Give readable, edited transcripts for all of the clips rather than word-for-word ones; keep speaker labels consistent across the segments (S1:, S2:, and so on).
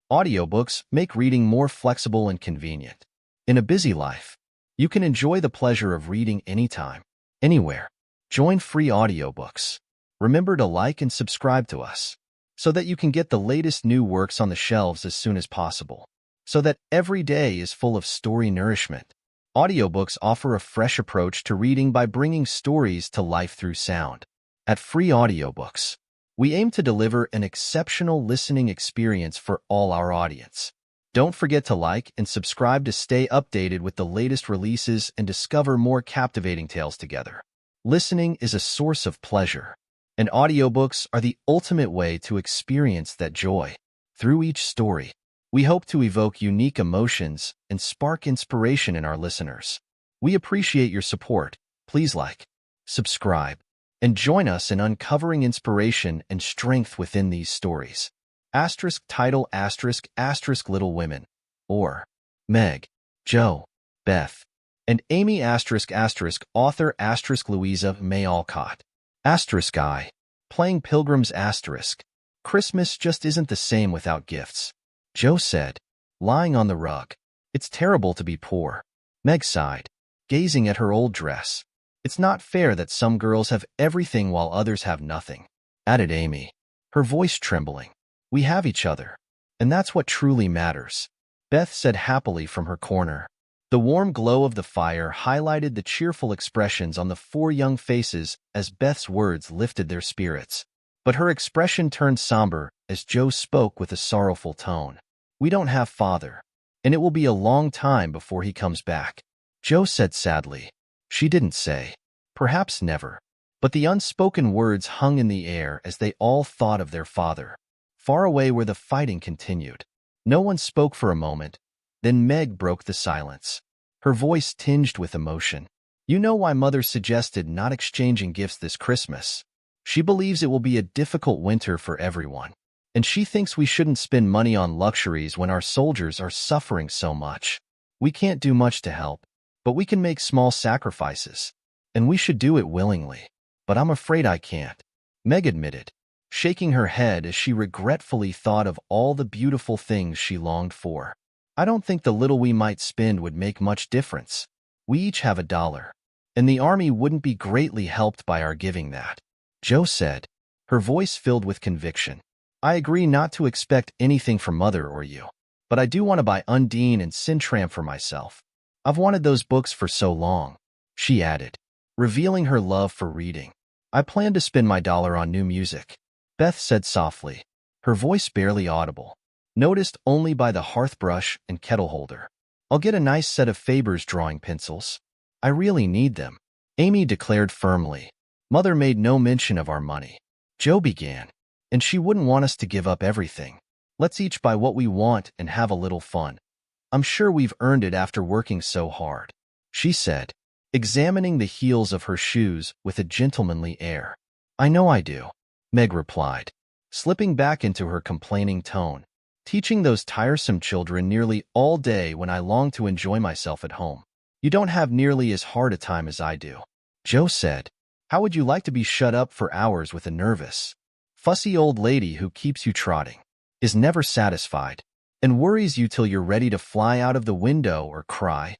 S1: Audiobooks make reading more flexible and convenient. In a busy life, you can enjoy the pleasure of reading anytime, anywhere. Join free audiobooks. Remember to like and subscribe to us so that you can get the latest new works on the shelves as soon as possible, so that every day is full of story nourishment. Audiobooks offer a fresh approach to reading by bringing stories to life through sound. At Free Audiobooks, we aim to deliver an exceptional listening experience for all our audience. Don't forget to like and subscribe to stay updated with the latest releases and discover more captivating tales together. Listening is a source of pleasure, and audiobooks are the ultimate way to experience that joy. Through each story, we hope to evoke unique emotions and spark inspiration in our listeners. We appreciate your support. Please like, subscribe, and join us in uncovering inspiration and strength within these stories. Title Little Women, or Meg, Jo, Beth, and Amy author Louisa May Alcott. I. Playing Pilgrims Christmas just isn't the same without gifts. Jo said, lying on the rug. It's terrible to be poor. Meg sighed, gazing at her old dress. It's not fair that some girls have everything while others have nothing, added Amy, her voice trembling. We have each other, and that's what truly matters, Beth said happily from her corner. The warm glow of the fire highlighted the cheerful expressions on the four young faces as Beth's words lifted their spirits. But her expression turned somber as Jo spoke with a sorrowful tone. We don't have father, and it will be a long time before he comes back, Jo said sadly. She didn't say, perhaps never, but the unspoken words hung in the air as they all thought of their father, far away where the fighting continued. No one spoke for a moment. Then Meg broke the silence, her voice tinged with emotion. You know why Mother suggested not exchanging gifts this Christmas? She believes it will be a difficult winter for everyone, and she thinks we shouldn't spend money on luxuries when our soldiers are suffering so much. We can't do much to help, but we can make small sacrifices, and we should do it willingly. But I'm afraid I can't, Meg admitted, shaking her head as she regretfully thought of all the beautiful things she longed for. I don't think the little we might spend would make much difference. We each have $1, and the army wouldn't be greatly helped by our giving that, Jo said, her voice filled with conviction. I agree not to expect anything from Mother or you, but I do want to buy Undine and Sintram for myself. I've wanted those books for so long, she added, revealing her love for reading. I plan to spend my $1 on new music, Beth said softly, her voice barely audible, noticed only by the hearth brush and kettle holder. I'll get a nice set of Faber's drawing pencils. I really need them, Amy declared firmly. Mother made no mention of our money, Jo began, and she wouldn't want us to give up everything. Let's each buy what we want and have a little fun. I'm sure we've earned it after working so hard, she said, examining the heels of her shoes with a gentlemanly air. I know I do, Meg replied, slipping back into her complaining tone. Teaching those tiresome children nearly all day when I long to enjoy myself at home. You don't have nearly as hard a time as I do, Jo said. How would you like to be shut up for hours with a nervous, fussy old lady who keeps you trotting, is never satisfied, and worries you till you're ready to fly out of the window or cry?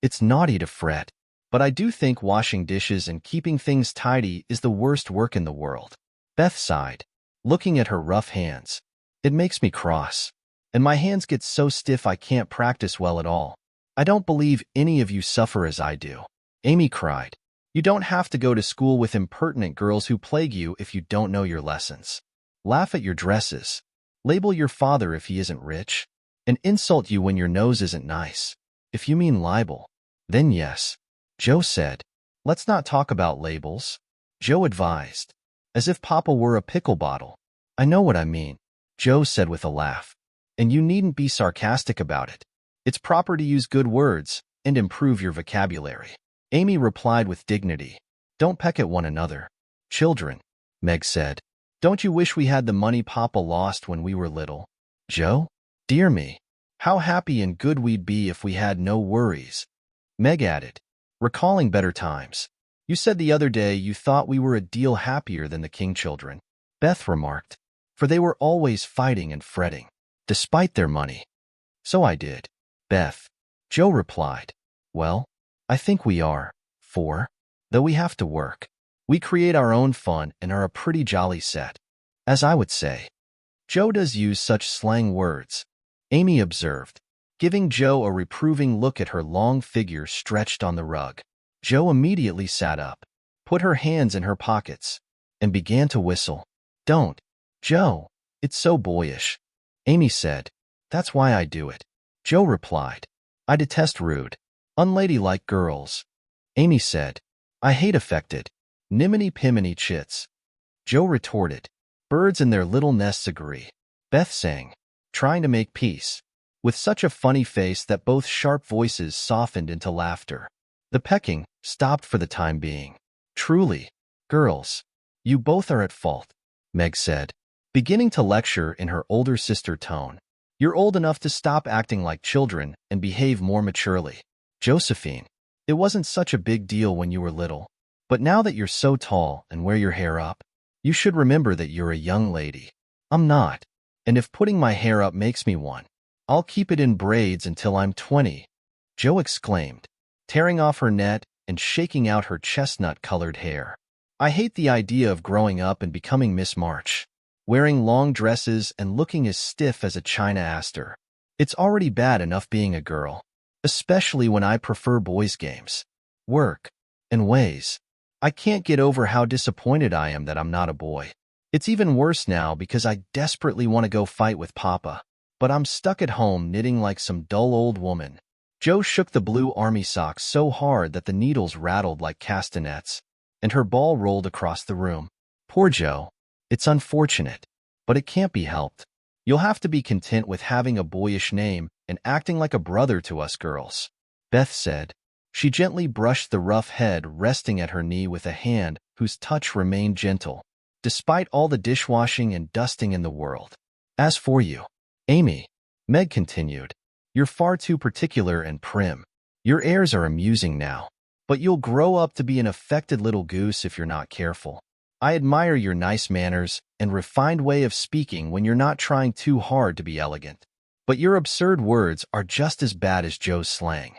S1: It's naughty to fret, but I do think washing dishes and keeping things tidy is the worst work in the world. Beth sighed, looking at her rough hands. It makes me cross, and my hands get so stiff I can't practice well at all. I don't believe any of you suffer as I do, Amy cried. You don't have to go to school with impertinent girls who plague you if you don't know your lessons. Laugh at your dresses. Label your father if he isn't rich, and insult you when your nose isn't nice. If you mean libel, then yes, Jo said. Let's not talk about labels, Jo advised, as if Papa were a pickle bottle. I know what I mean, Jo said with a laugh, and you needn't be sarcastic about it. It's proper to use good words and improve your vocabulary, Amy replied with dignity. Don't peck at one another, children, Meg said. Don't you wish we had the money Papa lost when we were little, Jo? Dear me, how happy and good we'd be if we had no worries, Meg added, recalling better times. You said the other day you thought we were a deal happier than the King children, Beth remarked, for they were always fighting and fretting. despite their money. So I did. Beth. Joe replied. Well, I think we are. 4. Though we have to work. We create our own fun and are a pretty jolly set. As I would say. Joe does use such slang words, Amy observed, giving Joe a reproving look at her long figure stretched on the rug. Joe immediately sat up, put her hands in her pockets, and began to whistle. Don't, Joe, it's so boyish. Amy said, That's why I do it. Joe replied, I detest rude, unladylike girls. Amy said, I hate affected, niminy-piminy chits. Joe retorted, Birds in their little nests agree. Beth sang, trying to make peace, with such a funny face that both sharp voices softened into laughter. The pecking stopped for the time being. Truly, girls, you both are at fault, Meg said, beginning to lecture in her older sister tone. You're old enough to stop acting like children and behave more maturely. Josephine, it wasn't such a big deal when you were little, but now that you're so tall and wear your hair up, you should remember that you're a young lady. I'm not, and if putting my hair up makes me one, I'll keep it in braids until I'm 20, Joe exclaimed, tearing off her net and shaking out her chestnut-colored hair. I hate the idea of growing up and becoming Miss March, wearing long dresses and looking as stiff as a China aster. It's already bad enough being a girl, especially when I prefer boys' games, work, and ways. I can't get over how disappointed I am that I'm not a boy. It's even worse now because I desperately want to go fight with Papa, but I'm stuck at home knitting like some dull old woman. Joe shook the blue army socks so hard that the needles rattled like castanets, and her ball rolled across the room. Poor Joe. It's unfortunate, but it can't be helped. You'll have to be content with having a boyish name and acting like a brother to us girls, Beth said. She gently brushed the rough head resting at her knee with a hand whose touch remained gentle, despite all the dishwashing and dusting in the world. As for you, Amy, Meg continued, you're far too particular and prim. Your airs are amusing now, but you'll grow up to be an affected little goose if you're not careful. I admire your nice manners and refined way of speaking when you're not trying too hard to be elegant. But your absurd words are just as bad as Joe's slang.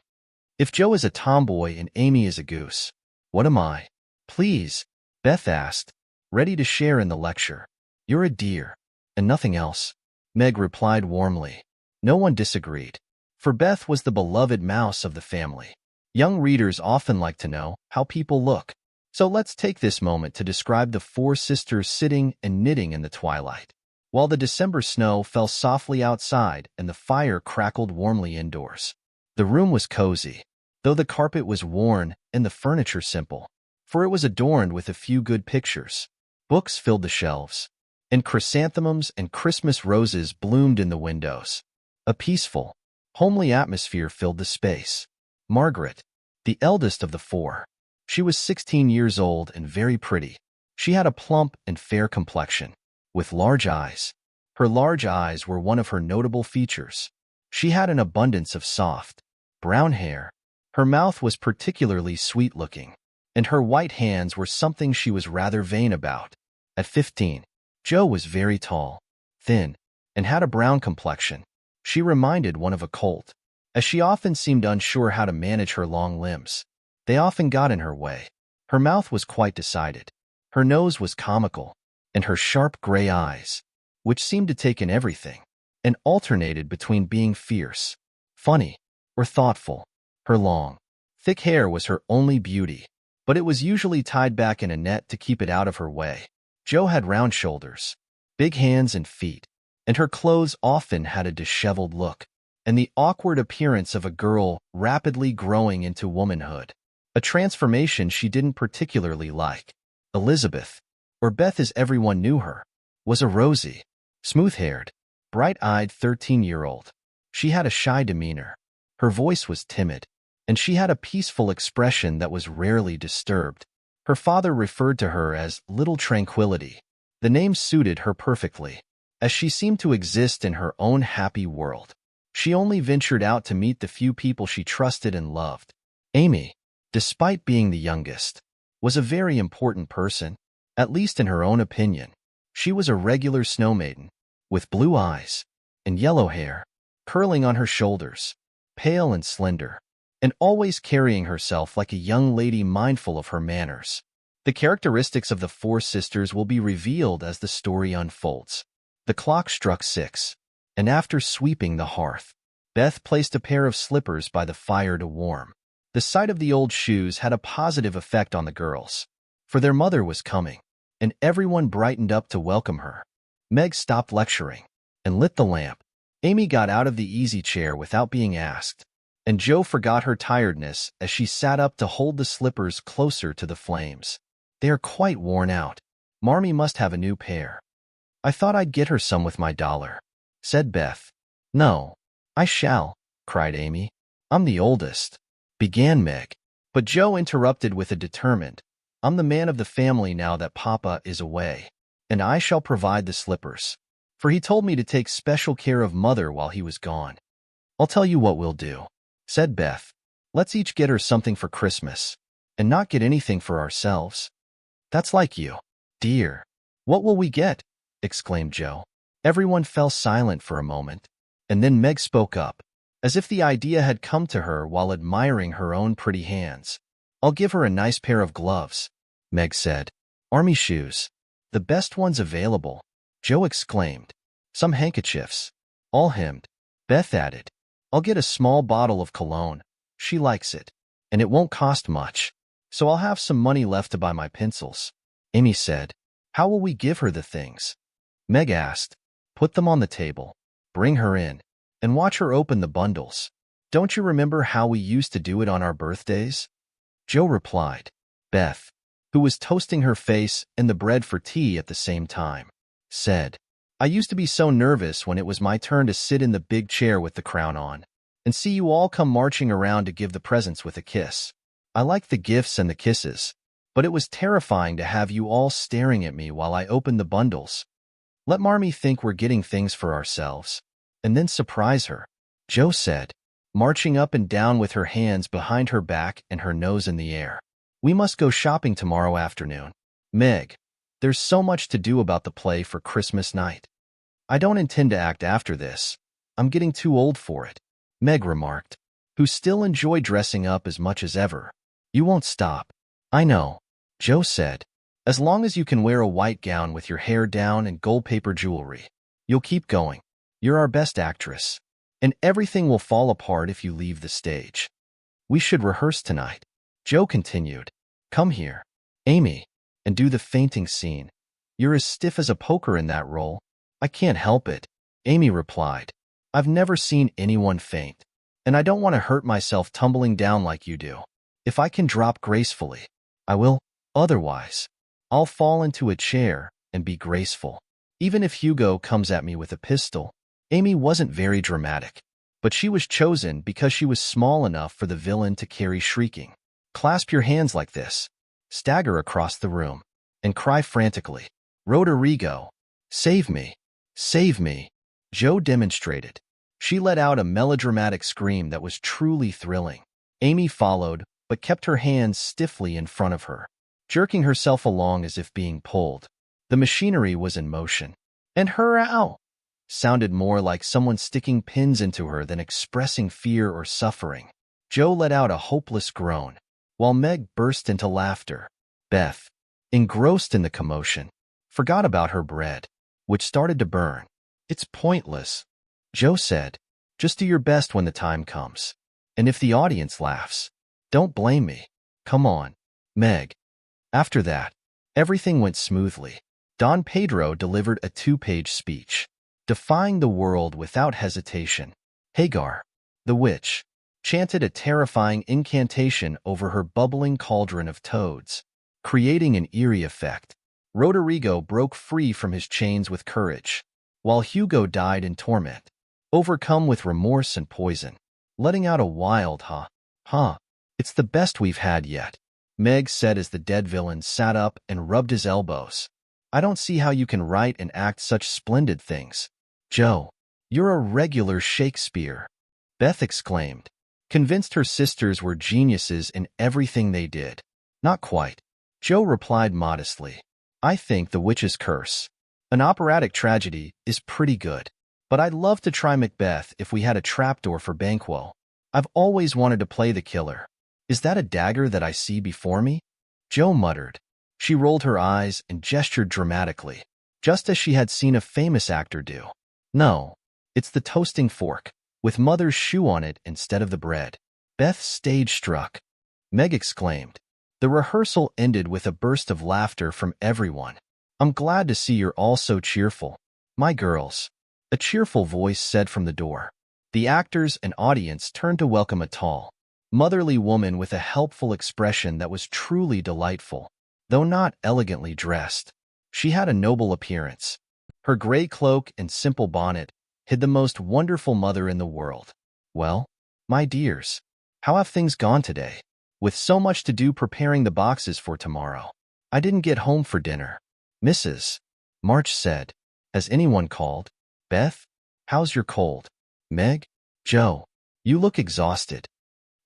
S1: If Joe is a tomboy and Amy is a goose, what am I? Please, Beth asked, ready to share in the lecture. You're a dear, and nothing else, Meg replied warmly. No one disagreed, for Beth was the beloved mouse of the family. Young readers often like to know how people look, so let's take this moment to describe the 4 sisters sitting and knitting in the twilight, while the December snow fell softly outside and the fire crackled warmly indoors. The room was cozy, though the carpet was worn and the furniture simple, for it was adorned with a few good pictures. Books filled the shelves, and chrysanthemums and Christmas roses bloomed in the windows. A peaceful, homely atmosphere filled the space. Margaret, the eldest of the 4. She was 16 years old and very pretty. She had a plump and fair complexion, with large eyes. Her large eyes were one of her notable features. She had an abundance of soft, brown hair. Her mouth was particularly sweet-looking, and her white hands were something she was rather vain about. At 15, Joe was very tall, thin, and had a brown complexion. She reminded one of a colt, as she often seemed unsure how to manage her long limbs. They often got in her way. Her mouth was quite decided. Her nose was comical, and her sharp gray eyes, which seemed to take in everything, and alternated between being fierce, funny, or thoughtful. Her long, thick hair was her only beauty, but it was usually tied back in a net to keep it out of her way. Joe had round shoulders, big hands and feet, and her clothes often had a disheveled look, and the awkward appearance of a girl rapidly growing into womanhood, a transformation she didn't particularly like. Elizabeth, or Beth as everyone knew her, was a rosy, smooth-haired, bright-eyed 13-year-old. She had a shy demeanor. Her voice was timid, and she had a peaceful expression that was rarely disturbed. Her father referred to her as Little Tranquility. The name suited her perfectly, as she seemed to exist in her own happy world. She only ventured out to meet the few people she trusted and loved. Amy, despite being the youngest, was a very important person, at least in her own opinion. She was a regular snow maiden, with blue eyes, and yellow hair, curling on her shoulders, pale and slender, and always carrying herself like a young lady mindful of her manners. The characteristics of the four sisters will be revealed as the story unfolds. The clock struck 6, and after sweeping the hearth, Beth placed a pair of slippers by the fire to warm. The sight of the old shoes had a positive effect on the girls, for their mother was coming, and everyone brightened up to welcome her. Meg stopped lecturing and lit the lamp. Amy got out of the easy chair without being asked, and Jo forgot her tiredness as she sat up to hold the slippers closer to the flames. They are quite worn out. Marmee must have a new pair. I thought I'd get her some with my dollar, said Beth. No, I shall, cried Amy. I'm the oldest, began Meg. But Jo interrupted with a determined, I'm the man of the family now that Papa is away, and I shall provide the slippers, for he told me to take special care of Mother while he was gone. I'll tell you what we'll do, said Beth. Let's each get her something for Christmas, and not get anything for ourselves. That's like you, dear. What will we get? Exclaimed Jo. Everyone fell silent for a moment, and then Meg spoke up, as if the idea had come to her while admiring her own pretty hands. I'll give her a nice pair of gloves, Meg said. Army shoes, the best ones available, Jo exclaimed. Some handkerchiefs, all hemmed, Beth added. I'll get a small bottle of cologne. She likes it, and it won't cost much, so I'll have some money left to buy my pencils. Amy said. How will we give her the things? Meg asked. Put them on the table, bring her in, and watch her open the bundles. Don't you remember how we used to do it on our birthdays? Jo replied. Beth, who was toasting her face and the bread for tea at the same time, said, I used to be so nervous when it was my turn to sit in the big chair with the crown on, and see you all come marching around to give the presents with a kiss. I liked the gifts and the kisses, but it was terrifying to have you all staring at me while I opened the bundles. Let Marmee think we're getting things for ourselves, and then surprise her, Jo said, marching up and down with her hands behind her back and her nose in the air. We must go shopping tomorrow afternoon. Meg, there's so much to do about the play for Christmas night. I don't intend to act after this. I'm getting too old for it, Meg remarked, who still enjoyed dressing up as much as ever. You won't stop. I know, Jo said. As long as you can wear a white gown with your hair down and gold paper jewelry, you'll keep going. You're our best actress, and everything will fall apart if you leave the stage. We should rehearse tonight, Jo continued. Come here, Amy, and do the fainting scene. You're as stiff as a poker in that role. I can't help it, Amy replied. I've never seen anyone faint, and I don't want to hurt myself tumbling down like you do. If I can drop gracefully, I will. Otherwise, I'll fall into a chair and be graceful. Even if Hugo comes at me with a pistol. Amy wasn't very dramatic, but she was chosen because she was small enough for the villain to carry shrieking. Clasp your hands like this, stagger across the room, and cry frantically, Roderigo, save me, save me. Jo demonstrated. She let out a melodramatic scream that was truly thrilling. Amy followed, but kept her hands stiffly in front of her, jerking herself along as if being pulled. The machinery was in motion, and her ow sounded more like someone sticking pins into her than expressing fear or suffering. Jo let out a hopeless groan, while Meg burst into laughter. Beth, engrossed in the commotion, forgot about her bread, which started to burn. It's pointless, Jo said. Just do your best when the time comes. And if the audience laughs, don't blame me. Come on, Meg. After that, everything went smoothly. Don Pedro delivered a 2-page speech, defying the world without hesitation. Hagar, the witch, chanted a terrifying incantation over her bubbling cauldron of toads, creating an eerie effect. Roderigo broke free from his chains with courage, while Hugo died in torment, overcome with remorse and poison, letting out a wild ha. It's the best we've had yet, Meg said as the dead villain sat up and rubbed his elbows. I don't see how you can write and act such splendid things. Jo, you're a regular Shakespeare, Beth exclaimed, convinced her sisters were geniuses in everything they did. Not quite, Jo replied modestly. I think The Witch's Curse, an operatic tragedy, is pretty good. But I'd love to try Macbeth if we had a trapdoor for Banquo. I've always wanted to play the killer. Is that a dagger that I see before me? Jo muttered. She rolled her eyes and gestured dramatically, just as she had seen a famous actor do. No, it's the toasting fork, with Mother's shoe on it instead of the bread. Beth stage struck. Meg exclaimed. The rehearsal ended with a burst of laughter from everyone. I'm glad to see you're all so cheerful. My girls. A cheerful voice said from the door. The actors and audience turned to welcome a tall, motherly woman with a helpful expression that was truly delightful. Though not elegantly dressed, she had a noble appearance. Her gray cloak and simple bonnet hid the most wonderful mother in the world. Well, my dears, how have things gone today? With so much to do preparing the boxes for tomorrow, I didn't get home for dinner. Mrs. March said. Has anyone called? Beth, how's your cold? Meg? Jo, you look exhausted.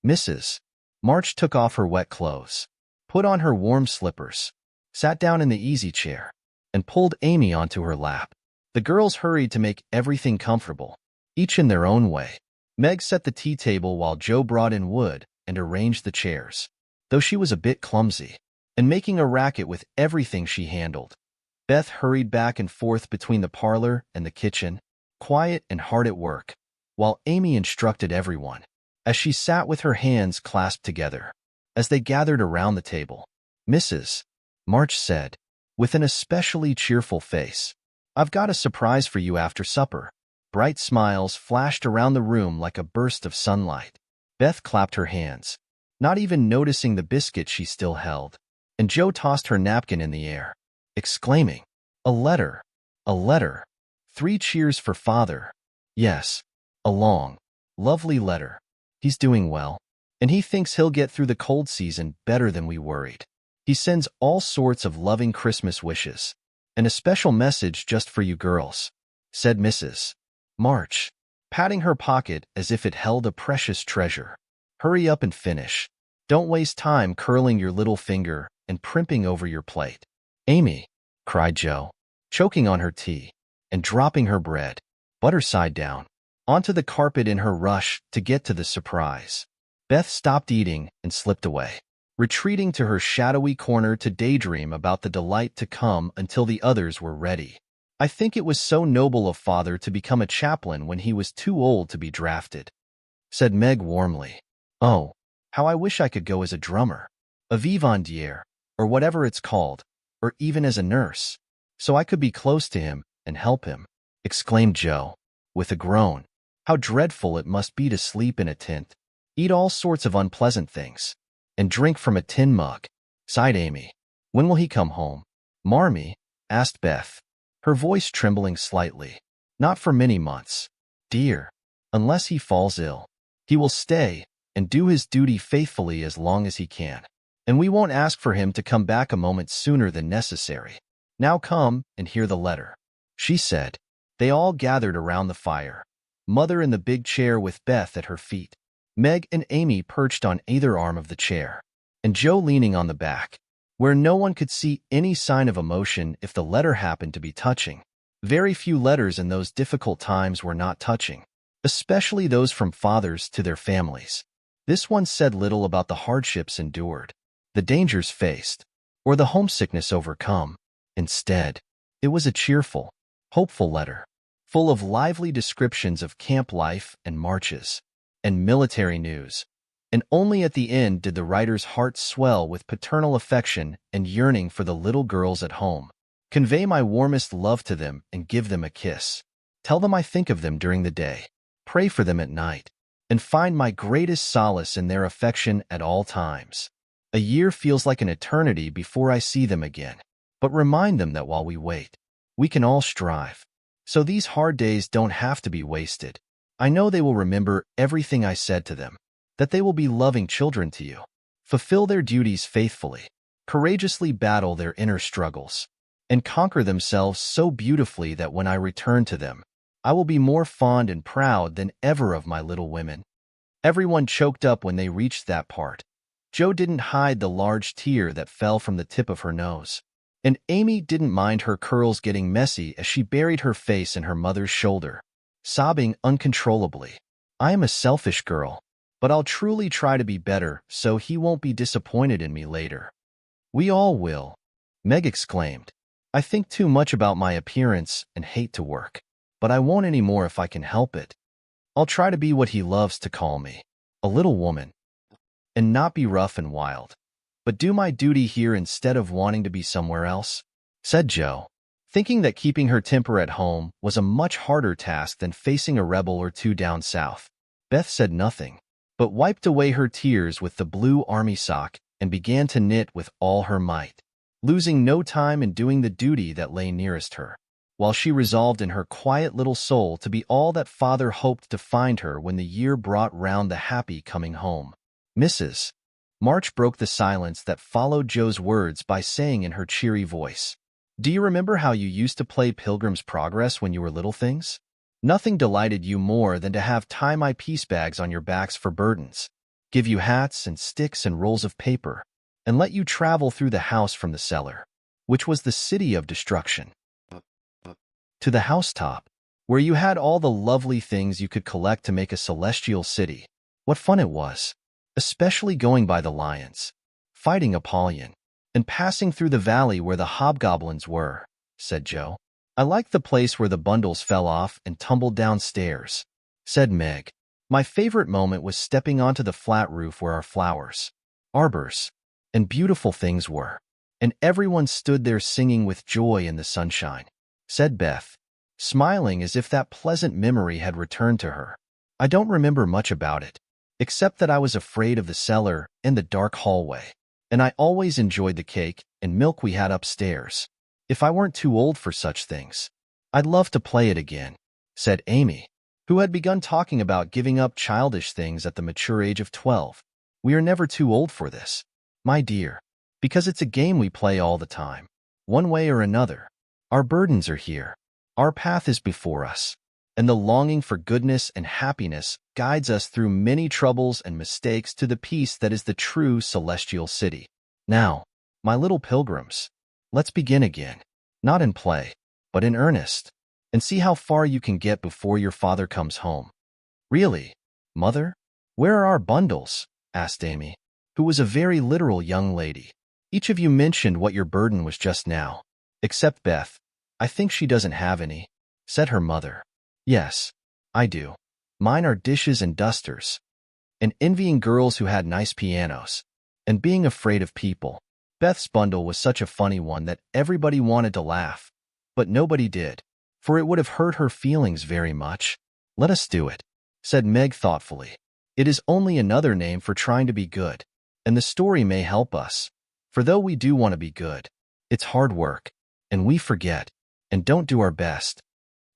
S1: Mrs. March took off her wet clothes, put on her warm slippers, sat down in the easy chair, and pulled Amy onto her lap. The girls hurried to make everything comfortable, each in their own way. Meg set the tea table while Jo brought in wood and arranged the chairs, though she was a bit clumsy, and making a racket with everything she handled. Beth hurried back and forth between the parlor and the kitchen, quiet and hard at work, while Amy instructed everyone, as she sat with her hands clasped together. As they gathered around the table, Mrs. March said, with an especially cheerful face, I've got a surprise for you after supper. Bright smiles flashed around the room like a burst of sunlight. Beth clapped her hands, not even noticing the biscuit she still held, and Jo tossed her napkin in the air, exclaiming, A letter! A letter! 3 cheers for Father. Yes, a long, lovely letter. He's doing well, and he thinks he'll get through the cold season better than we worried. He sends all sorts of loving Christmas wishes, and a special message just for you girls, said Mrs. March, patting her pocket as if it held a precious treasure. Hurry up and finish. Don't waste time curling your little finger and primping over your plate. Amy, cried Jo, choking on her tea and dropping her bread, butter side down, onto the carpet in her rush to get to the surprise. Beth stopped eating and slipped away, retreating to her shadowy corner to daydream about the delight to come until the others were ready. I think it was so noble of Father to become a chaplain when he was too old to be drafted, said Meg warmly. Oh, how I wish I could go as a drummer, a vivandière, or whatever it's called, or even as a nurse, so I could be close to him and help him, exclaimed Jo, with a groan. How dreadful it must be to sleep in a tent, eat all sorts of unpleasant things, and drink from a tin mug, sighed Amy. When will he come home? Marmee, asked Beth, her voice trembling slightly. Not for many months, dear, unless he falls ill. He will stay and do his duty faithfully as long as he can, and we won't ask for him to come back a moment sooner than necessary. Now come and hear the letter, she said. They all gathered around the fire, Mother in the big chair with Beth at her feet, Meg and Amy perched on either arm of the chair, and Jo leaning on the back, where no one could see any sign of emotion if the letter happened to be touching. Very few letters in those difficult times were not touching, especially those from fathers to their families. This one said little about the hardships endured, the dangers faced, or the homesickness overcome. Instead, it was a cheerful, hopeful letter, full of lively descriptions of camp life and marches, and military news. And only at the end did the writer's heart swell with paternal affection and yearning for the little girls at home. Convey my warmest love to them and give them a kiss. Tell them I think of them during the day, pray for them at night, and find my greatest solace in their affection at all times. A year feels like an eternity before I see them again, but remind them that while we wait, we can all strive. So these hard days don't have to be wasted. I know they will remember everything I said to them, that they will be loving children to you, fulfill their duties faithfully, courageously battle their inner struggles, and conquer themselves so beautifully that when I return to them, I will be more fond and proud than ever of my little women. Everyone choked up when they reached that part. Jo didn't hide the large tear that fell from the tip of her nose, and Amy didn't mind her curls getting messy as she buried her face in her mother's shoulder. sobbing uncontrollably. I am a selfish girl, but I'll truly try to be better so he won't be disappointed in me later. We all will, Meg exclaimed. I think too much about my appearance and hate to work, but I won't anymore if I can help it. I'll try to be what he loves to call me, a little woman, and not be rough and wild, but do my duty here instead of wanting to be somewhere else, said Jo, thinking that keeping her temper at home was a much harder task than facing a rebel or two down south. Beth said nothing, but wiped away her tears with the blue army sock and began to knit with all her might, losing no time in doing the duty that lay nearest her, while she resolved in her quiet little soul to be all that Father hoped to find her when the year brought round the happy coming home. Mrs. March broke the silence that followed Jo's words by saying in her cheery voice, "Do you remember how you used to play Pilgrim's Progress when you were little things? Nothing delighted you more than to have tie my piece bags on your backs for burdens, give you hats and sticks and rolls of paper, and let you travel through the house from the cellar, which was the city of destruction, to the housetop, where you had all the lovely things you could collect to make a celestial city. What fun it was, especially going by the lions, fighting Apollyon, and passing through the valley where the hobgoblins were," said Jo. "I liked the place where the bundles fell off and tumbled downstairs," said Meg. "My favorite moment was stepping onto the flat roof where our flowers, arbors, and beautiful things were, and everyone stood there singing with joy in the sunshine," said Beth, smiling as if that pleasant memory had returned to her. "I don't remember much about it, except that I was afraid of the cellar and the dark hallway, and I always enjoyed the cake and milk we had upstairs. If I weren't too old for such things, I'd love to play it again," said Amy, who had begun talking about giving up childish things at the mature age of 12. "We are never too old for this, my dear, because it's a game we play all the time, one way or another. Our burdens are here, our path is before us, and the longing for goodness and happiness guides us through many troubles and mistakes to the peace that is the true celestial city. Now, my little pilgrims, let's begin again, not in play, but in earnest, and see how far you can get before your father comes home." "Really, Mother? Where are our bundles?" asked Amy, who was a very literal young lady. "Each of you mentioned what your burden was just now, except Beth. I think she doesn't have any," said her mother. "Yes, I do. Mine are dishes and dusters, and envying girls who had nice pianos, and being afraid of people." Beth's bundle was such a funny one that everybody wanted to laugh, but nobody did, for it would have hurt her feelings very much. "Let us do it," said Meg thoughtfully. "It is only another name for trying to be good, and the story may help us, for though we do want to be good, it's hard work, and we forget, and don't do our best.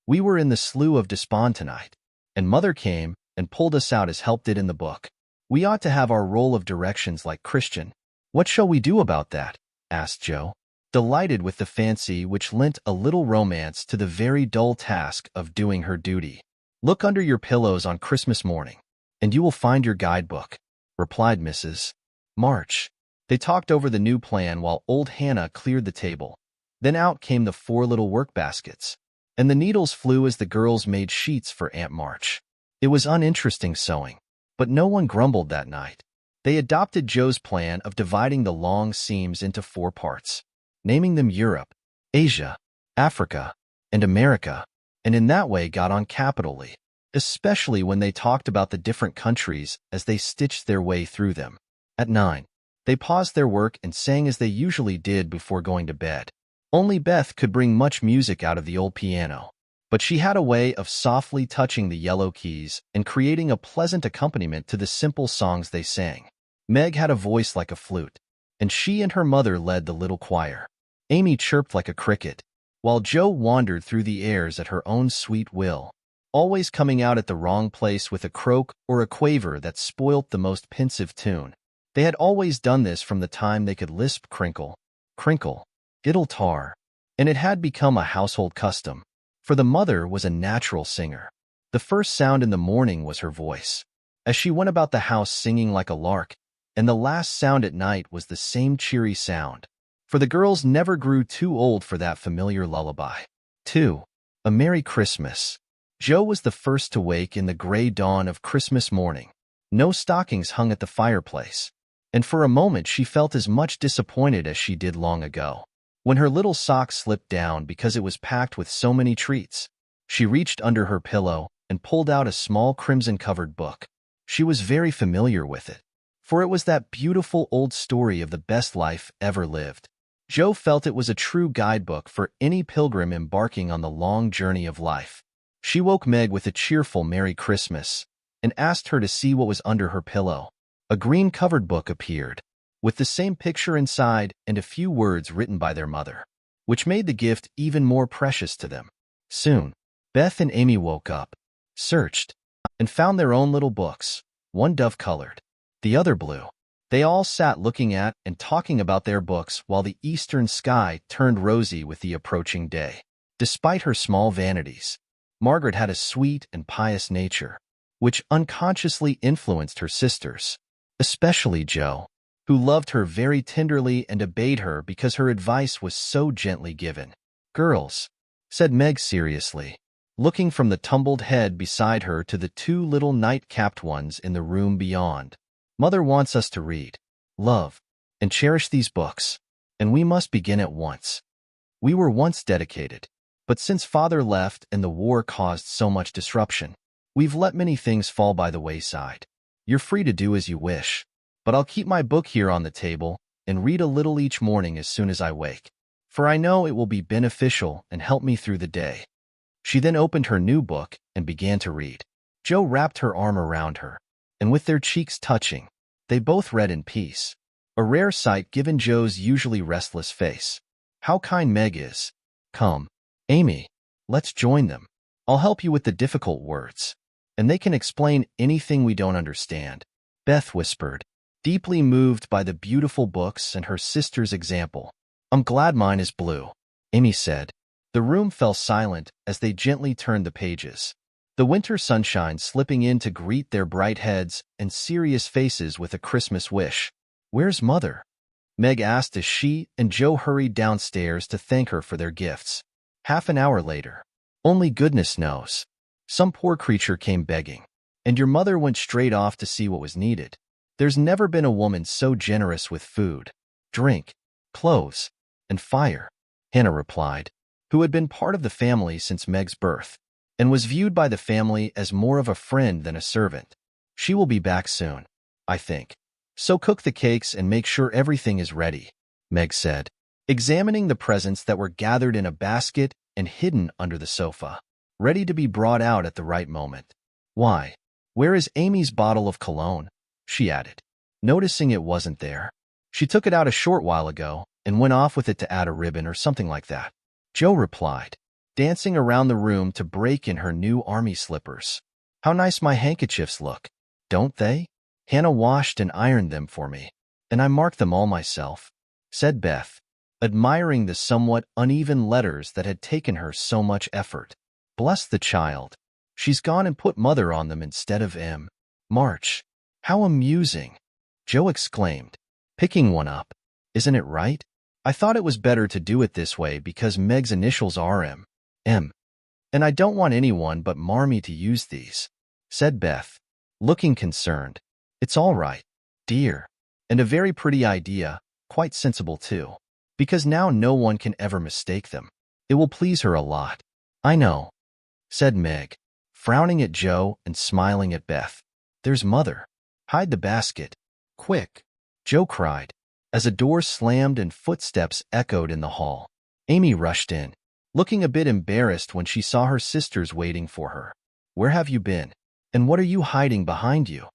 S1: We were in the Slough of Despond tonight, and Mother came and pulled us out as help did in the book. We ought to have our roll of directions like Christian." "What shall we do about that?" asked Jo, delighted with the fancy which lent a little romance to the very dull task of doing her duty. "Look under your pillows on Christmas morning, and you will find your guidebook," replied Mrs. March. They talked over the new plan while old Hannah cleared the table. Then out came the 4 little work baskets, and the needles flew as the girls made sheets for Aunt March. It was uninteresting sewing, but no one grumbled that night. They adopted Jo's plan of dividing the long seams into 4 parts, naming them Europe, Asia, Africa, and America, and in that way got on capitally, especially when they talked about the different countries as they stitched their way through them. At 9, they paused their work and sang as they usually did before going to bed. Only Beth could bring much music out of the old piano, but she had a way of softly touching the yellow keys and creating a pleasant accompaniment to the simple songs they sang. Meg had a voice like a flute, and she and her mother led the little choir. Amy chirped like a cricket, while Jo wandered through the airs at her own sweet will, always coming out at the wrong place with a croak or a quaver that spoilt the most pensive tune. They had always done this from the time they could lisp crinkle, crinkle, diddle tar, and it had become a household custom, for the mother was a natural singer. The first sound in the morning was her voice, as she went about the house singing like a lark, and the last sound at night was the same cheery sound, for the girls never grew too old for that familiar lullaby. 2. A Merry Christmas. Joe was the first to wake in the gray dawn of Christmas morning. No stockings hung at the fireplace, and for a moment she felt as much disappointed as she did long ago, when her little sock slipped down because it was packed with so many treats. She reached under her pillow and pulled out a small crimson-covered book. She was very familiar with it, for it was that beautiful old story of the best life ever lived. Joe felt it was a true guidebook for any pilgrim embarking on the long journey of life. She woke Meg with a cheerful Merry Christmas and asked her to see what was under her pillow. A green-covered book appeared, with the same picture inside and a few words written by their mother, which made the gift even more precious to them. Soon, Beth and Amy woke up, searched, and found their own little books, one dove-colored, the other blue. They all sat looking at and talking about their books while the eastern sky turned rosy with the approaching day. Despite her small vanities, Margaret had a sweet and pious nature, which unconsciously influenced her sisters, especially Joe, who loved her very tenderly and obeyed her because her advice was so gently given. "Girls," said Meg seriously, looking from the tumbled head beside her to the two little night-capped ones in the room beyond. "Mother wants us to read, love, and cherish these books, and we must begin at once. We were once dedicated, but since Father left and the war caused so much disruption, we've let many things fall by the wayside. You're free to do as you wish, but I'll keep my book here on the table and read a little each morning as soon as I wake, for I know it will be beneficial and help me through the day." She then opened her new book and began to read. Joe wrapped her arm around her, and with their cheeks touching, they both read in peace, a rare sight given Joe's usually restless face. "How kind Meg is. Come, Amy, let's join them. I'll help you with the difficult words, and they can explain anything we don't understand," Beth whispered, deeply moved by the beautiful books and her sister's example. "I'm glad mine is blue," Amy said. The room fell silent as they gently turned the pages, the winter sunshine slipping in to greet their bright heads and serious faces with a Christmas wish. "Where's Mother?" Meg asked as she and Joe hurried downstairs to thank her for their gifts. Half an hour later, "Only goodness knows. Some poor creature came begging, and your mother went straight off to see what was needed. There's never been a woman so generous with food, drink, clothes, and fire," Hannah replied, who had been part of the family since Meg's birth, and was viewed by the family as more of a friend than a servant. "She will be back soon, I think. So cook the cakes and make sure everything is ready," Meg said, examining the presents that were gathered in a basket and hidden under the sofa, ready to be brought out at the right moment. "Why, where is Amy's bottle of cologne?" she added, noticing it wasn't there. "She took it out a short while ago and went off with it to add a ribbon or something like that," Joe replied, dancing around the room to break in her new army slippers. "How nice my handkerchiefs look, don't they? Hannah washed and ironed them for me, and I marked them all myself," said Beth, admiring the somewhat uneven letters that had taken her so much effort. "Bless the child. She's gone and put Mother on them instead of M. March. How amusing," Joe exclaimed, picking one up. "Isn't it right? I thought it was better to do it this way because Meg's initials are M. And I don't want anyone but Marmee to use these," said Beth, looking concerned. "It's all right, dear, and a very pretty idea, quite sensible too, because now no one can ever mistake them. It will please her a lot." "I know," said Meg, frowning at Joe and smiling at Beth. "There's Mother. Hide the basket, quick," Joe cried, as a door slammed and footsteps echoed in the hall. Amy rushed in, looking a bit embarrassed when she saw her sisters waiting for her. "Where have you been? And what are you hiding behind you?"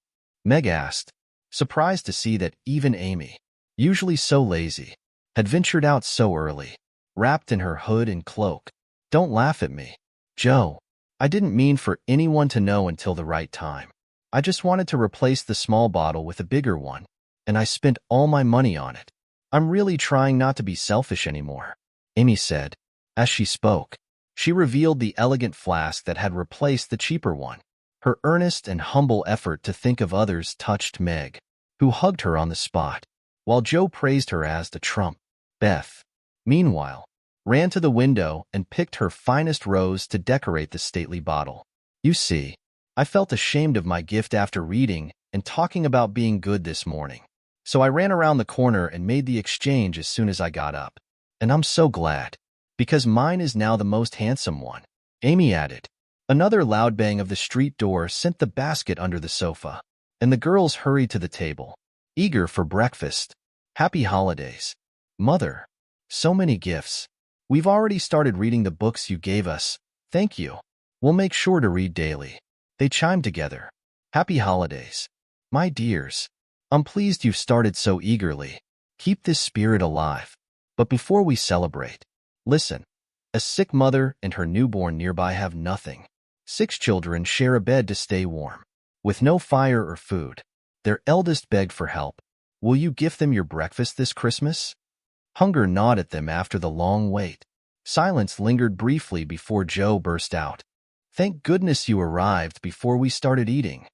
S1: Meg asked, surprised to see that even Amy, usually so lazy, had ventured out so early, wrapped in her hood and cloak. "Don't laugh at me, Joe. I didn't mean for anyone to know until the right time. I just wanted to replace the small bottle with a bigger one, and I spent all my money on it. I'm really trying not to be selfish anymore," Amy said. As she spoke, she revealed the elegant flask that had replaced the cheaper one. Her earnest and humble effort to think of others touched Meg, who hugged her on the spot, while Joe praised her as the trump. Beth, meanwhile, ran to the window and picked her finest rose to decorate the stately bottle. You see, I felt ashamed of my gift after reading and talking about being good this morning. So I ran around the corner and made the exchange as soon as I got up. And I'm so glad, because mine is now the most handsome one," Amy added. Another loud bang of the street door sent the basket under the sofa, and the girls hurried to the table, eager for breakfast. "Happy holidays, Mother. So many gifts. We've already started reading the books you gave us. Thank you. We'll make sure to read daily." They chimed together. "Happy holidays, my dears. I'm pleased you've started so eagerly. Keep this spirit alive. But before we celebrate, listen. A sick mother and her newborn nearby have nothing. 6 children share a bed to stay warm, with no fire or food. Their eldest begged for help. Will you gift them your breakfast this Christmas?" Hunger gnawed at them after the long wait. Silence lingered briefly before Joe burst out. "Thank goodness you arrived before we started eating.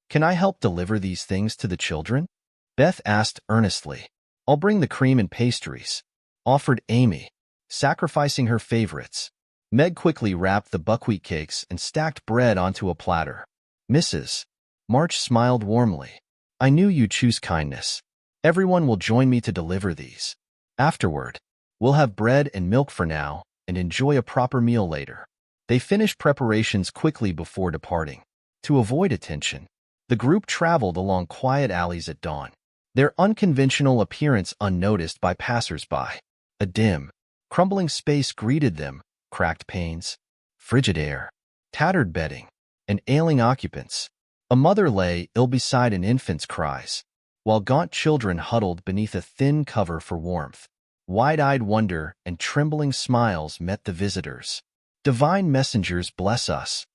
S1: Can I help deliver these things to the children?" Beth asked earnestly. "I'll bring the cream and pastries," offered Amy, sacrificing her favorites. Meg quickly wrapped the buckwheat cakes and stacked bread onto a platter. "Mrs. March smiled warmly. I knew you'd choose kindness. Everyone will join me to deliver these. Afterward, we'll have bread and milk for now and enjoy a proper meal later." They finished preparations quickly before departing. To avoid attention, the group traveled along quiet alleys at dawn, their unconventional appearance unnoticed by passers-by. A dim, crumbling space greeted them, cracked panes, frigid air, tattered bedding, and ailing occupants. A mother lay ill beside an infant's cries, while gaunt children huddled beneath a thin cover for warmth. Wide-eyed wonder and trembling smiles met the visitors. "Divine messengers bless us,"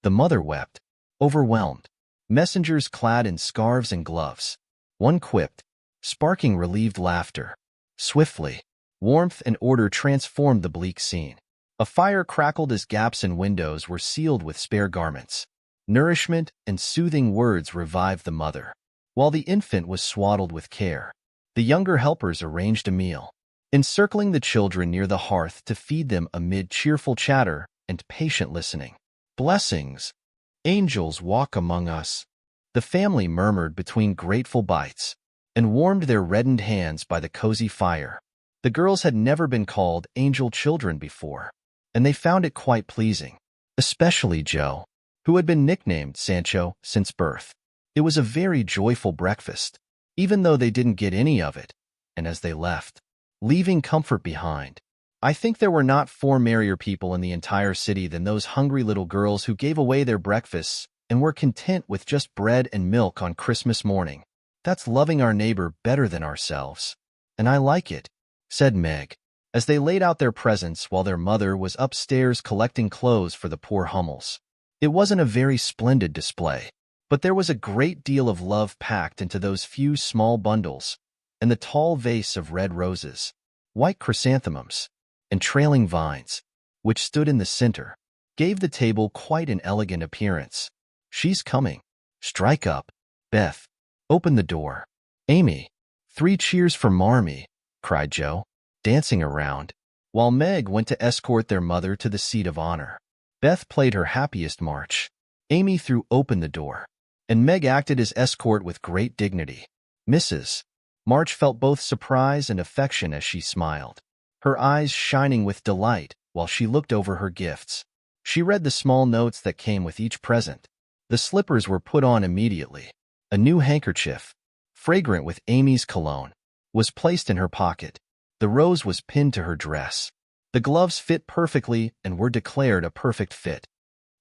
S1: the mother wept, overwhelmed. Messengers clad in scarves and gloves. One quipped, sparking relieved laughter. Swiftly, warmth and order transformed the bleak scene. A fire crackled as gaps in windows were sealed with spare garments. Nourishment and soothing words revived the mother, while the infant was swaddled with care. The younger helpers arranged a meal, encircling the children near the hearth to feed them amid cheerful chatter and patient listening. "Blessings, angels walk among us," the family murmured between grateful bites, and warmed their reddened hands by the cozy fire. The girls had never been called angel children before, and they found it quite pleasing, especially Joe, who had been nicknamed Sancho since birth. It was a very joyful breakfast, even though they didn't get any of it, and as they left, leaving comfort behind, I think there were not 4 merrier people in the entire city than those hungry little girls who gave away their breakfasts and were content with just bread and milk on Christmas morning. "That's loving our neighbor better than ourselves, and I like it," said Meg, as they laid out their presents while their mother was upstairs collecting clothes for the poor Hummels. It wasn't a very splendid display, but there was a great deal of love packed into those few small bundles, and the tall vase of red roses, white chrysanthemums, and trailing vines, which stood in the center, gave the table quite an elegant appearance. "She's coming. Strike up, Beth. Open the door. Amy, 3 cheers for Marmee," cried Joe, dancing around, while Meg went to escort their mother to the seat of honor. Beth played her happiest march. Amy threw open the door, and Meg acted as escort with great dignity. Mrs. March felt both surprise and affection as she smiled, her eyes shining with delight while she looked over her gifts. She read the small notes that came with each present. The slippers were put on immediately. A new handkerchief, fragrant with Amy's cologne, was placed in her pocket. The rose was pinned to her dress. The gloves fit perfectly and were declared a perfect fit.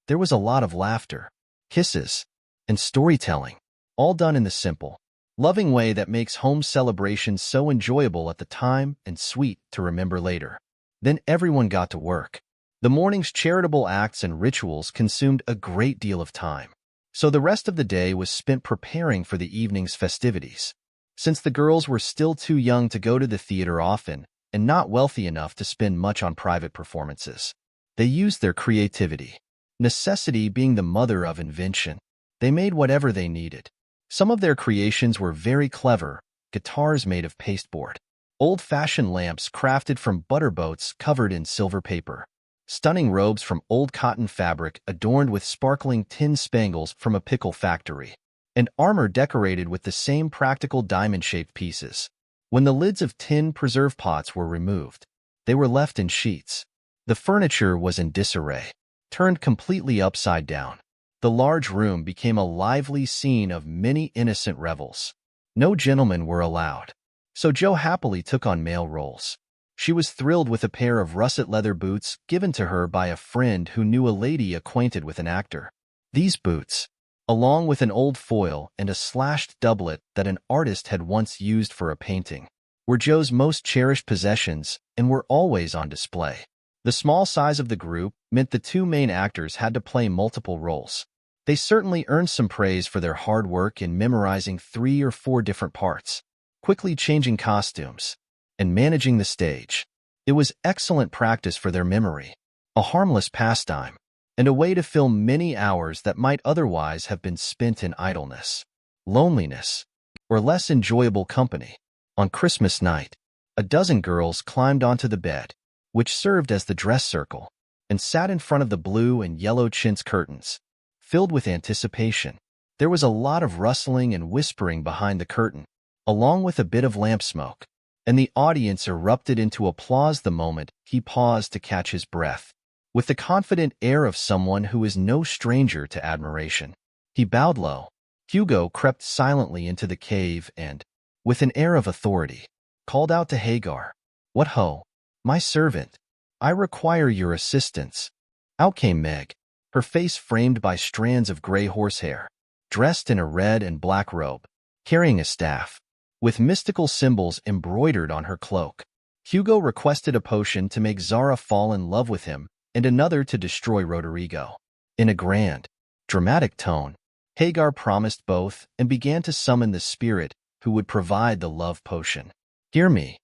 S1: There was a lot of laughter, kisses, and storytelling, all done in the simple, loving way that makes home celebrations so enjoyable at the time and sweet to remember later. Then everyone got to work. The morning's charitable acts and rituals consumed a great deal of time, so the rest of the day was spent preparing for the evening's festivities. Since the girls were still too young to go to the theater often and not wealthy enough to spend much on private performances, they used their creativity. Necessity being the mother of invention, they made whatever they needed. Some of their creations were very clever: guitars made of pasteboard, old-fashioned lamps crafted from butter boats covered in silver paper, stunning robes from old cotton fabric adorned with sparkling tin spangles from a pickle factory, and armor decorated with the same practical diamond-shaped pieces. When the lids of tin preserve pots were removed, they were left in sheets. The furniture was in disarray, turned completely upside down. The large room became a lively scene of many innocent revels. No gentlemen were allowed, so Jo happily took on male roles. She was thrilled with a pair of russet leather boots given to her by a friend who knew a lady acquainted with an actor. These boots, along with an old foil and a slashed doublet that an artist had once used for a painting, were Jo's most cherished possessions and were always on display. The small size of the group meant the two main actors had to play multiple roles. They certainly earned some praise for their hard work in memorizing 3 or 4 different parts, quickly changing costumes, and managing the stage. It was excellent practice for their memory, a harmless pastime, and a way to fill many hours that might otherwise have been spent in idleness, loneliness, or less enjoyable company. On Christmas night, a dozen girls climbed onto the bed, which served as the dress circle, and sat in front of the blue and yellow chintz curtains, filled with anticipation. There was a lot of rustling and whispering behind the curtain, along with a bit of lamp smoke, and the audience erupted into applause the moment he paused to catch his breath. With the confident air of someone who is no stranger to admiration, he bowed low. Hugo crept silently into the cave and, with an air of authority, called out to Hagar, "What ho, my servant, I require your assistance." Out came Meg, her face framed by strands of gray horsehair, dressed in a red and black robe, carrying a staff, with mystical symbols embroidered on her cloak. Hugo requested a potion to make Zara fall in love with him and another to destroy Roderigo. In a grand, dramatic tone, Hagar promised both and began to summon the spirit who would provide the love potion. Hear me,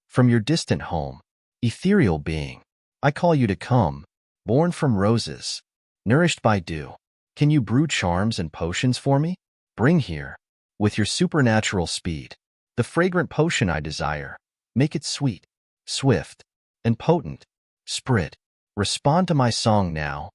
S1: from your distant home, ethereal being, I call you to come, born from roses, nourished by dew. Can you brew charms and potions for me? Bring here, with your supernatural speed, the fragrant potion I desire. Make it sweet, swift, and potent. Sprit, respond to my song now.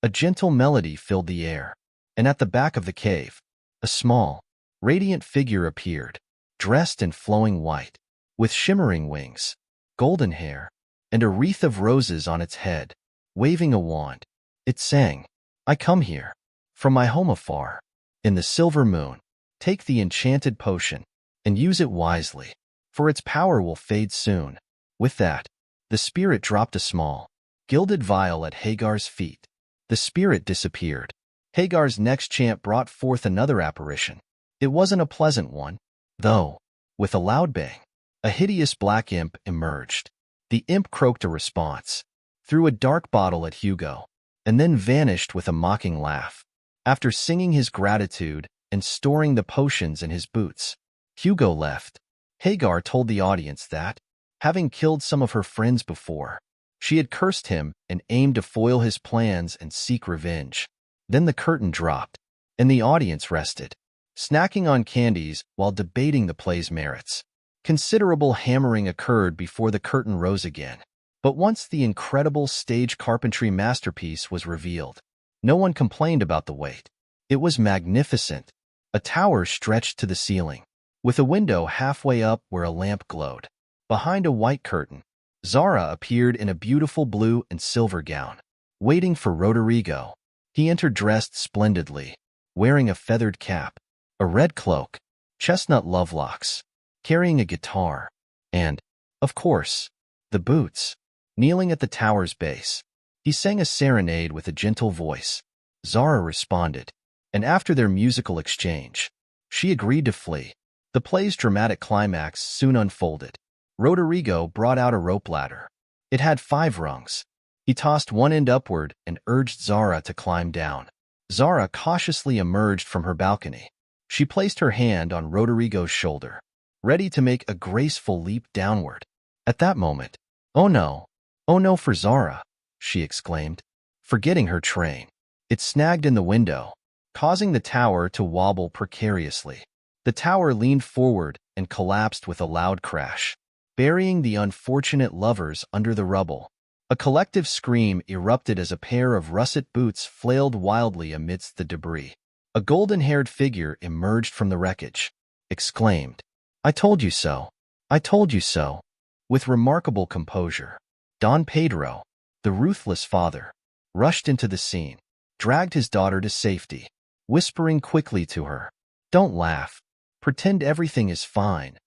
S1: A gentle melody filled the air, and at the back of the cave, a small, radiant figure appeared, dressed in flowing white, with shimmering wings, golden hair, and a wreath of roses on its head. Waving a wand, it sang, "I come here, from my home afar, in the silver moon. Take the enchanted potion, and use it wisely, for its power will fade soon." With that, the spirit dropped a small, gilded vial at Hagar's feet. The spirit disappeared. Hagar's next chant brought forth another apparition. It wasn't a pleasant one, though. With a loud bang, a hideous black imp emerged. The imp croaked a response, threw a dark bottle at Hugo, and then vanished with a mocking laugh. After singing his gratitude and storing the potions in his boots, Hugo left. Hagar told the audience that, having killed some of her friends before, she had cursed him and aimed to foil his plans and seek revenge. Then the curtain dropped, and the audience rested, snacking on candies while debating the play's merits. Considerable hammering occurred before the curtain rose again. But once the incredible stage carpentry masterpiece was revealed, no one complained about the wait. It was magnificent. A tower stretched to the ceiling, with a window halfway up where a lamp glowed. Behind a white curtain, Zara appeared in a beautiful blue and silver gown, waiting for Roderigo. He entered dressed splendidly, wearing a feathered cap, a red cloak, chestnut lovelocks, carrying a guitar, and, of course, the boots. Kneeling at the tower's base, he sang a serenade with a gentle voice. Zara responded, and after their musical exchange, she agreed to flee. The play's dramatic climax soon unfolded. Roderigo brought out a rope ladder. It had 5 rungs. He tossed one end upward and urged Zara to climb down. Zara cautiously emerged from her balcony. She placed her hand on Roderigo's shoulder, ready to make a graceful leap downward. At that moment, "Oh no for Zara," she exclaimed, forgetting her train. It snagged in the window, causing the tower to wobble precariously. The tower leaned forward and collapsed with a loud crash, burying the unfortunate lovers under the rubble. A collective scream erupted as a pair of russet boots flailed wildly amidst the debris. A golden-haired figure emerged from the wreckage, exclaimed, "I told you so! I told you so!" With remarkable composure, Don Pedro, the ruthless father, rushed into the scene, dragged his daughter to safety, whispering quickly to her, "Don't laugh. Pretend everything is fine."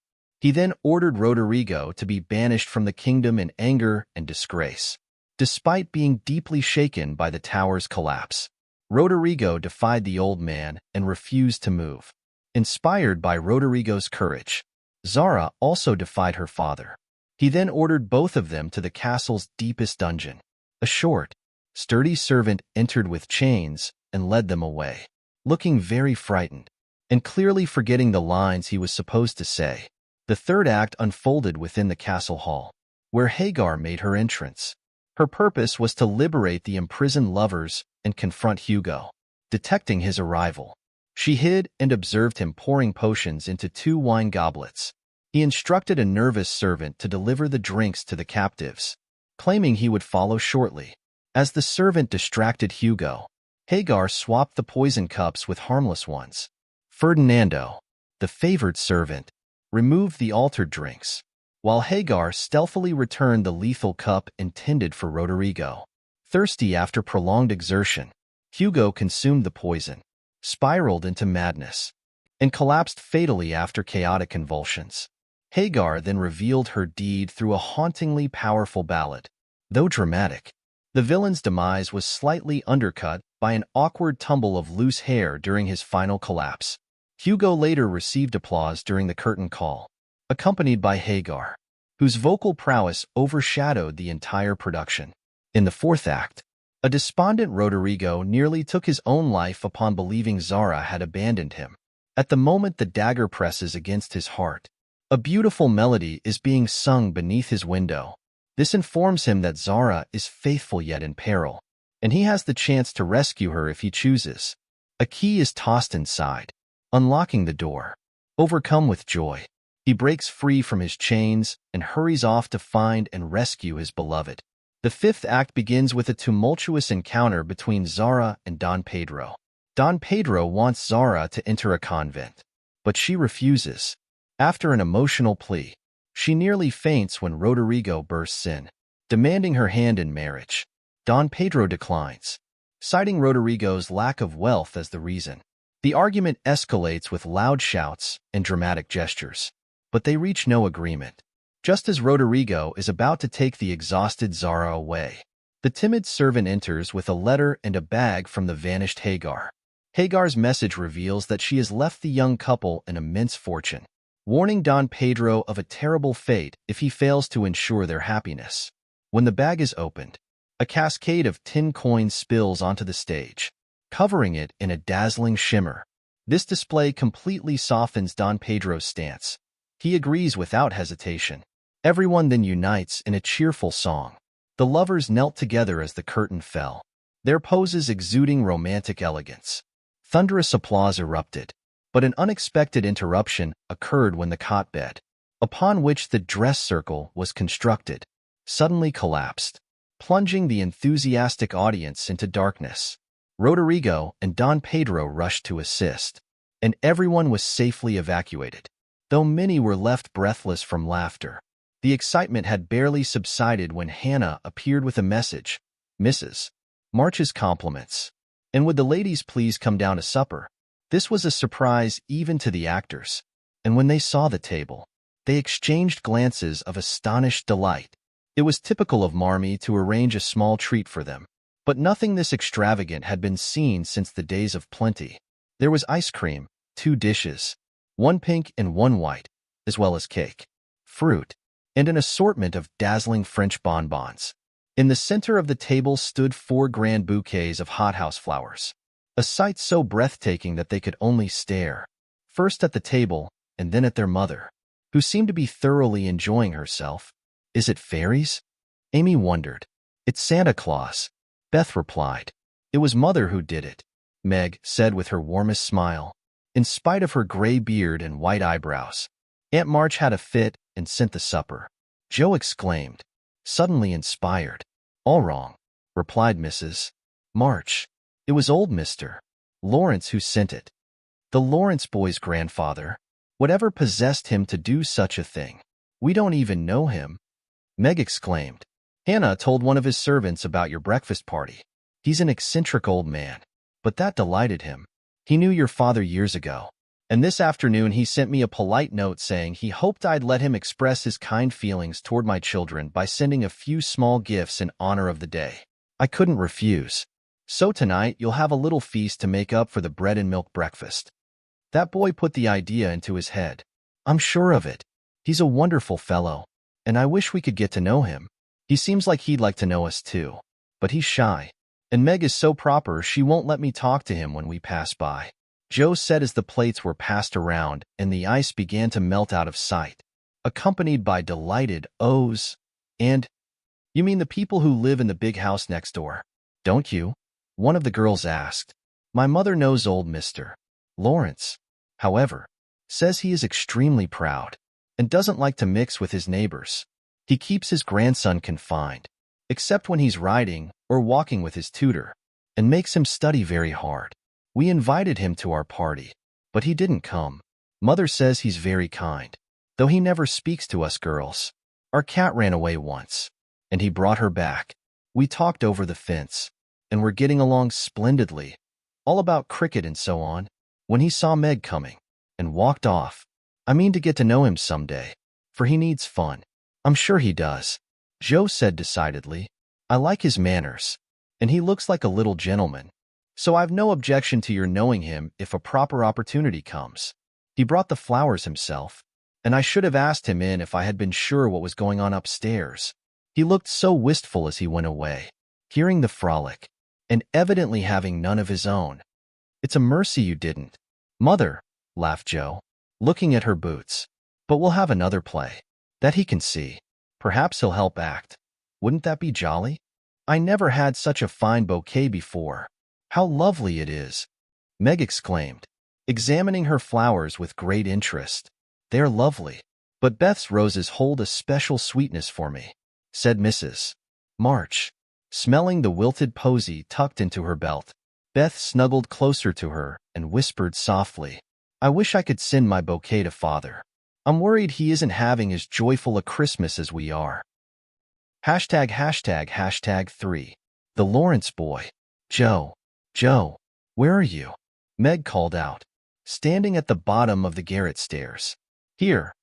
S1: He then ordered Rodrigo to be banished from the kingdom in anger and disgrace. Despite being deeply shaken by the tower's collapse, Rodrigo defied the old man and refused to move. Inspired by Rodrigo's courage, Zara also defied her father. He then ordered both of them to the castle's deepest dungeon. A short, sturdy servant entered with chains and led them away, looking very frightened, and clearly forgetting the lines he was supposed to say. The third act unfolded within the castle hall, where Hagar made her entrance. Her purpose was to liberate the imprisoned lovers and confront Hugo. Detecting his arrival, she hid and observed him pouring potions into 2 wine goblets. He instructed a nervous servant to deliver the drinks to the captives, claiming he would follow shortly. As the servant distracted Hugo, Hagar swapped the poison cups with harmless ones. Ferdinando, the favored servant, removed the altered drinks, while Hagar stealthily returned the lethal cup intended for Rodrigo. Thirsty after prolonged exertion, Hugo consumed the poison, spiraled into madness, and collapsed fatally after chaotic convulsions. Hagar then revealed her deed through a hauntingly powerful ballad. Though dramatic, the villain's demise was slightly undercut by an awkward tumble of loose hair during his final collapse. Hugo later received applause during the curtain call, accompanied by Hagar, whose vocal prowess overshadowed the entire production. In the fourth act, a despondent Rodrigo nearly took his own life upon believing Zara had abandoned him. At the moment the dagger presses against his heart, a beautiful melody is being sung beneath his window. This informs him that Zara is faithful yet in peril, and he has the chance to rescue her if he chooses. A key is tossed inside, unlocking the door. Overcome with joy, he breaks free from his chains and hurries off to find and rescue his beloved. The fifth act begins with a tumultuous encounter between Zara and Don Pedro. Don Pedro wants Zara to enter a convent, but she refuses. After an emotional plea, she nearly faints when Rodrigo bursts in, demanding her hand in marriage. Don Pedro declines, citing Rodrigo's lack of wealth as the reason. The argument escalates with loud shouts and dramatic gestures, but they reach no agreement. Just as Rodrigo is about to take the exhausted Zara away, the timid servant enters with a letter and a bag from the vanished Hagar. Hagar's message reveals that she has left the young couple an immense fortune, warning Don Pedro of a terrible fate if he fails to ensure their happiness. When the bag is opened, a cascade of tin coins spills onto the stage, covering it in a dazzling shimmer. This display completely softens Don Pedro's stance. He agrees without hesitation. Everyone then unites in a cheerful song. The lovers knelt together as the curtain fell, their poses exuding romantic elegance. Thunderous applause erupted, but an unexpected interruption occurred when the cot bed, upon which the dress circle was constructed, suddenly collapsed, plunging the enthusiastic audience into darkness. Rodrigo and Don Pedro rushed to assist, and everyone was safely evacuated, though many were left breathless from laughter. The excitement had barely subsided when Hannah appeared with a message, "Mrs. March's compliments, and would the ladies please come down to supper?" This was a surprise even to the actors, and when they saw the table, they exchanged glances of astonished delight. It was typical of Marmee to arrange a small treat for them, but nothing this extravagant had been seen since the days of plenty. There was ice cream, 2 dishes, 1 pink and 1 white, as well as cake, fruit, and an assortment of dazzling French bonbons. In the center of the table stood 4 grand bouquets of hothouse flowers, a sight so breathtaking that they could only stare, first at the table and then at their mother, who seemed to be thoroughly enjoying herself. "Is it fairies?" Amy wondered. "It's Santa Claus," Beth replied. "It was Mother who did it," Meg said with her warmest smile. In spite of her gray beard and white eyebrows, Aunt March had a fit and sent the supper. Joe exclaimed, suddenly inspired. All wrong, replied Mrs. March. It was old Mr. Lawrence who sent it. The Lawrence boy's grandfather. Whatever possessed him to do such a thing? We don't even know him, Meg exclaimed. Hannah told one of his servants about your breakfast party. He's an eccentric old man, but that delighted him. He knew your father years ago, and this afternoon he sent me a polite note saying he hoped I'd let him express his kind feelings toward my children by sending a few small gifts in honor of the day. I couldn't refuse. So tonight you'll have a little feast to make up for the bread and milk breakfast. That boy put the idea into his head. I'm sure of it. He's a wonderful fellow, and I wish we could get to know him. He seems like he'd like to know us too, but he's shy, and Meg is so proper she won't let me talk to him when we pass by, Joe said as the plates were passed around and the ice began to melt out of sight, accompanied by delighted ohs and, "You mean the people who live in the big house next door, don't you?" one of the girls asked. My mother knows old Mr. Lawrence, however, says he is extremely proud and doesn't like to mix with his neighbors. He keeps his grandson confined, except when he's riding or walking with his tutor, and makes him study very hard. We invited him to our party, but he didn't come. Mother says he's very kind, though he never speaks to us girls. Our cat ran away once, and he brought her back. We talked over the fence, and we're getting along splendidly, all about cricket and so on, when he saw Meg coming, and walked off. I mean to get to know him someday, for he needs fun. I'm sure he does, Joe said decidedly. I like his manners, and he looks like a little gentleman, so I've no objection to your knowing him if a proper opportunity comes. He brought the flowers himself, and I should have asked him in if I had been sure what was going on upstairs. He looked so wistful as he went away, hearing the frolic, and evidently having none of his own. It's a mercy you didn't, Mother, laughed Joe, looking at her boots. But we'll have another play that he can see. Perhaps he'll help act. Wouldn't that be jolly? I never had such a fine bouquet before. How lovely it is, Meg exclaimed, examining her flowers with great interest. They're lovely, but Beth's roses hold a special sweetness for me, said Mrs. March, smelling the wilted posy tucked into her belt. Beth snuggled closer to her and whispered softly, I wish I could send my bouquet to Father. I'm worried he isn't having as joyful a Christmas as we are. ###3. The Lawrence boy. Joe, where are you? Meg called out, standing at the bottom of the garret stairs. Here,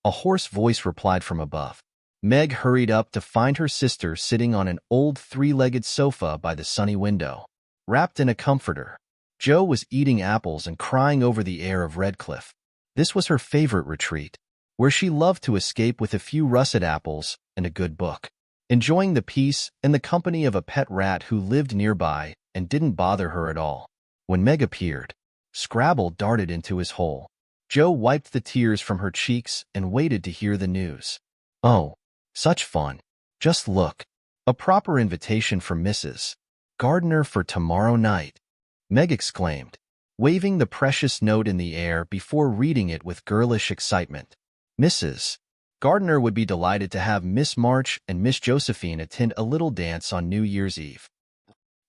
S1: a hoarse voice replied from above. Meg hurried up to find her sister sitting on an old three-legged sofa by the sunny window, wrapped in a comforter. Joe was eating apples and crying over the air of Redcliffe. This was her favorite retreat, where she loved to escape with a few russet apples and a good book, enjoying the peace and the company of a pet rat who lived nearby and didn't bother her at all. When Meg appeared, Scrabble darted into his hole. Joe wiped the tears from her cheeks and waited to hear the news. Oh, such fun. Just look. A proper invitation from Mrs. Gardner for tomorrow night, Meg exclaimed, waving the precious note in the air before reading it with girlish excitement. Mrs. Gardner would be delighted to have Miss March and Miss Josephine attend a little dance on New Year's Eve.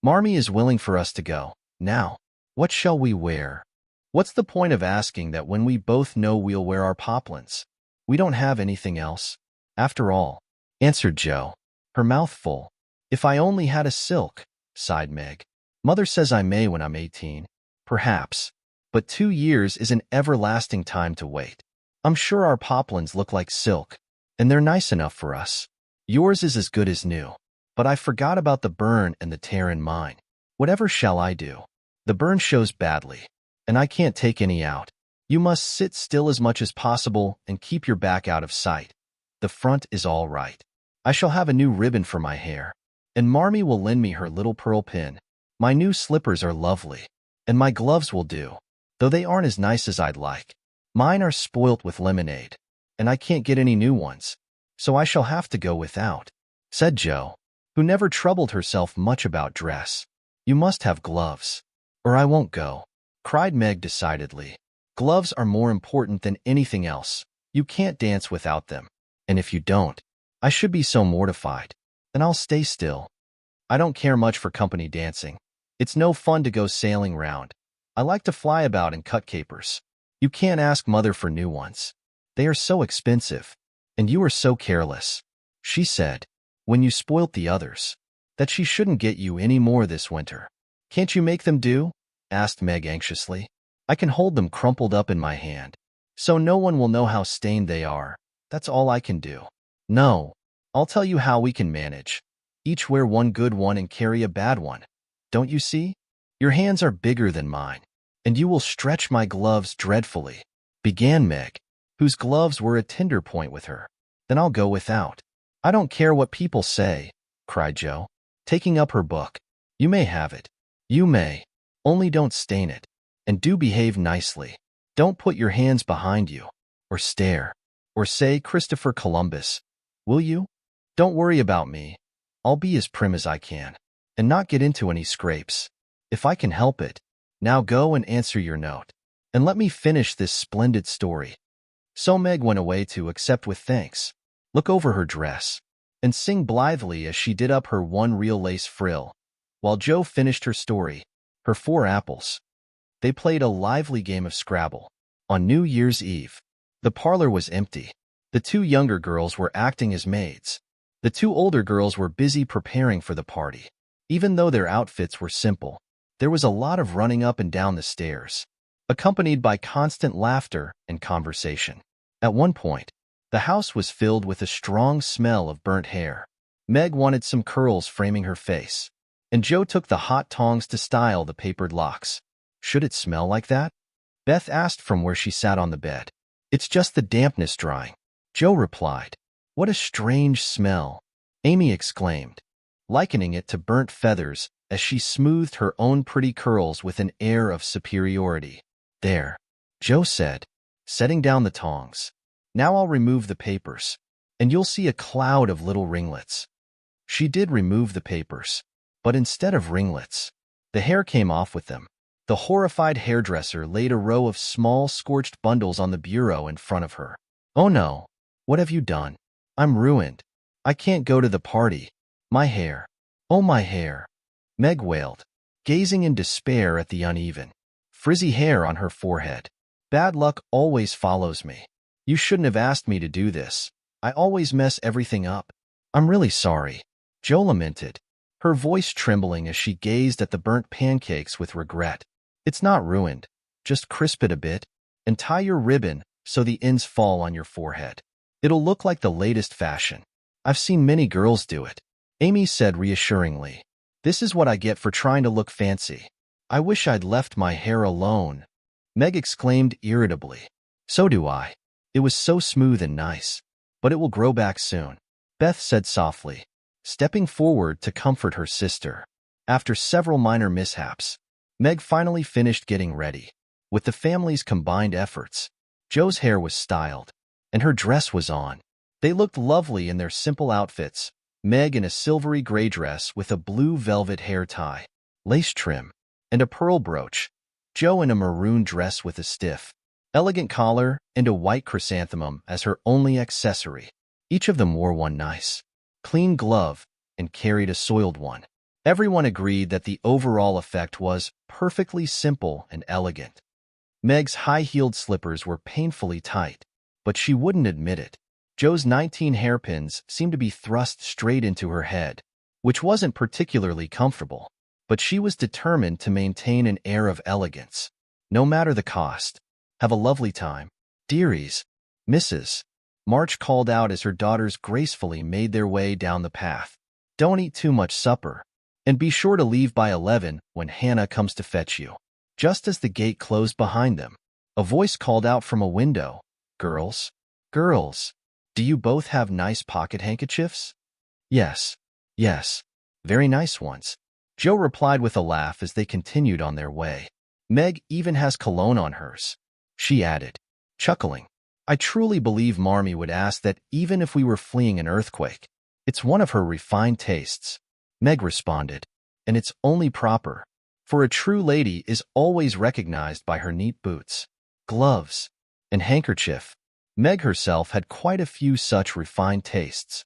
S1: Marmee is willing for us to go. Now, what shall we wear? What's the point of asking that when we both know we'll wear our poplins? We don't have anything else, after all, answered Joe, her mouth full. If I only had a silk, sighed Meg. Mother says I may when I'm 18. Perhaps, but 2 years is an everlasting time to wait. I'm sure our poplins look like silk, and they're nice enough for us. Yours is as good as new, but I forgot about the burn and the tear in mine. Whatever shall I do? The burn shows badly, and I can't take any out. You must sit still as much as possible and keep your back out of sight. The front is all right. I shall have a new ribbon for my hair, and Marmee will lend me her little pearl pin. My new slippers are lovely, and my gloves will do, though they aren't as nice as I'd like. Mine are spoilt with lemonade, and I can't get any new ones, so I shall have to go without, said Joe, who never troubled herself much about dress. You must have gloves, or I won't go, cried Meg decidedly. Gloves are more important than anything else. You can't dance without them, and if you don't, I should be so mortified. Then I'll stay still. I don't care much for company dancing. It's no fun to go sailing round. I like to fly about and cut capers. You can't ask Mother for new ones. They are so expensive. And you are so careless. She said, when you spoilt the others, that she shouldn't get you any more this winter. Can't you make them do? Asked Meg anxiously. I can hold them crumpled up in my hand, so no one will know how stained they are. That's all I can do. No, I'll tell you how we can manage. Each wear one good one and carry a bad one. Don't you see? Your hands are bigger than mine, and you will stretch my gloves dreadfully, began Meg, whose gloves were a tender point with her. Then I'll go without. I don't care what people say, cried Joe, taking up her book. You may have it. You may. Only don't stain it. And do behave nicely. Don't put your hands behind you, or stare, or say Christopher Columbus. Will you? Don't worry about me. I'll be as prim as I can, and not get into any scrapes, if I can help it. Now go and answer your note, and let me finish this splendid story. So Meg went away to accept with thanks, look over her dress, and sing blithely as she did up her one real lace frill, while Joe finished her story, her 4 apples. They played a lively game of Scrabble. On New Year's Eve, the parlor was empty. The 2 younger girls were acting as maids. The 2 older girls were busy preparing for the party. Even though their outfits were simple, there was a lot of running up and down the stairs, accompanied by constant laughter and conversation. At one point, the house was filled with a strong smell of burnt hair. Meg wanted some curls framing her face, and Joe took the hot tongs to style the papered locks. Should it smell like that? Beth asked from where she sat on the bed. It's just the dampness drying, Joe replied. What a strange smell, Amy exclaimed, likening it to burnt feathers as she smoothed her own pretty curls with an air of superiority. There, Joe said, setting down the tongs. Now I'll remove the papers, and you'll see a cloud of little ringlets. She did remove the papers, but instead of ringlets, the hair came off with them. The horrified hairdresser laid a row of small scorched bundles on the bureau in front of her. Oh no, what have you done? I'm ruined. I can't go to the party. My hair. Oh, my hair. Meg wailed, gazing in despair at the uneven, frizzy hair on her forehead. Bad luck always follows me. You shouldn't have asked me to do this. I always mess everything up. I'm really sorry, Joe lamented, her voice trembling as she gazed at the burnt pancakes with regret. It's not ruined. Just crisp it a bit, and tie your ribbon so the ends fall on your forehead. It'll look like the latest fashion. I've seen many girls do it, Amy said reassuringly. This is what I get for trying to look fancy. I wish I'd left my hair alone, Meg exclaimed irritably. So do I. It was so smooth and nice. But it will grow back soon, Beth said softly, stepping forward to comfort her sister. After several minor mishaps, Meg finally finished getting ready. With the family's combined efforts, Joe's hair was styled, and her dress was on. They looked lovely in their simple outfits, Meg in a silvery gray dress with a blue velvet hair tie, lace trim, and a pearl brooch, Joe in a maroon dress with a stiff, elegant collar and a white chrysanthemum as her only accessory. Each of them wore one nice, clean glove and carried a soiled one. Everyone agreed that the overall effect was perfectly simple and elegant. Meg's high-heeled slippers were painfully tight, but she wouldn't admit it. Joe's 19 hairpins seemed to be thrust straight into her head, which wasn't particularly comfortable, but she was determined to maintain an air of elegance, no matter the cost. Have a lovely time, dearies. Mrs. March called out as her daughters gracefully made their way down the path. Don't eat too much supper, and be sure to leave by 11 when Hannah comes to fetch you. Just as the gate closed behind them, a voice called out from a window, Girls, girls, do you both have nice pocket handkerchiefs? Yes, very nice ones, Joe replied with a laugh as they continued on their way. Meg even has cologne on hers, she added, chuckling. I truly believe Marmee would ask that even if we were fleeing an earthquake. It's one of her refined tastes, Meg responded, and it's only proper, for a true lady is always recognized by her neat boots, gloves, and handkerchief. Meg herself had quite a few such refined tastes.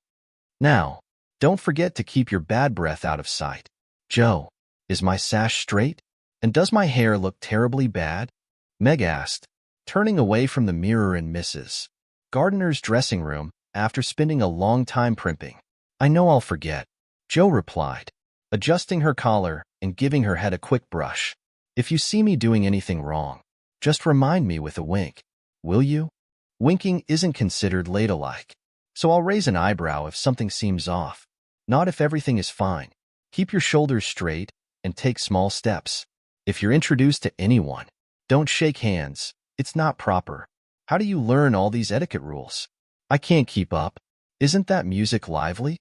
S1: Now, Don't forget to keep your bad breath out of sight. Joe, is my sash straight? And does my hair look terribly bad? Meg asked, turning away from the mirror in Mrs. Gardner's dressing room after spending a long time primping. I know I'll forget, Joe replied, adjusting her collar and giving her head a quick brush. If you see me doing anything wrong, just remind me with a wink, will you? Winking isn't considered ladylike, so I'll raise an eyebrow if something seems off, not if everything is fine. Keep your shoulders straight and take small steps. If you're introduced to anyone, don't shake hands. It's not proper. How do you learn all these etiquette rules? I can't keep up. Isn't that music lively?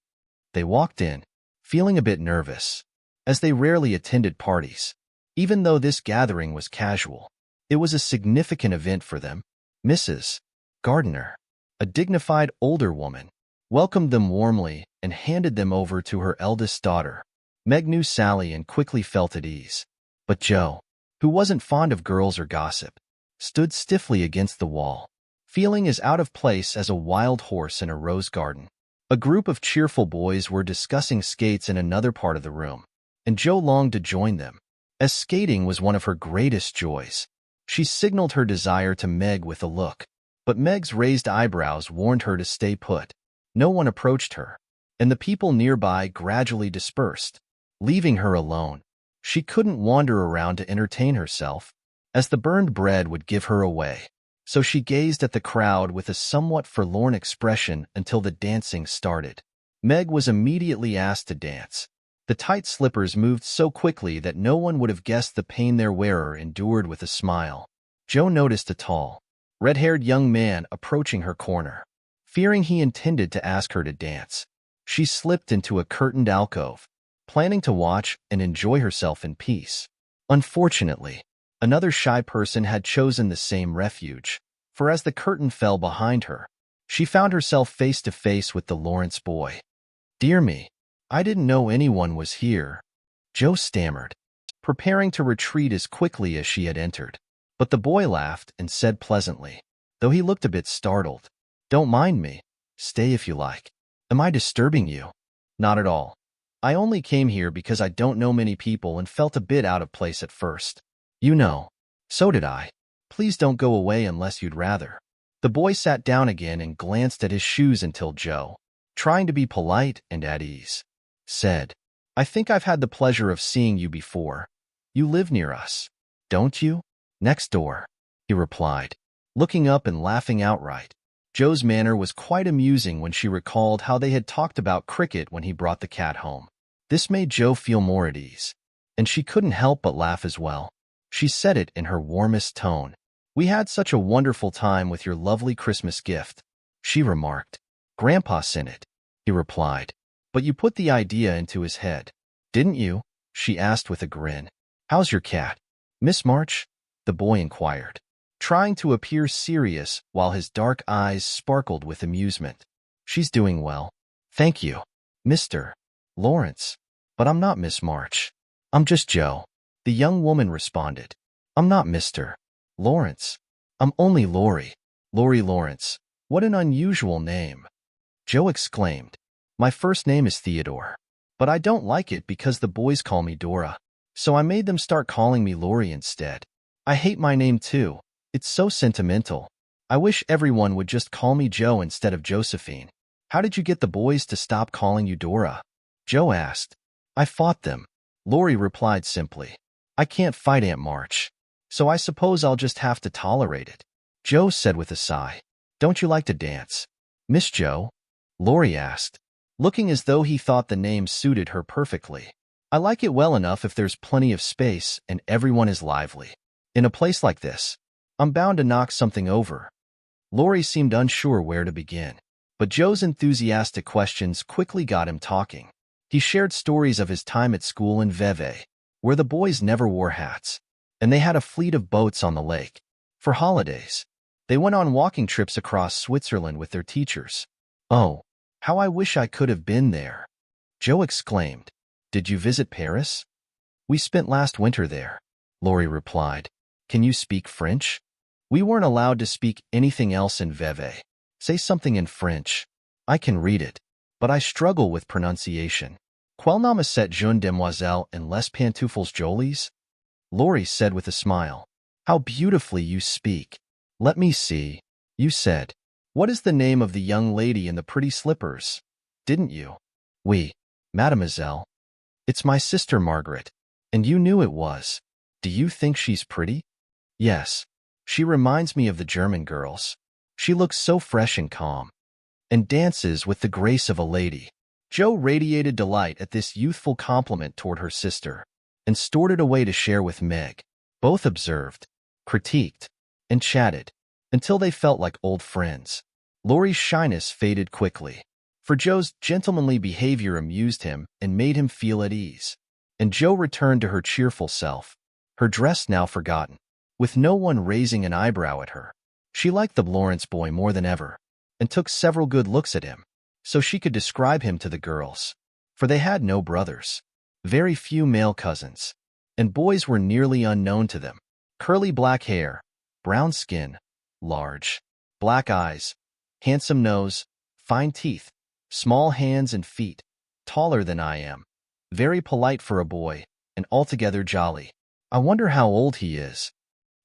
S1: They walked in, feeling a bit nervous, as they rarely attended parties. Even though this gathering was casual, it was a significant event for them. Mrs. Gardner, a dignified older woman, welcomed them warmly and handed them over to her eldest daughter. Meg knew Sally and quickly felt at ease. But Joe, who wasn't fond of girls or gossip, stood stiffly against the wall, feeling as out of place as a wild horse in a rose garden. A group of cheerful boys were discussing skates in another part of the room, and Joe longed to join them, as skating was one of her greatest joys. She signaled her desire to Meg with a look, but Meg's raised eyebrows warned her to stay put. No one approached her, and the people nearby gradually dispersed, leaving her alone. She couldn't wander around to entertain herself, as the burned bread would give her away. So she gazed at the crowd with a somewhat forlorn expression until the dancing started. Meg was immediately asked to dance. The tight slippers moved so quickly that no one would have guessed the pain their wearer endured with a smile. Joe noticed a tall, red-haired young man approaching her corner. Fearing he intended to ask her to dance, she slipped into a curtained alcove, planning to watch and enjoy herself in peace. Unfortunately, another shy person had chosen the same refuge, for as the curtain fell behind her, she found herself face to face with the Lawrence boy. "Dear me, I didn't know anyone was here," Joe stammered, preparing to retreat as quickly as she had entered. But the boy laughed and said pleasantly, though he looked a bit startled, "Don't mind me. Stay if you like. Am I disturbing you?" "Not at all. I only came here because I don't know many people and felt a bit out of place at first." "You know. So did I. Please don't go away unless you'd rather." The boy sat down again and glanced at his shoes until Joe, trying to be polite and at ease, said, "I think I've had the pleasure of seeing you before. You live near us, don't you?" "Next door," he replied, looking up and laughing outright. Joe's manner was quite amusing when she recalled how they had talked about cricket when he brought the cat home. This made Joe feel more at ease, and she couldn't help but laugh as well. She said it in her warmest tone. "We had such a wonderful time with your lovely Christmas gift," she remarked. "Grandpa sent it," he replied. "But you put the idea into his head, didn't you?" she asked with a grin. "How's your cat, Miss March?" the boy inquired, trying to appear serious while his dark eyes sparkled with amusement. "She's doing well, thank you, Mr. Lawrence. But I'm not Miss March. I'm just Joe," the young woman responded. "I'm not Mr. Lawrence. I'm only Laurie. Laurie Lawrence. What an unusual name," Joe exclaimed. "My first name is Theodore, but I don't like it because the boys call me Dora, so I made them start calling me Laurie instead. I hate my name too. It's so sentimental. I wish everyone would just call me Joe instead of Josephine." "How did you get the boys to stop calling you Dora?" Joe asked. "I fought them," Laurie replied simply. "I can't fight Aunt March, so I suppose I'll just have to tolerate it," Joe said with a sigh. "Don't you like to dance, Miss Joe?" Laurie asked, looking as though he thought the name suited her perfectly. "I like it well enough if there's plenty of space and everyone is lively. In a place like this, I'm bound to knock something over." Laurie seemed unsure where to begin, but Joe's enthusiastic questions quickly got him talking. He shared stories of his time at school in Vevey, where the boys never wore hats, and they had a fleet of boats on the lake. For holidays, they went on walking trips across Switzerland with their teachers. "Oh, how I wish I could have been there," Joe exclaimed. "Did you visit Paris?" "We spent last winter there," Laurie replied. "Can you speak French?" "We weren't allowed to speak anything else in Vevey. Say something in French. I can read it, but I struggle with pronunciation. Quelle nom est cette jeune demoiselle in les pantoufles jolies? Laurie said with a smile. How beautifully you speak. Let me see. You said. What is the name of the young lady in the pretty slippers? Didn't you? Oui, mademoiselle. It's my sister Margaret. And you knew it was. Do you think she's pretty? Yes. She reminds me of the German girls. She looks so fresh and calm. And dances with the grace of a lady. Jo radiated delight at this youthful compliment toward her sister, and stored it away to share with Meg. Both observed, critiqued, and chatted, until they felt like old friends. Laurie's shyness faded quickly, for Jo's gentlemanly behavior amused him and made him feel at ease. And Jo returned to her cheerful self, her dress now forgotten, with no one raising an eyebrow at her. She liked the Lawrence boy more than ever, and took several good looks at him, so she could describe him to the girls, for they had no brothers, very few male cousins, and boys were nearly unknown to them. Curly black hair, brown skin, large, black eyes, handsome nose, fine teeth, small hands and feet, taller than I am, very polite for a boy, and altogether jolly. I wonder how old he is.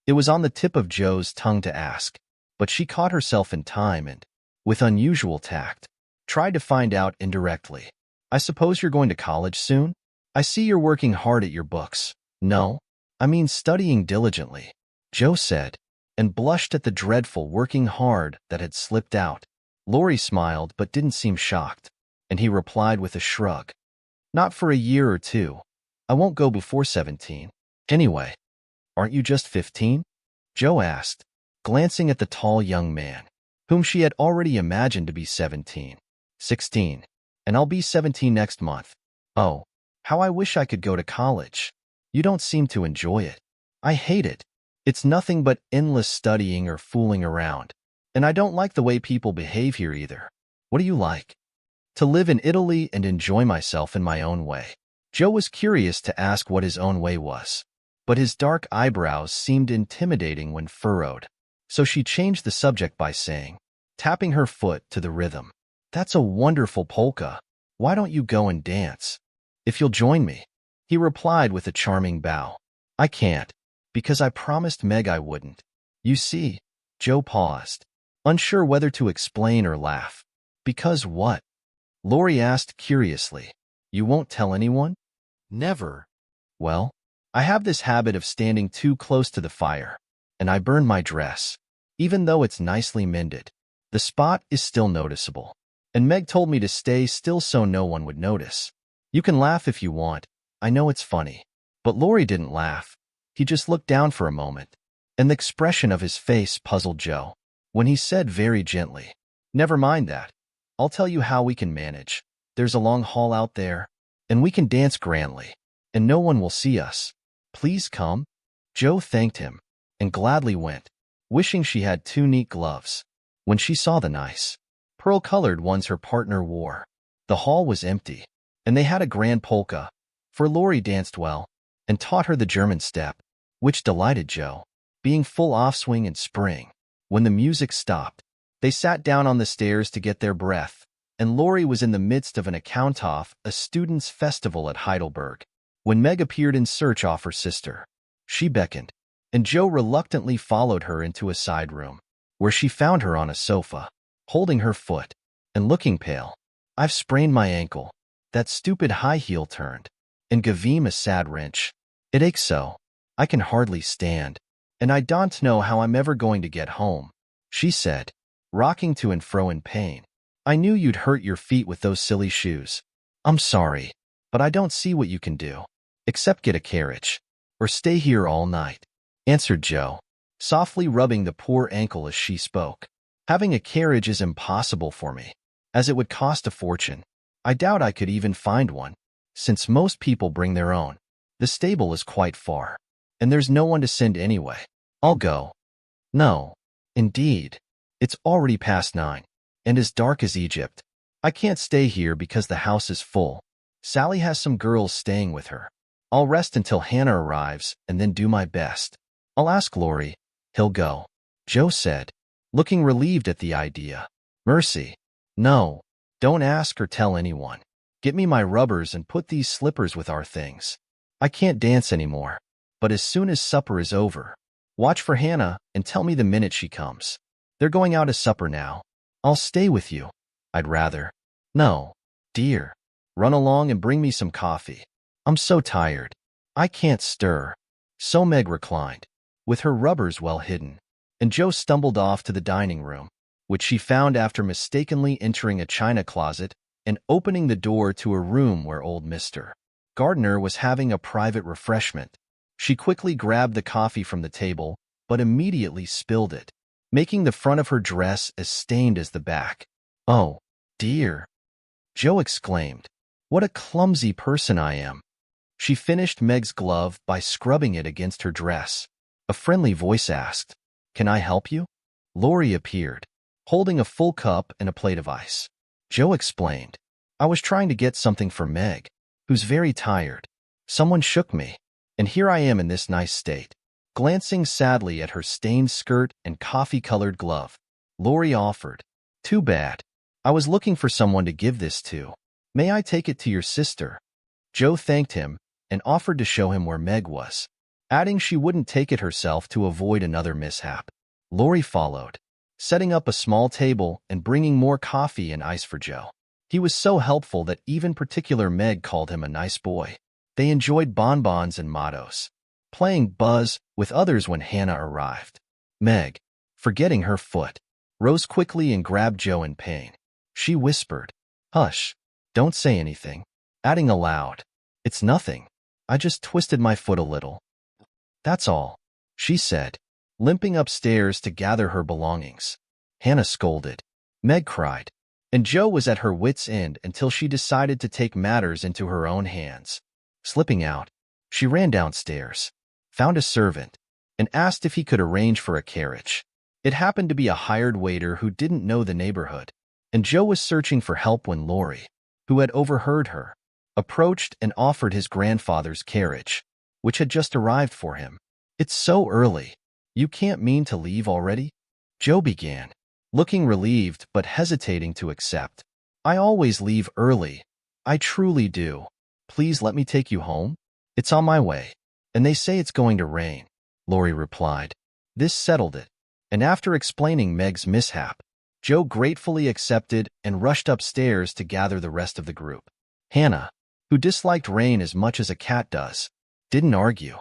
S1: It was on the tip of Jo's tongue to ask, but she caught herself in time and, with unusual tact, tried to find out indirectly. I suppose you're going to college soon? I see you're working hard at your books. No, I mean studying diligently, Jo said, and blushed at the dreadful working hard that had slipped out. Laurie smiled but didn't seem shocked, and he replied with a shrug. Not for a year or two. I won't go before 17. Anyway, aren't you just 15? Jo asked, glancing at the tall young man, whom she had already imagined to be 17. 16. And I'll be 17 next month. Oh, how I wish I could go to college. You don't seem to enjoy it. I hate it. It's nothing but endless studying or fooling around. And I don't like the way people behave here either. What do you like? To live in Italy and enjoy myself in my own way. Jo was curious to ask what his own way was, but his dark eyebrows seemed intimidating when furrowed, so she changed the subject by saying, tapping her foot to the rhythm, That's a wonderful polka. Why don't you go and dance? If you'll join me. He replied with a charming bow. I can't, because I promised Meg I wouldn't. You see, Jo paused, unsure whether to explain or laugh. Because what? Laurie asked curiously. You won't tell anyone? Never. Well, I have this habit of standing too close to the fire, and I burn my dress. Even though it's nicely mended, the spot is still noticeable. And Meg told me to stay still so no one would notice. You can laugh if you want. I know it's funny. But Laurie didn't laugh. He just looked down for a moment, and the expression of his face puzzled Jo. When he said very gently, Never mind that. I'll tell you how we can manage. There's a long hall out there, and we can dance grandly, and no one will see us. Please come. Jo thanked him, and gladly went, wishing she had two neat gloves. When she saw the nice, pearl-colored ones her partner wore, the hall was empty, and they had a grand polka, for Laurie danced well, and taught her the German step, which delighted Jo, being full offswing and spring. When the music stopped, they sat down on the stairs to get their breath, and Laurie was in the midst of an account of a students' festival at Heidelberg, when Meg appeared in search of her sister. She beckoned, and Jo reluctantly followed her into a side room, where she found her on a sofa, holding her foot, and looking pale. I've sprained my ankle. That stupid high heel turned, and gave him a sad wrench. It aches so. I can hardly stand, and I don't know how I'm ever going to get home, she said, rocking to and fro in pain. I knew you'd hurt your feet with those silly shoes. I'm sorry, but I don't see what you can do, except get a carriage, or stay here all night, answered Jo, softly rubbing the poor ankle as she spoke. Having a carriage is impossible for me, as it would cost a fortune. I doubt I could even find one, since most people bring their own. The stable is quite far, and there's no one to send anyway. I'll go. No, indeed. It's already past 9, and as dark as Egypt. I can't stay here because the house is full. Sally has some girls staying with her. I'll rest until Hannah arrives and then do my best. I'll ask Laurie. He'll go, Jo said, looking relieved at the idea. Mercy. No. Don't ask or tell anyone. Get me my rubbers and put these slippers with our things. I can't dance anymore. But as soon as supper is over, watch for Hannah and tell me the minute she comes. They're going out to supper now. I'll stay with you. I'd rather. No, dear. Run along and bring me some coffee. I'm so tired. I can't stir. So Meg reclined, with her rubbers well hidden, and Joe stumbled off to the dining room, which she found after mistakenly entering a china closet and opening the door to a room where old Mr. Gardner was having a private refreshment. She quickly grabbed the coffee from the table, but immediately spilled it, making the front of her dress as stained as the back. Oh, dear, Joe exclaimed. What a clumsy person I am. She finished Meg's glove by scrubbing it against her dress. A friendly voice asked, Can I help you? Laurie appeared, holding a full cup and a plate of ice. Joe explained, I was trying to get something for Meg, who's very tired. Someone shook me, and here I am in this nice state. Glancing sadly at her stained skirt and coffee-colored glove, Laurie offered, Too bad. I was looking for someone to give this to. May I take it to your sister? Joe thanked him and offered to show him where Meg was, adding she wouldn't take it herself to avoid another mishap. Laurie followed, setting up a small table and bringing more coffee and ice for Joe. He was so helpful that even particular Meg called him a nice boy. They enjoyed bonbons and mottos, playing buzz with others when Hannah arrived. Meg, forgetting her foot, rose quickly and grabbed Joe in pain. She whispered, Hush, don't say anything, adding aloud, It's nothing. I just twisted my foot a little. That's all, she said, limping upstairs to gather her belongings. Hannah scolded. Meg cried, and Joe was at her wits' end until she decided to take matters into her own hands. Slipping out, she ran downstairs, found a servant, and asked if he could arrange for a carriage. It happened to be a hired waiter who didn't know the neighborhood, and Joe was searching for help when Laurie, who had overheard her, approached and offered his grandfather's carriage, which had just arrived for him. It's so early. You can't mean to leave already? Joe began, looking relieved but hesitating to accept. I always leave early. I truly do. Please let me take you home? It's on my way. And they say it's going to rain, Laurie replied. This settled it, and after explaining Meg's mishap, Joe gratefully accepted and rushed upstairs to gather the rest of the group. Hannah, who disliked rain as much as a cat does, didn't argue,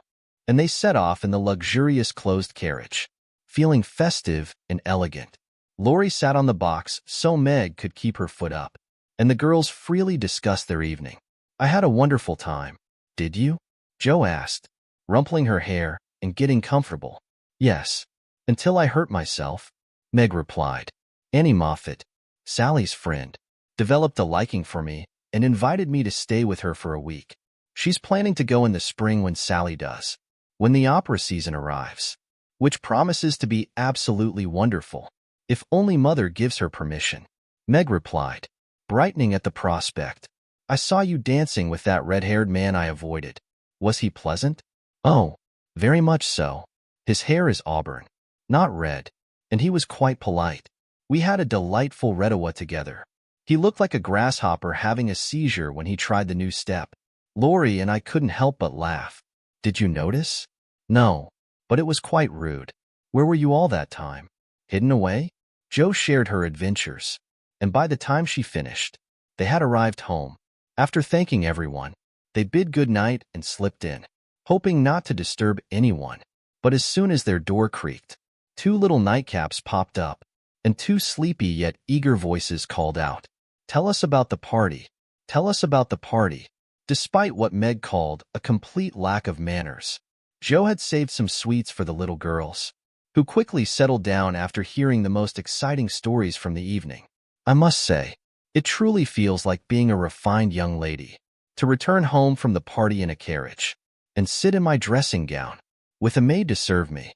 S1: and they set off in the luxurious closed carriage, feeling festive and elegant. Laurie sat on the box so Meg could keep her foot up, and the girls freely discussed their evening. I had a wonderful time. Did you? Joe asked, rumpling her hair and getting comfortable. Yes, until I hurt myself, Meg replied. Annie Moffat, Sally's friend, developed a liking for me and invited me to stay with her for a week. She's planning to go in the spring when Sally does, when the opera season arrives, which promises to be absolutely wonderful, if only Mother gives her permission. Meg replied, brightening at the prospect. I saw you dancing with that red-haired man I avoided. Was he pleasant? Oh, very much so. His hair is auburn, not red, and he was quite polite. We had a delightful redowa together. He looked like a grasshopper having a seizure when he tried the new step. Laurie and I couldn't help but laugh. Did you notice? No, but it was quite rude. Where were you all that time? Hidden away? Joe shared her adventures, and by the time she finished, they had arrived home. After thanking everyone, they bid good night and slipped in, hoping not to disturb anyone. But as soon as their door creaked, two little nightcaps popped up, and two sleepy yet eager voices called out, Tell us about the party. Tell us about the party. Despite what Meg called a complete lack of manners, Joe had saved some sweets for the little girls, who quickly settled down after hearing the most exciting stories from the evening. I must say, it truly feels like being a refined young lady, to return home from the party in a carriage, and sit in my dressing gown, with a maid to serve me,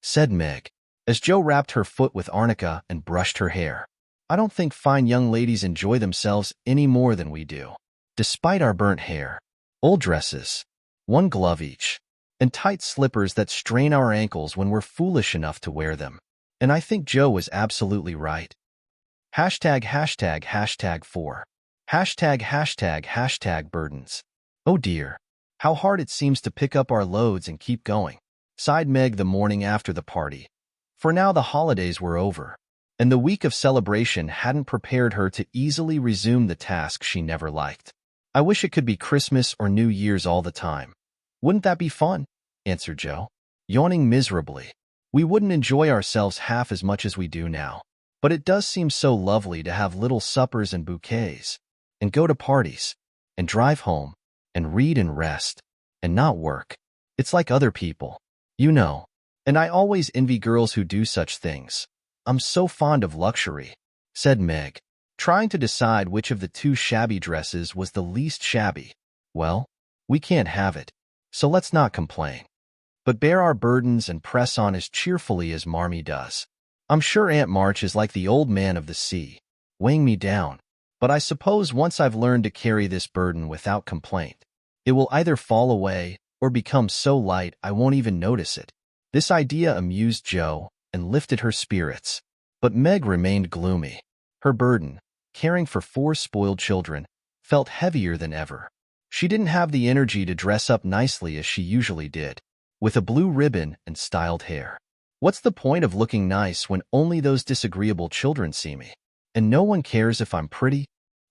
S1: said Meg, as Joe wrapped her foot with arnica and brushed her hair. I don't think fine young ladies enjoy themselves any more than we do. Despite our burnt hair, old dresses, one glove each, and tight slippers that strain our ankles when we're foolish enough to wear them. And I think Joe was absolutely right. ###4. ###burdens. Oh dear. How hard it seems to pick up our loads and keep going, sighed Meg the morning after the party. For now the holidays were over, and the week of celebration hadn't prepared her to easily resume the task she never liked. I wish it could be Christmas or New Year's all the time. Wouldn't that be fun? Answered Joe, yawning miserably. We wouldn't enjoy ourselves half as much as we do now. But it does seem so lovely to have little suppers and bouquets, and go to parties, and drive home, and read and rest, and not work. It's like other people, you know. And I always envy girls who do such things. I'm so fond of luxury, said Meg, trying to decide which of the two shabby dresses was the least shabby. Well, we can't have it, so let's not complain, but bear our burdens and press on as cheerfully as Marmee does. I'm sure Aunt March is like the old man of the sea, weighing me down, but I suppose once I've learned to carry this burden without complaint, it will either fall away or become so light I won't even notice it. This idea amused Joe and lifted her spirits, but Meg remained gloomy. Her burden, caring for 4 spoiled children, felt heavier than ever. She didn't have the energy to dress up nicely as she usually did, with a blue ribbon and styled hair. What's the point of looking nice when only those disagreeable children see me? And no one cares if I'm pretty?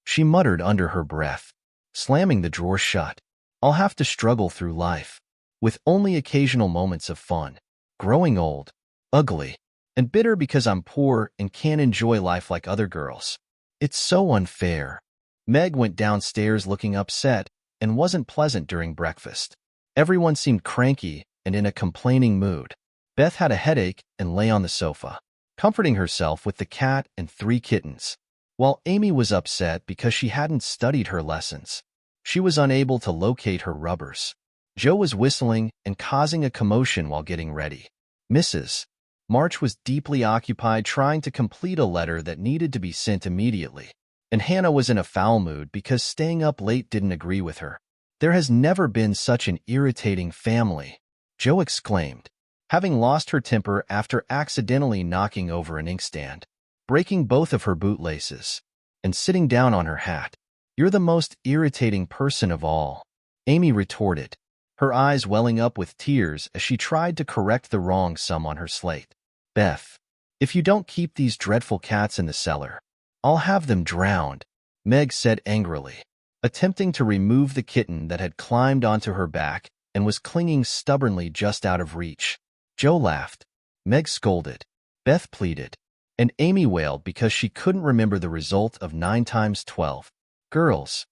S1: She muttered under her breath, slamming the drawer shut. I'll have to struggle through life, with only occasional moments of fun, growing old, ugly, and bitter because I'm poor and can't enjoy life like other girls. It's so unfair. Meg went downstairs looking upset and wasn't pleasant during breakfast. Everyone seemed cranky and in a complaining mood. Beth had a headache and lay on the sofa, comforting herself with the cat and 3 kittens, while Amy was upset because she hadn't studied her lessons. She was unable to locate her rubbers. Joe was whistling and causing a commotion while getting ready. Mrs. March was deeply occupied trying to complete a letter that needed to be sent immediately, and Hannah was in a foul mood because staying up late didn't agree with her. There has never been such an irritating family, Joe exclaimed, having lost her temper after accidentally knocking over an inkstand, breaking both of her bootlaces, and sitting down on her hat. You're the most irritating person of all, Amy retorted, her eyes welling up with tears as she tried to correct the wrong sum on her slate. Beth, if you don't keep these dreadful cats in the cellar, I'll have them drowned, Meg said angrily, attempting to remove the kitten that had climbed onto her back and was clinging stubbornly just out of reach. Joe laughed. Meg scolded. Beth pleaded. And Amy wailed because she couldn't remember the result of 9 times 12. Girls,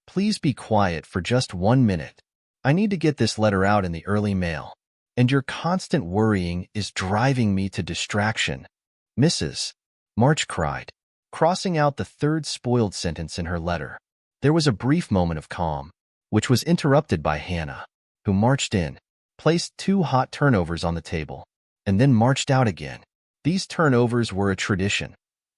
S1: please be quiet for just 1 minute. I need to get this letter out in the early mail, and your constant worrying is driving me to distraction, Mrs. March cried, crossing out the 3rd spoiled sentence in her letter. There was a brief moment of calm, which was interrupted by Hannah, who marched in, placed 2 hot turnovers on the table, and then marched out again. These turnovers were a tradition.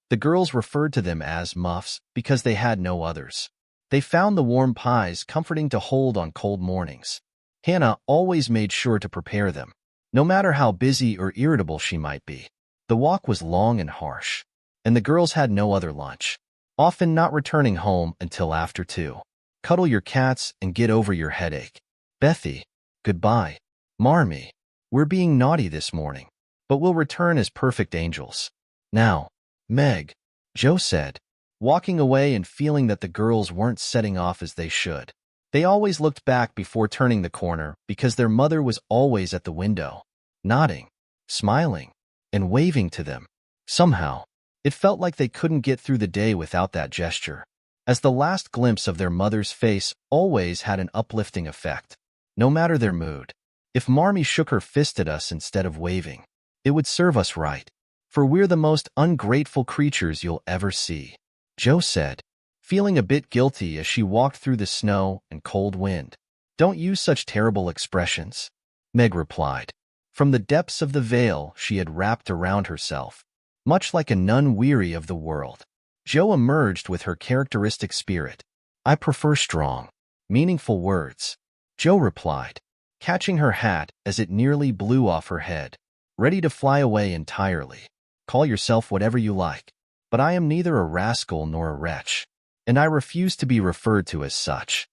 S1: The girls referred to them as muffs because they had no others. They found the warm pies comforting to hold on cold mornings. Hannah always made sure to prepare them, no matter how busy or irritable she might be. The walk was long and harsh, and the girls had no other lunch, often not returning home until after 2. Cuddle your cats and get over your headache. Bethy, goodbye. Marmee, we're being naughty this morning, but we'll return as perfect angels. Now, Meg, Joe said, walking away and feeling that the girls weren't setting off as they should. They always looked back before turning the corner because their mother was always at the window, nodding, smiling, and waving to them. Somehow, it felt like they couldn't get through the day without that gesture, as the last glimpse of their mother's face always had an uplifting effect, no matter their mood. If Marmee shook her fist at us instead of waving, it would serve us right, for we're the most ungrateful creatures you'll ever see, Joe said, feeling a bit guilty as she walked through the snow and cold wind. Don't use such terrible expressions, Meg replied, from the depths of the veil she had wrapped around herself, much like a nun weary of the world. Joe emerged with her characteristic spirit. I prefer strong, meaningful words, Joe replied, catching her hat as it nearly blew off her head, ready to fly away entirely. Call yourself whatever you like. but I am neither a rascal nor a wretch, and I refuse to be referred to as such.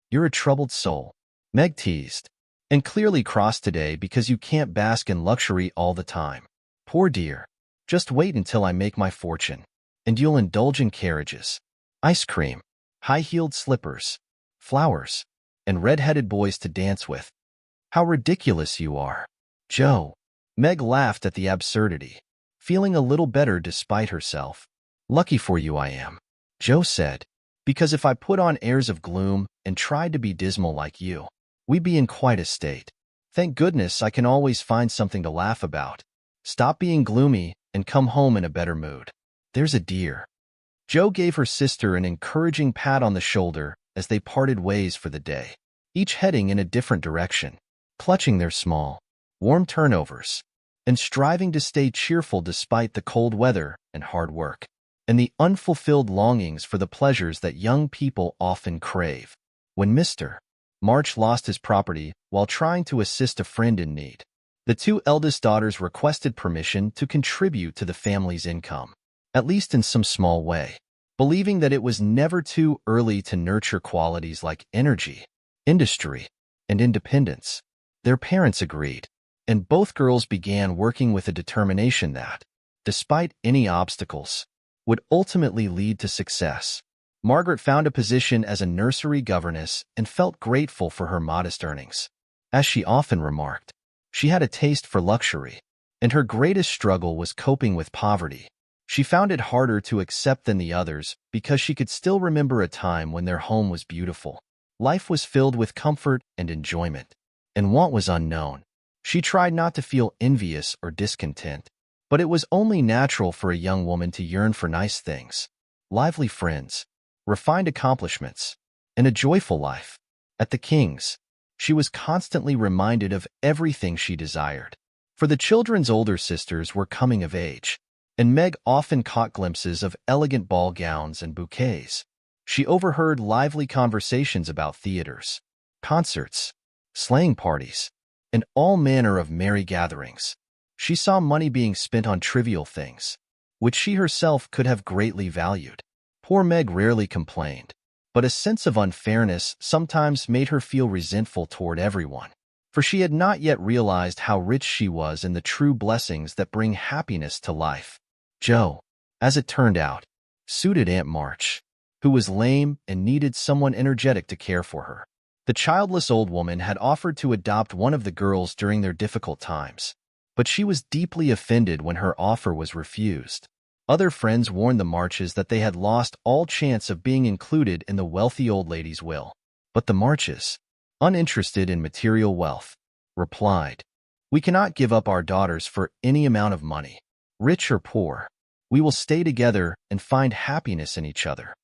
S1: You're a troubled soul, Meg teased, and clearly cross today because you can't bask in luxury all the time. Poor dear. Just wait until I make my fortune, and you'll indulge in carriages, ice cream, high-heeled slippers, flowers, and red-headed boys to dance with. How ridiculous you are, Joe. Meg laughed at the absurdity, feeling a little better despite herself. Lucky for you I am, Joe said, because if I put on airs of gloom and tried to be dismal like you, we'd be in quite a state. Thank goodness I can always find something to laugh about. Stop being gloomy and come home in a better mood. There's a dear. Joe gave her sister an encouraging pat on the shoulder as they parted ways for the day, each heading in a different direction, clutching their small, warm turnovers, and striving to stay cheerful despite the cold weather and hard work, and the unfulfilled longings for the pleasures that young people often crave. When Mr. March lost his property while trying to assist a friend in need, the two eldest daughters requested permission to contribute to the family's income, at least in some small way, believing that it was never too early to nurture qualities like energy, industry, and independence. Their parents agreed, and both girls began working with a determination that, despite any obstacles, would ultimately lead to success. Margaret found a position as a nursery governess and felt grateful for her modest earnings. As she often remarked, she had a taste for luxury, and her greatest struggle was coping with poverty. She found it harder to accept than the others because she could still remember a time when their home was beautiful. Life was filled with comfort and enjoyment, and want was unknown. She tried not to feel envious or discontent, but it was only natural for a young woman to yearn for nice things, lively friends, refined accomplishments, and a joyful life. At the King's, she was constantly reminded of everything she desired, for the children's older sisters were coming of age, and Meg often caught glimpses of elegant ball gowns and bouquets. She overheard lively conversations about theaters, concerts, sleighing parties, and all manner of merry gatherings. She saw money being spent on trivial things, which she herself could have greatly valued. Poor Meg rarely complained, but a sense of unfairness sometimes made her feel resentful toward everyone, for she had not yet realized how rich she was in the true blessings that bring happiness to life. Joe, as it turned out, suited Aunt March, who was lame and needed someone energetic to care for her. The childless old woman had offered to adopt one of the girls during their difficult times, but she was deeply offended when her offer was refused. Other friends warned the Marches that they had lost all chance of being included in the wealthy old lady's will. But the Marches, uninterested in material wealth, replied, "We cannot give up our daughters for any amount of money, rich or poor. We will stay together and find happiness in each other."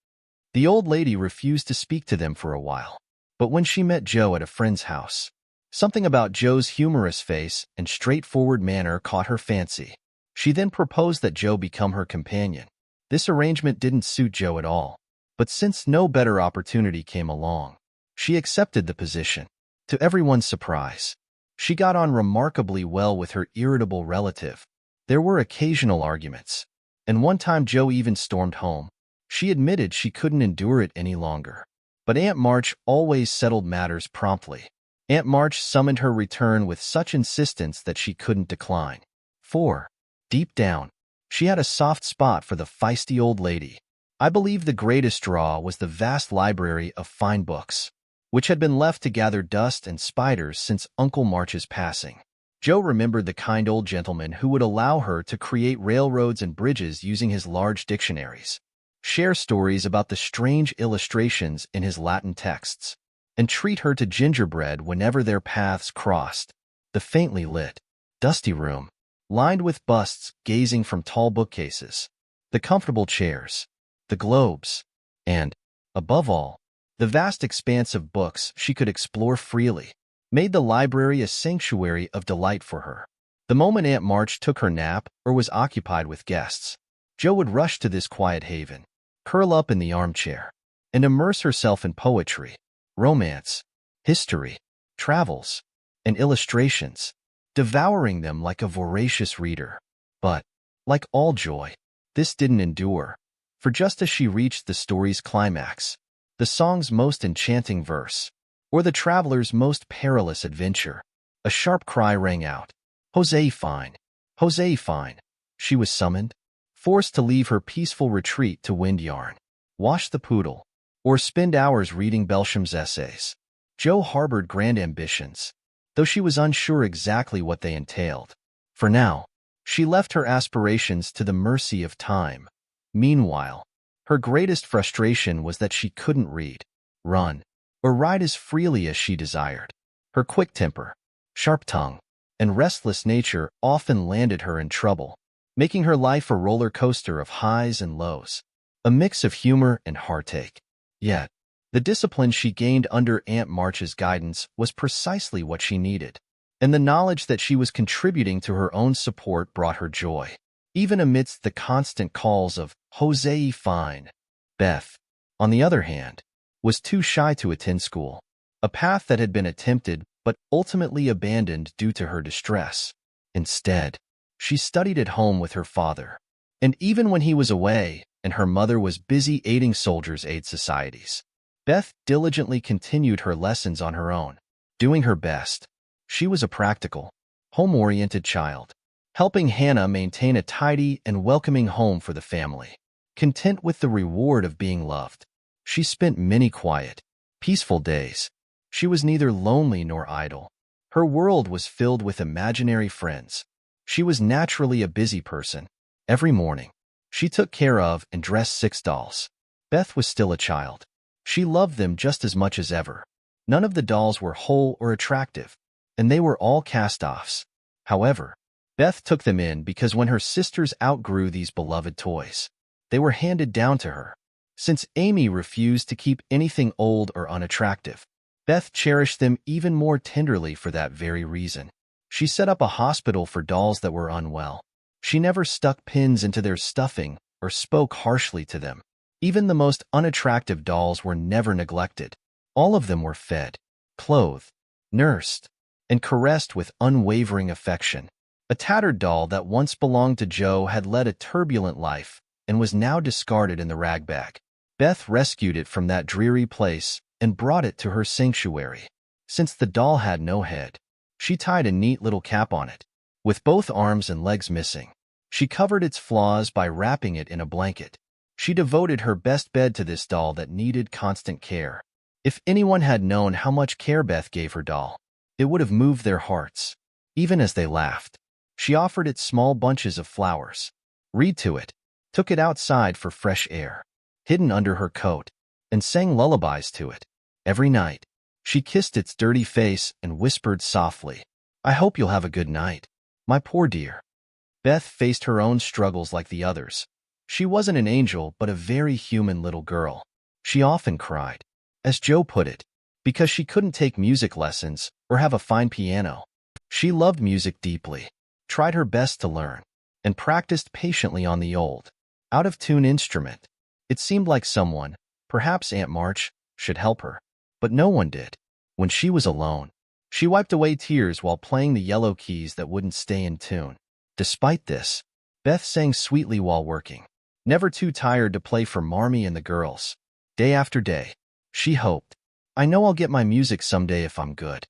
S1: The old lady refused to speak to them for a while, but when she met Joe at a friend's house, something about Joe's humorous face and straightforward manner caught her fancy. She then proposed that Joe become her companion. This arrangement didn't suit Joe at all, but since no better opportunity came along, she accepted the position. To everyone's surprise, she got on remarkably well with her irritable relative. There were occasional arguments, and one time Joe even stormed home. She admitted she couldn't endure it any longer, but Aunt March always settled matters promptly. Aunt March summoned her return with such insistence that she couldn't decline. 4. Deep down, she had a soft spot for the feisty old lady. I believe the greatest draw was the vast library of fine books, which had been left to gather dust and spiders since Uncle March's passing. Joe remembered the kind old gentleman who would allow her to create railroads and bridges using his large dictionaries, share stories about the strange illustrations in his Latin texts, and treat her to gingerbread whenever their paths crossed. The faintly lit, dusty room, lined with busts gazing from tall bookcases, the comfortable chairs, the globes, and, above all, the vast expanse of books she could explore freely, made the library a sanctuary of delight for her. The moment Aunt March took her nap or was occupied with guests, Joe would rush to this quiet haven, curl up in the armchair, and immerse herself in poetry, romance, history, travels, and illustrations, devouring them like a voracious reader. But, like all joy, this didn't endure, for just as she reached the story's climax, the song's most enchanting verse, or the traveler's most perilous adventure, a sharp cry rang out. Jose fine! Jose fine! She was summoned, forced to leave her peaceful retreat to wind yarn, wash the poodle, or spend hours reading Belsham's essays. Jo harbored grand ambitions, though she was unsure exactly what they entailed. For now, she left her aspirations to the mercy of time. Meanwhile, her greatest frustration was that she couldn't read, run, or ride as freely as she desired. Her quick temper, sharp tongue, and restless nature often landed her in trouble, making her life a roller coaster of highs and lows, a mix of humor and heartache. Yet, the discipline she gained under Aunt March's guidance was precisely what she needed, and the knowledge that she was contributing to her own support brought her joy, even amidst the constant calls of Jose fine. Beth, on the other hand, was too shy to attend school, a path that had been attempted but ultimately abandoned due to her distress. Instead, she studied at home with her father, and even when he was away and her mother was busy aiding soldiers' aid societies, Beth diligently continued her lessons on her own, doing her best. She was a practical, home-oriented child, helping Hannah maintain a tidy and welcoming home for the family. Content with the reward of being loved, she spent many quiet, peaceful days. She was neither lonely nor idle. Her world was filled with imaginary friends. She was naturally a busy person. Every morning, she took care of and dressed 6 dolls. Beth was still a child. She loved them just as much as ever. None of the dolls were whole or attractive, and they were all cast-offs. However, Beth took them in because when her sisters outgrew these beloved toys, they were handed down to her. Since Amy refused to keep anything old or unattractive, Beth cherished them even more tenderly for that very reason. She set up a hospital for dolls that were unwell. She never stuck pins into their stuffing or spoke harshly to them. Even the most unattractive dolls were never neglected. All of them were fed, clothed, nursed, and caressed with unwavering affection. A tattered doll that once belonged to Jo had led a turbulent life and was now discarded in the ragbag. Beth rescued it from that dreary place and brought it to her sanctuary. Since the doll had no head, she tied a neat little cap on it, with both arms and legs missing. She covered its flaws by wrapping it in a blanket. She devoted her best bed to this doll that needed constant care. If anyone had known how much care Beth gave her doll, it would have moved their hearts, even as they laughed. She offered it small bunches of flowers, read to it, took it outside for fresh air, hidden under her coat, and sang lullabies to it. Every night, she kissed its dirty face and whispered softly, "I hope you'll have a good night, my poor dear." Beth faced her own struggles like the others. She wasn't an angel, but a very human little girl. She often cried, as Jo put it, because she couldn't take music lessons or have a fine piano. She loved music deeply, tried her best to learn, and practiced patiently on the old, out-of-tune instrument. It seemed like someone, perhaps Aunt March, should help her. But no one did. When she was alone, she wiped away tears while playing the yellow keys that wouldn't stay in tune. Despite this, Beth sang sweetly while working, never too tired to play for Marmee and the girls. Day after day, she hoped, "I know I'll get my music someday if I'm good."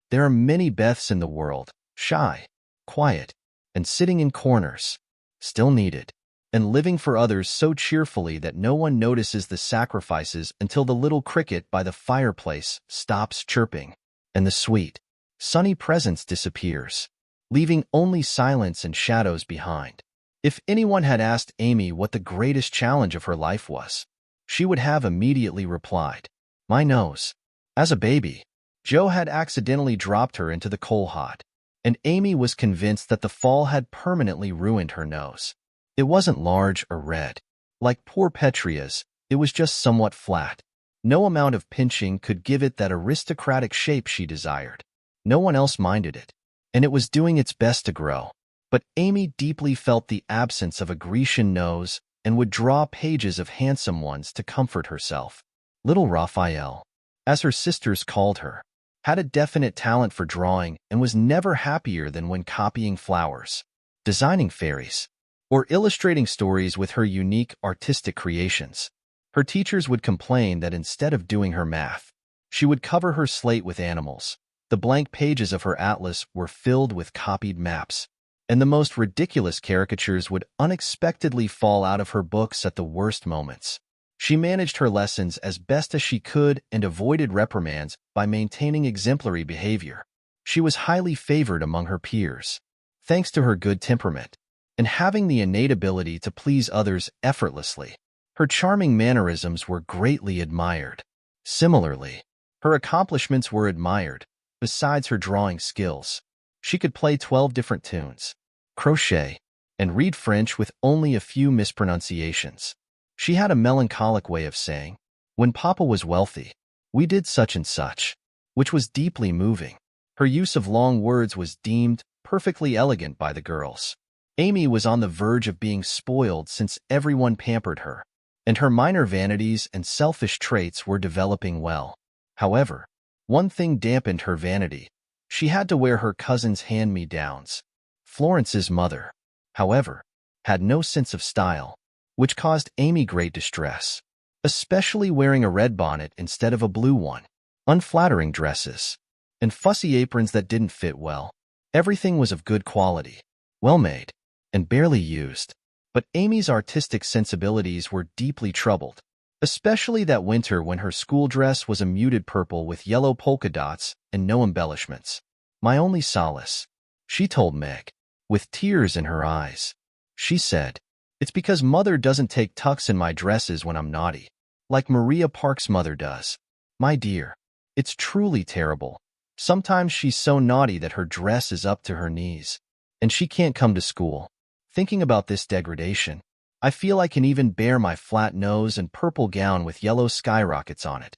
S1: There are many Beths in the world, shy, quiet, and sitting in corners, still needed, and living for others so cheerfully that no one notices the sacrifices until the little cricket by the fireplace stops chirping, and the sweet, sunny presence disappears, leaving only silence and shadows behind. If anyone had asked Amy what the greatest challenge of her life was, she would have immediately replied, "My nose." As a baby, Jo had accidentally dropped her into the coal hod, and Amy was convinced that the fall had permanently ruined her nose. It wasn't large or red. Like poor Petria's, it was just somewhat flat. No amount of pinching could give it that aristocratic shape she desired. No one else minded it, and it was doing its best to grow. But Amy deeply felt the absence of a Grecian nose and would draw pages of handsome ones to comfort herself. Little Raphael, as her sisters called her, had a definite talent for drawing and was never happier than when copying flowers, designing fairies, or illustrating stories with her unique artistic creations. Her teachers would complain that instead of doing her math, she would cover her slate with animals. The blank pages of her atlas were filled with copied maps, and the most ridiculous caricatures would unexpectedly fall out of her books at the worst moments. She managed her lessons as best as she could and avoided reprimands by maintaining exemplary behavior. She was highly favored among her peers, thanks to her good temperament and having the innate ability to please others effortlessly. Her charming mannerisms were greatly admired. Similarly, her accomplishments were admired. Besides her drawing skills, she could play 12 different tunes, crochet, and read French with only a few mispronunciations. She had a melancholic way of saying, "When Papa was wealthy, we did such and such," which was deeply moving. Her use of long words was deemed perfectly elegant by the girls. Amy was on the verge of being spoiled since everyone pampered her, and her minor vanities and selfish traits were developing well. However, one thing dampened her vanity. She had to wear her cousin's hand-me-downs. Florence's mother, however, had no sense of style, which caused Amy great distress, especially wearing a red bonnet instead of a blue one, unflattering dresses, and fussy aprons that didn't fit well. Everything was of good quality, well-made, and barely used. But Amy's artistic sensibilities were deeply troubled, especially that winter when her school dress was a muted purple with yellow polka dots and no embellishments. "My only solace," she told Meg, with tears in her eyes. She said, "It's because Mother doesn't take tucks in my dresses when I'm naughty, like Maria Park's mother does. My dear, it's truly terrible. Sometimes she's so naughty that her dress is up to her knees, and she can't come to school. Thinking about this degradation, I feel I can even bear my flat nose and purple gown with yellow skyrockets on it."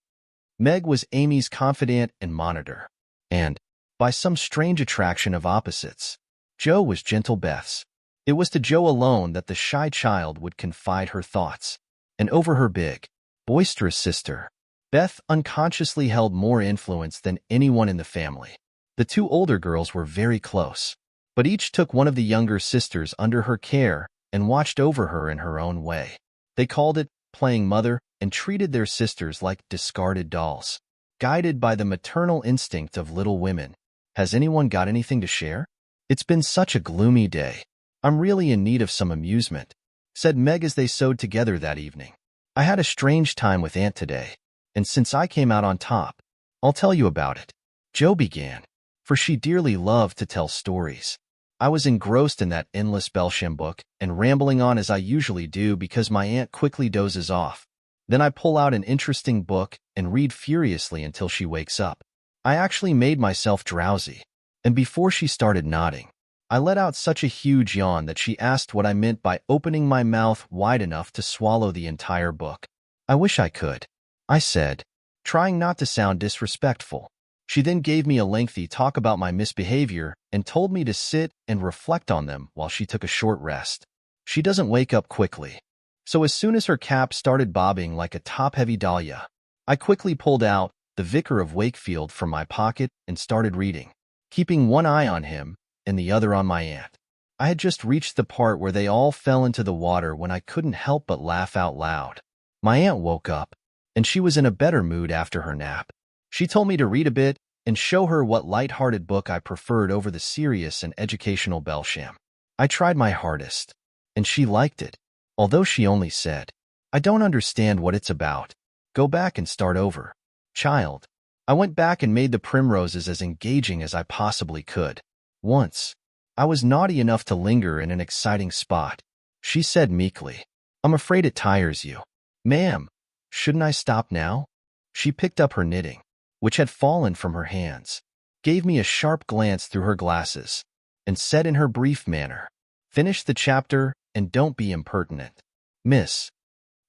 S1: Meg was Amy's confidant and monitor, and, by some strange attraction of opposites, Jo was gentle Beth's. It was to Jo alone that the shy child would confide her thoughts, and over her big, boisterous sister, Beth unconsciously held more influence than anyone in the family. The two older girls were very close, but each took one of the younger sisters under her care and watched over her in her own way. They called it playing mother and treated their sisters like discarded dolls, guided by the maternal instinct of Little Women. "Has anyone got anything to share? It's been such a gloomy day. I'm really in need of some amusement," said Meg as they sewed together that evening. "I had a strange time with Aunt today, and since I came out on top, I'll tell you about it." Jo began, for she dearly loved to tell stories. "I was engrossed in that endless Belsham book and rambling on as I usually do because my aunt quickly dozes off. Then I pull out an interesting book and read furiously until she wakes up. I actually made myself drowsy, and before she started nodding, I let out such a huge yawn that she asked what I meant by opening my mouth wide enough to swallow the entire book. I wish I could," I said, trying not to sound disrespectful. She then gave me a lengthy talk about my misbehavior and told me to sit and reflect on them while she took a short rest. She doesn't wake up quickly, so as soon as her cap started bobbing like a top-heavy dahlia, I quickly pulled out The Vicar of Wakefield from my pocket and started reading, keeping one eye on him and the other on my aunt. I had just reached the part where they all fell into the water when I couldn't help but laugh out loud. My aunt woke up, and she was in a better mood after her nap. She told me to read a bit and show her what light-hearted book I preferred over the serious and educational Belsham. I tried my hardest, and she liked it, although she only said, "I don't understand what it's about. Go back and start over, child." I went back and made the primroses as engaging as I possibly could. Once, I was naughty enough to linger in an exciting spot. She said meekly, "I'm afraid it tires you." "Ma'am, shouldn't I stop now?" She picked up her knitting, which had fallen from her hands, gave me a sharp glance through her glasses, and said in her brief manner, "Finish the chapter and don't be impertinent." "Miss,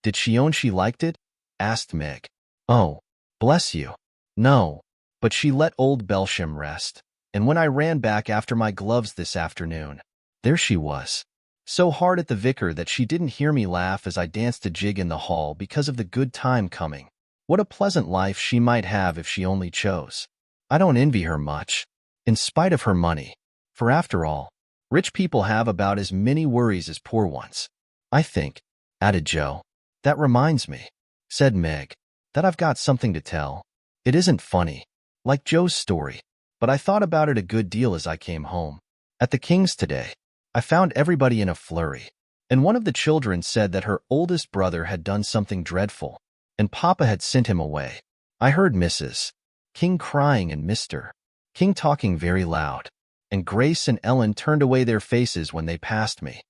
S1: did she own she liked it?" asked Meg. "Oh, bless you, no, but she let old Belsham rest, and when I ran back after my gloves this afternoon, there she was, so hard at the vicar that she didn't hear me laugh as I danced a jig in the hall because of the good time coming. What a pleasant life she might have if she only chose. I don't envy her much, in spite of her money, for after all, Rich people have about as many worries as poor ones. I think, added Joe. That reminds me, said Meg, that I've got something to tell. It isn't funny, like Joe's story, but I thought about it a good deal as I came home. At the King's today, I found everybody in a flurry, and one of the children said that her oldest brother had done something dreadful, and Papa had sent him away. I heard Mrs. King crying and Mr. King talking very loud, and Grace and Ellen turned away their faces when they passed me.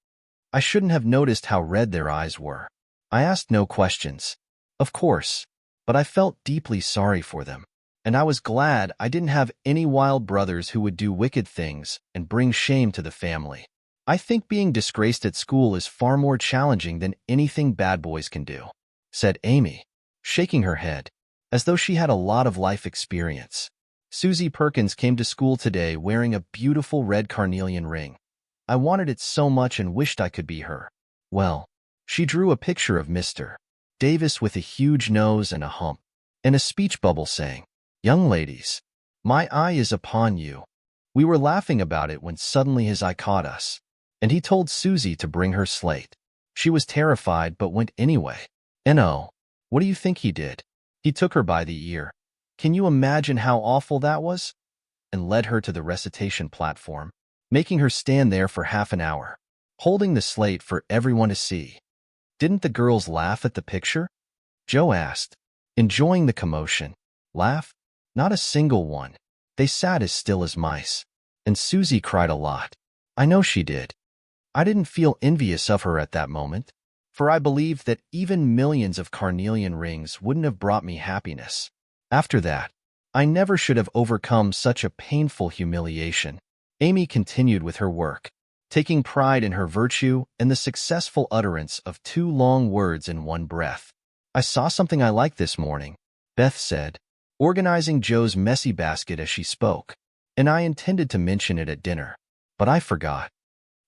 S1: I shouldn't have noticed how red their eyes were. I asked no questions, of course, but I felt deeply sorry for them, and I was glad I didn't have any wild brothers who would do wicked things and bring shame to the family. I think being disgraced at school is far more challenging than anything bad boys can do, said Amy, shaking her head, as though she had a lot of life experience. Susie Perkins came to school today wearing a beautiful red carnelian ring. I wanted it so much and wished I could be her. Well, she drew a picture of Mr. Davis with a huge nose and a hump, and a speech bubble saying, "Young ladies, my eye is upon you." We were laughing about it when suddenly his eye caught us, and he told Susie to bring her slate. She was terrified but went anyway. And oh, what do you think he did? He took her by the ear. Can you imagine how awful that was? And led her to the recitation platform, making her stand there for half an hour, holding the slate for everyone to see. Didn't the girls laugh at the picture? Joe asked, enjoying the commotion. Laugh? Not a single one. They sat as still as mice. And Susie cried a lot. I know she did. I didn't feel envious of her at that moment, for I believed that even millions of carnelian rings wouldn't have brought me happiness. After that, I never should have overcome such a painful humiliation. Amy continued with her work, taking pride in her virtue and the successful utterance of 2 long words in one breath. I saw something I liked this morning, Beth said, organizing Joe's messy basket as she spoke, and I intended to mention it at dinner, but I forgot.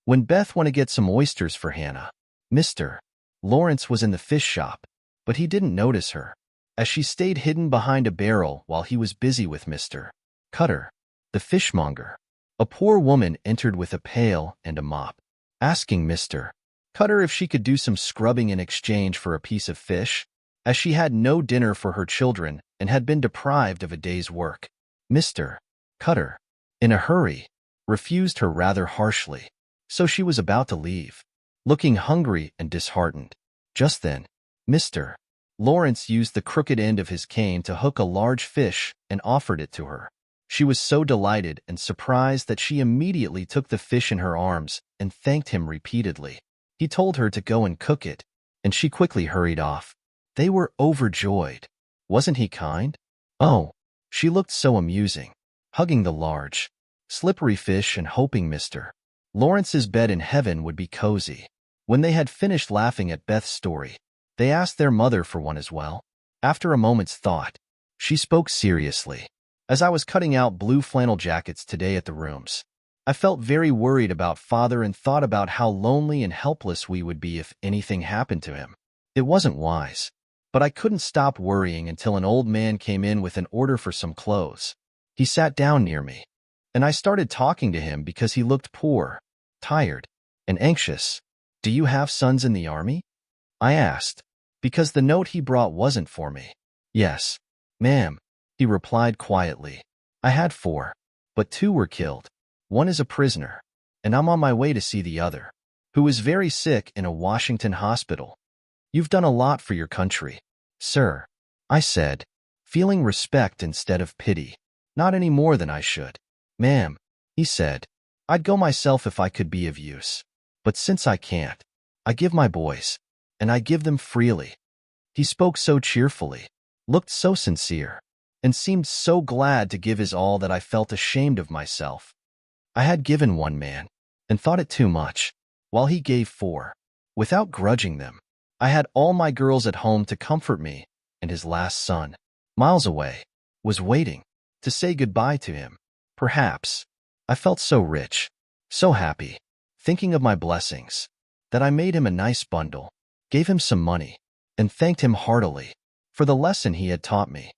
S1: When Beth went to get some oysters for Hannah, Mr. Lawrence was in the fish shop, but he didn't notice her, as she stayed hidden behind a barrel while he was busy with Mr. Cutter, the fishmonger. A poor woman entered with a pail and a mop, asking Mr. Cutter if she could do some scrubbing in exchange for a piece of fish, as she had no dinner for her children and had been deprived of a day's work. Mr. Cutter, in a hurry, refused her rather harshly, so she was about to leave, looking hungry and disheartened. Just then, Mr. Lawrence used the crooked end of his cane to hook a large fish and offered it to her. She was so delighted and surprised that she immediately took the fish in her arms and thanked him repeatedly. He told her to go and cook it, and she quickly hurried off. They were overjoyed. Wasn't he kind? Oh, she looked so amusing, hugging the large, slippery fish and hoping Mr. Lawrence's bed in heaven would be cozy. When they had finished laughing at Beth's story, they asked their mother for one as well. After a moment's thought, she spoke seriously. As I was cutting out blue flannel jackets today at the rooms, I felt very worried about Father and thought about how lonely and helpless we would be if anything happened to him. It wasn't wise, but I couldn't stop worrying until an old man came in with an order for some clothes. He sat down near me, and I started talking to him because he looked poor, tired, and anxious. Do you have sons in the army? I asked, because the note he brought wasn't for me. Yes, ma'am, he replied quietly. I had 4, but 2 were killed. One is a prisoner, and I'm on my way to see the other, who is very sick in a Washington hospital. You've done a lot for your country, sir, I said, feeling respect instead of pity. Not any more than I should. Ma'am, he said, I'd go myself if I could be of use. But since I can't, I give my boys, and I give them freely. He spoke so cheerfully, looked so sincere, and seemed so glad to give his all that I felt ashamed of myself. I had given one man, and thought it too much, while he gave 4, without grudging them. I had all my girls at home to comfort me, and his last son, miles away, was waiting to say goodbye to him. Perhaps I felt so rich, so happy, thinking of my blessings, that I made him a nice bundle, gave him some money, and thanked him heartily for the lesson he had taught me.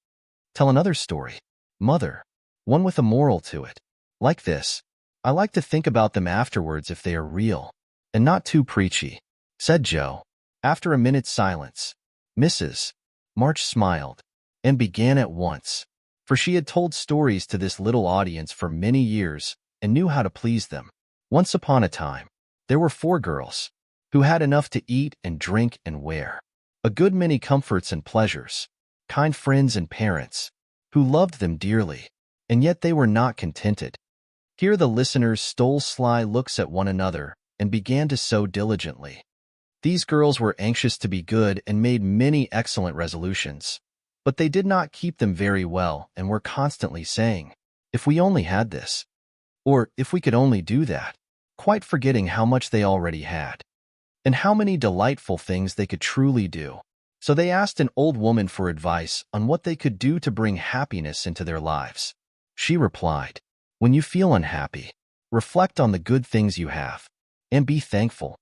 S1: Tell another story, Mother, one with a moral to it. Like this. I like to think about them afterwards if they are real, and not too preachy, said Joe. After a minute's silence, Mrs. March smiled and began at once, for she had told stories to this little audience for many years and knew how to please them. Once upon a time, there were 4 girls who had enough to eat and drink and wear, a good many comforts and pleasures, kind friends and parents who loved them dearly, and yet they were not contented. Here the listeners stole sly looks at one another and began to sew diligently. These girls were anxious to be good and made many excellent resolutions, but they did not keep them very well and were constantly saying, "If we only had this," or "If we could only do that," quite forgetting how much they already had, and how many delightful things they could truly do. So they asked an old woman for advice on what they could do to bring happiness into their lives. She replied, "When you feel unhappy, reflect on the good things you have, and be thankful."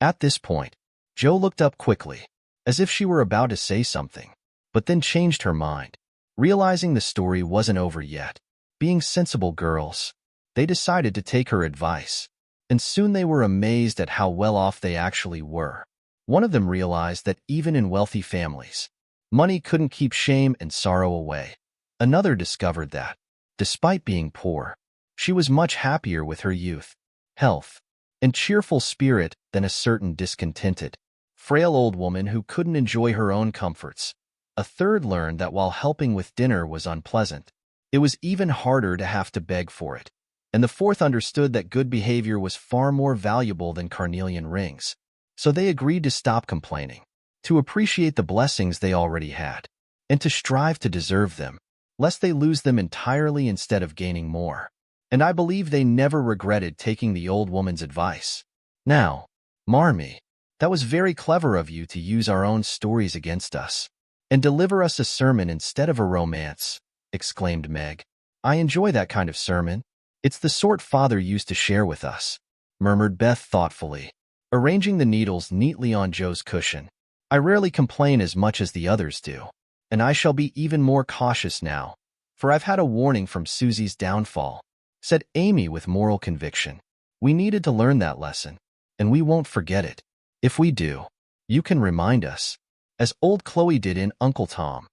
S1: At this point, Joe looked up quickly, as if she were about to say something, but then changed her mind, realizing the story wasn't over yet. Being sensible girls, they decided to take her advice, and soon they were amazed at how well off they actually were. One of them realized that even in wealthy families, money couldn't keep shame and sorrow away. Another discovered that, despite being poor, she was much happier with her youth, health, and cheerful spirit than a certain discontented, frail old woman who couldn't enjoy her own comforts. A third learned that while helping with dinner was unpleasant, it was even harder to have to beg for it. And the fourth understood that good behavior was far more valuable than carnelian rings. So they agreed to stop complaining, to appreciate the blessings they already had, and to strive to deserve them, lest they lose them entirely instead of gaining more. And I believe they never regretted taking the old woman's advice. Now, Marmee, that was very clever of you to use our own stories against us, and deliver us a sermon instead of a romance, exclaimed Meg. I enjoy that kind of sermon. It's the sort Father used to share with us, murmured Beth thoughtfully, arranging the needles neatly on Joe's cushion. I rarely complain as much as the others do, and I shall be even more cautious now, for I've had a warning from Susie's downfall, said Amy with moral conviction. We needed to learn that lesson, and we won't forget it. If we do, you can remind us, as old Chloe did in Uncle Tom.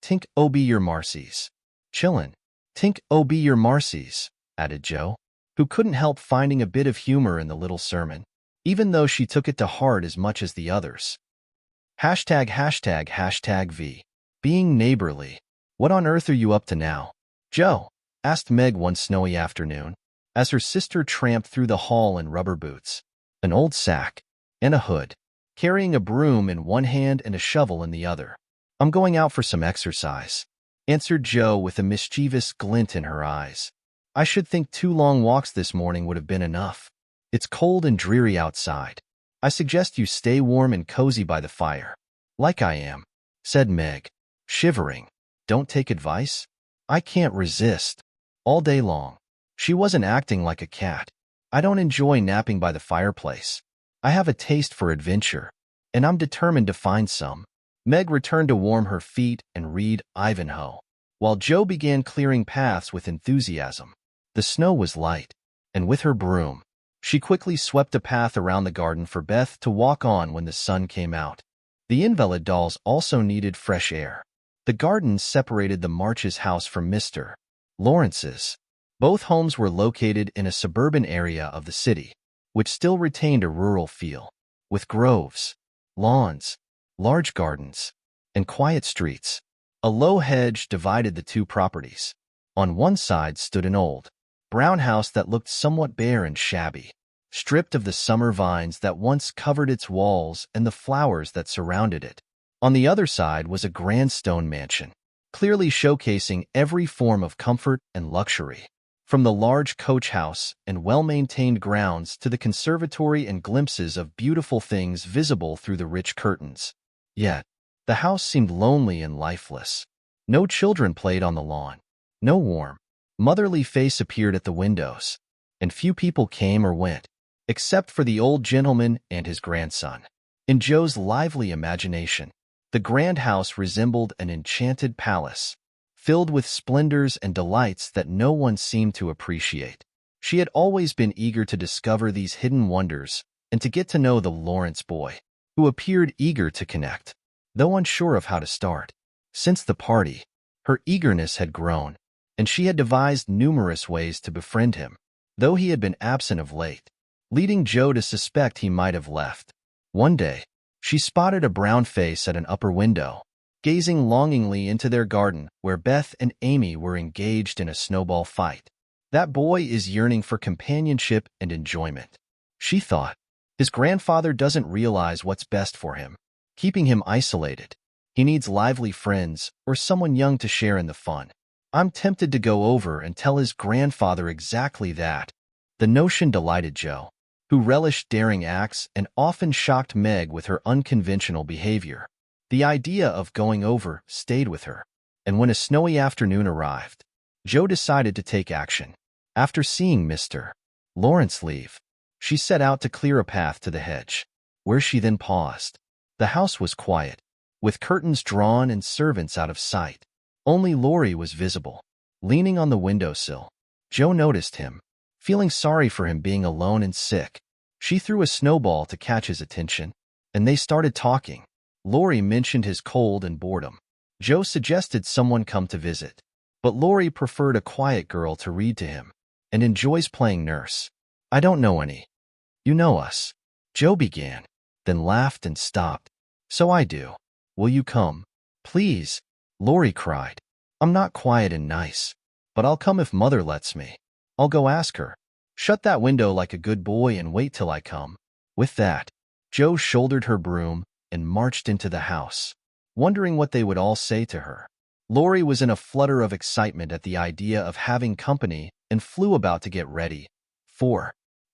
S1: Tink o be your marcies. Chillin'. Tink o be your marcies, added Joe, who couldn't help finding a bit of humor in the little sermon, even though she took it to heart as much as the others. #### V. Being neighborly. What on earth are you up to now, Joe? Asked Meg one snowy afternoon, as her sister tramped through the hall in rubber boots, an old sack, and a hood, carrying a broom in one hand and a shovel in the other. I'm going out for some exercise, answered Joe with a mischievous glint in her eyes. I should think 2 long walks this morning would have been enough. It's cold and dreary outside. I suggest you stay warm and cozy by the fire, like I am, said Meg, shivering. Don't take advice? I can't resist. All day long. She wasn't acting like a cat. I don't enjoy napping by the fireplace. I have a taste for adventure, and I'm determined to find some. Meg returned to warm her feet and read Ivanhoe, while Joe began clearing paths with enthusiasm. The snow was light, and with her broom, she quickly swept a path around the garden for Beth to walk on when the sun came out. The invalid dolls also needed fresh air. The garden separated the March's house from Mr. Lawrence's. Both homes were located in a suburban area of the city, which still retained a rural feel, with groves, lawns, large gardens, and quiet streets. A low hedge divided the 2 properties. On one side stood an old, brown house that looked somewhat bare and shabby, stripped of the summer vines that once covered its walls and the flowers that surrounded it. On the other side was a grand stone mansion, clearly showcasing every form of comfort and luxury, from the large coach house and well-maintained grounds to the conservatory and glimpses of beautiful things visible through the rich curtains. Yet, the house seemed lonely and lifeless. No children played on the lawn. No warm, motherly face appeared at the windows, and few people came or went, except for the old gentleman and his grandson. In Joe's lively imagination, the grand house resembled an enchanted palace, filled with splendors and delights that no one seemed to appreciate. She had always been eager to discover these hidden wonders and to get to know the Lawrence boy, who appeared eager to connect, though unsure of how to start. Since the party, her eagerness had grown, and she had devised numerous ways to befriend him, though he had been absent of late, leading Joe to suspect he might have left. One day, she spotted a brown face at an upper window, gazing longingly into their garden where Beth and Amy were engaged in a snowball fight. That boy is yearning for companionship and enjoyment, she thought. His grandfather doesn't realize what's best for him, keeping him isolated. He needs lively friends or someone young to share in the fun. I'm tempted to go over and tell his grandfather exactly that. The notion delighted Joe, who relished daring acts and often shocked Meg with her unconventional behavior. The idea of going over stayed with her, and when a snowy afternoon arrived, Joe decided to take action. After seeing Mr. Lawrence leave, she set out to clear a path to the hedge, where she then paused. The house was quiet, with curtains drawn and servants out of sight. Only Laurie was visible, leaning on the windowsill. Joe noticed him, feeling sorry for him being alone and sick. She threw a snowball to catch his attention, and they started talking. Laurie mentioned his cold and boredom. Joe suggested someone come to visit, but Laurie preferred a quiet girl to read to him, and enjoys playing nurse. I don't know any. You know us, Joe began, then laughed and stopped. So I do. Will you come? Please, Laurie cried. I'm not quiet and nice, but I'll come if Mother lets me. I'll go ask her. Shut that window like a good boy and wait till I come. With that, Joe shouldered her broom and marched into the house, wondering what they would all say to her. Laurie was in a flutter of excitement at the idea of having company and flew about to get ready.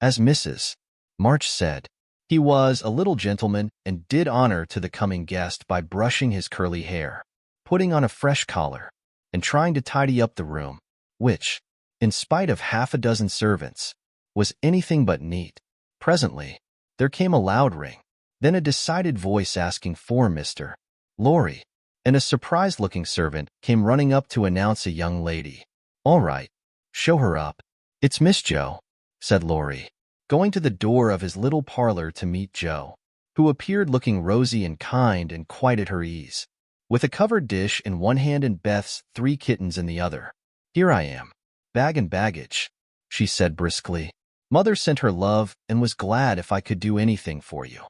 S1: As Mrs. March said, he was a little gentleman and did honor to the coming guest by brushing his curly hair, putting on a fresh collar, and trying to tidy up the room, which, in spite of half a dozen servants, was anything but neat. Presently, there came a loud ring, then a decided voice asking for Mr. Laurie, and a surprised-looking servant came running up to announce a young lady. All right, show her up. It's Miss Joe, said Laurie, going to the door of his little parlor to meet Joe, who appeared looking rosy and kind and quite at her ease, with a covered dish in one hand and Beth's 3 kittens in the other. Here I am. Bag and baggage, she said briskly. Mother sent her love and was glad if I could do anything for you.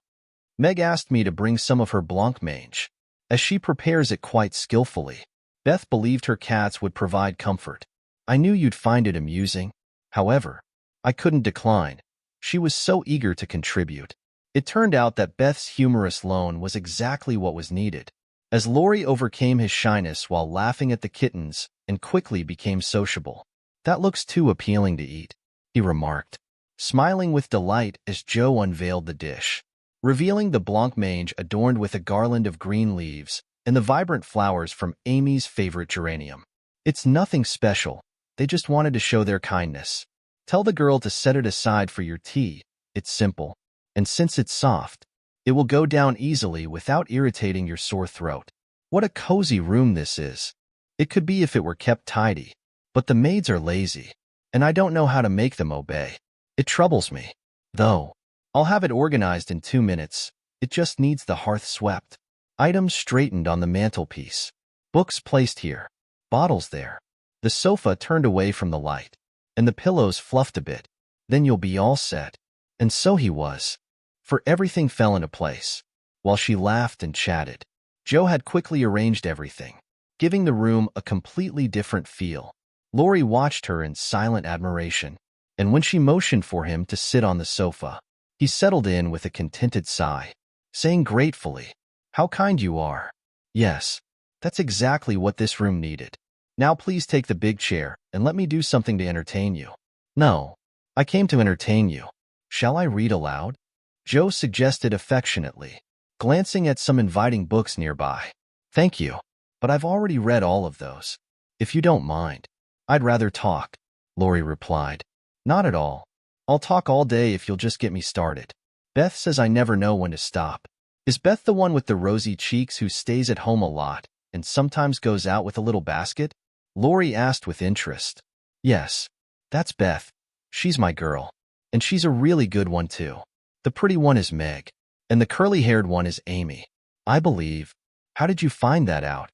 S1: Meg asked me to bring some of her blancmange, as she prepares it quite skillfully. Beth believed her cats would provide comfort. I knew you'd find it amusing. However, I couldn't decline. She was so eager to contribute. It turned out that Beth's humorous loan was exactly what was needed, as Laurie overcame his shyness while laughing at the kittens and quickly became sociable. That looks too appealing to eat, he remarked, smiling with delight as Joe unveiled the dish, revealing the blancmange adorned with a garland of green leaves and the vibrant flowers from Amy's favorite geranium. It's nothing special. They just wanted to show their kindness. Tell the girl to set it aside for your tea. It's simple, and since it's soft, it will go down easily without irritating your sore throat. What a cozy room this is. It could be if it were kept tidy, but the maids are lazy, and I don't know how to make them obey. It troubles me, though. I'll have it organized in 2 minutes. It just needs the hearth swept. Items straightened on the mantelpiece. Books placed here. Bottles there. The sofa turned away from the light, and the pillows fluffed a bit. Then you'll be all set. And so he was, for everything fell into place. While she laughed and chatted, Joe had quickly arranged everything, giving the room a completely different feel. Laurie watched her in silent admiration, and when she motioned for him to sit on the sofa, he settled in with a contented sigh, saying gratefully, "How kind you are. Yes, that's exactly what this room needed. Now please take the big chair and let me do something to entertain you." "No, I came to entertain you. Shall I read aloud?" Joe suggested affectionately, glancing at some inviting books nearby. "Thank you, but I've already read all of those. If you don't mind." "I'd rather talk," Laurie replied. "Not at all. I'll talk all day if you'll just get me started. Beth says I never know when to stop." "Is Beth the one with the rosy cheeks who stays at home a lot and sometimes goes out with a little basket?" Laurie asked with interest. "Yes, that's Beth. She's my girl. And she's a really good one, too. The pretty one is Meg. And the curly-haired one is Amy. I believe. How did you find that out?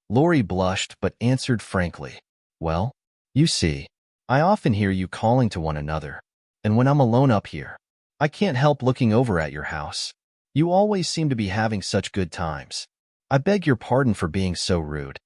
S1: Lori blushed but answered frankly. Well, you see, I often hear you calling to one another. And when I'm alone up here, I can't help looking over at your house. You always seem to be having such good times. I beg your pardon for being so rude.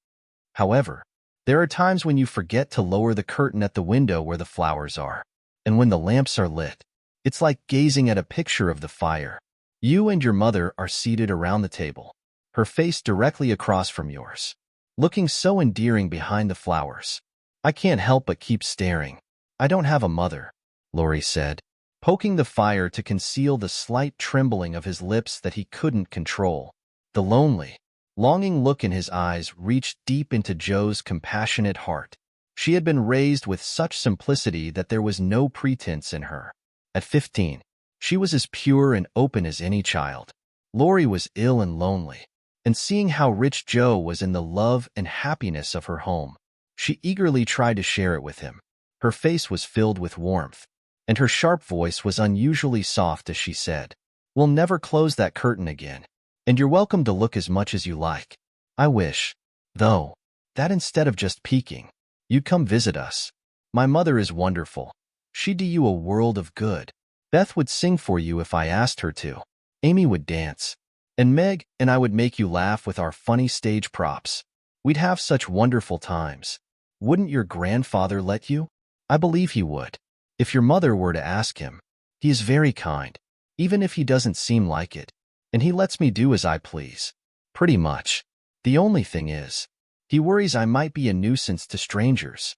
S1: However, there are times when you forget to lower the curtain at the window where the flowers are. And when the lamps are lit, it's like gazing at a picture of the fire. You and your mother are seated around the table, her face directly across from yours, looking so endearing behind the flowers. I can't help but keep staring. I don't have a mother, Lori said, poking the fire to conceal the slight trembling of his lips that he couldn't control. The lonely, longing look in his eyes reached deep into Joe's compassionate heart. She had been raised with such simplicity that there was no pretense in her. At 15, she was as pure and open as any child. Lori was ill and lonely, and seeing how rich Joe was in the love and happiness of her home, she eagerly tried to share it with him. Her face was filled with warmth, and her sharp voice was unusually soft as she said, "We'll never close that curtain again, and you're welcome to look as much as you like. I wish, though, that instead of just peeking, you'd come visit us. My mother is wonderful. She'd do you a world of good. Beth would sing for you if I asked her to. Amy would dance. And Meg and I would make you laugh with our funny stage props. We'd have such wonderful times. Wouldn't your grandfather let you? I believe he would. If your mother were to ask him. He is very kind, even if he doesn't seem like it. And he lets me do as I please. Pretty much. The only thing is, he worries I might be a nuisance to strangers."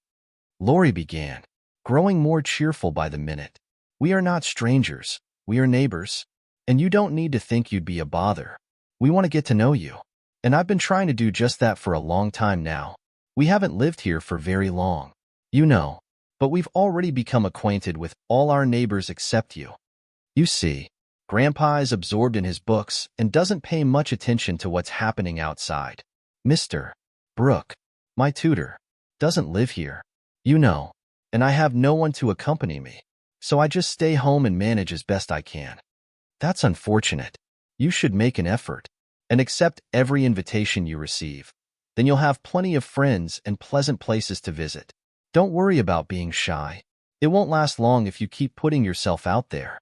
S1: Lori began, growing more cheerful by the minute. "We are not strangers. We are neighbors. And you don't need to think you'd be a bother. We want to get to know you. And I've been trying to do just that for a long time now. We haven't lived here for very long, you know, but we've already become acquainted with all our neighbors except you. You see, Grandpa is absorbed in his books and doesn't pay much attention to what's happening outside. Mr. Brooke, my tutor, doesn't live here, you know, and I have no one to accompany me, so I just stay home and manage as best I can. That's unfortunate. You should make an effort and accept every invitation you receive. Then you'll have plenty of friends and pleasant places to visit. Don't worry about being shy. It won't last long if you keep putting yourself out there."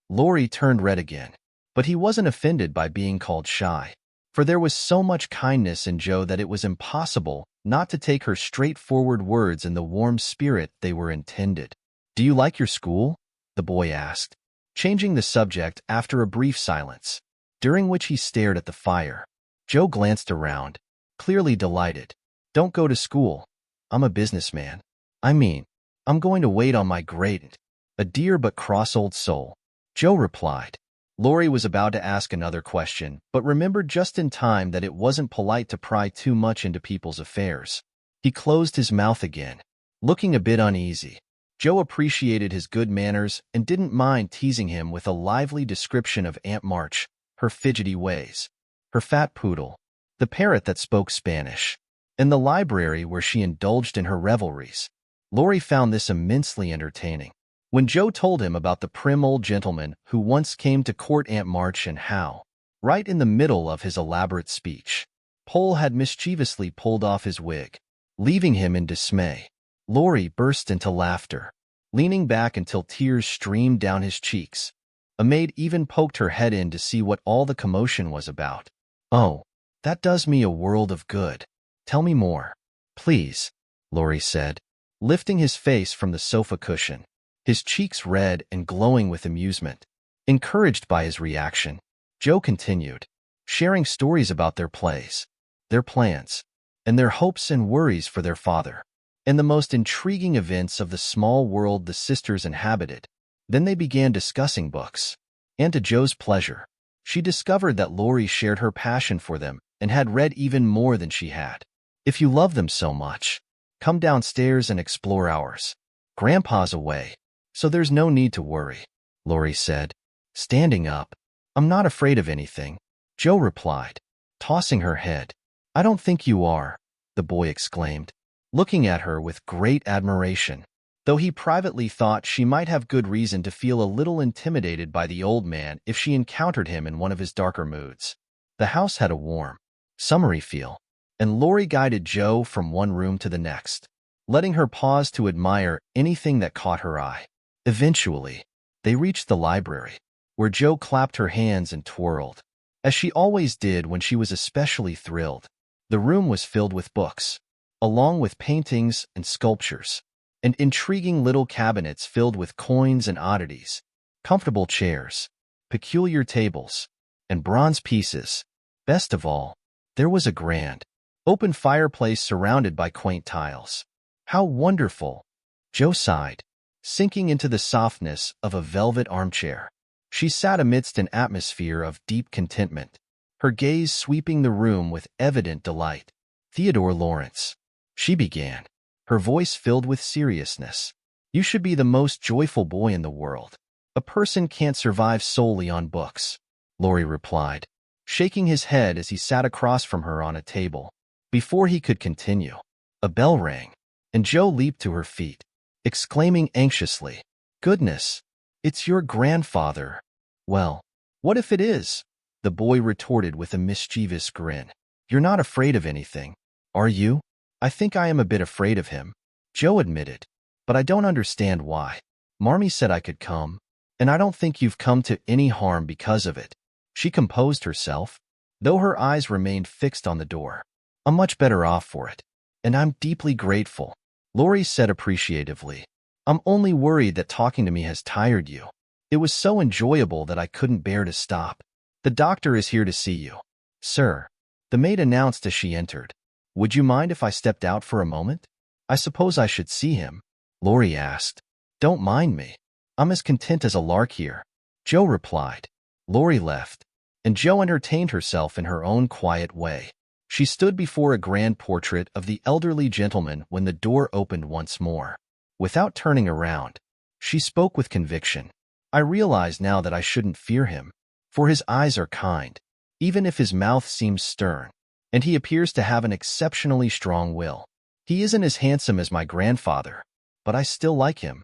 S1: Lori turned red again, but he wasn't offended by being called shy, for there was so much kindness in Joe that it was impossible not to take her straightforward words in the warm spirit they were intended. "Do you like your school?" the boy asked, changing the subject after a brief silence, during which he stared at the fire. Joe glanced around, clearly delighted. "Don't go to school. I'm a businessman. I'm going to wait on my great, a dear but cross old soul," Joe replied. Lori was about to ask another question, but remembered just in time that it wasn't polite to pry too much into people's affairs. He closed his mouth again, looking a bit uneasy. Joe appreciated his good manners and didn't mind teasing him with a lively description of Aunt March, her fidgety ways, her fat poodle, the parrot that spoke Spanish, and the library where she indulged in her revelries. Lori found this immensely entertaining. When Joe told him about the prim old gentleman who once came to court Aunt March and how, right in the middle of his elaborate speech, Pole had mischievously pulled off his wig, leaving him in dismay, Lori burst into laughter, leaning back until tears streamed down his cheeks. A maid even poked her head in to see what all the commotion was about. "Oh, that does me a world of good. Tell me more, please," Lori said, lifting his face from the sofa cushion, his cheeks red and glowing with amusement. Encouraged by his reaction, Joe continued, sharing stories about their plays, their plans, and their hopes and worries for their father, and the most intriguing events of the small world the sisters inhabited. Then they began discussing books, and to Joe's pleasure, she discovered that Lori shared her passion for them and had read even more than she had. "If you love them so much, come downstairs and explore ours. Grandpa's away, so there's no need to worry," Lori said, standing up. "I'm not afraid of anything," Joe replied, tossing her head. "I don't think you are," the boy exclaimed, looking at her with great admiration. though he privately thought she might have good reason to feel a little intimidated by the old man if she encountered him in one of his darker moods. The house had a warm, summery feel, and Lori guided Jo from one room to the next, letting her pause to admire anything that caught her eye. Eventually, they reached the library, where Jo clapped her hands and twirled, as she always did when she was especially thrilled. The room was filled with books, along with paintings and sculptures, and intriguing little cabinets filled with coins and oddities, comfortable chairs, peculiar tables, and bronze pieces. Best of all, there was a grand, open fireplace surrounded by quaint tiles. How wonderful! Jo sighed, sinking into the softness of a velvet armchair. She sat amidst an atmosphere of deep contentment, her gaze sweeping the room with evident delight. Theodore Lawrence, she began, her voice filled with seriousness. You should be the most joyful boy in the world. A person can't survive solely on books, Lori replied, shaking his head as he sat across from her on a table. Before he could continue, a bell rang, and Jo leaped to her feet, exclaiming anxiously, "Goodness, it's your grandfather." "Well, what if it is?" the boy retorted with a mischievous grin. "You're not afraid of anything, are you?" "I think I am a bit afraid of him," Jo admitted, "but I don't understand why. Marmee said I could come, and I don't think you've come to any harm because of it." She composed herself, though her eyes remained fixed on the door. "I'm much better off for it, and I'm deeply grateful," Lori said appreciatively. "I'm only worried that talking to me has tired you. It was so enjoyable that I couldn't bear to stop." "The doctor is here to see you, sir," the maid announced as she entered. "Would you mind if I stepped out for a moment?" "I suppose I should see him?" Lori asked. "Don't mind me. I'm as content as a lark here," Jo replied. Lori left, and Jo entertained herself in her own quiet way. She stood before a grand portrait of the elderly gentleman when the door opened once more. Without turning around, she spoke with conviction. "I realize now that I shouldn't fear him, for his eyes are kind, even if his mouth seems stern, and he appears to have an exceptionally strong will. He isn't as handsome as my grandfather, but I still like him."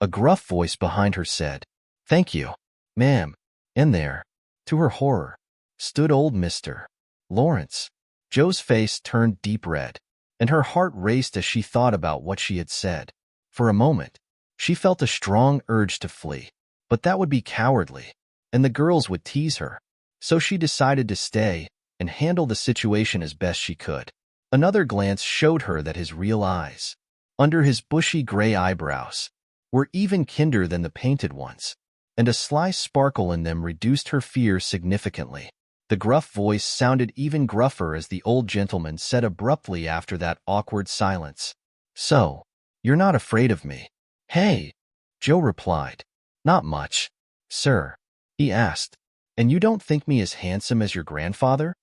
S1: A gruff voice behind her said, "Thank you, ma'am." And there, to her horror, stood old Mr. Lawrence. Jo's face turned deep red, and her heart raced as she thought about what she had said. For a moment, she felt a strong urge to flee, but that would be cowardly, and the girls would tease her. So she decided to stay and handle the situation as best she could. Another glance showed her that his real eyes, under his bushy gray eyebrows, were even kinder than the painted ones, and a sly sparkle in them reduced her fear significantly. The gruff voice sounded even gruffer as the old gentleman said abruptly after that awkward silence, "So, you're not afraid of me?" "Hey," Jo replied. "Not much, sir," he asked. "And you don't think me as handsome as your grandfather?"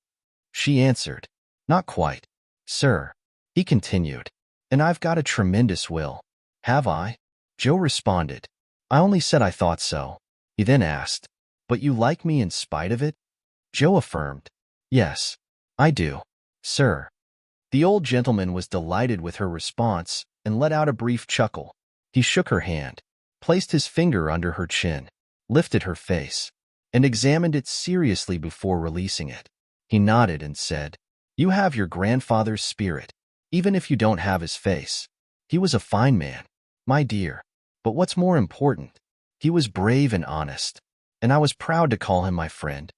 S1: She answered, "Not quite, sir," he continued. "And I've got a tremendous will." "Have I?" Jo responded. "I only said I thought so." He then asked, "But you like me in spite of it?" Jo affirmed, "Yes, I do, sir." The old gentleman was delighted with her response and let out a brief chuckle. He shook her hand, placed his finger under her chin, lifted her face, and examined it seriously before releasing it. He nodded and said, "You have your grandfather's spirit, even if you don't have his face. He was a fine man, my dear, but what's more important, he was brave and honest, and I was proud to call him my friend."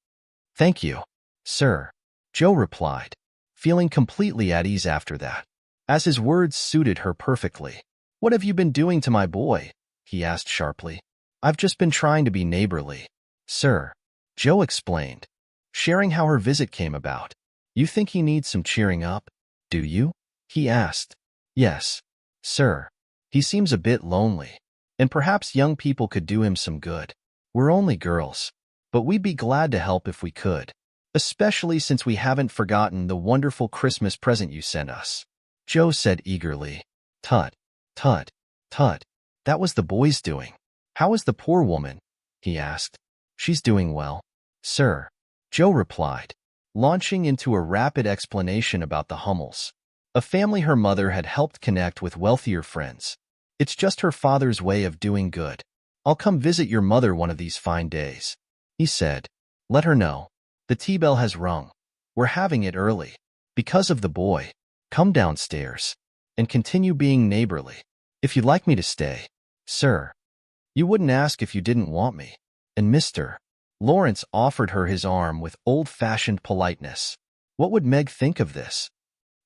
S1: "Thank you, sir," Jo replied, feeling completely at ease after that, as his words suited her perfectly. "What have you been doing to my boy?" he asked sharply. "I've just been trying to be neighborly, sir," Jo explained, sharing how her visit came about. "You think he needs some cheering up, do you?" he asked. "Yes, sir. He seems a bit lonely, and perhaps young people could do him some good. We're only girls, but we'd be glad to help if we could, especially since we haven't forgotten the wonderful Christmas present you sent us," Jo said eagerly. "Tut, tut, tut. That was the boy's doing. How is the poor woman?" he asked. "She's doing well, sir," Jo replied, launching into a rapid explanation about the Hummels, a family her mother had helped connect with wealthier friends. It's just her father's way of doing good. I'll come visit your mother one of these fine days, he said. Let her know. The tea bell has rung. We're having it early. Because of the boy. Come downstairs. And continue being neighborly. If you'd like me to stay. Sir. You wouldn't ask if you didn't want me. And Mr. Lawrence offered her his arm with old-fashioned politeness. What would Meg think of this?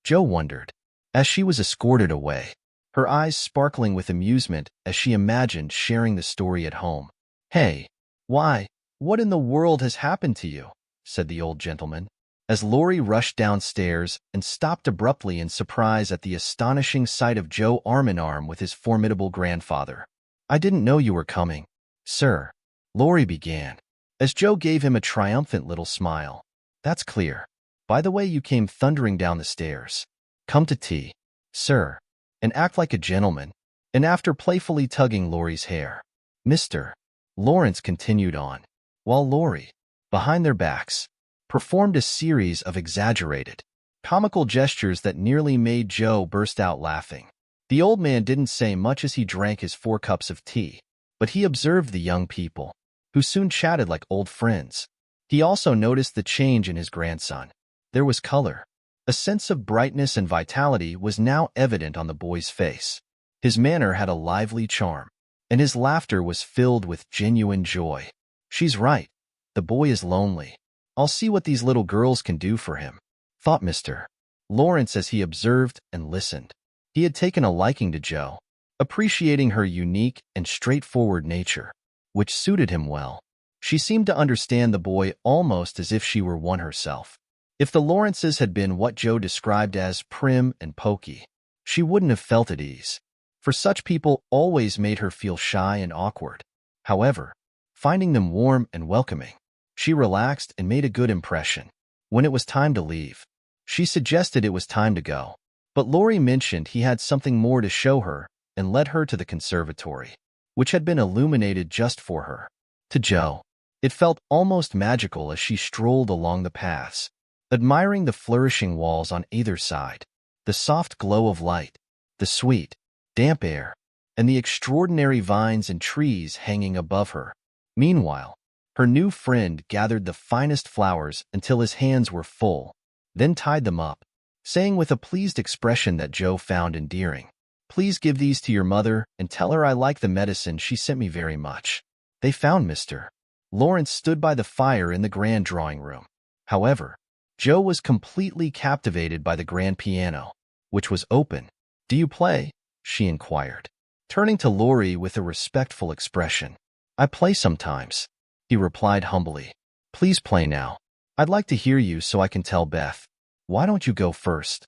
S1: Jo wondered. As she was escorted away, her eyes sparkling with amusement as she imagined sharing the story at home. Hey, why, what in the world has happened to you? Said the old gentleman, as Laurie rushed downstairs and stopped abruptly in surprise at the astonishing sight of Jo arm in arm with his formidable grandfather. I didn't know you were coming, sir, Laurie began, as Jo gave him a triumphant little smile. That's clear. By the way, you came thundering down the stairs. Come to tea, sir, and act like a gentleman. And after playfully tugging Laurie's hair, Mr. Lawrence continued on, while Laurie, behind their backs, performed a series of exaggerated, comical gestures that nearly made Jo burst out laughing. The old man didn't say much as he drank his 4 cups of tea, but he observed the young people, who soon chatted like old friends. He also noticed the change in his grandson. There was color. A sense of brightness and vitality was now evident on the boy's face. His manner had a lively charm, and his laughter was filled with genuine joy. She's right. The boy is lonely. I'll see what these little girls can do for him, thought Mr. Lawrence as he observed and listened. He had taken a liking to Jo, appreciating her unique and straightforward nature, which suited him well. She seemed to understand the boy almost as if she were one herself. If the Lawrences had been what Jo described as prim and poky, she wouldn't have felt at ease, for such people always made her feel shy and awkward. However, finding them warm and welcoming, she relaxed and made a good impression. When it was time to leave, she suggested it was time to go, but Laurie mentioned he had something more to show her and led her to the conservatory, which had been illuminated just for her. To Jo, it felt almost magical as she strolled along the paths, admiring the flourishing walls on either side, the soft glow of light, the sweet, damp air, and the extraordinary vines and trees hanging above her. Meanwhile, her new friend gathered the finest flowers until his hands were full, then tied them up, saying with a pleased expression that Jo found endearing, Please give these to your mother and tell her I like the medicine she sent me very much. They found Mr. Lawrence stood by the fire in the grand drawing room. However, Jo was completely captivated by the grand piano, which was open. Do you play? She inquired, turning to Laurie with a respectful expression. I play sometimes, he replied humbly. Please play now. I'd like to hear you so I can tell Beth. Why don't you go first?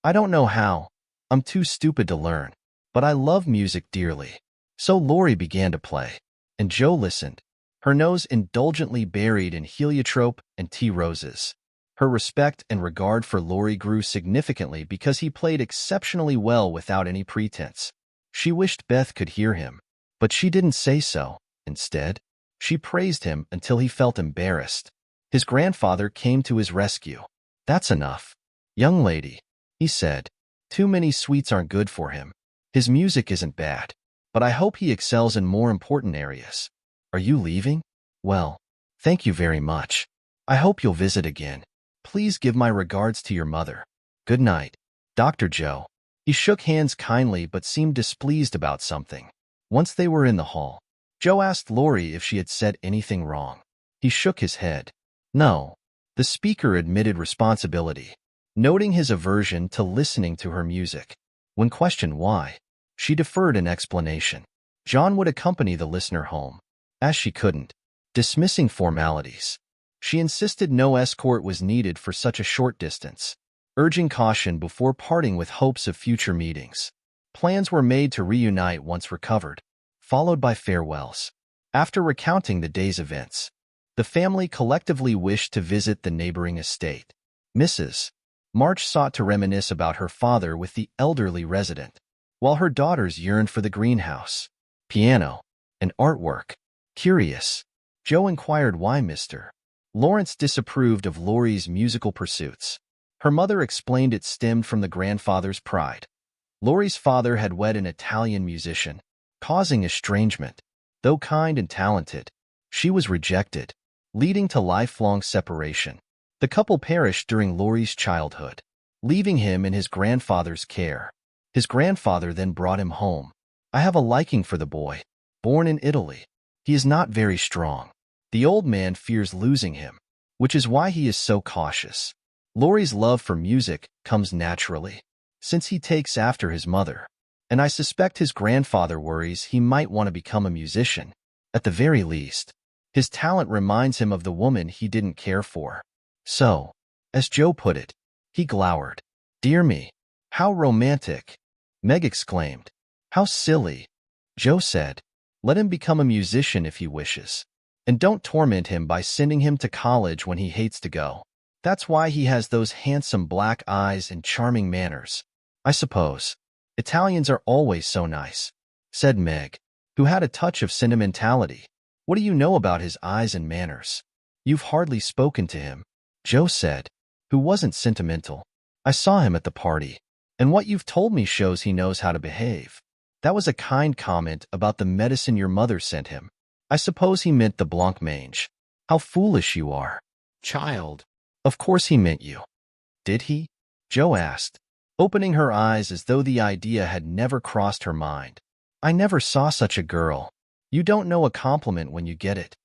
S1: I don't know how. I'm too stupid to learn, but I love music dearly. So Laurie began to play, and Jo listened, her nose indulgently buried in heliotrope and tea roses. Her respect and regard for Laurie grew significantly because he played exceptionally well without any pretense. She wished Beth could hear him, but she didn't say so. Instead, she praised him until he felt embarrassed. His grandfather came to his rescue. That's enough, young lady, he said. Too many sweets aren't good for him. His music isn't bad, but I hope he excels in more important areas. Are you leaving? Well, thank you very much. I hope you'll visit again. Please give my regards to your mother. Good night, Dr. Jo. He shook hands kindly but seemed displeased about something. Once they were in the hall, Jo asked Laurie if she had said anything wrong. He shook his head. No. The speaker admitted responsibility, noting his aversion to listening to her music. When questioned why, she deferred an explanation. John would accompany the listener home, as she couldn't, dismissing formalities. She insisted no escort was needed for such a short distance, urging caution before parting with hopes of future meetings. Plans were made to reunite once recovered, followed by farewells. After recounting the day's events, the family collectively wished to visit the neighboring estate. Mrs. March sought to reminisce about her father with the elderly resident, while her daughters yearned for the greenhouse, piano, and artwork. Curious, Jo inquired why Mr. Lawrence disapproved of Laurie's musical pursuits. Her mother explained it stemmed from the grandfather's pride. Laurie's father had wed an Italian musician, causing estrangement. Though kind and talented, she was rejected, leading to lifelong separation. The couple perished during Laurie's childhood, leaving him in his grandfather's care. His grandfather then brought him home. I have a liking for the boy. Born in Italy, he is not very strong. The old man fears losing him, which is why he is so cautious. Laurie's love for music comes naturally, since he takes after his mother, and I suspect his grandfather worries he might want to become a musician. At the very least, his talent reminds him of the woman he didn't care for. So, as Joe put it, he glowered. "Dear me, how romantic," Meg exclaimed. "How silly." Joe said, "Let him become a musician if he wishes. And don't torment him by sending him to college when he hates to go. That's why he has those handsome black eyes and charming manners. I suppose. Italians are always so nice," said Meg, who had a touch of sentimentality. "What do you know about his eyes and manners? You've hardly spoken to him," Joe said, who wasn't sentimental. "I saw him at the party, and what you've told me shows he knows how to behave." That was a kind comment about the medicine your mother sent him. I suppose he meant the blancmange. How foolish you are, child. Of course he meant you. Did he? Joe asked, opening her eyes as though the idea had never crossed her mind. I never saw such a girl. You don't know a compliment when you get it,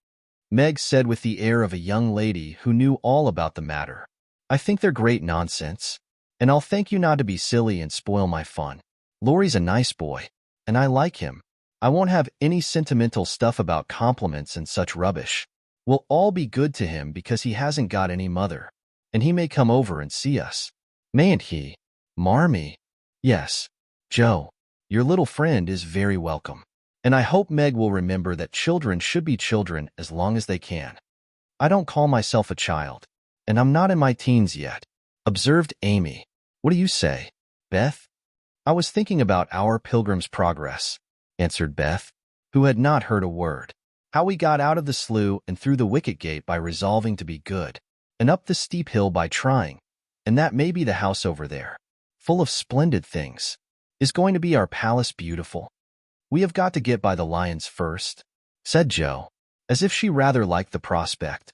S1: Meg said with the air of a young lady who knew all about the matter. I think they're great nonsense, and I'll thank you not to be silly and spoil my fun. Laurie's a nice boy, and I like him. I won't have any sentimental stuff about compliments and such rubbish. We'll all be good to him because he hasn't got any mother, and he may come over and see us. Mayn't he? Marmee? Yes. Joe, your little friend is very welcome, and I hope Meg will remember that children should be children as long as they can. I don't call myself a child, and I'm not in my teens yet, observed Amy. What do you say, Beth? I was thinking about our Pilgrim's Progress, answered Beth, who had not heard a word. How we got out of the slough and through the wicket gate by resolving to be good, and up the steep hill by trying, and that may be the house over there, full of splendid things. Is going to be our palace beautiful? We have got to get by the lions first, said Joe, as if she rather liked the prospect.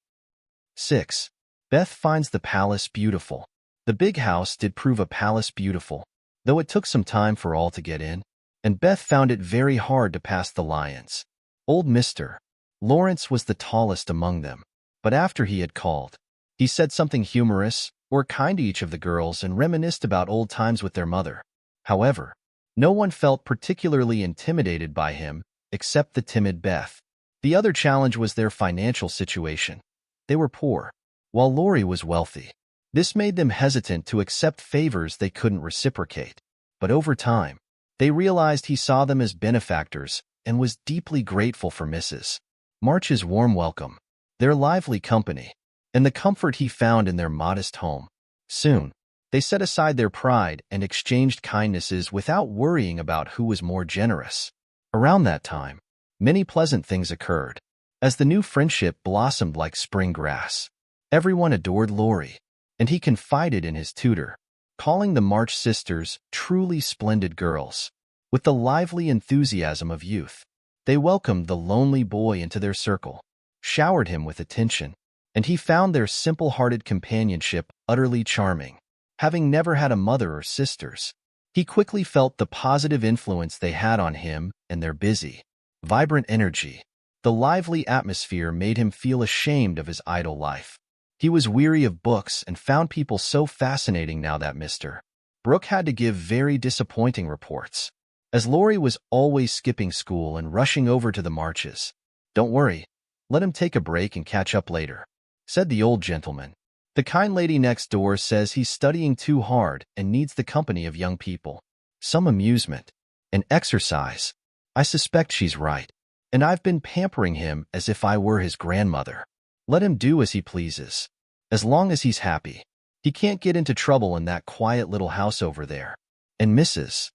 S1: 6. Beth finds the palace beautiful. The big house did prove a palace beautiful, though it took some time for all to get in, and Beth found it very hard to pass the lions. Old Mr. Lawrence was the tallest among them, but after he had called, he said something humorous or kind to each of the girls and reminisced about old times with their mother. However, no one felt particularly intimidated by him except the timid Beth. The other challenge was their financial situation. They were poor, while Laurie was wealthy. This made them hesitant to accept favors they couldn't reciprocate. But over time, they realized he saw them as benefactors and was deeply grateful for Mrs. March's warm welcome, their lively company, and the comfort he found in their modest home. Soon, they set aside their pride and exchanged kindnesses without worrying about who was more generous. Around that time, many pleasant things occurred. As the new friendship blossomed like spring grass, everyone adored Laurie, and he confided in his tutor, calling the March sisters truly splendid girls. With the lively enthusiasm of youth, they welcomed the lonely boy into their circle, showered him with attention, and he found their simple-hearted companionship utterly charming. Having never had a mother or sisters, he quickly felt the positive influence they had on him and their busy, vibrant energy. The lively atmosphere made him feel ashamed of his idle life. He was weary of books and found people so fascinating now that Mr. Brooke had to give very disappointing reports, as Laurie was always skipping school and rushing over to the marches. Don't worry, let him take a break and catch up later, said the old gentleman. The kind lady next door says he's studying too hard and needs the company of young people, some amusement, and exercise. I suspect she's right, and I've been pampering him as if I were his grandmother. Let him do as he pleases, as long as he's happy. He can't get into trouble in that quiet little house over there, and Mrs.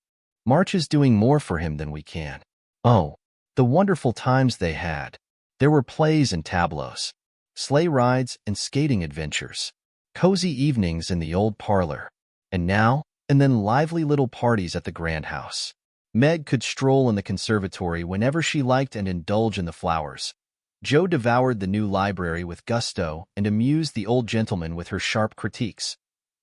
S1: March is doing more for him than we can. Oh, the wonderful times they had. There were plays and tableaux, sleigh rides and skating adventures, cozy evenings in the old parlor. And now, and then lively little parties at the grand house. Meg could stroll in the conservatory whenever she liked and indulge in the flowers. Jo devoured the new library with gusto and amused the old gentleman with her sharp critiques.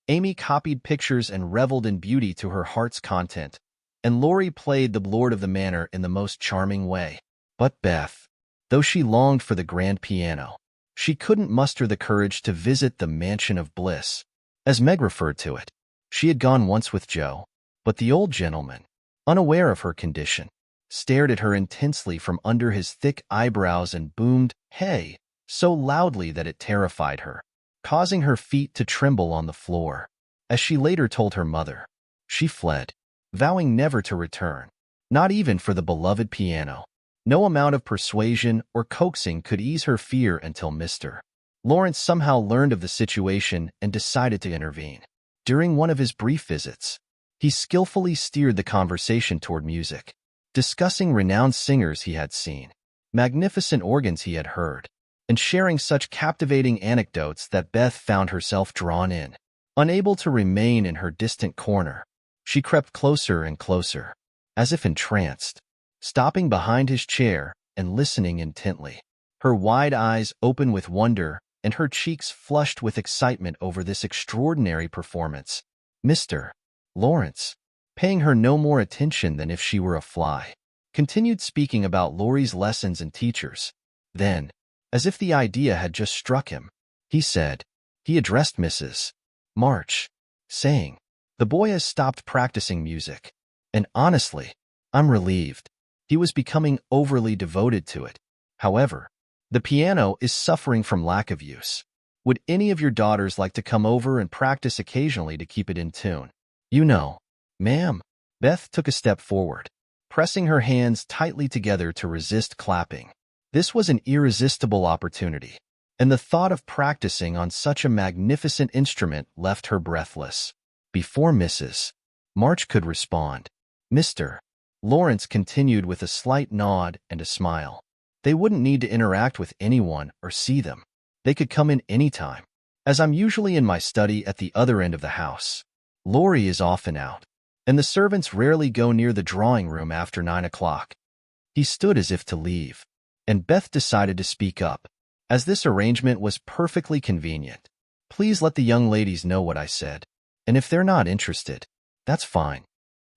S1: Amy copied pictures and reveled in beauty to her heart's content, and Laurie played the lord of the manor in the most charming way. But Beth, though she longed for the grand piano, she couldn't muster the courage to visit the mansion of bliss, as Meg referred to it. She had gone once with Jo, but the old gentleman, unaware of her condition, stared at her intensely from under his thick eyebrows and boomed, "Hey," so loudly that it terrified her, causing her feet to tremble on the floor. As she later told her mother, she fled, vowing never to return, not even for the beloved piano. No amount of persuasion or coaxing could ease her fear until Mr. Lawrence somehow learned of the situation and decided to intervene. During one of his brief visits, he skillfully steered the conversation toward music, discussing renowned singers he had seen, magnificent organs he had heard, and sharing such captivating anecdotes that Beth found herself drawn in. Unable to remain in her distant corner, she crept closer and closer, as if entranced, stopping behind his chair and listening intently, her wide eyes open with wonder and her cheeks flushed with excitement over this extraordinary performance. Mr. Lawrence, paying her no more attention than if she were a fly, continued speaking about Laurie's lessons and teachers. Then, as if the idea had just struck him, he addressed Mrs. March, saying, "The boy has stopped practicing music, and honestly, I'm relieved. He was becoming overly devoted to it. However, the piano is suffering from lack of use. Would any of your daughters like to come over and practice occasionally to keep it in tune?" "You know, ma'am." Beth took a step forward, pressing her hands tightly together to resist clapping. This was an irresistible opportunity, and the thought of practicing on such a magnificent instrument left her breathless. Before Mrs. March could respond, Mr. Lawrence continued with a slight nod and a smile. They wouldn't need to interact with anyone or see them. They could come in any time, as I'm usually in my study at the other end of the house. Laurie is often out, and the servants rarely go near the drawing room after 9 o'clock. He stood as if to leave, and Beth decided to speak up, as this arrangement was perfectly convenient. "Please let the young ladies know what I said, and if they're not interested, that's fine."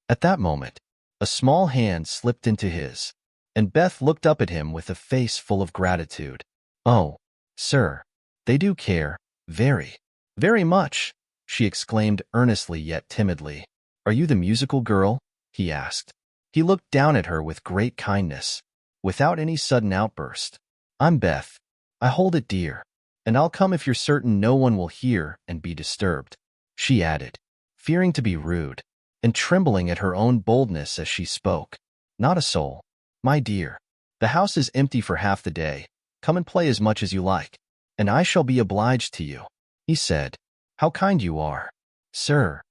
S1: At that moment, a small hand slipped into his, and Beth looked up at him with a face full of gratitude. "Oh, sir, they do care, very, very much," she exclaimed earnestly yet timidly. "Are you the musical girl?" he asked. He looked down at her with great kindness, without any sudden outburst. "I'm Beth. I hold it dear, and I'll come if you're certain no one will hear and be disturbed," she added, fearing to be rude, and trembling at her own boldness as she spoke. "Not a soul, my dear. The house is empty for half the day. Come and play as much as you like, and I shall be obliged to you," he said. "How kind you are, sir."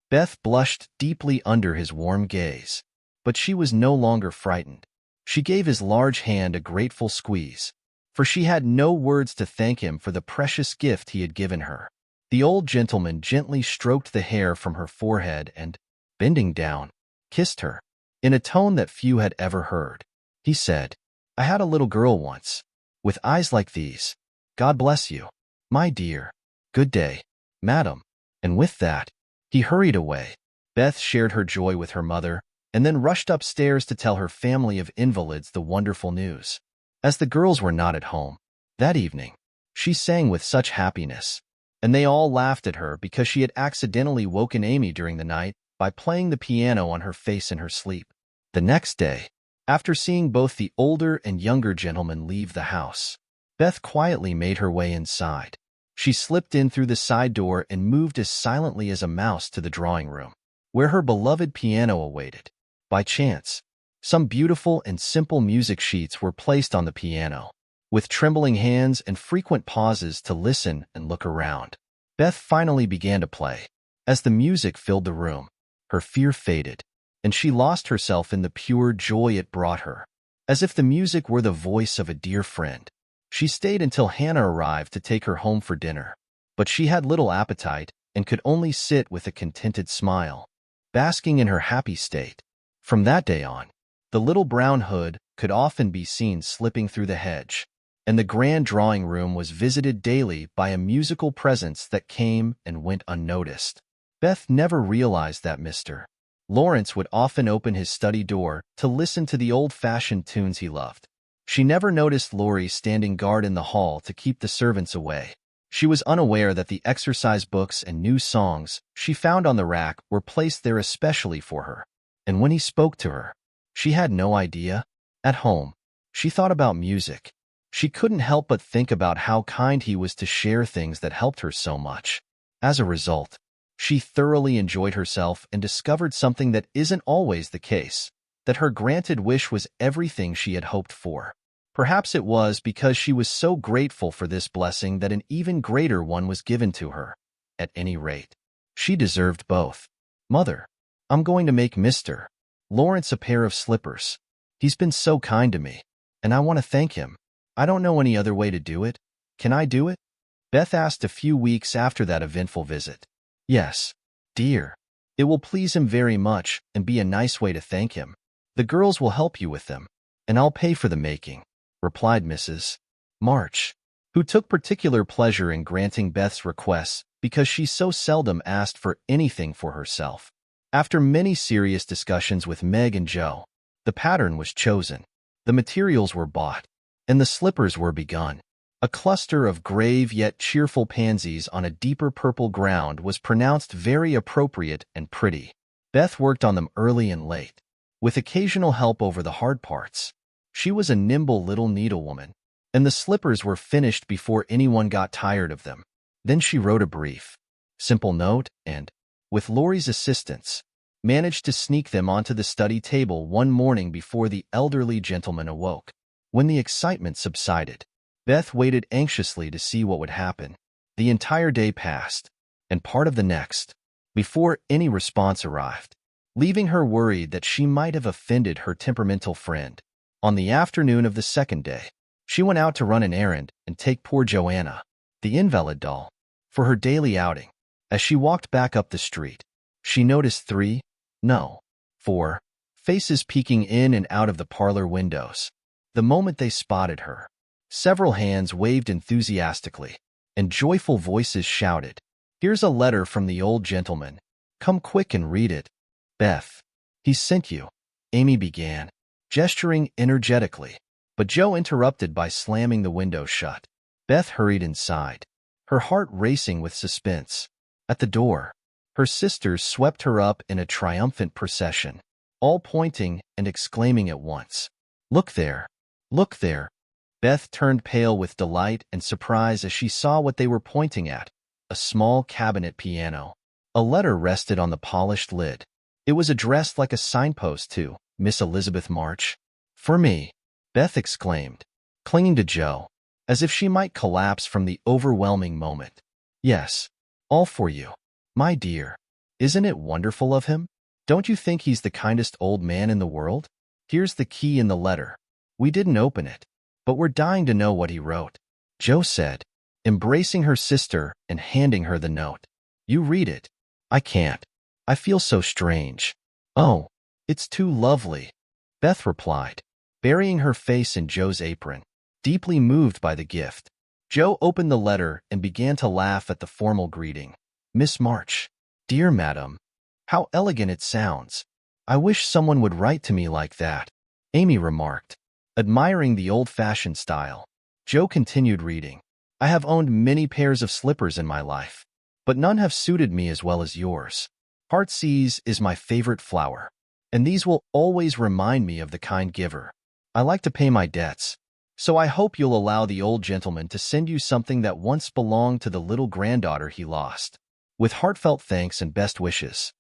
S1: Beth blushed deeply under his warm gaze, but she was no longer frightened. She gave his large hand a grateful squeeze, for she had no words to thank him for the precious gift he had given her. The old gentleman gently stroked the hair from her forehead and, bending down, kissed her. In a tone that few had ever heard, he said, "I had a little girl once, with eyes like these. God bless you, my dear. Good day, madam." And with that, he hurried away. Beth shared her joy with her mother, and then rushed upstairs to tell her family of invalids the wonderful news. As the girls were not at home that evening, she sang with such happiness, and they all laughed at her because she had accidentally woken Amy during the night by playing the piano on her face in her sleep. The next day, after seeing both the older and younger gentlemen leave the house, Beth quietly made her way inside. She slipped in through the side door and moved as silently as a mouse to the drawing room, where her beloved piano awaited. By chance, some beautiful and simple music sheets were placed on the piano. With trembling hands and frequent pauses to listen and look around, Beth finally began to play. As the music filled the room, her fear faded, and she lost herself in the pure joy it brought her. As if the music were the voice of a dear friend, she stayed until Hannah arrived to take her home for dinner. But she had little appetite and could only sit with a contented smile. basking in her happy state. From that day on, the little brown hood could often be seen slipping through the hedge, and the grand drawing room was visited daily by a musical presence that came and went unnoticed. Beth never realized that Mr. Lawrence would often open his study door to listen to the old-fashioned tunes he loved. She never noticed Laurie standing guard in the hall to keep the servants away. She was unaware that the exercise books and new songs she found on the rack were placed there especially for her. And when he spoke to her, she had no idea. At home, she thought about music. She couldn't help but think about how kind he was to share things that helped her so much. As a result, she thoroughly enjoyed herself and discovered something that isn't always the case, that her granted wish was everything she had hoped for. Perhaps it was because she was so grateful for this blessing that an even greater one was given to her. At any rate, she deserved both. "Mother, I'm going to make Mr. Lawrence a pair of slippers. He's been so kind to me, and I want to thank him. I don't know any other way to do it. Can I do it?" Beth asked a few weeks after that eventful visit. "Yes, dear. It will please him very much and be a nice way to thank him. The girls will help you with them, and I'll pay for the making," replied Mrs. March, who took particular pleasure in granting Beth's requests because she so seldom asked for anything for herself. After many serious discussions with Meg and Joe, the pattern was chosen, the materials were bought, and the slippers were begun. A cluster of grave yet cheerful pansies on a deeper purple ground was pronounced very appropriate and pretty. Beth worked on them early and late, with occasional help over the hard parts. She was a nimble little needlewoman, and the slippers were finished before anyone got tired of them. Then she wrote a brief, simple note and, with Laurie's assistance, managed to sneak them onto the study table one morning before the elderly gentleman awoke. When the excitement subsided, Beth waited anxiously to see what would happen. The entire day passed, and part of the next, before any response arrived, leaving her worried that she might have offended her temperamental friend. On the afternoon of the second day, she went out to run an errand and take poor Joanna, the invalid doll, for her daily outing. As she walked back up the street, she noticed 4 faces peeking in and out of the parlor windows. The moment they spotted her, several hands waved enthusiastically, and joyful voices shouted, "Here's a letter from the old gentleman. Come quick and read it." "Beth, he sent you," Amy began, gesturing energetically, but Joe interrupted by slamming the window shut. Beth hurried inside, her heart racing with suspense. At the door, her sisters swept her up in a triumphant procession, all pointing and exclaiming at once, "Look there! Look there!" Beth turned pale with delight and surprise as she saw what they were pointing at, a small cabinet piano. A letter rested on the polished lid. It was addressed like a signpost to Miss Elizabeth March. "For me," Beth exclaimed, clinging to Joe, as if she might collapse from the overwhelming moment. "Yes, all for you, my dear. Isn't it wonderful of him? Don't you think he's the kindest old man in the world? Here's the key in the letter. We didn't open it, but we're dying to know what he wrote," Joe said, embracing her sister and handing her the note. "You read it." "I can't. I feel so strange." "Oh, it's too lovely," Beth replied, burying her face in Joe's apron, deeply moved by the gift. Joe opened the letter and began to laugh at the formal greeting. "Miss March, dear madam, how elegant it sounds. I wish someone would write to me like that," Amy remarked, admiring the old-fashioned style. Joe continued reading. "I have owned many pairs of slippers in my life, but none have suited me as well as yours. Heartsease is my favorite flower, and these will always remind me of the kind giver. I like to pay my debts, so I hope you'll allow the old gentleman to send you something that once belonged to the little granddaughter he lost. With heartfelt thanks and best wishes,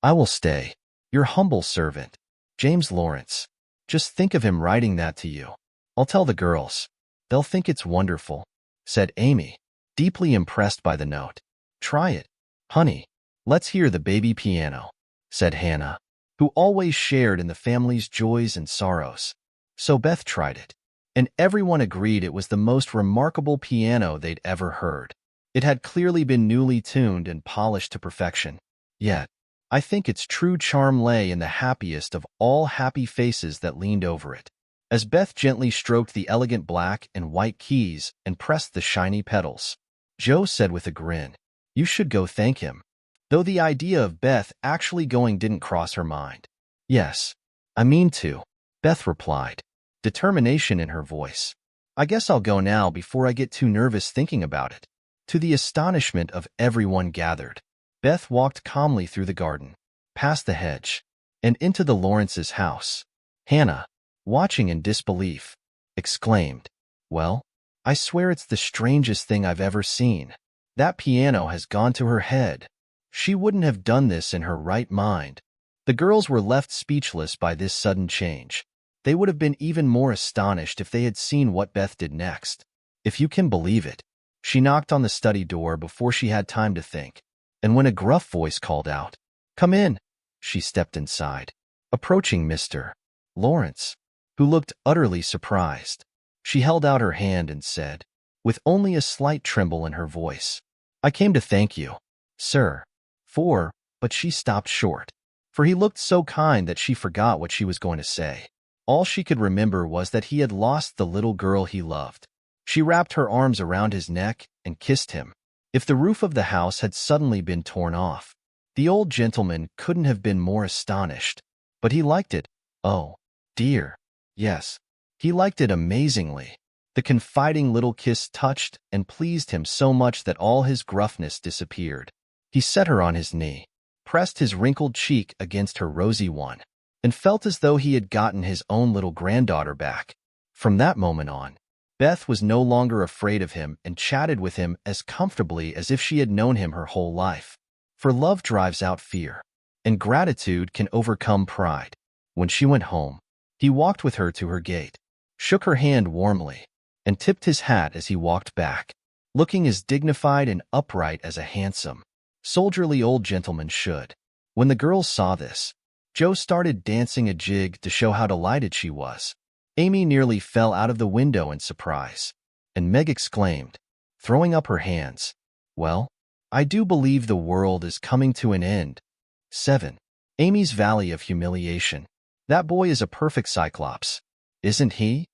S1: I will stay, your humble servant, James Lawrence." "Just think of him writing that to you. I'll tell the girls. They'll think it's wonderful," said Amy, deeply impressed by the note. "Try it, honey. Let's hear the baby piano," said Hannah, who always shared in the family's joys and sorrows. So Beth tried it, and everyone agreed it was the most remarkable piano they'd ever heard. It had clearly been newly tuned and polished to perfection. Yet, I think its true charm lay in the happiest of all happy faces that leaned over it. As Beth gently stroked the elegant black and white keys and pressed the shiny petals, Joe said with a grin, "You should go thank him." Though the idea of Beth actually going didn't cross her mind. "Yes, I mean to," Beth replied, determination in her voice. "I guess I'll go now before I get too nervous thinking about it." To the astonishment of everyone gathered, Beth walked calmly through the garden, past the hedge, and into the Lawrence's house. Hannah, watching in disbelief, exclaimed, "Well, I swear it's the strangest thing I've ever seen. That piano has gone to her head. She wouldn't have done this in her right mind." The girls were left speechless by this sudden change. They would have been even more astonished if they had seen what Beth did next. If you can believe it, she knocked on the study door before she had time to think, and when a gruff voice called out, "Come in," she stepped inside, approaching Mr. Lawrence, who looked utterly surprised. She held out her hand and said, with only a slight tremble in her voice, "I came to thank you, sir, for—" but she stopped short, for he looked so kind that she forgot what she was going to say. All she could remember was that he had lost the little girl he loved. She wrapped her arms around his neck and kissed him. If the roof of the house had suddenly been torn off, the old gentleman couldn't have been more astonished. But he liked it. Oh, dear. Yes, he liked it amazingly. The confiding little kiss touched and pleased him so much that all his gruffness disappeared. He set her on his knee, pressed his wrinkled cheek against her rosy one, and felt as though he had gotten his own little granddaughter back. From that moment on, Beth was no longer afraid of him and chatted with him as comfortably as if she had known him her whole life. For love drives out fear, and gratitude can overcome pride. When she went home, he walked with her to her gate, shook her hand warmly, and tipped his hat as he walked back, looking as dignified and upright as a handsome, soldierly old gentleman should. When the girls saw this, Joe started dancing a jig to show how delighted she was. Amy nearly fell out of the window in surprise, and Meg exclaimed, throwing up her hands, "Well, I do believe the world is coming to an end." 7. Amy's Valley of Humiliation. "That boy is a perfect cyclops, isn't he?"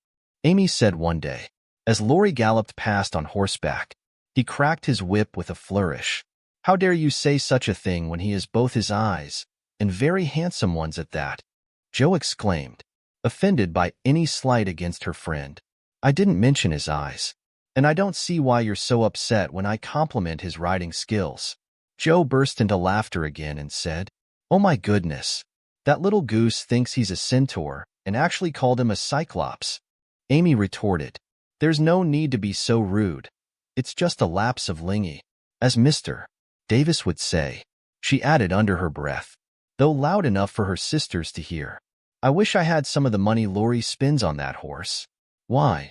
S1: Amy said one day, as Laurie galloped past on horseback. He cracked his whip with a flourish. "How dare you say such a thing when he has both his eyes, and very handsome ones at that?" Joe exclaimed, offended by any slight against her friend. "I didn't mention his eyes, and I don't see why you're so upset when I compliment his riding skills." Joe burst into laughter again and said, "Oh my goodness, that little goose thinks he's a centaur and actually called him a cyclops." Amy retorted, "There's no need to be so rude. It's just a lapse of lingy, as Mr. Davis would say," she added under her breath, though loud enough for her sisters to hear. "I wish I had some of the money Laurie spends on that horse." "Why?"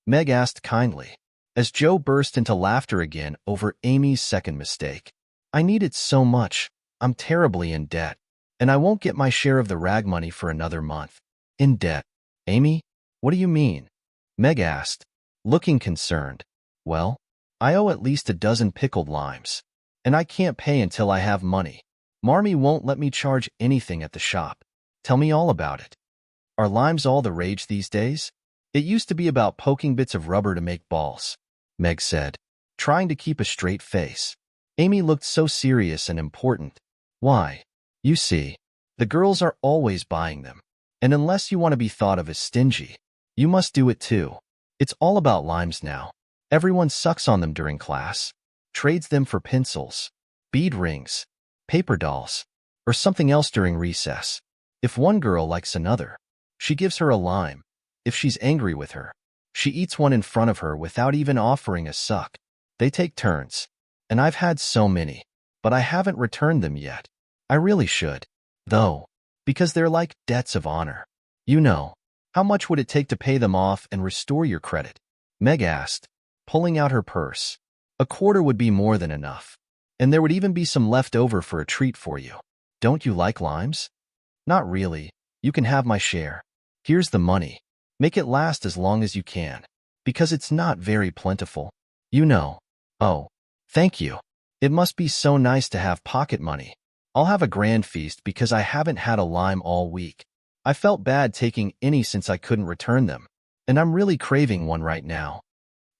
S1: Meg asked kindly, as Joe burst into laughter again over Amy's second mistake. "I need it so much. I'm terribly in debt, and I won't get my share of the rag money for another month." "In debt? Amy? What do you mean?" Meg asked, looking concerned. "Well, I owe at least a dozen pickled limes, and I can't pay until I have money. Marmee won't let me charge anything at the shop." "Tell me all about it. Are limes all the rage these days?" "It used to be about poking bits of rubber to make balls," Meg said, trying to keep a straight face. Amy looked so serious and important. "Why? You see, the girls are always buying them, and unless you want to be thought of as stingy, you must do it too. It's all about limes now. Everyone sucks on them during class, trades them for pencils, bead rings, paper dolls, or something else during recess. If one girl likes another, she gives her a lime. If she's angry with her, she eats one in front of her without even offering a suck. They take turns, and I've had so many, but I haven't returned them yet. I really should, though, because they're like debts of honor. You know, how much would it take to pay them off and restore your credit?" Meg asked, pulling out her purse. "A quarter would be more than enough, and there would even be some left over for a treat for you. Don't you like limes?" "Not really. You can have my share. Here's the money. Make it last as long as you can, because it's not very plentiful. You know." "Oh, thank you. It must be so nice to have pocket money." I'll have a grand feast because I haven't had a lime all week. I felt bad taking any since I couldn't return them, and I'm really craving one right now."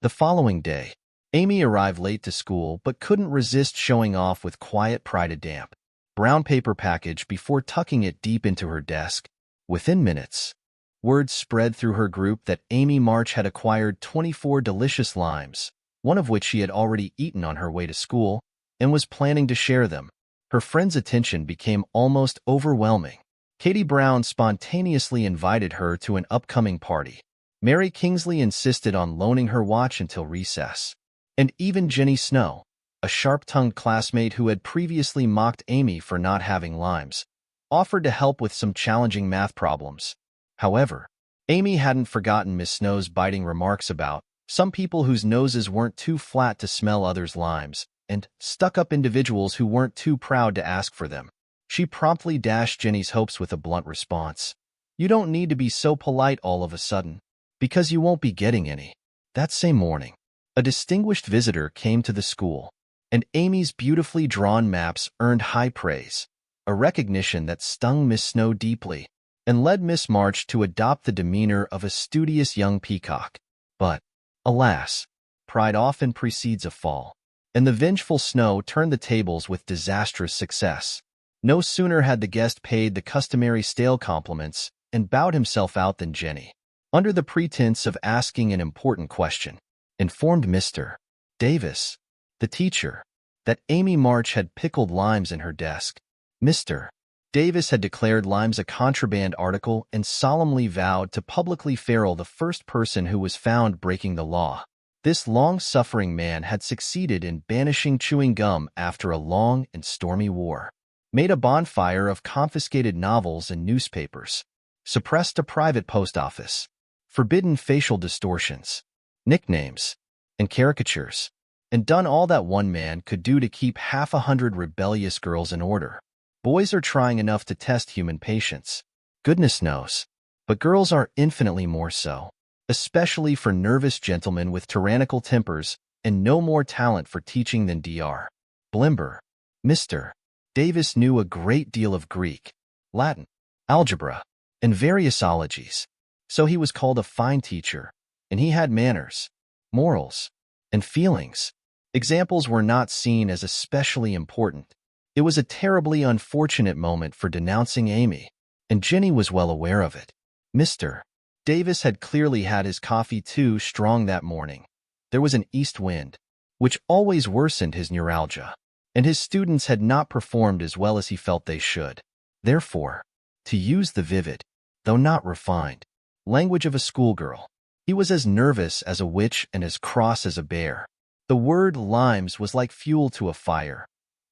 S1: The following day, Amy arrived late to school but couldn't resist showing off with quiet pride a damp, brown paper package before tucking it deep into her desk. Within minutes, word spread through her group that Amy March had acquired 24 delicious limes, one of which she had already eaten on her way to school, and was planning to share them. Her friends' attention became almost overwhelming. Katie Brown spontaneously invited her to an upcoming party. Mary Kingsley insisted on loaning her watch until recess. And even Jenny Snow, a sharp-tongued classmate who had previously mocked Amy for not having limes, offered to help with some challenging math problems. However, Amy hadn't forgotten Miss Snow's biting remarks about some people whose noses weren't too flat to smell others' limes, and stuck-up individuals who weren't too proud to ask for them. She promptly dashed Jenny's hopes with a blunt response. "You don't need to be so polite all of a sudden, because you won't be getting any." That same morning, a distinguished visitor came to the school, and Amy's beautifully drawn maps earned high praise, a recognition that stung Miss Snow deeply and led Miss March to adopt the demeanor of a studious young peacock. But, alas, pride often precedes a fall, and the vengeful Snow turned the tables with disastrous success. No sooner had the guest paid the customary stale compliments and bowed himself out than Jenny, under the pretense of asking an important question, informed Mr. Davis, the teacher, that Amy March had pickled limes in her desk. Mr. Davis had declared limes a contraband article and solemnly vowed to publicly ferule the first person who was found breaking the law. This long-suffering man had succeeded in banishing chewing gum after a long and stormy war, made a bonfire of confiscated novels and newspapers, suppressed a private post office, forbidden facial distortions, nicknames, and caricatures, and done all that one man could do to keep 100 rebellious girls in order. Boys are trying enough to test human patience, goodness knows, but girls are infinitely more so, especially for nervous gentlemen with tyrannical tempers and no more talent for teaching than Dr. Blimber. Mr. Davis knew a great deal of Greek, Latin, algebra, and various ologies, so he was called a fine teacher, and he had manners, morals, and feelings. Examples were not seen as especially important. It was a terribly unfortunate moment for denouncing Amy, and Jenny was well aware of it. Mr. Davis had clearly had his coffee too strong that morning. There was an east wind, which always worsened his neuralgia, and his students had not performed as well as he felt they should. Therefore, to use the vivid, though not refined, language of a schoolgirl, he was as nervous as a witch and as cross as a bear. The word limes was like fuel to a fire.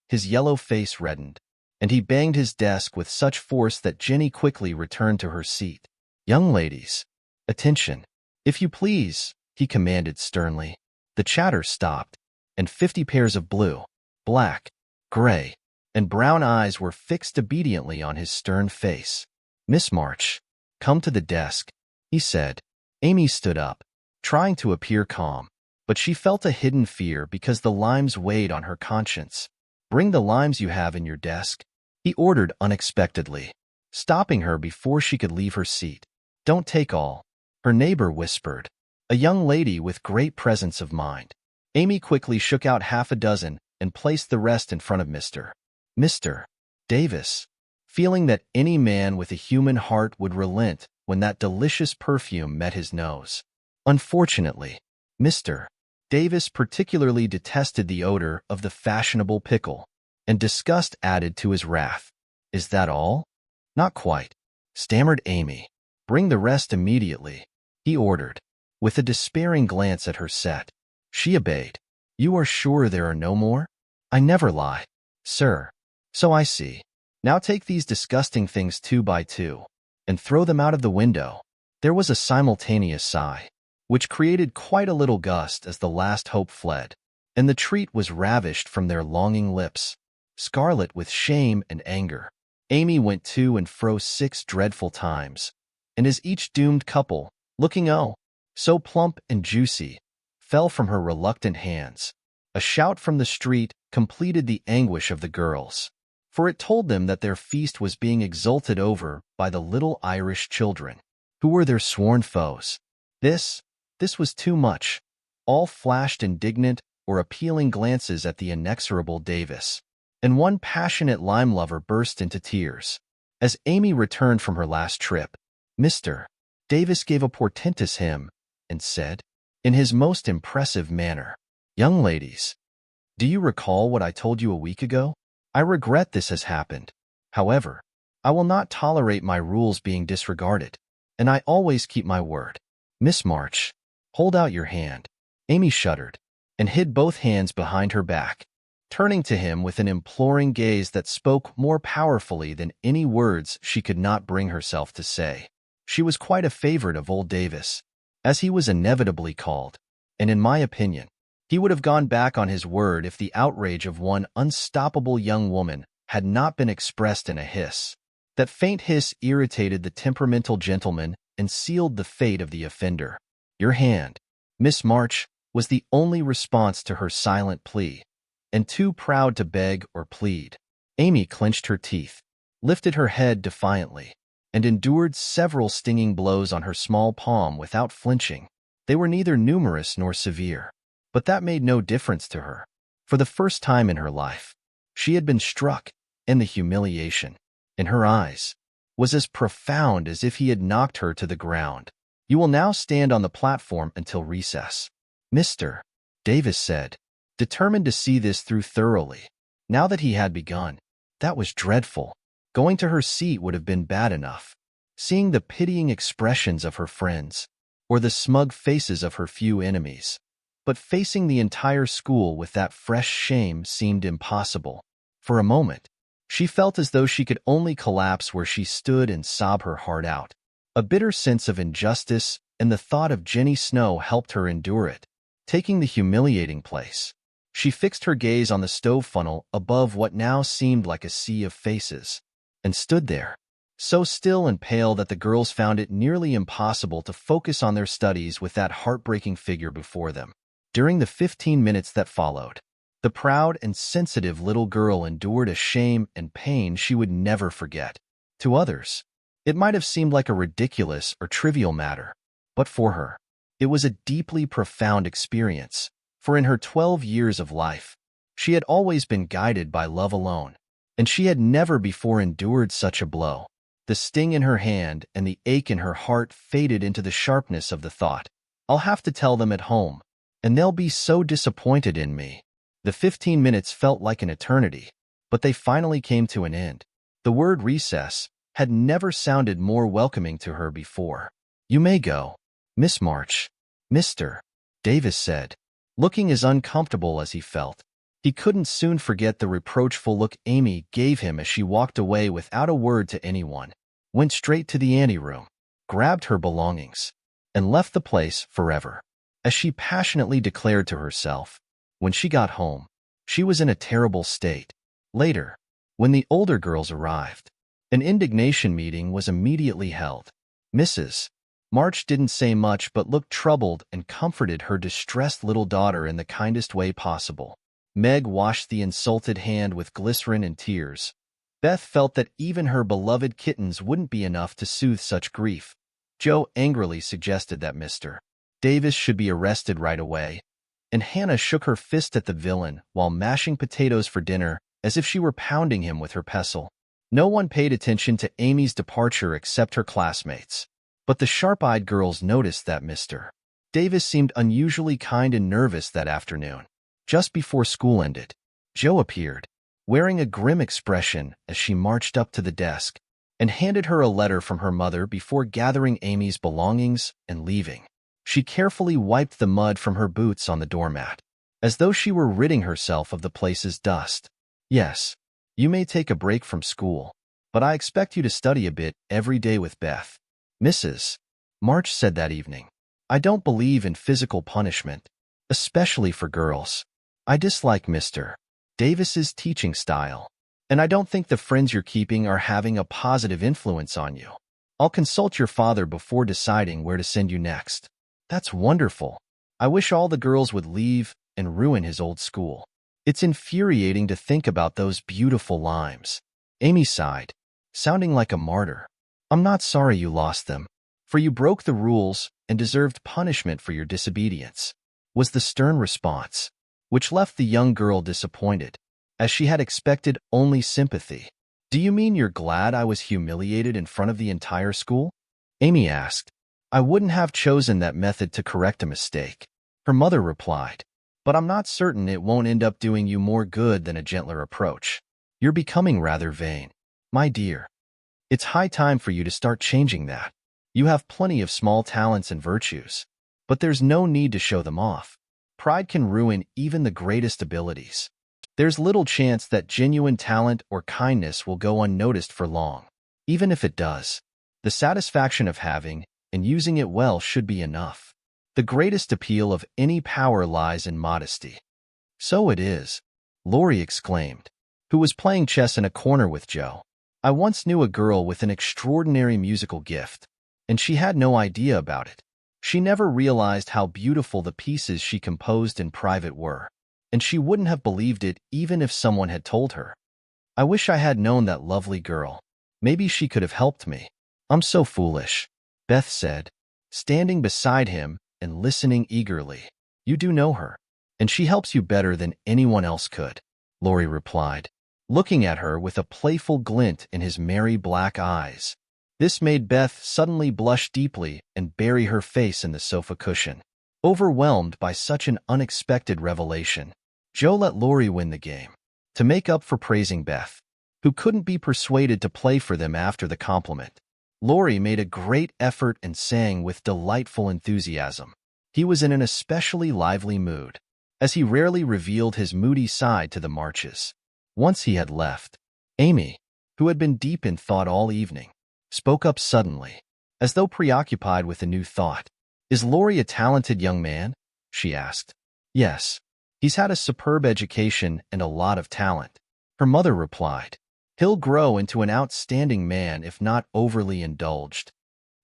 S1: His yellow face reddened, and he banged his desk with such force that Jenny quickly returned to her seat. "Young ladies, attention, if you please," he commanded sternly. The chatter stopped, and 50 pairs of blue, black, gray, and brown eyes were fixed obediently on his stern face. "Miss March, come to the desk," he said. Amy stood up, trying to appear calm, but she felt a hidden fear because the limes weighed on her conscience. "Bring the limes you have in your desk," he ordered unexpectedly, stopping her before she could leave her seat. "Don't take all," her neighbor whispered, a young lady with great presence of mind. Amy quickly shook out half a dozen and placed the rest in front of Mr. Davis, feeling that any man with a human heart would relent when that delicious perfume met his nose. Unfortunately, Mr. Davis particularly detested the odor of the fashionable pickle, and disgust added to his wrath. "Is that all?" "Not quite," stammered Amy. "Bring the rest immediately," he ordered, with a despairing glance at her set. She obeyed. "You are sure there are no more?" "I never lie, sir." "So I see. Now take these disgusting things 2 by 2, and throw them out of the window." There was a simultaneous sigh, which created quite a little gust as the last hope fled, and the treat was ravished from their longing lips. Scarlet with shame and anger, Amy went to and fro 6 dreadful times, and as each doomed couple, looking so plump and juicy, fell from her reluctant hands, a shout from the street completed the anguish of the girls. for it told them that their feast was being exulted over by the little Irish children, who were their sworn foes. This was too much. All flashed indignant or appealing glances at the inexorable Davis, and one passionate lime lover burst into tears. As Amy returned from her last trip, Mr. Davis gave a portentous hymn and said, in his most impressive manner, "Young ladies, do you recall what I told you a week ago? I regret this has happened. However, I will not tolerate my rules being disregarded, and I always keep my word. Miss March, hold out your hand." Amy shuddered and hid both hands behind her back, turning to him with an imploring gaze that spoke more powerfully than any words she could not bring herself to say. She was quite a favorite of old Davis, as he was inevitably called, and in my opinion, he would have gone back on his word if the outrage of one unstoppable young woman had not been expressed in a hiss. That faint hiss irritated the temperamental gentleman and sealed the fate of the offender. "Your hand, Miss March," was the only response to her silent plea, and too proud to beg or plead, Amy clenched her teeth, lifted her head defiantly, and endured several stinging blows on her small palm without flinching. They were neither numerous nor severe, but that made no difference to her. For the first time in her life, she had been struck, and the humiliation, in her eyes, was as profound as if he had knocked her to the ground. "You will now stand on the platform until recess," Mr. Davis said, determined to see this through thoroughly. Now that he had begun, that was dreadful. Going to her seat would have been bad enough. Seeing the pitying expressions of her friends, or the smug faces of her few enemies, but facing the entire school with that fresh shame seemed impossible. For a moment, she felt as though she could only collapse where she stood and sob her heart out. A bitter sense of injustice and the thought of Jenny Snow helped her endure it. Taking the humiliating place, she fixed her gaze on the stove funnel above what now seemed like a sea of faces, and stood there, so still and pale that the girls found it nearly impossible to focus on their studies with that heartbreaking figure before them. During the 15 minutes that followed, the proud and sensitive little girl endured a shame and pain she would never forget. To others, it might have seemed like a ridiculous or trivial matter, but for her, it was a deeply profound experience, for in her 12 years of life, she had always been guided by love alone, and she had never before endured such a blow. The sting in her hand and the ache in her heart faded into the sharpness of the thought, "I'll have to tell them at home, and they'll be so disappointed in me." The 15 minutes felt like an eternity, but they finally came to an end. The word recess had never sounded more welcoming to her before. "You may go, Miss March," Mr. Davis said, looking as uncomfortable as he felt. He couldn't soon forget the reproachful look Amy gave him as she walked away without a word to anyone, went straight to the anteroom, grabbed her belongings, and left the place forever. As she passionately declared to herself, when she got home, she was in a terrible state. Later, when the older girls arrived, an indignation meeting was immediately held. Mrs. March didn't say much but looked troubled and comforted her distressed little daughter in the kindest way possible. Meg washed the insulted hand with glycerin and tears. Beth felt that even her beloved kittens wouldn't be enough to soothe such grief. Joe angrily suggested that Mr. Davis should be arrested right away, and Hannah shook her fist at the villain while mashing potatoes for dinner as if she were pounding him with her pestle. No one paid attention to Amy's departure except her classmates, but the sharp-eyed girls noticed that Mr. Davis seemed unusually kind and nervous that afternoon. Just before school ended, Joe appeared, wearing a grim expression as she marched up to the desk and handed her a letter from her mother before gathering Amy's belongings and leaving. She carefully wiped the mud from her boots on the doormat, as though she were ridding herself of the place's dust. "Yes, you may take a break from school, but I expect you to study a bit every day with Beth," Mrs. March said that evening. "I don't believe in physical punishment, especially for girls. I dislike Mr. Davis's teaching style, and I don't think the friends you're keeping are having a positive influence on you. I'll consult your father before deciding where to send you next." "That's wonderful. I wish all the girls would leave and ruin his old school." It's infuriating to think about those beautiful limes. Amy sighed, sounding like a martyr. I'm not sorry you lost them, for you broke the rules and deserved punishment for your disobedience, was the stern response, which left the young girl disappointed, as she had expected only sympathy. Do you mean you're glad I was humiliated in front of the entire school? Amy asked. I wouldn't have chosen that method to correct a mistake, her mother replied, but I'm not certain it won't end up doing you more good than a gentler approach. You're becoming rather vain, my dear. It's high time for you to start changing that. You have plenty of small talents and virtues, but there's no need to show them off. Pride can ruin even the greatest abilities. There's little chance that genuine talent or kindness will go unnoticed for long. Even if it does, the satisfaction of having and using it well should be enough. The greatest appeal of any power lies in modesty. So it is, Laurie exclaimed, who was playing chess in a corner with Joe. I once knew a girl with an extraordinary musical gift, and she had no idea about it. She never realized how beautiful the pieces she composed in private were, and she wouldn't have believed it even if someone had told her. I wish I had known that lovely girl. Maybe she could have helped me. I'm so foolish, Beth said, standing beside him and listening eagerly. You do know her, and she helps you better than anyone else could, Laurie replied, looking at her with a playful glint in his merry black eyes. This made Beth suddenly blush deeply and bury her face in the sofa cushion, overwhelmed by such an unexpected revelation. Joe let Laurie win the game, to make up for praising Beth, who couldn't be persuaded to play for them after the compliment. Laurie made a great effort and sang with delightful enthusiasm. He was in an especially lively mood, as he rarely revealed his moody side to the Marches. Once he had left, Amy, who had been deep in thought all evening, spoke up suddenly, as though preoccupied with a new thought. Is Laurie a talented young man? She asked. Yes. He's had a superb education and a lot of talent, her mother replied. He'll grow into an outstanding man if not overly indulged.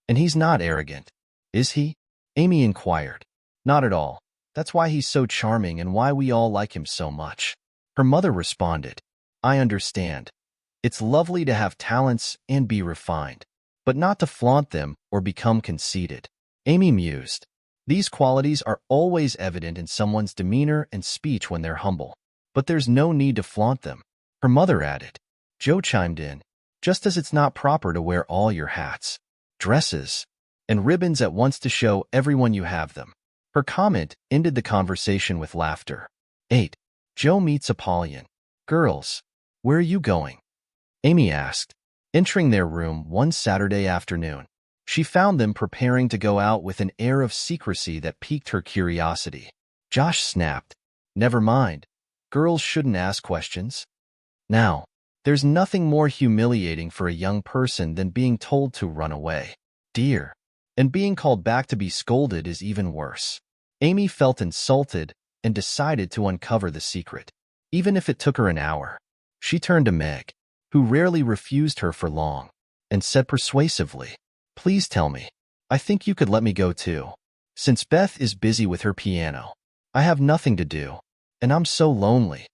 S1: And he's not arrogant, is he? Amy inquired. Not at all. That's why he's so charming and why we all like him so much. Her mother responded. I understand. It's lovely to have talents and be refined, but not to flaunt them or become conceited. Amy mused. These qualities are always evident in someone's demeanor and speech when they're humble, but there's no need to flaunt them, her mother added. Joe chimed in, just as it's not proper to wear all your hats, dresses, and ribbons at once to show everyone you have them. Her comment ended the conversation with laughter. 8. Joe meets Apollyon. Girls, where are you going? Amy asked, entering their room one Saturday afternoon. She found them preparing to go out with an air of secrecy that piqued her curiosity. Josh snapped, Never mind. Girls shouldn't ask questions. Now, there's nothing more humiliating for a young person than being told to run away. Dear. And being called back to be scolded is even worse. Amy felt insulted and decided to uncover the secret, even if it took her an hour. She turned to Meg, who rarely refused her for long, and said persuasively, Please tell me. I think you could let me go too. Since Beth is busy with her piano, I have nothing to do, and I'm so lonely.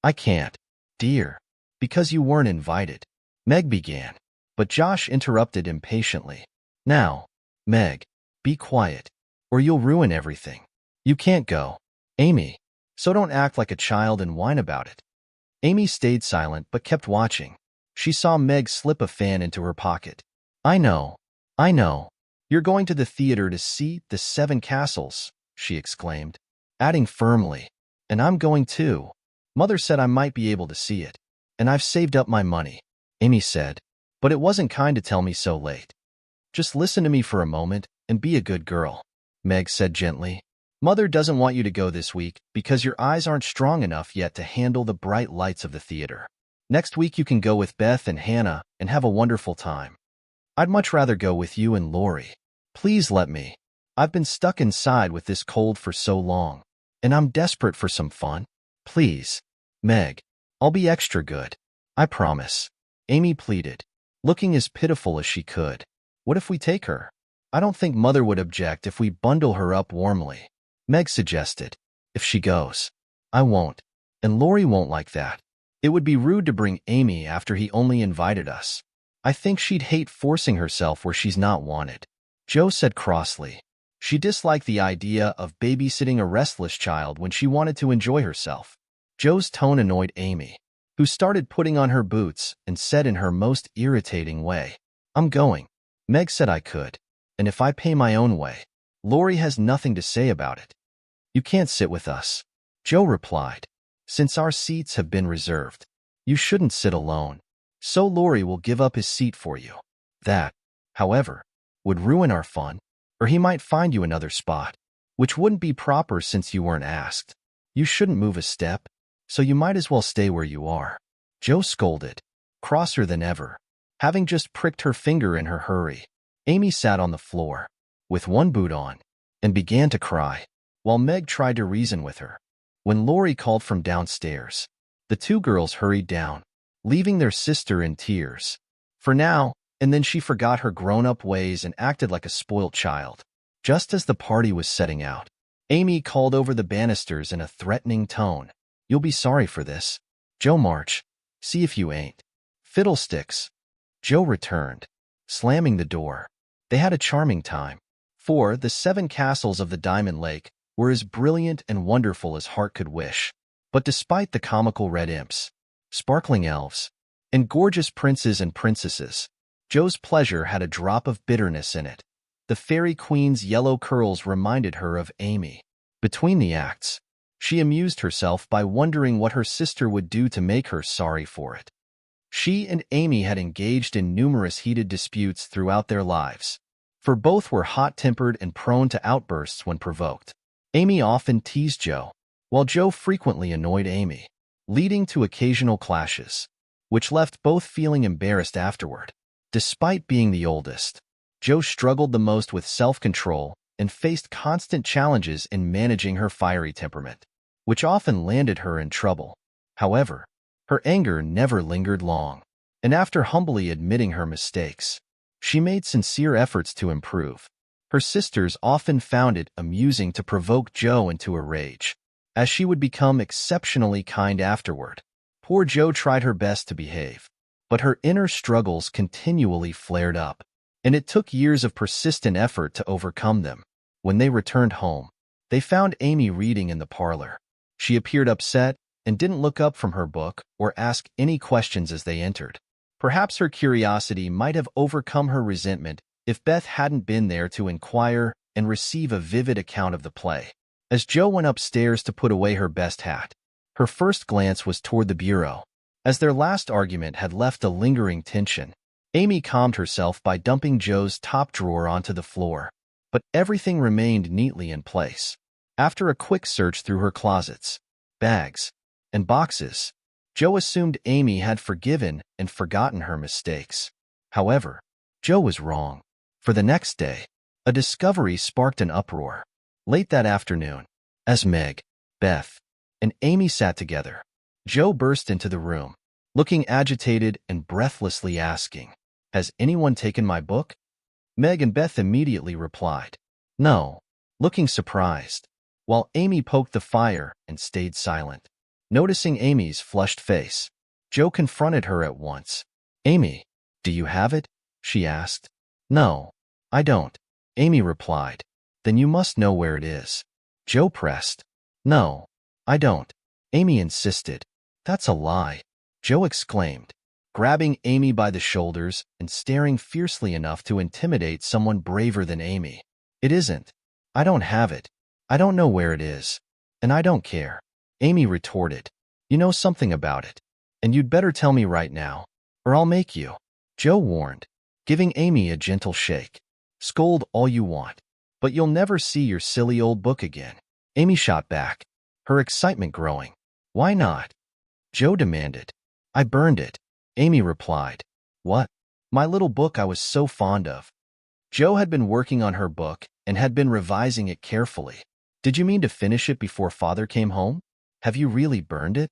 S1: I can't, dear, because you weren't invited. Meg began, but Josh interrupted impatiently. Now, Meg, be quiet, or you'll ruin everything. You can't go, Amy, so don't act like a child and whine about it. Amy stayed silent but kept watching. She saw Meg slip a fan into her pocket. I know. You're going to the theater to see The Seven Castles, she exclaimed, adding firmly, and I'm going too. Mother said I might be able to see it, and I've saved up my money, Amy said, but it wasn't kind to tell me so late. Just listen to me for a moment and be a good girl, Meg said gently. Mother doesn't want you to go this week because your eyes aren't strong enough yet to handle the bright lights of the theater. Next week you can go with Beth and Hannah and have a wonderful time. I'd much rather go with you and Laurie. Please let me. I've been stuck inside with this cold for so long, and I'm desperate for some fun. Please, Meg, I'll be extra good. I promise. Amy pleaded, looking as pitiful as she could. What if we take her? I don't think Mother would object if we bundle her up warmly, Meg suggested. If she goes. I won't. And Lori won't like that. It would be rude to bring Amy after he only invited us. I think she'd hate forcing herself where she's not wanted. Jo said crossly. She disliked the idea of babysitting a restless child when she wanted to enjoy herself. Jo's tone annoyed Amy, who started putting on her boots and said in her most irritating way, "I'm going. Meg said I could, and if I pay my own way, Lori has nothing to say about it." "You can't sit with us," Jo replied. "Since our seats have been reserved, you shouldn't sit alone. So Lori will give up his seat for you. That, however, would ruin our fun, or he might find you another spot, which wouldn't be proper since you weren't asked. You shouldn't move a step, so you might as well stay where you are." Jo scolded, crosser than ever, having just pricked her finger in her hurry. Amy sat on the floor, with one boot on, and began to cry, while Meg tried to reason with her. When Lori called from downstairs, the two girls hurried down, leaving their sister in tears. For now, and then she forgot her grown-up ways and acted like a spoiled child. Just as the party was setting out, Amy called over the banisters in a threatening tone, "You'll be sorry for this. Jo March, see if you ain't." "Fiddlesticks," Jo returned, slamming the door. They had a charming time, for the 7 castles of the Diamond Lake were as brilliant and wonderful as heart could wish. But despite the comical red imps, sparkling elves, and gorgeous princes and princesses, Jo's pleasure had a drop of bitterness in it. The fairy queen's yellow curls reminded her of Amy. Between the acts, she amused herself by wondering what her sister would do to make her sorry for it. She and Amy had engaged in numerous heated disputes throughout their lives, for both were hot-tempered and prone to outbursts when provoked. Amy often teased Jo, while Jo frequently annoyed Amy, leading to occasional clashes, which left both feeling embarrassed afterward. Despite being the oldest, Jo struggled the most with self-control and faced constant challenges in managing her fiery temperament, which often landed her in trouble. However, her anger never lingered long, and after humbly admitting her mistakes, she made sincere efforts to improve. Her sisters often found it amusing to provoke Jo into a rage, as she would become exceptionally kind afterward. Poor Jo tried her best to behave, but her inner struggles continually flared up, and it took years of persistent effort to overcome them. When they returned home, they found Amy reading in the parlor. She appeared upset and didn't look up from her book or ask any questions as they entered. Perhaps her curiosity might have overcome her resentment if Beth hadn't been there to inquire and receive a vivid account of the play. As Jo went upstairs to put away her best hat, her first glance was toward the bureau. As their last argument had left a lingering tension, Amy calmed herself by dumping Jo's top drawer onto the floor, but everything remained neatly in place. After a quick search through her closets, bags, and boxes, Jo assumed Amy had forgiven and forgotten her mistakes. However, Jo was wrong. For the next day, a discovery sparked an uproar. Late that afternoon, as Meg, Beth, and Amy sat together, Jo burst into the room, looking agitated and breathlessly asking, "Has anyone taken my book?" Meg and Beth immediately replied, "No," looking surprised, while Amy poked the fire and stayed silent. Noticing Amy's flushed face, Jo confronted her at once. "Amy, do you have it?" she asked. "No, I don't," Amy replied. "Then you must know where it is." Jo pressed. "No, I don't," Amy insisted. "That's a lie," Jo exclaimed, grabbing Amy by the shoulders and staring fiercely enough to intimidate someone braver than Amy. "It isn't. I don't have it. I don't know where it is. And I don't care," Amy retorted. "You know something about it, and you'd better tell me right now, or I'll make you," Jo warned, giving Amy a gentle shake. "Scold all you want, but you'll never see your silly old book again," Amy shot back, her excitement growing. "Why not?" Jo demanded. "I burned it," Amy replied. "What?" "My little book I was so fond of." Jo had been working on her book and had been revising it carefully. "Did you mean to finish it before Father came home? Have you really burned it?"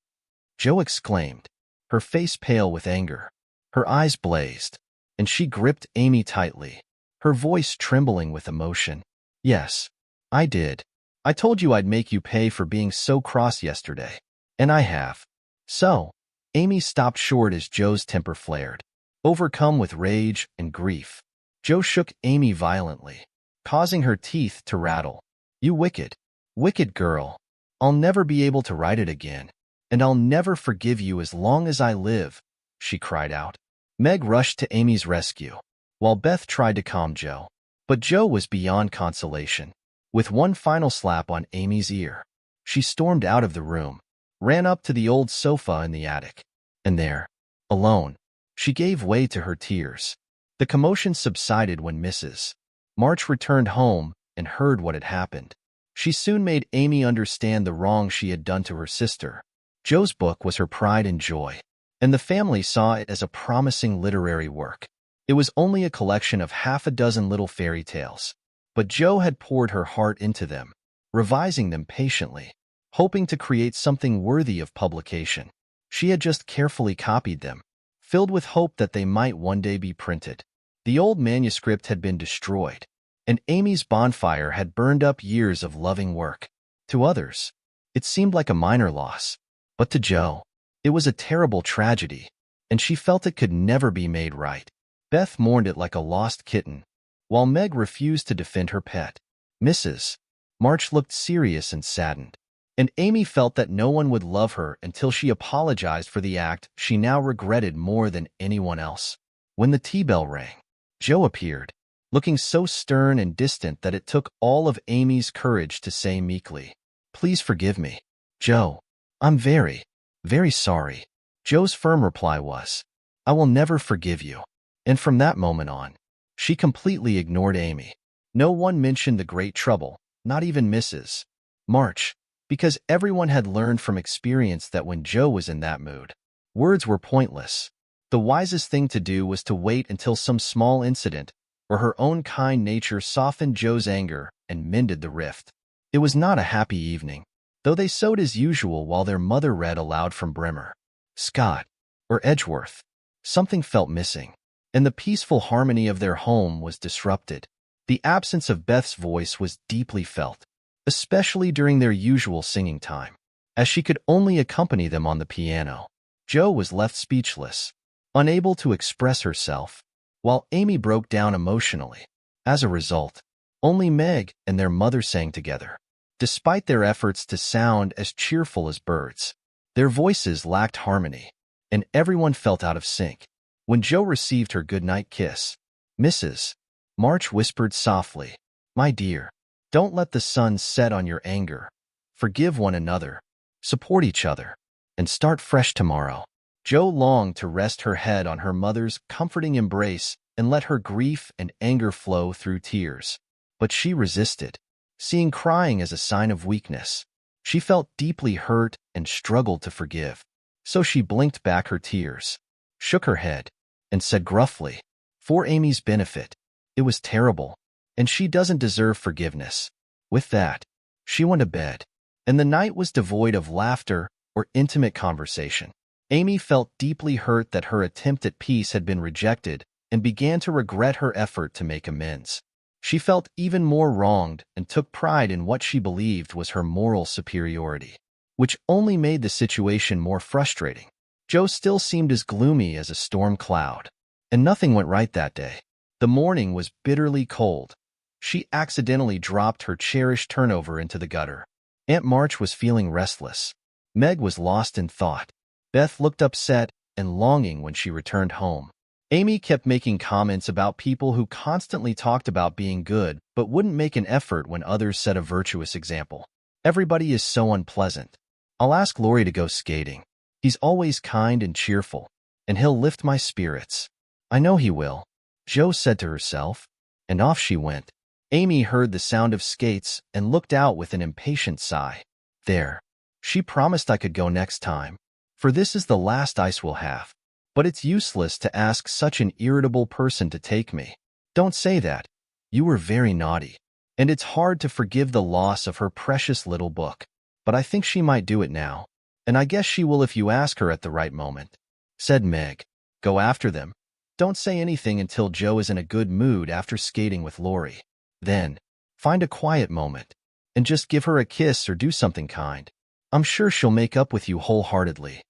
S1: Jo exclaimed, her face pale with anger. Her eyes blazed, and she gripped Amy tightly, her voice trembling with emotion. "Yes, I did. I told you I'd make you pay for being so cross yesterday, And I have. So, Amy stopped short as Joe's temper flared. Overcome with rage and grief, Joe shook Amy violently, causing her teeth to rattle. You wicked, wicked girl. I'll never be able to write it again, and I'll never forgive you as long as I live, she cried out. Meg rushed to Amy's rescue, while Beth tried to calm Joe. But Joe was beyond consolation. With one final slap on Amy's ear, she stormed out of the room, ran up to the old sofa in the attic, and there, alone, she gave way to her tears. The commotion subsided when Mrs. March returned home and heard what had happened. She soon made Amy understand the wrong she had done to her sister. Joe's book was her pride and joy, and the family saw it as a promising literary work. It was only a collection of half a dozen little fairy tales, but Joe had poured her heart into them, revising them patiently, hoping to create something worthy of publication. She had just carefully copied them, filled with hope that they might one day be printed. The old manuscript had been destroyed, and Amy's bonfire had burned up years of loving work. To others, it seemed like a minor loss, but to Joe, it was a terrible tragedy, and she felt it could never be made right. Beth mourned it like a lost kitten, while Meg refused to defend her pet. Mrs. March looked serious and saddened, and Amy felt that no one would love her until she apologized for the act she now regretted more than anyone else. When the tea bell rang, Joe appeared, looking so stern and distant that it took all of Amy's courage to say meekly, "Please forgive me, Joe. I'm very, very sorry." Joe's firm reply was, "I will never forgive you." And from that moment on, she completely ignored Amy. No one mentioned the great trouble, not even Mrs. March, because everyone had learned from experience that when Joe was in that mood, words were pointless. The wisest thing to do was to wait until some small incident or her own kind nature softened Joe's anger and mended the rift. It was not a happy evening, though they sewed as usual while their mother read aloud from Bremer, Scott, or Edgeworth. Something felt missing, and the peaceful harmony of their home was disrupted. The absence of Beth's voice was deeply felt, especially during their usual singing time, as she could only accompany them on the piano. Joe was left speechless, unable to express herself, while Amy broke down emotionally. As a result, only Meg and their mother sang together. Despite their efforts to sound as cheerful as birds, their voices lacked harmony, and everyone felt out of sync. When Joe received her goodnight kiss, Mrs. March whispered softly, "My dear, don't let the sun set on your anger. Forgive one another, support each other, and start fresh tomorrow." Joe longed to rest her head on her mother's comforting embrace and let her grief and anger flow through tears. But she resisted, seeing crying as a sign of weakness. She felt deeply hurt and struggled to forgive. So she blinked back her tears, shook her head, and said gruffly, "For Amy's benefit, it was terrible, and she doesn't deserve forgiveness." With that, she went to bed, and the night was devoid of laughter or intimate conversation. Amy felt deeply hurt that her attempt at peace had been rejected and began to regret her effort to make amends. She felt even more wronged and took pride in what she believed was her moral superiority, which only made the situation more frustrating. Joe still seemed as gloomy as a storm cloud, and nothing went right that day. The morning was bitterly cold. She accidentally dropped her cherished turnover into the gutter. Aunt March was feeling restless. Meg was lost in thought. Beth looked upset and longing when she returned home. Amy kept making comments about people who constantly talked about being good but wouldn't make an effort when others set a virtuous example. "Everybody is so unpleasant. I'll ask Laurie to go skating. He's always kind and cheerful, and he'll lift my spirits." "I know he will," Joe said to herself, and off she went. Amy heard the sound of skates and looked out with an impatient sigh. "There. She promised I could go next time, for this is the last ice we'll have. But it's useless to ask such an irritable person to take me." "Don't say that. You were very naughty, and it's hard to forgive the loss of her precious little book. But I think she might do it now, and I guess she will if you ask her at the right moment," said Meg. "Go after them. Don't say anything until Joe is in a good mood after skating with Laurie. Then, find a quiet moment, and just give her a kiss or do something kind. I'm sure she'll make up with you wholeheartedly.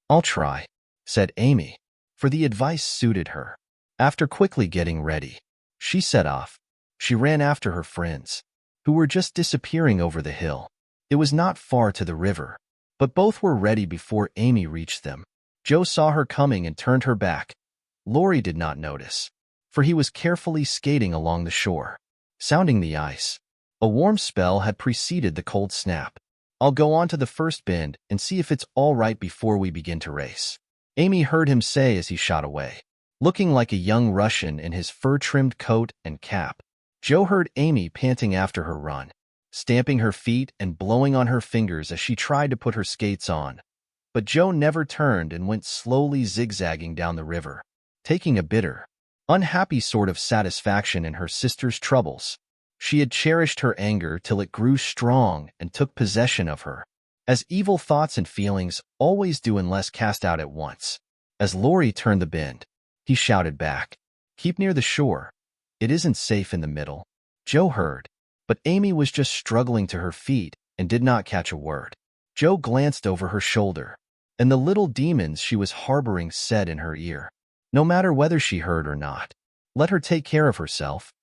S1: I'll try, said Amy, for the advice suited her. After quickly getting ready, she set off. She ran after her friends, who were just disappearing over the hill. It was not far to the river, but both were ready before Amy reached them. Joe saw her coming and turned her back. Laurie did not notice, for he was carefully skating along the shore, sounding the ice. A warm spell had preceded the cold snap. I'll go on to the first bend and see if it's all right before we begin to race, Amy heard him say as he shot away, looking like a young Russian in his fur-trimmed coat and cap. Joe heard Amy panting after her run, stamping her feet and blowing on her fingers as she tried to put her skates on. But Joe never turned and went slowly zigzagging down the river, taking a bitter, unhappy sort of satisfaction in her sister's troubles. She had cherished her anger till it grew strong and took possession of her, as evil thoughts and feelings always do unless cast out at once. As Laurie turned the bend, he shouted back, "Keep near the shore. It isn't safe in the middle." Joe heard, but Amy was just struggling to her feet and did not catch a word. Joe glanced over her shoulder, and the little demons she was harboring said in her ear, "No matter whether she heard or not, let her take care of herself."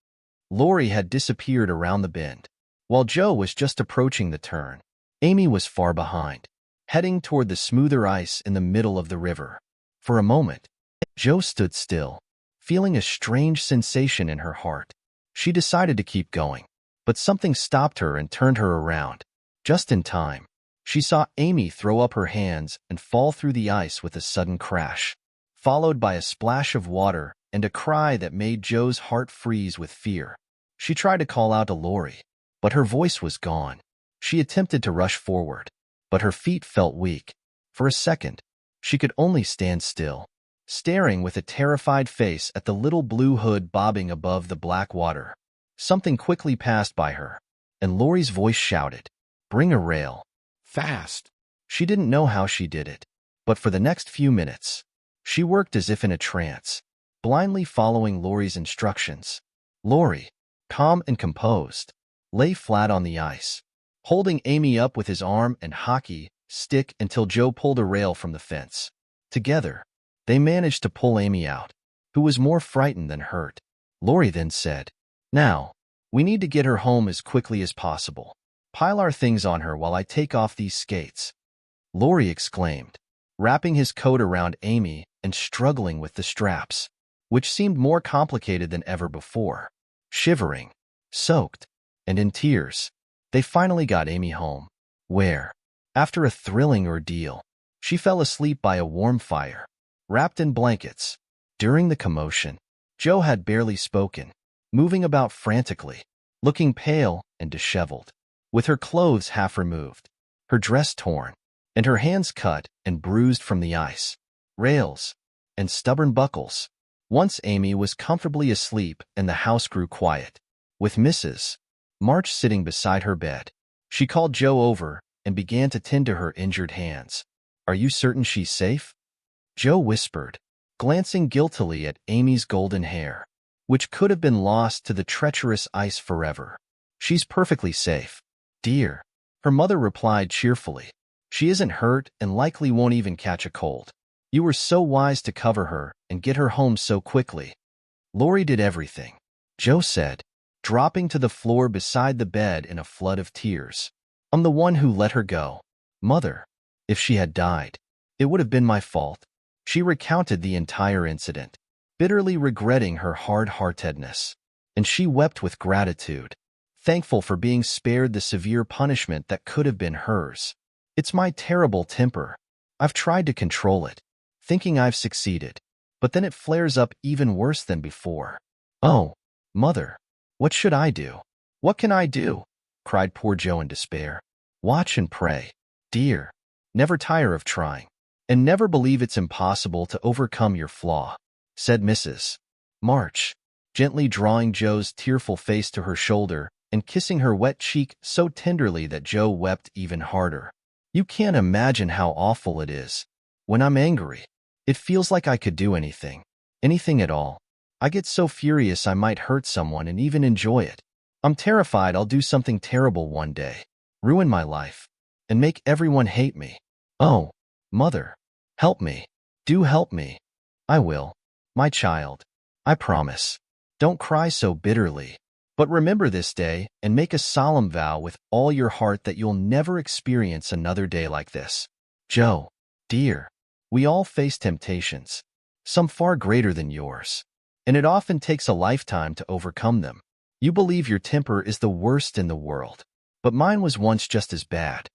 S1: Laurie had disappeared around the bend, while Joe was just approaching the turn. Amy was far behind, heading toward the smoother ice in the middle of the river. For a moment, Joe stood still, feeling a strange sensation in her heart. She decided to keep going, but something stopped her and turned her around. Just in time, she saw Amy throw up her hands and fall through the ice with a sudden crash, followed by a splash of water and a cry that made Joe's heart freeze with fear. She tried to call out to Laurie, but her voice was gone. She attempted to rush forward, but her feet felt weak. For a second, she could only stand still, staring with a terrified face at the little blue hood bobbing above the black water. Something quickly passed by her, and Laurie's voice shouted, "Bring a rail. Fast." She didn't know how she did it, but for the next few minutes, she worked as if in a trance, blindly following Laurie's instructions. Laurie, calm and composed, lay flat on the ice, holding Amy up with his arm and hockey stick until Joe pulled a rail from the fence. Together, they managed to pull Amy out, who was more frightened than hurt. Laurie then said, "Now, we need to get her home as quickly as possible. Pile our things on her while I take off these skates," Laurie exclaimed, wrapping his coat around Amy and struggling with the straps, which seemed more complicated than ever before. Shivering, soaked, and in tears, they finally got Amy home, where, after a thrilling ordeal, she fell asleep by a warm fire, wrapped in blankets. During the commotion, Joe had barely spoken, moving about frantically, looking pale and disheveled, with her clothes half removed, her dress torn, and her hands cut and bruised from the ice, rails, and stubborn buckles. Once Amy was comfortably asleep and the house grew quiet, with Mrs. March sitting beside her bed. She called Joe over and began to tend to her injured hands. "Are you certain she's safe?" Joe whispered, glancing guiltily at Amy's golden hair, which could have been lost to the treacherous ice forever. "She's perfectly safe, dear," her mother replied cheerfully. "She isn't hurt and likely won't even catch a cold. You were so wise to cover her and get her home so quickly." "Laurie did everything," Joe said, dropping to the floor beside the bed in a flood of tears. "I'm the one who let her go. Mother, if she had died, it would have been my fault." She recounted the entire incident, bitterly regretting her hard-heartedness, and she wept with gratitude, thankful for being spared the severe punishment that could have been hers. "It's my terrible temper. I've tried to control it, thinking I've succeeded, but then it flares up even worse than before. Oh, Mother, what should I do? What can I do?" cried poor Joe in despair. "Watch and pray, dear. Never tire of trying, and never believe it's impossible to overcome your flaw," said Mrs. March, gently drawing Joe's tearful face to her shoulder and kissing her wet cheek so tenderly that Joe wept even harder. "You can't imagine how awful it is. When I'm angry, it feels like I could do anything at all. I get so furious I might hurt someone and even enjoy it. I'm terrified I'll do something terrible one day, ruin my life. and make everyone hate me. Oh, Mother, help me. Do help me. I will, my child. I promise. Don't cry so bitterly. But remember this day and make a solemn vow with all your heart that you'll never experience another day like this. Joe, dear, we all face temptations, some far greater than yours, and it often takes a lifetime to overcome them. You believe your temper is the worst in the world, but mine was once just as bad.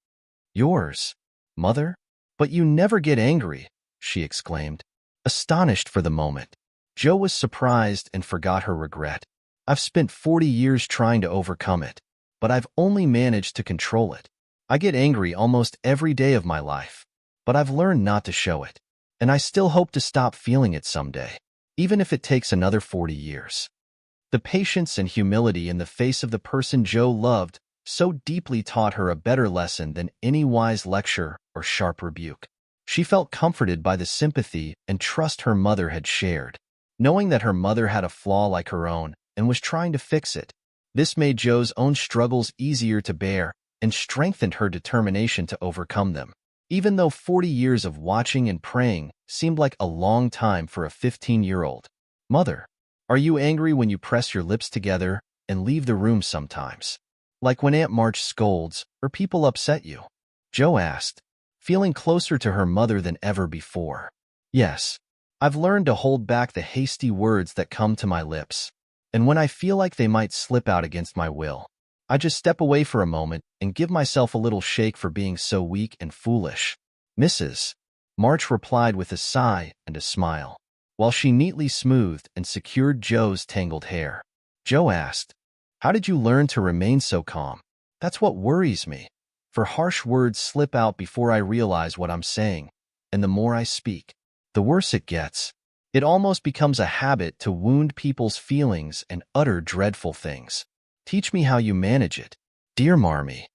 S1: Yours, Mother? But you never get angry, she exclaimed, astonished for the moment. Joe was surprised and forgot her regret. I've spent 40 years trying to overcome it, but I've only managed to control it. I get angry almost every day of my life, but I've learned not to show it, and I still hope to stop feeling it someday, even if it takes another 40 years. The patience and humility in the face of the person Joe loved so deeply taught her a better lesson than any wise lecture or sharp rebuke. She felt comforted by the sympathy and trust her mother had shared, knowing that her mother had a flaw like her own and was trying to fix it. This made Joe's own struggles easier to bear and strengthened her determination to overcome them. Even though 40 years of watching and praying seemed like a long time for a 15-year-old. Mother, are you angry when you press your lips together and leave the room sometimes? Like when Aunt March scolds or people upset you? Joe asked, feeling closer to her mother than ever before. Yes, I've learned to hold back the hasty words that come to my lips. And when I feel like they might slip out against my will, I just step away for a moment and give myself a little shake for being so weak and foolish. Mrs. March replied with a sigh and a smile, while she neatly smoothed and secured Joe's tangled hair. Joe asked, how did you learn to remain so calm? That's what worries me, for harsh words slip out before I realize what I'm saying, and the more I speak, the worse it gets. It almost becomes a habit to wound people's feelings and utter dreadful things. Teach me how you manage it, dear Marmee.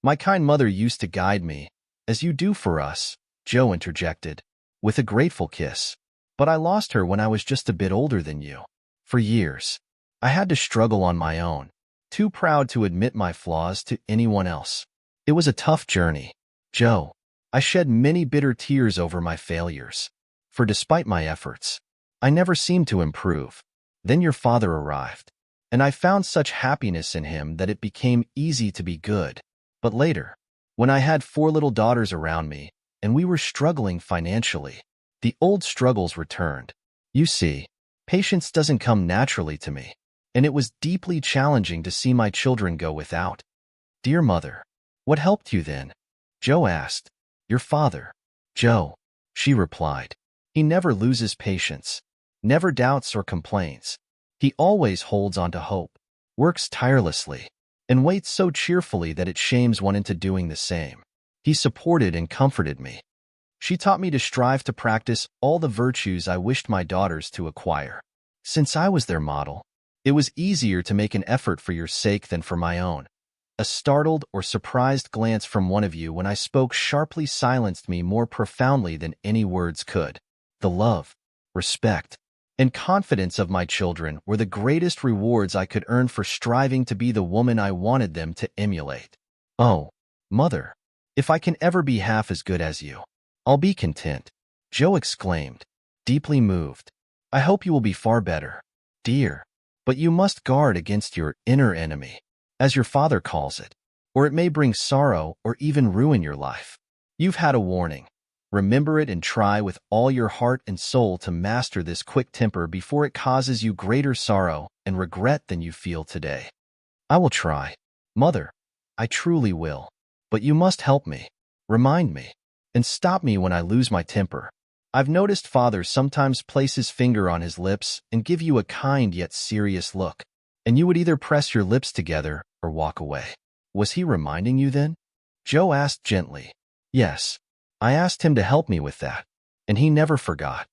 S1: My kind mother used to guide me, as you do for us, Joe interjected, with a grateful kiss. But I lost her when I was just a bit older than you. For years, I had to struggle on my own, too proud to admit my flaws to anyone else. It was a tough journey, Joe. I shed many bitter tears over my failures. For despite my efforts, I never seemed to improve. Then your father arrived, and I found such happiness in him that it became easy to be good. But later, when I had 4 little daughters around me, and we were struggling financially, the old struggles returned. You see, patience doesn't come naturally to me, and it was deeply challenging to see my children go without. Dear Mother, what helped you then? Joe asked. Your father. Joe, she replied. He never loses patience, never doubts or complains. He always holds on to hope, works tirelessly, and waits so cheerfully that it shames one into doing the same. He supported and comforted me. She taught me to strive to practice all the virtues I wished my daughters to acquire. Since I was their model, it was easier to make an effort for your sake than for my own. A startled or surprised glance from one of you when I spoke sharply silenced me more profoundly than any words could. The love, respect, and confidence of my children were the greatest rewards I could earn for striving to be the woman I wanted them to emulate. Oh, Mother, if I can ever be half as good as you, I'll be content, Joe exclaimed, deeply moved. I hope you will be far better, dear, but you must guard against your inner enemy, as your father calls it, or it may bring sorrow or even ruin your life. You've had a warning. Remember it and try with all your heart and soul to master this quick temper before it causes you greater sorrow and regret than you feel today. I will try, Mother. I truly will. But you must help me, remind me, and stop me when I lose my temper. I've noticed Father sometimes place his finger on his lips and give you a kind yet serious look, and you would either press your lips together or walk away. Was he reminding you then? Joe asked gently. Yes. I asked him to help me with that, and he never forgot.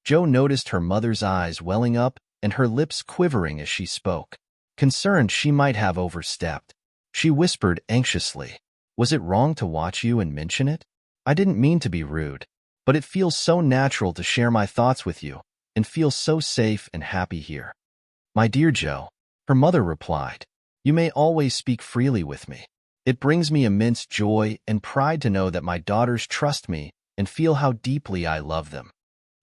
S1: Joe noticed her mother's eyes welling up and her lips quivering as she spoke. Concerned she might have overstepped, she whispered anxiously, was it wrong to watch you and mention it? I didn't mean to be rude, but it feels so natural to share my thoughts with you and feel so safe and happy here. My dear Joe, her mother replied, you may always speak freely with me. It brings me immense joy and pride to know that my daughters trust me and feel how deeply I love them.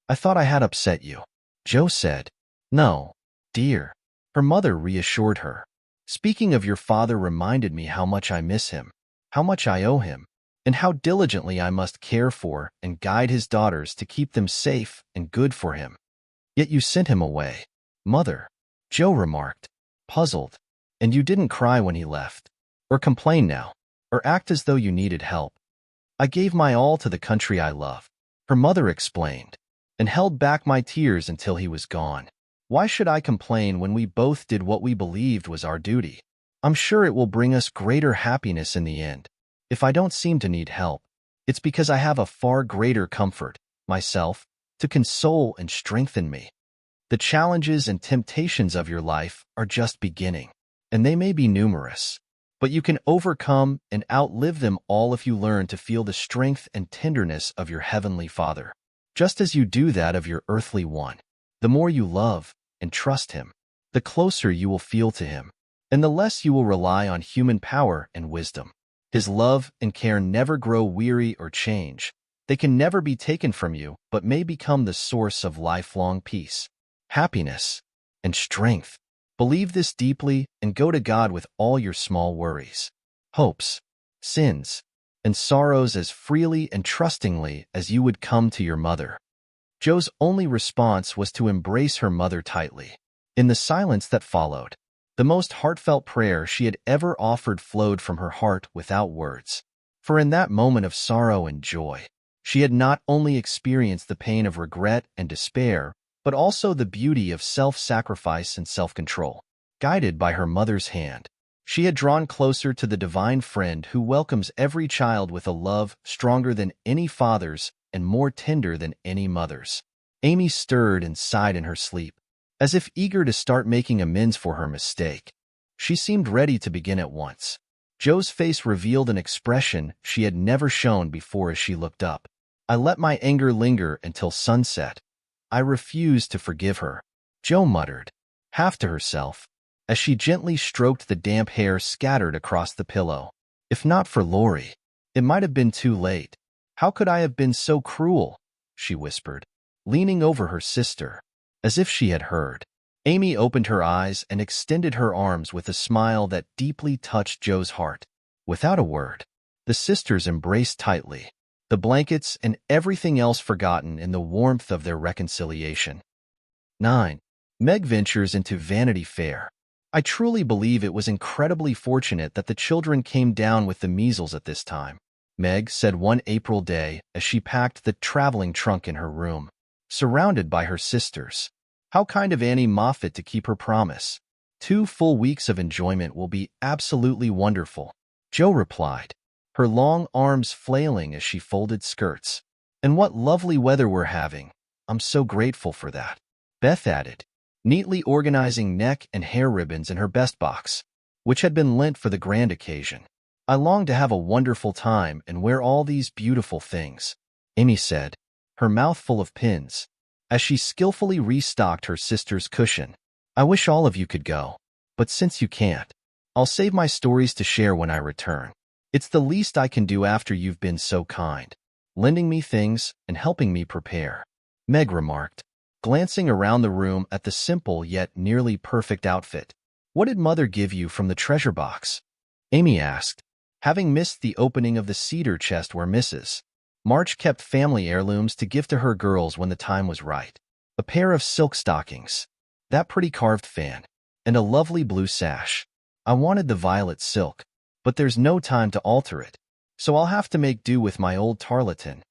S1: I thought I had upset you, Joe said. No, dear. Her mother reassured her. Speaking of your father reminded me how much I miss him, how much I owe him, and how diligently I must care for and guide his daughters to keep them safe and good for him. Yet you sent him away, Mother, Joe remarked, puzzled. And you didn't cry when he left, or complain now, or act as though you needed help. I gave my all to the country I love, her mother explained, and held back my tears until he was gone. Why should I complain when we both did what we believed was our duty? I'm sure it will bring us greater happiness in the end. If I don't seem to need help, it's because I have a far greater comfort, myself, to console and strengthen me. The challenges and temptations of your life are just beginning, and they may be numerous, but you can overcome and outlive them all if you learn to feel the strength and tenderness of your Heavenly Father, just as you do that of your earthly one. The more you love and trust Him, the closer you will feel to Him, and the less you will rely on human power and wisdom. His love and care never grow weary or change. They can never be taken from you, but may become the source of lifelong peace, happiness, and strength. Believe this deeply and go to God with all your small worries, hopes, sins, and sorrows as freely and trustingly as you would come to your mother. Joe's only response was to embrace her mother tightly. In the silence that followed, the most heartfelt prayer she had ever offered flowed from her heart without words. For in that moment of sorrow and joy, she had not only experienced the pain of regret and despair, but also the beauty of self-sacrifice and self-control. Guided by her mother's hand, she had drawn closer to the divine friend who welcomes every child with a love stronger than any father's and more tender than any mother's. Amy stirred and sighed in her sleep, as if eager to start making amends for her mistake. She seemed ready to begin at once. Joe's face revealed an expression she had never shown before as she looked up. I let my anger linger until sunset. I refused to forgive her, Joe muttered, half to herself, as she gently stroked the damp hair scattered across the pillow. If not for Lori, it might have been too late. How could I have been so cruel? She whispered, leaning over her sister, as if she had heard. Amy opened her eyes and extended her arms with a smile that deeply touched Joe's heart. Without a word, the sisters embraced tightly, the blankets and everything else forgotten in the warmth of their reconciliation. 9. Meg ventures into Vanity Fair. I truly believe it was incredibly fortunate that the children came down with the measles at this time, Meg said one April day as she packed the traveling trunk in her room, surrounded by her sisters. How kind of Annie Moffat to keep her promise. 2 full weeks of enjoyment will be absolutely wonderful, Joe replied, her long arms flailing as she folded skirts. And what lovely weather we're having. I'm so grateful for that, Beth added, neatly organizing neck and hair ribbons in her best box, which had been lent for the grand occasion. I long to have a wonderful time and wear all these beautiful things, Amy said, her mouth full of pins, as she skillfully restocked her sister's cushion. I wish all of you could go, but since you can't, I'll save my stories to share when I return. It's the least I can do after you've been so kind, lending me things and helping me prepare, Meg remarked, glancing around the room at the simple yet nearly perfect outfit. What did Mother give you from the treasure box? Amy asked, having missed the opening of the cedar chest where Mrs. March kept family heirlooms to give to her girls when the time was right. A pair of silk stockings, that pretty carved fan, and a lovely blue sash. I wanted the violet silk, but there's no time to alter it, so I'll have to make do with my old tarlatan.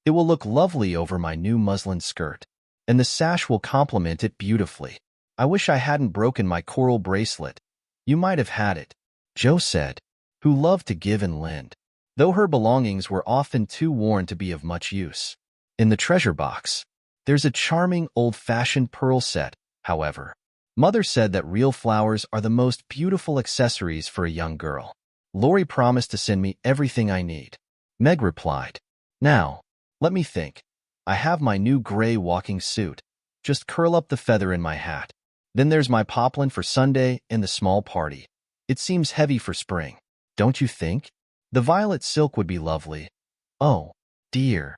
S1: It will look lovely over my new muslin skirt, and the sash will complement it beautifully. I wish I hadn't broken my coral bracelet. You might have had it, Joe said, who loved to give and lend, though her belongings were often too worn to be of much use. In the treasure box, there's a charming old-fashioned pearl set, however. Mother said that real flowers are the most beautiful accessories for a young girl. Lori promised to send me everything I need, Meg replied. Now, let me think. I have my new gray walking suit. Just curl up the feather in my hat. Then there's my poplin for Sunday and the small party. It seems heavy for spring. don't you think? The violet silk would be lovely. Oh, dear.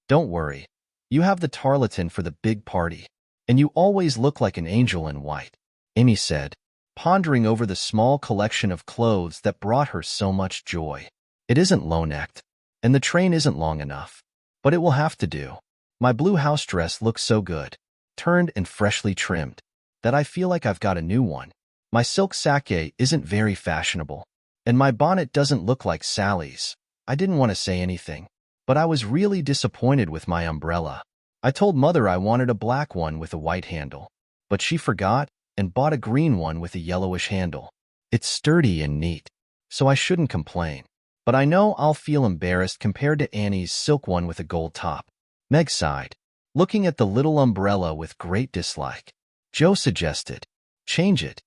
S1: Don't worry. You have the tarlatan for the big party, and you always look like an angel in white, Amy said, pondering over the small collection of clothes that brought her so much joy. It isn't low-necked, and the train isn't long enough, but it will have to do. My blue house dress looks so good, turned and freshly trimmed, that I feel like I've got a new one. My silk sacque isn't very fashionable, and my bonnet doesn't look like Sally's. I didn't want to say anything, but I was really disappointed with my umbrella. I told Mother I wanted a black one with a white handle, but she forgot and bought a green one with a yellowish handle. It's sturdy and neat, so I shouldn't complain. But I know I'll feel embarrassed compared to Annie's silk one with a gold top. Meg sighed, looking at the little umbrella with great dislike. Joe suggested, change it.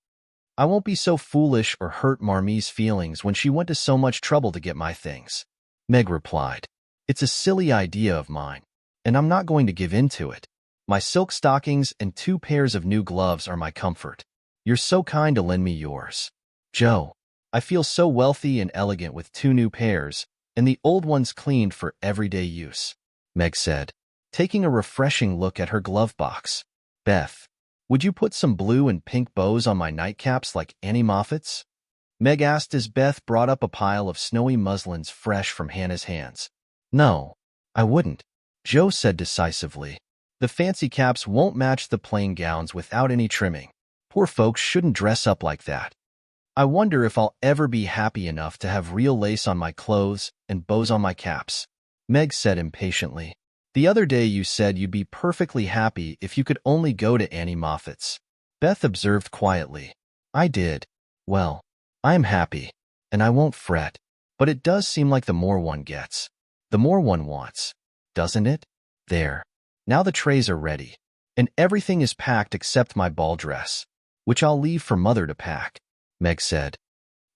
S1: I won't be so foolish or hurt Marmie's feelings when she went to so much trouble to get my things. Meg replied, it's a silly idea of mine, and I'm not going to give in to it. My silk stockings and 2 pairs of new gloves are my comfort. You're so kind to lend me yours. Joe, I feel so wealthy and elegant with 2 new pairs, and the old ones cleaned for everyday use, Meg said, taking a refreshing look at her glove box. Beth, would you put some blue and pink bows on my nightcaps like Annie Moffat's? Meg asked as Beth brought up a pile of snowy muslins fresh from Hannah's hands. No, I wouldn't, Joe said decisively. The fancy caps won't match the plain gowns without any trimming. Poor folks shouldn't dress up like that. I wonder if I'll ever be happy enough to have real lace on my clothes and bows on my caps, Meg said impatiently. The other day you said you'd be perfectly happy if you could only go to Annie Moffat's. Beth observed quietly. I did. Well, I'm happy, and I won't fret, but it does seem like the more one gets, the more one wants, doesn't it? There. Now the trays are ready, and everything is packed except my ball dress, which I'll leave for Mother to pack, Meg said.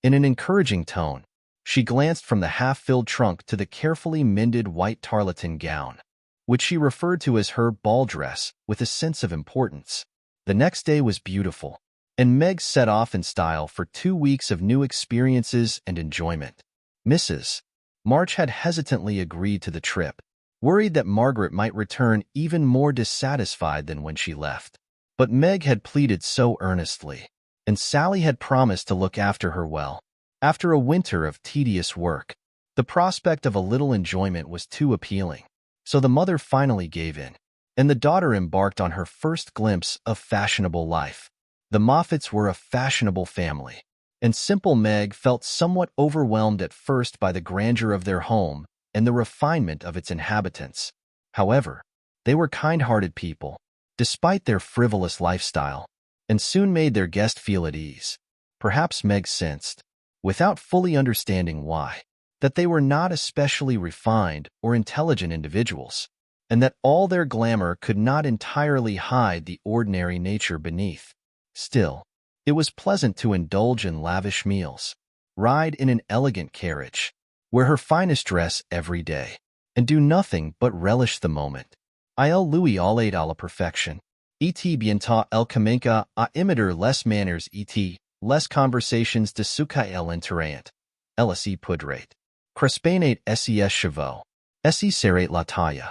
S1: In an encouraging tone, she glanced from the half-filled trunk to the carefully mended white tarlatan gown, which she referred to as her ball dress with a sense of importance. The next day was beautiful, and Meg set off in style for 2 weeks of new experiences and enjoyment. Mrs. March had hesitantly agreed to the trip, worried that Margaret might return even more dissatisfied than when she left. But Meg had pleaded so earnestly, and Sally had promised to look after her well. After a winter of tedious work, the prospect of a little enjoyment was too appealing. So the mother finally gave in, and the daughter embarked on her first glimpse of fashionable life. The Moffats were a fashionable family, and simple Meg felt somewhat overwhelmed at first by the grandeur of their home and the refinement of its inhabitants. However, they were kind-hearted people, despite their frivolous lifestyle, and soon made their guest feel at ease. Perhaps Meg sensed, without fully understanding why, that they were not especially refined or intelligent individuals, and that all their glamour could not entirely hide the ordinary nature beneath. Still, it was pleasant to indulge in lavish meals, ride in an elegant carriage, wear her finest dress every day, and do nothing but relish the moment. Il Louis allait à la perfection. Et bientôt elle commença à imiter les manners et les conversations de ce qu'elle entourant. Elle s'y poudrait. Crespinate ses chevaux. Se serrait la taille.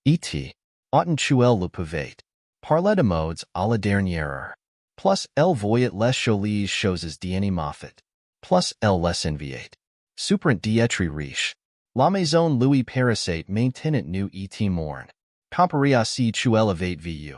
S1: Et autant tuelle le pouvait. Parlait de modes à la dernière heure. Plus elle voyait les jolies choses d'Annie Moffat. Plus elle les enviait. Superint d'être riche. La maison Louis Parasite maintenant nous et Morden. Comparé à si tu élevait vu.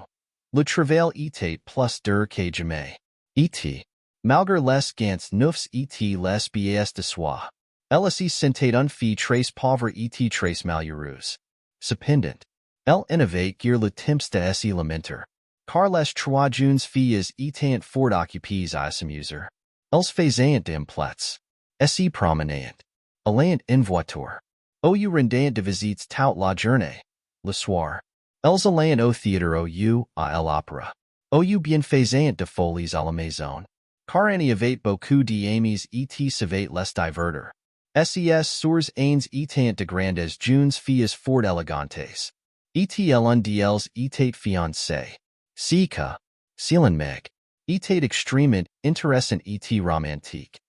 S1: Le travail était plus dur que jamais. Et, malgré les gants neufs et les billets de soie, elle s'y sentait une fille très pauvre et très malheureuse. Cependant, elle innovait guère le temps de s'y lamenter, car les 3 jeunes filles étant fort occupées à s'amuser. Elles faisaient des plats, s'y promenaient, allant en voiture, ou rendaient de visites toute la journée. Le soir, elles allaient au théâtre ou à l'opéra, ou bien faisaient de folies à la maison, car Annie avait beaucoup d'amis et savait les divertir. Ses soeurs aines étant de grandes jeunes filles fort élégantes. Et l'une d'elles était fiancée. Si que, Meg, était extrêmement intéressant et romantique.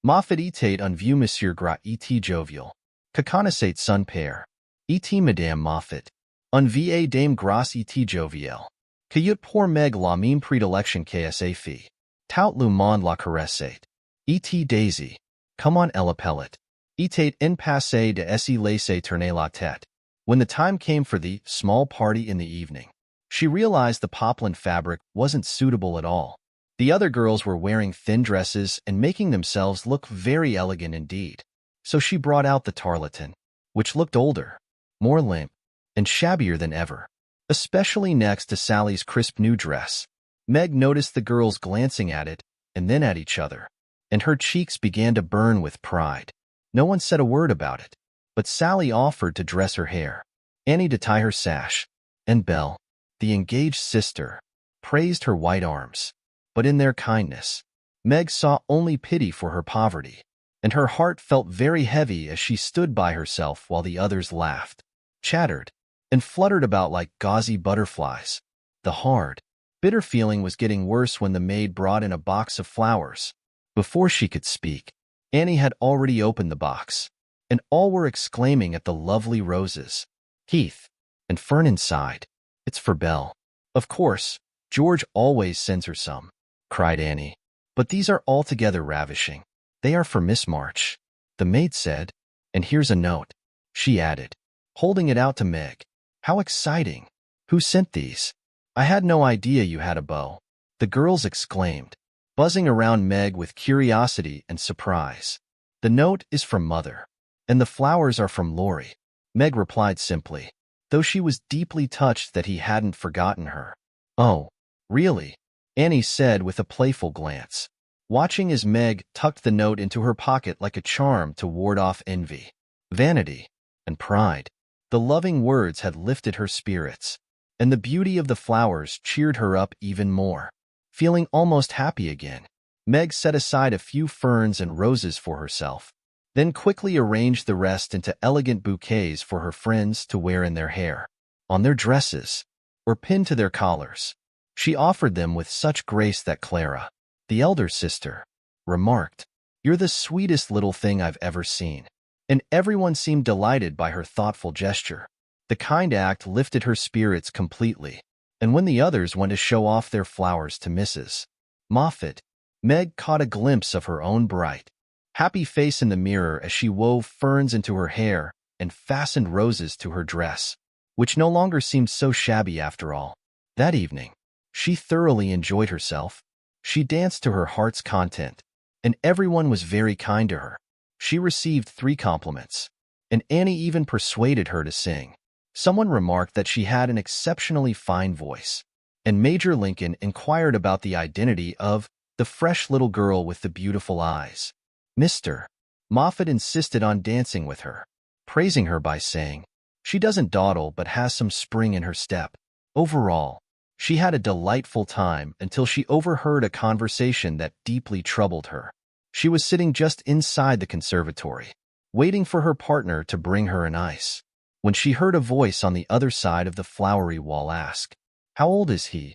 S1: Moffat était un vieux monsieur gras et jovial. Que connaissait son père? Et Madame Moffat. Un vieille dame grasse et joviale. Que eut pour Meg la même prédilection que sa fille. Tout le monde la caressait. Et Daisy. Comment elle appelait? Était in passé de se laisser tourner la tête. When the time came for the small party in the evening, she realized the poplin fabric wasn't suitable at all. The other girls were wearing thin dresses and making themselves look very elegant indeed. So she brought out the tarlatan, which looked older, more limp, and shabbier than ever. Especially next to Sally's crisp new dress. Meg noticed the girls glancing at it and then at each other, and her cheeks began to burn with pride. No one said a word about it, but Sally offered to dress her hair, Annie to tie her sash, and Belle, the engaged sister, praised her white arms. But in their kindness, Meg saw only pity for her poverty, and her heart felt very heavy as she stood by herself while the others laughed, chattered, and fluttered about like gauzy butterflies. The hard, bitter feeling was getting worse when the maid brought in a box of flowers. Before she could speak, Annie had already opened the box, and all were exclaiming at the lovely roses, heath, and fern inside. It's for Belle. Of course, George always sends her some, cried Annie. But these are altogether ravishing. They are for Miss March, the maid said. And here's a note, she added, holding it out to Meg. How exciting! Who sent these? I had no idea you had a beau, the girls exclaimed, buzzing around Meg with curiosity and surprise. The note is from Mother, and the flowers are from Laurie, Meg replied simply, though she was deeply touched that he hadn't forgotten her. Oh, really? Annie said with a playful glance, watching as Meg tucked the note into her pocket like a charm to ward off envy, vanity, and pride. The loving words had lifted her spirits, and the beauty of the flowers cheered her up even more. Feeling almost happy again, Meg set aside a few ferns and roses for herself, then quickly arranged the rest into elegant bouquets for her friends to wear in their hair, on their dresses, or pinned to their collars. She offered them with such grace that Clara, the elder sister, remarked, "You're the sweetest little thing I've ever seen." And everyone seemed delighted by her thoughtful gesture. The kind act lifted her spirits completely, and when the others went to show off their flowers to Mrs. Moffat, Meg caught a glimpse of her own bright, happy face in the mirror as she wove ferns into her hair and fastened roses to her dress, which no longer seemed so shabby after all. That evening, she thoroughly enjoyed herself. She danced to her heart's content, and everyone was very kind to her. She received 3 compliments, and Annie even persuaded her to sing. Someone remarked that she had an exceptionally fine voice, and Major Lincoln inquired about the identity of the fresh little girl with the beautiful eyes. Mr. Moffat insisted on dancing with her, praising her by saying, "She doesn't dawdle but has some spring in her step." Overall, she had a delightful time until she overheard a conversation that deeply troubled her. She was sitting just inside the conservatory, waiting for her partner to bring her an ice, when she heard a voice on the other side of the flowery wall ask, "How old is he?"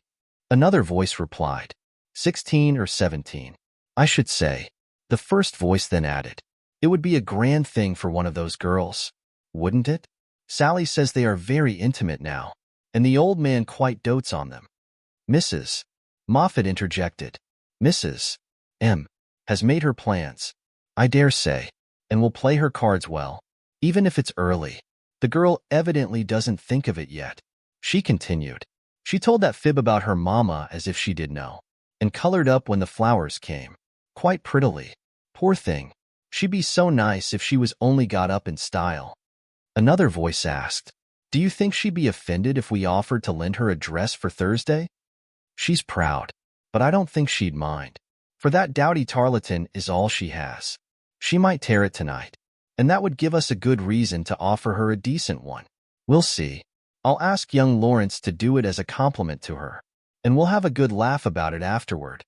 S1: Another voice replied, 16 or 17, I should say. The first voice then added, "It would be a grand thing for one of those girls, wouldn't it? Sally says they are very intimate now, and the old man quite dotes on them." Mrs. Moffat interjected, "Mrs. M. has made her plans, I dare say, and will play her cards well, even if it's early. The girl evidently doesn't think of it yet," she continued. She told that fib about her mama as if she did know, and colored up when the flowers came, quite prettily. Poor thing, she'd be so nice if she was only got up in style. Another voice asked, "Do you think she'd be offended if we offered to lend her a dress for Thursday?" "She's proud, but I don't think she'd mind. For that dowdy tarlatan is all she has. She might tear it tonight, and that would give us a good reason to offer her a decent one. We'll see. I'll ask young Lawrence to do it as a compliment to her, and we'll have a good laugh about it afterward."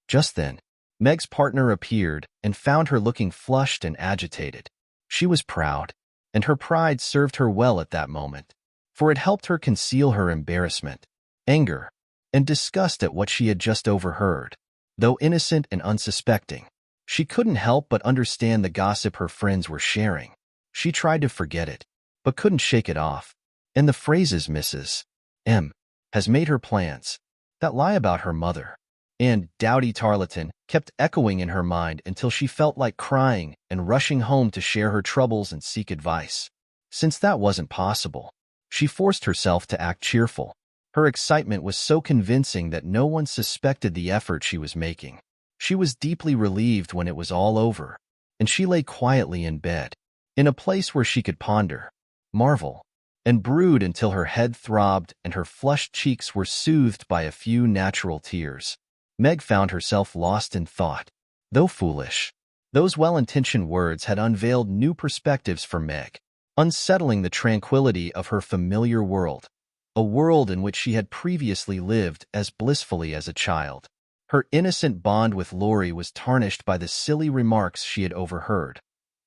S1: Just then, Meg's partner appeared and found her looking flushed and agitated. She was proud, and her pride served her well at that moment, for it helped her conceal her embarrassment, anger, and disgust at what she had just overheard. Though innocent and unsuspecting, She couldn't help but understand the gossip her friends were sharing. She tried to forget it, but couldn't shake it off. And the phrases Mrs. M. has made her plans, that lie about her mother, and dowdy Tarleton kept echoing in her mind until she felt like crying and rushing home to share her troubles and seek advice. Since that wasn't possible, she forced herself to act cheerful. Her excitement was so convincing that no one suspected the effort she was making. She was deeply relieved when it was all over, and she lay quietly in bed, in a place where she could ponder, marvel, and brood until her head throbbed and her flushed cheeks were soothed by a few natural tears. Meg found herself lost in thought. Though foolish, those well-intentioned words had unveiled new perspectives for Meg, unsettling the tranquility of her familiar world, a world in which she had previously lived as blissfully as a child. Her innocent bond with Laurie was tarnished by the silly remarks she had overheard.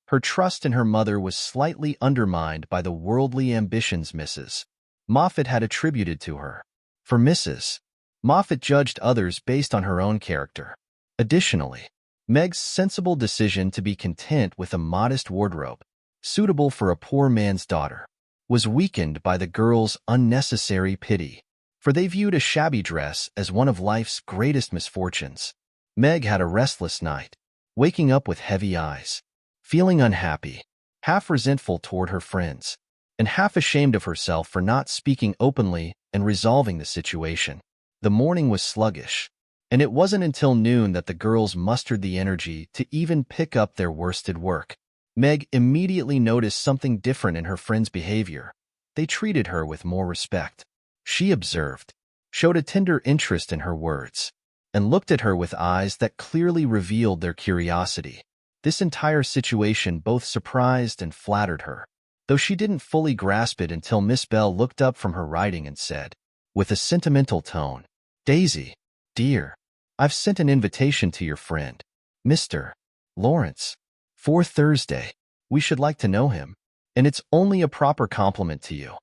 S1: Her trust in her mother was slightly undermined by the worldly ambitions Mrs. Moffat had attributed to her. For Mrs. Moffat judged others based on her own character. Additionally, Meg's sensible decision to be content with a modest wardrobe, suitable for a poor man's daughter, was weakened by the girls' unnecessary pity, for they viewed a shabby dress as one of life's greatest misfortunes. Meg had a restless night, waking up with heavy eyes, feeling unhappy, half resentful toward her friends, and half ashamed of herself for not speaking openly and resolving the situation. The morning was sluggish, and it wasn't until noon that the girls mustered the energy to even pick up their worsted work. Meg immediately noticed something different in her friends' behavior. They treated her with more respect, she observed, showed a tender interest in her words, and looked at her with eyes that clearly revealed their curiosity. This entire situation both surprised and flattered her, though she didn't fully grasp it until Miss Bell looked up from her writing and said, with a sentimental tone, "Daisy, dear, I've sent an invitation to your friend, Mr. Lawrence, for Thursday. We should like to know him, and it's only a proper compliment to you."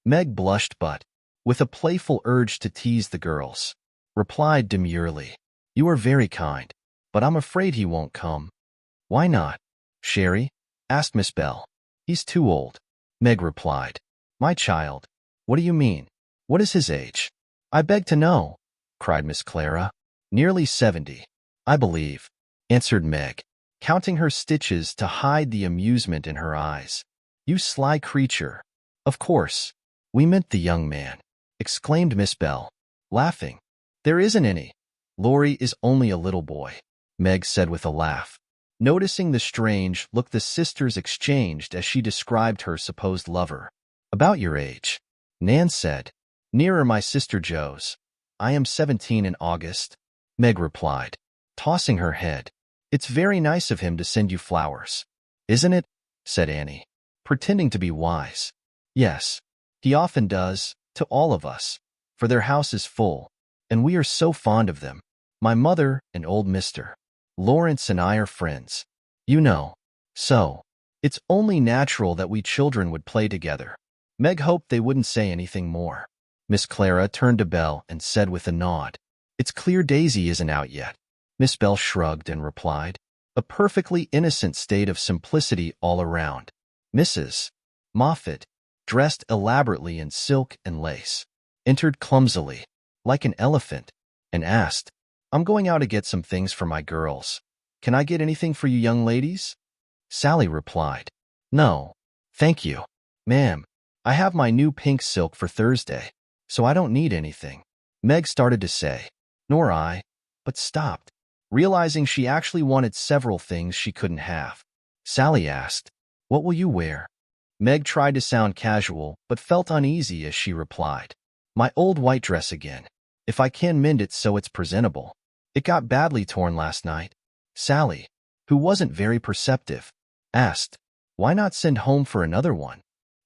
S1: Meg blushed but, with a playful urge to tease the girls, replied demurely, "You are very kind, but I'm afraid he won't come." "Why not? Sherry?" asked Miss Bell. "He's too old," Meg replied. "My child, what do you mean? What is his age?" "I beg to know," cried Miss Clara. "Nearly 70, I believe," answered Meg, counting her stitches to hide the amusement in her eyes. "You sly creature. Of course, we meant the young man," exclaimed Miss Bell, laughing. "There isn't any. Laurie is only a little boy," Meg said with a laugh, noticing the strange look the sisters exchanged as she described her supposed lover. "About your age," Nan said. "Nearer my sister Jo's. I am 17 in August," Meg replied, tossing her head. "It's very nice of him to send you flowers." "Isn't it?" said Annie, pretending to be wise. "Yes, he often does, to all of us, for their house is full, and we are so fond of them. My mother and old Mr. Lawrence and I are friends, you know, so it's only natural that we children would play together." Meg hoped they wouldn't say anything more. Miss Clara turned to Belle and said with a nod, "It's clear Daisy isn't out yet." Miss Bell shrugged and replied, "A perfectly innocent state of simplicity all around." Mrs. Moffat, dressed elaborately in silk and lace, entered clumsily, like an elephant, and asked, "I'm going out to get some things for my girls. Can I get anything for you young ladies?" Sally replied, "No, thank you, ma'am. I have my new pink silk for Thursday, so I don't need anything." Meg started to say, "Nor I," but stopped, realizing she actually wanted several things she couldn't have. Sally asked, "What will you wear?" Meg tried to sound casual, but felt uneasy as she replied, "My old white dress again, if I can mend it so it's presentable. It got badly torn last night." Sally, who wasn't very perceptive, asked, "Why not send home for another one?"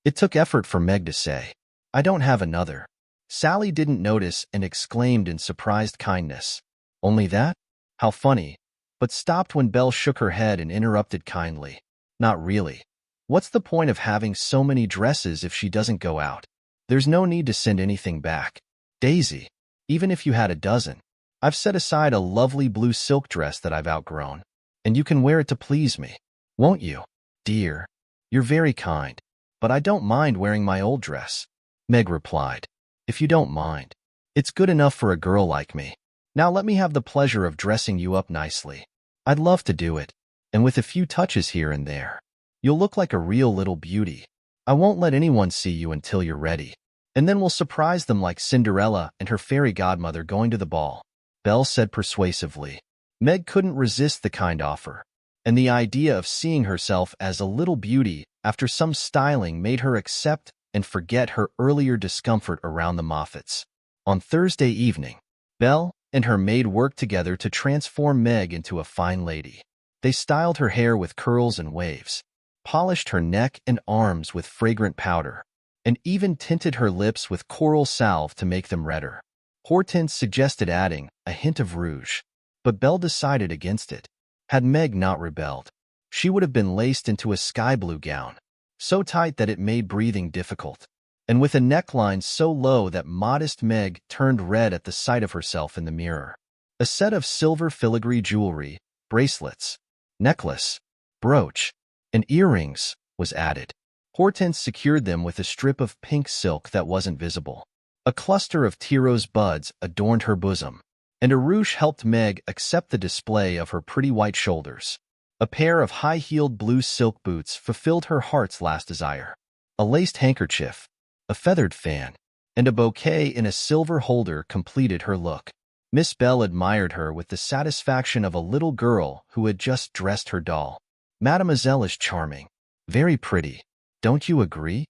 S1: It took effort for Meg to say, "I don't have another." Sally didn't notice and exclaimed in surprised kindness, "Only that? How funny," but stopped when Belle shook her head and interrupted kindly, "Not really. What's the point of having so many dresses if she doesn't go out? There's no need to send anything back. Daisy, even if you had a dozen, I've set aside a lovely blue silk dress that I've outgrown." and you can wear it to please me, won't you? Dear, you're very kind, but I don't mind wearing my old dress, Meg replied. If you don't mind. It's good enough for a girl like me. Now let me have the pleasure of dressing you up nicely. I'd love to do it, and with a few touches here and there. You'll look like a real little beauty. I won't let anyone see you until you're ready. And then we'll surprise them like Cinderella and her fairy godmother going to the ball, Belle said persuasively. Meg couldn't resist the kind offer, and the idea of seeing herself as a little beauty after some styling made her accept and forget her earlier discomfort around the Moffats. On Thursday evening, Belle and her maid worked together to transform Meg into a fine lady. They styled her hair with curls and waves, polished her neck and arms with fragrant powder, and even tinted her lips with coral salve to make them redder. Hortense suggested adding a hint of rouge, but Belle decided against it. Had Meg not rebelled, she would have been laced into a sky-blue gown, so tight that it made breathing difficult, and with a neckline so low that modest Meg turned red at the sight of herself in the mirror. A set of silver filigree jewelry, bracelets, necklace, brooch, and earrings was added. Hortense secured them with a strip of pink silk that wasn't visible. A cluster of tea-rose buds adorned her bosom, and a ruche helped Meg accept the display of her pretty white shoulders. A pair of high-heeled blue silk boots fulfilled her heart's last desire. A laced handkerchief, a feathered fan, and a bouquet in a silver holder completed her look. Miss Belle admired her with the satisfaction of a little girl who had just dressed her doll. Mademoiselle is charming, very pretty. Don't you agree?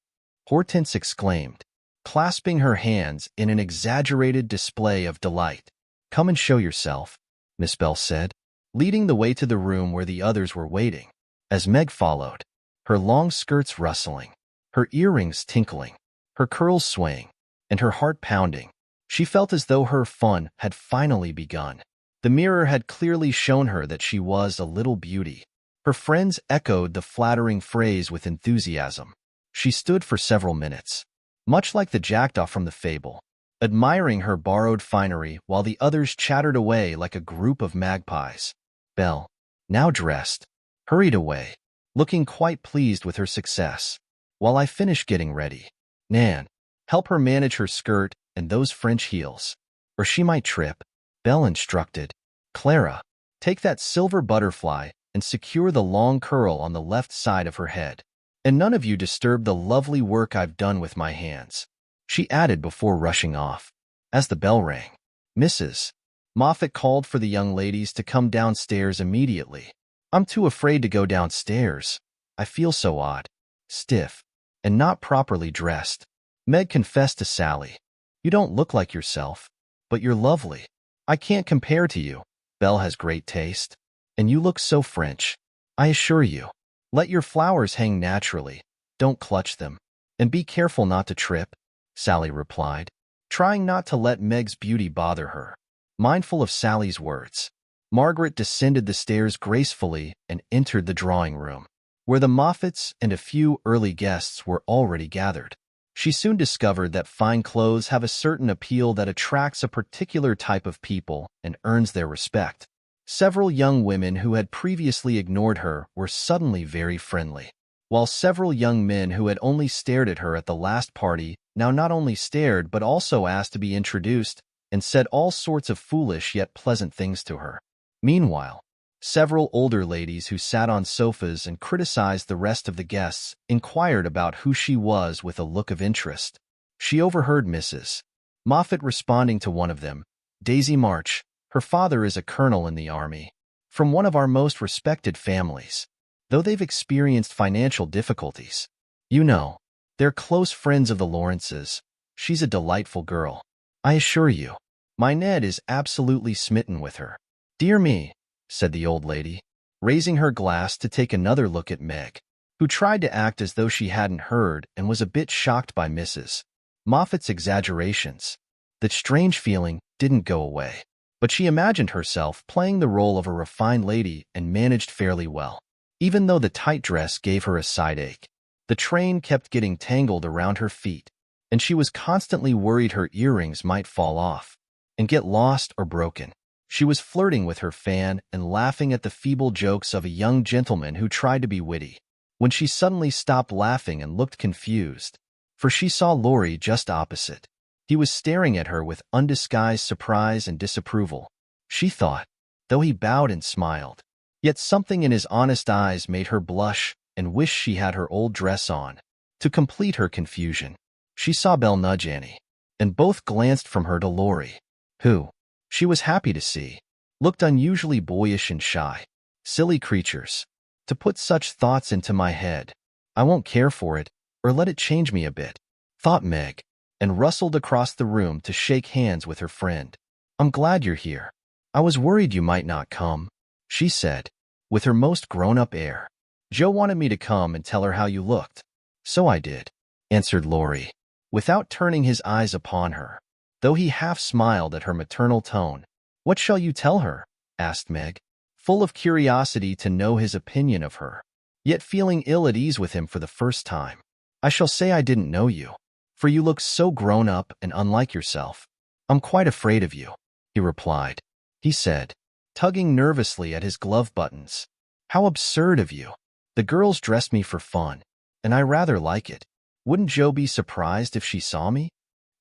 S1: Hortense exclaimed, clasping her hands in an exaggerated display of delight. Come and show yourself, Miss Belle said, leading the way to the room where the others were waiting. As Meg followed, her long skirts rustling, her earrings tinkling, her curls swaying, and her heart pounding, she felt as though her fun had finally begun. The mirror had clearly shown her that she was a little beauty. Her friends echoed the flattering phrase with enthusiasm. She stood for several minutes, much like the jackdaw from the fable, admiring her borrowed finery while the others chattered away like a group of magpies. Belle, now dressed, hurried away, looking quite pleased with her success. While I finish getting ready, Nan, help her manage her skirt and those French heels, or she might trip, Belle instructed. Clara, take that silver butterfly and secure the long curl on the left side of her head. And none of you disturb the lovely work I've done with my hands, she added before rushing off. As the bell rang, Mrs. Moffat called for the young ladies to come downstairs immediately. I'm too afraid to go downstairs. I feel so odd, stiff, and not properly dressed, Meg confessed to Sally. You don't look like yourself, but you're lovely. I can't compare to you. Belle has great taste. And you look so French, I assure you. Let your flowers hang naturally, don't clutch them, and be careful not to trip, Sally replied, trying not to let Meg's beauty bother her. Mindful of Sally's words, Margaret descended the stairs gracefully and entered the drawing room, where the Moffats and a few early guests were already gathered. She soon discovered that fine clothes have a certain appeal that attracts a particular type of people and earns their respect. Several young women who had previously ignored her were suddenly very friendly, while several young men who had only stared at her at the last party now not only stared but also asked to be introduced and said all sorts of foolish yet pleasant things to her. Meanwhile, several older ladies who sat on sofas and criticized the rest of the guests inquired about who she was with a look of interest. She overheard Mrs. Moffat responding to one of them, Daisy March. Her father is a colonel in the army, from one of our most respected families, though they've experienced financial difficulties. You know, they're close friends of the Lawrences. She's a delightful girl, I assure you. My Ned is absolutely smitten with her. Dear me, said the old lady, raising her glass to take another look at Meg, who tried to act as though she hadn't heard and was a bit shocked by Mrs. Moffat's exaggerations. That strange feeling didn't go away, but she imagined herself playing the role of a refined lady and managed fairly well. Even though the tight dress gave her a side ache, the train kept getting tangled around her feet, and she was constantly worried her earrings might fall off and get lost or broken. She was flirting with her fan and laughing at the feeble jokes of a young gentleman who tried to be witty, when she suddenly stopped laughing and looked confused, for she saw Laurie just opposite. He was staring at her with undisguised surprise and disapproval, she thought, though he bowed and smiled. Yet something in his honest eyes made her blush and wish she had her old dress on. To complete her confusion, she saw Belle nudge Annie, and both glanced from her to Laurie, who, she was happy to see, looked unusually boyish and shy. Silly creatures. To put such thoughts into my head. I won't care for it, or let it change me a bit, thought Meg, and rustled across the room to shake hands with her friend. I'm glad you're here. I was worried you might not come, she said, with her most grown-up air. Joe wanted me to come and tell her how you looked. So I did, answered Laurie, without turning his eyes upon her, though he half smiled at her maternal tone. What shall you tell her? Asked Meg, full of curiosity to know his opinion of her, yet feeling ill at ease with him for the first time. I shall say I didn't know you, for you look so grown up and unlike yourself. I'm quite afraid of you, he replied. He said, tugging nervously at his glove buttons. How absurd of you. The girls dress me for fun, and I rather like it. Wouldn't Joe be surprised if she saw me?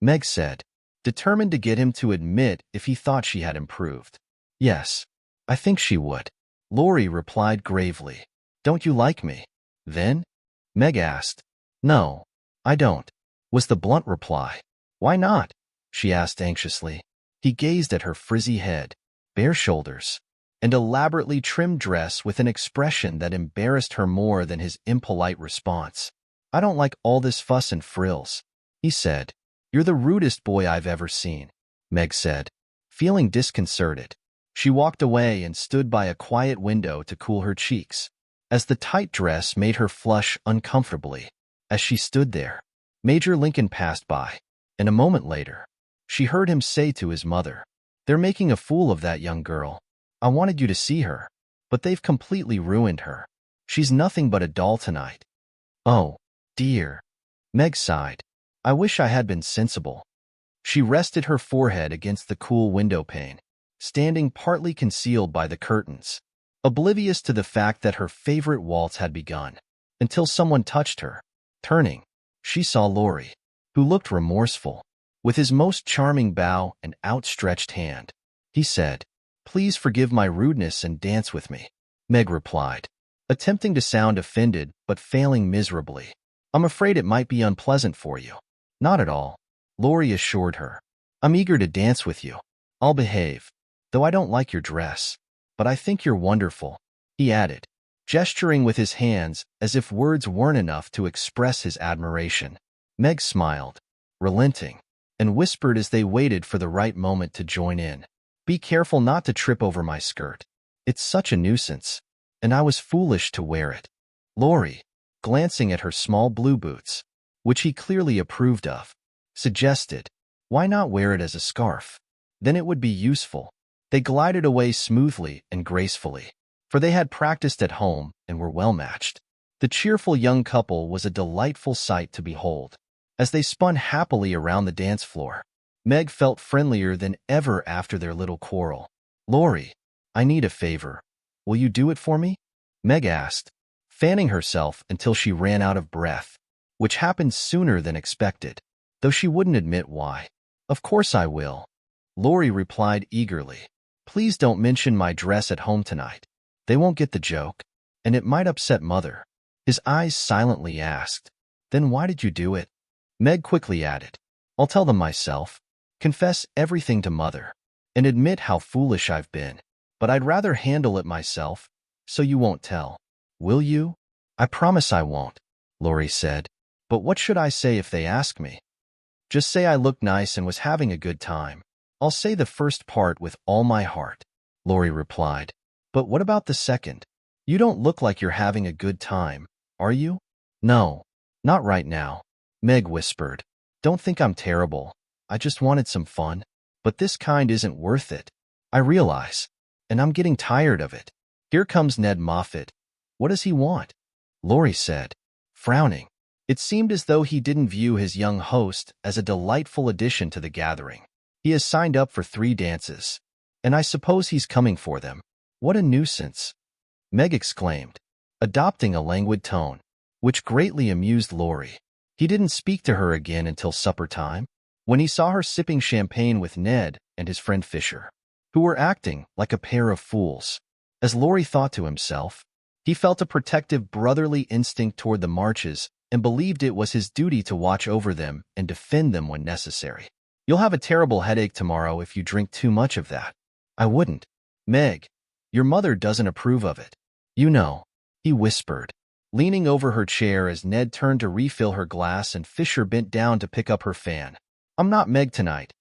S1: Meg said, determined to get him to admit if he thought she had improved. Yes, I think she would. Laurie replied gravely. Don't you like me, then? Meg asked. No, I don't, was the blunt reply. Why not? She asked anxiously. He gazed at her frizzy head, bare shoulders, and elaborately trimmed dress with an expression that embarrassed her more than his impolite response. I don't like all this fuss and frills, he said. You're the rudest boy I've ever seen, Meg said, feeling disconcerted. She walked away and stood by a quiet window to cool her cheeks, as the tight dress made her flush uncomfortably. As she stood there, Major Lincoln passed by, and a moment later, she heard him say to his mother, They're making a fool of that young girl. I wanted you to see her, but they've completely ruined her. She's nothing but a doll tonight. Oh, dear, Meg sighed. I wish I had been sensible. She rested her forehead against the cool window pane, standing partly concealed by the curtains, oblivious to the fact that her favorite waltz had begun, until someone touched her. Turning, she saw Laurie, who looked remorseful. With his most charming bow and outstretched hand, he said, Please forgive my rudeness and dance with me. Meg replied, attempting to sound offended but failing miserably. I'm afraid it might be unpleasant for you. Not at all, Laurie assured her. I'm eager to dance with you. I'll behave, though I don't like your dress. But I think you're wonderful, he added, gesturing with his hands as if words weren't enough to express his admiration. Meg smiled, relenting, and whispered as they waited for the right moment to join in. Be careful not to trip over my skirt. It's such a nuisance, and I was foolish to wear it. Laurie, glancing at her small blue boots, which he clearly approved of, suggested, Why not wear it as a scarf? Then it would be useful. They glided away smoothly and gracefully, for they had practiced at home and were well matched. The cheerful young couple was a delightful sight to behold. As they spun happily around the dance floor, Meg felt friendlier than ever after their little quarrel. Laurie, I need a favor. Will you do it for me? Meg asked, fanning herself until she ran out of breath, which happened sooner than expected, though she wouldn't admit why. Of course I will, Laurie replied eagerly. Please don't mention my dress at home tonight. They won't get the joke, and it might upset Mother. His eyes silently asked, Then why did you do it? Meg quickly added, I'll tell them myself, confess everything to Mother, and admit how foolish I've been. But I'd rather handle it myself, so you won't tell. Will you? I promise I won't, Laurie said. But what should I say if they ask me? Just say I looked nice and was having a good time. I'll say the first part with all my heart, Laurie replied. But what about the second? You don't look like you're having a good time, are you? No, not right now, Meg whispered. Don't think I'm terrible. I just wanted some fun. But this kind isn't worth it. I realize, and I'm getting tired of it. Here comes Ned Moffat. What does he want? Laurie said, frowning. It seemed as though he didn't view his young host as a delightful addition to the gathering. He has signed up for 3 dances. And I suppose he's coming for them. What a nuisance, Meg exclaimed, adopting a languid tone, which greatly amused Laurie. He didn't speak to her again until supper time, when he saw her sipping champagne with Ned and his friend Fisher, who were acting like a pair of fools. As Laurie thought to himself, he felt a protective brotherly instinct toward the Marches and believed it was his duty to watch over them and defend them when necessary. You'll have a terrible headache tomorrow if you drink too much of that. I wouldn't. Meg, your mother doesn't approve of it. You know, he whispered, leaning over her chair as Ned turned to refill her glass and Fisher bent down to pick up her fan. I'm not Meg tonight.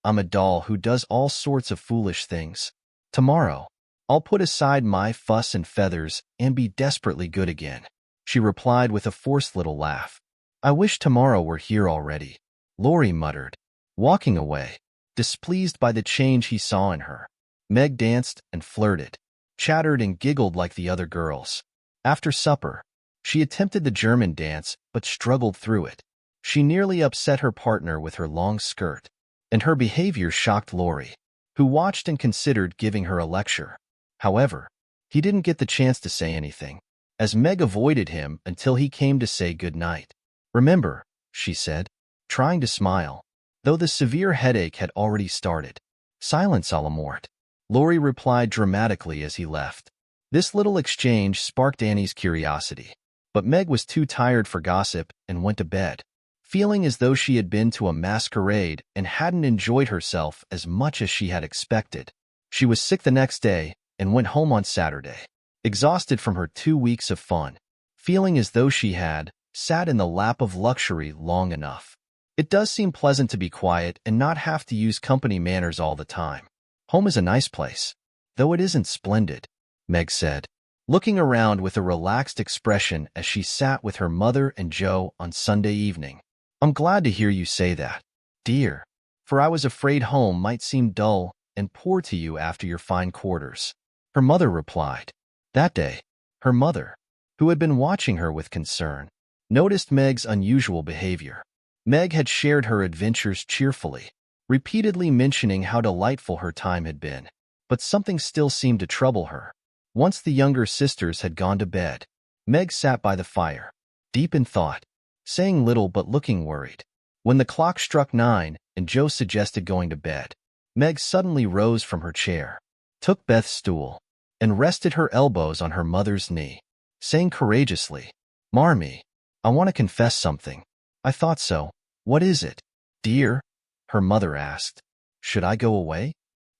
S1: I'm a doll who does all sorts of foolish things. Tomorrow, I'll put aside my fuss and feathers and be desperately good again, she replied with a forced little laugh. I wish tomorrow were here already, Laurie muttered, walking away, displeased by the change he saw in her. Meg danced and flirted, chattered and giggled like the other girls. After supper, she attempted the German dance but struggled through it. She nearly upset her partner with her long skirt, and her behavior shocked Laurie, who watched and considered giving her a lecture. However, he didn't get the chance to say anything, as Meg avoided him until he came to say good night. Remember, she said, trying to smile, though the severe headache had already started. Silence, à la mort, Laurie replied dramatically as he left. This little exchange sparked Annie's curiosity, but Meg was too tired for gossip and went to bed, feeling as though she had been to a masquerade and hadn't enjoyed herself as much as she had expected. She was sick the next day and went home on Saturday, exhausted from her 2 weeks of fun, feeling as though she had sat in the lap of luxury long enough. It does seem pleasant to be quiet and not have to use company manners all the time. Home is a nice place, though it isn't splendid, Meg said, looking around with a relaxed expression as she sat with her mother and Joe on Sunday evening. I'm glad to hear you say that, dear, for I was afraid home might seem dull and poor to you after your fine quarters, her mother replied. That day, her mother, who had been watching her with concern, noticed Meg's unusual behavior. Meg had shared her adventures cheerfully, repeatedly mentioning how delightful her time had been, but something still seemed to trouble her. Once the younger sisters had gone to bed, Meg sat by the fire, deep in thought, saying little but looking worried. When the clock struck 9 and Joe suggested going to bed, Meg suddenly rose from her chair, took Beth's stool, and rested her elbows on her mother's knee, saying courageously, Marmee, I want to confess something. I thought so. What is it, dear? Her mother asked. Should I go away?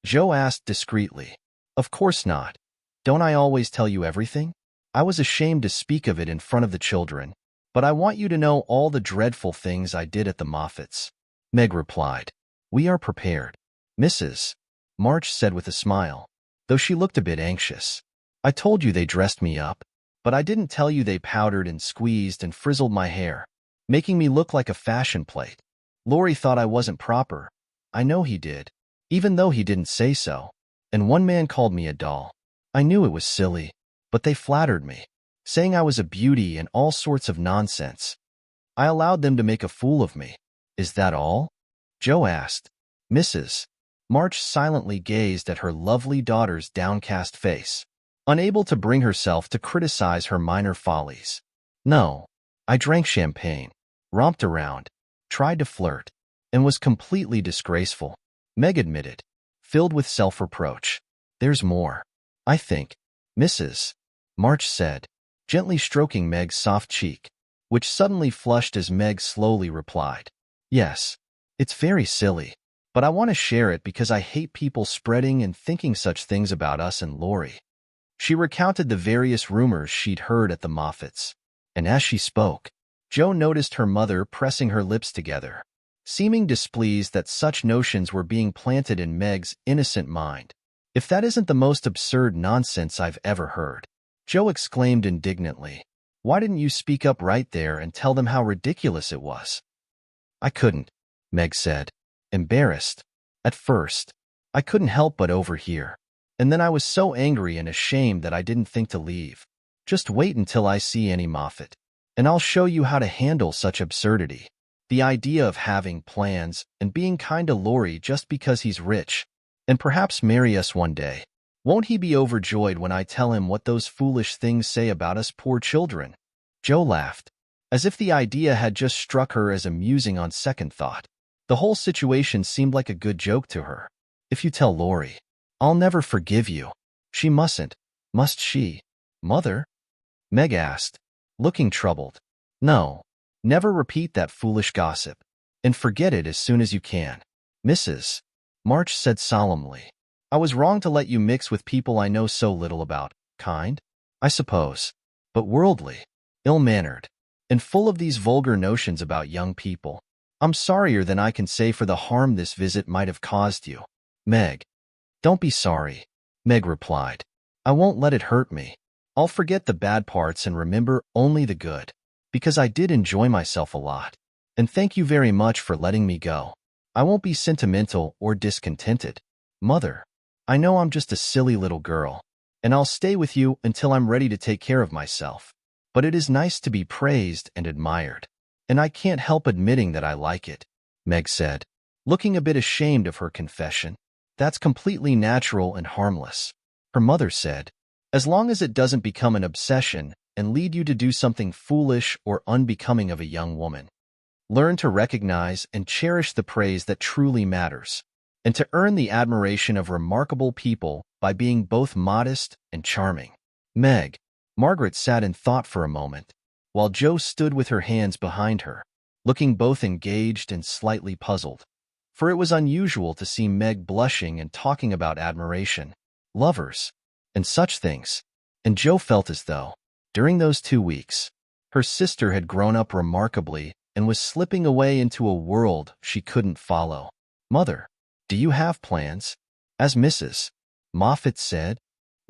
S1: Joe asked discreetly. Of course not. Don't I always tell you everything? I was ashamed to speak of it in front of the children, but I want you to know all the dreadful things I did at the Moffats. Meg replied. We are prepared, Mrs. March said with a smile, though she looked a bit anxious. I told you they dressed me up, but I didn't tell you they powdered and squeezed and frizzled my hair, making me look like a fashion plate. Laurie thought I wasn't proper. I know he did, even though he didn't say so. And one man called me a doll. I knew it was silly, but they flattered me, saying I was a beauty and all sorts of nonsense. I allowed them to make a fool of me. Is that all? Joe asked. Mrs. March silently gazed at her lovely daughter's downcast face, unable to bring herself to criticize her minor follies. No, I drank champagne, romped around, tried to flirt, and was completely disgraceful, Meg admitted, filled with self-reproach. There's more, I think, Mrs. March said, gently stroking Meg's soft cheek, which suddenly flushed as Meg slowly replied. Yes, it's very silly, but I want to share it because I hate people spreading and thinking such things about us and Laurie. She recounted the various rumors she'd heard at the Moffats, and as she spoke, Joe noticed her mother pressing her lips together, seeming displeased that such notions were being planted in Meg's innocent mind. If that isn't the most absurd nonsense I've ever heard, Joe exclaimed indignantly. Why didn't you speak up right there and tell them how ridiculous it was? I couldn't, Meg said, embarrassed. At first, I couldn't help but overhear, and then I was so angry and ashamed that I didn't think to leave. Just wait until I see Annie Moffat, and I'll show you how to handle such absurdity. The idea of having plans and being kind to Laurie just because he's rich. and perhaps marry us one day. Won't he be overjoyed when I tell him what those foolish things say about us poor children?" Joe laughed, as if the idea had just struck her as amusing on second thought. The whole situation seemed like a good joke to her. "If you tell Lori, I'll never forgive you." "She mustn't, must she, Mother?" Meg asked, looking troubled. "No, never repeat that foolish gossip, and forget it as soon as you can." "Mrs. March said solemnly, I was wrong to let you mix with people I know so little about. Kind, I suppose, but worldly, ill-mannered, and full of these vulgar notions about young people. I'm sorrier than I can say for the harm this visit might have caused you." "Meg, don't be sorry," Meg replied. "I won't let it hurt me. I'll forget the bad parts and remember only the good, because I did enjoy myself a lot. And thank you very much for letting me go. I won't be sentimental or discontented. Mother, I know I'm just a silly little girl, and I'll stay with you until I'm ready to take care of myself. But it is nice to be praised and admired, and I can't help admitting that I like it," Meg said, looking a bit ashamed of her confession. "That's completely natural and harmless," her mother said, "as long as it doesn't become an obsession and lead you to do something foolish or unbecoming of a young woman. Learn to recognize and cherish the praise that truly matters, and to earn the admiration of remarkable people by being both modest and charming." "Meg." Margaret sat in thought for a moment, while Joe stood with her hands behind her, looking both engaged and slightly puzzled, for it was unusual to see Meg blushing and talking about admiration, lovers, and such things, and Joe felt as though, during those 2 weeks, her sister had grown up remarkably and was slipping away into a world she couldn't follow. "Mother, do you have plans?" as Mrs. Moffat said.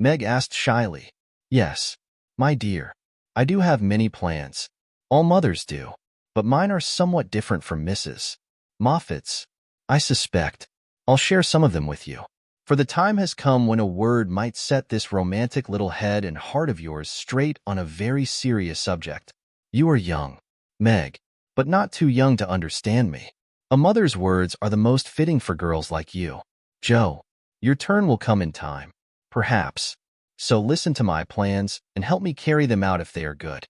S1: Meg asked shyly. "Yes, my dear, I do have many plans. All mothers do, but mine are somewhat different from Mrs. Moffat's. I suspect I'll share some of them with you. For the time has come when a word might set this romantic little head and heart of yours straight on a very serious subject. You are young, Meg, but not too young to understand me. A mother's words are the most fitting for girls like you. Joe, your turn will come in time, perhaps. So listen to my plans and help me carry them out if they are good."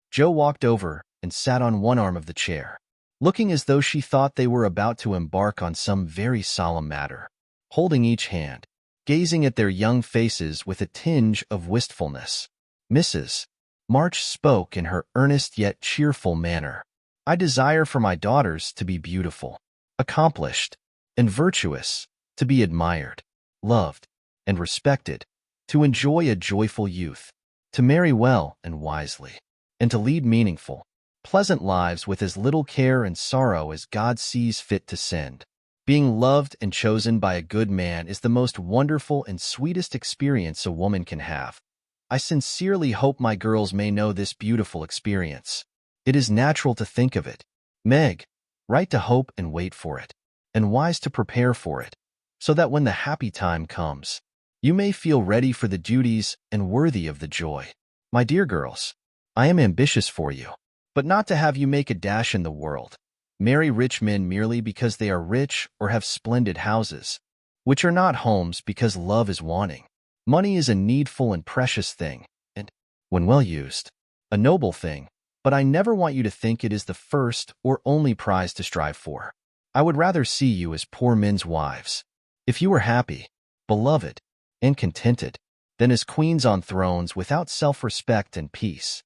S1: Joe walked over and sat on one arm of the chair, looking as though she thought they were about to embark on some very solemn matter, holding each hand, gazing at their young faces with a tinge of wistfulness. Mrs. March spoke in her earnest yet cheerful manner. "I desire for my daughters to be beautiful, accomplished, and virtuous, to be admired, loved, and respected, to enjoy a joyful youth, to marry well and wisely, and to lead meaningful, pleasant lives with as little care and sorrow as God sees fit to send. Being loved and chosen by a good man is the most wonderful and sweetest experience a woman can have. I sincerely hope my girls may know this beautiful experience. It is natural to think of it, Meg, right to hope and wait for it, and wise to prepare for it, so that when the happy time comes, you may feel ready for the duties and worthy of the joy. My dear girls, I am ambitious for you, but not to have you make a dash in the world. Marry rich men merely because they are rich or have splendid houses, which are not homes because love is wanting. Money is a needful and precious thing, and, when well used, a noble thing, but I never want you to think it is the first or only prize to strive for. I would rather see you as poor men's wives. If you were happy, beloved, and contented, than as queens on thrones without self-respect and peace.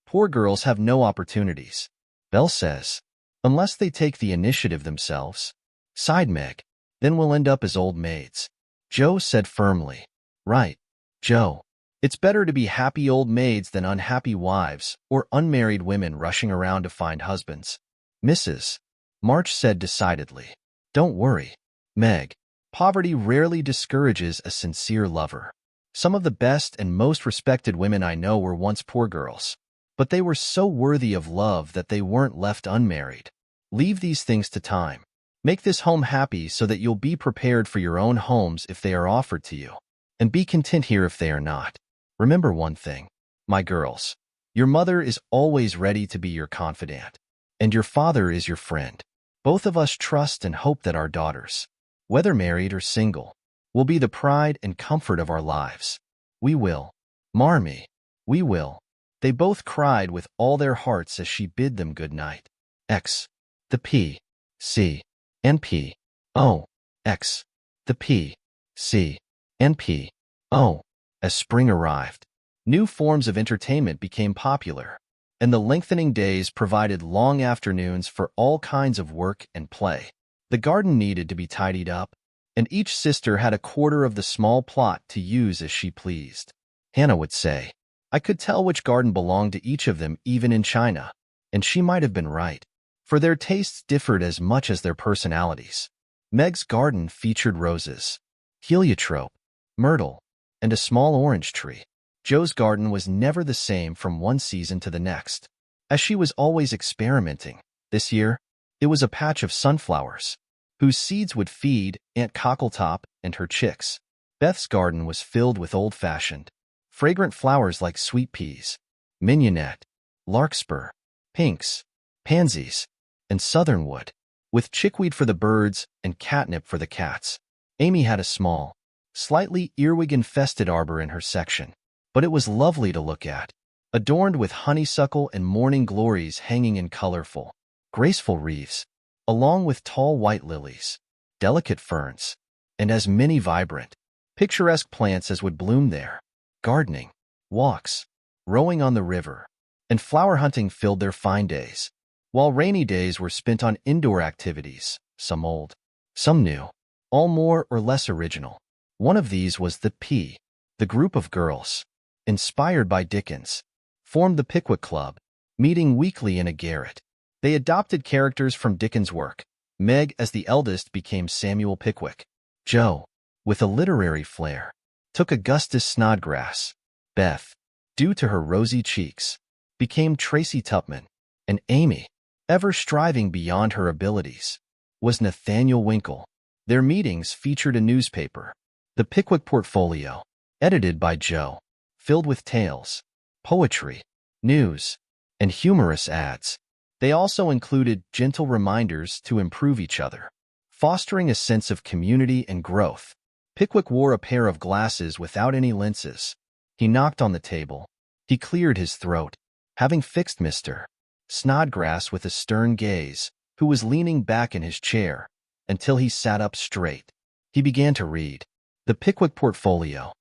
S1: Poor girls have no opportunities, Belle says, unless they take the initiative themselves," sighed Meg. "Then we'll end up as old maids," Joe said firmly. "Right, Joe. It's better to be happy old maids than unhappy wives or unmarried women rushing around to find husbands," Mrs. March said decidedly. "Don't worry, Meg. Poverty rarely discourages a sincere lover. Some of the best and most respected women I know were once poor girls, but they were so worthy of love that they weren't left unmarried. Leave these things to time. Make this home happy so that you'll be prepared for your own homes if they are offered to you, and be content here if they are not. Remember one thing, my girls. Your mother is always ready to be your confidant, and your father is your friend. Both of us trust and hope that our daughters, whether married or single, will be the pride and comfort of our lives. We will. Marmee, we will. They both cried with all their hearts as she bid them good night. X. The P. C. and P. O. X. The P. C. and P. O. As spring arrived, new forms of entertainment became popular, and the lengthening days provided long afternoons for all kinds of work and play. The garden needed to be tidied up, and each sister had a quarter of the small plot to use as she pleased. Hannah would say, "I could tell which garden belonged to each of them even in China," and she might have been right, for their tastes differed as much as their personalities. Meg's garden featured roses, heliotrope, myrtle, and a small orange tree. Joe's garden was never the same from one season to the next, as she was always experimenting. This year, it was a patch of sunflowers, whose seeds would feed Aunt Cockletop and her chicks. Beth's garden was filled with old-fashioned, fragrant flowers like sweet peas, mignonette, larkspur, pinks, pansies, and southernwood, with chickweed for the birds and catnip for the cats. Amy had a small, slightly earwig-infested arbor in her section, but it was lovely to look at, adorned with honeysuckle and morning glories hanging in colorful, graceful wreaths, along with tall white lilies, delicate ferns, and as many vibrant, picturesque plants as would bloom there. Gardening, walks, rowing on the river, and flower hunting filled their fine days, while rainy days were spent on indoor activities, some old, some new, all more or less original. One of these was the P. The group of girls, inspired by Dickens, formed the Pickwick Club, meeting weekly in a garret. They adopted characters from Dickens' work. Meg, as the eldest, became Samuel Pickwick. Joe, with a literary flair, took Augustus Snodgrass. Beth, due to her rosy cheeks, became Tracy Tupman. And Amy, ever striving beyond her abilities, was Nathaniel Winkle. Their meetings featured a newspaper, the Pickwick Portfolio, edited by Joe, filled with tales, poetry, news, and humorous ads. They also included gentle reminders to improve each other, fostering a sense of community and growth. Pickwick wore a pair of glasses without any lenses. He knocked on the table. He cleared his throat, having fixed Mr. Snodgrass with a stern gaze, who was leaning back in his chair, until he sat up straight. He began to read. The Pickwick Portfolio.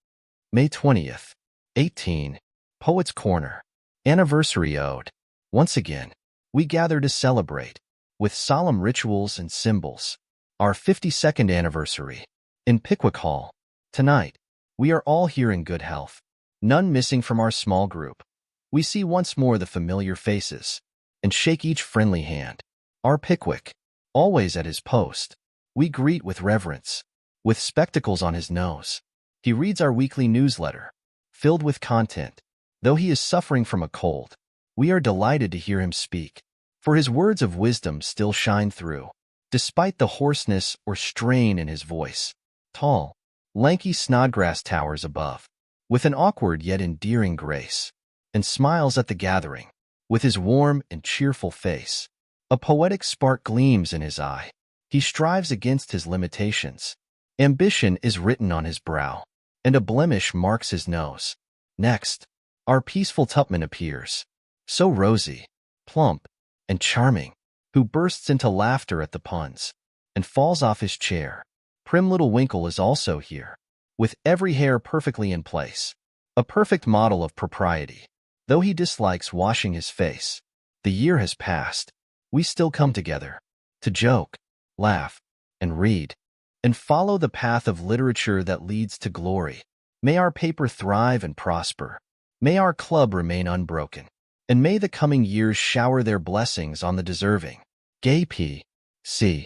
S1: May 20th, 18. Poet's Corner. Anniversary Ode. Once again, we gather to celebrate, with solemn rituals and symbols, our 52nd anniversary. In Pickwick Hall, tonight, we are all here in good health, none missing from our small group. We see once more the familiar faces, and shake each friendly hand. Our Pickwick, always at his post, we greet with reverence. With spectacles on his nose, he reads our weekly newsletter, filled with content. Though he is suffering from a cold, we are delighted to hear him speak, for his words of wisdom still shine through, despite the hoarseness or strain in his voice. Tall, lanky Snodgrass towers above, with an awkward yet endearing grace, and smiles at the gathering, with his warm and cheerful face. A poetic spark gleams in his eye. He strives against his limitations. Ambition is written on his brow, and a blemish marks his nose. Next, our peaceful Tupman appears, so rosy, plump, and charming, who bursts into laughter at the puns, and falls off his chair. Prim little Winkle is also here, with every hair perfectly in place, a perfect model of propriety. Though he dislikes washing his face, the year has passed, we still come together, to joke, laugh, and read, and follow the path of literature that leads to glory. May our paper thrive and prosper. May our club remain unbroken. And may the coming years shower their blessings on the deserving. Gay P. C.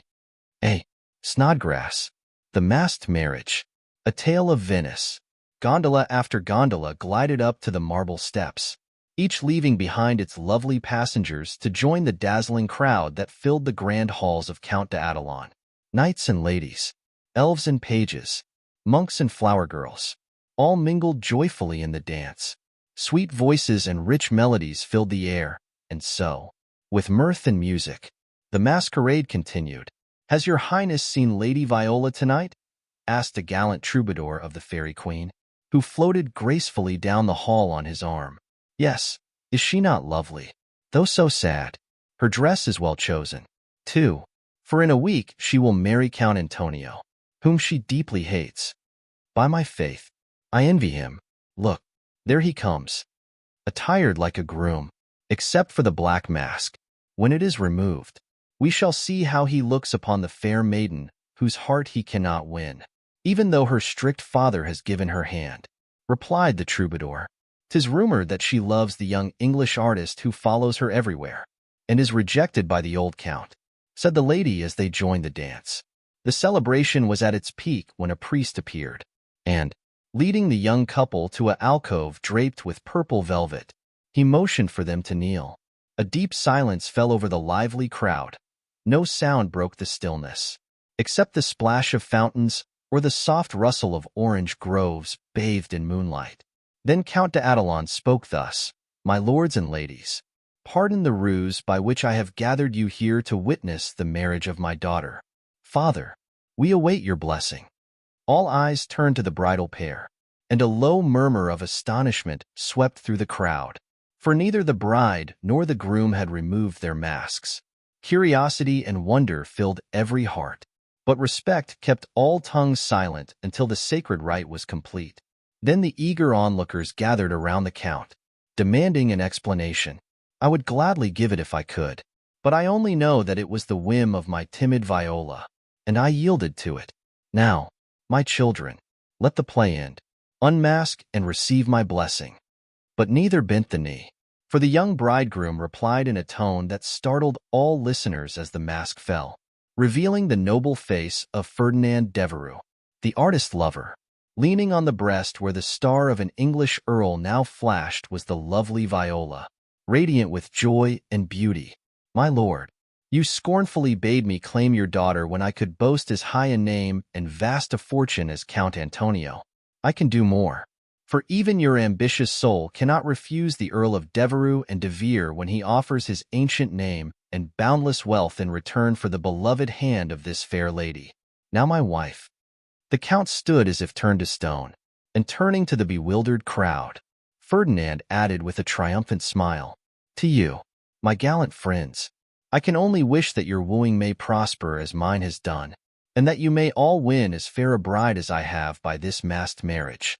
S1: A. Snodgrass. The Masked Marriage. A Tale of Venice. Gondola after gondola glided up to the marble steps, each leaving behind its lovely passengers to join the dazzling crowd that filled the grand halls of Count d'Adelon. Knights and ladies, elves and pages, monks and flower girls, all mingled joyfully in the dance. Sweet voices and rich melodies filled the air, and so, with mirth and music, the masquerade continued. Has your Highness seen Lady Viola tonight? asked a gallant troubadour of the fairy queen, who floated gracefully down the hall on his arm. Yes, is she not lovely? Though so sad, her dress is well chosen, too, for in a week she will marry Count Antonio, whom she deeply hates. By my faith, I envy him. Look, there he comes, attired like a groom, except for the black mask. When it is removed, we shall see how he looks upon the fair maiden whose heart he cannot win, even though her strict father has given her hand. Replied the troubadour, "'Tis rumored that she loves the young English artist who follows her everywhere, and is rejected by the old count," said the lady as they joined the dance. The celebration was at its peak when a priest appeared, and, leading the young couple to an alcove draped with purple velvet, he motioned for them to kneel. A deep silence fell over the lively crowd. No sound broke the stillness, except the splash of fountains or the soft rustle of orange groves bathed in moonlight. Then Count d'Adelon spoke thus, "My lords and ladies, pardon the ruse by which I have gathered you here to witness the marriage of my daughter. Father, we await your blessing." All eyes turned to the bridal pair, and a low murmur of astonishment swept through the crowd, for neither the bride nor the groom had removed their masks. Curiosity and wonder filled every heart, but respect kept all tongues silent until the sacred rite was complete. Then the eager onlookers gathered around the count, demanding an explanation. I would gladly give it if I could, but I only know that it was the whim of my timid Viola, and I yielded to it. Now, my children, let the play end. Unmask and receive my blessing. But neither bent the knee, for the young bridegroom replied in a tone that startled all listeners as the mask fell, revealing the noble face of Ferdinand Devereux, the artist lover. Leaning on the breast where the star of an English earl now flashed was the lovely Viola, radiant with joy and beauty. "My lord, you scornfully bade me claim your daughter when I could boast as high a name and vast a fortune as Count Antonio. I can do more, for even your ambitious soul cannot refuse the Earl of Devereux and De Vere when he offers his ancient name and boundless wealth in return for the beloved hand of this fair lady. Now my wife." The count stood as if turned to stone, and turning to the bewildered crowd, Ferdinand added with a triumphant smile, "To you, my gallant friends, I can only wish that your wooing may prosper as mine has done, and that you may all win as fair a bride as I have by this masked marriage."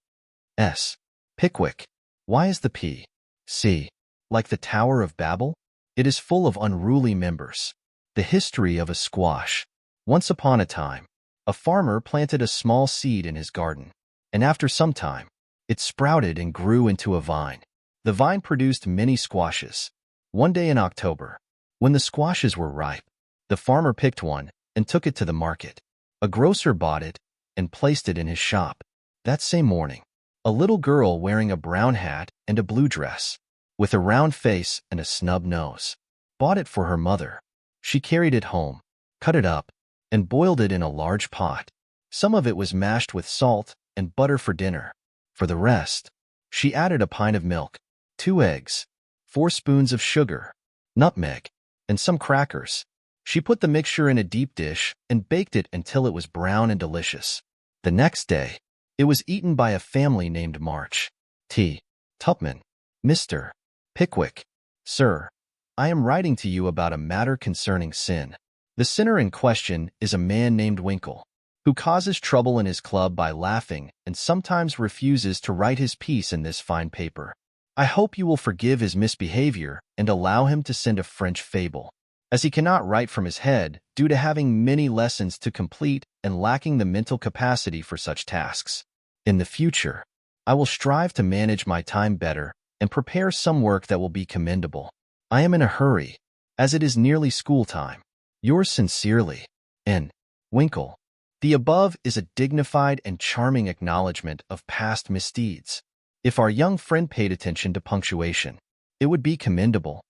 S1: S. Pickwick. Why is the P.C. like the Tower of Babel? It is full of unruly members. The history of a squash. Once upon a time, a farmer planted a small seed in his garden, and after some time, it sprouted and grew into a vine. The vine produced many squashes. One day in October, when the squashes were ripe, the farmer picked one and took it to the market. A grocer bought it and placed it in his shop. That same morning, a little girl wearing a brown hat and a blue dress, with a round face and a snub nose, bought it for her mother. She carried it home, cut it up, and boiled it in a large pot. Some of it was mashed with salt and butter for dinner. For the rest, she added a pint of milk, 2 eggs, 4 spoons of sugar, nutmeg, and some crackers. She put the mixture in a deep dish and baked it until it was brown and delicious. The next day, it was eaten by a family named March. T. Tupman. Mr. Pickwick. Sir, I am writing to you about a matter concerning sin. The sinner in question is a man named Winkle, who causes trouble in his club by laughing and sometimes refuses to write his piece in this fine paper. I hope you will forgive his misbehavior and allow him to send a French fable, as he cannot write from his head due to having many lessons to complete and lacking the mental capacity for such tasks. In the future, I will strive to manage my time better and prepare some work that will be commendable. I am in a hurry, as it is nearly school time. Yours sincerely, N. Winkle. The above is a dignified and charming acknowledgment of past misdeeds. If our young friend paid attention to punctuation, it would be commendable.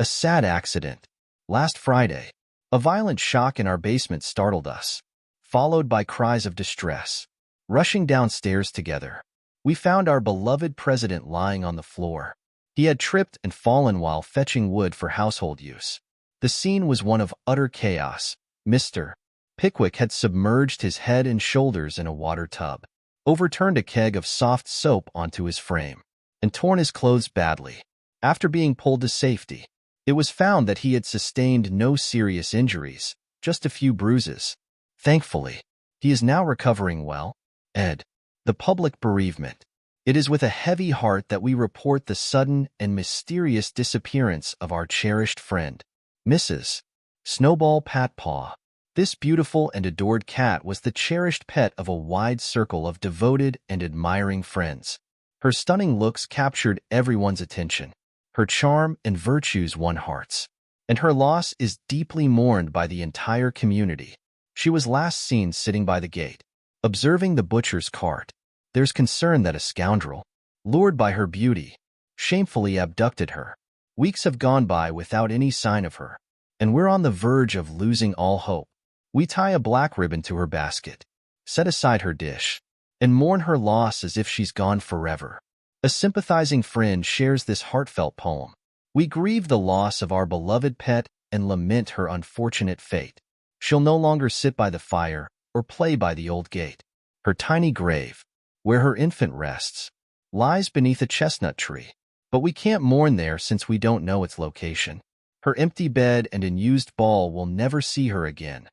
S1: A sad accident. Last Friday, a violent shock in our basement startled us, followed by cries of distress. Rushing downstairs together, we found our beloved president lying on the floor. He had tripped and fallen while fetching wood for household use. The scene was one of utter chaos. Mr. Pickwick had submerged his head and shoulders in a water tub, overturned a keg of soft soap onto his frame, and torn his clothes badly. After being pulled to safety, it was found that he had sustained no serious injuries, just a few bruises. Thankfully, he is now recovering well. Ed. The public bereavement. It is with a heavy heart that we report the sudden and mysterious disappearance of our cherished friend, Mrs. Snowball Patpaw. This beautiful and adored cat was the cherished pet of a wide circle of devoted and admiring friends. Her stunning looks captured everyone's attention. Her charm and virtues won hearts, and her loss is deeply mourned by the entire community. She was last seen sitting by the gate, observing the butcher's cart. There's concern that a scoundrel, lured by her beauty, shamefully abducted her. Weeks have gone by without any sign of her, and we're on the verge of losing all hope. We tie a black ribbon to her basket, set aside her dish, and mourn her loss as if she's gone forever. A sympathizing friend shares this heartfelt poem. We grieve the loss of our beloved pet and lament her unfortunate fate. She'll no longer sit by the fire or play by the old gate. Her tiny grave, where her infant rests, lies beneath a chestnut tree, but we can't mourn there since we don't know its location. Her empty bed and unused ball will never see her again.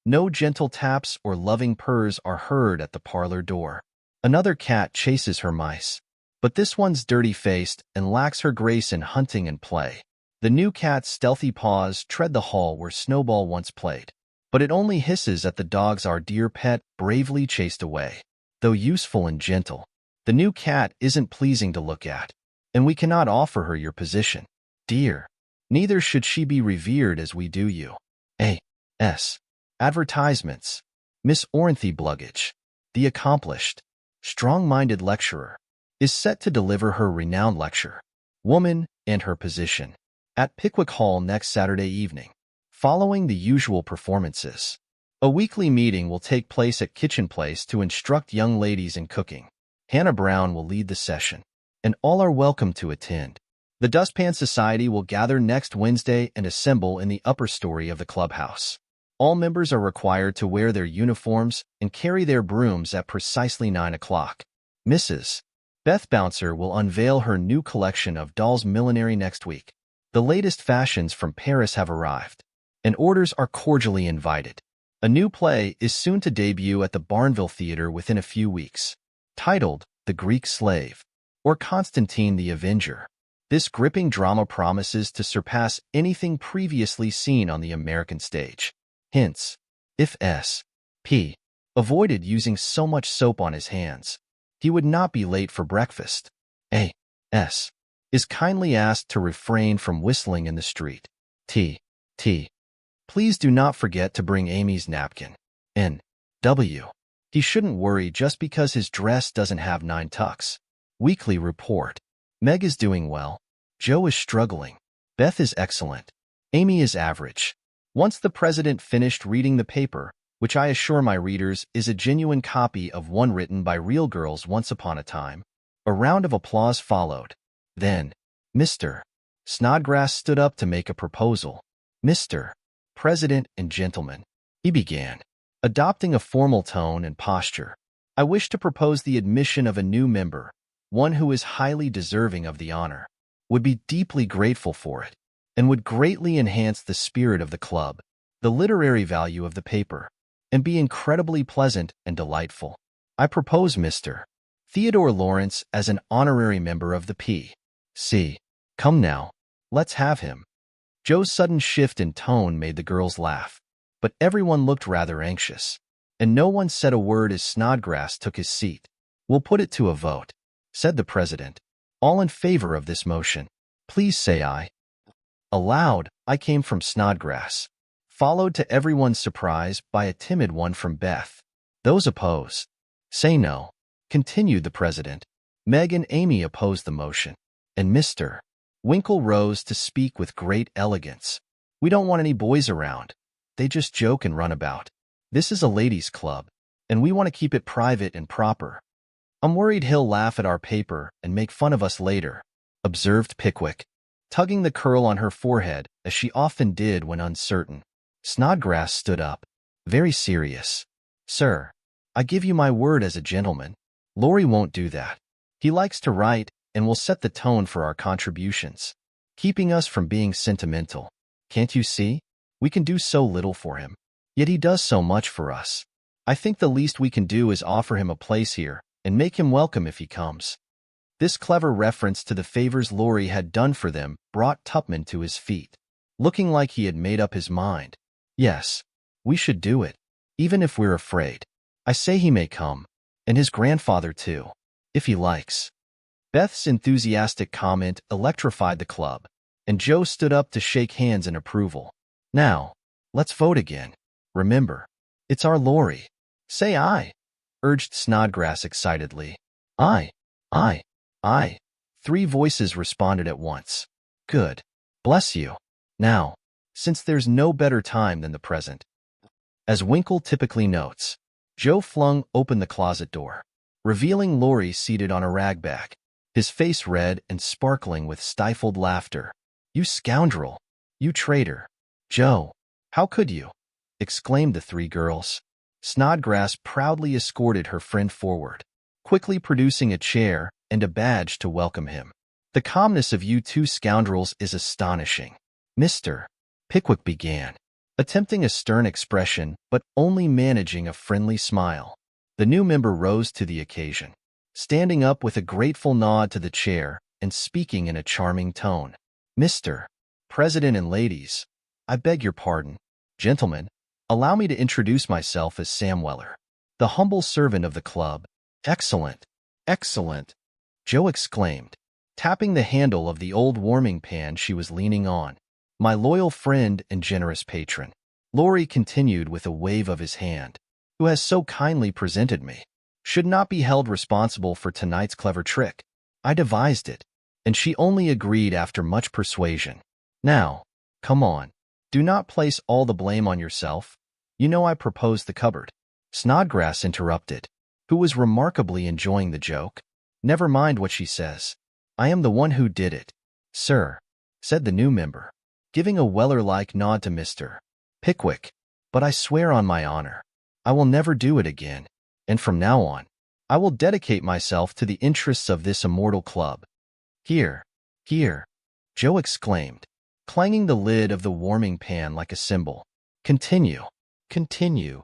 S1: No gentle taps or loving purrs are heard at the parlor door. Another cat chases her mice, but this one's dirty-faced and lacks her grace in hunting and play. The new cat's stealthy paws tread the hall where Snowball once played, but it only hisses at the dogs our dear pet bravely chased away. Though useful and gentle, the new cat isn't pleasing to look at, and we cannot offer her your position, dear. Neither should she be revered as we do you. A.S. Advertisements. Miss Orinthy Bluggage, the accomplished, strong-minded lecturer, is set to deliver her renowned lecture, Woman and Her Position, at Pickwick Hall next Saturday evening, following the usual performances. A weekly meeting will take place at Kitchen Place to instruct young ladies in cooking. Hannah Brown will lead the session, and all are welcome to attend. The Dustpan Society will gather next Wednesday and assemble in the upper story of the clubhouse. All members are required to wear their uniforms and carry their brooms at precisely 9 o'clock. Mrs. Beth Bouncer will unveil her new collection of dolls' millinery next week. The latest fashions from Paris have arrived, and orders are cordially invited. A new play is soon to debut at the Barnville Theater within a few weeks, titled The Greek Slave, or Constantine the Avenger. This gripping drama promises to surpass anything previously seen on the American stage. Hence, if S.P. avoided using so much soap on his hands, he would not be late for breakfast. A.S. is kindly asked to refrain from whistling in the street. T. Please do not forget to bring Amy's napkin. N.W. He shouldn't worry just because his dress doesn't have 9 tucks. Weekly report. Meg is doing well. Joe is struggling. Beth is excellent. Amy is average. Once the president finished reading the paper, which I assure my readers is a genuine copy of one written by real girls once upon a time, a round of applause followed. Then, Mr. Snodgrass stood up to make a proposal. Mr. President and gentlemen, he began, adopting a formal tone and posture. I wish to propose the admission of a new member, one who is highly deserving of the honor, would be deeply grateful for it, and would greatly enhance the spirit of the club, the literary value of the paper, and be incredibly pleasant and delightful. I propose Mr. Theodore Lawrence as an honorary member of the P.C. Come now, let's have him. Joe's sudden shift in tone made the girls laugh, but everyone looked rather anxious, and no one said a word as Snodgrass took his seat. We'll put it to a vote, said the president. All in favor of this motion, please say aye. Aloud, I came from Snodgrass, followed to everyone's surprise by a timid one from Beth. Those opposed, say no, continued the president. Meg and Amy opposed the motion, and Mr. Winkle rose to speak with great elegance. We don't want any boys around. They just joke and run about. This is a ladies' club, and we want to keep it private and proper. I'm worried he'll laugh at our paper and make fun of us later, observed Pickwick, tugging the curl on her forehead as she often did when uncertain. Snodgrass stood up. very serious. Sir, I give you my word as a gentleman. Laurie won't do that. He likes to write and will set the tone for our contributions, keeping us from being sentimental. Can't you see? We can do so little for him, yet he does so much for us. I think the least we can do is offer him a place here and make him welcome if he comes." This clever reference to the favors Laurie had done for them brought Tupman to his feet, looking like he had made up his mind. "Yes, we should do it, even if we're afraid. I say he may come, and his grandfather too, if he likes." Beth's enthusiastic comment electrified the club, and Joe stood up to shake hands in approval. "Now, let's vote again. Remember, it's our Laurie." "Say aye," urged Snodgrass excitedly. "Aye, aye, aye." 3 voices responded at once. "Good. Bless you. Now, since there's no better time than the present." As Winkle typically notes, Joe flung open the closet door, revealing Laurie seated on a ragbag, his face red and sparkling with stifled laughter. "You scoundrel! You traitor! Joe, how could you?" exclaimed the 3 girls. Snodgrass proudly escorted her friend forward, quickly producing a chair and a badge to welcome him. "The calmness of you 2 scoundrels is astonishing." Mr. Pickwick began, attempting a stern expression but only managing a friendly smile. The new member rose to the occasion, standing up with a grateful nod to the chair and speaking in a charming tone. "Mr. President and ladies, I beg your pardon. Gentlemen, allow me to introduce myself as Sam Weller, the humble servant of the club." "Excellent, excellent," Joe exclaimed, tapping the handle of the old warming pan she was leaning on. "My loyal friend and generous patron," Laurie continued with a wave of his hand, "who has so kindly presented me, should not be held responsible for tonight's clever trick. I devised it, and she only agreed after much persuasion. Now, come on, do not place all the blame on yourself. You know I proposed the cupboard." Snodgrass interrupted, who was remarkably enjoying the joke. "Never mind what she says. I am the one who did it." "Sir," said the new member, giving a Weller-like nod to Mr. Pickwick, "but I swear on my honor, I will never do it again, and from now on, I will dedicate myself to the interests of this immortal club." "Here, here," Joe exclaimed, clanging the lid of the warming pan like a cymbal. "Continue, continue,"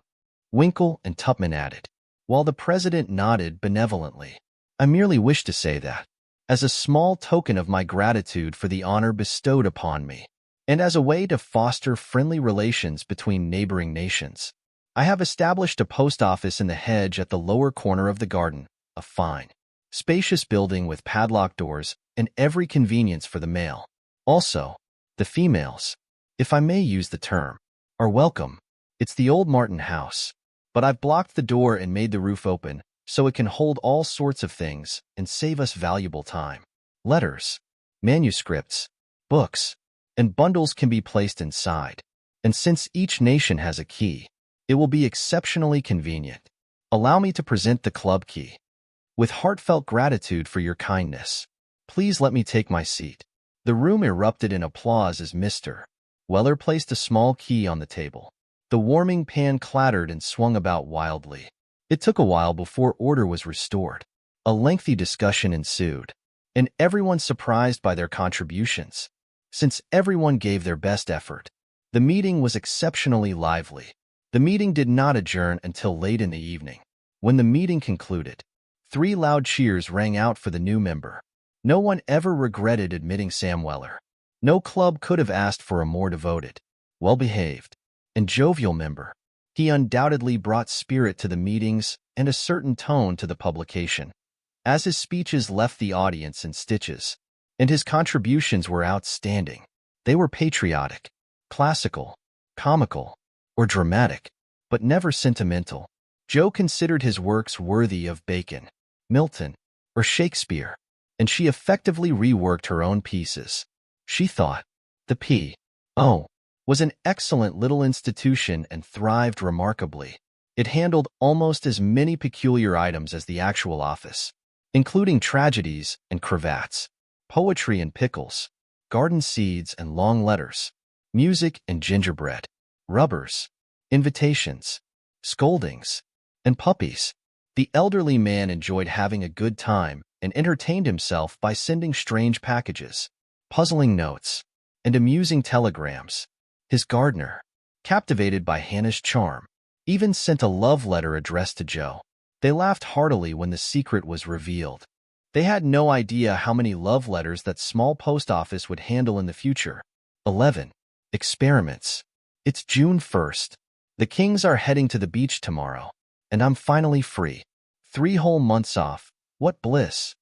S1: Winkle and Tupman added, while the president nodded benevolently. "I merely wish to say that, as a small token of my gratitude for the honor bestowed upon me, and as a way to foster friendly relations between neighboring nations, I have established a post office in the hedge at the lower corner of the garden, a fine, spacious building with padlocked doors and every convenience for the mail. Also, the females, if I may use the term, are welcome. It's the old Martin house, but I've blocked the door and made the roof open so it can hold all sorts of things and save us valuable time. Letters, manuscripts, books, and bundles can be placed inside, and since each nation has a key, it will be exceptionally convenient. Allow me to present the club key. With heartfelt gratitude for your kindness, please let me take my seat." The room erupted in applause as Mr. Weller placed a small key on the table. The warming pan clattered and swung about wildly. It took a while before order was restored. A lengthy discussion ensued, and everyone surprised by their contributions. Since everyone gave their best effort, the meeting was exceptionally lively. The meeting did not adjourn until late in the evening. When the meeting concluded, 3 loud cheers rang out for the new member. No one ever regretted admitting Sam Weller. No club could have asked for a more devoted, well-behaved, and jovial member. He undoubtedly brought spirit to the meetings and a certain tone to the publication, as his speeches left the audience in stitches, and his contributions were outstanding. They were patriotic, classical, comical, or dramatic, but never sentimental. Joe considered his works worthy of Bacon, Milton, or Shakespeare, and she effectively reworked her own pieces. She thought the P.O. was an excellent little institution and thrived remarkably. It handled almost as many peculiar items as the actual office, including tragedies and cravats, poetry and pickles, garden seeds and long letters, music and gingerbread, rubbers, invitations, scoldings, and puppies. The elderly man enjoyed having a good time and entertained himself by sending strange packages, puzzling notes, and amusing telegrams. His gardener, captivated by Hannah's charm, even sent a love letter addressed to Joe. They laughed heartily when the secret was revealed. They had no idea how many love letters that small post office would handle in the future. 11. Experiments. It's June 1st. The Kings are heading to the beach tomorrow, and I'm finally free. 3 whole months off. What bliss!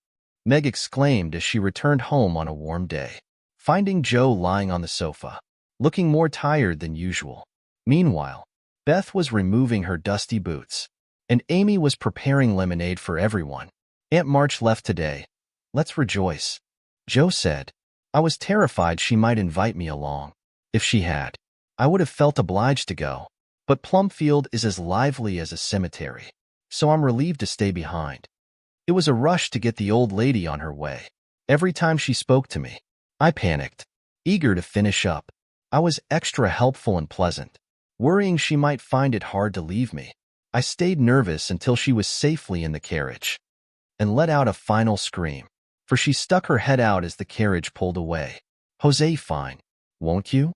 S1: Meg exclaimed as she returned home on a warm day, finding Joe lying on the sofa, looking more tired than usual. Meanwhile, Beth was removing her dusty boots, and Amy was preparing lemonade for everyone. Aunt March left today. Let's rejoice, Joe said. I was terrified she might invite me along. If she had, I would have felt obliged to go. But Plumfield is as lively as a cemetery, so I'm relieved to stay behind. It was a rush to get the old lady on her way. Every time she spoke to me, I panicked, eager to finish up. I was extra helpful and pleasant, worrying she might find it hard to leave me. I stayed nervous until she was safely in the carriage, and let out a final scream, for she stuck her head out as the carriage pulled away. Jose, fine, won't you?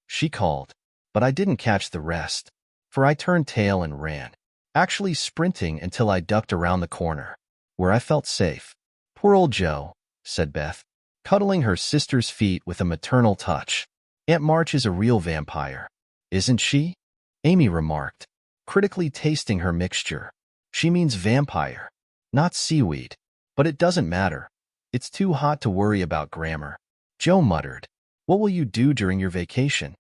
S1: She called, but I didn't catch the rest, for I turned tail and ran, actually sprinting until I ducked around the corner, where I felt safe. Poor old Joe, said Beth, cuddling her sister's feet with a maternal touch. Aunt March is a real vampire, isn't she? Amy remarked, critically tasting her mixture. She means vampire, not seaweed, but it doesn't matter. It's too hot to worry about grammar. Joe muttered. What will you do during your vacation?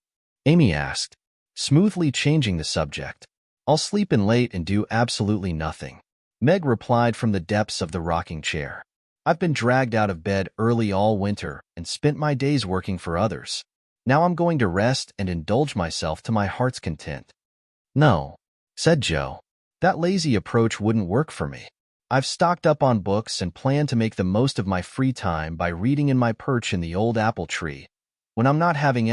S1: Amy asked, smoothly changing the subject. I'll sleep in late and do absolutely nothing. Meg replied from the depths of the rocking chair. I've been dragged out of bed early all winter and spent my days working for others. Now I'm going to rest and indulge myself to my heart's content. No, said Joe. That lazy approach wouldn't work for me. I've stocked up on books and plan to make the most of my free time by reading in my perch in the old apple tree. When I'm not having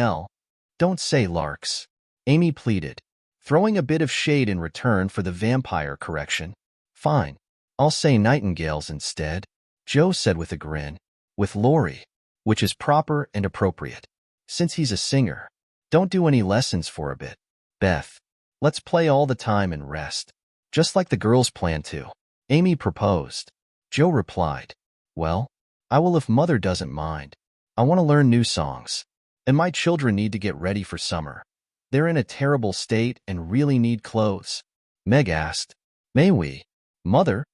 S1: Don't say larks, Amy pleaded, throwing a bit of shade in return for the vampire correction. Fine, I'll say nightingales instead, Joe said with a grin. With Laurie, which is proper and appropriate. Since he's a singer, don't do any lessons for a bit. Beth, let's play all the time and rest, just like the girls plan to. Amy proposed. Joe replied, well, I will if Mother doesn't mind. I want to learn new songs, and my children need to get ready for summer. They're in a terrible state and really need clothes. Meg asked, may we, Mother?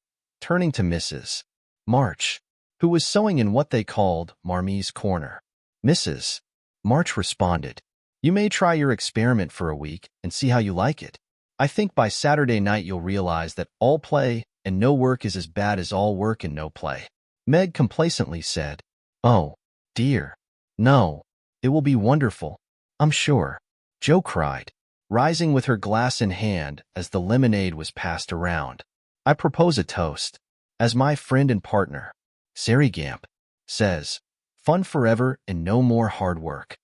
S1: Turning to Mrs. March, who was sewing in what they called Marmie's corner. Mrs. March responded, you may try your experiment for a week and see how you like it. I think by Saturday night you'll realize that all play and no work is as bad as all work and no play. Meg complacently said, oh, dear. No, it will be wonderful, I'm sure. Joe cried, rising with her glass in hand as the lemonade was passed around. I propose a toast. As my friend and partner, Sari Gamp, says, fun forever and no more hard work.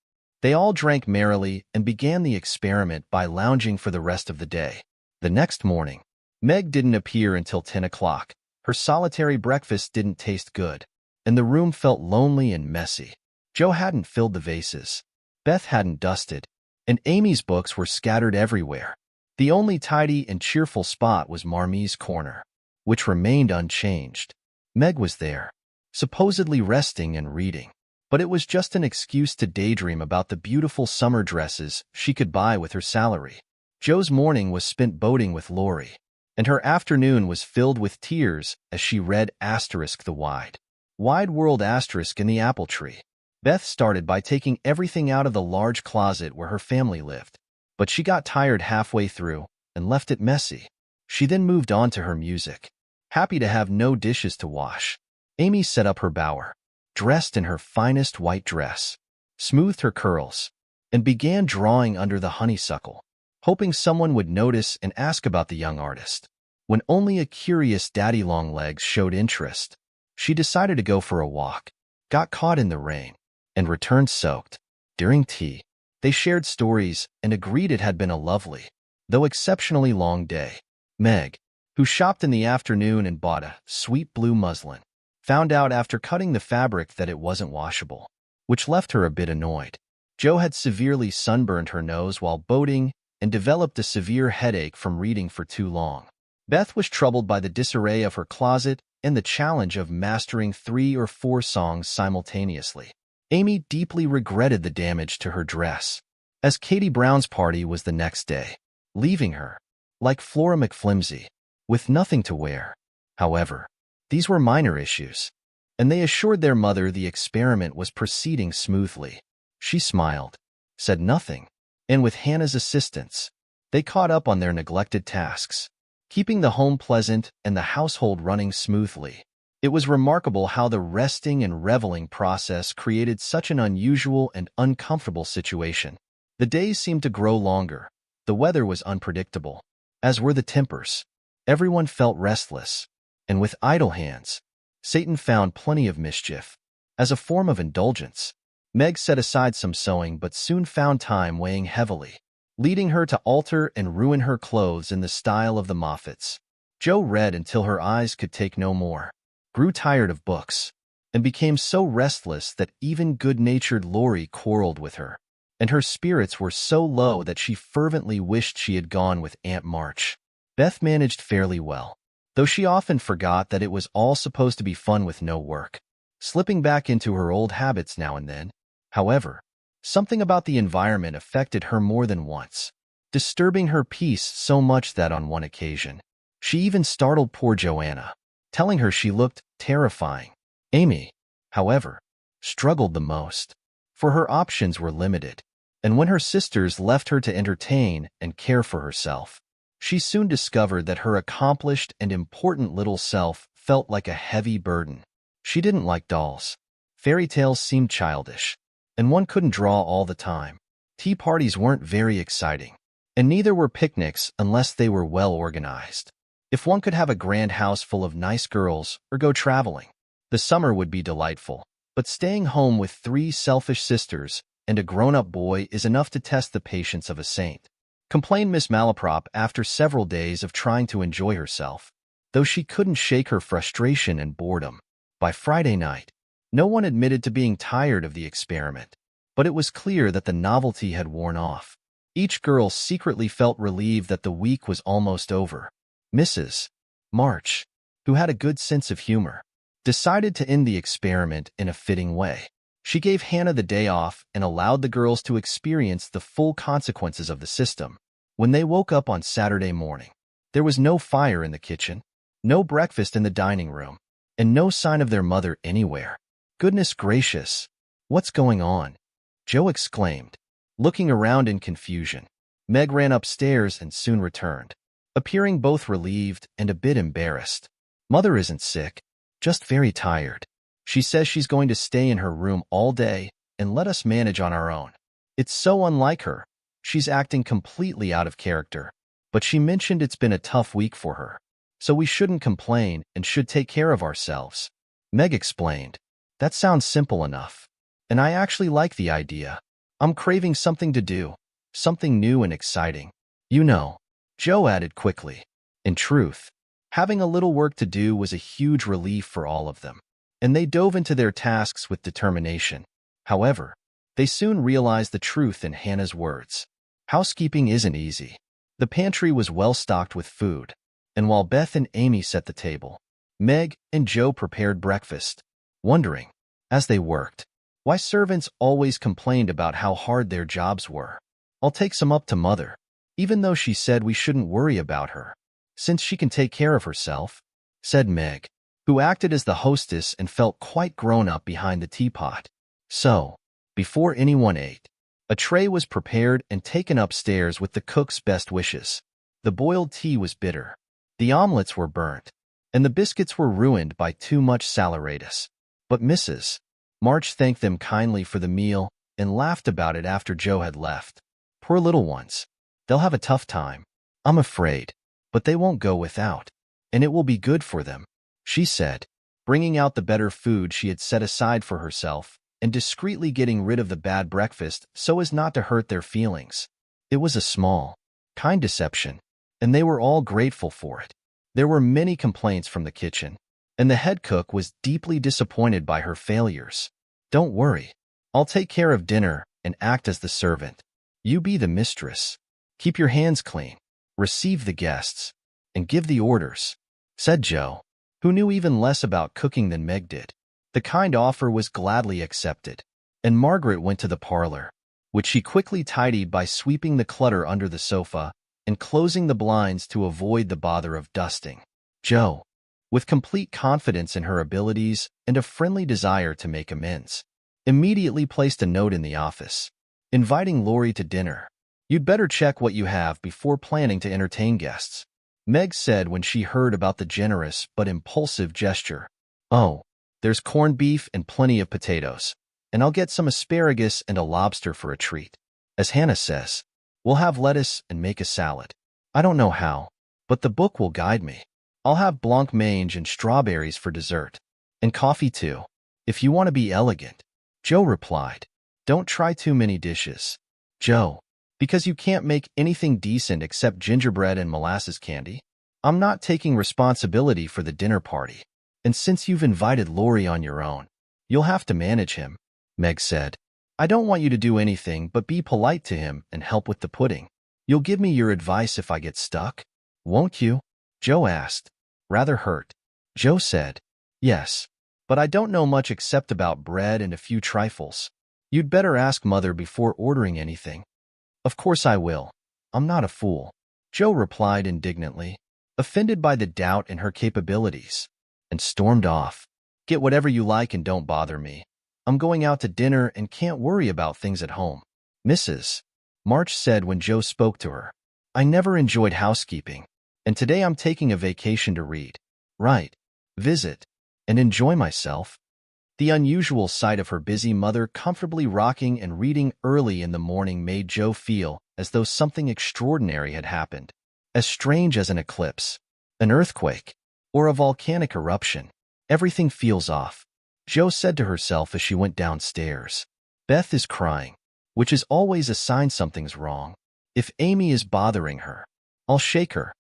S1: They all drank merrily and began the experiment by lounging for the rest of the day. The next morning, Meg didn't appear until 10 o'clock. Her solitary breakfast didn't taste good, and the room felt lonely and messy. Joe hadn't filled the vases. Beth hadn't dusted, and Amy's books were scattered everywhere. The only tidy and cheerful spot was Marmie's corner, which remained unchanged. Meg was there, supposedly resting and reading, but it was just an excuse to daydream about the beautiful summer dresses she could buy with her salary. Joe's morning was spent boating with Laurie, and her afternoon was filled with tears as she read the wide world in the apple tree. Beth started by taking everything out of the large closet where her family lived, but she got tired halfway through and left it messy. She then moved on to her music, happy to have no dishes to wash. Amy set up her bower, dressed in her finest white dress, smoothed her curls, and began drawing under the honeysuckle, hoping someone would notice and ask about the young artist. When only a curious daddy-long-legs showed interest, she decided to go for a walk, got caught in the rain, and returned soaked. During tea, they shared stories and agreed it had been a lovely, though exceptionally long day. Meg, who shopped in the afternoon and bought a sweet blue muslin, found out after cutting the fabric that it wasn't washable, which left her a bit annoyed. Jo had severely sunburned her nose while boating and developed a severe headache from reading for too long. Beth was troubled by the disarray of her closet and the challenge of mastering 3 or 4 songs simultaneously. Amy deeply regretted the damage to her dress, as Katie Brown's party was the next day, leaving her, like Flora McFlimsy, with nothing to wear. However, these were minor issues, and they assured their mother the experiment was proceeding smoothly. She smiled, said nothing, and with Hannah's assistance, they caught up on their neglected tasks, keeping the home pleasant and the household running smoothly. It was remarkable how the resting and reveling process created such an unusual and uncomfortable situation. The days seemed to grow longer. The weather was unpredictable, as were the tempers. Everyone felt restless, and with idle hands, Satan found plenty of mischief. As a form of indulgence, Meg set aside some sewing but soon found time weighing heavily, leading her to alter and ruin her clothes in the style of the Moffats. Jo read until her eyes could take no more, grew tired of books, and became so restless that even good-natured Laurie quarreled with her, and her spirits were so low that she fervently wished she had gone with Aunt March. Beth managed fairly well, though she often forgot that it was all supposed to be fun with no work, slipping back into her old habits now and then. However, something about the environment affected her more than once, disturbing her peace so much that on one occasion, she even startled poor Joanna, telling her she looked terrifying. Amy, however, struggled the most, for her options were limited, and when her sisters left her to entertain and care for herself, she soon discovered that her accomplished and important little self felt like a heavy burden. She didn't like dolls. Fairy tales seemed childish, and one couldn't draw all the time. Tea parties weren't very exciting, and neither were picnics unless they were well organized. If one could have a grand house full of nice girls or go traveling, the summer would be delightful. But staying home with 3 selfish sisters and a grown-up boy is enough to test the patience of a saint, complained Miss Malaprop after several days of trying to enjoy herself, though she couldn't shake her frustration and boredom. By Friday night, no one admitted to being tired of the experiment, but it was clear that the novelty had worn off. Each girl secretly felt relieved that the week was almost over. Mrs. March, who had a good sense of humor, decided to end the experiment in a fitting way. She gave Hannah the day off and allowed the girls to experience the full consequences of the system. When they woke up on Saturday morning, there was no fire in the kitchen, no breakfast in the dining room, and no sign of their mother anywhere. "Goodness gracious, what's going on?" Jo exclaimed, looking around in confusion. Meg ran upstairs and soon returned, appearing both relieved and a bit embarrassed. "Mother isn't sick, just very tired. She says she's going to stay in her room all day and let us manage on our own. It's so unlike her. She's acting completely out of character. But she mentioned it's been a tough week for her, so we shouldn't complain and should take care of ourselves." Meg explained, "That sounds simple enough, and I actually like the idea. I'm craving something to do, something new and exciting. You know," Jo added quickly. In truth, having a little work to do was a huge relief for all of them, and they dove into their tasks with determination. However, they soon realized the truth in Hannah's words. Housekeeping isn't easy. The pantry was well stocked with food, and while Beth and Amy set the table, Meg and Jo prepared breakfast, wondering, as they worked, why servants always complained about how hard their jobs were. "I'll take some up to Mother, even though she said we shouldn't worry about her, since she can take care of herself," said Meg, who acted as the hostess and felt quite grown up behind the teapot. So, before anyone ate, a tray was prepared and taken upstairs with the cook's best wishes. The boiled tea was bitter, the omelets were burnt, and the biscuits were ruined by too much saleratus. But Mrs. March thanked them kindly for the meal and laughed about it after Jo had left. "Poor little ones. They'll have a tough time, I'm afraid, but they won't go without, and it will be good for them," she said, bringing out the better food she had set aside for herself and discreetly getting rid of the bad breakfast so as not to hurt their feelings. It was a small, Kind deception. And they were all grateful for it. There were many complaints from the kitchen, and the head cook was deeply disappointed by her failures. Don't worry. I'll take care of dinner and act as the servant. You be the mistress. Keep your hands clean, receive the guests, and give the orders, said Joe, who knew even less about cooking than Meg did. The kind offer was gladly accepted, and Margaret went to the parlor, which she quickly tidied by sweeping the clutter under the sofa and closing the blinds to avoid the bother of dusting. Joe, with complete confidence in her abilities and a friendly desire to make amends, immediately placed a note in the office, inviting Laurie to dinner. You'd better check what you have before planning to entertain guests, Meg said when she heard about the generous but impulsive gesture. Oh, there's corned beef and plenty of potatoes, and I'll get some asparagus and a lobster for a treat. As Hannah says, we'll have lettuce and make a salad. I don't know how, but the book will guide me. I'll have blancmange and strawberries for dessert. And coffee too, if you want to be elegant. Joe replied, don't try too many dishes, Joe, because you can't make anything decent except gingerbread and molasses candy. I'm not taking responsibility for the dinner party, and since you've invited Laurie on your own, you'll have to manage him, Meg said. I don't want you to do anything but be polite to him and help with the pudding. You'll give me your advice if I get stuck, won't you? Joe asked, rather hurt. Joe said, yes, but I don't know much except about bread and a few trifles. You'd better ask Mother before ordering anything. Of course I will. I'm not a fool, Joe replied indignantly, offended by the doubt in her capabilities, and stormed off. Get whatever you like and don't bother me. I'm going out to dinner and can't worry about things at home. Mrs. March said when Joe spoke to her, I never enjoyed housekeeping, and today I'm taking a vacation to read, write, visit, and enjoy myself. The unusual sight of her busy mother comfortably rocking and reading early in the morning made Joe feel as though something extraordinary had happened, as strange as an eclipse, an earthquake, or a volcanic eruption. Everything feels off, Joe said to herself as she went downstairs. Beth is crying, which is always a sign something's wrong. If Amy is bothering her, I'll shake her.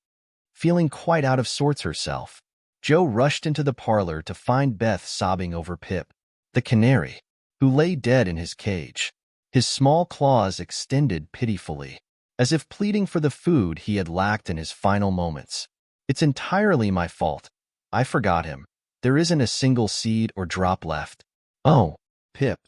S1: Feeling quite out of sorts herself, Joe rushed into the parlor to find Beth sobbing over Pip, the canary, who lay dead in his cage, his small claws extended pitifully, as if pleading for the food he had lacked in his final moments. It's entirely my fault. I forgot him. There isn't a single seed or drop left. Oh, Pip,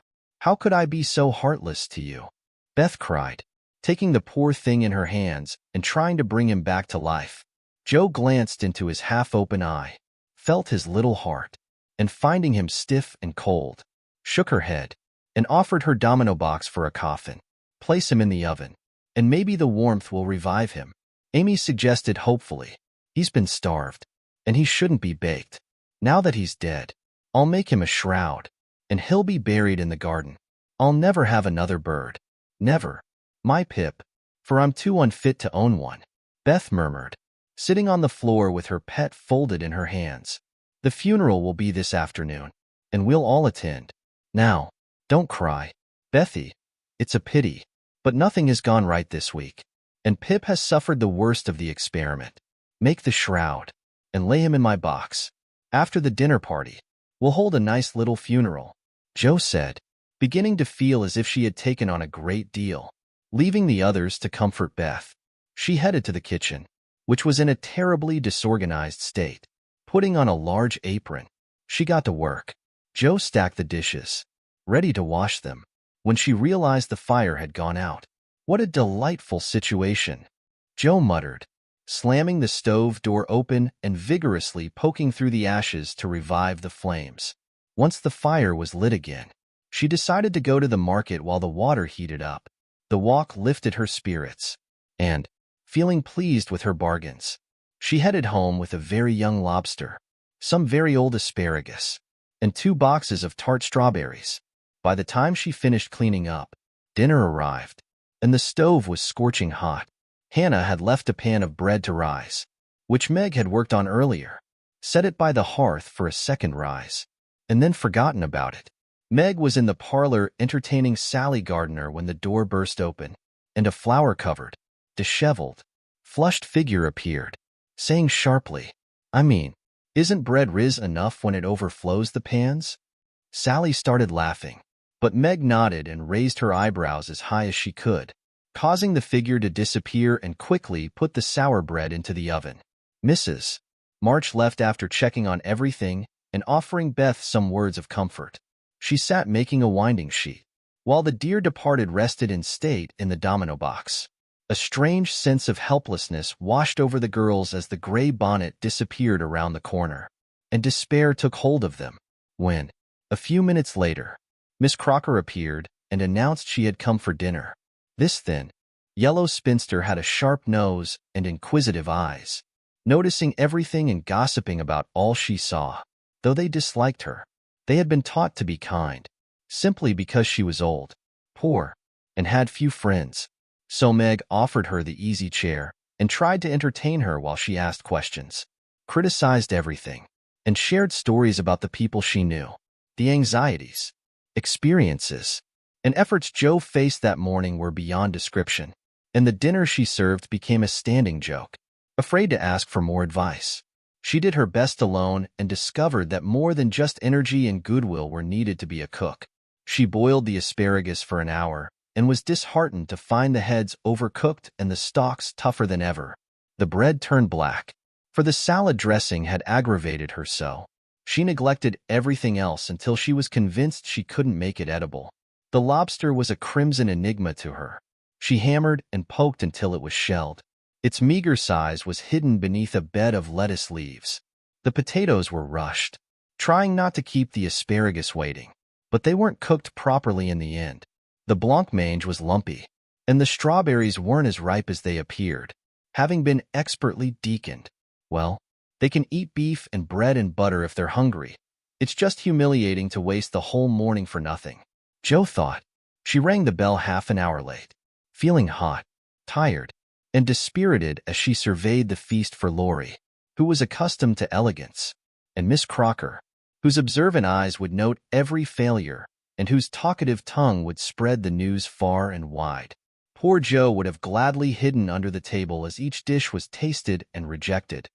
S1: how could I be so heartless to you? Beth cried, taking the poor thing in her hands and trying to bring him back to life. Joe glanced into his half-open eye, felt his little heart, and finding him stiff and cold, shook her head and offered her domino box for a coffin. Place him in the oven, and maybe the warmth will revive him, Amy suggested hopefully. He's been starved, and he shouldn't be baked. Now that he's dead, I'll make him a shroud, and he'll be buried in the garden. I'll never have another bird. Never. My Pip, for I'm too unfit to own one, Beth murmured, sitting on the floor with her pet folded in her hands. The funeral will be this afternoon, and we'll all attend. Now, don't cry, Bethy. It's a pity, but nothing has gone right this week, and Pip has suffered the worst of the experiment. Make the shroud, and lay him in my box. After the dinner party, we'll hold a nice little funeral, Joe said, beginning to feel as if she had taken on a great deal. Leaving the others to comfort Beth, she headed to the kitchen, which was in a terribly disorganized state. Putting on a large apron, she got to work. Joe stacked the dishes, ready to wash them, when she realized the fire had gone out. What a delightful situation, Joe muttered, slamming the stove door open and vigorously poking through the ashes to revive the flames. Once the fire was lit again, she decided to go to the market while the water heated up. The walk lifted her spirits, and, feeling pleased with her bargains, she headed home with a very young lobster, some very old asparagus, and 2 boxes of tart strawberries. By the time she finished cleaning up, dinner arrived, and the stove was scorching hot. Hannah had left a pan of bread to rise, which Meg had worked on earlier, set it by the hearth for a second rise, and then forgotten about it. Meg was in the parlor entertaining Sally Gardner when the door burst open, and a flower-covered, disheveled, flushed figure appeared, saying sharply, "I mean, isn't bread riz enough when it overflows the pans?" Sally started laughing, but Meg nodded and raised her eyebrows as high as she could, causing the figure to disappear and quickly put the sour bread into the oven. Mrs. March left after checking on everything and offering Beth some words of comfort. She sat making a winding sheet, while the dear departed rested in state in the domino box. A strange sense of helplessness washed over the girls as the gray bonnet disappeared around the corner, and despair took hold of them. When, a few minutes later, Miss Crocker appeared and announced she had come for dinner. This thin, yellow spinster had a sharp nose and inquisitive eyes, noticing everything and gossiping about all she saw. Though they disliked her, they had been taught to be kind, simply because she was old, poor, and had few friends. So Meg offered her the easy chair and tried to entertain her while she asked questions, criticized everything, and shared stories about the people she knew, the anxieties, experiences, and efforts Joe faced that morning were beyond description, and the dinner she served became a standing joke. Afraid to ask for more advice, she did her best alone and discovered that more than just energy and goodwill were needed to be a cook. She boiled the asparagus for an hour and was disheartened to find the heads overcooked and the stalks tougher than ever. The bread turned black, for the salad dressing had aggravated her so. She neglected everything else until she was convinced she couldn't make it edible. The lobster was a crimson enigma to her. She hammered and poked until it was shelled. Its meager size was hidden beneath a bed of lettuce leaves. The potatoes were rushed, trying not to keep the asparagus waiting, but they weren't cooked properly in the end. The blancmange was lumpy, and the strawberries weren't as ripe as they appeared, having been expertly deaconed. Well, they can eat beef and bread and butter if they're hungry. It's just humiliating to waste the whole morning for nothing, Joe thought. She rang the bell half an hour late, feeling hot, tired, and dispirited as she surveyed the feast for Laurie, who was accustomed to elegance, and Miss Crocker, whose observant eyes would note every failure and whose talkative tongue would spread the news far and wide. Poor Joe would have gladly hidden under the table as each dish was tasted and rejected.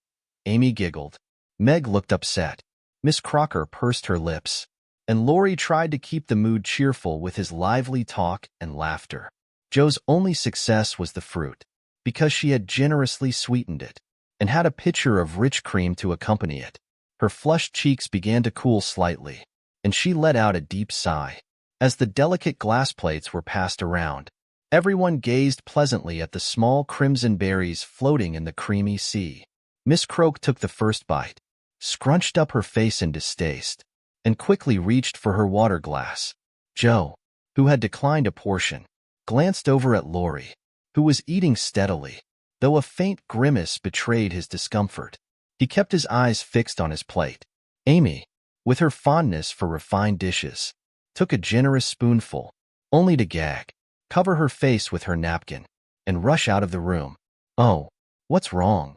S1: Amy giggled. Meg looked upset. Miss Crocker pursed her lips, and Laurie tried to keep the mood cheerful with his lively talk and laughter. Joe's only success was the fruit, because she had generously sweetened it, and had a pitcher of rich cream to accompany it. Her flushed cheeks began to cool slightly, and she let out a deep sigh. As the delicate glass plates were passed around, everyone gazed pleasantly at the small crimson berries floating in the creamy sea. Miss Croak took the first bite, scrunched up her face in distaste, and quickly reached for her water glass. Joe, who had declined a portion, glanced over at Laurie, who was eating steadily, though a faint grimace betrayed his discomfort. He kept his eyes fixed on his plate. Amy, with her fondness for refined dishes, took a generous spoonful, only to gag, cover her face with her napkin, and rush out of the room. "Oh, what's wrong?"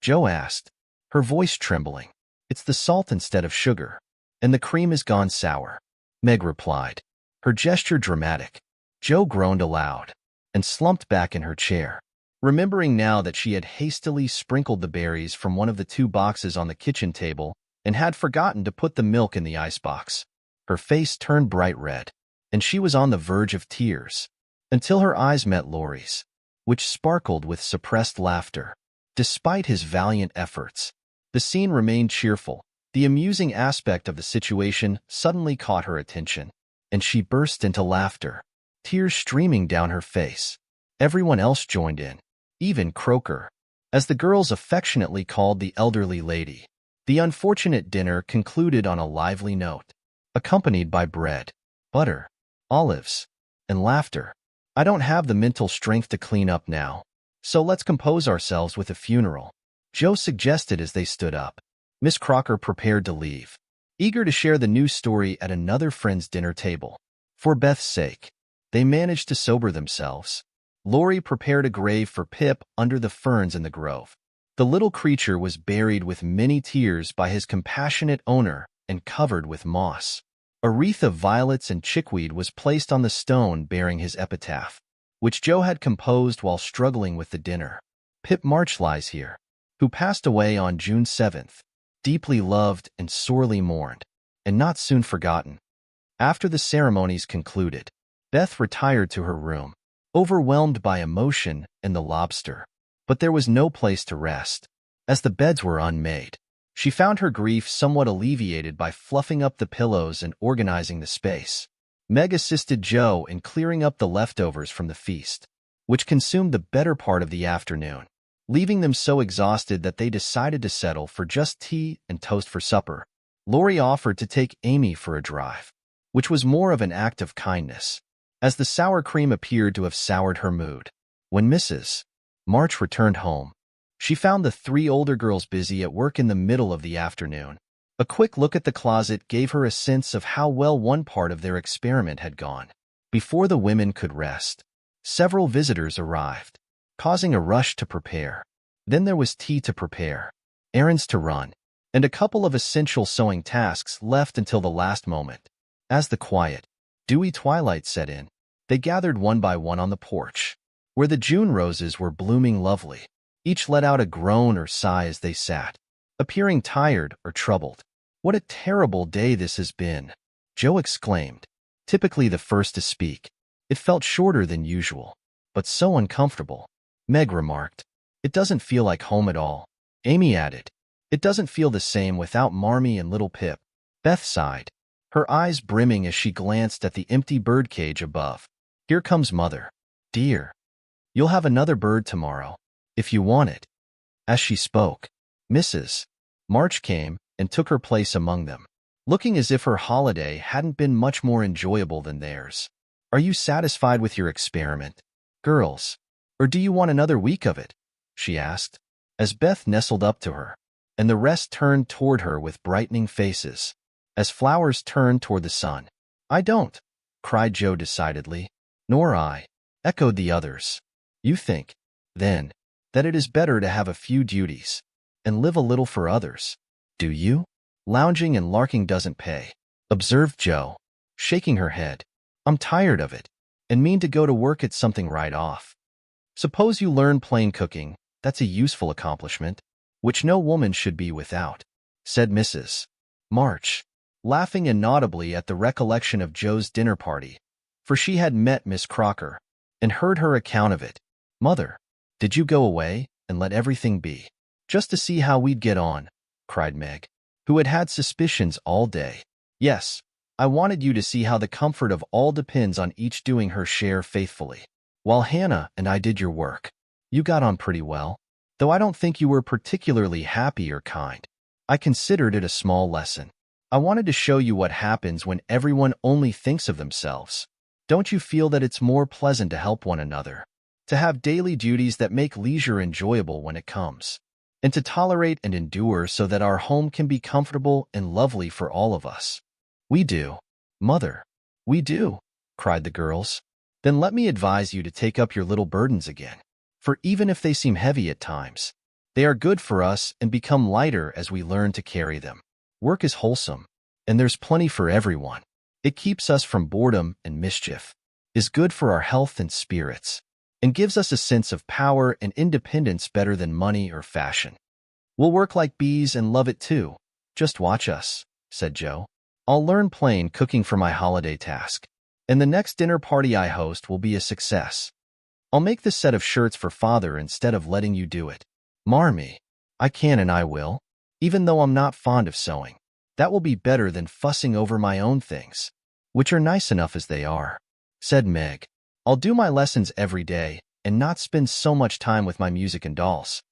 S1: Joe asked, her voice trembling. "It's the salt instead of sugar, and the cream has gone sour," Meg replied, her gesture dramatic. Joe groaned aloud and slumped back in her chair, remembering now that she had hastily sprinkled the berries from one of the two boxes on the kitchen table and had forgotten to put the milk in the icebox. Her face turned bright red, and she was on the verge of tears, until her eyes met Laurie's, which sparkled with suppressed laughter. Despite his valiant efforts, the scene remained cheerful. The amusing aspect of the situation suddenly caught her attention, and she burst into laughter, tears streaming down her face. Everyone else joined in, even Croker, as the girls affectionately called the elderly lady. The unfortunate dinner concluded on a lively note, accompanied by bread, butter, olives, and laughter. "I don't have the mental strength to clean up now, so let's compose ourselves with a funeral," Joe suggested as they stood up. Miss Crocker prepared to leave, eager to share the news story at another friend's dinner table. For Beth's sake, they managed to sober themselves. Laurie prepared a grave for Pip under the ferns in the grove. The little creature was buried with many tears by his compassionate owner and covered with moss. A wreath of violets and chickweed was placed on the stone bearing his epitaph, which Joe had composed while struggling with the dinner. Pip March lies here, who passed away on June 7th, deeply loved and sorely mourned, and not soon forgotten. After the ceremonies concluded, Beth retired to her room, overwhelmed by emotion and the lobster. But there was no place to rest, as the beds were unmade. She found her grief somewhat alleviated by fluffing up the pillows and organizing the space. Meg assisted Joe in clearing up the leftovers from the feast, which consumed the better part of the afternoon, leaving them so exhausted that they decided to settle for just tea and toast for supper. Lori offered to take Amy for a drive, which was more of an act of kindness, as the sour cream appeared to have soured her mood. When Mrs. March returned home, she found the three older girls busy at work in the middle of the afternoon. A quick look at the closet gave her a sense of how well one part of their experiment had gone. Before the women could rest, several visitors arrived, causing a rush to prepare. Then there was tea to prepare, errands to run, and a couple of essential sewing tasks left until the last moment. As the quiet, dewy twilight set in, they gathered one by one on the porch, where the June roses were blooming lovely. Each let out a groan or sigh as they sat, appearing tired or troubled. "What a terrible day this has been," Joe exclaimed, typically the first to speak. "It felt shorter than usual, but so uncomfortable." Meg remarked, "It doesn't feel like home at all." Amy added, "It doesn't feel the same without Marmee and little Pip." Beth sighed, her eyes brimming as she glanced at the empty birdcage above. "Here comes Mother. Dear, you'll have another bird tomorrow, if you want it." As she spoke, Mrs. March came and took her place among them, looking as if her holiday hadn't been much more enjoyable than theirs. "Are you satisfied with your experiment, girls, or do you want another week of it?" she asked, as Beth nestled up to her, and the rest turned toward her with brightening faces, as flowers turned toward the sun. "I don't," cried Joe decidedly. "Nor I," echoed the others. "You think, then, that it is better to have a few duties and live a little for others, do you?" "Lounging and larking doesn't pay," observed Joe, shaking her head. "I'm tired of it, and mean to go to work at something right off. Suppose you learn plain cooking. That's a useful accomplishment, which no woman should be without," said Mrs. March, laughing inaudibly at the recollection of Joe's dinner party, for she had met Miss Crocker and heard her account of it. "Mother, did you go away and let everything be, just to see how we'd get on?" cried Meg, who had had suspicions all day. "Yes, I wanted you to see how the comfort of all depends on each doing her share faithfully. While Hannah and I did your work, you got on pretty well, though I don't think you were particularly happy or kind. I considered it a small lesson. I wanted to show you what happens when everyone only thinks of themselves. Don't you feel that it's more pleasant to help one another, to have daily duties that make leisure enjoyable when it comes, and to tolerate and endure so that our home can be comfortable and lovely for all of us?" "We do, Mother, we do," cried the girls. "Then let me advise you to take up your little burdens again, for even if they seem heavy at times, they are good for us and become lighter as we learn to carry them. Work is wholesome, and there's plenty for everyone. It keeps us from boredom and mischief, is good for our health and spirits, and gives us a sense of power and independence better than money or fashion. We'll work like bees and love it too. Just watch us," said Joe. "I'll learn plain cooking for my holiday task, and the next dinner party I host will be a success. I'll make the set of shirts for Father instead of letting you do it. Marmee, I can and I will, even though I'm not fond of sewing. That will be better than fussing over my own things, which are nice enough as they are," said Meg. "I'll do my lessons every day and not spend so much time with my music and dolls.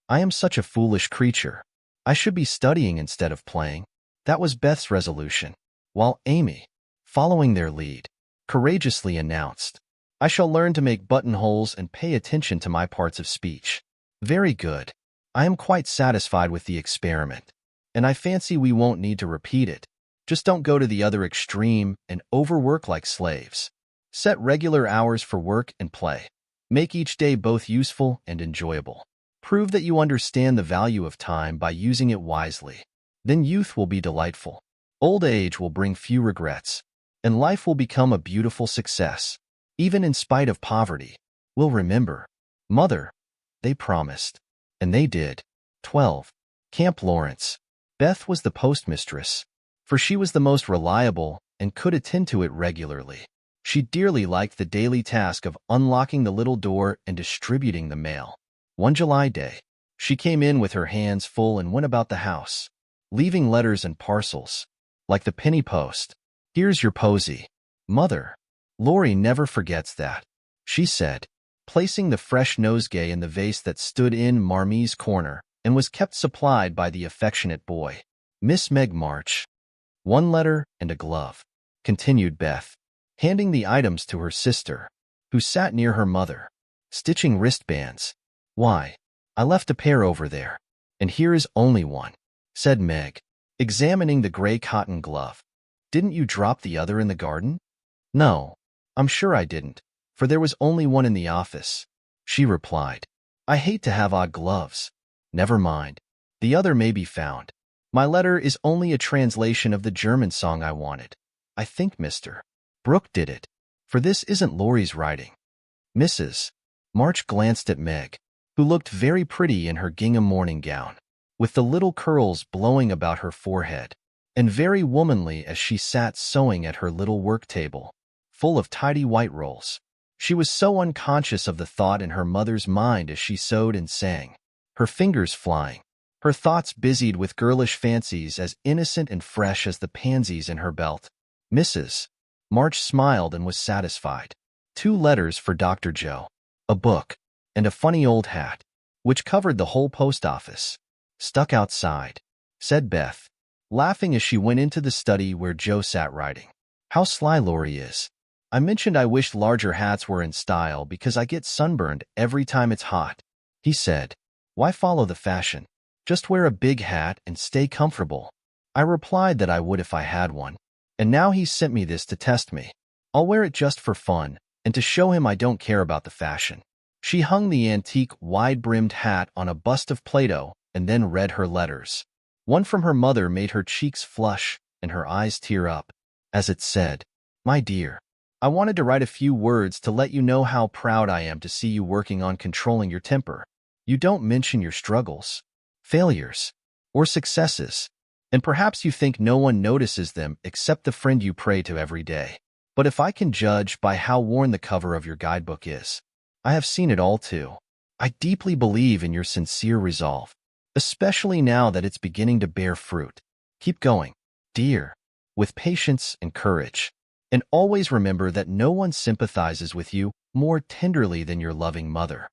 S1: I am such a foolish creature. I should be studying instead of playing." That was Beth's resolution, while Amy, following their lead, courageously announced, "I shall learn to make buttonholes and pay attention to my parts of speech." "Very good. I am quite satisfied with the experiment, and I fancy we won't need to repeat it. Just don't go to the other extreme and overwork like slaves. Set regular hours for work and play. Make each day both useful and enjoyable. Prove that you understand the value of time by using it wisely. Then youth will be delightful. Old age will bring few regrets, and life will become a beautiful success, even in spite of poverty. We'll remember, Mother, they promised. And they did. 12. Camp Lawrence. Beth was the postmistress, for she was the most reliable and could attend to it regularly. She dearly liked the daily task of unlocking the little door and distributing the mail. One July day, she came in with her hands full and went about the house, leaving letters and parcels, like the penny post. "Here's your posy, Mother. Laurie never forgets that," she said, placing the fresh nosegay in the vase that stood in Marmie's corner and was kept supplied by the affectionate boy. "Miss Meg March." "One letter and a glove," continued Beth, handing the items to her sister, who sat near her mother, stitching wristbands. "Why, I left a pair over there, and here is only one," said Meg, examining the gray cotton glove. "Didn't you drop the other in the garden?" "No, I'm sure I didn't, for there was only one in the office," she replied. "I hate to have odd gloves." "Never mind. The other may be found. My letter is only a translation of the German song I wanted. I think Mr. Brooke did it, for this isn't Laurie's writing." Mrs. March glanced at Meg, who looked very pretty in her gingham morning gown, with the little curls blowing about her forehead, and very womanly as she sat sewing at her little work table, full of tidy white rolls. She was so unconscious of the thought in her mother's mind as she sewed and sang, her fingers flying, her thoughts busied with girlish fancies as innocent and fresh as the pansies in her belt. Mrs. March smiled and was satisfied. 2 letters for Dr. Joe, a book, and a funny old hat, which covered the whole post office, stuck outside, said Beth, laughing as she went into the study where Joe sat writing. "How sly Laurie is. I mentioned I wished larger hats were in style because I get sunburned every time it's hot," he said. "Why follow the fashion? Just wear a big hat and stay comfortable." I replied that I would if I had one, and now he's sent me this to test me. I'll wear it just for fun and to show him I don't care about the fashion. She hung the antique wide-brimmed hat on a bust of Plato and then read her letters. One from her mother made her cheeks flush and her eyes tear up, as it said, "My dear, I wanted to write a few words to let you know how proud I am to see you working on controlling your temper. You don't mention your struggles, failures, or successes, and perhaps you think no one notices them except the friend you pray to every day. But if I can judge by how worn the cover of your guidebook is, I have seen it all too. I deeply believe in your sincere resolve, especially now that it's beginning to bear fruit. Keep going, dear, with patience and courage. And always remember that no one sympathizes with you more tenderly than your loving mother.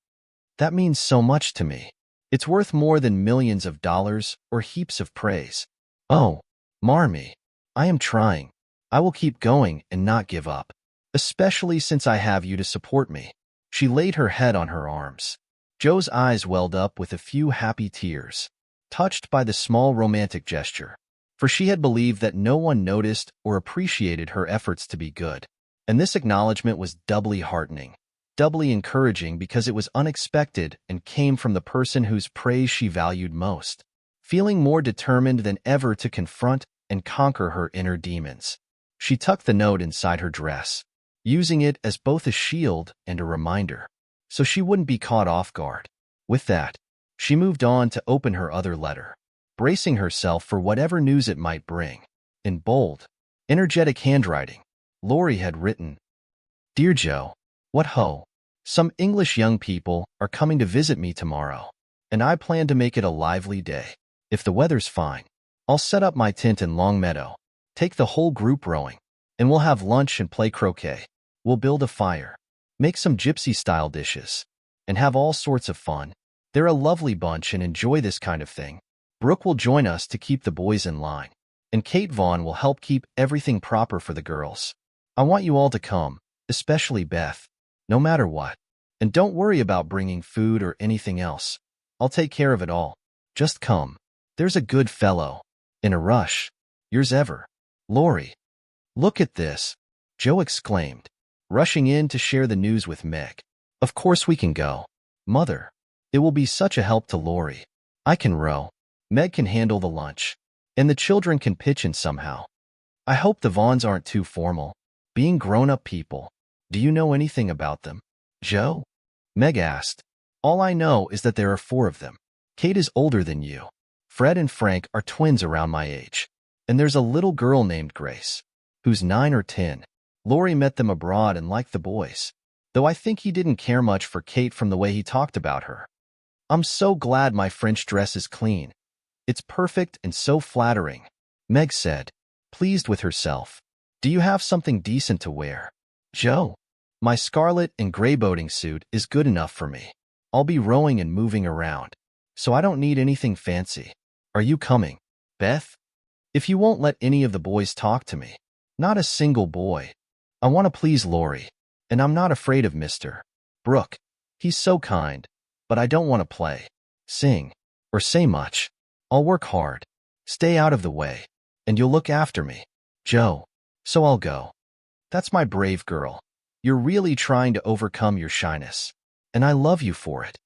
S1: That means so much to me. It's worth more than millions of dollars or heaps of praise. Oh, Marmee, I am trying. I will keep going and not give up, especially since I have you to support me." She laid her head on her arms. Joe's eyes welled up with a few happy tears, touched by the small romantic gesture, for she had believed that no one noticed or appreciated her efforts to be good. And this acknowledgement was doubly heartening, doubly encouraging because it was unexpected and came from the person whose praise she valued most. Feeling more determined than ever to confront and conquer her inner demons, she tucked the note inside her dress, using it as both a shield and a reminder, so she wouldn't be caught off guard. With that, she moved on to open her other letter, bracing herself for whatever news it might bring. In bold, energetic handwriting, Laurie had written, "Dear Joe, what ho! Some English young people are coming to visit me tomorrow, and I plan to make it a lively day. If the weather's fine, I'll set up my tent in Long Meadow, take the whole group rowing, and we'll have lunch and play croquet. We'll build a fire, make some gypsy-style dishes, and have all sorts of fun. They're a lovely bunch and enjoy this kind of thing. Brooke will join us to keep the boys in line, and Kate Vaughn will help keep everything proper for the girls. I want you all to come, especially Beth, no matter what. And don't worry about bringing food or anything else. I'll take care of it all. Just come. There's a good fellow. In a rush. Yours ever, Laurie." "Look at this," Joe exclaimed, rushing in to share the news with Meg. "Of course we can go, Mother. It will be such a help to Laurie. I can row. Meg can handle the lunch, and the children can pitch in somehow. I hope the Vaughns aren't too formal, being grown-up people. Do you know anything about them, Joe?" Meg asked, All I know is that there are 4 of them. Kate is older than you. Fred and Frank are twins around my age. And there's a little girl named Grace, who's 9 or 10. Laurie met them abroad and liked the boys, though I think he didn't care much for Kate from the way he talked about her. I'm so glad my French dress is clean. It's perfect and so flattering, Meg said, pleased with herself. Do you have something decent to wear, Joe? My scarlet and gray boating suit is good enough for me. I'll be rowing and moving around, so I don't need anything fancy. Are you coming, Beth? If you won't let any of the boys talk to me, not a single boy. I want to please Laurie, and I'm not afraid of Mr. Brooke. He's so kind, but I don't want to play, sing, or say much. I'll work hard, stay out of the way, and you'll look after me, Joe. So I'll go. That's my brave girl. You're really trying to overcome your shyness, and I love you for it.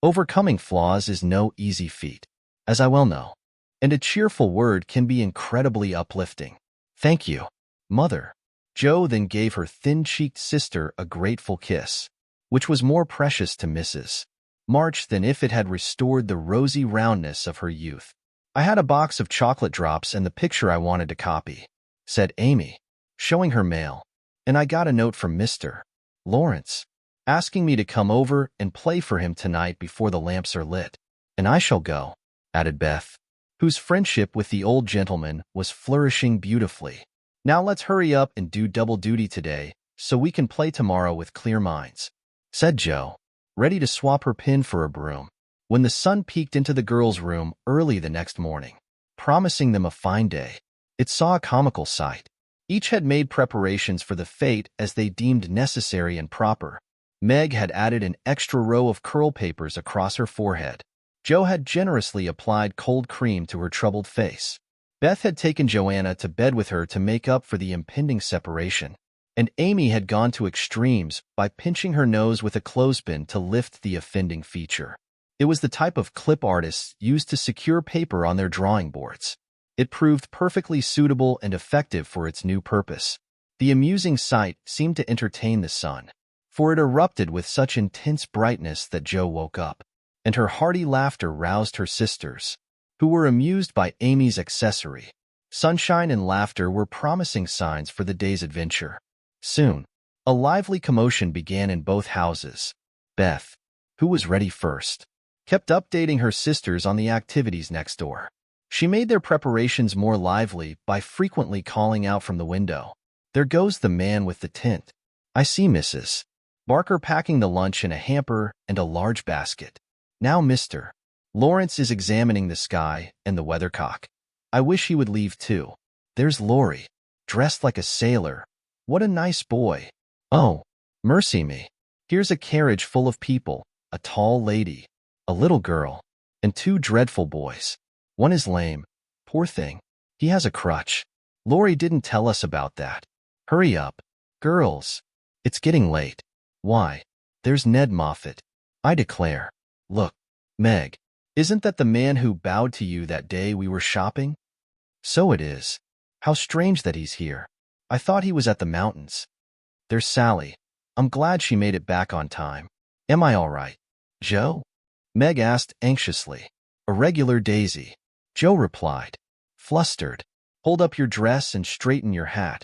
S1: Overcoming flaws is no easy feat, as I well know, and a cheerful word can be incredibly uplifting. Thank you, Mother. Joe then gave her thin-cheeked sister a grateful kiss, which was more precious to Mrs. March than if it had restored the rosy roundness of her youth. I had a box of chocolate drops and the picture I wanted to copy, said Amy, showing her mail, and I got a note from Mr. Lawrence, asking me to come over and play for him tonight before the lamps are lit. And I shall go, added Beth, whose friendship with the old gentleman was flourishing beautifully. Now let's hurry up and do double duty today so we can play tomorrow with clear minds, said Joe, ready to swap her pin for a broom, when the sun peeked into the girls' room early the next morning, promising them a fine day. It saw a comical sight. Each had made preparations for the fete as they deemed necessary and proper. Meg had added an extra row of curl papers across her forehead. Joe had generously applied cold cream to her troubled face. Beth had taken Joanna to bed with her to make up for the impending separation, and Amy had gone to extremes by pinching her nose with a clothespin to lift the offending feature. It was the type of clip artists used to secure paper on their drawing boards. It proved perfectly suitable and effective for its new purpose. The amusing sight seemed to entertain the sun, for it erupted with such intense brightness that Joe woke up, and her hearty laughter roused her sisters, who were amused by Amy's accessory. Sunshine and laughter were promising signs for the day's adventure. Soon, a lively commotion began in both houses. Beth, who was ready first, kept updating her sisters on the activities next door. She made their preparations more lively by frequently calling out from the window, "There goes the man with the tent. I see Mrs. Barker packing the lunch in a hamper and a large basket. Now Mr. Lawrence is examining the sky and the weathercock. I wish he would leave too. There's Laurie, dressed like a sailor. What a nice boy. Oh, mercy me. Here's a carriage full of people, a tall lady, a little girl, and 2 dreadful boys. One is lame. Poor thing. He has a crutch. Laurie didn't tell us about that. Hurry up, girls. It's getting late. Why, there's Ned Moffat. I declare. Look, Meg, isn't that the man who bowed to you that day we were shopping? So it is. How strange that he's here. I thought he was at the mountains. There's Sally. I'm glad she made it back on time. Am I all right, Joe? Meg asked anxiously. A regular daisy, Joe replied, flustered. Hold up your dress and straighten your hat.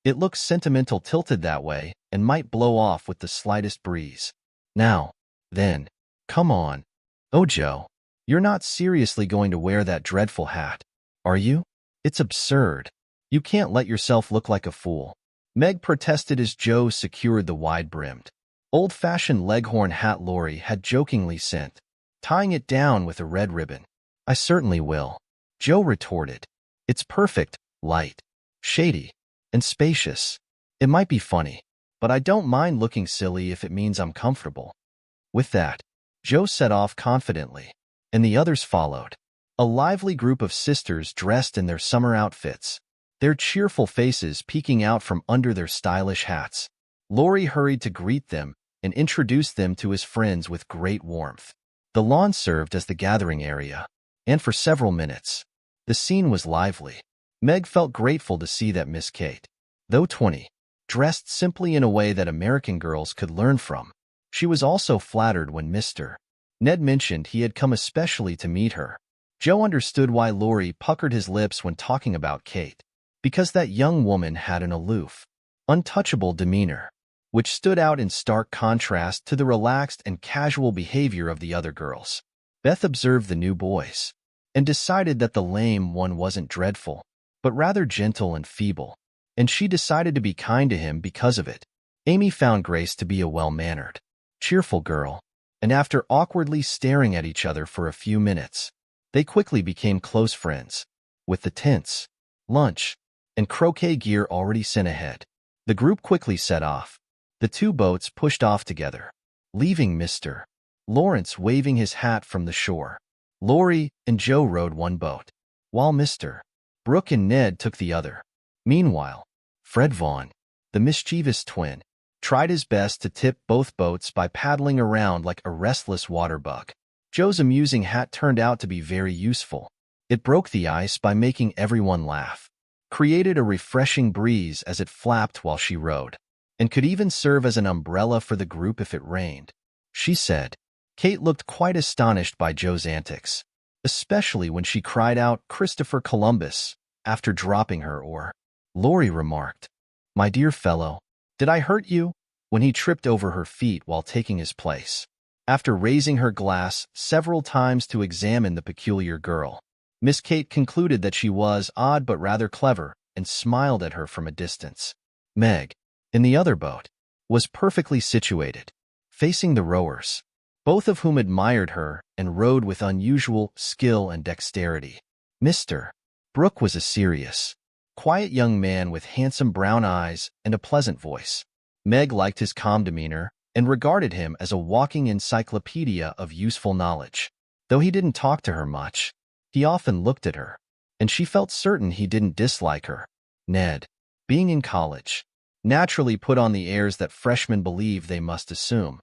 S1: It looks sentimental tilted that way and might blow off with the slightest breeze. Now, then, come on. Oh, Joe, you're not seriously going to wear that dreadful hat, are you? It's absurd. You can't let yourself look like a fool. Meg protested as Joe secured the wide-brimmed, old-fashioned leghorn hat Laurie had jokingly sent, tying it down with a red ribbon. I certainly will, Joe retorted. It's perfect, light, shady, and spacious. It might be funny, but I don't mind looking silly if it means I'm comfortable. With that, Joe set off confidently, and the others followed. A lively group of sisters dressed in their summer outfits, their cheerful faces peeking out from under their stylish hats. Laurie hurried to greet them and introduced them to his friends with great warmth. The lawn served as the gathering area, and for several minutes, the scene was lively. Meg felt grateful to see that Miss Kate, though 20, dressed simply in a way that American girls could learn from. She was also flattered when Mr. Ned mentioned he had come especially to meet her. Joe understood why Laurie puckered his lips when talking about Kate, because that young woman had an aloof, untouchable demeanor, which stood out in stark contrast to the relaxed and casual behavior of the other girls. Beth observed the new boys and decided that the lame one wasn't dreadful, but rather gentle and feeble, and she decided to be kind to him because of it. Amy found Grace to be a well-mannered, cheerful girl, and after awkwardly staring at each other for a few minutes, they quickly became close friends. With the tents, lunch, and croquet gear already sent ahead, the group quickly set off. The two boats pushed off together, leaving Mr. Lawrence waving his hat from the shore. Laurie and Joe rowed one boat, while Mr. Brooke and Ned took the other. Meanwhile, Fred Vaughn, the mischievous twin, tried his best to tip both boats by paddling around like a restless water bug. Joe's amusing hat turned out to be very useful. It broke the ice by making everyone laugh, created a refreshing breeze as it flapped while she rowed, and could even serve as an umbrella for the group if it rained, she said. Kate looked quite astonished by Joe's antics, especially when she cried out "Christopher Columbus" after dropping her oar. Laurie remarked, "My dear fellow, did I hurt you?" when he tripped over her feet while taking his place. After raising her glass several times to examine the peculiar girl, Miss Kate concluded that she was odd but rather clever and smiled at her from a distance. Meg, in the other boat, was perfectly situated, facing the rowers, both of whom admired her and rowed with unusual skill and dexterity. Mr. Brooke was a serious, quiet young man with handsome brown eyes and a pleasant voice. Meg liked his calm demeanor and regarded him as a walking encyclopedia of useful knowledge. Though he didn't talk to her much, he often looked at her, and she felt certain he didn't dislike her. Ned, being in college, naturally put on the airs that freshmen believe they must assume.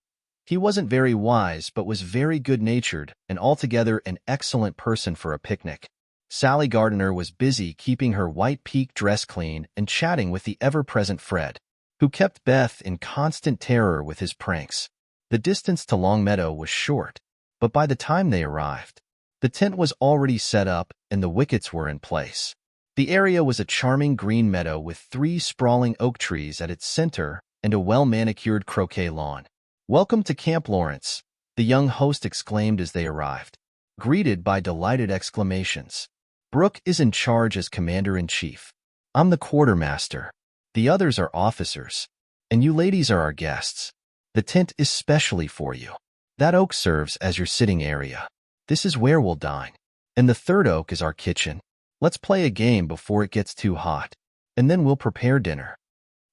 S1: He wasn't very wise but was very good-natured and altogether an excellent person for a picnic. Sally Gardiner was busy keeping her white pique dress clean and chatting with the ever-present Fred, who kept Beth in constant terror with his pranks. The distance to Longmeadow was short, but by the time they arrived, the tent was already set up and the wickets were in place. The area was a charming green meadow with 3 sprawling oak trees at its center and a well-manicured croquet lawn. "Welcome to Camp Lawrence," the young host exclaimed as they arrived, greeted by delighted exclamations. "Brooke is in charge as commander-in-chief. I'm the quartermaster. The others are officers, and you ladies are our guests. The tent is specially for you. That oak serves as your sitting area. This is where we'll dine. And the third oak is our kitchen. Let's play a game before it gets too hot, and then we'll prepare dinner."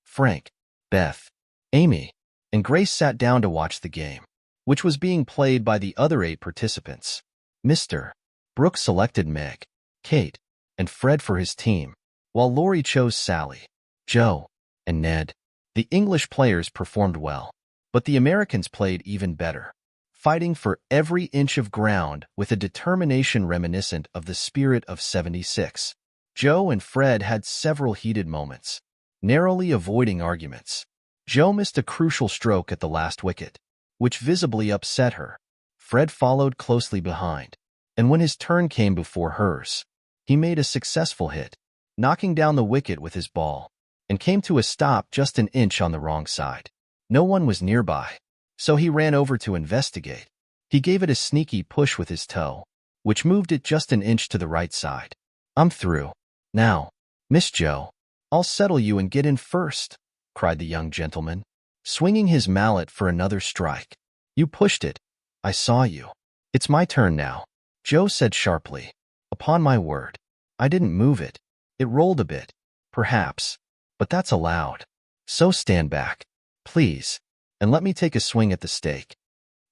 S1: Frank, Beth, Amy, and Grace sat down to watch the game, which was being played by the other 8 participants. Mr. Brooke selected Meg, Kate, and Fred for his team, while Laurie chose Sally, Joe, and Ned. The English players performed well, but the Americans played even better, fighting for every inch of ground with a determination reminiscent of the spirit of '76. Joe and Fred had several heated moments, narrowly avoiding arguments. Joe missed a crucial stroke at the last wicket, which visibly upset her. Fred followed closely behind, and when his turn came before hers, he made a successful hit, knocking down the wicket with his ball, and came to a stop just an inch on the wrong side. No one was nearby, so he ran over to investigate. He gave it a sneaky push with his toe, which moved it just an inch to the right side. "I'm through. Now, Miss Joe, I'll settle you and get in first," cried the young gentleman, swinging his mallet for another strike. "You pushed it. I saw you. It's my turn now," Joe said sharply. "Upon my word, I didn't move it. It rolled a bit, perhaps, but that's allowed. So stand back, please, and let me take a swing at the stake.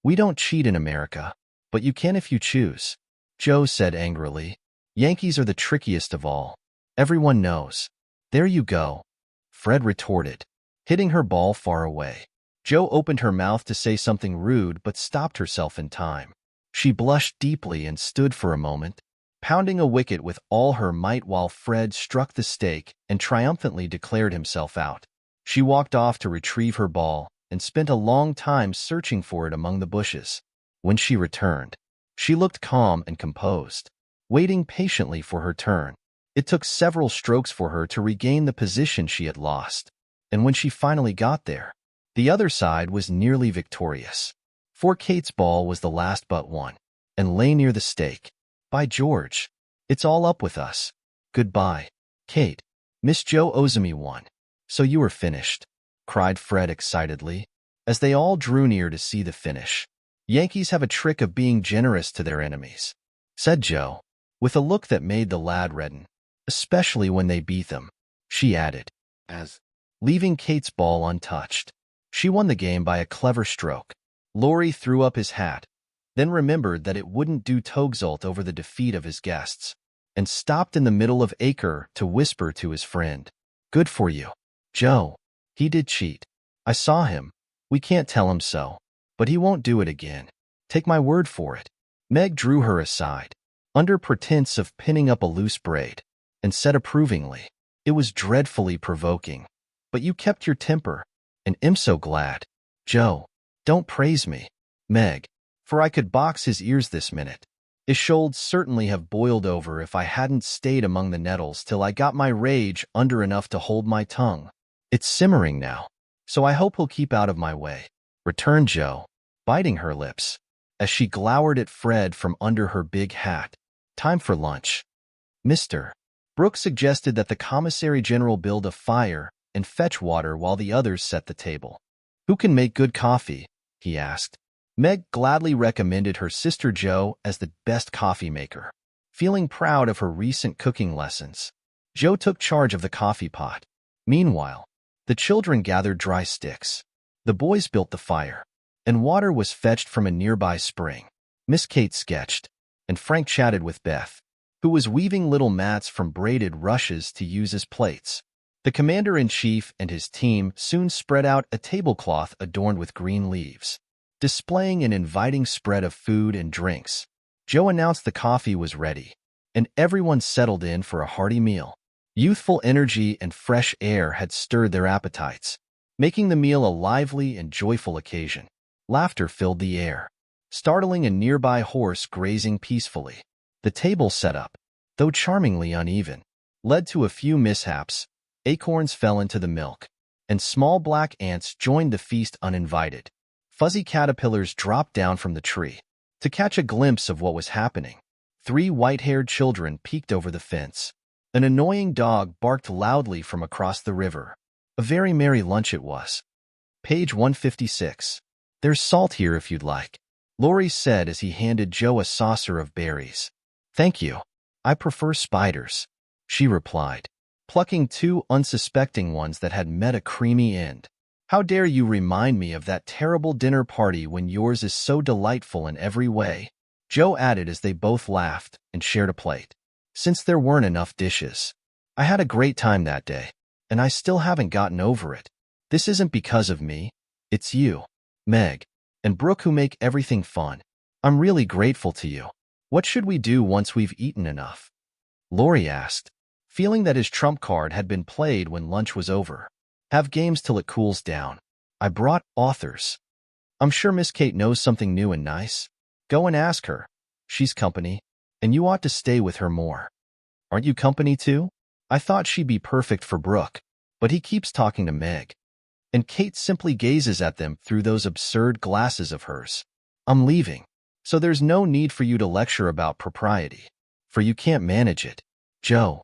S1: We don't cheat in America, but you can if you choose," Joe said angrily. "Yankees are the trickiest of all. Everyone knows." "There you go," Fred retorted, hitting her ball far away. Joe opened her mouth to say something rude but stopped herself in time. She blushed deeply and stood for a moment, pounding a wicket with all her might while Fred struck the stake and triumphantly declared himself out. She walked off to retrieve her ball and spent a long time searching for it among the bushes. When she returned, she looked calm and composed, waiting patiently for her turn. It took several strokes for her to regain the position she had lost, and when she finally got there, the other side was nearly victorious. For Kate's ball was the last but one, and lay near the stake. By George, it's all up with us. Goodbye, Kate. Miss Joe owes me one. So you are finished, cried Fred excitedly, as they all drew near to see the finish. Yankees have a trick of being generous to their enemies, said Joe, with a look that made the lad redden, especially when they beat them. She added, as, leaving Kate's ball untouched, she won the game by a clever stroke. Laurie threw up his hat, then remembered that it wouldn't do to exult over the defeat of his guests, and stopped in the middle of acre to whisper to his friend, "Good for you, Joe. He did cheat. I saw him. We can't tell him so, but he won't do it again. Take my word for it." Meg drew her aside, under pretense of pinning up a loose braid, and said approvingly, "It was dreadfully provoking, but you kept your temper, and am so glad. Joe, don't praise me, Meg, for I could box his ears this minute. His shoulds certainly have boiled over if I hadn't stayed among the nettles till I got my rage under enough to hold my tongue. It's simmering now, so I hope he'll keep out of my way," returned Joe, biting her lips, as she glowered at Fred from under her big hat. "Time for lunch." Mr. Brooke suggested that the commissary general build a fire and fetch water while the others set the table. "Who can make good coffee?" he asked. Meg gladly recommended her sister Jo as the best coffee maker. Feeling proud of her recent cooking lessons, Jo took charge of the coffee pot. Meanwhile, the children gathered dry sticks. The boys built the fire, and water was fetched from a nearby spring. Miss Kate sketched, and Frank chatted with Beth, who was weaving little mats from braided rushes to use as plates. The commander-in-chief and his team soon spread out a tablecloth adorned with green leaves, displaying an inviting spread of food and drinks. Joe announced the coffee was ready, and everyone settled in for a hearty meal. Youthful energy and fresh air had stirred their appetites, making the meal a lively and joyful occasion. Laughter filled the air, startling a nearby horse grazing peacefully. The table set up, though charmingly uneven, led to a few mishaps. Acorns fell into the milk, and small black ants joined the feast uninvited. Fuzzy caterpillars dropped down from the tree. To catch a glimpse of what was happening, 3 white-haired children peeked over the fence. An annoying dog barked loudly from across the river. A very merry lunch it was. Page 156. "There's salt here if you'd like," Laurie said as he handed Joe a saucer of berries. "Thank you. I prefer spiders," she replied, plucking 2 unsuspecting ones that had met a creamy end. "How dare you remind me of that terrible dinner party when yours is so delightful in every way," Joe added as they both laughed and shared a plate. "Since there weren't enough dishes. I had a great time that day, and I still haven't gotten over it. This isn't because of me. It's you, Meg, and Brooke who make everything fun. I'm really grateful to you. What should we do once we've eaten enough?" Laurie asked, feeling that his trump card had been played when lunch was over. "Have games till it cools down. I brought authors. I'm sure Miss Kate knows something new and nice. Go and ask her. She's company, and you ought to stay with her more." "Aren't you company too? I thought she'd be perfect for Brooke, but he keeps talking to Meg." And Kate simply gazes at them through those absurd glasses of hers. "I'm leaving, so there's no need for you to lecture about propriety, for you can't manage it, Joe."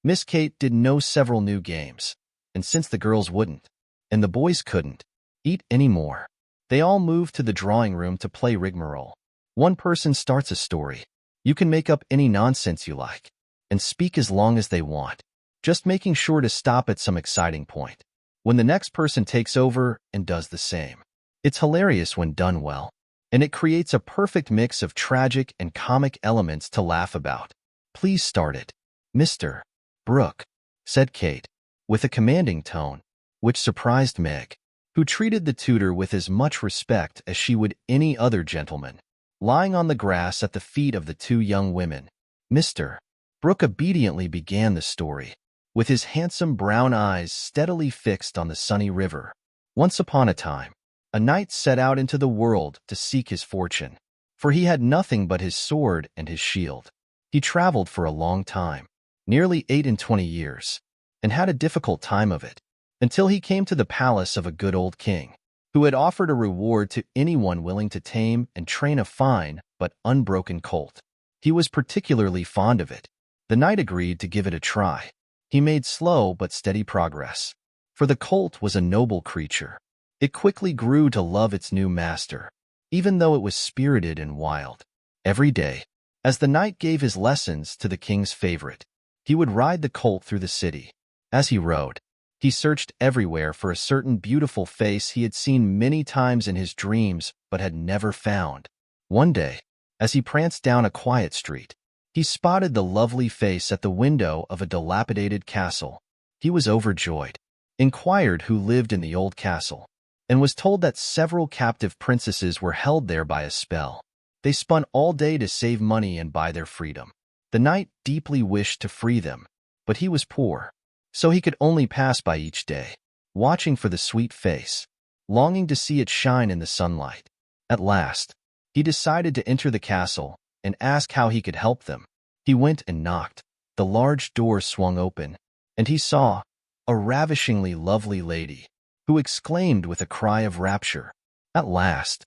S1: Miss Kate did know several new games, and since the girls wouldn't, and the boys couldn't, eat any more, they all moved to the drawing room to play rigmarole. One person starts a story. You can make up any nonsense you like, and speak as long as they want, just making sure to stop at some exciting point, when the next person takes over and does the same. It's hilarious when done well, and it creates a perfect mix of tragic and comic elements to laugh about. "Please start it, Mr. Brooke," said Kate, with a commanding tone, which surprised Meg, who treated the tutor with as much respect as she would any other gentleman. Lying on the grass at the feet of the 2 young women, Mr. Brooke obediently began the story, with his handsome brown eyes steadily fixed on the sunny river. Once upon a time, a knight set out into the world to seek his fortune. for he had nothing but his sword and his shield. He traveled for a long time, nearly 28 years, and had a difficult time of it, until he came to the palace of a good old king, who had offered a reward to anyone willing to tame and train a fine but unbroken colt. He was particularly fond of it. The knight agreed to give it a try. He made slow but steady progress, for the colt was a noble creature. It quickly grew to love its new master, even though it was spirited and wild. Every day, as the knight gave his lessons to the king's favorite, he would ride the colt through the city. As he rode, he searched everywhere for a certain beautiful face he had seen many times in his dreams but had never found. One day, as he pranced down a quiet street, he spotted the lovely face at the window of a dilapidated castle. He was overjoyed, inquired who lived in the old castle, and was told that several captive princesses were held there by a spell. They spun all day to save money and buy their freedom. The knight deeply wished to free them, but he was poor, so he could only pass by each day, watching for the sweet face, longing to see it shine in the sunlight. At last, he decided to enter the castle and ask how he could help them. He went and knocked. The large door swung open, and he saw a ravishingly lovely lady, who exclaimed with a cry of rapture, At last,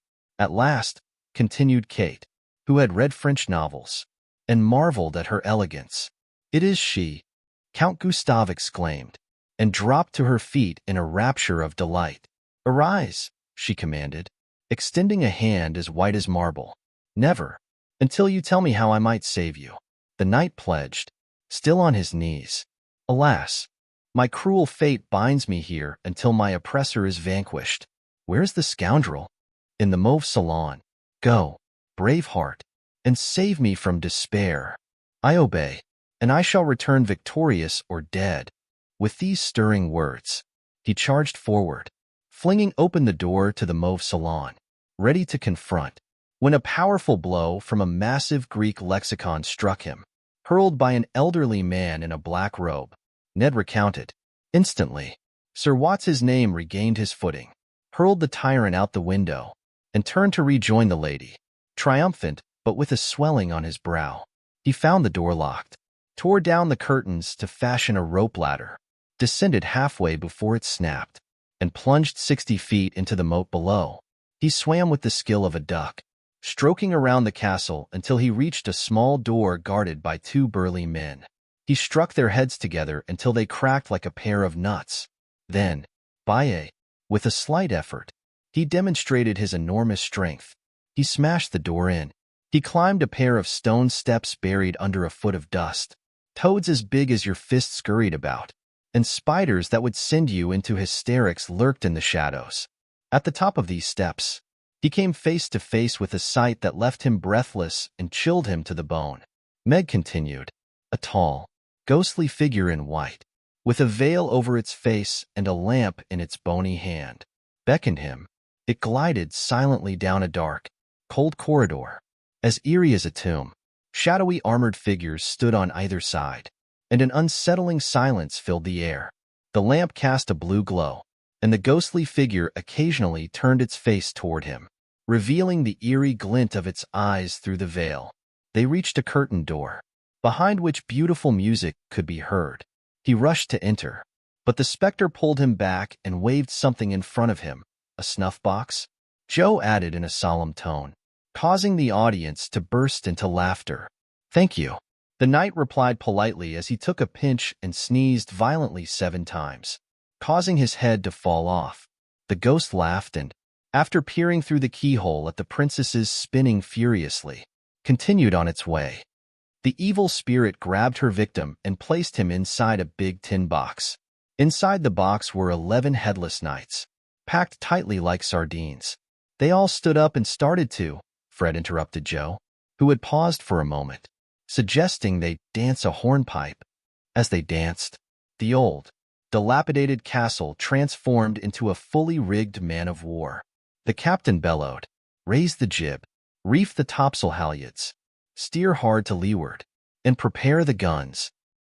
S1: continued Kate, who had read French novels, and marveled at her elegance. It is she, Count Gustave exclaimed, and dropped to her feet in a rapture of delight. Arise, she commanded, extending a hand as white as marble. Never, until you tell me how I might save you. The knight pledged, still on his knees. Alas, my cruel fate binds me here until my oppressor is vanquished. Where's the scoundrel? In the mauve salon. Go, brave heart, and save me from despair. I obey, and I shall return victorious or dead. With these stirring words, he charged forward, flinging open the door to the mauve salon, ready to confront, when a powerful blow from a massive Greek lexicon struck him, hurled by an elderly man in a black robe. Ned recounted. Instantly, Sir Watts's name regained his footing, hurled the tyrant out the window, and turned to rejoin the lady, triumphant but with a swelling on his brow. He found the door locked, tore down the curtains to fashion a rope ladder, descended halfway before it snapped, and plunged 60 feet into the moat below. He swam with the skill of a duck, stroking around the castle until he reached a small door guarded by 2 burly men. He struck their heads together until they cracked like a pair of nuts. Then, with a slight effort, he demonstrated his enormous strength. He smashed the door in. He climbed a pair of stone steps buried under a foot of dust. Toads as big as your fist scurried about, and spiders that would send you into hysterics lurked in the shadows. At the top of these steps, he came face to face with a sight that left him breathless and chilled him to the bone. Meg continued. A tall, ghostly figure in white, with a veil over its face and a lamp in its bony hand, beckoned him. It glided silently down a dark, cold corridor, as eerie as a tomb. Shadowy armored figures stood on either side, and an unsettling silence filled the air. The lamp cast a blue glow, and the ghostly figure occasionally turned its face toward him, revealing the eerie glint of its eyes through the veil. They reached a curtained door, behind which beautiful music could be heard. He rushed to enter, but the specter pulled him back and waved something in front of him. A snuff box? Joe added in a solemn tone, causing the audience to burst into laughter. Thank you. The knight replied politely as he took a pinch and sneezed violently 7 times, causing his head to fall off. The ghost laughed and, after peering through the keyhole at the princesses spinning furiously, continued on its way. The evil spirit grabbed her victim and placed him inside a big tin box. Inside the box were 11 headless knights, packed tightly like sardines. They all stood up and started to, Fred interrupted Joe, who had paused for a moment, suggesting they dance a hornpipe. As they danced, the old, dilapidated castle transformed into a fully rigged man-of-war. The captain bellowed, "Raise the jib, reef the topsail halyards, steer hard to leeward, and prepare the guns."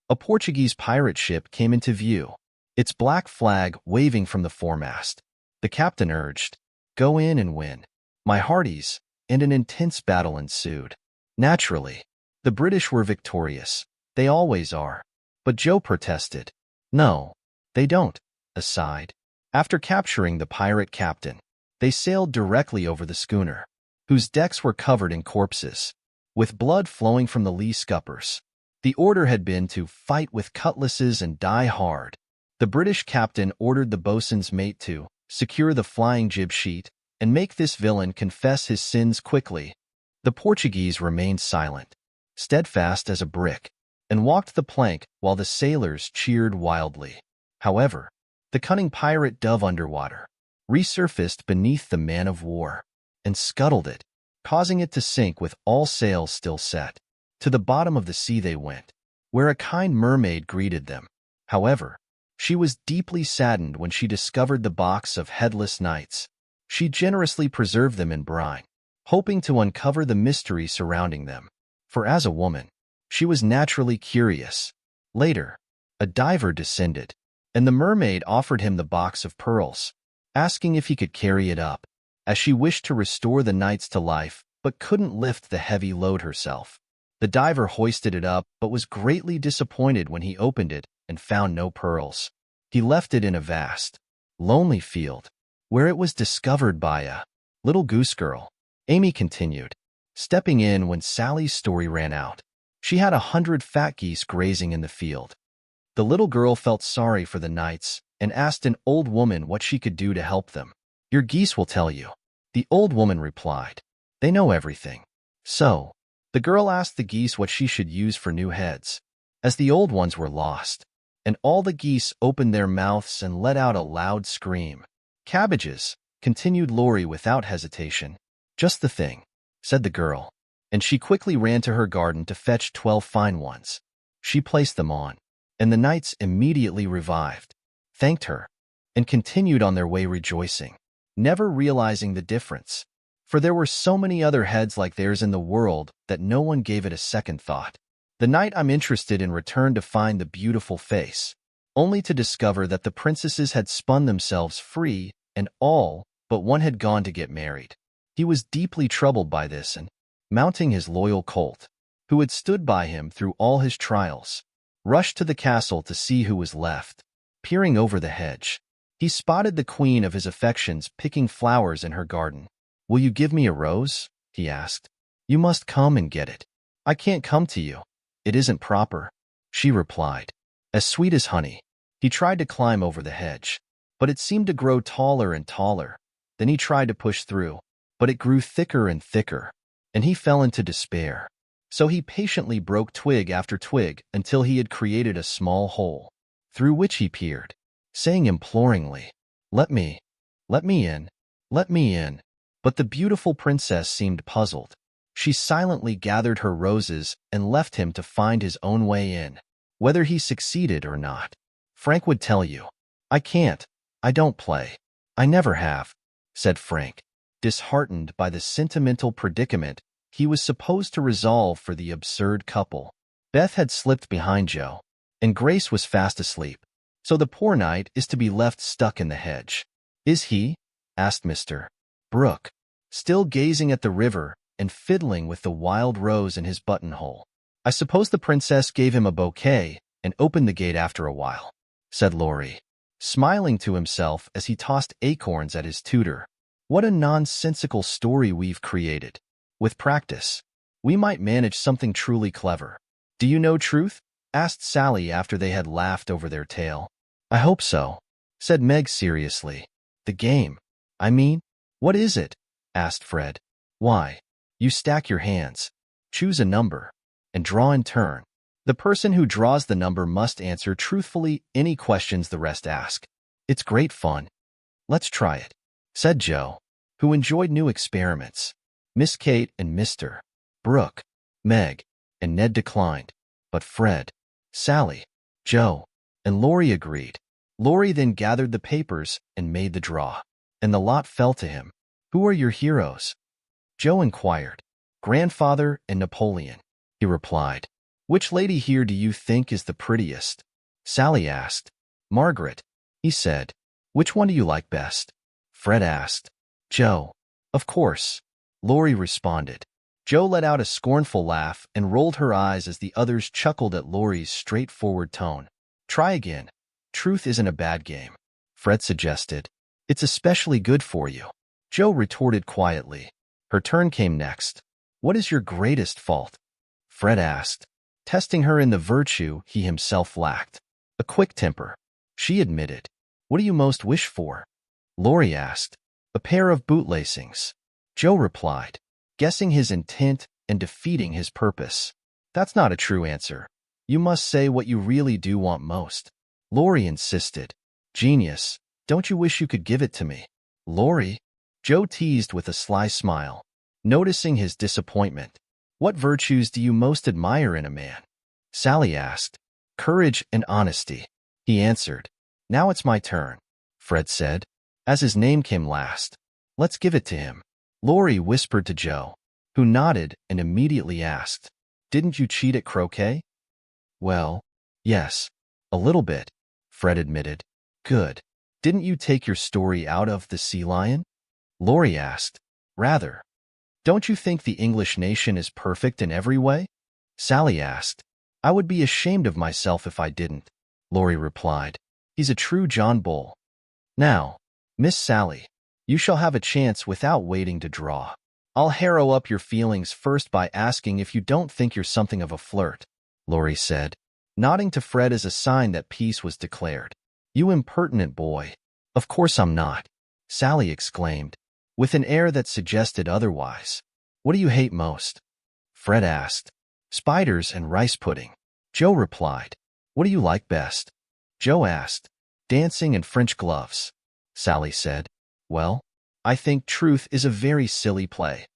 S1: A Portuguese pirate ship came into view, its black flag waving from the foremast. The captain urged, "Go in and win, my hearties, and an intense battle ensued. Naturally, the British were victorious. They always are. But Joe protested. No, they don't. Aside. After capturing the pirate captain, they sailed directly over the schooner, whose decks were covered in corpses, with blood flowing from the lee scuppers. The order had been to fight with cutlasses and die hard. The British captain ordered the boatswain's mate to secure the flying jib sheet and make this villain confess his sins quickly. The Portuguese remained silent, steadfast as a brick, and walked the plank while the sailors cheered wildly. However, the cunning pirate dove underwater, resurfaced beneath the man-of-war, and scuttled it, causing it to sink with all sails still set. To the bottom of the sea they went, where a kind mermaid greeted them. However, she was deeply saddened when she discovered the box of headless knights. She generously preserved them in brine, hoping to uncover the mystery surrounding them. For as a woman, she was naturally curious. Later, a diver descended, and the mermaid offered him the box of pearls, asking if he could carry it up, as she wished to restore the knights to life but couldn't lift the heavy load herself. The diver hoisted it up but was greatly disappointed when he opened it and found no pearls. He left it in a vast, lonely field, where it was discovered by a little goose girl. Amy continued, stepping in when Sally's story ran out. She had 100 fat geese grazing in the field. The little girl felt sorry for the knights and asked an old woman what she could do to help them. Your geese will tell you, the old woman replied. They know everything. So, the girl asked the geese what she should use for new heads, as the old ones were lost, and all the geese opened their mouths and let out a loud scream. Cabbages, continued Laurie without hesitation. Just the thing, said the girl, and she quickly ran to her garden to fetch 12 fine ones. She placed them on, and the knights immediately revived, thanked her, and continued on their way rejoicing, never realizing the difference. For there were so many other heads like theirs in the world that no one gave it a second thought. The knight I'm interested in returned to find the beautiful face, only to discover that the princesses had spun themselves free and all but one had gone to get married. He was deeply troubled by this and, mounting his loyal colt, who had stood by him through all his trials, rushed to the castle to see who was left. Peering over the hedge, he spotted the queen of his affections picking flowers in her garden. Will you give me a rose? He asked. You must come and get it. I can't come to you. It isn't proper, she replied. As sweet as honey. He tried to climb over the hedge, but it seemed to grow taller and taller. Then he tried to push through, but it grew thicker and thicker, and he fell into despair. So he patiently broke twig after twig until he had created a small hole, through which he peered, saying imploringly, let me in, let me in. But the beautiful princess seemed puzzled. She silently gathered her roses and left him to find his own way in, whether he succeeded or not. Frank would tell you. I can't. I don't play. I never have, said Frank, disheartened by the sentimental predicament he was supposed to resolve for the absurd couple. Beth had slipped behind Joe, and Grace was fast asleep, so the poor knight is to be left stuck in the hedge. Is he? Asked Mr. Brooke, still gazing at the river and fiddling with the wild rose in his buttonhole. I suppose the princess gave him a bouquet and opened the gate after a while, said Laurie, smiling to himself as he tossed acorns at his tutor. What a nonsensical story we've created. With practice, we might manage something truly clever. Do you know Truth? Asked Sally after they had laughed over their tale. I hope so, said Meg seriously. The game, I mean? What is it? Asked Fred. Why, you stack your hands, choose a number, and draw in turn. The person who draws the number must answer truthfully any questions the rest ask. It's great fun. Let's try it, said Joe, who enjoyed new experiments. Miss Kate and Mr. Brooke, Meg, and Ned declined, but Fred, Sally, Joe, and Laurie agreed. Laurie then gathered the papers and made the draw, and the lot fell to him. Who are your heroes? Joe inquired. Grandfather and Napoleon, he replied. Which lady here do you think is the prettiest? Sally asked. Margaret, he said. Which one do you like best? Fred asked. Joe. Of course. Lori responded. Jo let out a scornful laugh and rolled her eyes as the others chuckled at Lori's straightforward tone. Try again. Truth isn't a bad game, Fred suggested. It's especially good for you. Jo retorted quietly. Her turn came next. What is your greatest fault? Fred asked, testing her in the virtue he himself lacked. A quick temper, she admitted. What do you most wish for? Lori asked. A pair of bootlacings. Jo replied, guessing his intent and defeating his purpose. That's not a true answer. You must say what you really do want most. Lori insisted. Genius, don't you wish you could give it to me? Lori? Jo teased with a sly smile, noticing his disappointment. What virtues do you most admire in a man? Sally asked. Courage and honesty, he answered. Now it's my turn, Fred said, as his name came last. Let's give it to him. Lori whispered to Jo, who nodded and immediately asked, Didn't you cheat at croquet? Well, yes, a little bit, Fred admitted. Good. Didn't you take your story out of The Sea Lion? Lori asked. Rather. Don't you think the English nation is perfect in every way? Sally asked. I would be ashamed of myself if I didn't, Lori replied. He's a true John Bull. Now, Miss Sally, you shall have a chance without waiting to draw. I'll harrow up your feelings first by asking if you don't think you're something of a flirt, Lori said, nodding to Fred as a sign that peace was declared. You impertinent boy. Of course I'm not, Sally exclaimed, with an air that suggested otherwise. What do you hate most? Fred asked. Spiders and rice pudding. Jo replied. What do you like best? Jo asked. Dancing and French gloves. Sally said. Well, I think truth is a very silly play.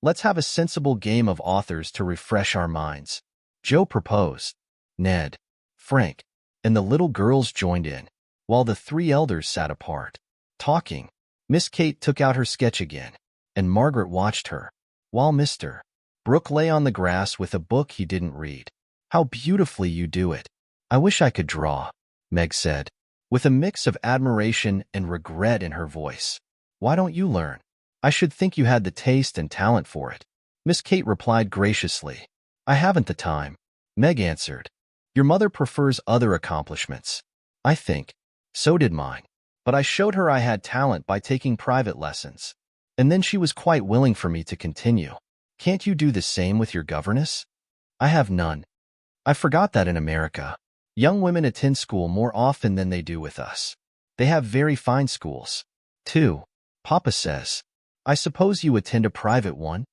S1: Let's have a sensible game of authors to refresh our minds. Jo proposed. Ned, Frank, and the little girls joined in, while the three elders sat apart, talking. Miss Kate took out her sketch again, and Margaret watched her, while Mr. Brooke lay on the grass with a book he didn't read. How beautifully you do it. I wish I could draw, Meg said, with a mix of admiration and regret in her voice. Why don't you learn? I should think you had the taste and talent for it. Miss Kate replied graciously. I haven't the time, Meg answered. Your mother prefers other accomplishments. I think. So did mine. But I showed her I had talent by taking private lessons. And then she was quite willing for me to continue. Can't you do the same with your governess? I have none. I forgot that in America, young women attend school more often than they do with us. They have very fine schools, too, Papa says. I suppose you attend a private one?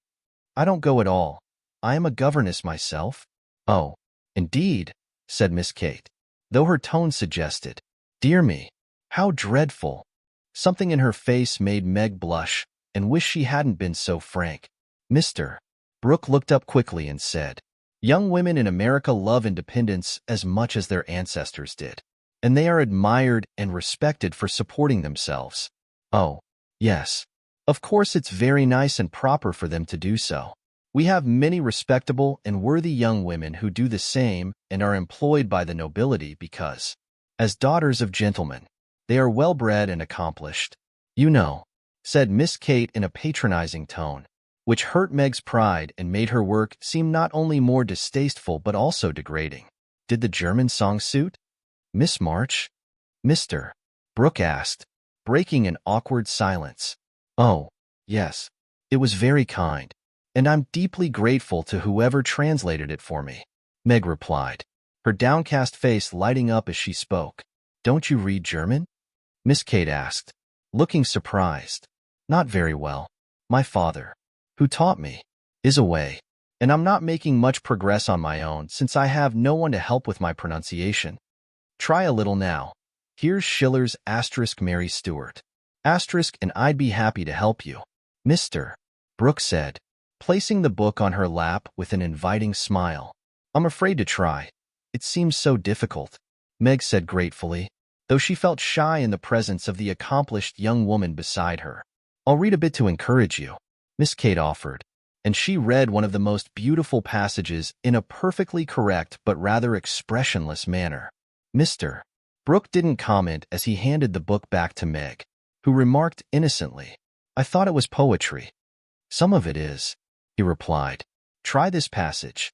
S1: I don't go at all. I am a governess myself. Oh, indeed, said Miss Kate, though her tone suggested. Dear me, how dreadful. Something in her face made Meg blush and wish she hadn't been so frank. Mr. Brooke looked up quickly and said, Young women in America love independence as much as their ancestors did, and they are admired and respected for supporting themselves. Oh, yes. Of course it's very nice and proper for them to do so. We have many respectable and worthy young women who do the same and are employed by the nobility because, as daughters of gentlemen, they are well-bred and accomplished. You know, said Miss Kate in a patronizing tone, which hurt Meg's pride and made her work seem not only more distasteful but also degrading. Did the German song suit? Miss March? Mr. Brooke asked, breaking an awkward silence. Oh, yes. It was very kind, and I'm deeply grateful to whoever translated it for me, Meg replied, her downcast face lighting up as she spoke. Don't you read German? Miss Kate asked, looking surprised. Not very well. My father, who taught me, is away, and I'm not making much progress on my own since I have no one to help with my pronunciation. Try a little now. Here's Schiller's Mary Stuart. And I'd be happy to help you. Mr. Brooke said, placing the book on her lap with an inviting smile. I'm afraid to try. It seems so difficult, Meg said gratefully, though she felt shy in the presence of the accomplished young woman beside her. I'll read a bit to encourage you, Miss Kate offered, and she read one of the most beautiful passages in a perfectly correct but rather expressionless manner. Mr. Brooke didn't comment as he handed the book back to Meg, who remarked innocently, I thought it was poetry. Some of it is, he replied. Try this passage.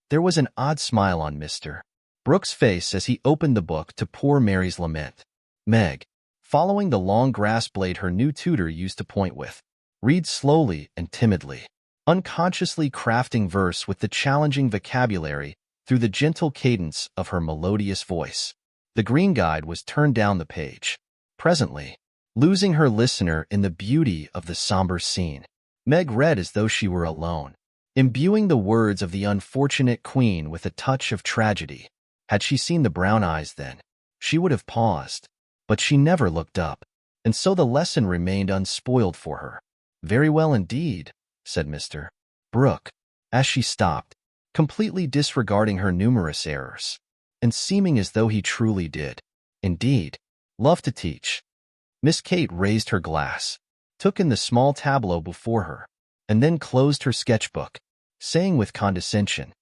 S1: There was an odd smile on Mr. Brooks' face as he opened the book to Poor Mary's Lament. Meg, following the long grass blade her new tutor used to point with, read slowly and timidly, unconsciously crafting verse with the challenging vocabulary through the gentle cadence of her melodious voice. The green guide was turned down the page. Presently, losing her listener in the beauty of the somber scene, Meg read as though she were alone, imbuing the words of the unfortunate queen with a touch of tragedy. Had she seen the brown eyes then, she would have paused, but she never looked up, and so the lesson remained unspoiled for her. Very well indeed, said Mr. Brooke, as she stopped, completely disregarding her numerous errors, and seeming as though he truly did, indeed, love to teach. Miss Kate raised her glass, took in the small tableau before her, and then closed her sketchbook, saying with condescension,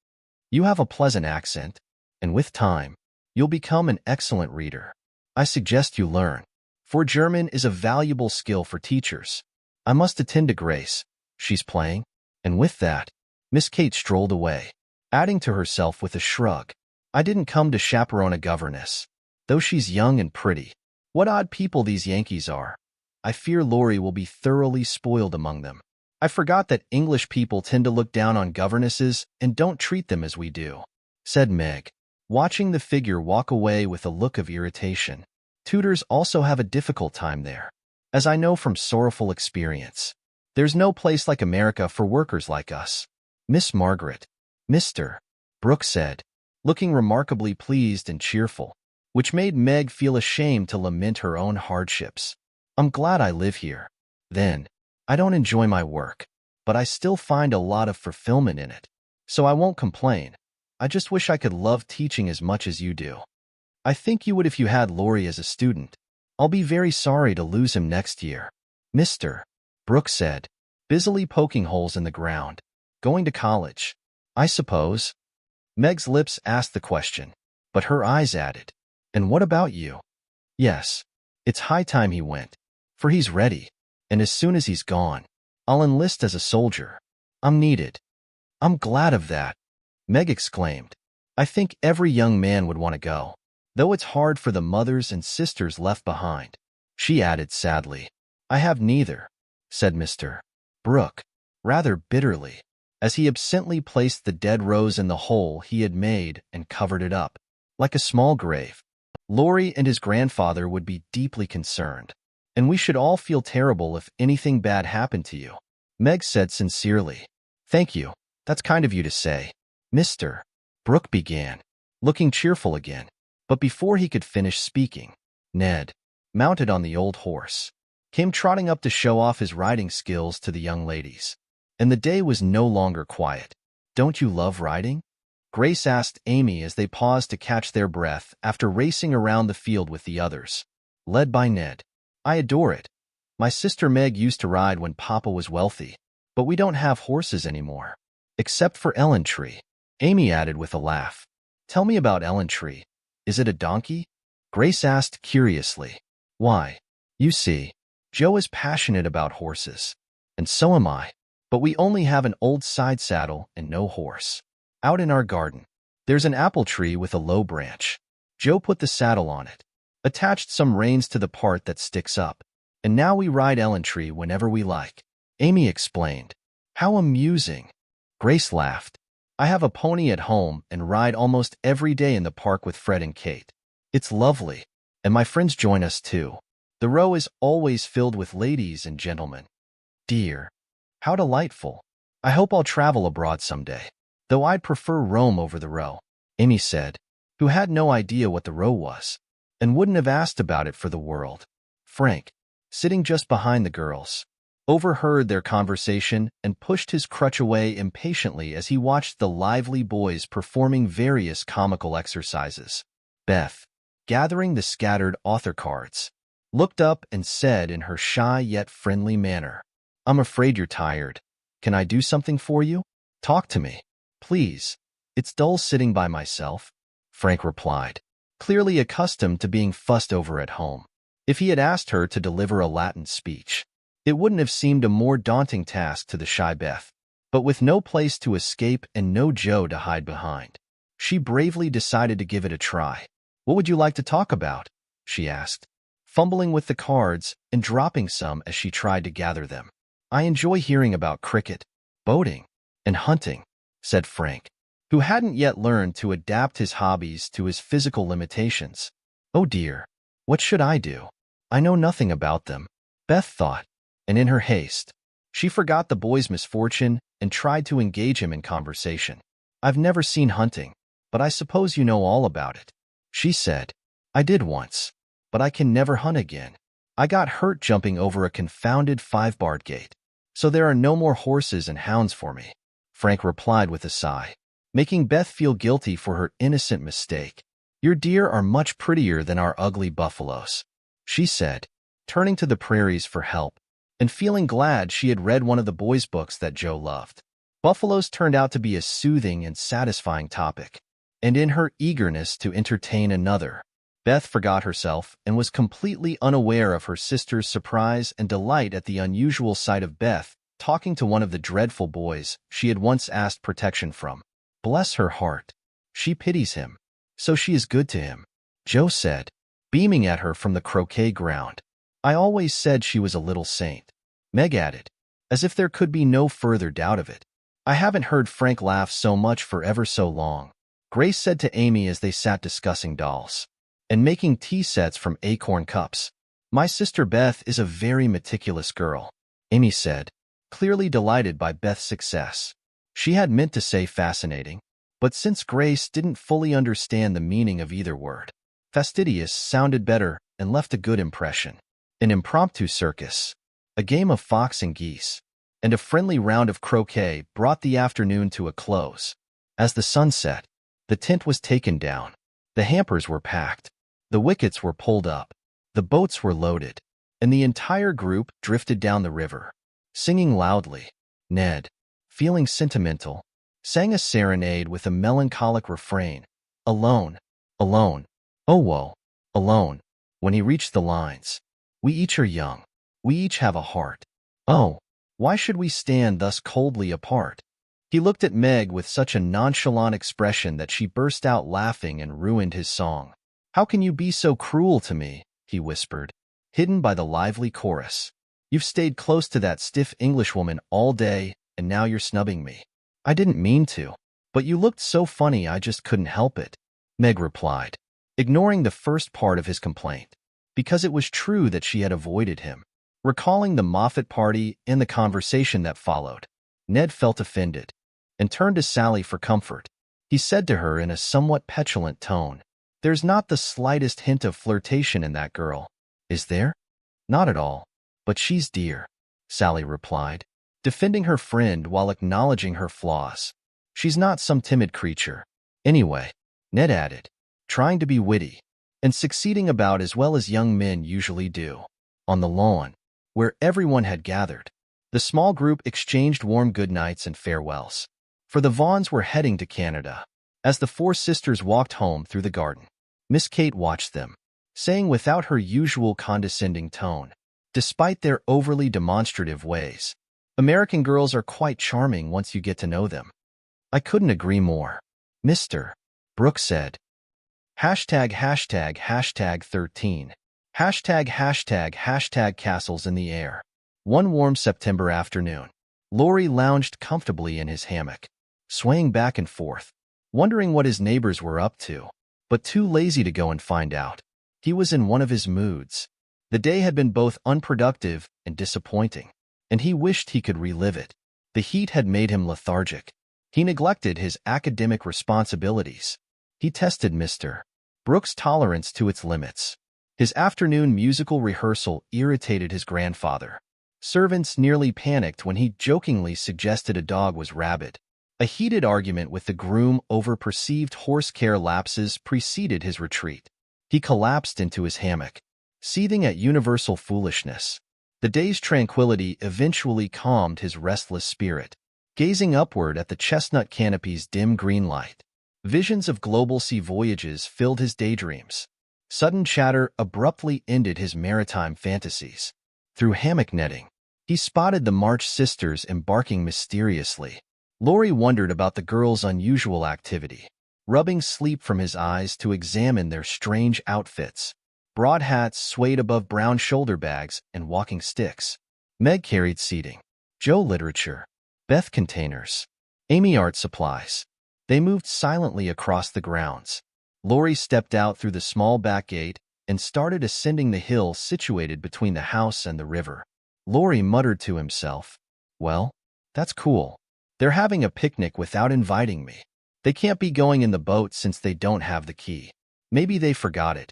S1: You have a pleasant accent, and with time, you'll become an excellent reader. I suggest you learn, for German is a valuable skill for teachers. I must attend to Grace. She's playing. And with that, Miss Kate strolled away, adding to herself with a shrug, I didn't come to chaperone a governess, though she's young and pretty. What odd people these Yankees are. I fear Laurie will be thoroughly spoiled among them. I forgot that English people tend to look down on governesses and don't treat them as we do, said Meg, watching the figure walk away with a look of irritation. Tutors also have a difficult time there, as I know from sorrowful experience. There's no place like America for workers like us. Miss Margaret, Mr. Brooks said, looking remarkably pleased and cheerful, which made Meg feel ashamed to lament her own hardships. I'm glad I live here. Then, I don't enjoy my work, but I still find a lot of fulfillment in it, so I won't complain. I just wish I could love teaching as much as you do. I think you would if you had Laurie as a student. I'll be very sorry to lose him next year, Mr. Brooks said, busily poking holes in the ground. Going to college, I suppose? Meg's lips asked the question, but her eyes added, And what about you? Yes, it's high time he went, for he's ready, and as soon as he's gone, I'll enlist as a soldier. I'm needed. I'm glad of that, Meg exclaimed. I think every young man would want to go, though it's hard for the mothers and sisters left behind. She added sadly, I have neither, said Mr. Brooke, rather bitterly, as he absently placed the dead rose in the hole he had made and covered it up, like a small grave. Laurie and his grandfather would be deeply concerned, and we should all feel terrible if anything bad happened to you, Meg said sincerely. Thank you, that's kind of you to say, Mr. Brooke began, looking cheerful again, but before he could finish speaking, Ned, mounted on the old horse, came trotting up to show off his riding skills to the young ladies. And the day was no longer quiet. Don't you love riding? Grace asked Amy as they paused to catch their breath after racing around the field with the others, led by Ned. I adore it. My sister Meg used to ride when Papa was wealthy, but we don't have horses anymore. Except for Ellentree, Amy added with a laugh. Tell me about Ellentree. Is it a donkey? Grace asked curiously. Why, you see, Joe is passionate about horses, and so am I. But we only have an old side saddle and no horse. Out in our garden, there's an apple tree with a low branch. Joe put the saddle on it, attached some reins to the part that sticks up, and now we ride Ellentree whenever we like. Amy explained. How amusing. Grace laughed. I have a pony at home and ride almost every day in the park with Fred and Kate. It's lovely, and my friends join us too. The row is always filled with ladies and gentlemen. Dear. How delightful. I hope I'll travel abroad someday, though I'd prefer Rome over the row, Amy said, who had no idea what the row was, and wouldn't have asked about it for the world. Frank, sitting just behind the girls, overheard their conversation and pushed his crutch away impatiently as he watched the lively boys performing various comical exercises. Beth, gathering the scattered author cards, looked up and said in her shy yet friendly manner, I'm afraid you're tired. Can I do something for you? Talk to me, please. It's dull sitting by myself, Frank replied, clearly accustomed to being fussed over at home. If he had asked her to deliver a Latin speech, It wouldn't have seemed a more daunting task to the shy Beth. But with no place to escape and no Joe to hide behind, she bravely decided to give it a try. "What would you like to talk about?" she asked, fumbling with the cards and dropping some as she tried to gather them. "I enjoy hearing about cricket, boating, and hunting," said Frank, who hadn't yet learned to adapt his hobbies to his physical limitations. "Oh dear, what should I do? I know nothing about them," Beth thought, and in her haste, she forgot the boy's misfortune and tried to engage him in conversation. "I've never seen hunting, but I suppose you know all about it," she said. "I did once, but I can never hunt again. I got hurt jumping over a confounded 5-barred gate, so there are no more horses and hounds for me," Frank replied with a sigh, making Beth feel guilty for her innocent mistake. "Your deer are much prettier than our ugly buffaloes," she said, turning to the prairies for help, and feeling glad she had read one of the boys' books that Joe loved. Buffaloes turned out to be a soothing and satisfying topic, and in her eagerness to entertain another, Beth forgot herself and was completely unaware of her sister's surprise and delight at the unusual sight of Beth talking to one of the dreadful boys she had once asked protection from. "Bless her heart. She pities him, so she is good to him," Joe said, beaming at her from the croquet ground. "I always said she was a little saint," Meg added, as if there could be no further doubt of it. "I haven't heard Frank laugh so much for ever so long," Grace said to Amy as they sat discussing dolls and making tea sets from acorn cups. "My sister Beth is a very meticulous girl," Amy said, clearly delighted by Beth's success. She had meant to say fascinating, but since Grace didn't fully understand the meaning of either word, fastidious sounded better and left a good impression. An impromptu circus, a game of fox and geese, and a friendly round of croquet brought the afternoon to a close. As the sun set, the tent was taken down, the hampers were packed, the wickets were pulled up, the boats were loaded, and the entire group drifted down the river, singing loudly. Ned, feeling sentimental, sang a serenade with a melancholic refrain, "Alone, alone, oh woe, alone," when he reached the lines, "We each are young, we each have a heart. Oh, why should we stand thus coldly apart?" He looked at Meg with such a nonchalant expression that she burst out laughing and ruined his song. "How can you be so cruel to me?" he whispered, hidden by the lively chorus. "You've stayed close to that stiff Englishwoman all day, and now you're snubbing me." "I didn't mean to, but you looked so funny I just couldn't help it," Meg replied, ignoring the first part of his complaint, because it was true that she had avoided him. Recalling the Moffat party and the conversation that followed, Ned felt offended and turned to Sally for comfort. He said to her in a somewhat petulant tone, "There's not the slightest hint of flirtation in that girl, is there?" "Not at all, but she's dear," Sally replied, defending her friend while acknowledging her flaws. "She's not some timid creature. Anyway," Ned added, trying to be witty, and succeeding about as well as young men usually do. On the lawn, where everyone had gathered, the small group exchanged warm goodnights and farewells, for the Vaughns were heading to Canada. As the four sisters walked home through the garden, Miss Kate watched them, saying without her usual condescending tone, despite their overly demonstrative ways, "American girls are quite charming once you get to know them." "I couldn't agree more," Mr. Brooks said. Hashtag 13. Hashtag castles in the air. One warm September afternoon, Laurie lounged comfortably in his hammock, swaying back and forth, wondering what his neighbors were up to, but too lazy to go and find out. He was in one of his moods. The day had been both unproductive and disappointing, and he wished he could relive it. The heat had made him lethargic. He neglected his academic responsibilities. He tested Mr. Brooks' tolerance to its limits. His afternoon musical rehearsal irritated his grandfather. Servants nearly panicked when he jokingly suggested a dog was rabid. A heated argument with the groom over perceived horse care lapses preceded his retreat. He collapsed into his hammock, seething at universal foolishness. The day's tranquility eventually calmed his restless spirit. Gazing upward at the chestnut canopy's dim green light, visions of global sea voyages filled his daydreams. Sudden chatter abruptly ended his maritime fantasies. Through hammock netting, He spotted the March sisters embarking mysteriously. Laurie wondered about the girls' unusual activity, rubbing sleep from his eyes to examine their strange outfits. Broad hats swayed above brown shoulder bags and walking sticks. Meg carried seating. Joe literature. Beth containers. Amy art supplies. They moved silently across the grounds. Laurie stepped out through the small back gate and started ascending the hill situated between the house and the river. Laurie muttered to himself, "Well, that's cool. They're having a picnic without inviting me. They can't be going in the boat since they don't have the key. Maybe they forgot it.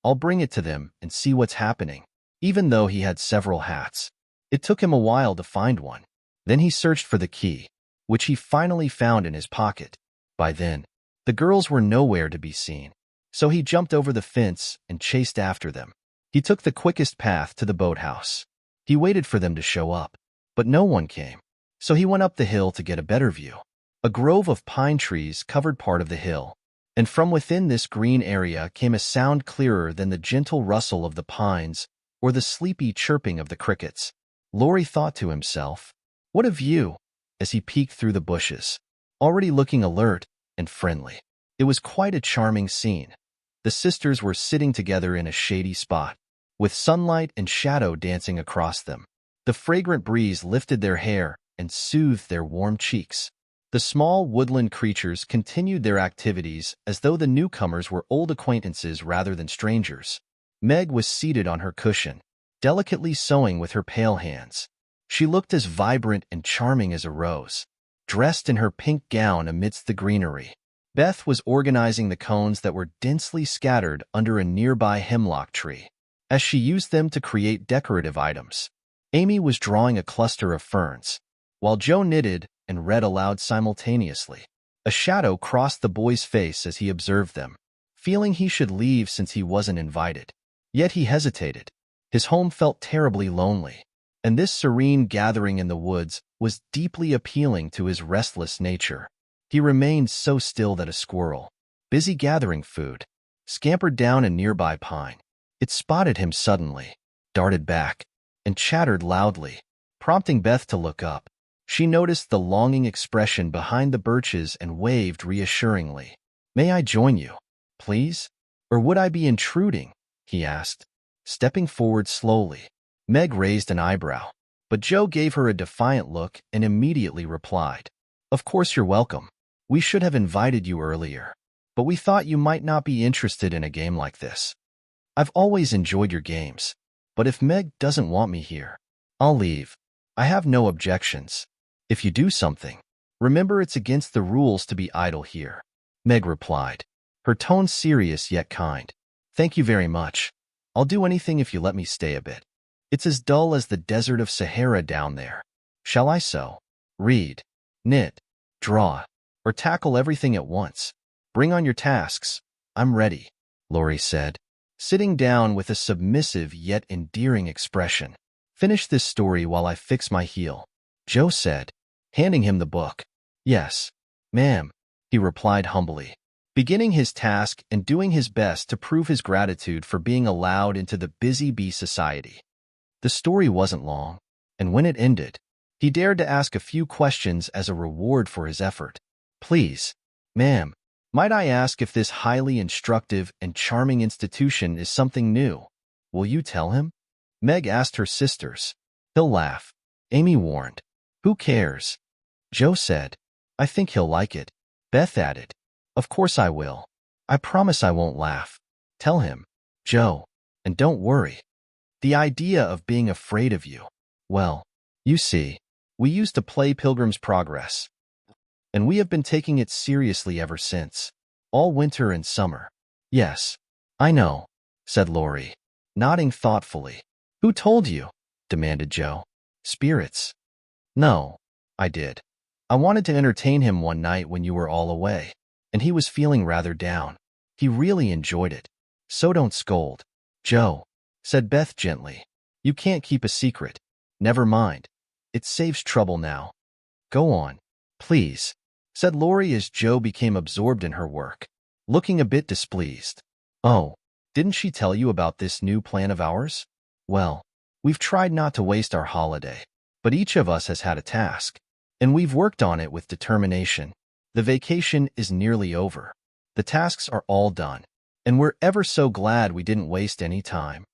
S1: I'll bring it to them and see what's happening." Even though he had several hats, it took him a while to find one. Then he searched for the key, which he finally found in his pocket. By then, the girls were nowhere to be seen, so he jumped over the fence and chased after them. He took the quickest path to the boathouse. He waited for them to show up, but no one came, so he went up the hill to get a better view. A grove of pine trees covered part of the hill, and from within this green area came a sound clearer than the gentle rustle of the pines or the sleepy chirping of the crickets. Laurie thought to himself, "What a view," as he peeked through the bushes, already looking alert and friendly. It was quite a charming scene. The sisters were sitting together in a shady spot, with sunlight and shadow dancing across them. The fragrant breeze lifted their hair and soothed their warm cheeks. The small woodland creatures continued their activities as though the newcomers were old acquaintances rather than strangers. Meg was seated on her cushion, delicately sewing with her pale hands. She looked as vibrant and charming as a rose, dressed in her pink gown amidst the greenery. Beth was organizing the cones that were densely scattered under a nearby hemlock tree, as she used them to create decorative items. Amy was drawing a cluster of ferns, while Joe knitted and read aloud simultaneously. A shadow crossed the boy's face as he observed them, feeling he should leave since he wasn't invited. Yet he hesitated. His home felt terribly lonely, and this serene gathering in the woods was deeply appealing to his restless nature. He remained so still that a squirrel, busy gathering food, scampered down a nearby pine. It spotted him suddenly, darted back, and chattered loudly, prompting Beth to look up. She noticed the longing expression behind the birches and waved reassuringly. "May I join you, please? Or would I be intruding?" he asked, stepping forward slowly. Meg raised an eyebrow, but Joe gave her a defiant look and immediately replied, "Of course you're welcome. We should have invited you earlier, but we thought you might not be interested in a game like this. I've always enjoyed your games, but if Meg doesn't want me here, I'll leave. I have no objections. If you do something, remember it's against the rules to be idle here." Meg replied, her tone serious yet kind. "Thank you very much. I'll do anything if you let me stay a bit. It's as dull as the desert of Sahara down there. Shall I sew, read, knit, draw, or tackle everything at once? Bring on your tasks. I'm ready," Laurie said, sitting down with a submissive yet endearing expression. "Finish this story while I fix my heel," Joe said, handing him the book. "Yes, ma'am," he replied humbly, beginning his task and doing his best to prove his gratitude for being allowed into the busy bee society. The story wasn't long, and when it ended, he dared to ask a few questions as a reward for his effort. "Please, ma'am, might I ask if this highly instructive and charming institution is something new? Will you tell him?" Meg asked her sisters. "He'll laugh," Amy warned. "Who cares?" Joe said. "I think he'll like it." Beth added, "Of course I will. I promise I won't laugh. Tell him, Joe, and don't worry. The idea of being afraid of you. Well, you see, we used to play Pilgrim's Progress, and we have been taking it seriously ever since, all winter and summer." "Yes, I know," said Laurie, nodding thoughtfully. "Who told you?" demanded Joe. "Spirits." "No, I did. I wanted to entertain him one night when you were all away, and he was feeling rather down. He really enjoyed it. So don't scold, Joe," said Beth gently. "You can't keep a secret. Never mind. It saves trouble now. Go on, please," said Laurie as Joe became absorbed in her work, looking a bit displeased. "Oh, didn't she tell you about this new plan of ours? Well, we've tried not to waste our holiday, but each of us has had a task, and we've worked on it with determination. The vacation is nearly over. The tasks are all done, and we're ever so glad we didn't waste any time.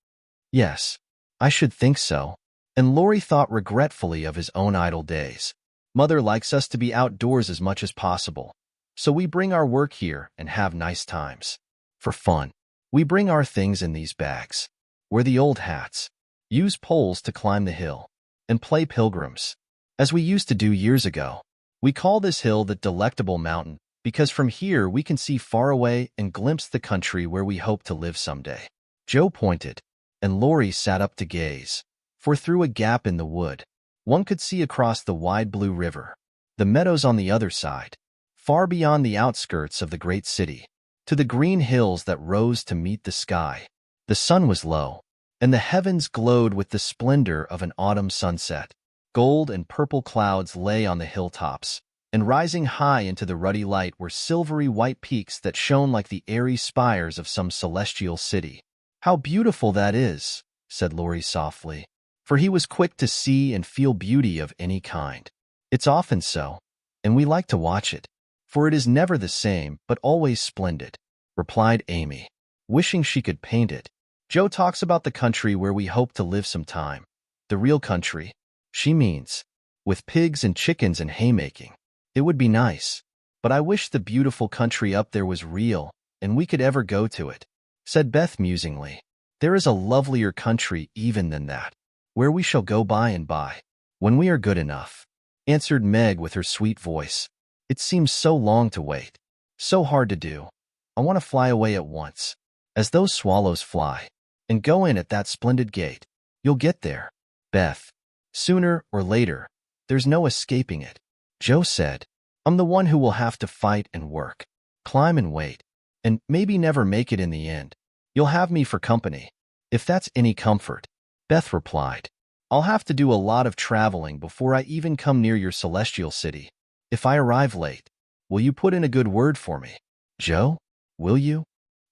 S1: Yes, I should think so. And Laurie thought regretfully of his own idle days. Mother likes us to be outdoors as much as possible, so we bring our work here and have nice times. For fun, we bring our things in these bags. Wear the old hats, use poles to climb the hill, and play pilgrims, as we used to do years ago. We call this hill the Delectable Mountain because from here we can see far away and glimpse the country where we hope to live someday. Joe pointed, and Laurie sat up to gaze, for through a gap in the wood, one could see across the wide blue river, the meadows on the other side, far beyond the outskirts of the great city, to the green hills that rose to meet the sky. The sun was low, and the heavens glowed with the splendor of an autumn sunset. Gold and purple clouds lay on the hilltops, and rising high into the ruddy light were silvery white peaks that shone like the airy spires of some celestial city. "How beautiful that is," said Laurie softly, for he was quick to see and feel beauty of any kind. "It's often so, and we like to watch it, for it is never the same but always splendid," replied Amy, wishing she could paint it. "Joe talks about the country where we hope to live some time. The real country, she means, with pigs and chickens and haymaking. It would be nice, but I wish the beautiful country up there was real and we could ever go to it," said Beth musingly. "There is a lovelier country even than that, where we shall go by and by, when we are good enough," answered Meg with her sweet voice. "It seems so long to wait, so hard to do. I want to fly away at once, as those swallows fly, and go in at that splendid gate. You'll get there, Beth, sooner or later. There's no escaping it," Joe said. "I'm the one who will have to fight and work, climb and wait, and maybe never make it in the end. You'll have me for company, if that's any comfort," Beth replied. "I'll have to do a lot of traveling before I even come near your celestial city. If I arrive late, will you put in a good word for me, Joe? Will you?"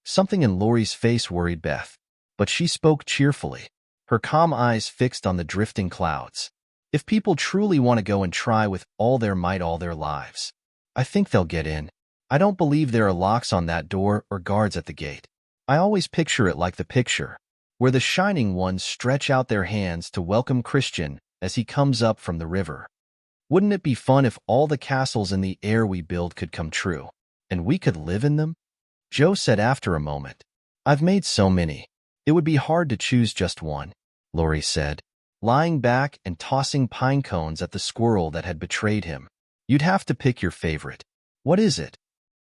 S1: Something in Laurie's face worried Beth, but she spoke cheerfully, her calm eyes fixed on the drifting clouds. "If people truly want to go and try with all their might all their lives, I think they'll get in. I don't believe there are locks on that door or guards at the gate. I always picture it like the picture, where the shining ones stretch out their hands to welcome Christian as he comes up from the river. Wouldn't it be fun if all the castles in the air we build could come true, and we could live in them?" Joe said after a moment. "I've made so many. It would be hard to choose just one," Laurie said, lying back and tossing pine cones at the squirrel that had betrayed him. "You'd have to pick your favorite." "What is it?"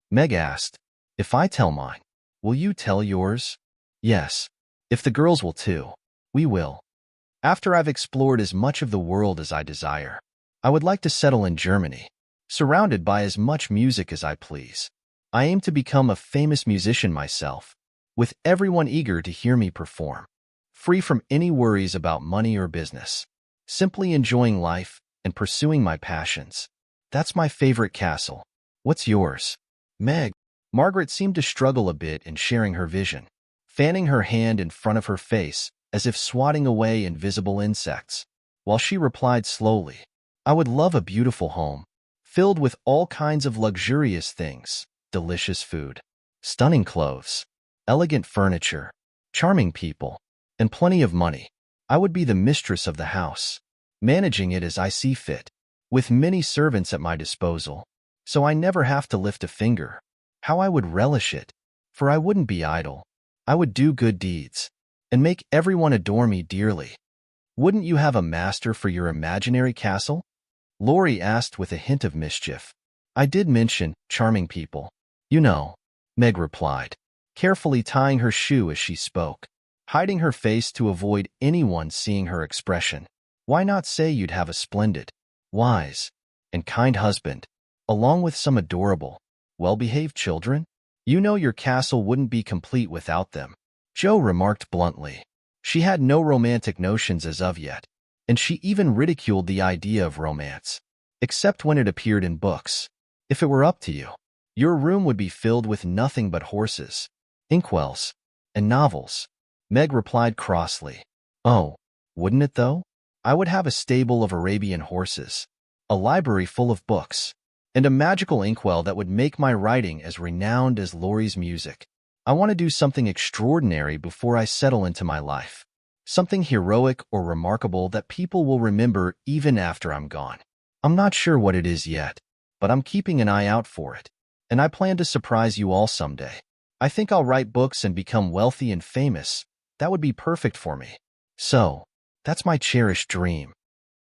S1: Meg asked. "If I tell mine, will you tell yours?" "Yes. If the girls will too, we will. After I've explored as much of the world as I desire, I would like to settle in Germany, surrounded by as much music as I please. I aim to become a famous musician myself, with everyone eager to hear me perform, free from any worries about money or business, simply enjoying life and pursuing my passions. That's my favorite castle. What's yours, Meg?" Margaret seemed to struggle a bit in sharing her vision, fanning her hand in front of her face as if swatting away invisible insects, while she replied slowly, "I would love a beautiful home, filled with all kinds of luxurious things, delicious food, stunning clothes, elegant furniture, charming people, and plenty of money. I would be the mistress of the house, managing it as I see fit, with many servants at my disposal, so I never have to lift a finger. How I would relish it, for I wouldn't be idle. I would do good deeds, and make everyone adore me dearly." "Wouldn't you have a master for your imaginary castle?" Laurie asked with a hint of mischief. "I did mention charming people, you know," Meg replied, carefully tying her shoe as she spoke, hiding her face to avoid anyone seeing her expression. "Why not say you'd have a splendid, wise, and kind husband, along with some adorable, well-behaved children? You know your castle wouldn't be complete without them," Joe remarked bluntly. She had no romantic notions as of yet, and she even ridiculed the idea of romance, except when it appeared in books. "If it were up to you, your room would be filled with nothing but horses, inkwells, and novels," Meg replied crossly. "Oh, wouldn't it though? I would have a stable of Arabian horses, a library full of books, and a magical inkwell that would make my writing as renowned as Laurie's music. I want to do something extraordinary before I settle into my life. Something heroic or remarkable that people will remember even after I'm gone. I'm not sure what it is yet, but I'm keeping an eye out for it, and I plan to surprise you all someday. I think I'll write books and become wealthy and famous. That would be perfect for me. So, that's my cherished dream.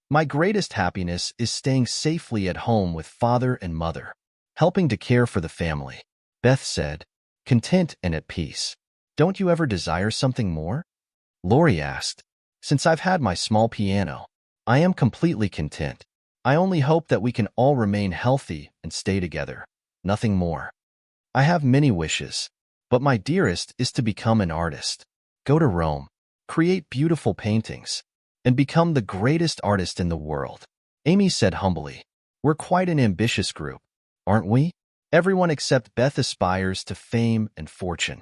S1: My greatest happiness is staying safely at home with father and mother, helping to care for the family. Beth said, content and at peace. Don't you ever desire something more? Laurie asked. Since I've had my small piano, I am completely content. I only hope that we can all remain healthy and stay together. Nothing more. I have many wishes, but my dearest is to become an artist. Go to Rome, create beautiful paintings, and become the greatest artist in the world. Amy said humbly, we're quite an ambitious group, aren't we? Everyone except Beth aspires to fame and fortune.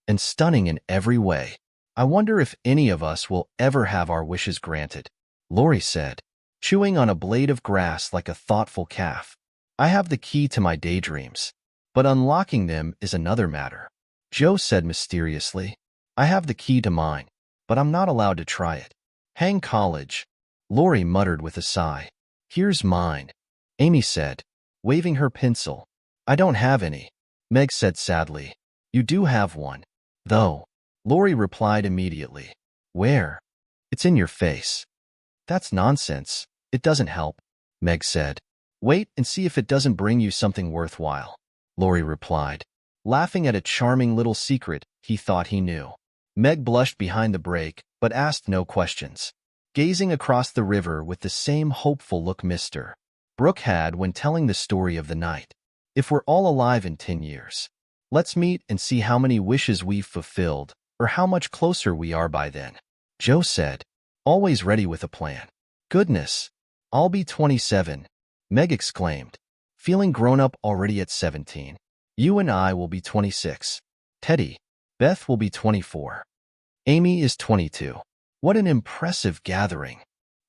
S1: And stunning in every way. I wonder if any of us will ever have our wishes granted, Laurie said, chewing on a blade of grass like a thoughtful calf. I have the key to my daydreams, but unlocking them is another matter. Joe said mysteriously, I have the key to mine, but I'm not allowed to try it. Hang college, Laurie muttered with a sigh. Here's mine, Amy said, waving her pencil. I don't have any, Meg said sadly. You do have one, though, Laurie replied immediately. Where? It's in your face. That's nonsense. It doesn't help, Meg said. Wait and see if it doesn't bring you something worthwhile, Laurie replied, laughing at a charming little secret he thought he knew. Meg blushed behind the break, but asked no questions, gazing across the river with the same hopeful look Mr. Brooke had when telling the story of the night. If we're all alive in 10 years, let's meet and see how many wishes we've fulfilled, or how much closer we are by then, Joe said, always ready with a plan. Goodness, I'll be 27, Meg exclaimed, feeling grown up already at 17. You and I will be 26. Teddy, Beth will be 24. Amy is 22. What an impressive gathering,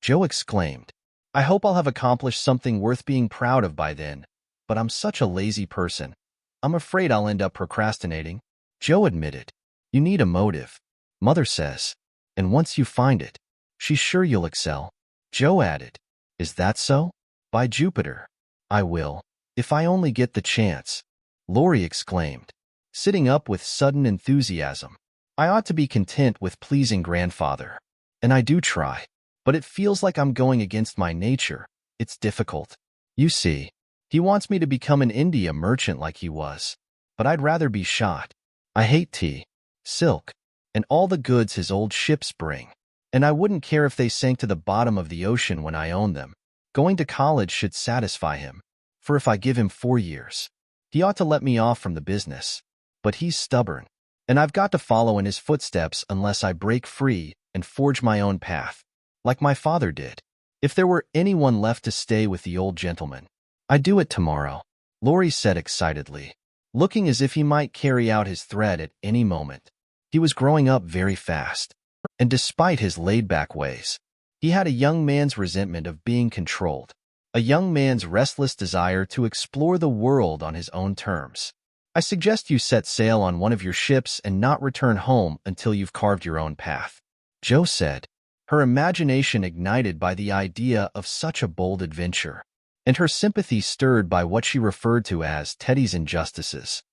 S1: Joe exclaimed. I hope I'll have accomplished something worth being proud of by then, but I'm such a lazy person. I'm afraid I'll end up procrastinating, Joe admitted. You need a motive, Mother says, and once you find it, she's sure you'll excel. Joe added, Is that so? By Jupiter, I will, if I only get the chance, Laurie exclaimed, sitting up with sudden enthusiasm. I ought to be content with pleasing grandfather, and I do try, but it feels like I'm going against my nature. It's difficult. You see, he wants me to become an India merchant like he was, but I'd rather be shot. I hate tea, silk, and all the goods his old ships bring, and I wouldn't care if they sank to the bottom of the ocean when I owned them. Going to college should satisfy him, for if I give him 4 years, he ought to let me off from the business. But he's stubborn, and I've got to follow in his footsteps unless I break free and forge my own path, like my father did. If there were anyone left to stay with the old gentleman, I'd do it tomorrow, Laurie said excitedly, looking as if he might carry out his threat at any moment. He was growing up very fast, and despite his laid-back ways, he had a young man's resentment of being controlled, a young man's restless desire to explore the world on his own terms. I suggest you set sail on one of your ships and not return home until you've carved your own path, Joe said, her imagination ignited by the idea of such a bold adventure, and her sympathy stirred by what she referred to as Teddy's injustices.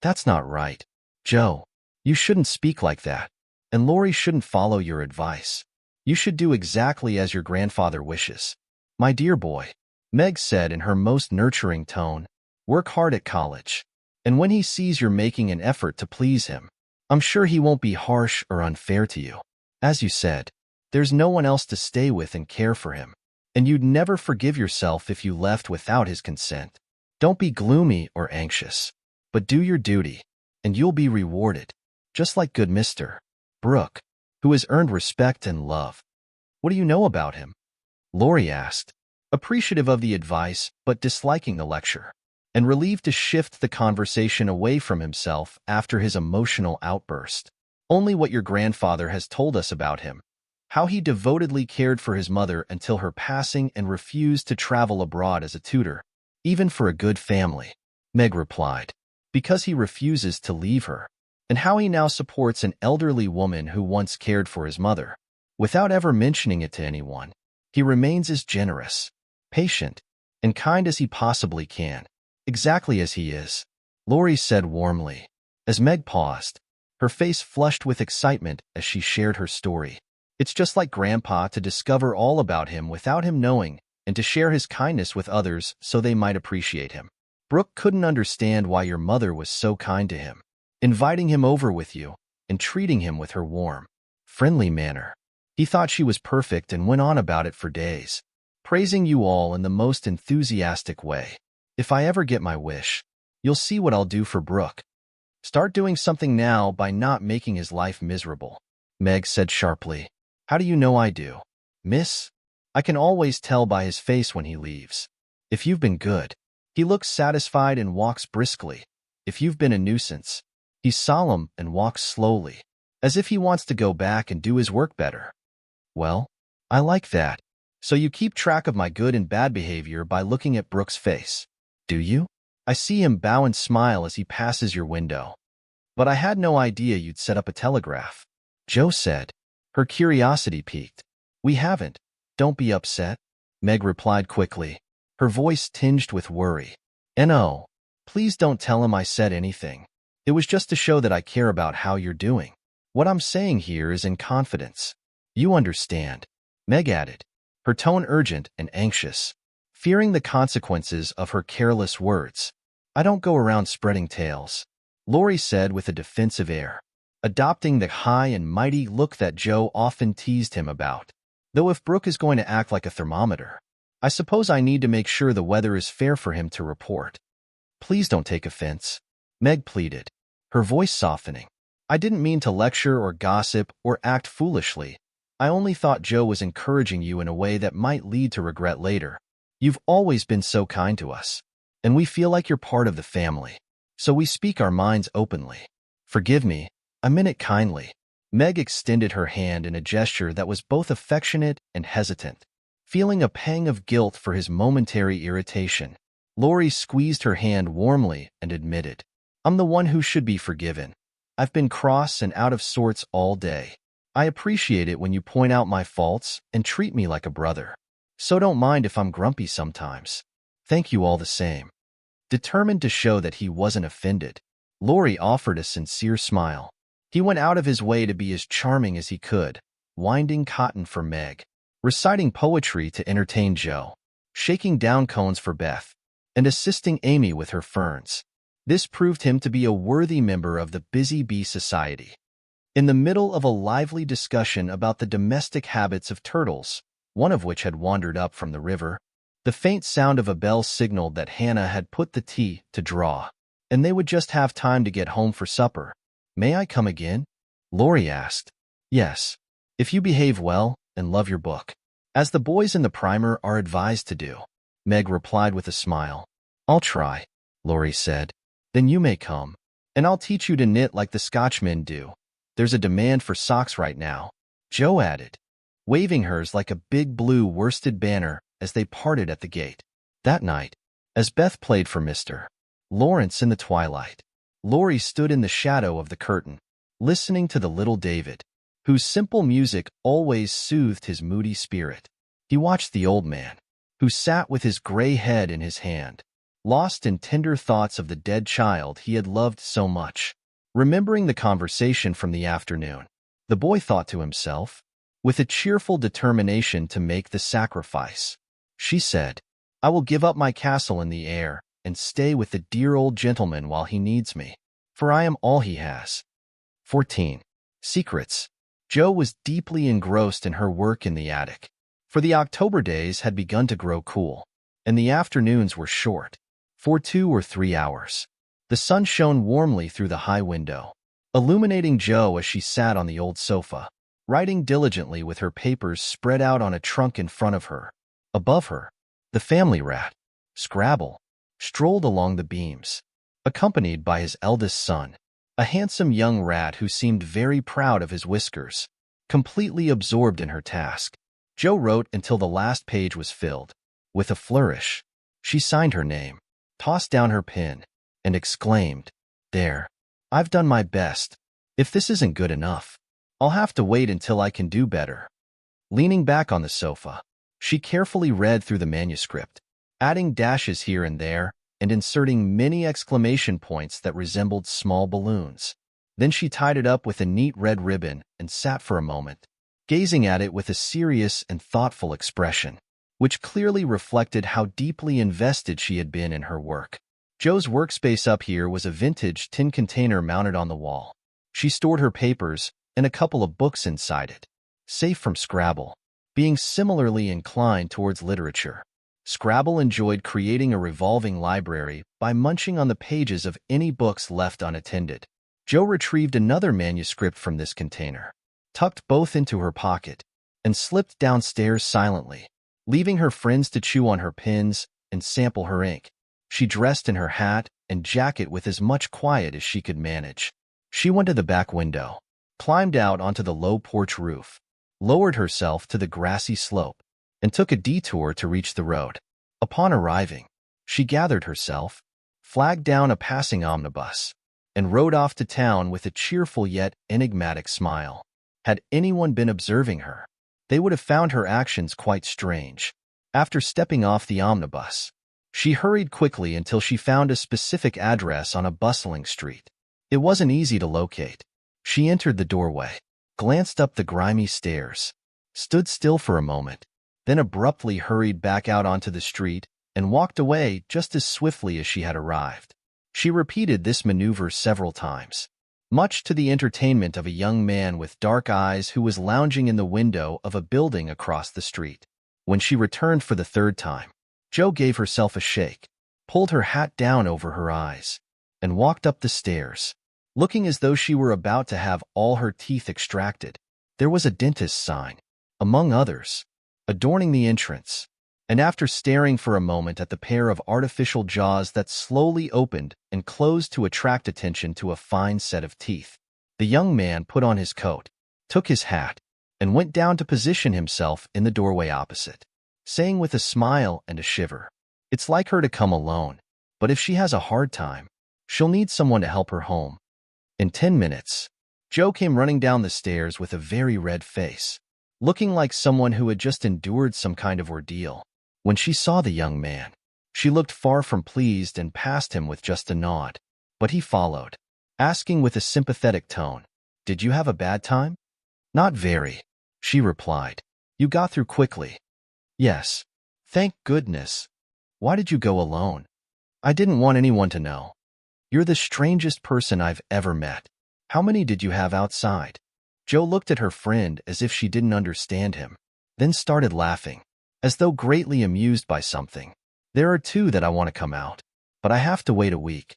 S1: That's not right, Joe. You shouldn't speak like that, and Laurie shouldn't follow your advice. You should do exactly as your grandfather wishes. My dear boy, Meg said in her most nurturing tone, work hard at college, and when he sees you're making an effort to please him, I'm sure he won't be harsh or unfair to you. As you said, there's no one else to stay with and care for him, and you'd never forgive yourself if you left without his consent. Don't be gloomy or anxious, but do your duty, and you'll be rewarded, just like good Mr. Brooke, who has earned respect and love. What do you know about him? Laurie asked, appreciative of the advice but disliking the lecture, and relieved to shift the conversation away from himself after his emotional outburst. Only what your grandfather has told us about him, how he devotedly cared for his mother until her passing and refused to travel abroad as a tutor, even for a good family. Meg replied, because he refuses to leave her, and how he now supports an elderly woman who once cared for his mother. Without ever mentioning it to anyone, he remains as generous, patient, and kind as he possibly can, exactly as he is, Laurie said warmly. As Meg paused, her face flushed with excitement as she shared her story. It's just like Grandpa to discover all about him without him knowing and to share his kindness with others so they might appreciate him. Brooke couldn't understand why your mother was so kind to him, inviting him over with you and treating him with her warm, friendly manner. He thought she was perfect and went on about it for days, praising you all in the most enthusiastic way. If I ever get my wish, you'll see what I'll do for Brooke. Start doing something now by not making his life miserable, Meg said sharply. How do you know I do, miss? I can always tell by his face when he leaves. If you've been good, he looks satisfied and walks briskly. If you've been a nuisance, he's solemn and walks slowly, as if he wants to go back and do his work better. Well, I like that. So you keep track of my good and bad behavior by looking at Brooke's face, do you? I see him bow and smile as he passes your window. But I had no idea you'd set up a telegraph, Jo said. Her curiosity piqued. We haven't. Don't be upset, Meg replied quickly, her voice tinged with worry. No, please don't tell him I said anything. It was just to show that I care about how you're doing. What I'm saying here is in confidence. You understand, Meg added, her tone urgent and anxious, fearing the consequences of her careless words. I don't go around spreading tales, Laurie said with a defensive air, adopting the high and mighty look that Jo often teased him about. Though if Brooke is going to act like a thermometer, I suppose I need to make sure the weather is fair for him to report. Please don't take offense, Meg pleaded, her voice softening. I didn't mean to lecture or gossip or act foolishly. I only thought Jo was encouraging you in a way that might lead to regret later. You've always been so kind to us, and we feel like you're part of the family, so we speak our minds openly. Forgive me, I meant it kindly. Meg extended her hand in a gesture that was both affectionate and hesitant. Feeling a pang of guilt for his momentary irritation, Laurie squeezed her hand warmly and admitted, I'm the one who should be forgiven. I've been cross and out of sorts all day. I appreciate it when you point out my faults and treat me like a brother. So don't mind if I'm grumpy sometimes. Thank you all the same. Determined to show that he wasn't offended, Laurie offered a sincere smile. He went out of his way to be as charming as he could, winding cotton for Meg, reciting poetry to entertain Jo, shaking down cones for Beth, and assisting Amy with her ferns. This proved him to be a worthy member of the Busy Bee Society. In the middle of a lively discussion about the domestic habits of turtles, one of which had wandered up from the river, the faint sound of a bell signaled that Hannah had put the tea to draw, and they would just have time to get home for supper. May I come again? Laurie asked. Yes, if you behave well and love your book, as the boys in the primer are advised to do, Meg replied with a smile. I'll try, Laurie said. Then you may come, and I'll teach you to knit like the Scotchmen do. There's a demand for socks right now, Jo added, waving hers like a big blue worsted banner as they parted at the gate. That night, as Beth played for Mr. Lawrence in the twilight, Laurie stood in the shadow of the curtain, listening to the little David, whose simple music always soothed his moody spirit. He watched the old man, who sat with his gray head in his hand, lost in tender thoughts of the dead child he had loved so much. Remembering the conversation from the afternoon, the boy thought to himself, with a cheerful determination to make the sacrifice. She said, I will give up my castle in the air and stay with the dear old gentleman while he needs me, for I am all he has. 14. Secrets. Jo was deeply engrossed in her work in the attic, for the October days had begun to grow cool, and the afternoons were short, for 2 or 3 hours. The sun shone warmly through the high window, illuminating Jo as she sat on the old sofa, writing diligently with her papers spread out on a trunk in front of her. Above her, the family rat, Scrabble, strolled along the beams, accompanied by his eldest son, a handsome young rat who seemed very proud of his whiskers. completely absorbed in her task. Jo wrote until the last page was filled. With a flourish, she signed her name, tossed down her pen, and exclaimed, "There. I've done my best. If this isn't good enough, I'll have to wait until I can do better." Leaning back on the sofa, she carefully read through the manuscript, adding dashes here and there and inserting many exclamation points that resembled small balloons. Then she tied it up with a neat red ribbon and sat for a moment, gazing at it with a serious and thoughtful expression, which clearly reflected how deeply invested she had been in her work. Jo's workspace up here was a vintage tin container mounted on the wall. She stored her papers and a couple of books inside it, safe from Scrabble, being similarly inclined towards literature. Scrabble enjoyed creating a revolving library by munching on the pages of any books left unattended. Jo retrieved another manuscript from this container, tucked both into her pocket, and slipped downstairs silently, leaving her friends to chew on her pens and sample her ink. She dressed in her hat and jacket with as much quiet as she could manage. She went to the back window, climbed out onto the low porch roof, lowered herself to the grassy slope, and took a detour to reach the road. Upon arriving, she gathered herself, flagged down a passing omnibus, and rode off to town with a cheerful yet enigmatic smile. Had anyone been observing her, they would have found her actions quite strange. After stepping off the omnibus, she hurried quickly until she found a specific address on a bustling street. It wasn't easy to locate. She entered the doorway, glanced up the grimy stairs, stood still for a moment, then abruptly hurried back out onto the street and walked away just as swiftly as she had arrived. She repeated this maneuver several times, much to the entertainment of a young man with dark eyes who was lounging in the window of a building across the street. When she returned for the third time, Jo gave herself a shake, pulled her hat down over her eyes, and walked up the stairs, looking as though she were about to have all her teeth extracted. There was a dentist's sign, among others, adorning the entrance, and after staring for a moment at the pair of artificial jaws that slowly opened and closed to attract attention to a fine set of teeth, the young man put on his coat, took his hat, and went down to position himself in the doorway opposite, saying with a smile and a shiver, "It's like her to come alone, but if she has a hard time, she'll need someone to help her home." In 10 minutes, Jo came running down the stairs with a very red face, looking like someone who had just endured some kind of ordeal. When she saw the young man, she looked far from pleased and passed him with just a nod. But he followed, asking with a sympathetic tone, "Did you have a bad time?" "Not very," she replied. "You got through quickly." "Yes. Thank goodness." "Why did you go alone?" "I didn't want anyone to know." "You're the strangest person I've ever met. How many did you have outside?" Jo looked at her friend as if she didn't understand him, then started laughing, as though greatly amused by something. "There are 2 that I want to come out, but I have to wait a week."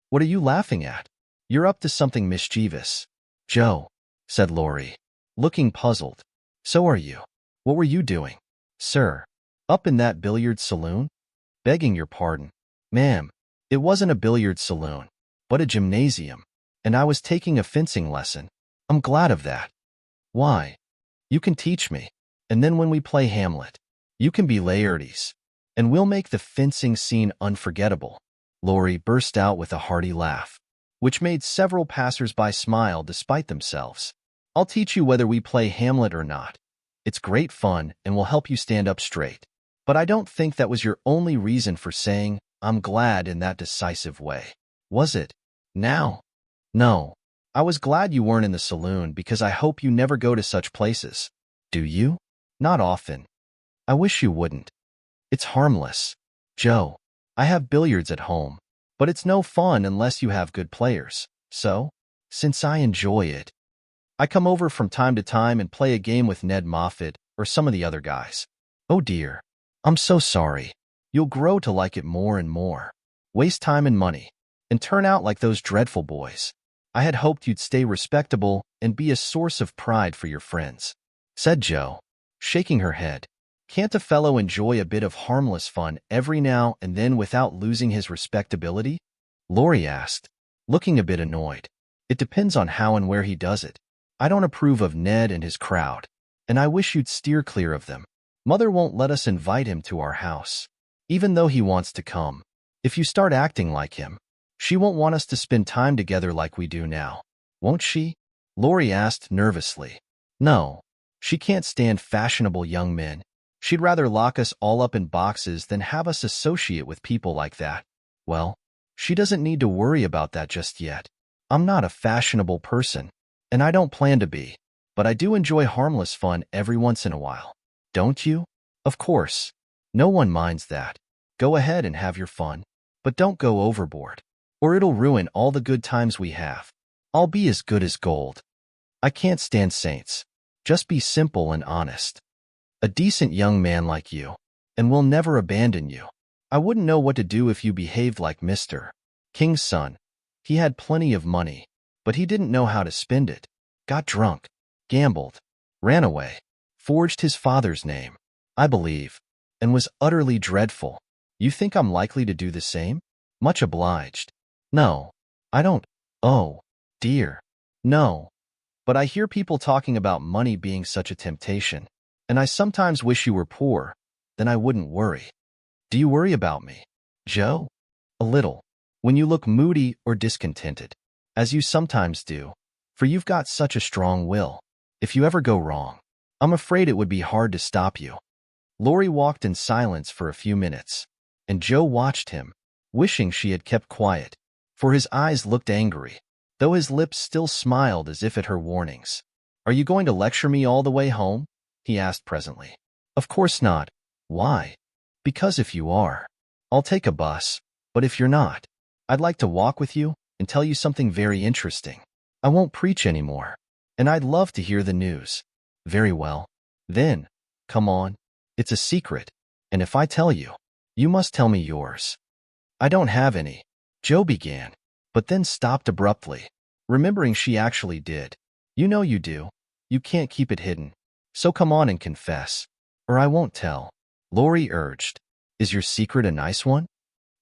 S1: "What are you laughing at? You're up to something mischievous." "Jo," said Laurie, looking puzzled. "So are you. What were you doing?" "Sir, up in that billiard saloon?" "Begging your pardon, ma'am. It wasn't a billiard saloon, but a gymnasium, and I was taking a fencing lesson." "I'm glad of that." "Why?" "You can teach me, and then when we play Hamlet, you can be Laertes, and we'll make the fencing scene unforgettable." Laurie burst out with a hearty laugh, which made several passers-by smile despite themselves. "I'll teach you whether we play Hamlet or not. It's great fun and will help you stand up straight." "But I don't think that was your only reason for saying, 'I'm glad' in that decisive way, was it?" "Now?" "No. I was glad you weren't in the saloon because I hope you never go to such places." "Do you?" "Not often." "I wish you wouldn't. It's harmless." "Jo, I have billiards at home, but it's no fun unless you have good players. So, since I enjoy it, I come over from time to time and play a game with Ned Moffat or some of the other guys." "Oh dear. I'm so sorry. You'll grow to like it more and more. Waste time and money, and turn out like those dreadful boys. I had hoped you'd stay respectable and be a source of pride for your friends," said Jo, shaking her head. "Can't a fellow enjoy a bit of harmless fun every now and then without losing his respectability?" Laurie asked, looking a bit annoyed. "It depends on how and where he does it." I don't approve of Ned and his crowd, and I wish you'd steer clear of them. Mother won't let us invite him to our house, even though he wants to come. If you start acting like him, she won't want us to spend time together like we do now, won't she? Lori asked nervously. No, she can't stand fashionable young men. She'd rather lock us all up in boxes than have us associate with people like that. Well, she doesn't need to worry about that just yet. I'm not a fashionable person, and I don't plan to be, but I do enjoy harmless fun every once in a while. Don't you? Of course. No one minds that. Go ahead and have your fun, but don't go overboard, or it'll ruin all the good times we have. I'll be as good as gold. I can't stand saints. Just be simple and honest. A decent young man like you, and we'll never abandon you. I wouldn't know what to do if you behaved like Mr. King's son. He had plenty of money, but he didn't know how to spend it. Got drunk, gambled, ran away, forged his father's name, I believe, and was utterly dreadful. You think I'm likely to do the same? Much obliged. No, I don't. Oh, dear. No. But I hear people talking about money being such a temptation, and I sometimes wish you were poor. Then I wouldn't worry. Do you worry about me, Joe? A little. When you look moody or discontented, as you sometimes do, for you've got such a strong will. If you ever go wrong, I'm afraid it would be hard to stop you. Lori walked in silence for a few minutes, and Joe watched him, wishing she had kept quiet, for his eyes looked angry, though his lips still smiled as if at her warnings. Are you going to lecture me all the way home? He asked presently. Of course not. Why? Because if you are, I'll take a bus, but if you're not, I'd like to walk with you and tell you something very interesting. I won't preach anymore, and I'd love to hear the news. Very well. Then, come on. It's a secret, and if I tell you, you must tell me yours. I don't have any, Joe began, but then stopped abruptly, remembering she actually did. You know you do. You can't keep it hidden. So come on and confess, or I won't tell. Lori urged. Is your secret a nice one?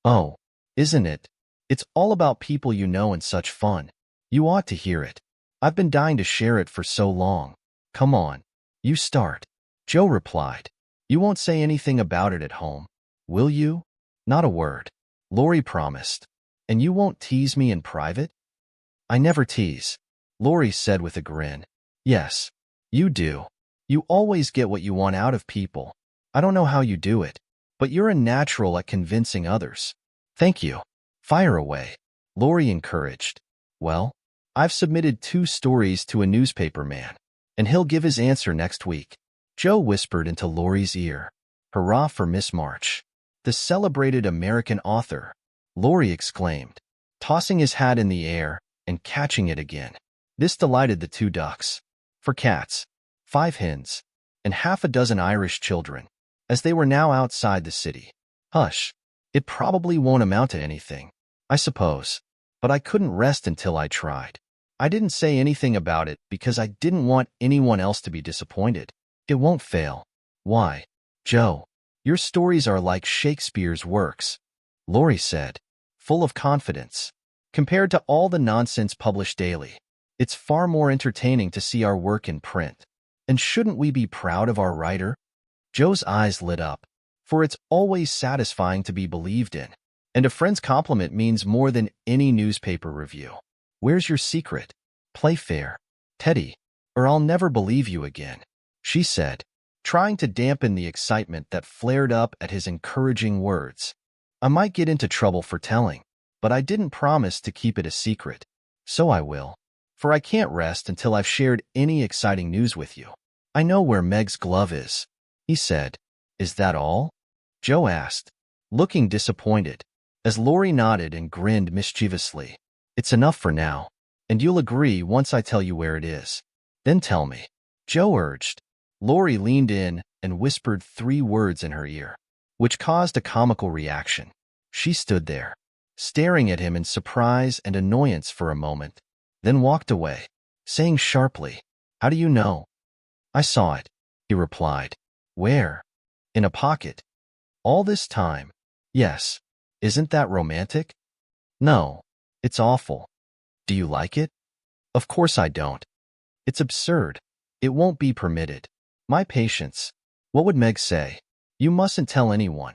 S1: Oh, isn't it? It's all about people you know and such fun. You ought to hear it. I've been dying to share it for so long. Come on, you start. Joe replied. You won't say anything about it at home, will you? Not a word. Lori promised. And you won't tease me in private? I never tease, Lori said with a grin. Yes, you do. You always get what you want out of people. I don't know how you do it, but you're a natural at convincing others. Thank you. Fire away, Lori encouraged. Well, I've submitted 2 stories to a newspaper man, and he'll give his answer next week. Joe whispered into Lori's ear. Hurrah for Miss March, the celebrated American author, Lori exclaimed, tossing his hat in the air and catching it again. This delighted the 2 ducks. For cats, 5 hens, and half a dozen Irish children, as they were now outside the city. Hush, it probably won't amount to anything, I suppose, but I couldn't rest until I tried. I didn't say anything about it because I didn't want anyone else to be disappointed. It won't fail. Why, Joe, your stories are like Shakespeare's works, Lori said, full of confidence. Compared to all the nonsense published daily, it's far more entertaining to see our work in print. And shouldn't we be proud of our writer? Joe's eyes lit up, for it's always satisfying to be believed in, and a friend's compliment means more than any newspaper review. Where's your secret? Play fair, Teddy, or I'll never believe you again, she said, trying to dampen the excitement that flared up at his encouraging words. I might get into trouble for telling, but I didn't promise to keep it a secret, so I will, for I can't rest until I've shared any exciting news with you. I know where Meg's glove is, he said. Is that all? Joe asked, looking disappointed, as Lori nodded and grinned mischievously. It's enough for now, and you'll agree once I tell you where it is. Then tell me, Joe urged. Lori leaned in and whispered 3 words in her ear, which caused a comical reaction. She stood there, staring at him in surprise and annoyance for a moment, then walked away, saying sharply, How do you know? I saw it, he replied. Where? In a pocket. All this time? Yes. Isn't that romantic? No. It's awful. Do you like it? Of course I don't. It's absurd. It won't be permitted. My patience. What would Meg say? You mustn't tell anyone.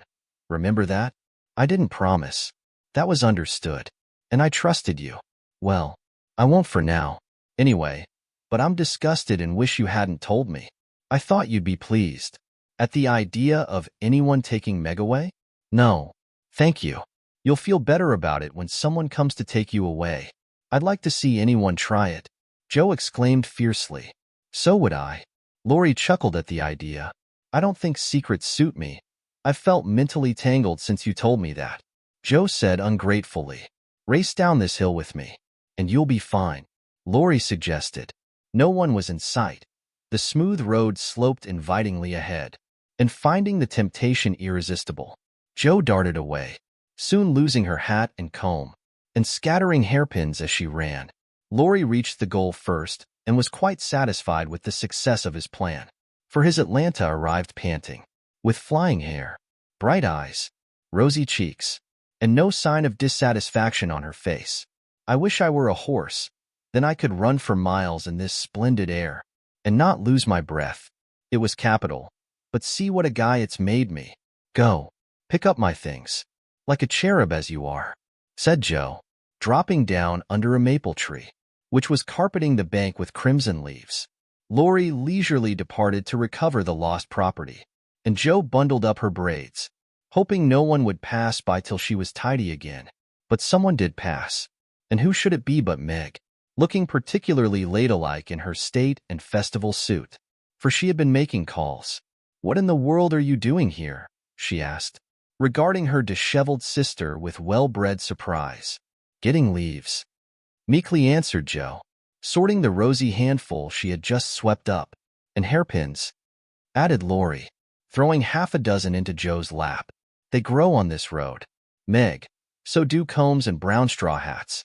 S1: Remember that? I didn't promise. That was understood. And I trusted you. Well, I won't for now. Anyway, but I'm disgusted and wish you hadn't told me. I thought you'd be pleased. At the idea of anyone taking Meg away? No. Thank you. You'll feel better about it when someone comes to take you away. I'd like to see anyone try it. Joe exclaimed fiercely. So would I. Laurie chuckled at the idea. I don't think secrets suit me. I've felt mentally tangled since you told me that. Joe said ungratefully. Race down this hill with me, and you'll be fine. Laurie suggested. No one was in sight. The smooth road sloped invitingly ahead, and finding the temptation irresistible, Joe darted away, soon losing her hat and comb, and scattering hairpins as she ran. Laurie reached the goal first and was quite satisfied with the success of his plan, for his Atlanta arrived panting, with flying hair, bright eyes, rosy cheeks, and no sign of dissatisfaction on her face. I wish I were a horse, then I could run for miles in this splendid air, and not lose my breath. It was capital, but see what a guy it's made me. Go, pick up my things, like a cherub as you are, said Joe, dropping down under a maple tree, which was carpeting the bank with crimson leaves. Laurie leisurely departed to recover the lost property, and Joe bundled up her braids, hoping no one would pass by till she was tidy again. But someone did pass, and who should it be but Meg, looking particularly ladylike in her state and festival suit, for she had been making calls. What in the world are you doing here? She asked, regarding her disheveled sister with well-bred surprise. Getting leaves, meekly answered Joe, sorting the rosy handful she had just swept up. And hairpins, added Laurie, throwing half a dozen into Joe's lap. They grow on this road, Meg. So do combs and brown straw hats.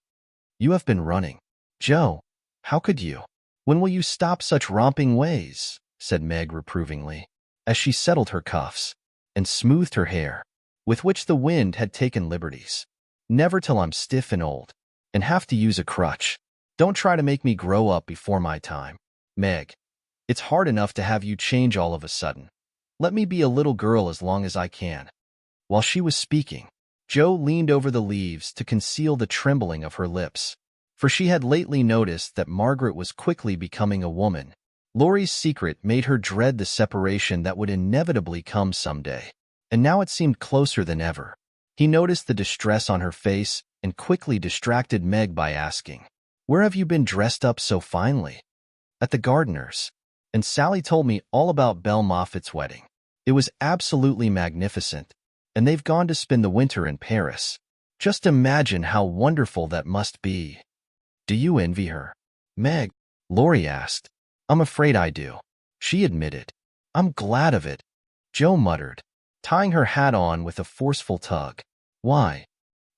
S1: You have been running. Joe, how could you? When will you stop such romping ways? Said Meg reprovingly, as she settled her cuffs and smoothed her hair, with which the wind had taken liberties. Never till I'm stiff and old, and have to use a crutch. Don't try to make me grow up before my time. Meg, it's hard enough to have you change all of a sudden. Let me be a little girl as long as I can. While she was speaking, Joe leaned over the leaves to conceal the trembling of her lips, for she had lately noticed that Margaret was quickly becoming a woman. Laurie's secret made her dread the separation that would inevitably come someday, and now it seemed closer than ever. He noticed the distress on her face and quickly distracted Meg by asking, Where have you been dressed up so finely? At the gardener's. And Sally told me all about Belle Moffat's wedding. It was absolutely magnificent, and they've gone to spend the winter in Paris. Just imagine how wonderful that must be. Do you envy her, Meg? Laurie asked. I'm afraid I do, she admitted. I'm glad of it, Joe muttered, tying her hat on with a forceful tug. Why?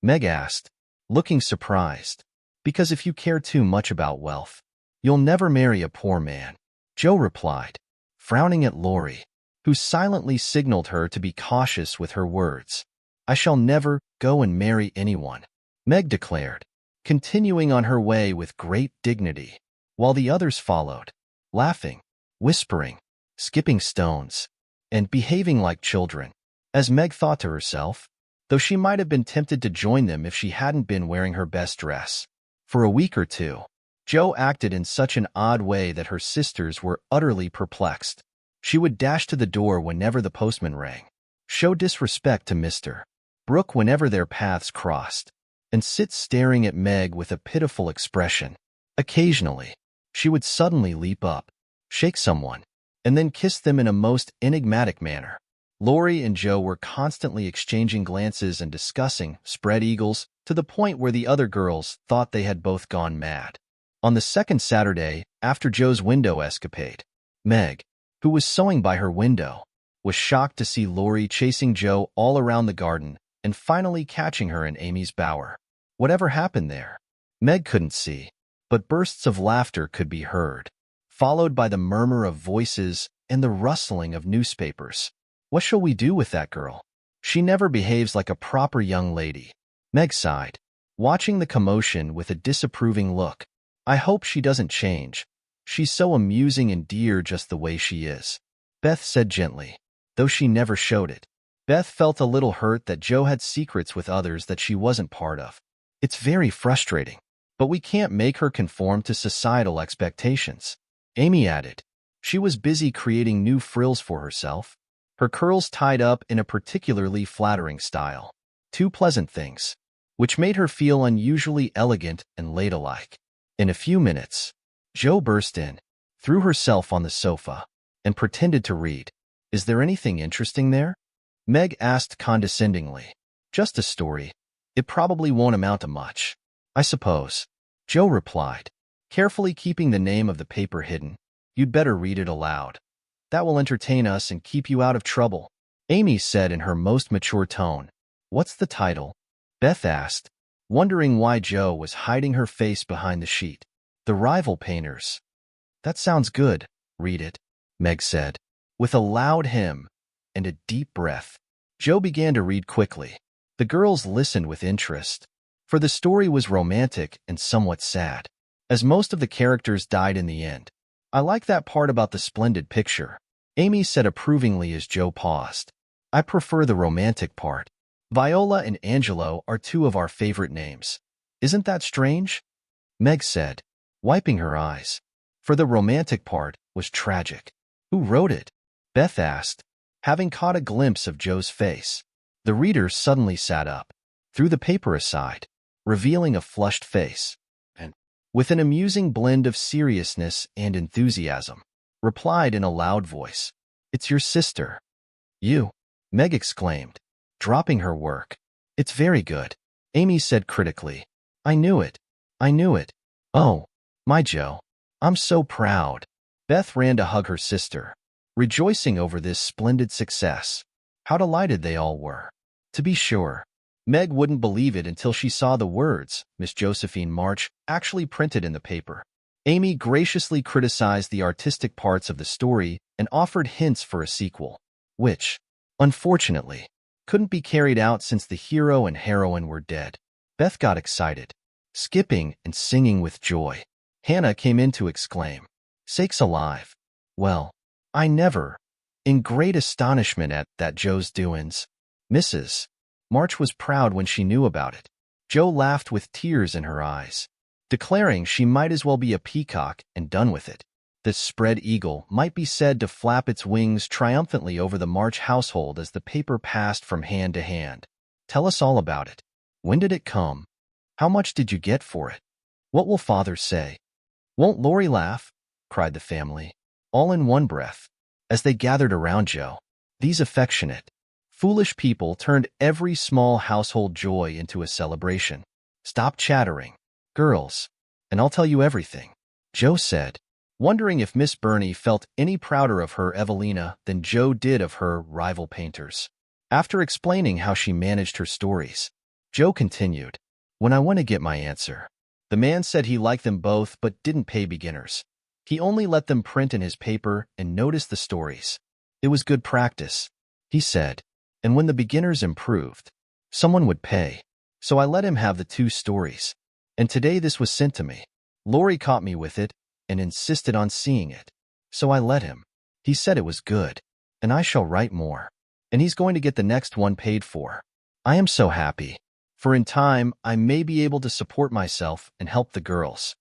S1: Meg asked, looking surprised. Because if you care too much about wealth, you'll never marry a poor man, Joe replied, frowning at Laurie, who silently signaled her to be cautious with her words. I shall never go and marry anyone, Meg declared, continuing on her way with great dignity, while the others followed, laughing, whispering, skipping stones, and behaving like children, as Meg thought to herself, though she might have been tempted to join them if she hadn't been wearing her best dress. For a week or two, Joe acted in such an odd way that her sisters were utterly perplexed. She would dash to the door whenever the postman rang, show disrespect to Mr. Brooke whenever their paths crossed, and sit staring at Meg with a pitiful expression. Occasionally, she would suddenly leap up, shake someone, and then kiss them in a most enigmatic manner. Laurie and Joe were constantly exchanging glances and discussing spread eagles to the point where the other girls thought they had both gone mad. On the second Saturday after Joe's window escapade, Meg, who was sewing by her window, was shocked to see Laurie chasing Joe all around the garden and finally catching her in Amy's bower. Whatever happened there, Meg couldn't see, but bursts of laughter could be heard, followed by the murmur of voices and the rustling of newspapers. What shall we do with that girl? She never behaves like a proper young lady, Meg sighed, watching the commotion with a disapproving look. I hope she doesn't change. She's so amusing and dear just the way she is, Beth said gently, though she never showed it. Beth felt a little hurt that Joe had secrets with others that she wasn't part of. It's very frustrating, but we can't make her conform to societal expectations, Amy added. She was busy creating new frills for herself, her curls tied up in a particularly flattering style. Two pleasant things, which made her feel unusually elegant and ladylike. In a few minutes, Joe burst in, threw herself on the sofa, and pretended to read. Is there anything interesting there? Meg asked condescendingly. Just a story. It probably won't amount to much, I suppose, Joe replied, carefully keeping the name of the paper hidden. You'd better read it aloud. That will entertain us and keep you out of trouble, Amy said in her most mature tone. What's the title? Beth asked, wondering why Joe was hiding her face behind the sheet. The Rival Painters. That sounds good. Read it, Meg said. With a loud hem and a deep breath, Joe began to read quickly. The girls listened with interest, for the story was romantic and somewhat sad, as most of the characters died in the end. I like that part about the splendid picture, Amy said approvingly as Joe paused. I prefer the romantic part. Viola and Angelo are two of our favorite names. Isn't that strange? Meg said, wiping her eyes. For the romantic part was tragic. Who wrote it? Beth asked, having caught a glimpse of Joe's face. The reader suddenly sat up, threw the paper aside, revealing a flushed face, and, with an amusing blend of seriousness and enthusiasm, replied in a loud voice, It's your sister. You, Meg exclaimed, dropping her work. It's very good, Amy said critically. I knew it. I knew it. Oh, my Joe. I'm so proud. Beth ran to hug her sister, rejoicing over this splendid success. How delighted they all were. To be sure, Meg wouldn't believe it until she saw the words, Miss Josephine March, actually printed in the paper. Amy graciously criticized the artistic parts of the story and offered hints for a sequel, which, unfortunately, couldn't be carried out since the hero and heroine were dead. Beth got excited, skipping and singing with joy. Hannah came in to exclaim, Sakes alive. Well, I never, in great astonishment at that Joe's doings. Mrs. March was proud when she knew about it. Joe laughed with tears in her eyes, declaring she might as well be a peacock and done with it. This spread eagle might be said to flap its wings triumphantly over the March household as the paper passed from hand to hand. Tell us all about it. When did it come? How much did you get for it? What will father say? Won't Laurie laugh? Cried the family, all in one breath, as they gathered around Joe. These affectionate, foolish people turned every small household joy into a celebration. Stop chattering, girls, and I'll tell you everything, Joe said, wondering if Miss Burney felt any prouder of her Evelina than Joe did of her Rival Painters. After explaining how she managed her stories, Joe continued, When I went to get my answer, the man said he liked them both but didn't pay beginners. He only let them print in his paper and noticed the stories. It was good practice, he said, and when the beginners improved, someone would pay. So I let him have the 2 stories. And today this was sent to me. Laurie caught me with it and insisted on seeing it. So I let him. He said it was good, and I shall write more. And he's going to get the next one paid for. I am so happy, for in time I may be able to support myself and help the girls.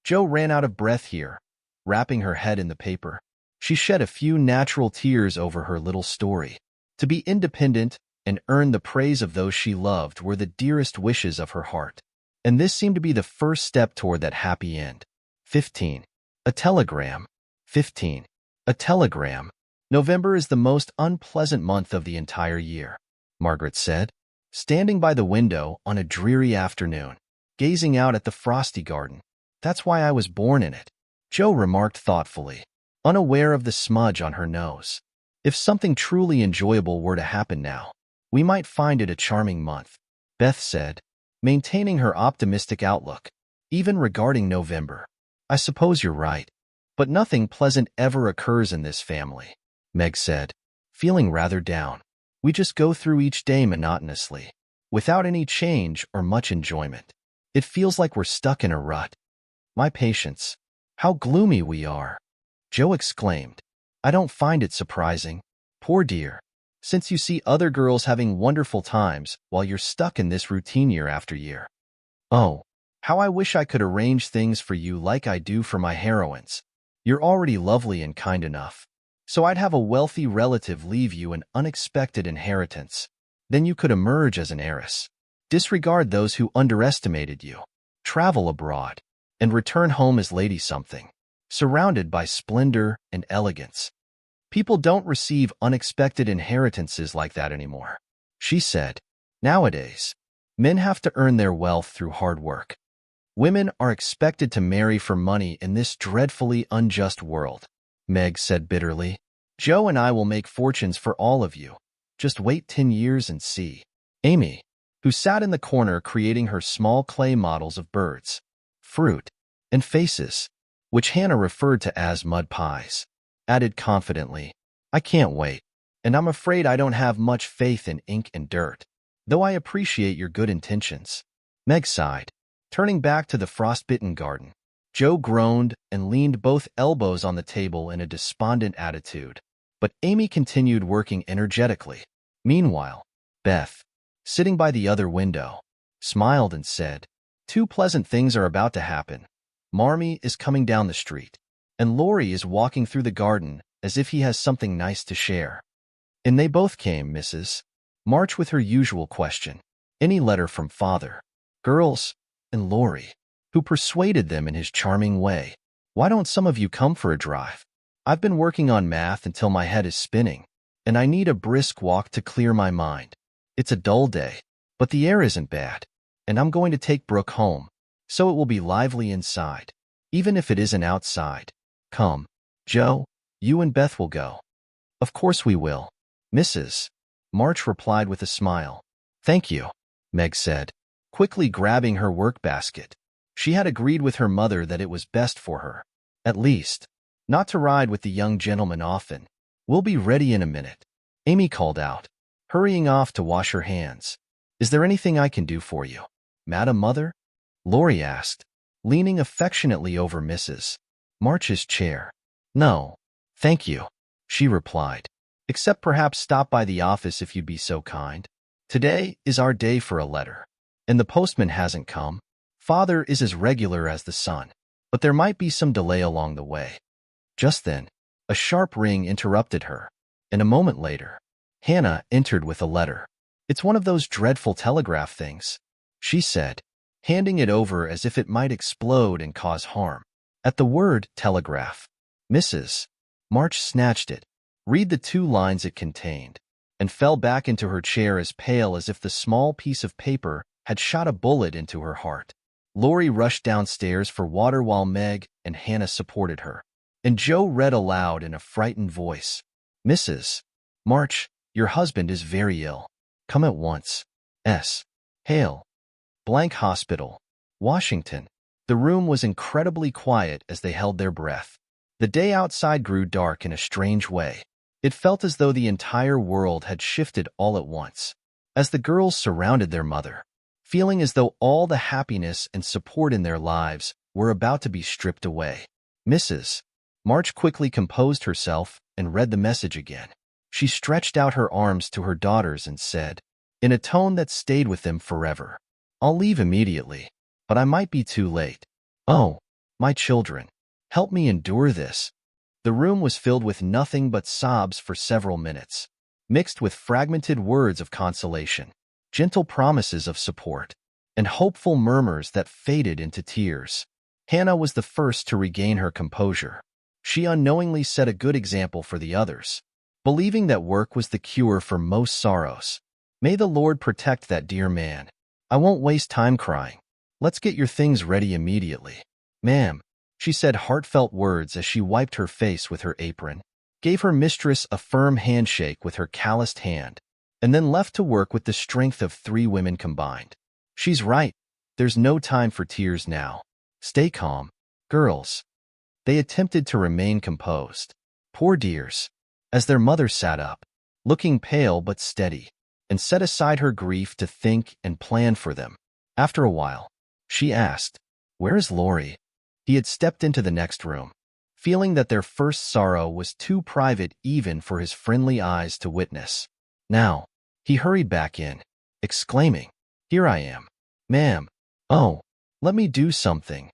S1: Joe ran out of breath here, wrapping her head in the paper. She shed a few natural tears over her little story. To be independent and earn the praise of those she loved were the dearest wishes of her heart. And this seemed to be the first step toward that happy end. 15. A telegram. 15. A telegram. November is the most unpleasant month of the entire year, Margaret said, standing by the window on a dreary afternoon, gazing out at the frosty garden. That's why I was born in it, Joe remarked thoughtfully, unaware of the smudge on her nose. If something truly enjoyable were to happen now, we might find it a charming month, Beth said, maintaining her optimistic outlook, even regarding November. I suppose you're right, but nothing pleasant ever occurs in this family, Meg said, feeling rather down. We just go through each day monotonously, without any change or much enjoyment. It feels like we're stuck in a rut. My patience. How gloomy we are. Joe exclaimed. I don't find it surprising. Poor dear. Since you see other girls having wonderful times while you're stuck in this routine year after year. Oh, how I wish I could arrange things for you like I do for my heroines. You're already lovely and kind enough. So I'd have a wealthy relative leave you an unexpected inheritance. Then you could emerge as an heiress. Disregard those who underestimated you. Travel abroad. And return home as Lady Something, surrounded by splendor and elegance. People don't receive unexpected inheritances like that anymore, she said. Nowadays, men have to earn their wealth through hard work. Women are expected to marry for money in this dreadfully unjust world, Meg said bitterly. Joe and I will make fortunes for all of you. Just wait 10 years and see. Amy, who sat in the corner creating her small clay models of birds, fruit, and faces, which Hannah referred to as mud pies, added confidently, I can't wait, and I'm afraid I don't have much faith in ink and dirt, though I appreciate your good intentions. Meg sighed, turning back to the frostbitten garden. Joe groaned and leaned both elbows on the table in a despondent attitude, but Amy continued working energetically. Meanwhile, Beth, sitting by the other window, smiled and said, Two pleasant things are about to happen. Marmee is coming down the street, and Laurie is walking through the garden as if he has something nice to share. And they both came, Mrs. March, with her usual question. Any letter from father? Girls, and Laurie, who persuaded them in his charming way. Why don't some of you come for a drive? I've been working on math until my head is spinning, and I need a brisk walk to clear my mind. It's a dull day, but the air isn't bad, and I'm going to take Brooke home, so it will be lively inside, even if it isn't outside. Come, Joe, you and Beth will go. Of course we will, Mrs. March replied with a smile. Thank you, Meg said, quickly grabbing her work basket. She had agreed with her mother that it was best for her, at least, not to ride with the young gentleman often. We'll be ready in a minute, Amy called out, hurrying off to wash her hands. Is there anything I can do for you, Madam Mother? Laurie asked, leaning affectionately over Mrs. March's chair. No, thank you, she replied, except perhaps stop by the office if you'd be so kind. Today is our day for a letter, and the postman hasn't come. Father is as regular as the sun, but there might be some delay along the way. Just then, a sharp ring interrupted her, and a moment later, Hannah entered with a letter. It's one of those dreadful telegraph things, she said, handing it over as if it might explode and cause harm. At the word telegraph, Mrs. March snatched it, read the 2 lines it contained, and fell back into her chair as pale as if the small piece of paper had shot a bullet into her heart. Laurie rushed downstairs for water while Meg and Hannah supported her, and Joe read aloud in a frightened voice. Mrs. March, your husband is very ill. Come at once. S. Hale. Blank Hospital, Washington. The room was incredibly quiet as they held their breath. The day outside grew dark in a strange way. It felt as though the entire world had shifted all at once. As the girls surrounded their mother, feeling as though all the happiness and support in their lives were about to be stripped away, Mrs. March quickly composed herself and read the message again. She stretched out her arms to her daughters and said, in a tone that stayed with them forever, I'll leave immediately, but I might be too late. Oh, my children, help me endure this. The room was filled with nothing but sobs for several minutes, mixed with fragmented words of consolation, gentle promises of support, and hopeful murmurs that faded into tears. Hannah was the first to regain her composure. She unknowingly set a good example for the others, believing that work was the cure for most sorrows. May the Lord protect that dear man. I won't waste time crying. Let's get your things ready immediately. Ma'am, she said heartfelt words as she wiped her face with her apron, gave her mistress a firm handshake with her calloused hand, and then left to work with the strength of 3 women combined. She's right. There's no time for tears now. Stay calm, girls. They attempted to remain composed. Poor dears. As their mother sat up, looking pale but steady, and set aside her grief to think and plan for them. After a while, she asked, Where is Laurie? He had stepped into the next room, feeling that their first sorrow was too private even for his friendly eyes to witness. Now, he hurried back in, exclaiming, "Here I am. Ma'am. Oh, let me do something.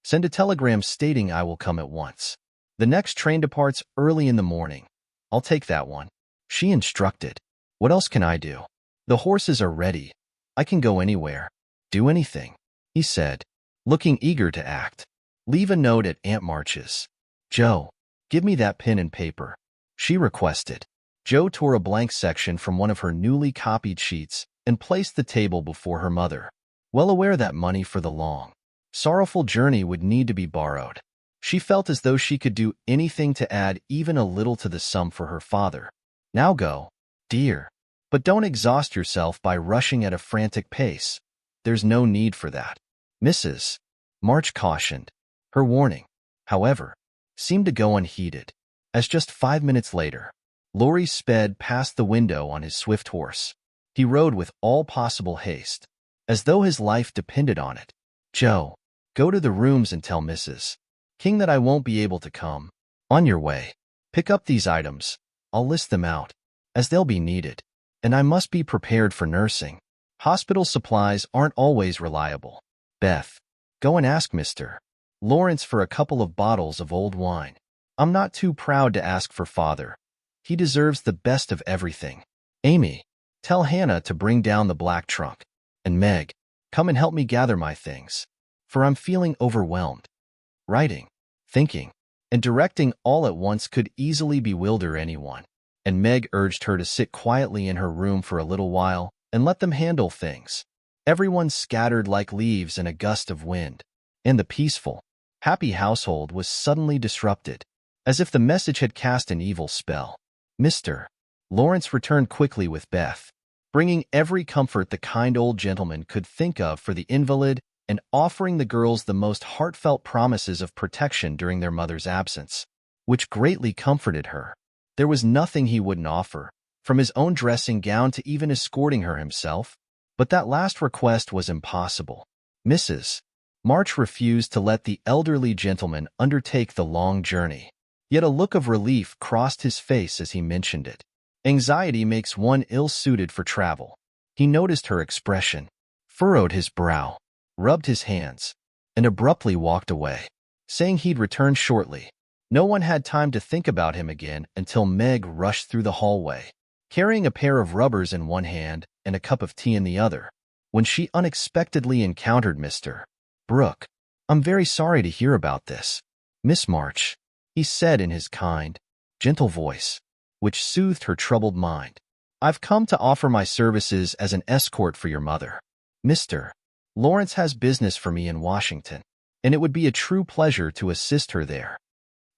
S1: Send a telegram stating I will come at once. The next train departs early in the morning. I'll take that one," she instructed. "What else can I do? The horses are ready. I can go anywhere. Do anything," he said, looking eager to act. "Leave a note at Aunt March's. Joe, give me that pen and paper," she requested. Joe tore a blank section from one of her newly copied sheets and placed the table before her mother, well aware that money for the long, sorrowful journey would need to be borrowed. She felt as though she could do anything to add even a little to the sum for her father. "Now go, dear. But don't exhaust yourself by rushing at a frantic pace. There's no need for that," Mrs. March cautioned. Her warning, however, seemed to go unheeded, as just 5 minutes later, Laurie sped past the window on his swift horse. He rode with all possible haste, as though his life depended on it. "Joe, go to the rooms and tell Mrs. King that I won't be able to come. On your way, pick up these items. I'll list them out, as they'll be needed. And I must be prepared for nursing. Hospital supplies aren't always reliable. Beth, go and ask Mr. Lawrence for a couple of bottles of old wine. I'm not too proud to ask for father. He deserves the best of everything. Amy, tell Hannah to bring down the black trunk. And Meg, come and help me gather my things, for I'm feeling overwhelmed." Writing, thinking, and directing all at once could easily bewilder anyone, and Meg urged her to sit quietly in her room for a little while and let them handle things. Everyone scattered like leaves in a gust of wind, and the peaceful, happy household was suddenly disrupted, as if the message had cast an evil spell. Mr. Lawrence returned quickly with Beth, bringing every comfort the kind old gentleman could think of for the invalid and offering the girls the most heartfelt promises of protection during their mother's absence, which greatly comforted her. There was nothing he wouldn't offer, from his own dressing gown to even escorting her himself, but that last request was impossible. Mrs. March refused to let the elderly gentleman undertake the long journey, yet a look of relief crossed his face as he mentioned it. Anxiety makes one ill-suited for travel. He noticed her expression, furrowed his brow, rubbed his hands, and abruptly walked away, saying he'd return shortly. No one had time to think about him again until Meg rushed through the hallway, carrying a pair of rubbers in one hand and a cup of tea in the other, when she unexpectedly encountered Mr. Brooke. "I'm very sorry to hear about this, Miss March," he said in his kind, gentle voice, which soothed her troubled mind. "I've come to offer my services as an escort for your mother. Mr. Lawrence has business for me in Washington, and it would be a true pleasure to assist her there."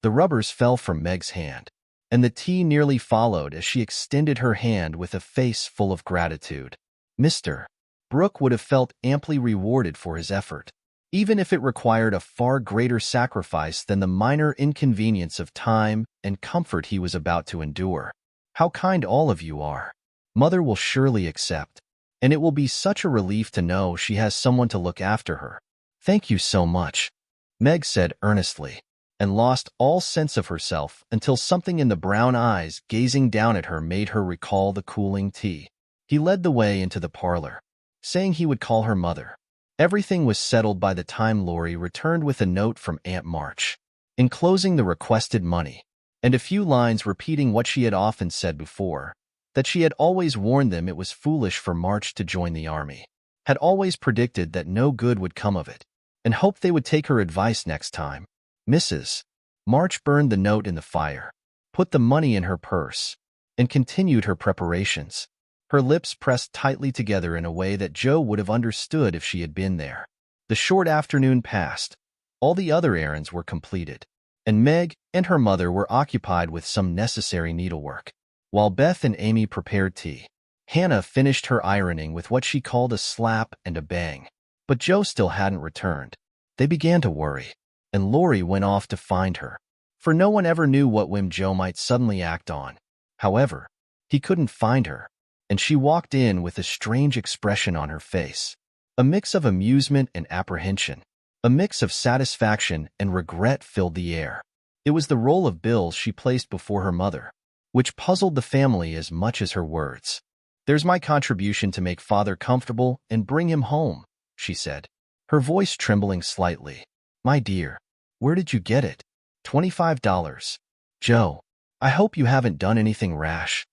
S1: The rubbers fell from Meg's hand, and the tea nearly followed as she extended her hand with a face full of gratitude. Mr. Brooke would have felt amply rewarded for his effort, even if it required a far greater sacrifice than the minor inconvenience of time and comfort he was about to endure. "How kind all of you are. Mother will surely accept, and it will be such a relief to know she has someone to look after her. Thank you so much," Meg said earnestly, and lost all sense of herself until something in the brown eyes gazing down at her made her recall the cooling tea. He led the way into the parlor, saying he would call her mother. Everything was settled by the time Laurie returned with a note from Aunt March, enclosing the requested money, and a few lines repeating what she had often said before, that she had always warned them it was foolish for March to join the army, had always predicted that no good would come of it, and hoped they would take her advice next time. Mrs. March burned the note in the fire, put the money in her purse, and continued her preparations, her lips pressed tightly together in a way that Joe would have understood if she had been there. The short afternoon passed, all the other errands were completed, and Meg and her mother were occupied with some necessary needlework, while Beth and Amy prepared tea. Hannah finished her ironing with what she called a slap and a bang, but Joe still hadn't returned. They began to worry, and Laurie went off to find her, for no one ever knew what whim Joe might suddenly act on. However, he couldn't find her, and she walked in with a strange expression on her face, a mix of amusement and apprehension. A mix of satisfaction and regret filled the air. It was the roll of bills she placed before her mother, which puzzled the family as much as her words. "There's my contribution to make father comfortable and bring him home," she said, her voice trembling slightly. "My dear, where did you get it?" $25. "Joe, I hope you haven't done anything rash."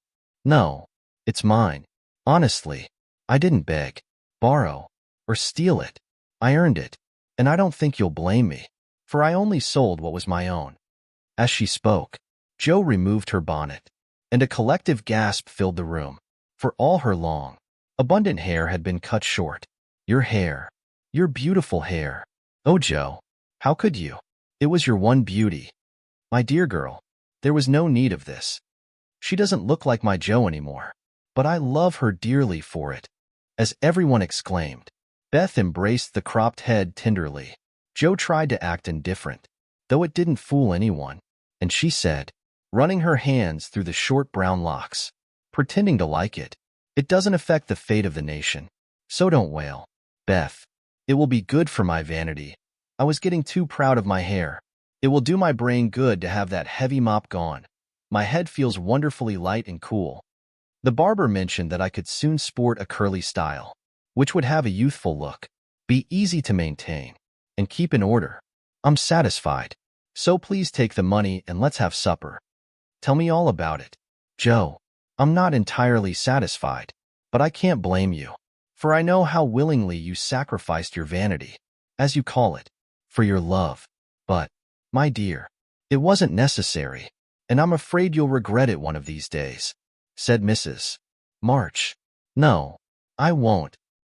S1: "No, it's mine. Honestly, I didn't beg, borrow, or steal it. I earned it, and I don't think you'll blame me, for I only sold what was my own." As she spoke, Joe removed her bonnet, and a collective gasp filled the room. For all her long, abundant hair had been cut short. "Your hair, your beautiful hair. Oh, Joe, how could you? It was your one beauty. My dear girl, there was no need of this. She doesn't look like my Joe anymore, but I love her dearly for it." As everyone exclaimed, Beth embraced the cropped head tenderly. Joe tried to act indifferent, though it didn't fool anyone, and she said, running her hands through the short brown locks, pretending to like it, "It doesn't affect the fate of the nation, so don't wail, Beth. It will be good for my vanity. I was getting too proud of my hair. It will do my brain good to have that heavy mop gone. My head feels wonderfully light and cool." The barber mentioned that I could soon sport a curly style, which would have a youthful look, be easy to maintain, and keep in order. "I'm satisfied. So please take the money and let's have supper. Tell me all about it." "Joe, I'm not entirely satisfied, but I can't blame you, for I know how willingly you sacrificed your vanity, as you call it, for your love. But, my dear, it wasn't necessary, and I'm afraid you'll regret it one of these days," said Mrs. March. "No, I won't,"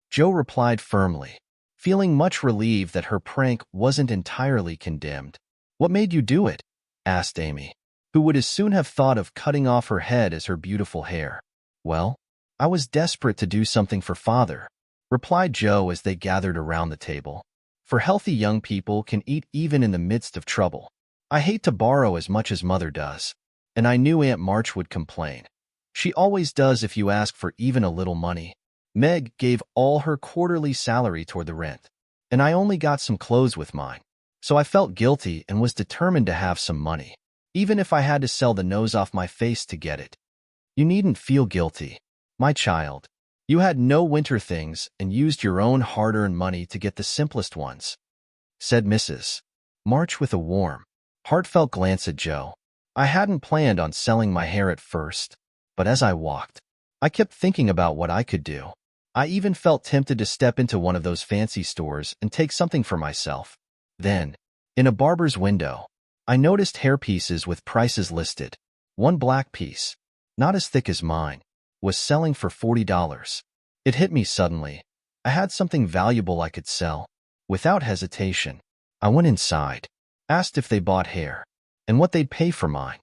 S1: Joe replied firmly, feeling much relieved that her prank wasn't entirely condemned. "What made you do it?" asked Amy, who would as soon have thought of cutting off her head as her beautiful hair. "Well, I was desperate to do something for father," replied Joe as they gathered around the table. "For healthy young people can eat even in the midst of trouble. I hate to borrow as much as mother does, and I knew Aunt March would complain. She always does if you ask for even a little money. Meg gave all her quarterly salary toward the rent, and I only got some clothes with mine. So I felt guilty and was determined to have some money, even if I had to sell the nose off my face to get it." "You needn't feel guilty, my child. You had no winter things and used your own hard-earned money to get the simplest ones," said Mrs. March with a warm, heartfelt glance at Joe. "I hadn't planned on selling my hair at first, but as I walked, I kept thinking about what I could do. I even felt tempted to step into one of those fancy stores and take something for myself. Then, in a barber's window, I noticed hairpieces with prices listed. One black piece, not as thick as mine, was selling for $40. It hit me suddenly. I had something valuable I could sell. Without hesitation, I went inside, asked if they bought hair, and what they'd pay for mine.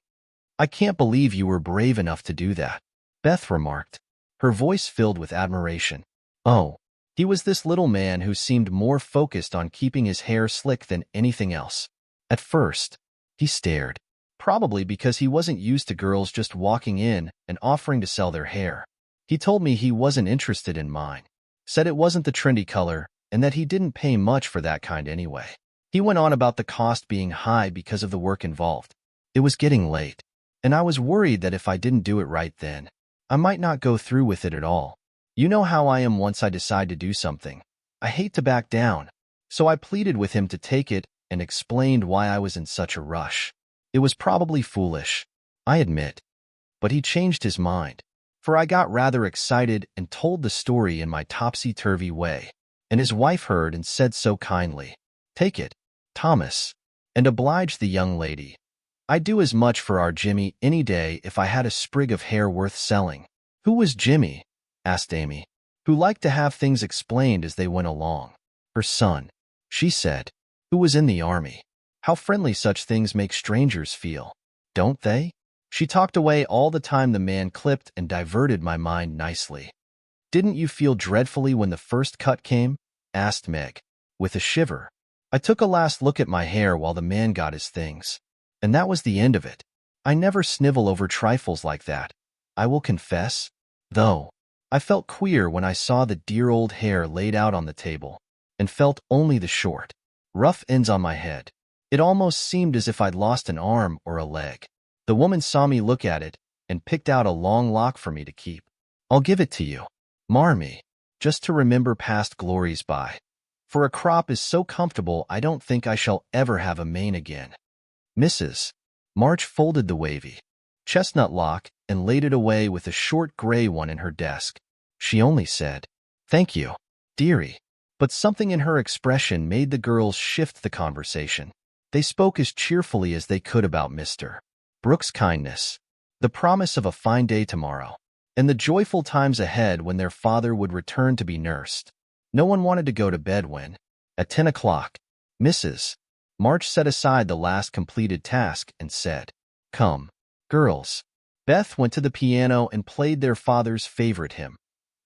S1: "I can't believe you were brave enough to do that," Beth remarked, her voice filled with admiration. "Oh, he was this little man who seemed more focused on keeping his hair slick than anything else. At first, he stared, probably because he wasn't used to girls just walking in and offering to sell their hair. He told me he wasn't interested in mine, said it wasn't the trendy color, and that he didn't pay much for that kind anyway. He went on about the cost being high because of the work involved. It was getting late, and I was worried that if I didn't do it right then, I might not go through with it at all. You know how I am once I decide to do something. I hate to back down, so I pleaded with him to take it and explained why I was in such a rush. It was probably foolish, I admit, but he changed his mind, for I got rather excited and told the story in my topsy-turvy way, and his wife heard and said so kindly, 'Take it, Thomas, and oblige the young lady. I'd do as much for our Jimmy any day if I had a sprig of hair worth selling.'" "Who was Jimmy?" asked Amy, who liked to have things explained as they went along. "Her son," she said, "who was in the army. How friendly such things make strangers feel, don't they?" She talked away all the time the man clipped and diverted my mind nicely. "Didn't you feel dreadfully when the first cut came?" asked Meg, with a shiver. "I took a last look at my hair while the man got his things, and that was the end of it. I never snivel over trifles like that, I will confess, though. I felt queer when I saw the dear old hair laid out on the table, and felt only the short, rough ends on my head. It almost seemed as if I'd lost an arm or a leg. The woman saw me look at it and picked out a long lock for me to keep. I'll give it to you, Marmee, just to remember past glories by. For a crop is so comfortable I don't think I shall ever have a mane again. Mrs. March folded the wavy chestnut lock and laid it away with a short gray one in her desk. She only said, "Thank you, dearie." But something in her expression made the girls shift the conversation. They spoke as cheerfully as they could about Mr. Brooks' kindness, the promise of a fine day tomorrow, and the joyful times ahead when their father would return to be nursed. No one wanted to go to bed when, at 10 o'clock, Mrs. March set aside the last completed task and said, "Come, girls." Beth went to the piano and played their father's favorite hymn.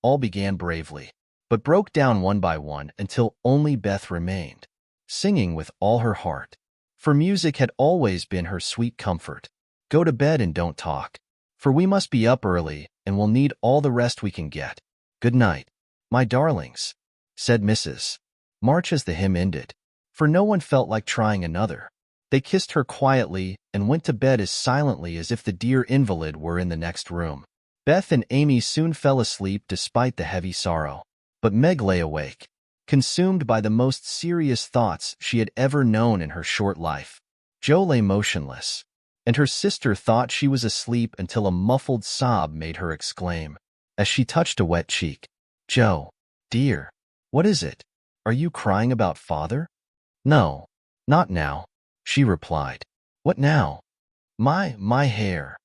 S1: All began bravely, but broke down one by one until only Beth remained, singing with all her heart. For music had always been her sweet comfort. "Go to bed and don't talk, for we must be up early and will need all the rest we can get. Good night, my darlings," said Mrs. March as the hymn ended, for no one felt like trying another. They kissed her quietly and went to bed as silently as if the dear invalid were in the next room. Beth and Amy soon fell asleep despite the heavy sorrow, but Meg lay awake, consumed by the most serious thoughts she had ever known in her short life. Jo lay motionless, and her sister thought she was asleep until a muffled sob made her exclaim, as she touched a wet cheek, "Jo, dear, what is it? Are you crying about father?" "No, not now," she replied. "What now?" My hair,"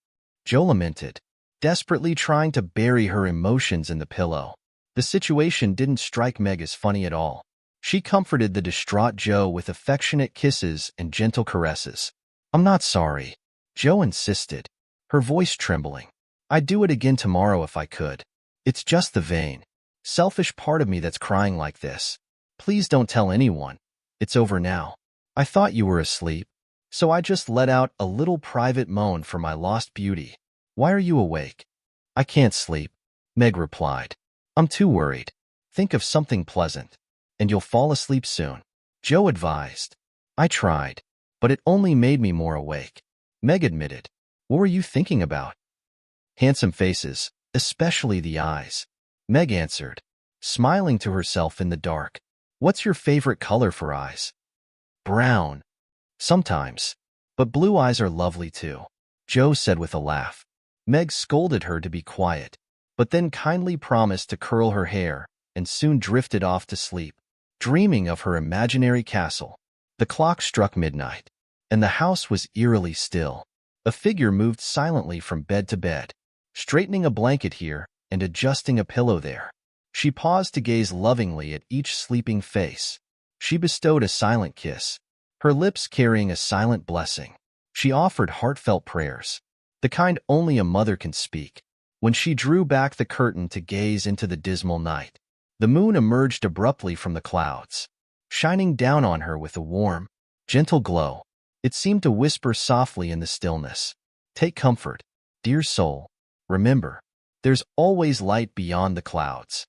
S1: Jo lamented, desperately trying to bury her emotions in the pillow. The situation didn't strike Meg as funny at all. She comforted the distraught Jo with affectionate kisses and gentle caresses. "I'm not sorry," Jo insisted, her voice trembling. "I'd do it again tomorrow if I could. It's just the vain, selfish part of me that's crying like this. Please don't tell anyone. It's over now. I thought you were asleep, so I just let out a little private moan for my lost beauty. Why are you awake?" "I can't sleep," Meg replied. "I'm too worried. Think of something pleasant, and you'll fall asleep soon," Jo advised. "I tried, but it only made me more awake," Meg admitted. "What were you thinking about?" "Handsome faces, especially the eyes," Meg answered, smiling to herself in the dark. "What's your favorite color for eyes?" "Brown." "Sometimes, but blue eyes are lovely too," Jo said with a laugh. Meg scolded her to be quiet, but then kindly promised to curl her hair and soon drifted off to sleep, dreaming of her imaginary castle. The clock struck midnight, and the house was eerily still. A figure moved silently from bed to bed, straightening a blanket here and adjusting a pillow there. She paused to gaze lovingly at each sleeping face. She bestowed a silent kiss, her lips carrying a silent blessing. She offered heartfelt prayers, the kind only a mother can speak. When she drew back the curtain to gaze into the dismal night, the moon emerged abruptly from the clouds, shining down on her with a warm, gentle glow. It seemed to whisper softly in the stillness, "Take comfort, dear soul. Remember, there's always light beyond the clouds."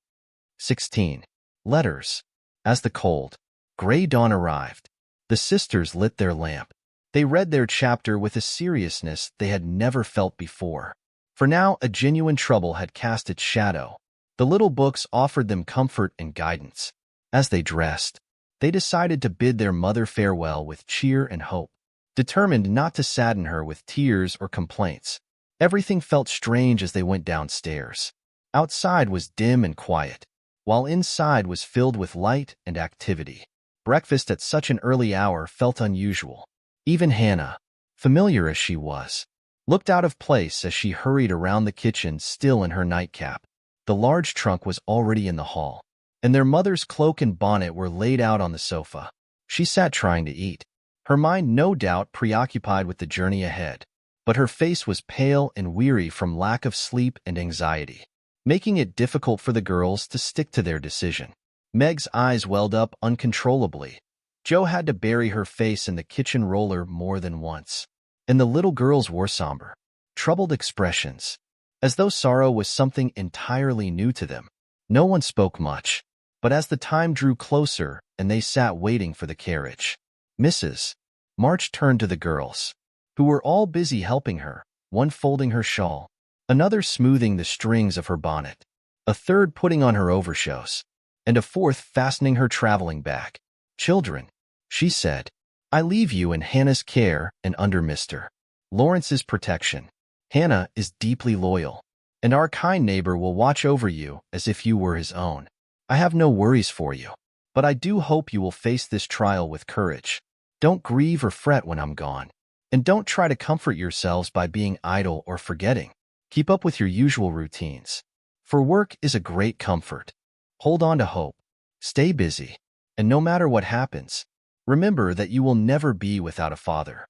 S1: 16. Letters. As the cold, gray dawn arrived, the sisters lit their lamp. They read their chapter with a seriousness they had never felt before. For now a genuine trouble had cast its shadow. The little books offered them comfort and guidance. As they dressed, they decided to bid their mother farewell with cheer and hope, determined not to sadden her with tears or complaints. Everything felt strange as they went downstairs. Outside was dim and quiet, while inside was filled with light and activity. Breakfast at such an early hour felt unusual. Even Hannah, familiar as she was, looked out of place as she hurried around the kitchen still in her nightcap. The large trunk was already in the hall, and their mother's cloak and bonnet were laid out on the sofa. She sat trying to eat, her mind no doubt preoccupied with the journey ahead, but her face was pale and weary from lack of sleep and anxiety, making it difficult for the girls to stick to their decision. Meg's eyes welled up uncontrollably. Jo had to bury her face in the kitchen roller more than once, and the little girls wore somber, troubled expressions, as though sorrow was something entirely new to them. No one spoke much. But as the time drew closer and they sat waiting for the carriage, Mrs. March turned to the girls, who were all busy helping her, one folding her shawl, another smoothing the strings of her bonnet, a third putting on her overshoes, and a fourth fastening her traveling bag. "Children," she said, "I leave you in Hannah's care and under Mr. Lawrence's protection. Hannah is deeply loyal, and our kind neighbor will watch over you as if you were his own. I have no worries for you, but I do hope you will face this trial with courage. Don't grieve or fret when I'm gone, and don't try to comfort yourselves by being idle or forgetting. Keep up with your usual routines, for work is a great comfort. Hold on to hope, stay busy, and no matter what happens, remember that you will never be without a father."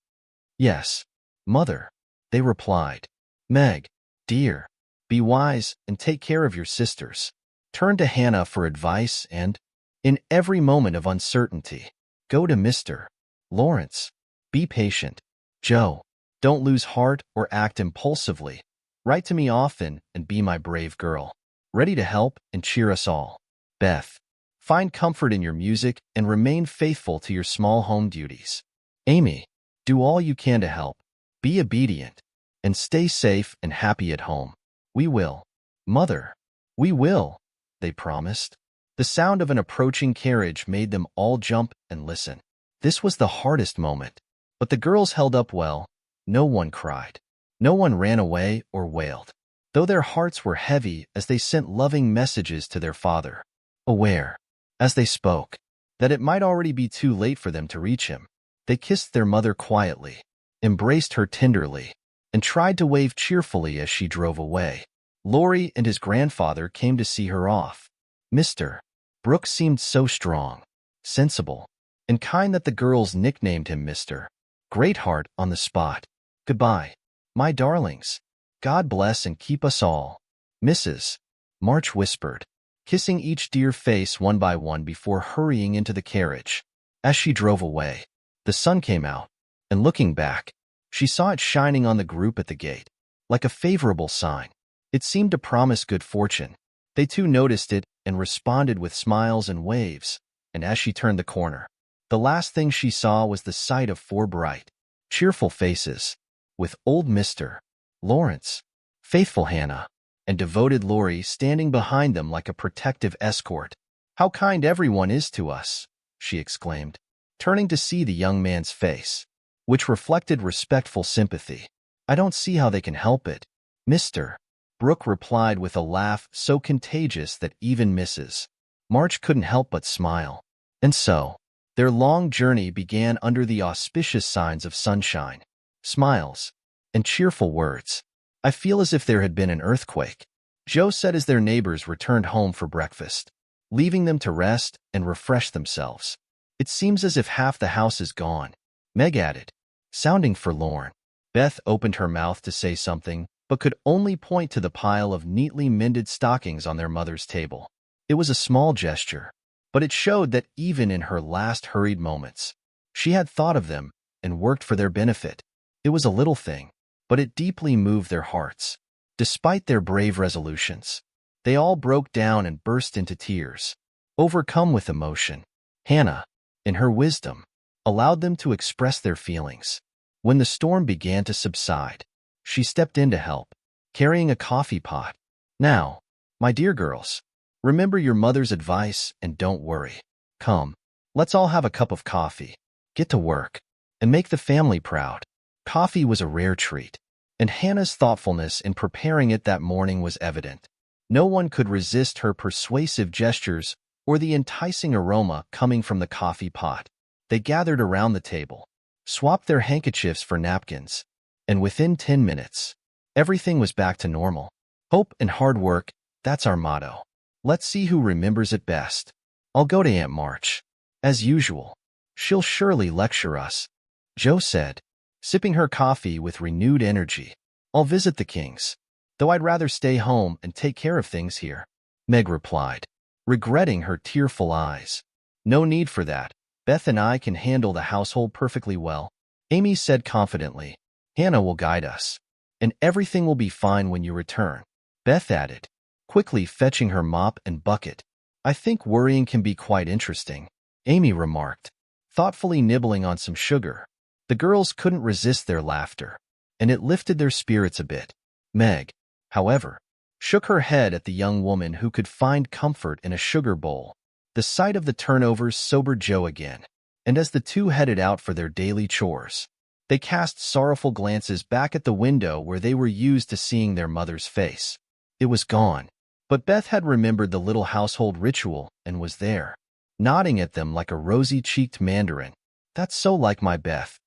S1: "Yes, Mother," they replied. "Meg, dear, be wise and take care of your sisters. Turn to Hannah for advice and, in every moment of uncertainty, go to Mr. Lawrence. Be patient. Joe, don't lose heart or act impulsively. Write to me often and be my brave girl, ready to help and cheer us all. Beth, find comfort in your music and remain faithful to your small home duties. Amy, do all you can to help. Be obedient and stay safe and happy at home. We will. Mother, we will," they promised. The sound of an approaching carriage made them all jump and listen. This was the hardest moment, but the girls held up well. No one cried. No one ran away or wailed, though their hearts were heavy as they sent loving messages to their father, aware, as they spoke, that it might already be too late for them to reach him. They kissed their mother quietly, embraced her tenderly, and tried to wave cheerfully as she drove away. Laurie and his grandfather came to see her off. Mr. Brooks seemed so strong, sensible, and kind that the girls nicknamed him Mr. Greatheart on the spot. "Goodbye, my darlings. God bless and keep us all," Mrs. March whispered, kissing each dear face one by one before hurrying into the carriage. As she drove away, the sun came out, and looking back, she saw it shining on the group at the gate, like a favorable sign. It seemed to promise good fortune. They too noticed it and responded with smiles and waves, and as she turned the corner, the last thing she saw was the sight of four bright, cheerful faces, with old Mr. Lawrence, faithful Hannah, and devoted Laurie standing behind them like a protective escort. "How kind everyone is to us," she exclaimed, turning to see the young man's face, which reflected respectful sympathy. "I don't see how they can help it," Mr. Brooke replied with a laugh so contagious that even Mrs. March couldn't help but smile. And so, their long journey began under the auspicious signs of sunshine, smiles, and cheerful words. "I feel as if there had been an earthquake," Joe said as their neighbors returned home for breakfast, leaving them to rest and refresh themselves. "It seems as if half the house is gone," Meg added, sounding forlorn. Beth opened her mouth to say something, but could only point to the pile of neatly mended stockings on their mother's table. It was a small gesture, but it showed that even in her last hurried moments, she had thought of them and worked for their benefit. It was a little thing, but it deeply moved their hearts. Despite their brave resolutions, they all broke down and burst into tears, overcome with emotion. Hannah, in her wisdom, allowed them to express their feelings. When the storm began to subside, she stepped in to help, carrying a coffee pot. "Now, my dear girls, remember your mother's advice and don't worry. Come, let's all have a cup of coffee, get to work, and make the family proud." Coffee was a rare treat, and Hannah's thoughtfulness in preparing it that morning was evident. No one could resist her persuasive gestures or the enticing aroma coming from the coffee pot. They gathered around the table, swapped their handkerchiefs for napkins, and within 10 minutes, everything was back to normal. Hope and hard work, that's our motto. Let's see who remembers it best. I'll go to Aunt March. As usual, she'll surely lecture us, Joe said, sipping her coffee with renewed energy. I'll visit the Kings, though I'd rather stay home and take care of things here, Meg replied, regretting her tearful eyes. No need for that. Beth and I can handle the household perfectly well, Amy said confidently. Hannah will guide us, and everything will be fine when you return, Beth added, quickly fetching her mop and bucket. I think worrying can be quite interesting, Amy remarked, thoughtfully nibbling on some sugar. The girls couldn't resist their laughter, and it lifted their spirits a bit. Meg, however, shook her head at the young woman who could find comfort in a sugar bowl. The sight of the turnovers sobered Joe again, and as the two headed out for their daily chores, they cast sorrowful glances back at the window where they were used to seeing their mother's face. It was gone, but Beth had remembered the little household ritual and was there, nodding at them like a rosy-cheeked mandarin. "That's so like my Beth,"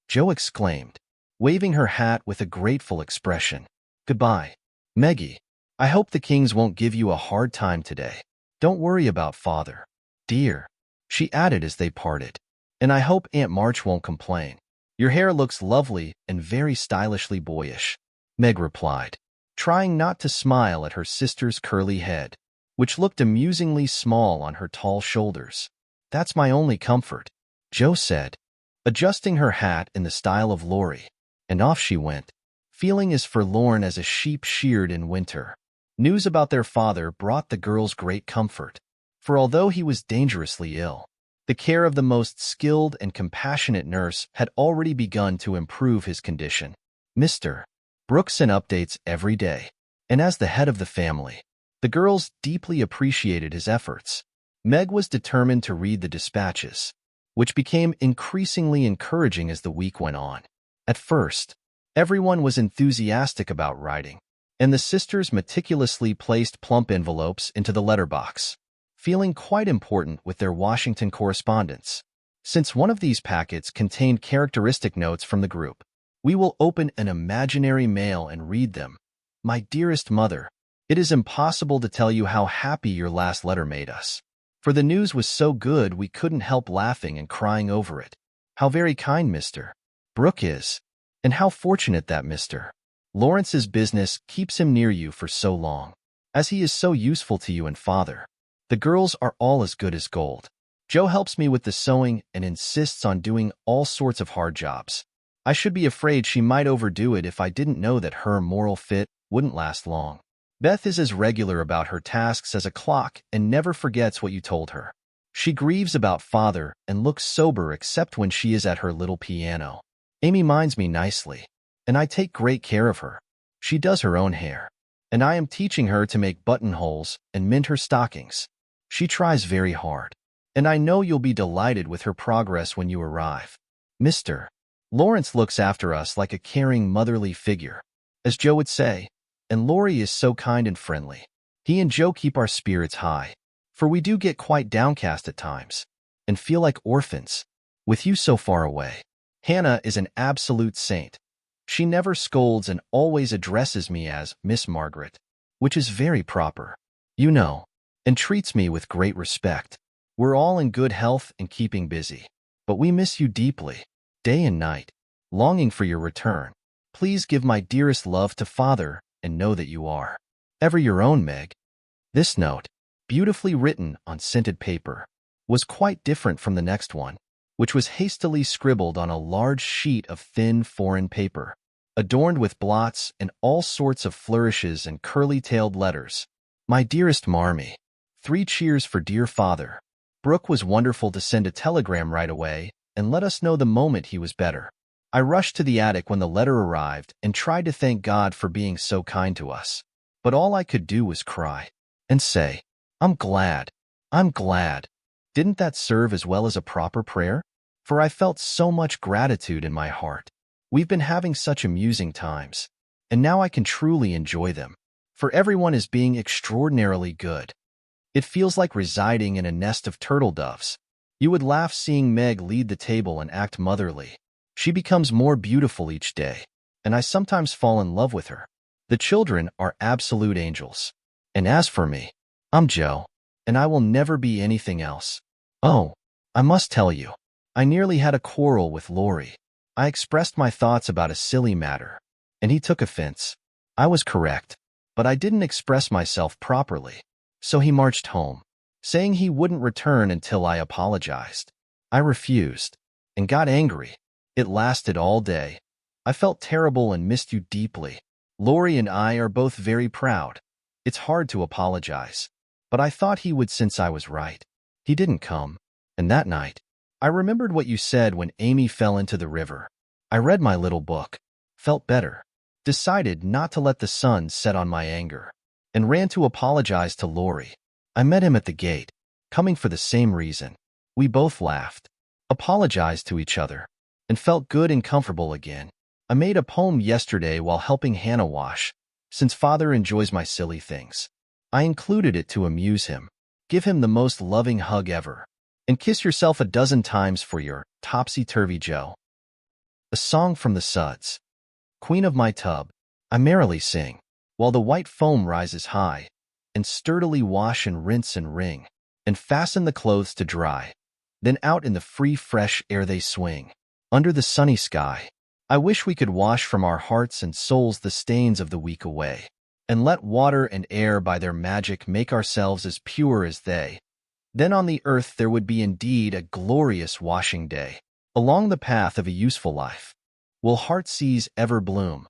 S1: Joe exclaimed, waving her hat with a grateful expression. "Goodbye, Meggie. I hope the Kings won't give you a hard time today. Don't worry about Father, dear," she added as they parted. "And I hope Aunt March won't complain. Your hair looks lovely and very stylishly boyish," Meg replied, trying not to smile at her sister's curly head, which looked amusingly small on her tall shoulders. "That's my only comfort," Joe said, adjusting her hat in the style of Laurie, and off she went, feeling as forlorn as a sheep sheared in winter. News about their father brought the girls great comfort, for although he was dangerously ill, the care of the most skilled and compassionate nurse had already begun to improve his condition. Mr. Brooks sent updates every day, and as the head of the family, the girls deeply appreciated his efforts. Meg was determined to read the dispatches, which became increasingly encouraging as the week went on. At first, everyone was enthusiastic about writing, and the sisters meticulously placed plump envelopes into the letterbox, feeling quite important with their Washington correspondence. Since one of these packets contained characteristic notes from the group, "We will open an imaginary mail and read them. My dearest mother, it is impossible to tell you how happy your last letter made us. For the news was so good we couldn't help laughing and crying over it. How very kind Mr. Brooke is, and how fortunate that Mr. Lawrence's business keeps him near you for so long, as he is so useful to you and Father. The girls are all as good as gold. Joe helps me with the sewing and insists on doing all sorts of hard jobs. I should be afraid she might overdo it if I didn't know that her moral fit wouldn't last long. Beth is as regular about her tasks as a clock and never forgets what you told her. She grieves about Father and looks sober except when she is at her little piano. Amy minds me nicely, and I take great care of her. She does her own hair, and I am teaching her to make buttonholes and mend her stockings. She tries very hard, and I know you'll be delighted with her progress when you arrive. Mr. Lawrence looks after us like a caring motherly figure, as Joe would say, and Laurie is so kind and friendly. He and Joe keep our spirits high, for we do get quite downcast at times, and feel like orphans, with you so far away. Hannah is an absolute saint. She never scolds and always addresses me as Miss Margaret, which is very proper, you know, and treats me with great respect. We're all in good health and keeping busy, but we miss you deeply, day and night, longing for your return. Please give my dearest love to Father and know that you are ever your own Meg. This note, beautifully written on scented paper, was quite different from the next one, which was hastily scribbled on a large sheet of thin foreign paper, adorned with blots and all sorts of flourishes and curly-tailed letters. My dearest Marmee, 3 cheers for dear Father. Brooke was wonderful to send a telegram right away and let us know the moment he was better. I rushed to the attic when the letter arrived and tried to thank God for being so kind to us. But all I could do was cry and say, I'm glad. I'm glad. Didn't that serve as well as a proper prayer? For I felt so much gratitude in my heart. We've been having such amusing times, and now I can truly enjoy them, for everyone is being extraordinarily good. It feels like residing in a nest of turtle doves. You would laugh seeing Meg lead the table and act motherly. She becomes more beautiful each day, and I sometimes fall in love with her. The children are absolute angels. And as for me, I'm Joe, and I will never be anything else. Oh, I must tell you, I nearly had a quarrel with Laurie. I expressed my thoughts about a silly matter, and he took offense. I was correct, but I didn't express myself properly, so he marched home, saying he wouldn't return until I apologized. I refused, and got angry. It lasted all day. I felt terrible and missed you deeply. Laurie and I are both very proud. It's hard to apologize. but I thought he would since I was right. He didn't come. And that night, I remembered what you said when Amy fell into the river. I read my little book, felt better, decided not to let the sun set on my anger, and ran to apologize to Laurie. I met him at the gate, coming for the same reason. We both laughed, apologized to each other, and felt good and comfortable again. I made a poem yesterday while helping Hannah wash, since Father enjoys my silly things. I included it to amuse him. Give him the most loving hug ever, and kiss yourself a dozen times for your topsy-turvy Joe. A song from the Suds. Queen of my tub, I merrily sing, while the white foam rises high, and sturdily wash and rinse and wring, and fasten the clothes to dry. Then out in the free, fresh air they swing, under the sunny sky. I wish we could wash from our hearts and souls the stains of the week away, and let water and air by their magic make ourselves as pure as they. Then on the earth there would be indeed a glorious washing day. Along the path of a useful life, will heart seas ever bloom?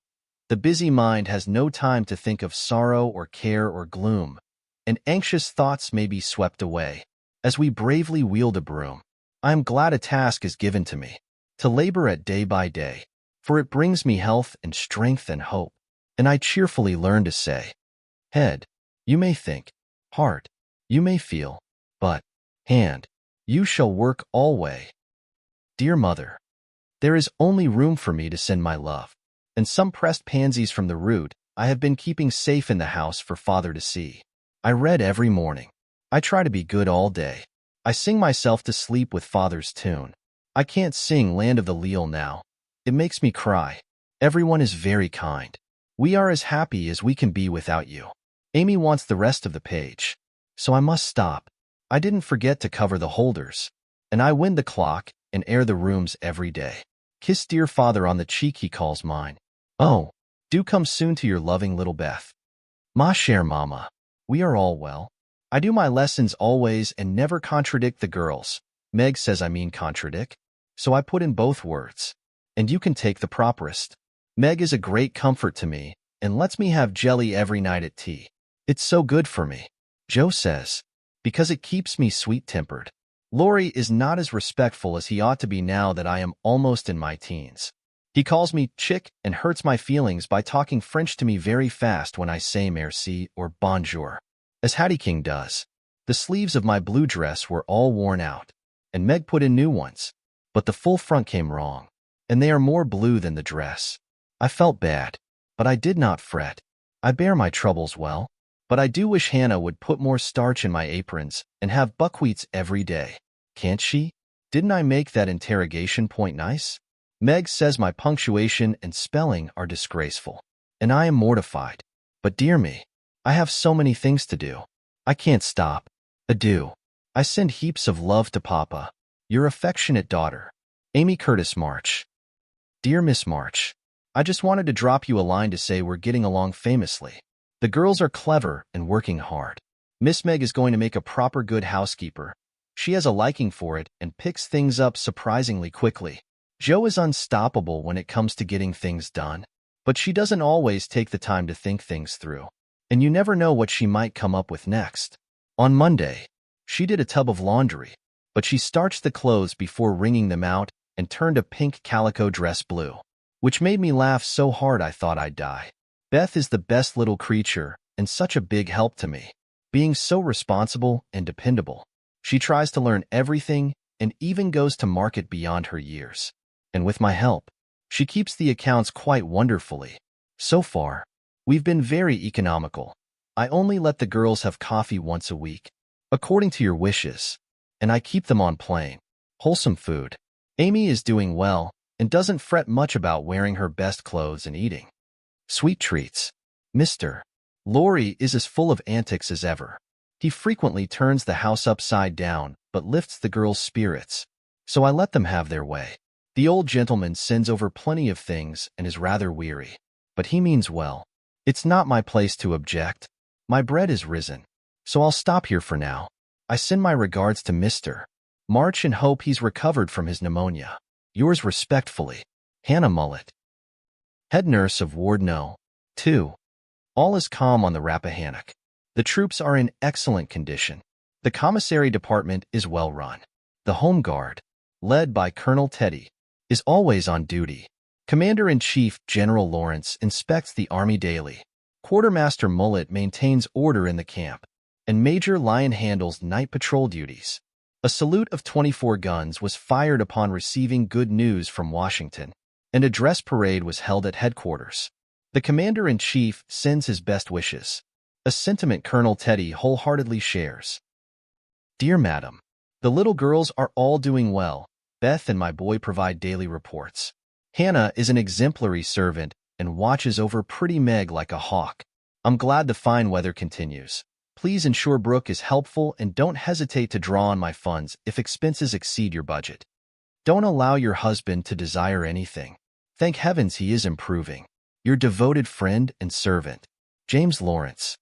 S1: The busy mind has no time to think of sorrow or care or gloom, and anxious thoughts may be swept away. As we bravely wield a broom, I am glad a task is given to me, to labor at day by day, for it brings me health and strength and hope, and I cheerfully learn to say, head, you may think, heart, you may feel, but, hand, you shall work alway. Dear Mother, there is only room for me to send my love, and some pressed pansies from the root I have been keeping safe in the house for Father to see. I read every morning. I try to be good all day. I sing myself to sleep with Father's tune. I can't sing Land of the Leal now. It makes me cry. Everyone is very kind. We are as happy as we can be without you. Amy wants the rest of the page, so I must stop. I didn't forget to cover the holders, and I wind the clock and air the rooms every day. Kiss dear Father on the cheek he calls mine. Oh, do come soon to your loving little Beth. Ma chère Mama, we are all well. I do my lessons always and never contradict the girls. Meg says I mean contradict, so I put in both words. And you can take the properest. Meg is a great comfort to me and lets me have jelly every night at tea. It's so good for me, Joe says, because it keeps me sweet-tempered. Laurie is not as respectful as he ought to be now that I am almost in my teens. He calls me chick and hurts my feelings by talking French to me very fast when I say merci or bonjour, as Hattie King does. The sleeves of my blue dress were all worn out, and Meg put in new ones, but the full front came wrong, and they are more blue than the dress. I felt bad, but I did not fret. I bear my troubles well, but I do wish Hannah would put more starch in my aprons and have buckwheats every day. Can't she? Didn't I make that interrogation point nice? Meg says my punctuation and spelling are disgraceful, and I am mortified. But dear me, I have so many things to do. I can't stop. Adieu. I send heaps of love to Papa. Your affectionate daughter, Amy Curtis March. Dear Miss March, I just wanted to drop you a line to say we're getting along famously. The girls are clever and working hard. Miss Meg is going to make a proper good housekeeper. She has a liking for it and picks things up surprisingly quickly. Joe is unstoppable when it comes to getting things done, but she doesn't always take the time to think things through, and you never know what she might come up with next. On Monday, she did a tub of laundry, but she starched the clothes before wringing them out and turned a pink calico dress blue, which made me laugh so hard I thought I'd die. Beth is the best little creature and such a big help to me, being so responsible and dependable. She tries to learn everything and even goes to market beyond her years. And with my help, she keeps the accounts quite wonderfully. So far, we've been very economical. I only let the girls have coffee once a week, according to your wishes, and I keep them on plain, wholesome food. Amy is doing well and doesn't fret much about wearing her best clothes and eating sweet treats. Mr. Laurie is as full of antics as ever. He frequently turns the house upside down but lifts the girls' spirits, so I let them have their way. The old gentleman sends over plenty of things and is rather weary, but he means well. It's not my place to object. My bread is risen, so I'll stop here for now. I send my regards to Mr. March and hope he's recovered from his pneumonia. Yours respectfully, Hannah Mullet, head nurse of Ward No. 2. All is calm on the Rappahannock. The troops are in excellent condition. The commissary department is well run. The Home Guard, led by Colonel Teddy, is always on duty. Commander-in-Chief General Lawrence inspects the army daily. Quartermaster Mullet maintains order in the camp, and Major Lyon handles night patrol duties. A salute of 24 guns was fired upon receiving good news from Washington, and a dress parade was held at headquarters. The Commander-in-Chief sends his best wishes, a sentiment Colonel Teddy wholeheartedly shares. Dear Madam, the little girls are all doing well. Beth and my boy provide daily reports. Hannah is an exemplary servant and watches over pretty Meg like a hawk. I'm glad the fine weather continues. Please ensure Brooke is helpful and don't hesitate to draw on my funds if expenses exceed your budget. Don't allow your husband to desire anything. Thank heavens he is improving. Your devoted friend and servant, James Lawrence.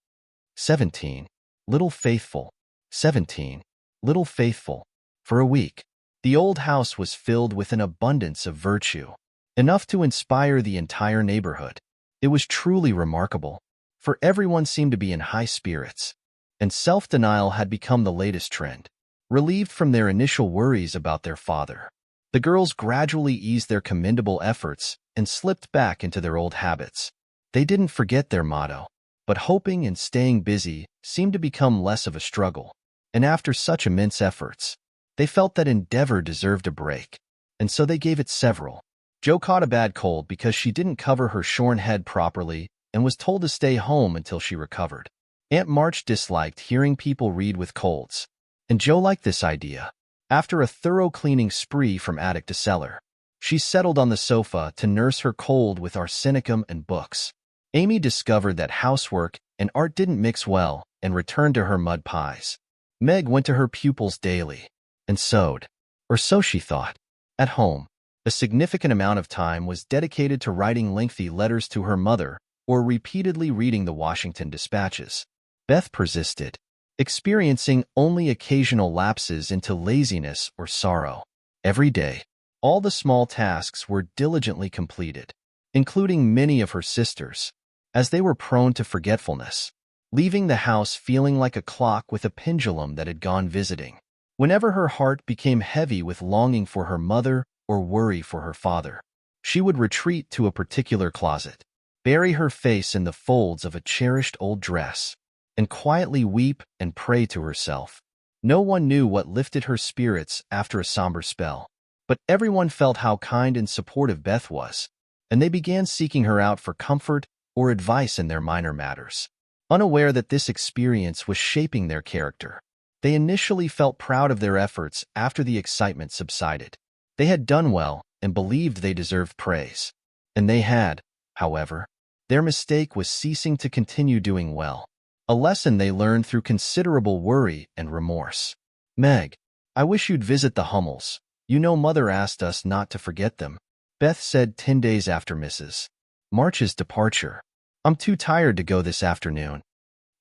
S1: 17. Little Faithful. 17. Little Faithful. For a week, the old house was filled with an abundance of virtue, enough to inspire the entire neighborhood. It was truly remarkable, for everyone seemed to be in high spirits, and self-denial had become the latest trend. Relieved from their initial worries about their father, the girls gradually eased their commendable efforts and slipped back into their old habits. They didn't forget their motto, but hoping and staying busy seemed to become less of a struggle. And after such immense efforts, they felt that endeavor deserved a break, and so they gave it several. Jo caught a bad cold because she didn't cover her shorn head properly and was told to stay home until she recovered. Aunt March disliked hearing people read with colds, and Jo liked this idea. After a thorough cleaning spree from attic to cellar, she settled on the sofa to nurse her cold with arsenicum and books. Amy discovered that housework and art didn't mix well and returned to her mud pies. Meg went to her pupils daily and sewed, or so she thought. At home, a significant amount of time was dedicated to writing lengthy letters to her mother or repeatedly reading the Washington dispatches. Beth persisted, experiencing only occasional lapses into laziness or sorrow. Every day, all the small tasks were diligently completed, including many of her sisters, as they were prone to forgetfulness, leaving the house feeling like a clock with a pendulum that had gone visiting. Whenever her heart became heavy with longing for her mother or worry for her father, she would retreat to a particular closet, bury her face in the folds of a cherished old dress, and quietly weep and pray to herself. No one knew what lifted her spirits after a somber spell, but everyone felt how kind and supportive Beth was, and they began seeking her out for comfort or advice in their minor matters. Unaware that this experience was shaping their character, they initially felt proud of their efforts after the excitement subsided. They had done well and believed they deserved praise. And they had, however. Their mistake was ceasing to continue doing well, a lesson they learned through considerable worry and remorse. Meg, I wish you'd visit the Hummels. You know Mother asked us not to forget them, Beth said 10 days after Mrs. March's departure. I'm too tired to go this afternoon,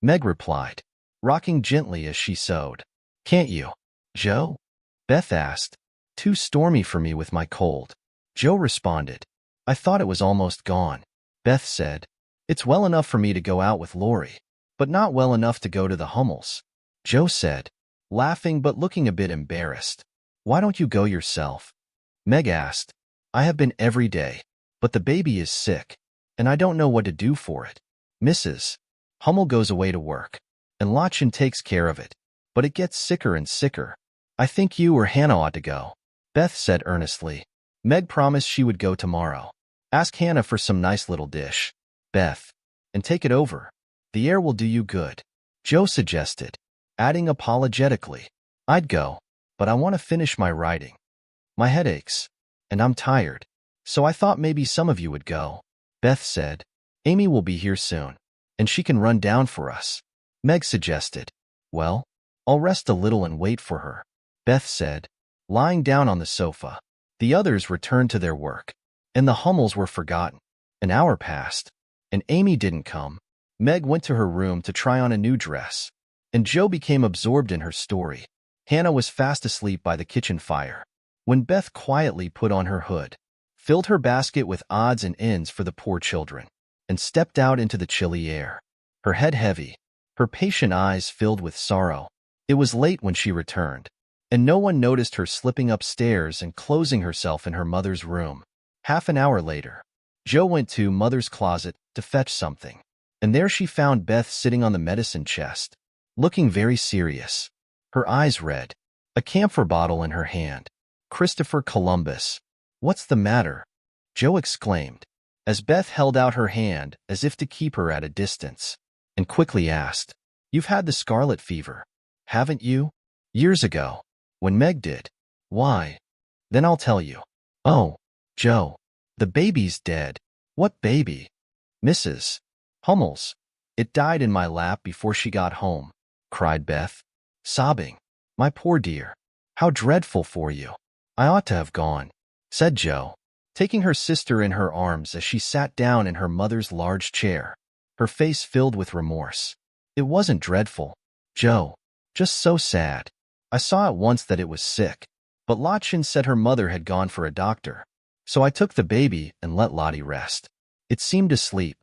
S1: Meg replied, rocking gently as she sewed. Can't you, Jo? Beth asked. Too stormy for me with my cold, Jo responded. I thought it was almost gone, Beth said. It's well enough for me to go out with Lori, but not well enough to go to the Hummels, Jo said, laughing but looking a bit embarrassed. Why don't you go yourself? Meg asked. I have been every day, but the baby is sick, and I don't know what to do for it. Mrs. Hummel goes away to work, and Lottchen takes care of it, but it gets sicker and sicker. I think you or Hannah ought to go, Beth said earnestly. Meg promised she would go tomorrow. Ask Hannah for some nice little dish, Beth, and take it over. The air will do you good, Jo suggested, adding apologetically. I'd go, but I want to finish my writing. My head aches, and I'm tired, so I thought maybe some of you would go, Beth said. Amy will be here soon, and she can run down for us, Meg suggested. Well, I'll rest a little and wait for her, Beth said, lying down on the sofa. The others returned to their work, and the Hummels were forgotten. An hour passed, and Amy didn't come. Meg went to her room to try on a new dress, and Jo became absorbed in her story. Hannah was fast asleep by the kitchen fire when Beth quietly put on her hood, filled her basket with odds and ends for the poor children, and stepped out into the chilly air, her head heavy, Her patient eyes filled with sorrow. It was late when she returned, and no one noticed her slipping upstairs and closing herself in her mother's room. Half an hour later, Jo went to Mother's closet to fetch something, and there she found Beth sitting on the medicine chest, looking very serious. Her eyes red, a camphor bottle in her hand. "Christopher Columbus, what's the matter?" Jo exclaimed, as Beth held out her hand as if to keep her at a distance, and quickly asked, "You've had the scarlet fever, haven't you?" "Years ago, when Meg did." "Why?" "Then I'll tell you." "Oh, Jo, the baby's dead." "What baby?" "Mrs. Hummel's. It died in my lap before she got home," cried Beth, sobbing. "My poor dear, how dreadful for you." "I ought to have gone," said Jo, taking her sister in her arms as she sat down in her mother's large chair, her face filled with remorse. "It wasn't dreadful, Jo, just so sad. I saw at once that it was sick, but Lotchen said her mother had gone for a doctor, so I took the baby and let Lottie rest. It seemed asleep.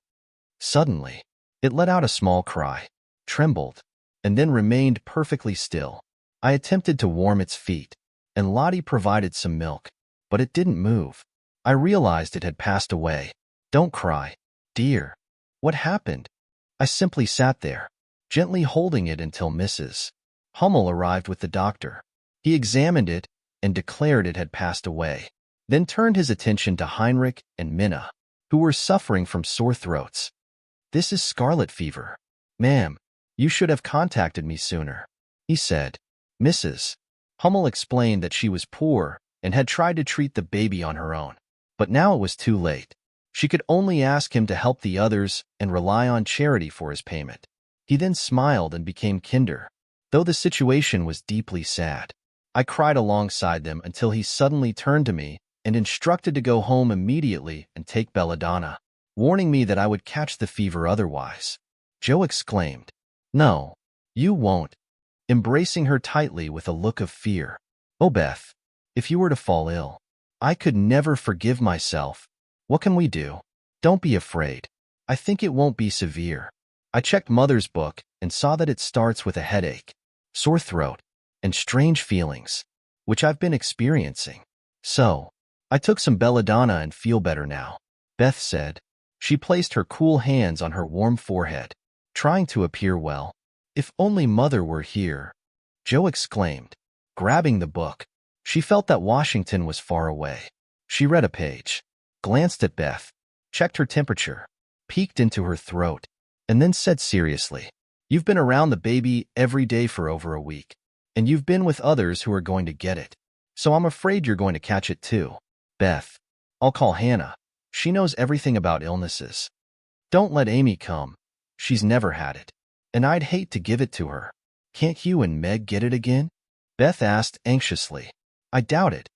S1: Suddenly, it let out a small cry, trembled, and then remained perfectly still. I attempted to warm its feet, and Lottie provided some milk, but it didn't move. I realized it had passed away." "Don't cry, dear. What happened?" "I simply sat there, gently holding it until Mrs. Hummel arrived with the doctor. He examined it and declared it had passed away, then turned his attention to Heinrich and Minna, who were suffering from sore throats. 'This is scarlet fever. Ma'am, you should have contacted me sooner,' he said." Mrs. Hummel explained that she was poor and had tried to treat the baby on her own, but now it was too late. She could only ask him to help the others and rely on charity for his payment. He then smiled and became kinder, though the situation was deeply sad. I cried alongside them until he suddenly turned to me and instructed to go home immediately and take belladonna, warning me that I would catch the fever otherwise. Jo exclaimed, "No, you won't," embracing her tightly with a look of fear. "Oh, Beth, if you were to fall ill, I could never forgive myself. What can we do?" "Don't be afraid. I think it won't be severe." I checked Mother's book and saw that it starts with a headache, sore throat, and strange feelings, which I've been experiencing. "So, I took some belladonna and feel better now," Beth said. She placed her cool hands on her warm forehead, trying to appear well. "If only Mother were here," Jo exclaimed, grabbing the book. She felt that Washington was far away. She read a page, glanced at Beth, checked her temperature, peeked into her throat, and then said seriously, "You've been around the baby every day for over a week, and you've been with others who are going to get it, so I'm afraid you're going to catch it too." "Beth, I'll call Hannah. She knows everything about illnesses." "Don't let Amy come. She's never had it, and I'd hate to give it to her." "Can't you and Meg get it again?" Beth asked anxiously. "I doubt it.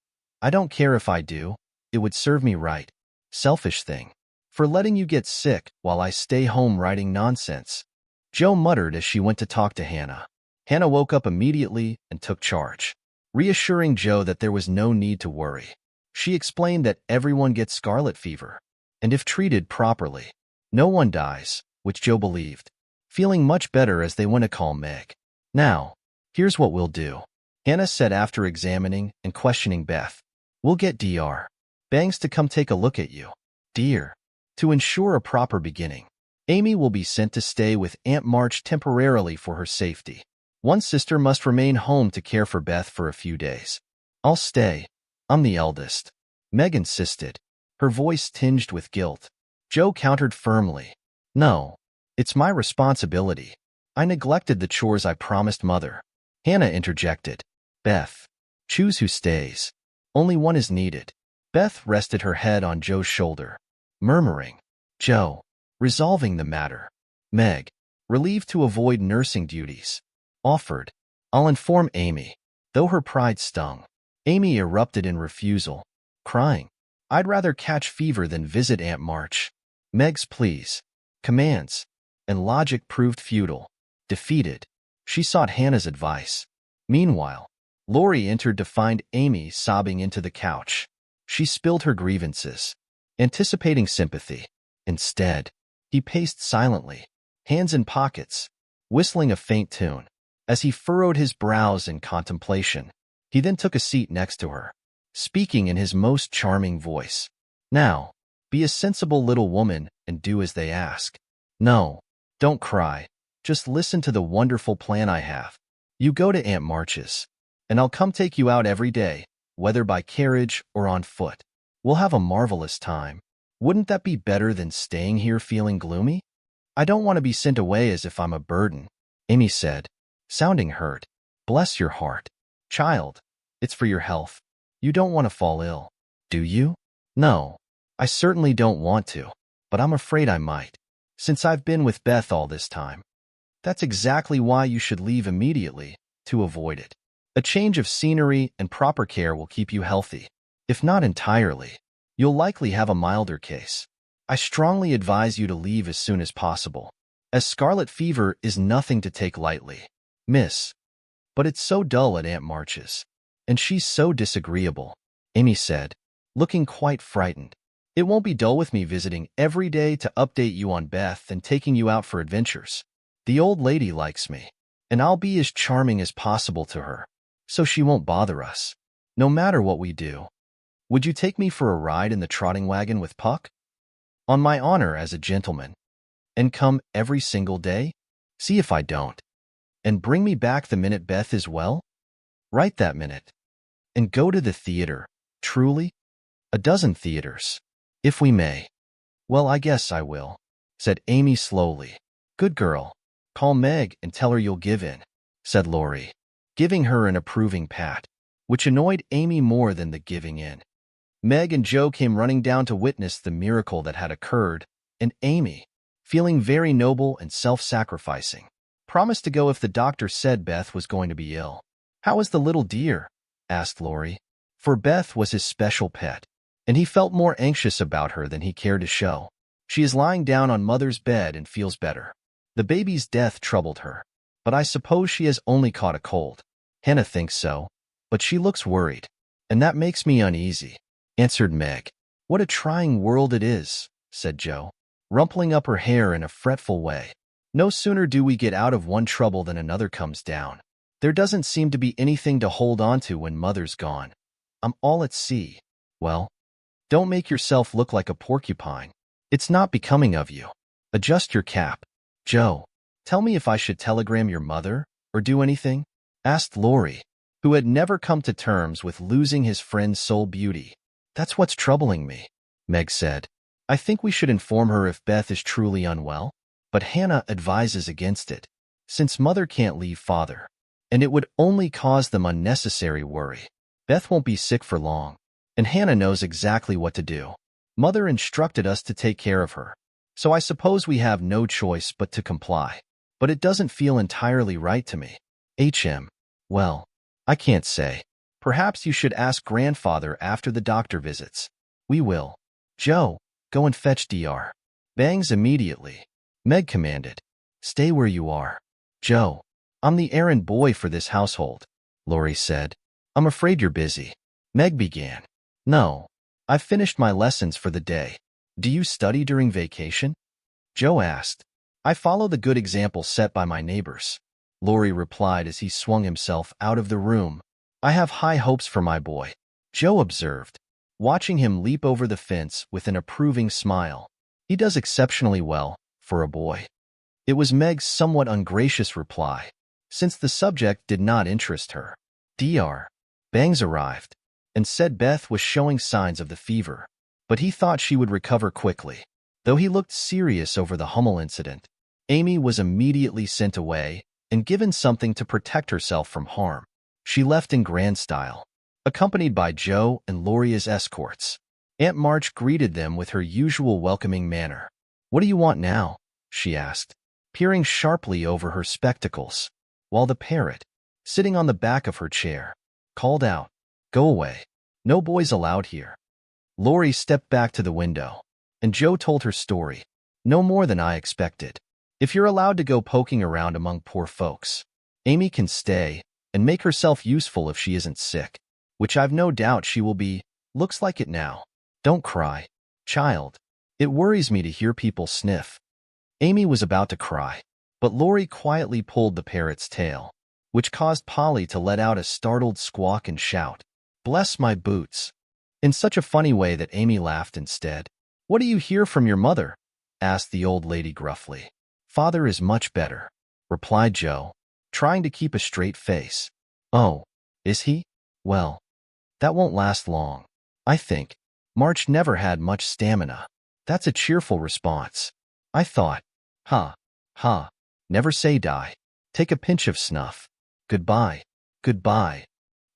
S1: I don't care if I do. It would serve me right. Selfish thing. For letting you get sick while I stay home writing nonsense," Jo muttered as she went to talk to Hannah. Hannah woke up immediately and took charge, reassuring Jo that there was no need to worry. She explained that everyone gets scarlet fever, and if treated properly, no one dies, which Jo believed, feeling much better as they went to call Meg. "Now, here's what we'll do," Hannah said after examining and questioning Beth. "We'll get Dr. Bangs to come take a look at you, dear, to ensure a proper beginning. Amy will be sent to stay with Aunt March temporarily for her safety. One sister must remain home to care for Beth for a few days." "I'll stay. I'm the eldest," Meg insisted, her voice tinged with guilt. Jo countered firmly, "No, it's my responsibility. I neglected the chores I promised Mother." Hannah interjected, "Beth, choose who stays. Only one is needed." Beth rested her head on Jo's shoulder, murmuring, "Jo, resolving the matter." Meg, relieved to avoid nursing duties, offered, "I'll inform Amy," though her pride stung. Amy erupted in refusal, crying, "I'd rather catch fever than visit Aunt March." Meg's pleas, commands, and logic proved futile. Defeated, she sought Hannah's advice. Meanwhile, Lori entered to find Amy sobbing into the couch. She spilled her grievances, anticipating sympathy. Instead, he paced silently, hands in pockets, whistling a faint tune. As he furrowed his brows in contemplation, he then took a seat next to her, speaking in his most charming voice. Now, be a sensible little woman and do as they ask. No, don't cry. Just listen to the wonderful plan I have. You go to Aunt March's, and I'll come take you out every day, whether by carriage or on foot. We'll have a marvelous time. Wouldn't that be better than staying here feeling gloomy? I don't want to be sent away as if I'm a burden, Amy said, sounding hurt. Bless your heart. Child, it's for your health. You don't want to fall ill, do you? No, I certainly don't want to, but I'm afraid I might, since I've been with Beth all this time. That's exactly why you should leave immediately, to avoid it. A change of scenery and proper care will keep you healthy. If not entirely, you'll likely have a milder case. I strongly advise you to leave as soon as possible, as scarlet fever is nothing to take lightly, miss. But it's so dull at Aunt March's, and she's so disagreeable, Amy said, looking quite frightened. It won't be dull with me visiting every day to update you on Beth and taking you out for adventures. The old lady likes me, and I'll be as charming as possible to her, so she won't bother us, no matter what we do. Would you take me for a ride in the trotting wagon with Puck? On my honor as a gentleman. And come every single day? See if I don't. And bring me back the minute Beth is well? Right that minute. And go to the theater, truly? A dozen theaters, if we may. Well, I guess I will, said Amy slowly. Good girl. Call Meg and tell her you'll give in, said Laurie, giving her an approving pat, which annoyed Amy more than the giving in. Meg and Joe came running down to witness the miracle that had occurred, and Amy, feeling very noble and self-sacrificing, promised to go if the doctor said Beth was going to be ill. How is the little dear? Asked Laurie, for Beth was his special pet, and he felt more anxious about her than he cared to show. She is lying down on Mother's bed and feels better. The baby's death troubled her, but I suppose she has only caught a cold. Hannah thinks so, but she looks worried, and that makes me uneasy, answered Meg. What a trying world it is, said Joe, rumpling up her hair in a fretful way. No sooner do we get out of one trouble than another comes down. There doesn't seem to be anything to hold on to when Mother's gone. I'm all at sea. Well, don't make yourself look like a porcupine. It's not becoming of you. Adjust your cap. Joe, tell me if I should telegram your mother, or do anything? Asked Laurie, who had never come to terms with losing his friend's sole beauty. That's what's troubling me, Meg said. I think we should inform her if Beth is truly unwell, but Hannah advises against it, since Mother can't leave Father, and it would only cause them unnecessary worry. Beth won't be sick for long, and Hannah knows exactly what to do. Mother instructed us to take care of her, so I suppose we have no choice but to comply. But it doesn't feel entirely right to me. Well, I can't say. Perhaps you should ask Grandfather after the doctor visits. We will. Joe, go and fetch Dr. Bangs immediately, Meg commanded. Stay where you are. Joe, I'm the errand boy for this household, Laurie said. I'm afraid you're busy. Meg began. No, I've finished my lessons for the day. Do you study during vacation? Joe asked. I follow the good example set by my neighbors, Laurie replied as he swung himself out of the room. I have high hopes for my boy, Joe observed, watching him leap over the fence with an approving smile. He does exceptionally well, for a boy. It was Meg's somewhat ungracious reply, since the subject did not interest her. Dr. Bangs arrived, and said Beth was showing signs of the fever, but he thought she would recover quickly. Though he looked serious over the Hummel incident, Amy was immediately sent away and given something to protect herself from harm. She left in grand style, accompanied by Joe and Laurie as escorts. Aunt March greeted them with her usual welcoming manner. What do you want now? She asked, peering sharply over her spectacles, while the parrot, sitting on the back of her chair, called out, Go away. No boys allowed here. Laurie stepped back to the window, and Joe told her story. No more than I expected. If you're allowed to go poking around among poor folks, Amy can stay and make herself useful if she isn't sick, which I've no doubt she will be. Looks like it now. Don't cry, child. It worries me to hear people sniff. Amy was about to cry, But Laurie quietly pulled the parrot's tail, which caused Polly to let out a startled squawk and shout, "Bless my boots," in such a funny way that Amy laughed instead. "What do you hear from your mother?" asked the old lady gruffly. "Father is much better," replied Joe, trying to keep a straight face. "Oh, is he? Well, that won't last long, I think. March never had much stamina." "That's a cheerful response. I thought. Ha, ha, never say die. Take a pinch of snuff. Goodbye, goodbye,"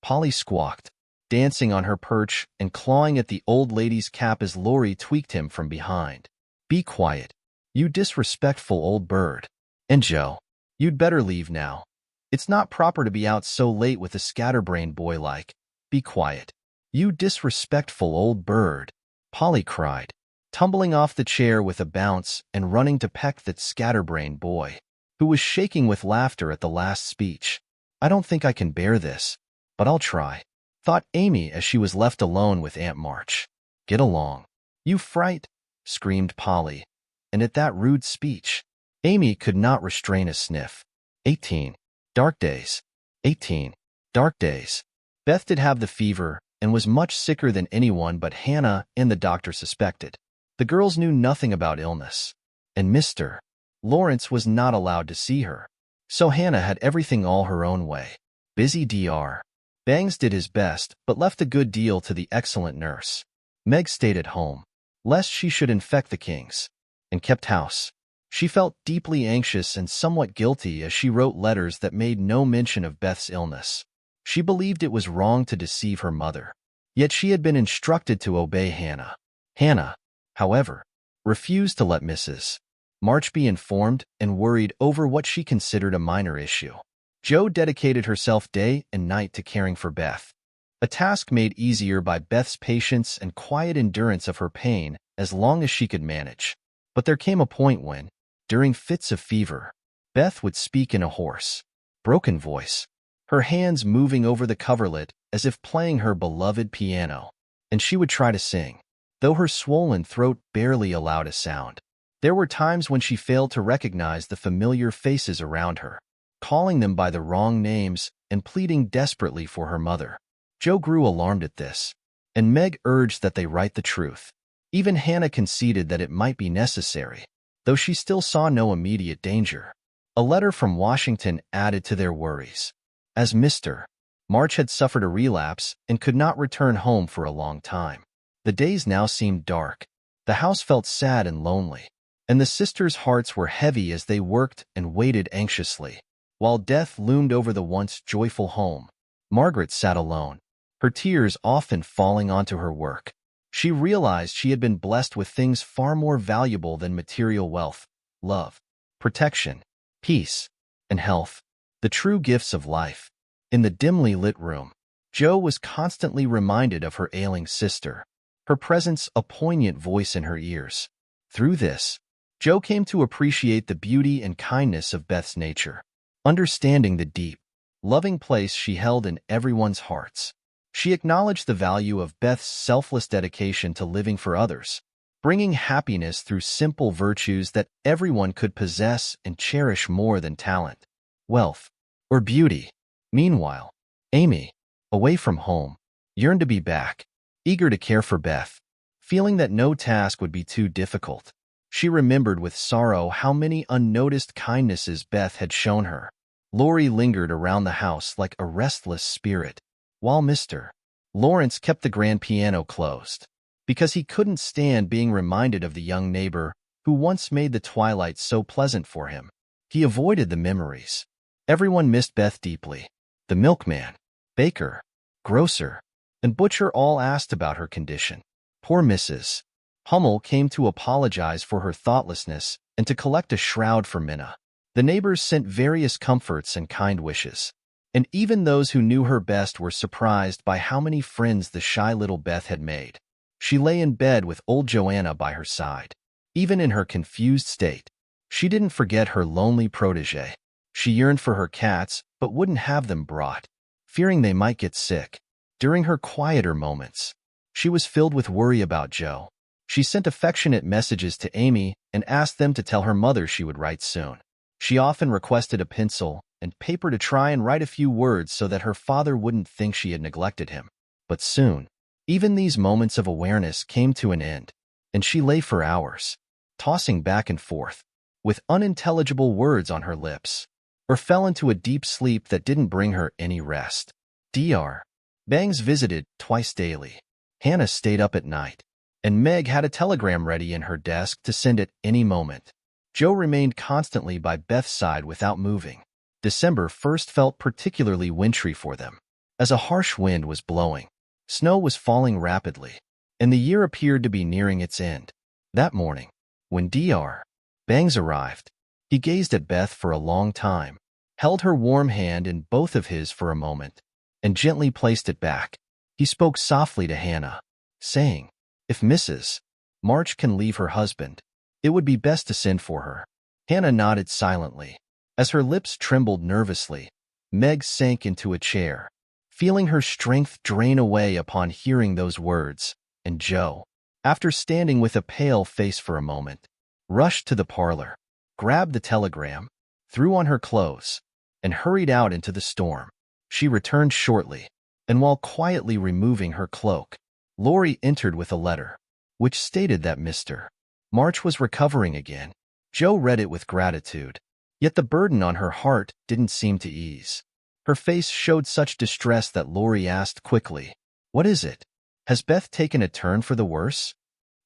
S1: Polly squawked, dancing on her perch and clawing at the old lady's cap as Laurie tweaked him from behind. "Be quiet, you disrespectful old bird. And Joe, you'd better leave now. It's not proper to be out so late with a scatterbrained boy like." "Be quiet, you disrespectful old bird," Polly cried, tumbling off the chair with a bounce and running to peck that scatterbrained boy, who was shaking with laughter at the last speech. "I don't think I can bear this, but I'll try," thought Amy as she was left alone with Aunt March. "Get along, you fright," screamed Polly, and at that rude speech, Amy could not restrain a sniff. 18 dark days. 18 dark days. Beth did have the fever and was much sicker than anyone but Hannah and the doctor suspected. The girls knew nothing about illness, and Mr. Lawrence was not allowed to see her. So Hannah had everything all her own way. Busy Dr. Bangs did his best, but left a good deal to the excellent nurse. Meg stayed at home, lest she should infect the Kings, and kept house. She felt deeply anxious and somewhat guilty as she wrote letters that made no mention of Beth's illness. She believed it was wrong to deceive her mother, yet she had been instructed to obey Hannah. Hannah, however, refused to let Mrs. March be informed and worried over what she considered a minor issue. Joe dedicated herself day and night to caring for Beth, a task made easier by Beth's patience and quiet endurance of her pain as long as she could manage. But there came a point when, during fits of fever, Beth would speak in a hoarse, broken voice, her hands moving over the coverlet as if playing her beloved piano, and she would try to sing, though her swollen throat barely allowed a sound. There were times when she failed to recognize the familiar faces around her, calling them by the wrong names and pleading desperately for her mother. Joe grew alarmed at this, and Meg urged that they write the truth. Even Hannah conceded that it might be necessary, though she still saw no immediate danger. A letter from Washington added to their worries, as Mr. March had suffered a relapse and could not return home for a long time. The days now seemed dark. The house felt sad and lonely, and the sisters' hearts were heavy as they worked and waited anxiously. While death loomed over the once joyful home, Margaret sat alone, her tears often falling onto her work. She realized she had been blessed with things far more valuable than material wealth: love, protection, peace, and health, the true gifts of life. In the dimly lit room, Joe was constantly reminded of her ailing sister, her presence a poignant voice in her ears. Through this, Joe came to appreciate the beauty and kindness of Beth's nature, understanding the deep, loving place she held in everyone's hearts. She acknowledged the value of Beth's selfless dedication to living for others, bringing happiness through simple virtues that everyone could possess and cherish more than talent, wealth, or beauty. Meanwhile, Amy, away from home, yearned to be back, eager to care for Beth, feeling that no task would be too difficult. She remembered with sorrow how many unnoticed kindnesses Beth had shown her. Laurie lingered around the house like a restless spirit, while Mr. Lawrence kept the grand piano closed, because he couldn't stand being reminded of the young neighbor who once made the twilight so pleasant for him. He avoided the memories. Everyone missed Beth deeply. The milkman, baker, grocer, and butcher all asked about her condition. Poor Mrs. Hummel came to apologize for her thoughtlessness and to collect a shroud for Minna. The neighbors sent various comforts and kind wishes, and even those who knew her best were surprised by how many friends the shy little Beth had made. She lay in bed with old Joanna by her side. Even in her confused state, she didn't forget her lonely protégé. She yearned for her cats, but wouldn't have them brought, fearing they might get sick. During her quieter moments, she was filled with worry about Joe. She sent affectionate messages to Amy and asked them to tell her mother she would write soon. She often requested a pencil and paper to try and write a few words so that her father wouldn't think she had neglected him. But soon, even these moments of awareness came to an end, and she lay for hours, tossing back and forth, with unintelligible words on her lips, or fell into a deep sleep that didn't bring her any rest. Dr. Bangs visited twice daily. Hannah stayed up at night, and Meg had a telegram ready in her desk to send at any moment. Joe remained constantly by Beth's side without moving. December 1st felt particularly wintry for them, as a harsh wind was blowing. Snow was falling rapidly, and the year appeared to be nearing its end. That morning, when Dr. Bangs arrived, he gazed at Beth for a long time, held her warm hand in both of his for a moment, and gently placed it back. He spoke softly to Hannah, saying, "If Mrs. March can leave her husband, it would be best to send for her." Hannah nodded silently. As her lips trembled nervously, Meg sank into a chair, feeling her strength drain away upon hearing those words, and Joe, after standing with a pale face for a moment, rushed to the parlor, grabbed the telegram, threw on her clothes, and hurried out into the storm. She returned shortly, and while quietly removing her cloak, Lori entered with a letter, which stated that Mr. March was recovering again. Joe read it with gratitude, yet the burden on her heart didn't seem to ease. Her face showed such distress that Lori asked quickly, "What is it? Has Beth taken a turn for the worse?"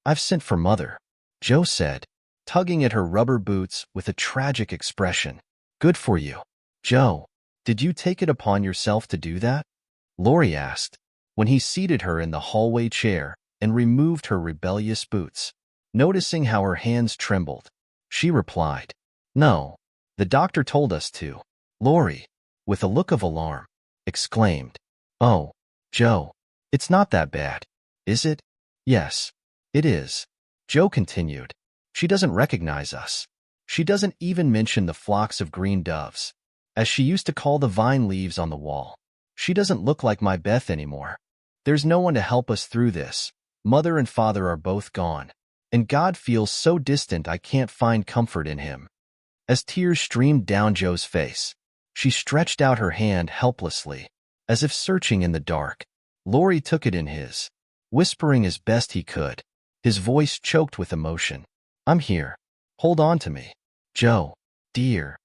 S1: "I've sent for Mother," Joe said, tugging at her rubber boots with a tragic expression. "Good for you." "Joe, did you take it upon yourself to do that?" Lori asked, when he seated her in the hallway chair and removed her rebellious boots. Noticing how her hands trembled, she replied, "No, the doctor told us to." Lori, with a look of alarm, exclaimed, "Oh, Joe, it's not that bad, is it?" "Yes, it is," Joe continued. "She doesn't recognize us. She doesn't even mention the flocks of green doves, as she used to call the vine leaves on the wall. She doesn't look like my Beth anymore. There's no one to help us through this. Mother and father are both gone, and God feels so distant I can't find comfort in him." As tears streamed down Joe's face, she stretched out her hand helplessly, as if searching in the dark. Lori took it in his, whispering as best he could, his voice choked with emotion, "I'm here. Hold on to me. Joe, dear."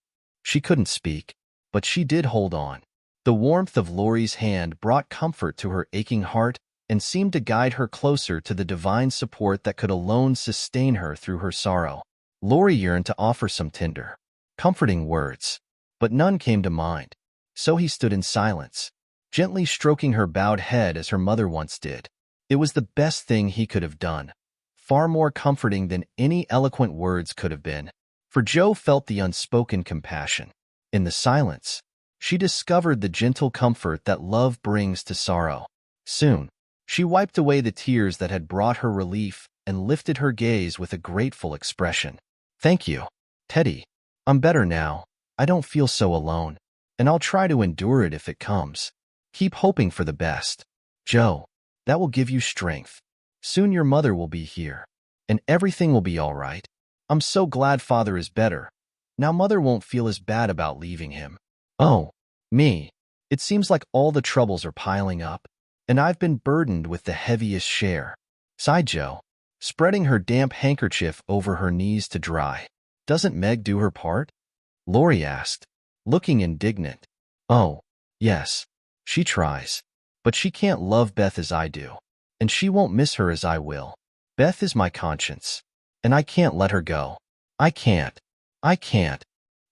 S1: She couldn't speak, but she did hold on. The warmth of Lori's hand brought comfort to her aching heart and seemed to guide her closer to the divine support that could alone sustain her through her sorrow. Lori yearned to offer some tender, comforting words, but none came to mind. So he stood in silence, gently stroking her bowed head as her mother once did. It was the best thing he could have done, far more comforting than any eloquent words could have been, for Joe felt the unspoken compassion. In the silence, she discovered the gentle comfort that love brings to sorrow. Soon, she wiped away the tears that had brought her relief and lifted her gaze with a grateful expression. "Thank you, Teddy. I'm better now. I don't feel so alone, and I'll try to endure it if it comes. Keep hoping for the best. Joe, that will give you strength. Soon your mother will be here, and everything will be all right. I'm so glad father is better. Now Mother won't feel as bad about leaving him. Oh, me. It seems like all the troubles are piling up, and I've been burdened with the heaviest share," sighed Joe, spreading her damp handkerchief over her knees to dry. "Doesn't Meg do her part?" Lori asked, looking indignant. "Oh, yes, she tries, but she can't love Beth as I do, and she won't miss her as I will. Beth is my conscience, and I can't let her go. I can't.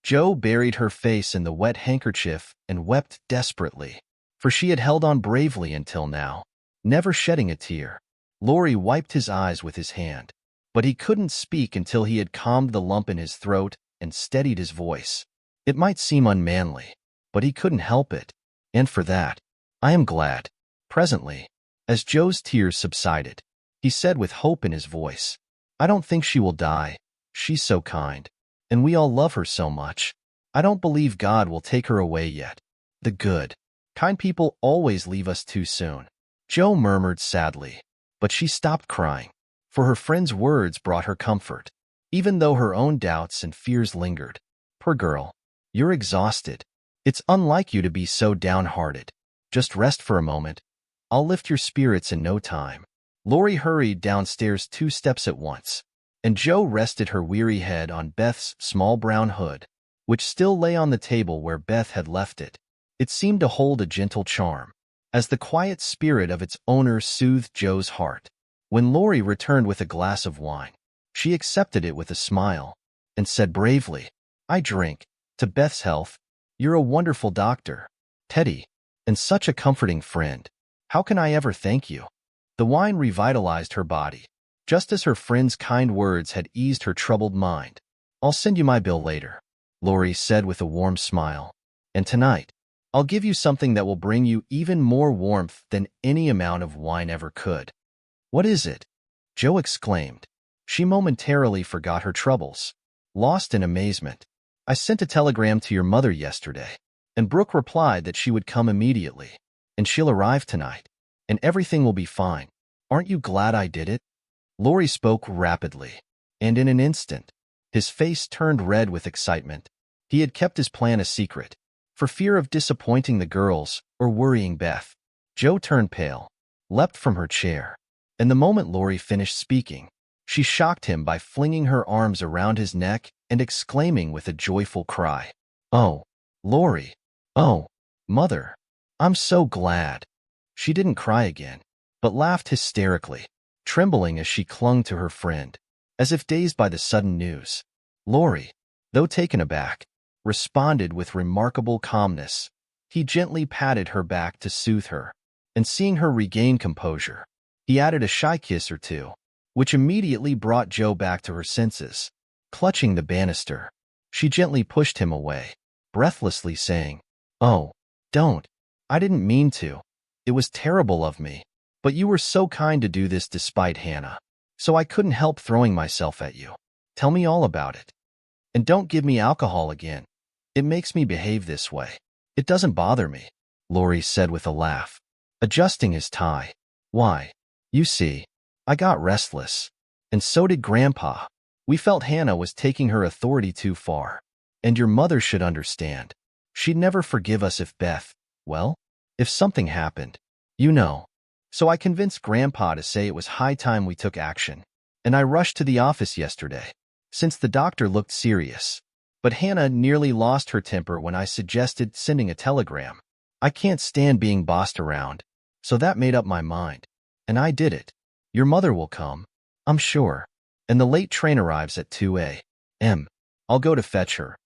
S1: Joe buried her face in the wet handkerchief and wept desperately, for she had held on bravely until now, never shedding a tear. Lori wiped his eyes with his hand, but he couldn't speak until he had calmed the lump in his throat and steadied his voice. It might seem unmanly, but he couldn't help it, and for that, I am glad. Presently, as Joe's tears subsided, he said with hope in his voice, "I don't think she will die. She's so kind, and we all love her so much. I don't believe God will take her away yet. The good, kind people always leave us too soon." Joe murmured sadly, but she stopped crying, for her friend's words brought her comfort, even though her own doubts and fears lingered. Poor girl. You're exhausted. It's unlike you to be so downhearted. Just rest for a moment. I'll lift your spirits in no time. Lori hurried downstairs 2 steps at once, and Jo rested her weary head on Beth's small brown hood, which still lay on the table where Beth had left it. It seemed to hold a gentle charm, as the quiet spirit of its owner soothed Jo's heart. When Lori returned with a glass of wine, she accepted it with a smile and said bravely, "I drink to Beth's health. You're a wonderful doctor, Teddy, and such a comforting friend. How can I ever thank you?" The wine revitalized her body, just as her friend's kind words had eased her troubled mind. "I'll send you my bill later," Lori said with a warm smile. "And tonight, I'll give you something that will bring you even more warmth than any amount of wine ever could." "What is it?" Jo exclaimed. She momentarily forgot her troubles, lost in amazement. "I sent a telegram to your mother yesterday, and Brooke replied that she would come immediately, and she'll arrive tonight, and everything will be fine. Aren't you glad I did it?" Lori spoke rapidly, and in an instant, his face turned red with excitement. He had kept his plan a secret, for fear of disappointing the girls or worrying Beth. Jo turned pale, leapt from her chair, and the moment Lori finished speaking, she shocked him by flinging her arms around his neck and exclaiming with a joyful cry, "Oh, Lori! Oh, Mother! I'm so glad!" She didn't cry again, but laughed hysterically, trembling as she clung to her friend, as if dazed by the sudden news. Lori, though taken aback, responded with remarkable calmness. He gently patted her back to soothe her, and seeing her regain composure, he added a shy kiss or two, which immediately brought Jo back to her senses. Clutching the banister, she gently pushed him away, breathlessly saying, "Oh, don't. I didn't mean to. It was terrible of me. But you were so kind to do this despite Hannah, so I couldn't help throwing myself at you. Tell me all about it. And don't give me alcohol again. It makes me behave this way." "It doesn't bother me," Lori said with a laugh, adjusting his tie. "Why, you see, I got restless, and so did Grandpa. We felt Hannah was taking her authority too far, and your mother should understand. She'd never forgive us if if something happened, you know. So I convinced Grandpa to say it was high time we took action, and I rushed to the office yesterday, since the doctor looked serious. But Hannah nearly lost her temper when I suggested sending a telegram. I can't stand being bossed around, so that made up my mind, and I did it. Your mother will come, I'm sure, and the late train arrives at 2 a.m. I'll go to fetch her.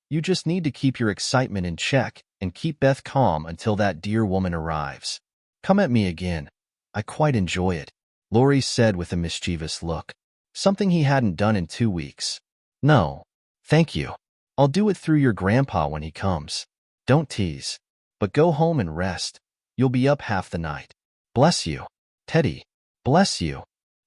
S1: You just need to keep your excitement in check and keep Beth calm until that dear woman arrives. Come at me again. I quite enjoy it," Lori said with a mischievous look, something he hadn't done in 2 weeks. "No, thank you. I'll do it through your grandpa when he comes. Don't tease, but go home and rest. You'll be up half the night. Bless you, Teddy. Bless you."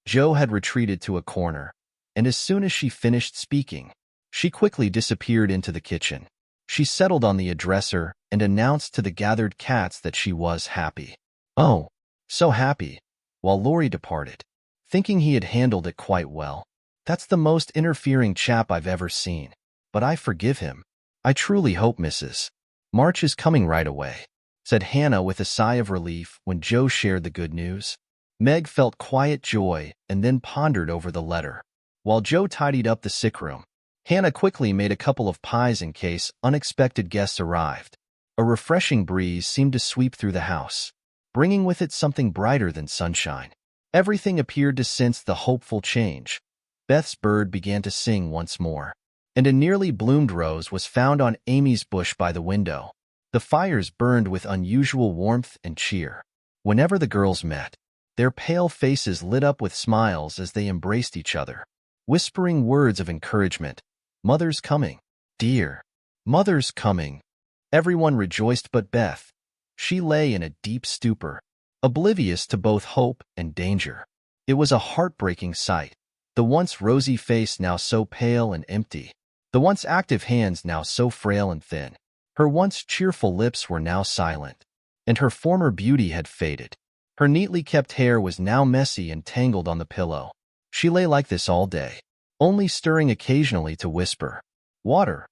S1: Jo had retreated to a corner, and as soon as she finished speaking, she quickly disappeared into the kitchen. She settled on the dresser and announced to the gathered cats that she was happy. Oh, so happy, while Lori departed, thinking he had handled it quite well. "That's the most interfering chap I've ever seen, but I forgive him. I truly hope Mrs. March is coming right away," said Hannah with a sigh of relief when Jo shared the good news. Meg felt quiet joy and then pondered over the letter. While Jo tidied up the sick room, Hannah quickly made a couple of pies in case unexpected guests arrived. A refreshing breeze seemed to sweep through the house, bringing with it something brighter than sunshine. Everything appeared to sense the hopeful change. Beth's bird began to sing once more, and a nearly bloomed rose was found on Amy's bush by the window. The fires burned with unusual warmth and cheer. Whenever the girls met, their pale faces lit up with smiles as they embraced each other, whispering words of encouragement. "Mother's coming, dear. Mother's coming." Everyone rejoiced but Beth. She lay in a deep stupor, oblivious to both hope and danger. It was a heartbreaking sight. The once rosy face now so pale and empty, the once active hands now so frail and thin. Her once cheerful lips were now silent, and her former beauty had faded. Her neatly kept hair was now messy and tangled on the pillow. She lay like this all day, only stirring occasionally to whisper, "Water,"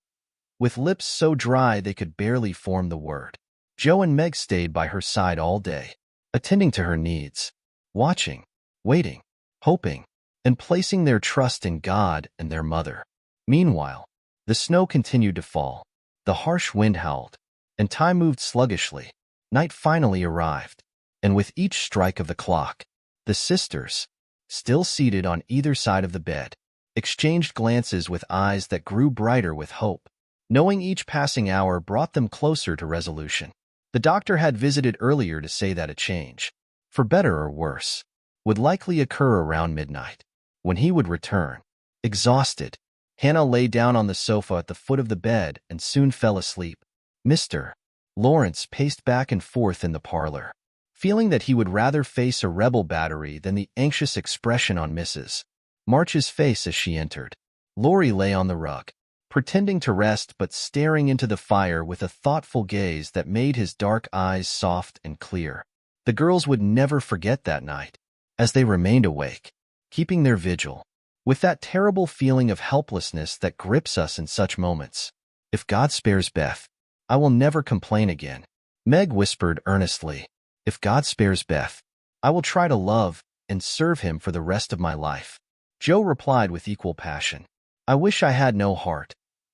S1: with lips so dry they could barely form the word. Joe and Meg stayed by her side all day, attending to her needs, watching, waiting, hoping, and placing their trust in God and their mother. Meanwhile, the snow continued to fall, the harsh wind howled, and time moved sluggishly. Night finally arrived, and with each strike of the clock, the sisters, still seated on either side of the bed, exchanged glances with eyes that grew brighter with hope. Knowing each passing hour brought them closer to resolution. The doctor had visited earlier to say that a change, for better or worse, would likely occur around midnight. When he would return, exhausted, Hannah lay down on the sofa at the foot of the bed and soon fell asleep. Mr. Lawrence paced back and forth in the parlor, feeling that he would rather face a rebel battery than the anxious expression on Mrs. March's face as she entered. Laurie lay on the rug, pretending to rest but staring into the fire with a thoughtful gaze that made his dark eyes soft and clear. The girls would never forget that night, as they remained awake, keeping their vigil, with that terrible feeling of helplessness that grips us in such moments. If God spares Beth, I will never complain again, Meg whispered earnestly. If God spares Beth, I will try to love and serve him for the rest of my life. Joe replied with equal passion. I wish I had no heart.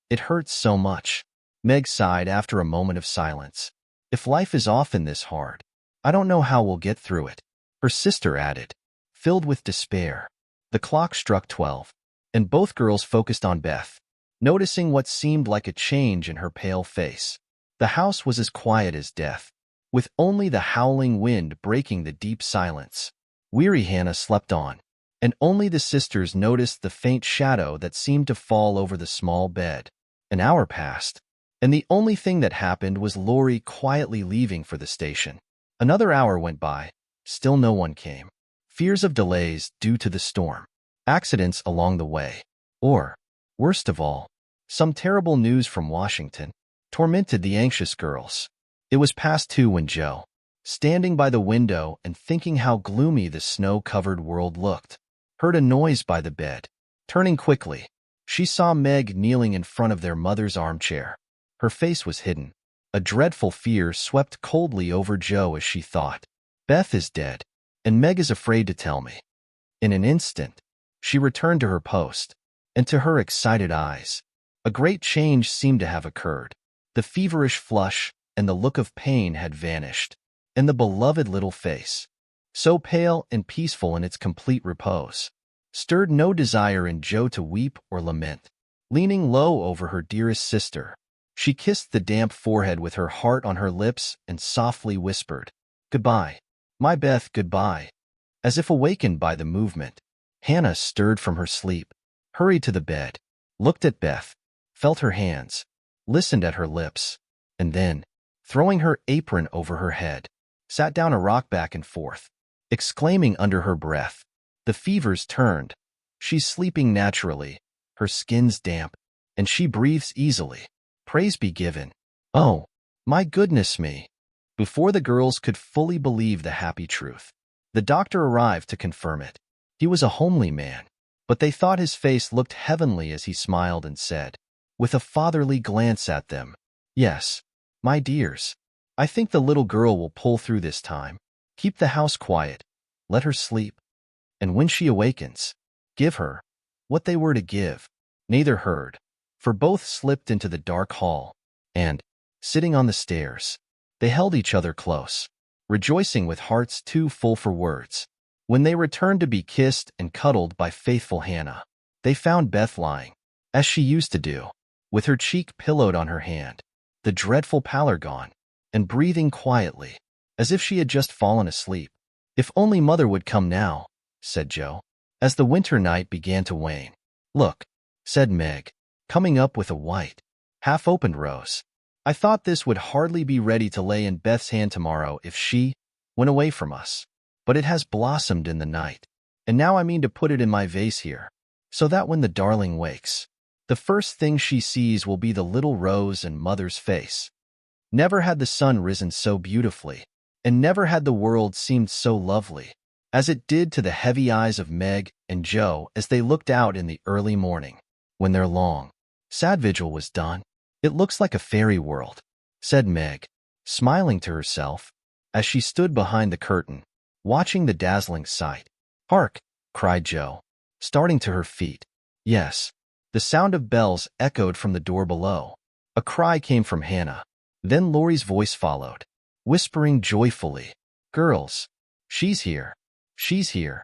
S1: It hurts so much. Meg sighed after a moment of silence. If life is often this hard, I don't know how we'll get through it, her sister added, filled with despair. The clock struck 12, and both girls focused on Beth, noticing what seemed like a change in her pale face. The house was as quiet as death, with only the howling wind breaking the deep silence. Weary Hannah slept on, and only the sisters noticed the faint shadow that seemed to fall over the small bed. An hour passed, and the only thing that happened was Laurie quietly leaving for the station. Another hour went by, still no one came. Fears of delays due to the storm, accidents along the way, or, worst of all, some terrible news from Washington, tormented the anxious girls. It was past 2 when Joe, standing by the window and thinking how gloomy the snow-covered world looked, heard a noise by the bed. Turning quickly, she saw Meg kneeling in front of their mother's armchair. Her face was hidden. A dreadful fear swept coldly over Joe as she thought, Beth is dead, and Meg is afraid to tell me. In an instant, she returned to her post, and to her excited eyes, a great change seemed to have occurred. The feverish flush and the look of pain had vanished, and the beloved little face, so pale and peaceful in its complete repose, stirred no desire in Joe to weep or lament. Leaning low over her dearest sister, she kissed the damp forehead with her heart on her lips and softly whispered, Goodbye, my Beth, goodbye. As if awakened by the movement, Hannah stirred from her sleep, hurried to the bed, looked at Beth, felt her hands, listened at her lips, and then, throwing her apron over her head, sat down to rock back and forth, exclaiming under her breath, The fever's turned. She's sleeping naturally, her skin's damp, and she breathes easily. Praise be given. Oh, my goodness me. Before the girls could fully believe the happy truth, the doctor arrived to confirm it. He was a homely man, but they thought his face looked heavenly as he smiled and said, with a fatherly glance at them, Yes, my dears, I think the little girl will pull through this time. Keep the house quiet, let her sleep, and when she awakens, give her what they were to give. Neither heard, for both slipped into the dark hall, and, sitting on the stairs, they held each other close, rejoicing with hearts too full for words. When they returned to be kissed and cuddled by faithful Hannah, they found Beth lying, as she used to do, with her cheek pillowed on her hand, the dreadful pallor gone, and breathing quietly, as if she had just fallen asleep. If only Mother would come now, said Joe, as the winter night began to wane. Look, said Meg, coming up with a white, half-opened rose. I thought this would hardly be ready to lay in Beth's hand tomorrow if she went away from us. But it has blossomed in the night, and now I mean to put it in my vase here, so that when the darling wakes, the first thing she sees will be the little rose and Mother's face. Never had the sun risen so beautifully, and never had the world seemed so lovely, as it did to the heavy eyes of Meg and Joe as they looked out in the early morning, when their long, sad vigil was done. "It looks like a fairy world," said Meg, smiling to herself as she stood behind the curtain, watching the dazzling sight. "Hark!" cried Jo, starting to her feet. Yes, the sound of bells echoed from the door below. A cry came from Hannah. Then Laurie's voice followed, whispering joyfully, "Girls, she's here. She's here.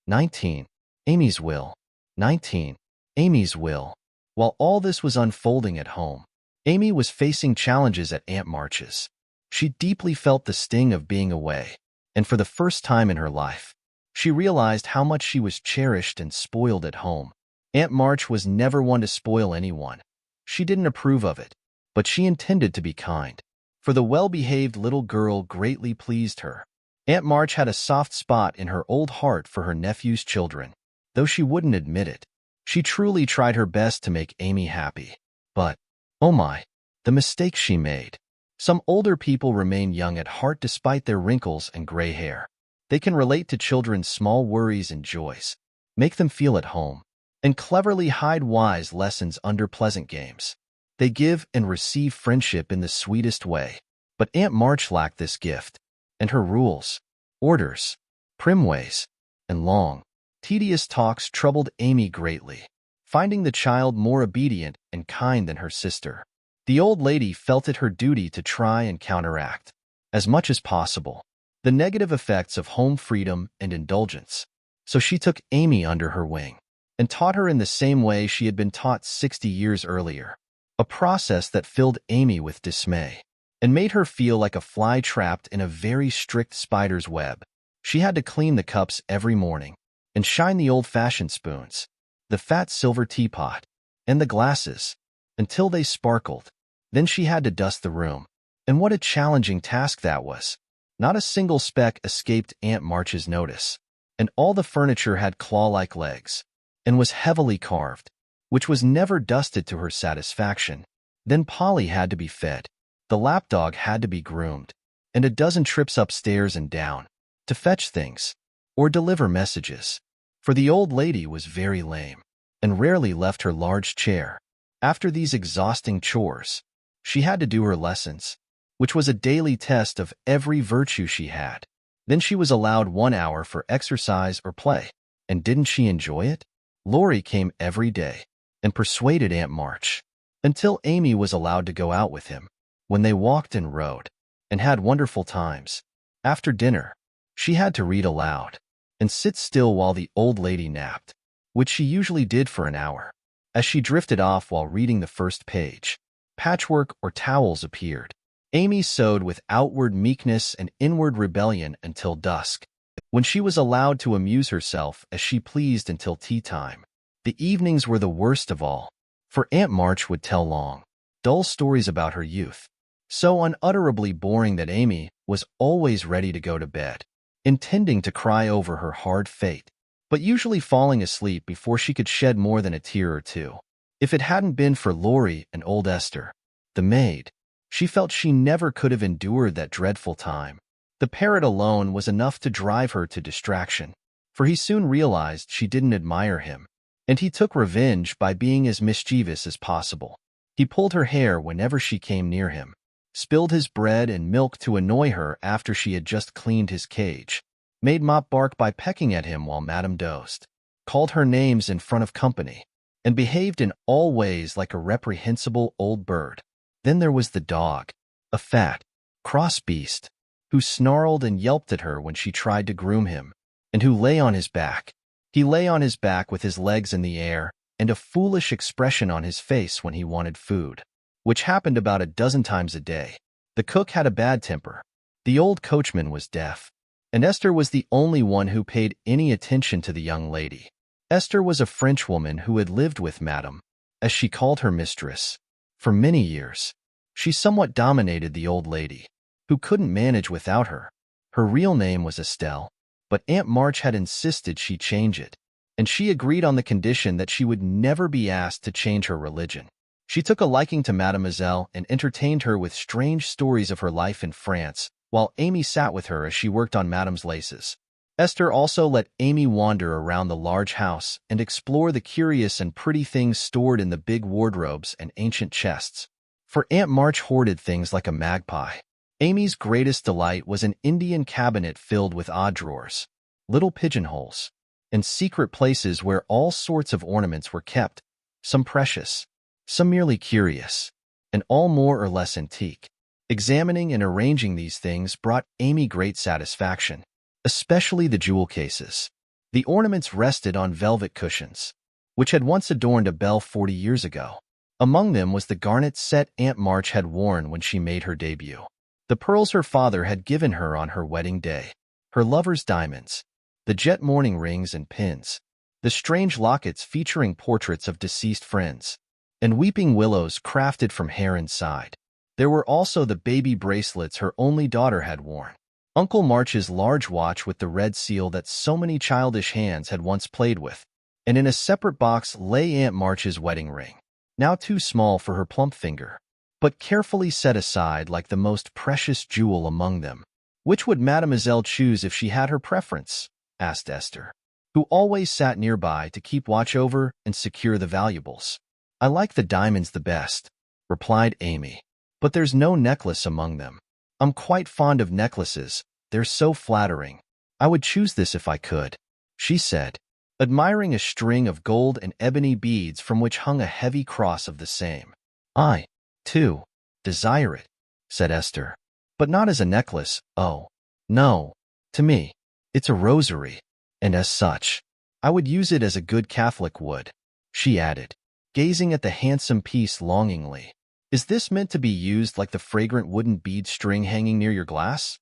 S1: 19. Amy's will. 19. Amy's will." While all this was unfolding at home, Amy was facing challenges at Aunt March's. She deeply felt the sting of being away, and for the first time in her life, she realized how much she was cherished and spoiled at home. Aunt March was never one to spoil anyone. She didn't approve of it, but she intended to be kind, for the well-behaved little girl greatly pleased her. Aunt March had a soft spot in her old heart for her nephew's children, though she wouldn't admit it. She truly tried her best to make Amy happy. But, oh my, the mistakes she made. Some older people remain young at heart despite their wrinkles and gray hair. They can relate to children's small worries and joys, make them feel at home, and cleverly hide wise lessons under pleasant games. They give and receive friendship in the sweetest way. But Aunt March lacked this gift, and her rules, orders, prim ways, and long, tedious talks troubled Amy greatly, finding the child more obedient and kind than her sister. The old lady felt it her duty to try and counteract, as much as possible, the negative effects of home freedom and indulgence. So she took Amy under her wing and taught her in the same way she had been taught 60 years earlier, a process that filled Amy with dismay and made her feel like a fly trapped in a very strict spider's web. She had to clean the cups every morning and shine the old-fashioned spoons, the fat silver teapot, and the glasses until they sparkled. Then she had to dust the room. And what a challenging task that was. Not a single speck escaped Aunt March's notice, and all the furniture had claw-like legs and was heavily carved, which was never dusted to her satisfaction. Then Polly had to be fed, the lapdog had to be groomed, and a dozen trips upstairs and down to fetch things or deliver messages. For the old lady was very lame and rarely left her large chair. After these exhausting chores, she had to do her lessons, which was a daily test of every virtue she had. Then she was allowed 1 hour for exercise or play. And didn't she enjoy it? Laurie came every day and persuaded Aunt March, until Amy was allowed to go out with him, when they walked and rode, and had wonderful times. After dinner, she had to read aloud and sit still while the old lady napped, which she usually did for an hour. As she drifted off while reading the first page, patchwork or towels appeared. Amy sewed with outward meekness and inward rebellion until dusk, when she was allowed to amuse herself as she pleased until tea time. The evenings were the worst of all, for Aunt March would tell long, dull stories about her youth, so unutterably boring that Amy was always ready to go to bed, intending to cry over her hard fate, but usually falling asleep before she could shed more than a tear or two. If it hadn't been for Laurie and old Esther, the maid, she felt she never could have endured that dreadful time. The parrot alone was enough to drive her to distraction, for he soon realized she didn't admire him, and he took revenge by being as mischievous as possible. He pulled her hair whenever she came near him, spilled his bread and milk to annoy her after she had just cleaned his cage, made Mop bark by pecking at him while Madame dozed, called her names in front of company, and behaved in all ways like a reprehensible old bird. Then there was the dog, a fat, cross beast, who snarled and yelped at her when she tried to groom him, and who lay on his back. He lay on his back with his legs in the air and a foolish expression on his face when he wanted food, which happened about a dozen times a day. The cook had a bad temper. The old coachman was deaf, and Esther was the only one who paid any attention to the young lady. Esther was a Frenchwoman who had lived with Madame, as she called her mistress, for many years. She somewhat dominated the old lady, who couldn't manage without her. Her real name was Estelle, but Aunt March had insisted she change it, and she agreed on the condition that she would never be asked to change her religion. She took a liking to Mademoiselle and entertained her with strange stories of her life in France, while Amy sat with her as she worked on Madame's laces. Esther also let Amy wander around the large house and explore the curious and pretty things stored in the big wardrobes and ancient chests. For Aunt March hoarded things like a magpie. Amy's greatest delight was an Indian cabinet filled with odd drawers, little pigeonholes, and secret places where all sorts of ornaments were kept, some precious, some merely curious, and all more or less antique. Examining and arranging these things brought Amy great satisfaction, especially the jewel cases. The ornaments rested on velvet cushions, which had once adorned a belle 40 years ago. Among them was the garnet set Aunt March had worn when she made her debut, the pearls her father had given her on her wedding day, her lover's diamonds, the jet mourning rings and pins, the strange lockets featuring portraits of deceased friends, and weeping willows crafted from hair inside. There were also the baby bracelets her only daughter had worn, Uncle March's large watch with the red seal that so many childish hands had once played with, and in a separate box lay Aunt March's wedding ring, now too small for her plump finger, but carefully set aside like the most precious jewel among them. "Which would Mademoiselle choose if she had her preference?" asked Esther, who always sat nearby to keep watch over and secure the valuables. "I like the diamonds the best," replied Amy, "but there's no necklace among them. I'm quite fond of necklaces, they're so flattering. I would choose this if I could," she said, admiring a string of gold and ebony beads from which hung a heavy cross of the same. "I, too, desire it," said Esther, "but not as a necklace. Oh, no. To me, it's a rosary, and as such, I would use it as a good Catholic would," she added, gazing at the handsome piece longingly. "Is this meant to be used like the fragrant wooden bead string hanging near your glass?"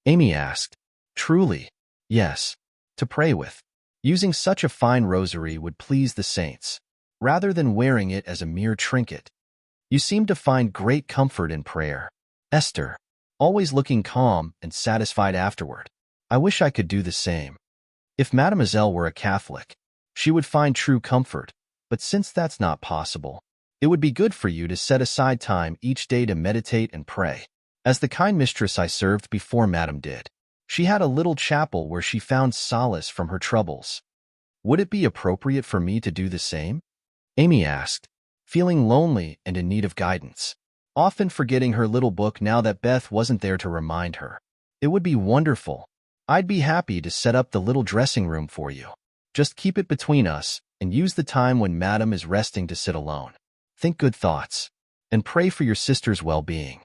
S1: Amy asked. "Truly, yes, to pray with. Using such a fine rosary would please the saints, rather than wearing it as a mere trinket. You seem to find great comfort in prayer, Esther, always looking calm and satisfied afterward. I wish I could do the same. If Mademoiselle were a Catholic, she would find true comfort, but since that's not possible, it would be good for you to set aside time each day to meditate and pray, as the kind mistress I served before Madame did. She had a little chapel where she found solace from her troubles. Would it be appropriate for me to do the same?" Amy asked, feeling lonely and in need of guidance, often forgetting her little book now that Beth wasn't there to remind her. "It would be wonderful. I'd be happy to set up the little dressing room for you. Just keep it between us and use the time when Madame is resting to sit alone. Think good thoughts, and pray for your sister's well-being."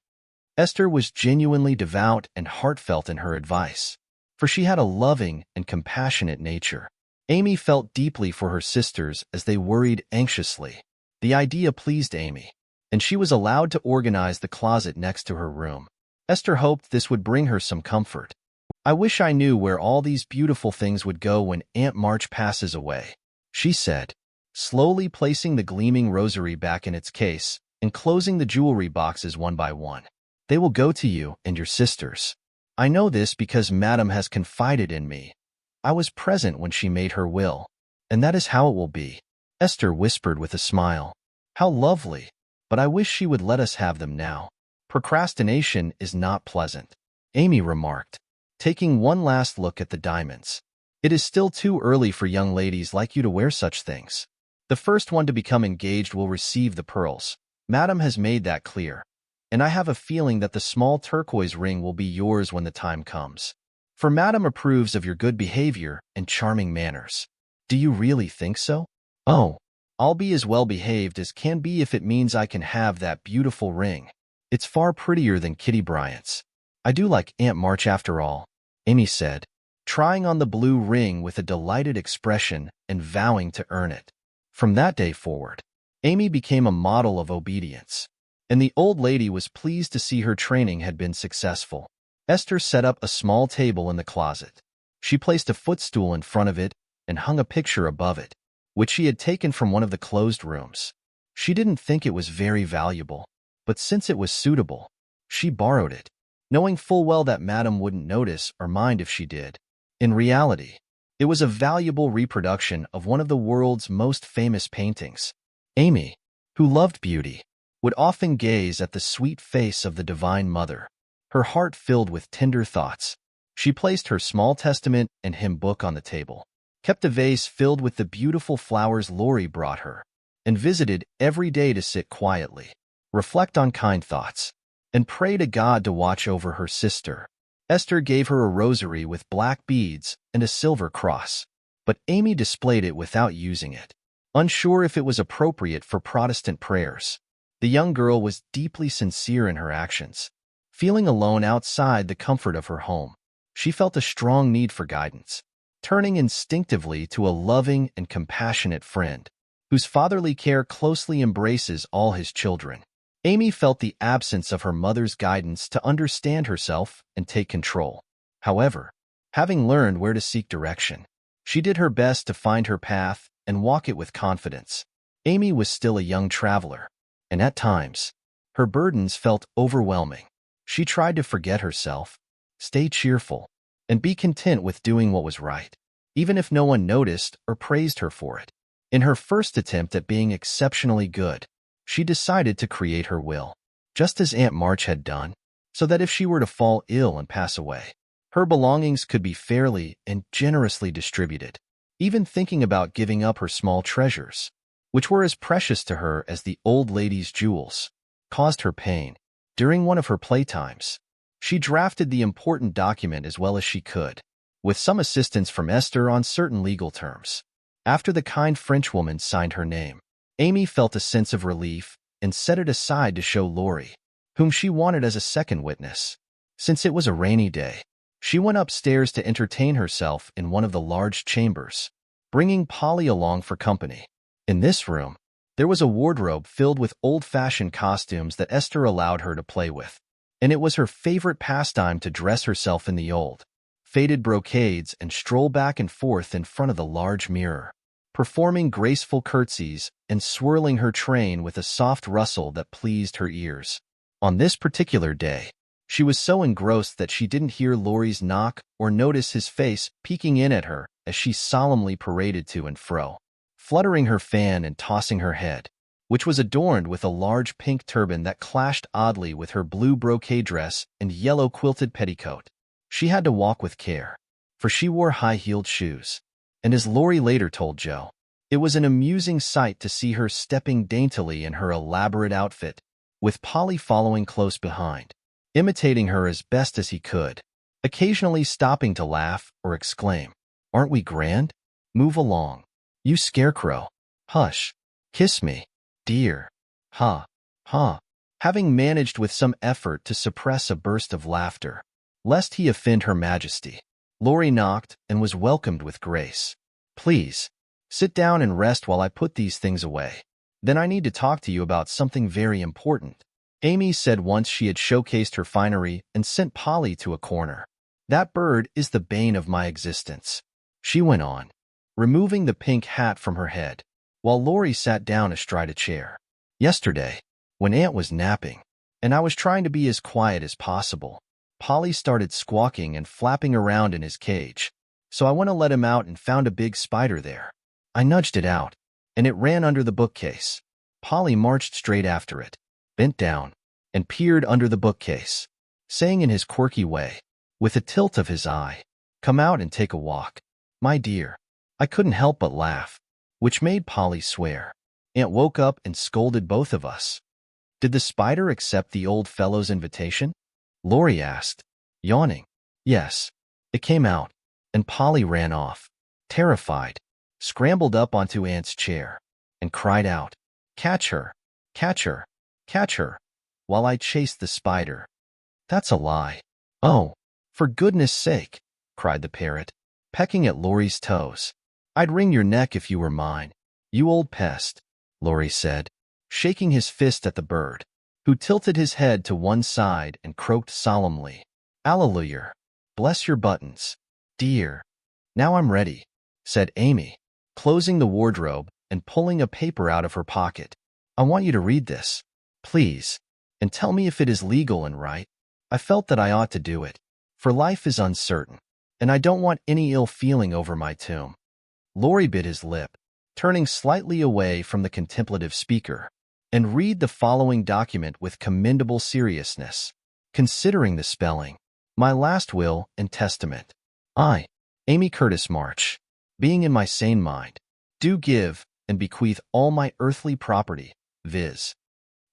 S1: Esther was genuinely devout and heartfelt in her advice, for she had a loving and compassionate nature. Amy felt deeply for her sisters as they worried anxiously. The idea pleased Amy, and she was allowed to organize the closet next to her room. Esther hoped this would bring her some comfort. "I wish I knew where all these beautiful things would go when Aunt March passes away," she said, slowly placing the gleaming rosary back in its case and closing the jewelry boxes one by one. "They will go to you and your sisters. I know this because Madame has confided in me. I was present when she made her will, and that is how it will be," Esther whispered with a smile. "How lovely, but I wish she would let us have them now. Procrastination is not pleasant," Amy remarked, taking one last look at the diamonds. "It is still too early for young ladies like you to wear such things. The first one to become engaged will receive the pearls. Madame has made that clear, and I have a feeling that the small turquoise ring will be yours when the time comes. For Madame approves of your good behavior and charming manners." "Do you really think so?" "Oh, I'll be as well behaved as can be if it means I can have that beautiful ring. It's far prettier than Kitty Bryant's. I do like Aunt March after all," Amy said, trying on the blue ring with a delighted expression and vowing to earn it. From that day forward, Amy became a model of obedience, and the old lady was pleased to see her training had been successful. Esther set up a small table in the closet. She placed a footstool in front of it and hung a picture above it, which she had taken from one of the closed rooms. She didn't think it was very valuable, but since it was suitable, she borrowed it, knowing full well that Madame wouldn't notice or mind if she did. In reality, it was a valuable reproduction of one of the world's most famous paintings. Amy, who loved beauty, would often gaze at the sweet face of the Divine Mother, her heart filled with tender thoughts. She placed her small testament and hymn book on the table, kept a vase filled with the beautiful flowers Laurie brought her, and visited every day to sit quietly, reflect on kind thoughts, and pray to God to watch over her sister. Esther gave her a rosary with black beads and a silver cross, but Amy displayed it without using it, unsure if it was appropriate for Protestant prayers. The young girl was deeply sincere in her actions. Feeling alone outside the comfort of her home, she felt a strong need for guidance, turning instinctively to a loving and compassionate friend, whose fatherly care closely embraces all his children. Amy felt the absence of her mother's guidance to understand herself and take control. However, having learned where to seek direction, she did her best to find her path and walk it with confidence. Amy was still a young traveler, and at times, her burdens felt overwhelming. She tried to forget herself, stay cheerful, and be content with doing what was right, even if no one noticed or praised her for it. In her first attempt at being exceptionally good, she decided to create her will, just as Aunt March had done, so that if she were to fall ill and pass away, her belongings could be fairly and generously distributed. Even thinking about giving up her small treasures, which were as precious to her as the old lady's jewels, caused her pain. During one of her playtimes, she drafted the important document as well as she could, with some assistance from Esther on certain legal terms. After the kind Frenchwoman signed her name, Amy felt a sense of relief and set it aside to show Laurie, whom she wanted as a second witness. Since it was a rainy day, she went upstairs to entertain herself in one of the large chambers, bringing Polly along for company. In this room, there was a wardrobe filled with old-fashioned costumes that Esther allowed her to play with, and it was her favorite pastime to dress herself in the old, faded brocades and stroll back and forth in front of the large mirror, performing graceful curtsies and swirling her train with a soft rustle that pleased her ears. On this particular day, she was so engrossed that she didn't hear Laurie's knock or notice his face peeking in at her as she solemnly paraded to and fro, fluttering her fan and tossing her head, which was adorned with a large pink turban that clashed oddly with her blue brocade dress and yellow quilted petticoat. She had to walk with care, for she wore high-heeled shoes, and as Laurie later told Joe, it was an amusing sight to see her stepping daintily in her elaborate outfit, with Polly following close behind, imitating her as best as he could, occasionally stopping to laugh or exclaim, "Aren't we grand? Move along. You scarecrow. Hush. Kiss me, dear. Ha, ha." Having managed with some effort to suppress a burst of laughter, lest he offend her majesty, Laurie knocked and was welcomed with grace. "Please, sit down and rest while I put these things away. Then I need to talk to you about something very important," Amy said once she had showcased her finery and sent Polly to a corner. "That bird is the bane of my existence," she went on, removing the pink hat from her head, while Laurie sat down astride a chair. "Yesterday, when Aunt was napping, and I was trying to be as quiet as possible, Polly started squawking and flapping around in his cage, so I went to let him out and found a big spider there. I nudged it out, and it ran under the bookcase. Polly marched straight after it, bent down, and peered under the bookcase, saying in his quirky way, with a tilt of his eye, 'Come out and take a walk.' My dear, I couldn't help but laugh, which made Polly swear. Aunt woke up and scolded both of us." "Did the spider accept the old fellow's invitation?" Laurie asked, yawning. "Yes." It came out, and Polly ran off, terrified, scrambled up onto Aunt's chair, and cried out, "Catch her! Catch her! Catch her!" while I chased the spider. "That's a lie." "Oh, for goodness sake," cried the parrot, pecking at Laurie's toes. "I'd wring your neck if you were mine, you old pest," Laurie said, shaking his fist at the bird, who tilted his head to one side and croaked solemnly, "Alleluia. Bless your buttons, dear." "Now I'm ready," said Amy, closing the wardrobe and pulling a paper out of her pocket. "I want you to read this, please, and tell me if it is legal and right. I felt that I ought to do it, for life is uncertain, and I don't want any ill feeling over my tomb." Laurie bit his lip, turning slightly away from the contemplative speaker, and read the following document with commendable seriousness. Considering the spelling, "My last will and testament. I, Amy Curtis March, being in my sane mind, do give and bequeath all my earthly property, viz.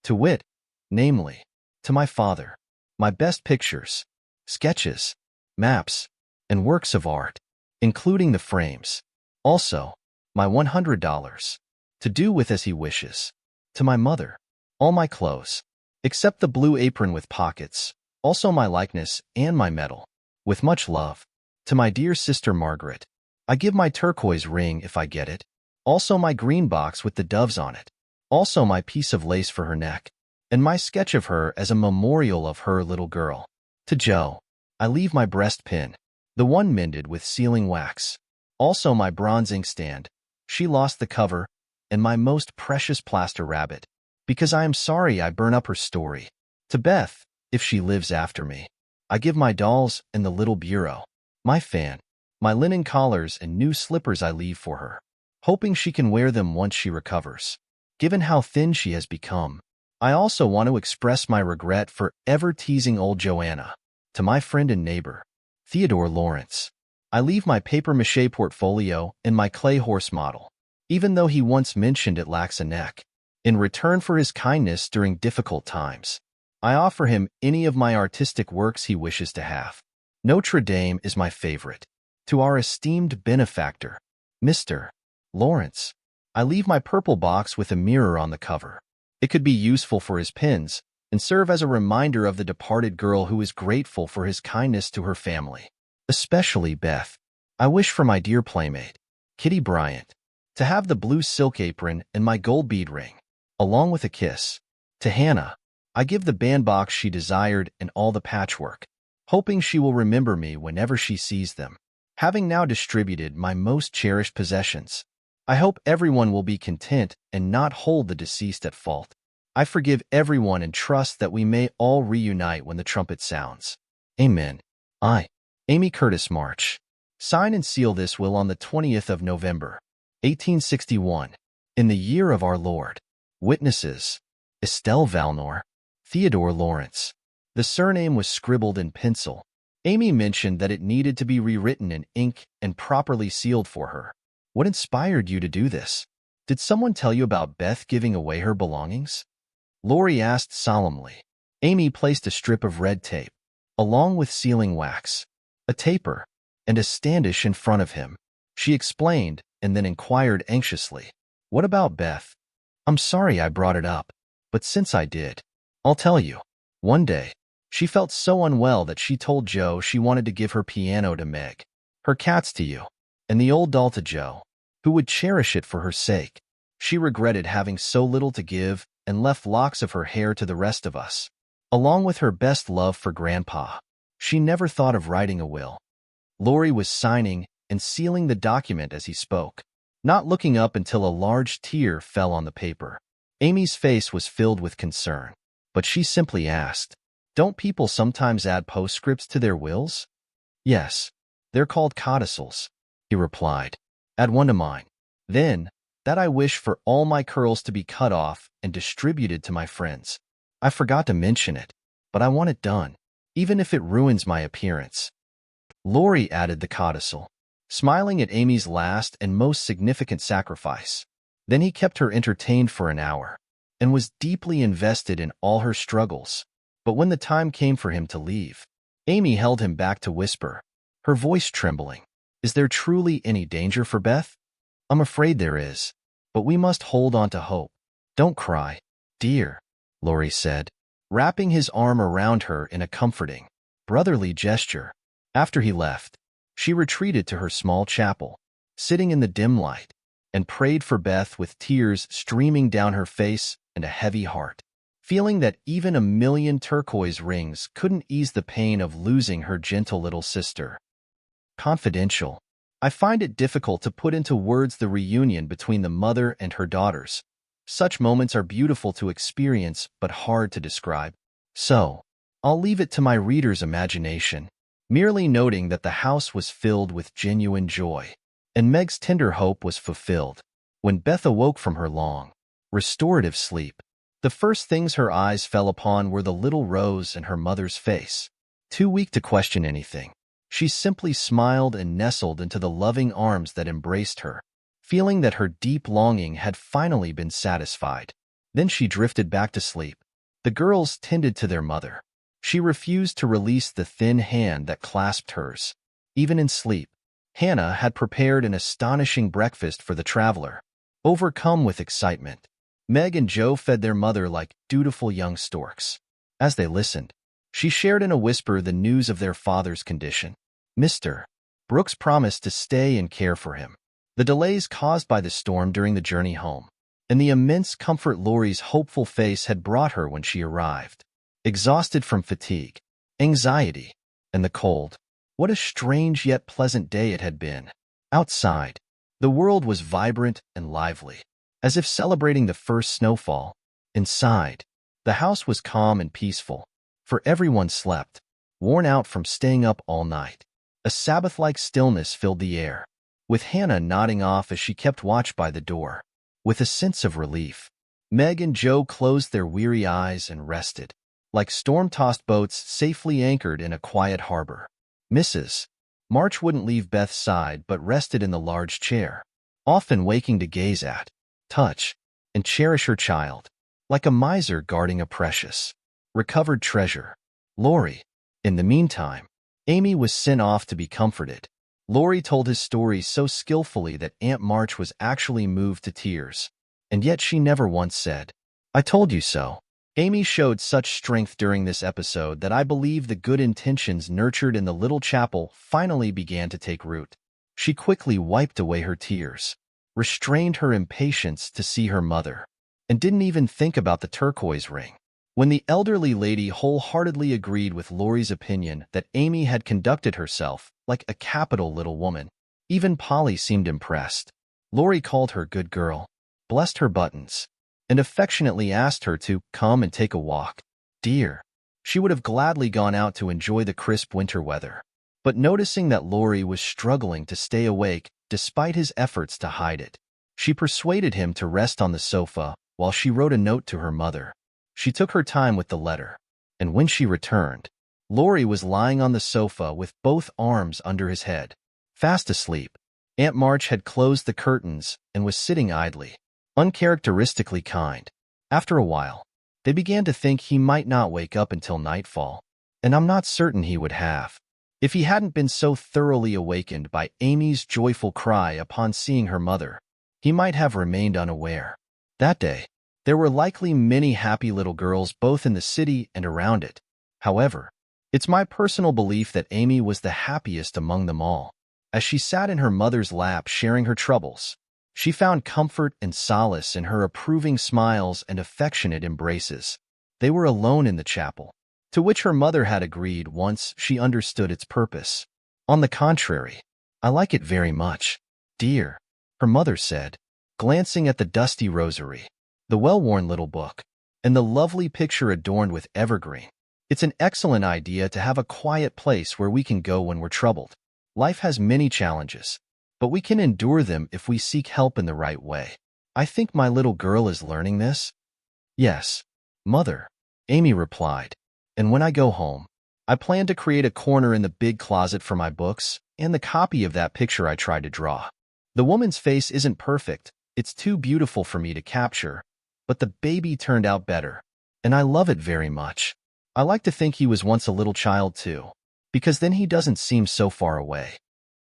S1: to wit, namely, to my father, my best pictures, sketches, maps, and works of art, including the frames. Also, my $100, to do with as he wishes. To my mother, all my clothes, except the blue apron with pockets, also my likeness and my medal. With much love. To my dear sister Margaret, I give my turquoise ring if I get it, also my green box with the doves on it, also my piece of lace for her neck, and my sketch of her as a memorial of her little girl. To Joe, I leave my breast pin, the one mended with sealing wax, also my bronze inkstand, she lost the cover, and my most precious plaster rabbit, because I am sorry I burn up her story. To Beth, if she lives after me, I give my dolls and the little bureau, my fan, my linen collars and new slippers I leave for her, hoping she can wear them once she recovers. Given how thin she has become, I also want to express my regret for ever teasing old Joanna. To my friend and neighbor, Theodore Lawrence, I leave my papier-mâché portfolio and my clay horse model, even though he once mentioned it lacks a neck. In return for his kindness during difficult times, I offer him any of my artistic works he wishes to have. Notre Dame is my favorite. To our esteemed benefactor, Mr. Lawrence, I leave my purple box with a mirror on the cover. It could be useful for his pins and serve as a reminder of the departed girl who is grateful for his kindness to her family, especially Beth. I wish for my dear playmate, Kitty Bryant, to have the blue silk apron and my gold bead ring, along with a kiss. To Hannah, I give the bandbox she desired and all the patchwork, hoping she will remember me whenever she sees them. Having now distributed my most cherished possessions, I hope everyone will be content and not hold the deceased at fault. I forgive everyone and trust that we may all reunite when the trumpet sounds. Amen. I, Amy Curtis March, sign and seal this will on the 20th of November, 1861, in the year of our Lord. Witnesses, Estelle Valnor, Theodore Lawrence. The surname was scribbled in pencil. Amy mentioned that it needed to be rewritten in ink and properly sealed for her. What inspired you to do this? Did someone tell you about Beth giving away her belongings? Laurie asked solemnly. Amy placed a strip of red tape, along with sealing wax, a taper, and a standish in front of him. She explained and then inquired anxiously, "What about Beth?" "I'm sorry I brought it up, but since I did, I'll tell you. One day, she felt so unwell that she told Joe she wanted to give her piano to Meg, her cats to you, and the old doll to Joe, who would cherish it for her sake. She regretted having so little to give and left locks of her hair to the rest of us, along with her best love for Grandpa. She never thought of writing a will." Laurie was signing and sealing the document as he spoke, not looking up until a large tear fell on the paper. Amy's face was filled with concern, but she simply asked, "Don't people sometimes add postscripts to their wills?" "Yes, they're called codicils," he replied. "Add one to mine. Then, that I wish for all my curls to be cut off and distributed to my friends. I forgot to mention it, but I want it done, even if it ruins my appearance." Laurie added the codicil, smiling at Amy's last and most significant sacrifice. Then he kept her entertained for an hour, and was deeply invested in all her struggles. But when the time came for him to leave, Amy held him back to whisper, her voice trembling, "Is there truly any danger for Beth?" "I'm afraid there is, but we must hold on to hope. Don't cry, dear," Laurie said, wrapping his arm around her in a comforting, brotherly gesture. After he left, she retreated to her small chapel, sitting in the dim light, and prayed for Beth with tears streaming down her face and a heavy heart, feeling that even a million turquoise rings couldn't ease the pain of losing her gentle little sister. Confidential. I find it difficult to put into words the reunion between the mother and her daughters. Such moments are beautiful to experience but hard to describe. So, I'll leave it to my reader's imagination, merely noting that the house was filled with genuine joy, and Meg's tender hope was fulfilled. When Beth awoke from her long, restorative sleep, the first things her eyes fell upon were the little rose and her mother's face. Too weak to question anything, she simply smiled and nestled into the loving arms that embraced her, feeling that her deep longing had finally been satisfied. Then she drifted back to sleep. The girls tended to their mother. She refused to release the thin hand that clasped hers. Even in sleep, Hannah had prepared an astonishing breakfast for the traveler. Overcome with excitement, Meg and Joe fed their mother like dutiful young storks. As they listened, she shared in a whisper the news of their father's condition. Mr. Brooks promised to stay and care for him. The delays caused by the storm during the journey home, and the immense comfort Laurie's hopeful face had brought her when she arrived. Exhausted from fatigue, anxiety, and the cold, what a strange yet pleasant day it had been. Outside, the world was vibrant and lively, as if celebrating the first snowfall. Inside, the house was calm and peaceful, for everyone slept, worn out from staying up all night. A Sabbath-like stillness filled the air, with Hannah nodding off as she kept watch by the door. With a sense of relief, Meg and Joe closed their weary eyes and rested, like storm-tossed boats safely anchored in a quiet harbor. Mrs. March wouldn't leave Beth's side but rested in the large chair, often waking to gaze at, touch, and cherish her child, like a miser guarding a precious, recovered treasure. Laurie. In the meantime, Amy was sent off to be comforted. Laurie told his story so skillfully that Aunt March was actually moved to tears, and yet she never once said, "I told you so." Amy showed such strength during this episode that I believe the good intentions nurtured in the little chapel finally began to take root. She quickly wiped away her tears, restrained her impatience to see her mother, and didn't even think about the turquoise ring. When the elderly lady wholeheartedly agreed with Laurie's opinion that Amy had conducted herself like a capital little woman, even Polly seemed impressed. Laurie called her good girl, blessed her buttons, and affectionately asked her to come and take a walk. Dear, she would have gladly gone out to enjoy the crisp winter weather. But noticing that Laurie was struggling to stay awake despite his efforts to hide it, she persuaded him to rest on the sofa while she wrote a note to her mother. She took her time with the letter, and when she returned, Laurie was lying on the sofa with both arms under his head, fast asleep. Aunt March had closed the curtains and was sitting idly, uncharacteristically kind. After a while, they began to think he might not wake up until nightfall, and I'm not certain he would have, if he hadn't been so thoroughly awakened by Amy's joyful cry upon seeing her mother. He might have remained unaware. That day, there were likely many happy little girls both in the city and around it. However, it's my personal belief that Amy was the happiest among them all. As she sat in her mother's lap sharing her troubles, she found comfort and solace in her approving smiles and affectionate embraces. They were alone in the chapel, to which her mother had agreed once she understood its purpose. On the contrary, I like it very much, dear, her mother said, glancing at the dusty rosary, the well-worn little book, and the lovely picture adorned with evergreen. It's an excellent idea to have a quiet place where we can go when we're troubled. Life has many challenges, but we can endure them if we seek help in the right way. I think my little girl is learning this. Yes, Mother, Amy replied. And when I go home, I plan to create a corner in the big closet for my books and the copy of that picture I tried to draw. The woman's face isn't perfect. It's too beautiful for me to capture, but the baby turned out better, and I love it very much. I like to think he was once a little child too, because then he doesn't seem so far away.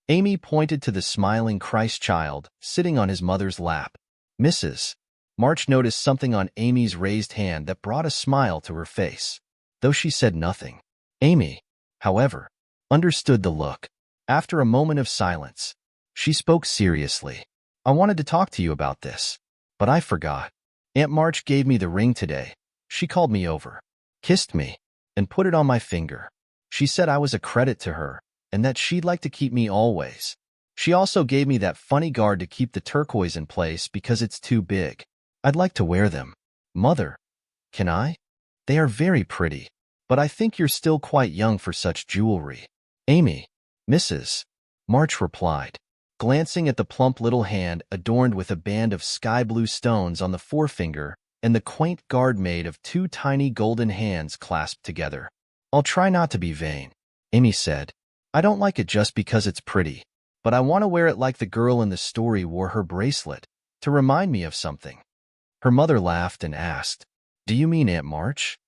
S1: Amy pointed to the smiling Christ child sitting on his mother's lap. Mrs. March noticed something on Amy's raised hand that brought a smile to her face, though she said nothing. Amy, however, understood the look. After a moment of silence, she spoke seriously. I wanted to talk to you about this, but I forgot. Aunt March gave me the ring today. She called me over, kissed me, and put it on my finger. She said I was a credit to her, and that she'd like to keep me always. She also gave me that funny guard to keep the turquoise in place because it's too big. I'd like to wear them. Mother, can I? They are very pretty, but I think you're still quite young for such jewelry. Amy, Mrs. March replied, glancing at the plump little hand adorned with a band of sky-blue stones on the forefinger and the quaint guard made of two tiny golden hands clasped together. I'll try not to be vain, Amy said. I don't like it just because it's pretty, but I want to wear it like the girl in the story wore her bracelet, to remind me of something. Her mother laughed and asked, Do you mean Aunt March?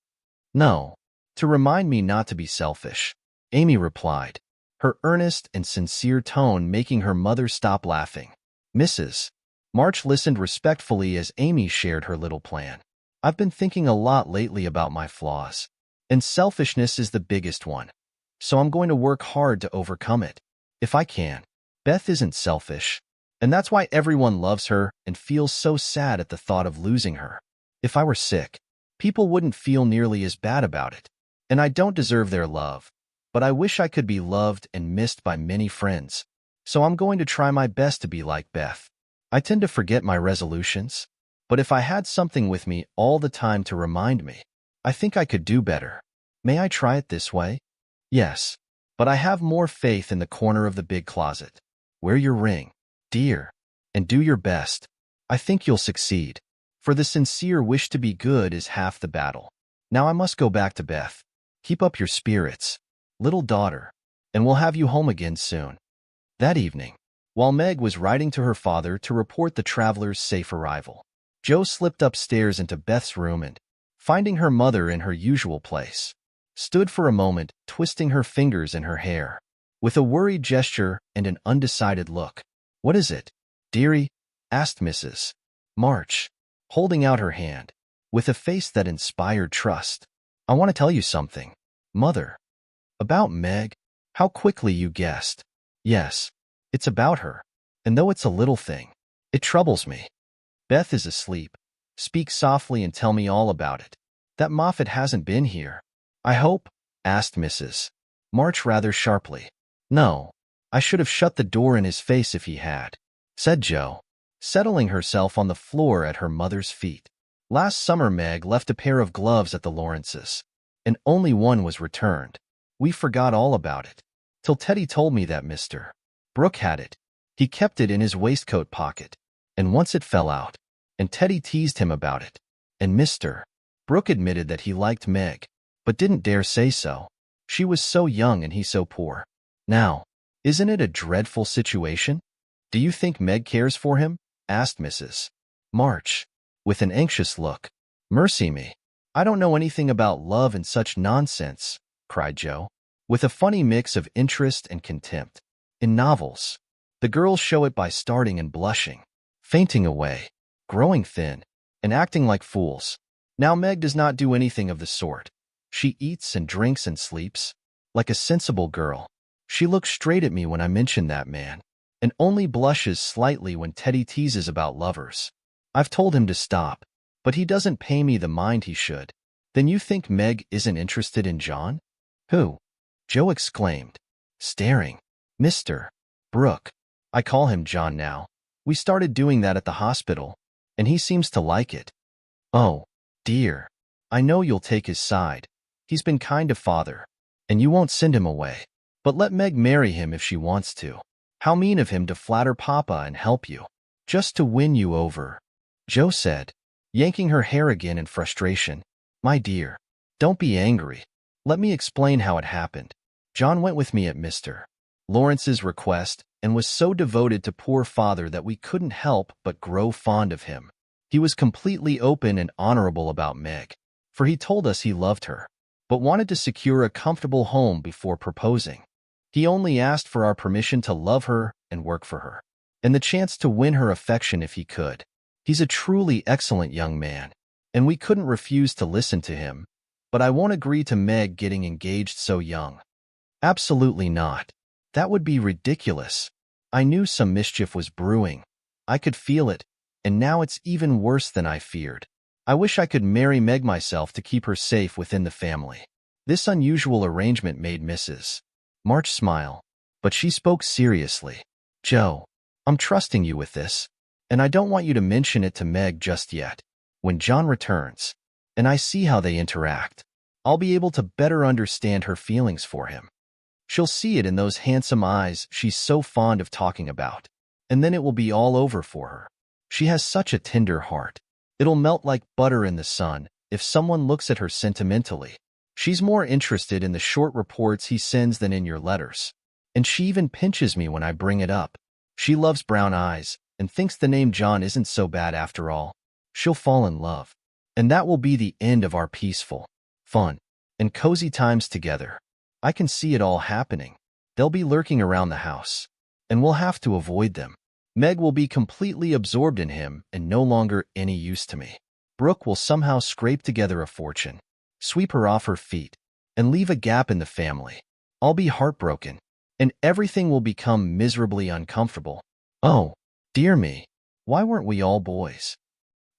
S1: No, to remind me not to be selfish, Amy replied, her earnest and sincere tone making her mother stop laughing. Mrs. March listened respectfully as Amy shared her little plan. I've been thinking a lot lately about my flaws, and selfishness is the biggest one. So I'm going to work hard to overcome it, if I can. Beth isn't selfish, and that's why everyone loves her and feels so sad at the thought of losing her. If I were sick, people wouldn't feel nearly as bad about it, and I don't deserve their love. But I wish I could be loved and missed by many friends. So I'm going to try my best to be like Beth. I tend to forget my resolutions, but if I had something with me all the time to remind me, I think I could do better. May I try it this way? Yes, but I have more faith in the corner of the big closet. Wear your ring, dear, and do your best. I think you'll succeed, for the sincere wish to be good is half the battle. Now I must go back to Beth. Keep up your spirits, little daughter, and we'll have you home again soon. That evening, while Meg was writing to her father to report the traveler's safe arrival, Jo slipped upstairs into Beth's room and, finding her mother in her usual place, stood for a moment, twisting her fingers in her hair, with a worried gesture and an undecided look. "What is it, dearie?" asked Mrs. March, holding out her hand, with a face that inspired trust. "I want to tell you something, Mother." "About Meg? How quickly you guessed." "Yes, it's about her, and though it's a little thing, it troubles me. Beth is asleep. Speak softly and tell me all about it. That Moffat hasn't been here, I hope?" asked Mrs. March rather sharply. "No, I should have shut the door in his face if he had," said Jo, settling herself on the floor at her mother's feet. "Last summer Meg left a pair of gloves at the Lawrences, and only one was returned. We forgot all about it, till Teddy told me that Mr. Brooke had it. He kept it in his waistcoat pocket, and once it fell out, and Teddy teased him about it, and Mr. Brooke admitted that he liked Meg, but didn't dare say so. She was so young and he so poor. Now, isn't it a dreadful situation? Do you think Meg cares for him?" asked Mrs. March, with an anxious look. "Mercy me, I don't know anything about love and such nonsense," cried Jo, with a funny mix of interest and contempt. "In novels, the girls show it by starting and blushing, fainting away, growing thin, and acting like fools. Now Meg does not do anything of the sort. She eats and drinks and sleeps, like a sensible girl. She looks straight at me when I mention that man, and only blushes slightly when Teddy teases about lovers. I've told him to stop, but he doesn't pay me the mind he should." "Then you think Meg isn't interested in John?" "Who?" Jo exclaimed, staring. "Mr. Brooke. I call him John now. We started doing that at the hospital, and he seems to like it." "Oh, dear. I know you'll take his side. He's been kind to father, and you won't send him away. But let Meg marry him if she wants to. How mean of him to flatter Papa and help you, just to win you over," Jo said, yanking her hair again in frustration. "My dear, don't be angry. Let me explain how it happened. John went with me at Mr. Lawrence's request and was so devoted to poor father that we couldn't help but grow fond of him. He was completely open and honorable about Meg, for he told us he loved her, but wanted to secure a comfortable home before proposing. He only asked for our permission to love her and work for her, and the chance to win her affection if he could. He's a truly excellent young man, and we couldn't refuse to listen to him, but I won't agree to Meg getting engaged so young. Absolutely not. That would be ridiculous. I knew some mischief was brewing. I could feel it, and now it's even worse than I feared. I wish I could marry Meg myself to keep her safe within the family." This unusual arrangement made Mrs. March smile, but she spoke seriously. "Jo, I'm trusting you with this, and I don't want you to mention it to Meg just yet. When John returns, and I see how they interact, I'll be able to better understand her feelings for him. She'll see it in those handsome eyes she's so fond of talking about, and then it will be all over for her. She has such a tender heart. It'll melt like butter in the sun if someone looks at her sentimentally. She's more interested in the short reports he sends than in your letters, and she even pinches me when I bring it up. She loves brown eyes and thinks the name John isn't so bad after all. She'll fall in love, and that will be the end of our peaceful, fun and cozy times together. I can see it all happening. They'll be lurking around the house, and we'll have to avoid them. Meg will be completely absorbed in him and no longer any use to me. Brooke will somehow scrape together a fortune, sweep her off her feet, and leave a gap in the family. I'll be heartbroken, and everything will become miserably uncomfortable. Oh, dear me, why weren't we all boys?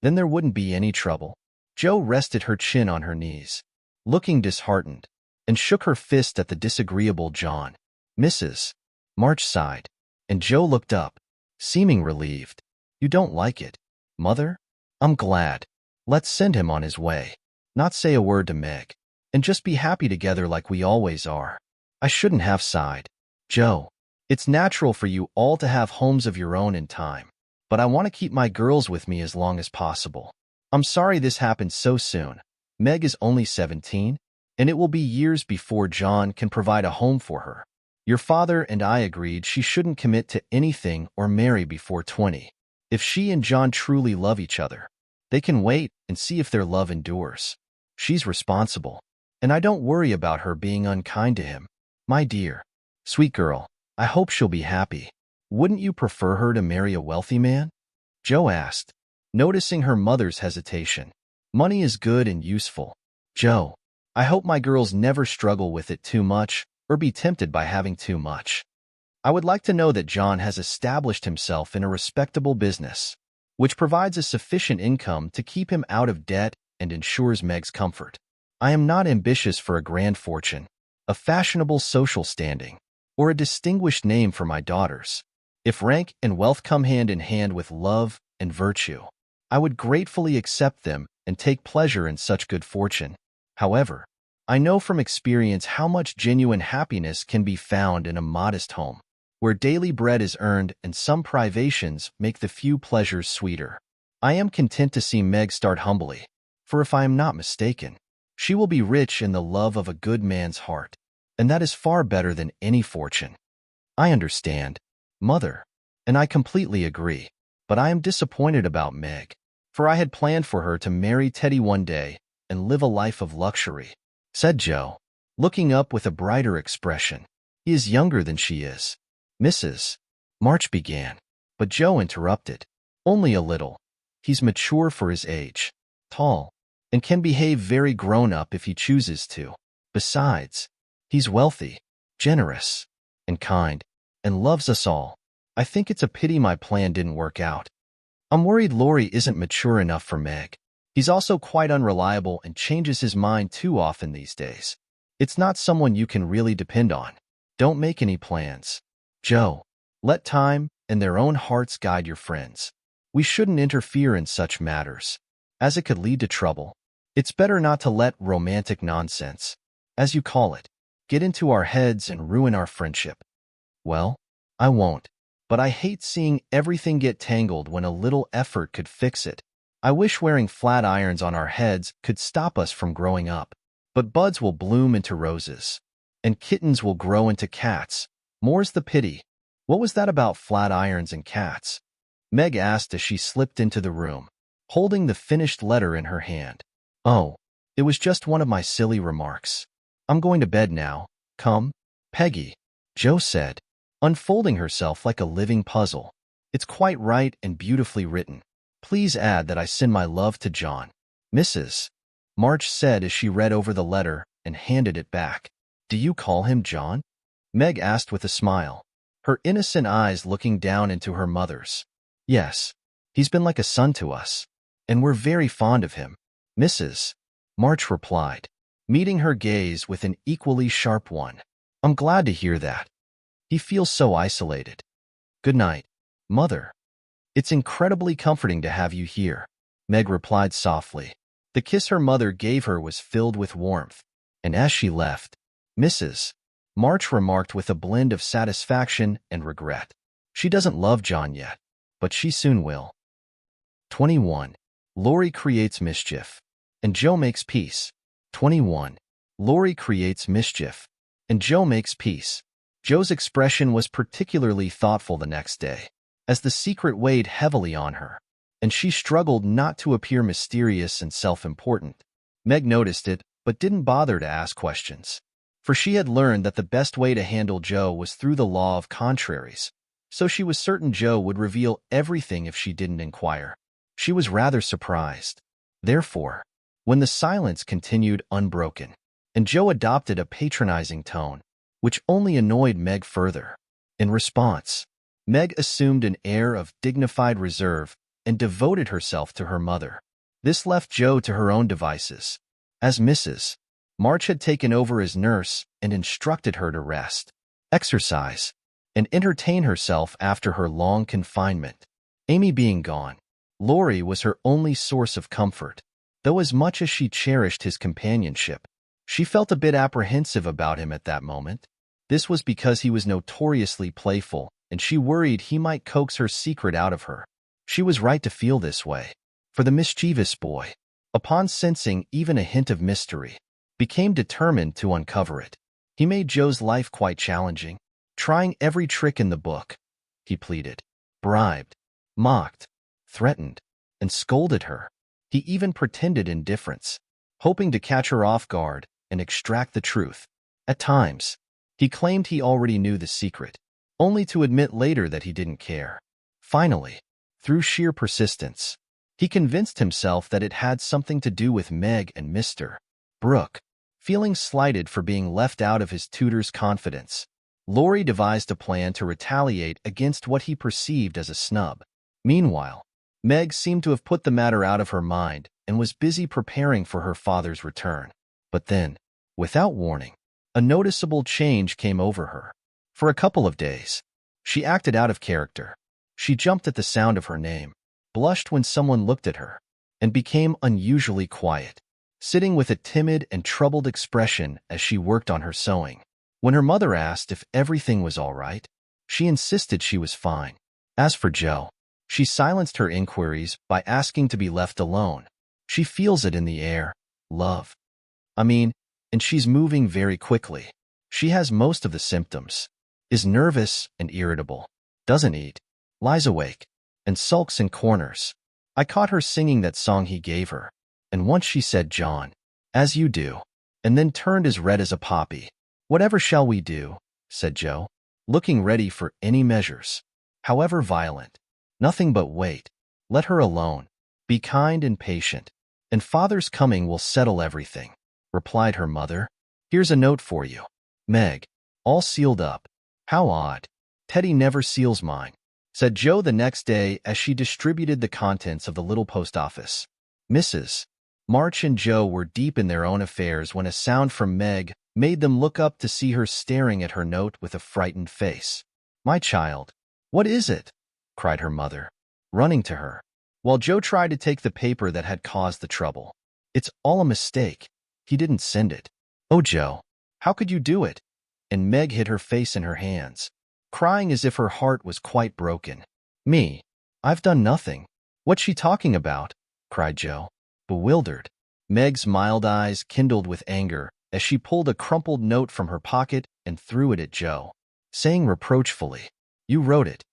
S1: Then there wouldn't be any trouble. Jo rested her chin on her knees, looking disheartened, and shook her fist at the disagreeable John. Mrs. March sighed, and Jo looked up, seeming relieved. You don't like it, Mother? I'm glad. Let's send him on his way. Not say a word to Meg, and just be happy together like we always are. I shouldn't have sighed. Jo, it's natural for you all to have homes of your own in time, but I want to keep my girls with me as long as possible. I'm sorry this happened so soon. Meg is only 17, and it will be years before John can provide a home for her. Your father and I agreed she shouldn't commit to anything or marry before 20. If she and John truly love each other, they can wait and see if their love endures. She's responsible, and I don't worry about her being unkind to him. My dear, sweet girl, I hope she'll be happy. Wouldn't you prefer her to marry a wealthy man? Jo asked, noticing her mother's hesitation. Money is good and useful. Jo, I hope my girls never struggle with it too much or be tempted by having too much. I would like to know that John has established himself in a respectable business, which provides a sufficient income to keep him out of debt and ensures Meg's comfort. I am not ambitious for a grand fortune, a fashionable social standing, or a distinguished name for my daughters. If rank and wealth come hand in hand with love and virtue, I would gratefully accept them and take pleasure in such good fortune. However, I know from experience how much genuine happiness can be found in a modest home, where daily bread is earned and some privations make the few pleasures sweeter. I am content to see Meg start humbly, for if I am not mistaken, she will be rich in the love of a good man's heart, and that is far better than any fortune. I understand, Mother, and I completely agree, but I am disappointed about Meg, for I had planned for her to marry Teddy one day and live a life of luxury, said Jo, looking up with a brighter expression. He is younger than she is. Mrs. March began, but Jo interrupted. Only a little. He's mature for his age, tall, and can behave very grown-up if he chooses to. Besides, he's wealthy, generous, and kind, and loves us all. I think it's a pity my plan didn't work out. I'm worried Laurie isn't mature enough for Meg. He's also quite unreliable and changes his mind too often these days. It's not someone you can really depend on. Don't make any plans, Jo. Let time and their own hearts guide your friends. We shouldn't interfere in such matters, as it could lead to trouble. It's better not to let romantic nonsense, as you call it, get into our heads and ruin our friendship. Well, I won't, but I hate seeing everything get tangled when a little effort could fix it. I wish wearing flat irons on our heads could stop us from growing up. But buds will bloom into roses, and kittens will grow into cats. More's the pity. What was that about flat irons and cats? Meg asked as she slipped into the room, holding the finished letter in her hand. Oh, it was just one of my silly remarks. I'm going to bed now. Come, Peggy, Jo said, unfolding herself like a living puzzle. It's quite right and beautifully written. Please add that I send my love to John. Mrs. March said as she read over the letter and handed it back. Do you call him John? Meg asked with a smile, her innocent eyes looking down into her mother's. Yes, he's been like a son to us, and we're very fond of him, Mrs. March replied, meeting her gaze with an equally sharp one. I'm glad to hear that. He feels so isolated. Good night, Mother. It's incredibly comforting to have you here, Meg replied softly. The kiss her mother gave her was filled with warmth, and as she left, Mrs. March remarked with a blend of satisfaction and regret. She doesn't love John yet, but she soon will. 21. Laurie creates mischief, and Jo makes peace. 21. Laurie creates mischief, and Jo makes peace. Jo's expression was particularly thoughtful the next day, as the secret weighed heavily on her, and she struggled not to appear mysterious and self-important. Meg noticed it, but didn't bother to ask questions. For she had learned that the best way to handle Joe was through the law of contraries, so she was certain Joe would reveal everything if she didn't inquire. She was rather surprised. Therefore, when the silence continued unbroken, and Joe adopted a patronizing tone, which only annoyed Meg further. In response, Meg assumed an air of dignified reserve and devoted herself to her mother. This left Joe to her own devices, as Mrs. March had taken over as nurse and instructed her to rest, exercise, and entertain herself after her long confinement. Amy being gone, Laurie was her only source of comfort, though as much as she cherished his companionship, she felt a bit apprehensive about him at that moment. This was because he was notoriously playful, and she worried he might coax her secret out of her. She was right to feel this way, for the mischievous boy, upon sensing even a hint of mystery, became determined to uncover it. He made Joe's life quite challenging, trying every trick in the book. He pleaded, bribed, mocked, threatened, and scolded her. He even pretended indifference, hoping to catch her off guard and extract the truth. At times, he claimed he already knew the secret, only to admit later that he didn't care. Finally, through sheer persistence, he convinced himself that it had something to do with Meg and Mr. Brooke. Feeling slighted for being left out of his tutor's confidence, Laurie devised a plan to retaliate against what he perceived as a snub. Meanwhile, Meg seemed to have put the matter out of her mind and was busy preparing for her father's return. But then, without warning, a noticeable change came over her. For a couple of days, she acted out of character. She jumped at the sound of her name, blushed when someone looked at her, and became unusually quiet, sitting with a timid and troubled expression as she worked on her sewing. When her mother asked if everything was all right, she insisted she was fine. As for Joe, she silenced her inquiries by asking to be left alone. She feels it in the air, love. And she's moving very quickly. She has most of the symptoms, is nervous and irritable, doesn't eat, lies awake, and sulks in corners. I caught her singing that song he gave her, and once she said, John, as you do, and then turned as red as a poppy. Whatever shall we do? Said Joe, looking ready for any measures, however violent. Nothing but wait. Let her alone. Be kind and patient, and Father's coming will settle everything, replied her mother. Here's a note for you, Meg, all sealed up. How odd. Teddy never seals mine, said Joe the next day as she distributed the contents of the little post office. Mrs. March and Joe were deep in their own affairs when a sound from Meg made them look up to see her staring at her note with a frightened face. My child, what is it? Cried her mother, running to her, while Joe tried to take the paper that had caused the trouble. It's all a mistake. He didn't send it. Oh, Joe, how could you do it? And Meg hid her face in her hands, crying as if her heart was quite broken. Me? I've done nothing. What's she talking about? Cried Joe, bewildered. Meg's mild eyes kindled with anger as she pulled a crumpled note from her pocket and threw it at Joe, saying reproachfully, You wrote it.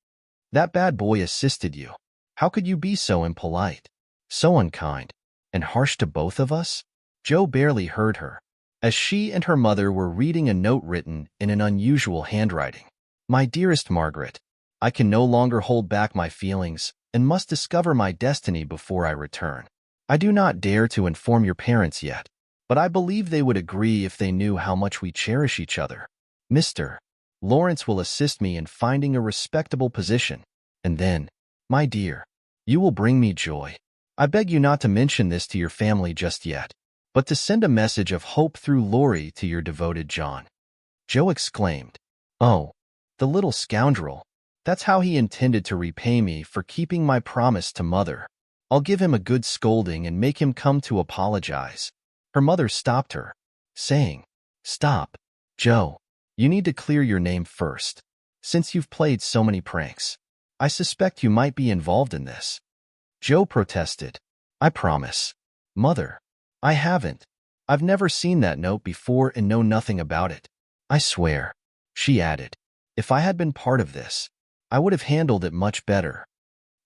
S1: That bad boy assisted you. How could you be so impolite, so unkind, and harsh to both of us? Joe barely heard her, as she and her mother were reading a note written in an unusual handwriting. My dearest Margaret, I can no longer hold back my feelings and must discover my destiny before I return. I do not dare to inform your parents yet, but I believe they would agree if they knew how much we cherish each other. Mr. Lawrence will assist me in finding a respectable position, and then, my dear, you will bring me joy. I beg you not to mention this to your family just yet, but to send a message of hope through Laurie to your devoted John. Joe exclaimed, Oh, the little scoundrel. That's how he intended to repay me for keeping my promise to Mother. I'll give him a good scolding and make him come to apologize. Her mother stopped her, saying, Stop, Joe. You need to clear your name first. Since you've played so many pranks, I suspect you might be involved in this. Joe protested. I promise. Mother, I haven't. I've never seen that note before and know nothing about it. I swear, she added. If I had been part of this, I would have handled it much better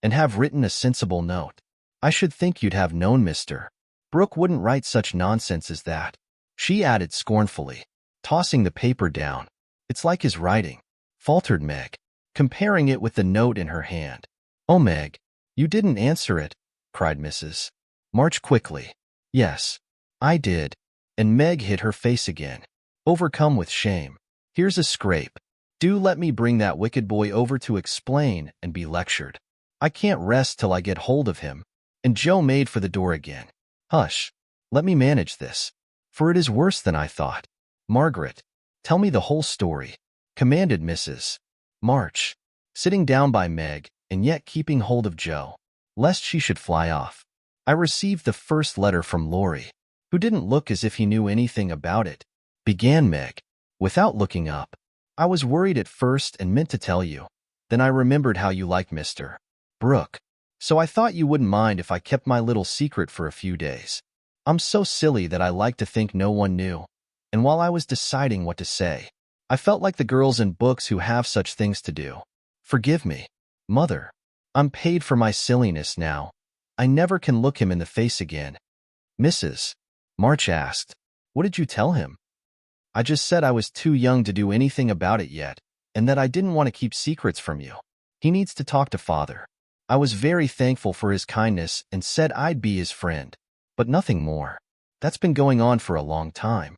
S1: and have written a sensible note. I should think you'd have known Mr. Brooke wouldn't write such nonsense as that. she added scornfully, tossing the paper down. It's like his writing, faltered Meg, comparing it with the note in her hand. Oh, Meg, you didn't answer it, cried Mrs. March quickly. Yes, I did, and Meg hid her face again, overcome with shame. Here's a scrape. Do let me bring that wicked boy over to explain and be lectured. I can't rest till I get hold of him. And Joe made for the door again. Hush, let me manage this, for it is worse than I thought. Margaret, tell me the whole story, commanded Mrs. March, sitting down by Meg and yet keeping hold of Joe, lest she should fly off. I received the first letter from Laurie, who didn't look as if he knew anything about it, began Meg, without looking up. I was worried at first and meant to tell you. Then I remembered how you like Mr. Brooke. So I thought you wouldn't mind if I kept my little secret for a few days. I'm so silly that I like to think no one knew. And while I was deciding what to say, I felt like the girls in books who have such things to do. Forgive me, Mother. I'm paid for my silliness now. I never can look him in the face again. Mrs. March asked, What did you tell him? I just said I was too young to do anything about it yet, and that I didn't want to keep secrets from you. He needs to talk to Father. I was very thankful for his kindness and said I'd be his friend, but nothing more. That's been going on for a long time.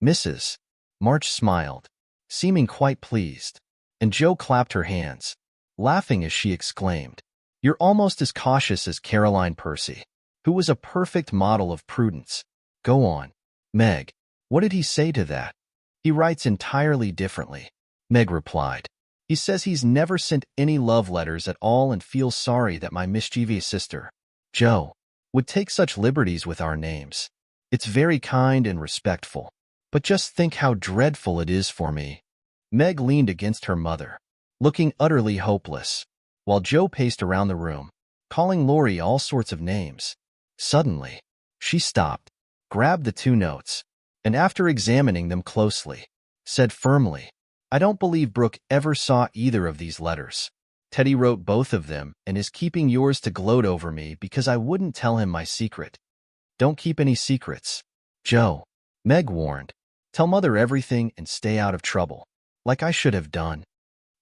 S1: Mrs. March smiled, seeming quite pleased, and Joe clapped her hands, laughing as she exclaimed, You're almost as cautious as Caroline Percy, who was a perfect model of prudence. Go on. Meg, what did he say to that? He writes entirely differently, Meg replied. He says he's never sent any love letters at all and feels sorry that my mischievous sister, Joe, would take such liberties with our names. It's very kind and respectful, but just think how dreadful it is for me. Meg leaned against her mother, looking utterly hopeless, while Joe paced around the room, calling Laurie all sorts of names. Suddenly, she stopped, grabbed the 2 notes, and after examining them closely, said firmly, I don't believe Brooke ever saw either of these letters. Teddy wrote both of them and is keeping yours to gloat over me because I wouldn't tell him my secret. Don't keep any secrets, Joe, Meg warned. Tell Mother everything and stay out of trouble, like I should have done.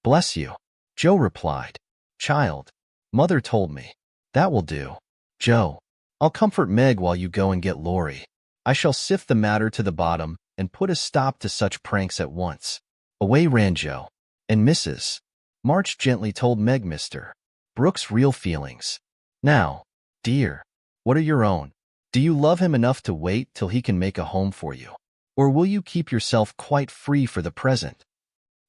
S1: Bless you, Joe replied. Child, Mother told me. That will do. Joe, I'll comfort Meg while you go and get Laurie. I shall sift the matter to the bottom and put a stop to such pranks at once. Away ran Joe, and Mrs. March gently told Meg Mr. Brooke's real feelings. Now, dear, what are your own? Do you love him enough to wait till he can make a home for you? Or will you keep yourself quite free for the present?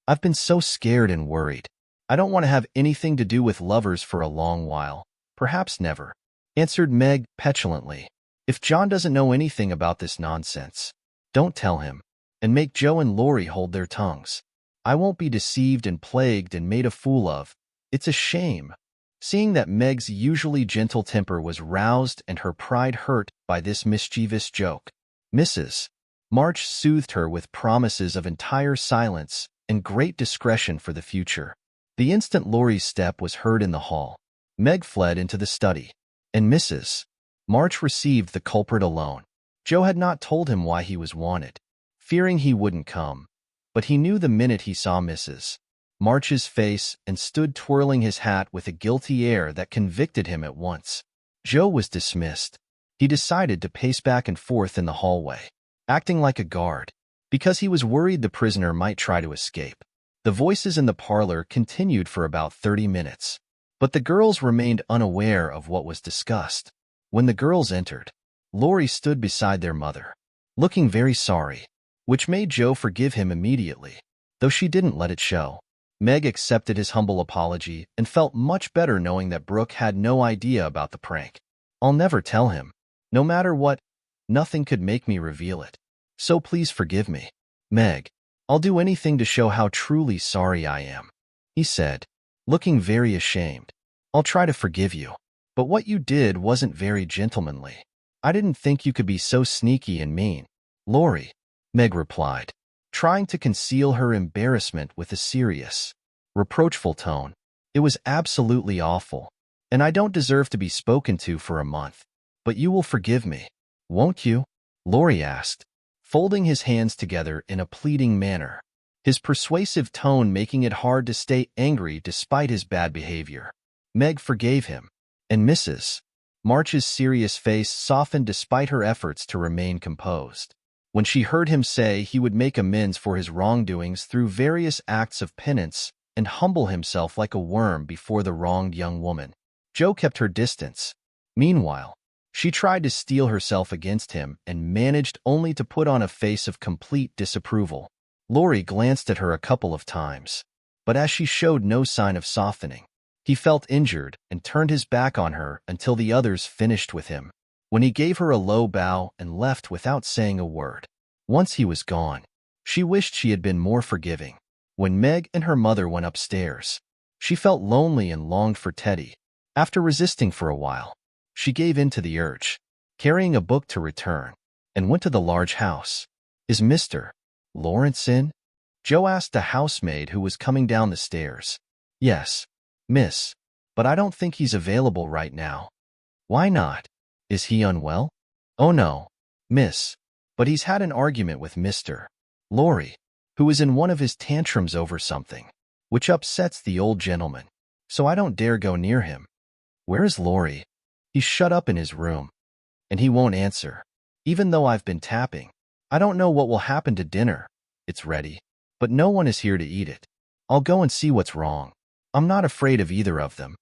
S1: I've been so scared and worried. I don't want to have anything to do with lovers for a long while, perhaps never, answered Meg petulantly. If John doesn't know anything about this nonsense, don't tell him, and make Joe and Laurie hold their tongues. I won't be deceived and plagued and made a fool of. It's a shame. Seeing that Meg's usually gentle temper was roused and her pride hurt by this mischievous joke, Mrs. March soothed her with promises of entire silence and great discretion for the future. The instant Laurie's step was heard in the hall, Meg fled into the study, and Mrs. March received the culprit alone. Joe had not told him why he was wanted, fearing he wouldn't come, but he knew the minute he saw Mrs. March's face and stood twirling his hat with a guilty air that convicted him at once. Joe was dismissed. He decided to pace back and forth in the hallway, acting like a guard, because he was worried the prisoner might try to escape. The voices in the parlor continued for about 30 minutes, but the girls remained unaware of what was discussed. When the girls entered, Laurie stood beside their mother, looking very sorry, which made Joe forgive him immediately, though she didn't let it show. Meg accepted his humble apology and felt much better knowing that Brooke had no idea about the prank. I'll never tell him. No matter what, nothing could make me reveal it. So please forgive me, Meg. I'll do anything to show how truly sorry I am, he said, looking very ashamed. I'll try to forgive you, but what you did wasn't very gentlemanly. I didn't think you could be so sneaky and mean. Laurie, Meg replied, trying to conceal her embarrassment with a serious, reproachful tone. It was absolutely awful, and I don't deserve to be spoken to for a month. But you will forgive me, won't you? Laurie asked, folding his hands together in a pleading manner, his persuasive tone making it hard to stay angry despite his bad behavior. Meg forgave him, and Mrs. March's serious face softened despite her efforts to remain composed. When she heard him say he would make amends for his wrongdoings through various acts of penance and humble himself like a worm before the wronged young woman, Jo kept her distance. Meanwhile, she tried to steel herself against him and managed only to put on a face of complete disapproval. Laurie glanced at her a couple of times, but as she showed no sign of softening, he felt injured and turned his back on her until the others finished with him, when he gave her a low bow and left without saying a word. Once he was gone, she wished she had been more forgiving. When Meg and her mother went upstairs, she felt lonely and longed for Teddy. After resisting for a while, she gave in to the urge, carrying a book to return, and went to the large house. "Is Mr. Lawrence in?" Jo asked a housemaid who was coming down the stairs. "Yes, miss, but I don't think he's available right now." "Why not? Is he unwell?" "Oh no, miss, but he's had an argument with Mr. Laurie, who is in one of his tantrums over something, which upsets the old gentleman, so I don't dare go near him." "Where is Laurie?" "He's shut up in his room, and he won't answer, even though I've been tapping. I don't know what will happen to dinner. It's ready, but no one is here to eat it. I'll go and see what's wrong. I'm not afraid of either of them."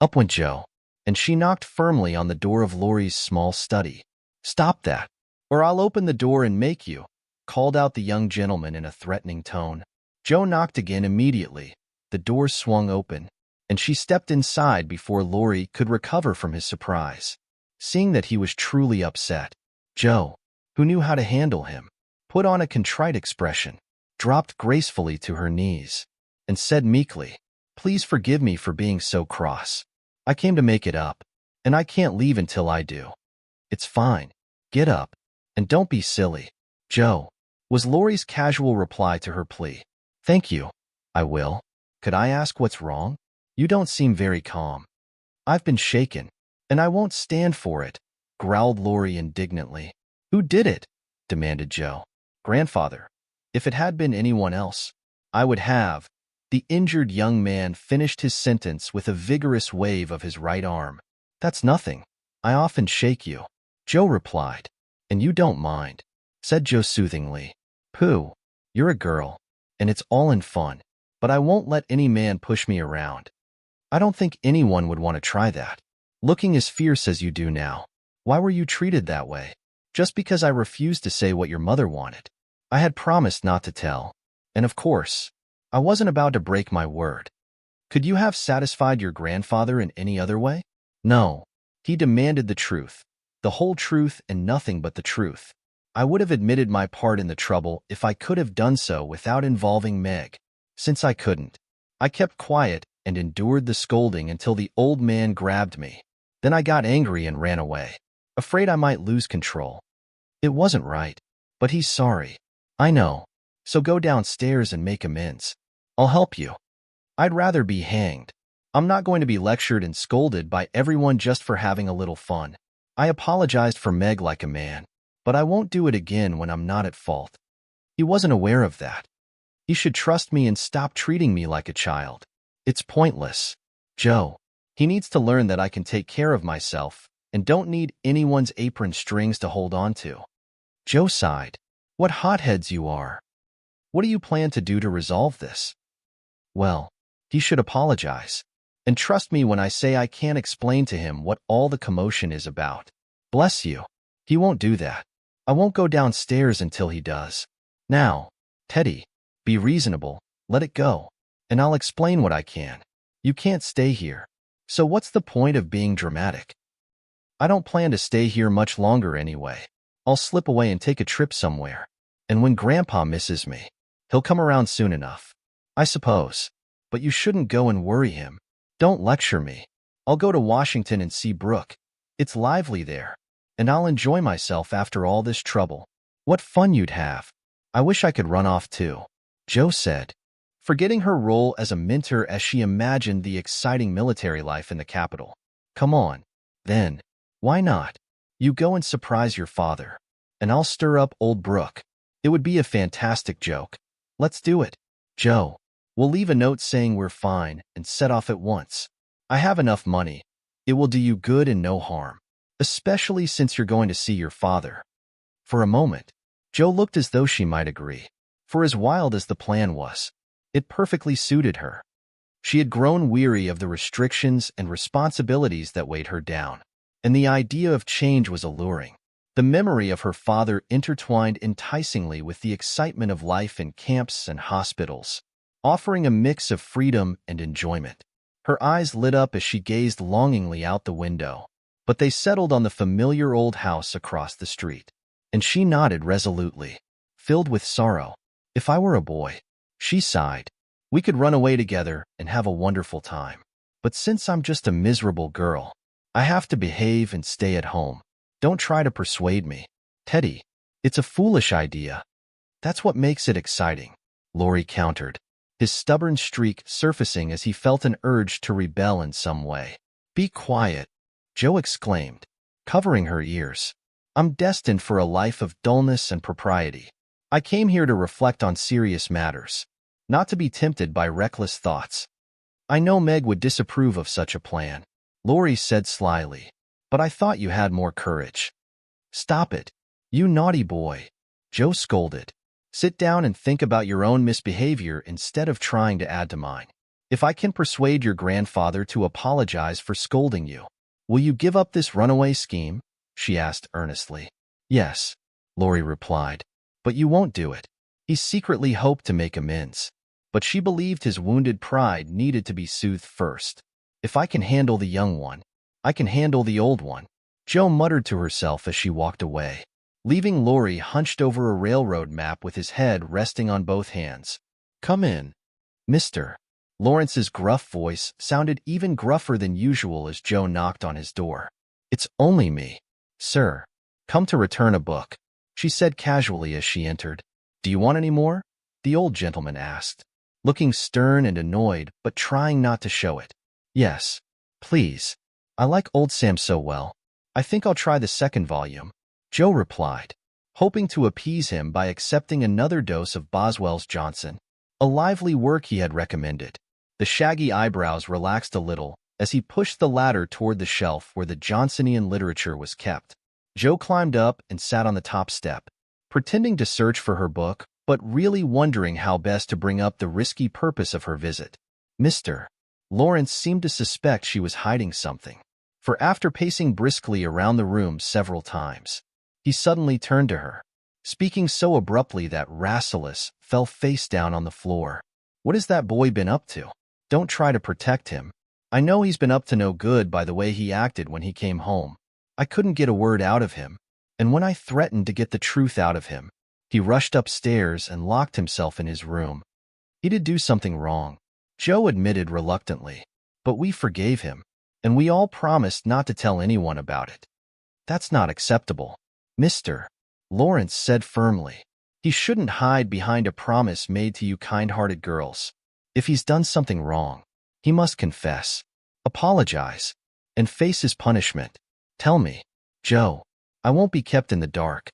S1: Up went Jo, and she knocked firmly on the door of Laurie's small study. "Stop that, or I'll open the door and make you," called out the young gentleman in a threatening tone. Jo knocked again immediately. The door swung open, and she stepped inside before Laurie could recover from his surprise. Seeing that he was truly upset, Jo, who knew how to handle him, put on a contrite expression, dropped gracefully to her knees, and said meekly, "Please forgive me for being so cross. I came to make it up, and I can't leave until I do." "It's fine. Get up, and don't be silly, Jo," was Laurie's casual reply to her plea. "Thank you. I will. Could I ask what's wrong? You don't seem very calm." "I've been shaken, and I won't stand for it," growled Laurie indignantly. "Who did it?" demanded Jo. "Grandfather. If it had been anyone else, I would have." The injured young man finished his sentence with a vigorous wave of his right arm. "That's nothing. I often shake you," Jo replied. "And you don't mind," said Jo soothingly. "Pooh, you're a girl, and it's all in fun, but I won't let any man push me around. I don't think anyone would want to try that. Looking as fierce as you do now. Why were you treated that way?" "Just because I refused to say what your mother wanted. I had promised not to tell, and of course, I wasn't about to break my word." "Could you have satisfied your grandfather in any other way?" "No. He demanded the truth, the whole truth and nothing but the truth. I would have admitted my part in the trouble if I could have done so without involving Meg. Since I couldn't, I kept quiet and endured the scolding until the old man grabbed me. Then I got angry and ran away, afraid I might lose control. It wasn't right, but he's sorry." "I know. So go downstairs and make amends. I'll help you." "I'd rather be hanged. I'm not going to be lectured and scolded by everyone just for having a little fun." I apologized for Meg like a man, but I won't do it again when I'm not at fault. He wasn't aware of that. He should trust me and stop treating me like a child. It's pointless, Jo. He needs to learn that I can take care of myself and don't need anyone's apron strings to hold on to. Jo sighed. "What hotheads you are. What do you plan to do to resolve this?" "Well, he should apologize. And trust me when I say I can't explain to him what all the commotion is about." "Bless you. He won't do that. I won't go downstairs until he does. Now, Teddy, be reasonable, let it go, and I'll explain what I can. You can't stay here. So what's the point of being dramatic? I don't plan to stay here much longer anyway. I'll slip away and take a trip somewhere. And when Grandpa misses me, he'll come around soon enough, I suppose. But you shouldn't go and worry him. Don't lecture me. I'll go to Washington and see Brooke. It's lively there, and I'll enjoy myself after all this trouble." "What fun you'd have. I wish I could run off too," Jo said, forgetting her role as a mentor as she imagined the exciting military life in the capital. "Come on, then. Why not? You go and surprise your father, and I'll stir up old Brooke. It would be a fantastic joke. Let's do it. Joe, we'll leave a note saying we're fine and set off at once. I have enough money. It will do you good and no harm, especially since you're going to see your father. For a moment, Joe looked as though she might agree. For as wild as the plan was, it perfectly suited her. She had grown weary of the restrictions and responsibilities that weighed her down, and the idea of change was alluring. The memory of her father intertwined enticingly with the excitement of life in camps and hospitals, offering a mix of freedom and enjoyment. Her eyes lit up as she gazed longingly out the window, but they settled on the familiar old house across the street, and she nodded resolutely, filled with sorrow. If I were a boy, she sighed, we could run away together and have a wonderful time. But since I'm just a miserable girl, I have to behave and stay at home. Don't try to persuade me. Teddy, it's a foolish idea. That's what makes it exciting, Laurie countered, his stubborn streak surfacing as he felt an urge to rebel in some way. Be quiet, Joe exclaimed, covering her ears. I'm destined for a life of dullness and propriety. I came here to reflect on serious matters, not to be tempted by reckless thoughts. I know Meg would disapprove of such a plan, Laurie said slyly, but I thought you had more courage. Stop it, you naughty boy, Joe scolded. Sit down and think about your own misbehavior instead of trying to add to mine. If I can persuade your grandfather to apologize for scolding you, will you give up this runaway scheme? She asked earnestly. Yes, Laurie replied, but you won't do it. He secretly hoped to make amends, but she believed his wounded pride needed to be soothed first. If I can handle the young one, I can handle the old one, Joe muttered to herself as she walked away, leaving Laurie hunched over a railroad map with his head resting on both hands. Come in, Mr. Lawrence's gruff voice sounded even gruffer than usual as Joe knocked on his door. It's only me, sir. Come to return a book, she said casually as she entered. Do you want any more? The old gentleman asked, looking stern and annoyed but trying not to show it. Yes, please. I like old Sam so well. I think I'll try the second volume, Joe replied, hoping to appease him by accepting another dose of Boswell's Johnson, a lively work he had recommended. The shaggy eyebrows relaxed a little as he pushed the ladder toward the shelf where the Johnsonian literature was kept. Joe climbed up and sat on the top step, pretending to search for her book, but really wondering how best to bring up the risky purpose of her visit. Mr. Lawrence seemed to suspect she was hiding something, for after pacing briskly around the room several times, he suddenly turned to her, speaking so abruptly that Rasselas fell face down on the floor. What has that boy been up to? Don't try to protect him. I know he's been up to no good by the way he acted when he came home. I couldn't get a word out of him, and when I threatened to get the truth out of him, he rushed upstairs and locked himself in his room. He did do something wrong, Joe admitted reluctantly, but we forgave him, and we all promised not to tell anyone about it. That's not acceptable, Mr. Lawrence said firmly. He shouldn't hide behind a promise made to you kind-hearted girls. If he's done something wrong, he must confess, apologize, and face his punishment. Tell me, Joe, I won't be kept in the dark.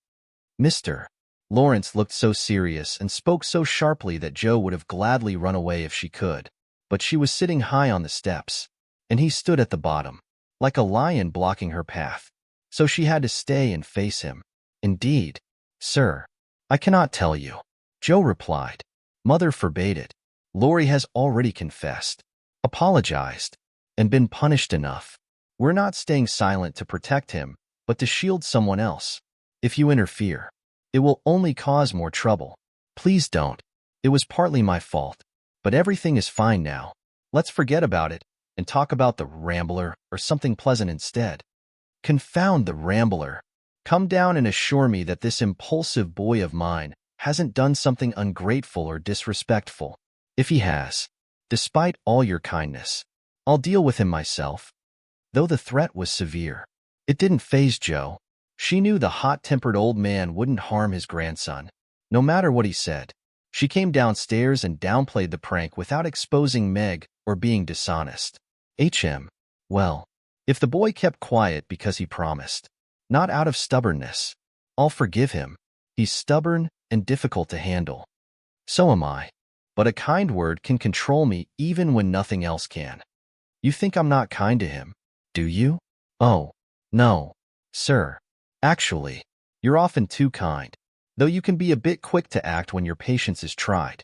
S1: Mr. Lawrence looked so serious and spoke so sharply that Joe would have gladly run away if she could, but she was sitting high on the steps, and he stood at the bottom, like a lion blocking her path, so she had to stay and face him. Indeed, sir, I cannot tell you, Joe replied. Mother forbade it. Laurie has already confessed, apologized, and been punished enough. We're not staying silent to protect him, but to shield someone else. If you interfere, it will only cause more trouble. Please don't. It was partly my fault, but everything is fine now. Let's forget about it and talk about the Rambler or something pleasant instead. Confound the Rambler. Come down and assure me that this impulsive boy of mine hasn't done something ungrateful or disrespectful. If he has, despite all your kindness, I'll deal with him myself. Though the threat was severe, it didn't faze Joe. She knew the hot-tempered old man wouldn't harm his grandson, no matter what he said. She came downstairs and downplayed the prank without exposing Meg or being dishonest. Well, if the boy kept quiet because he promised, not out of stubbornness, I'll forgive him. He's stubborn and difficult to handle. So am I. But a kind word can control me even when nothing else can. You think I'm not kind to him, do you? Oh, no, sir. Actually, you're often too kind, though you can be a bit quick to act when your patience is tried.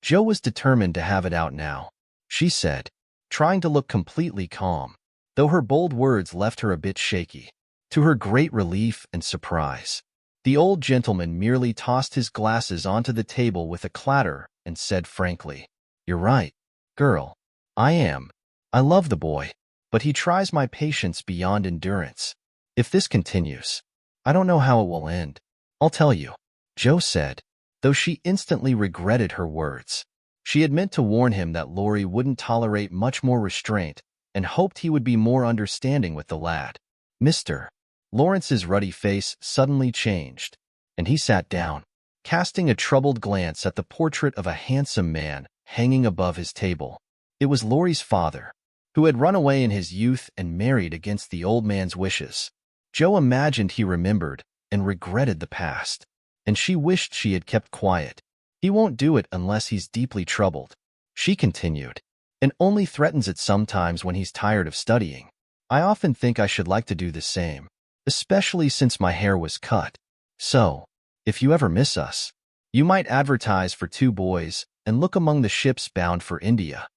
S1: Jo was determined to have it out now, she said, trying to look completely calm, though her bold words left her a bit shaky. To her great relief and surprise, the old gentleman merely tossed his glasses onto the table with a clatter and said frankly, "You're right, girl. I am. I love the boy, but he tries my patience beyond endurance. If this continues, I don't know how it will end. I'll tell you," Jo said, though she instantly regretted her words. She had meant to warn him that Laurie wouldn't tolerate much more restraint and hoped he would be more understanding with the lad. Mr. Lawrence's ruddy face suddenly changed, and he sat down, casting a troubled glance at the portrait of a handsome man hanging above his table. It was Laurie's father, who had run away in his youth and married against the old man's wishes. Jo imagined he remembered and regretted the past, and she wished she had kept quiet. "He won't do it unless he's deeply troubled," she continued, "and only threatens it sometimes when he's tired of studying. I often think I should like to do the same, especially since my hair was cut. So, if you ever miss us, you might advertise for 2 boys and look among the ships bound for India."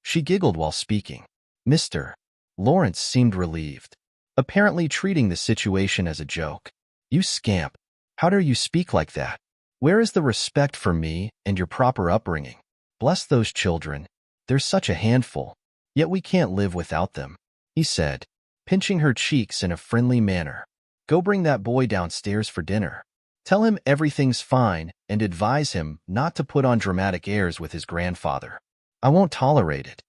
S1: She giggled while speaking. Mr. Lawrence seemed relieved, apparently treating the situation as a joke. "You scamp. How dare you speak like that? Where is the respect for me and your proper upbringing? Bless those children. They're such a handful, yet we can't live without them," he said, pinching her cheeks in a friendly manner. "Go bring that boy downstairs for dinner. Tell him everything's fine and advise him not to put on dramatic airs with his grandfather. I won't tolerate it."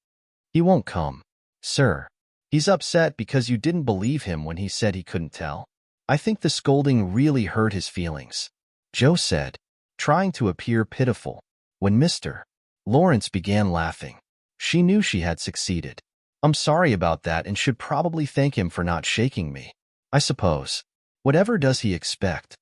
S1: "He won't come, sir. He's upset because you didn't believe him when he said he couldn't tell. I think the scolding really hurt his feelings," Jo said, trying to appear pitiful. When Mr. Lawrence began laughing, she knew she had succeeded. "I'm sorry about that and should probably thank him for not shaking me, I suppose. Whatever does he expect?"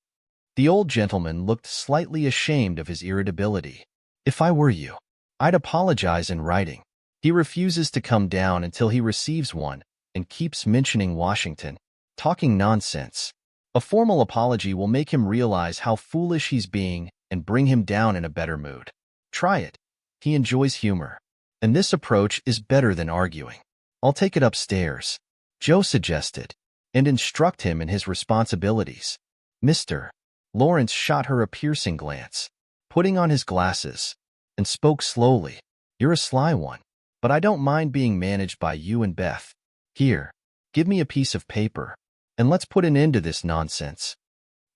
S1: The old gentleman looked slightly ashamed of his irritability. "If I were you, I'd apologize in writing. He refuses to come down until he receives one and keeps mentioning Washington. Talking nonsense. A formal apology will make him realize how foolish he's being and bring him down in a better mood. Try it. He enjoys humor, and this approach is better than arguing. I'll take it upstairs," Jo suggested, "and instruct him in his responsibilities." Mr. Lawrence shot her a piercing glance, putting on his glasses, and spoke slowly. "You're a sly one, but I don't mind being managed by you and Beth. Here, give me a piece of paper, and let's put an end to this nonsense."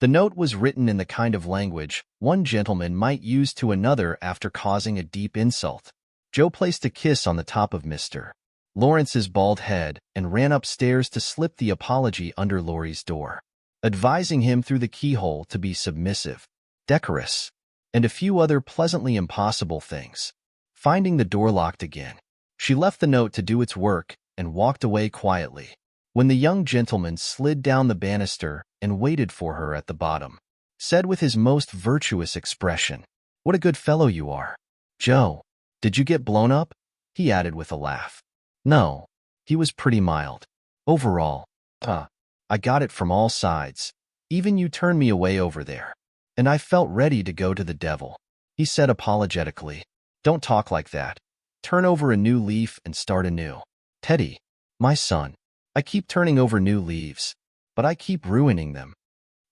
S1: The note was written in the kind of language one gentleman might use to another after causing a deep insult. Jo placed a kiss on the top of Mr. Lawrence's bald head and ran upstairs to slip the apology under Laurie's door, advising him through the keyhole to be submissive, decorous, and a few other pleasantly impossible things. Finding the door locked again, she left the note to do its work and walked away quietly. When the young gentleman slid down the banister and waited for her at the bottom, said with his most virtuous expression, "What a good fellow you are. Jo, did you get blown up?" he added with a laugh. "No, he was pretty mild. Overall, I got it from all sides. Even you turned me away over there, and I felt ready to go to the devil," he said apologetically. "Don't talk like that. Turn over a new leaf and start anew. Teddy, my son, I keep turning over new leaves, but I keep ruining them.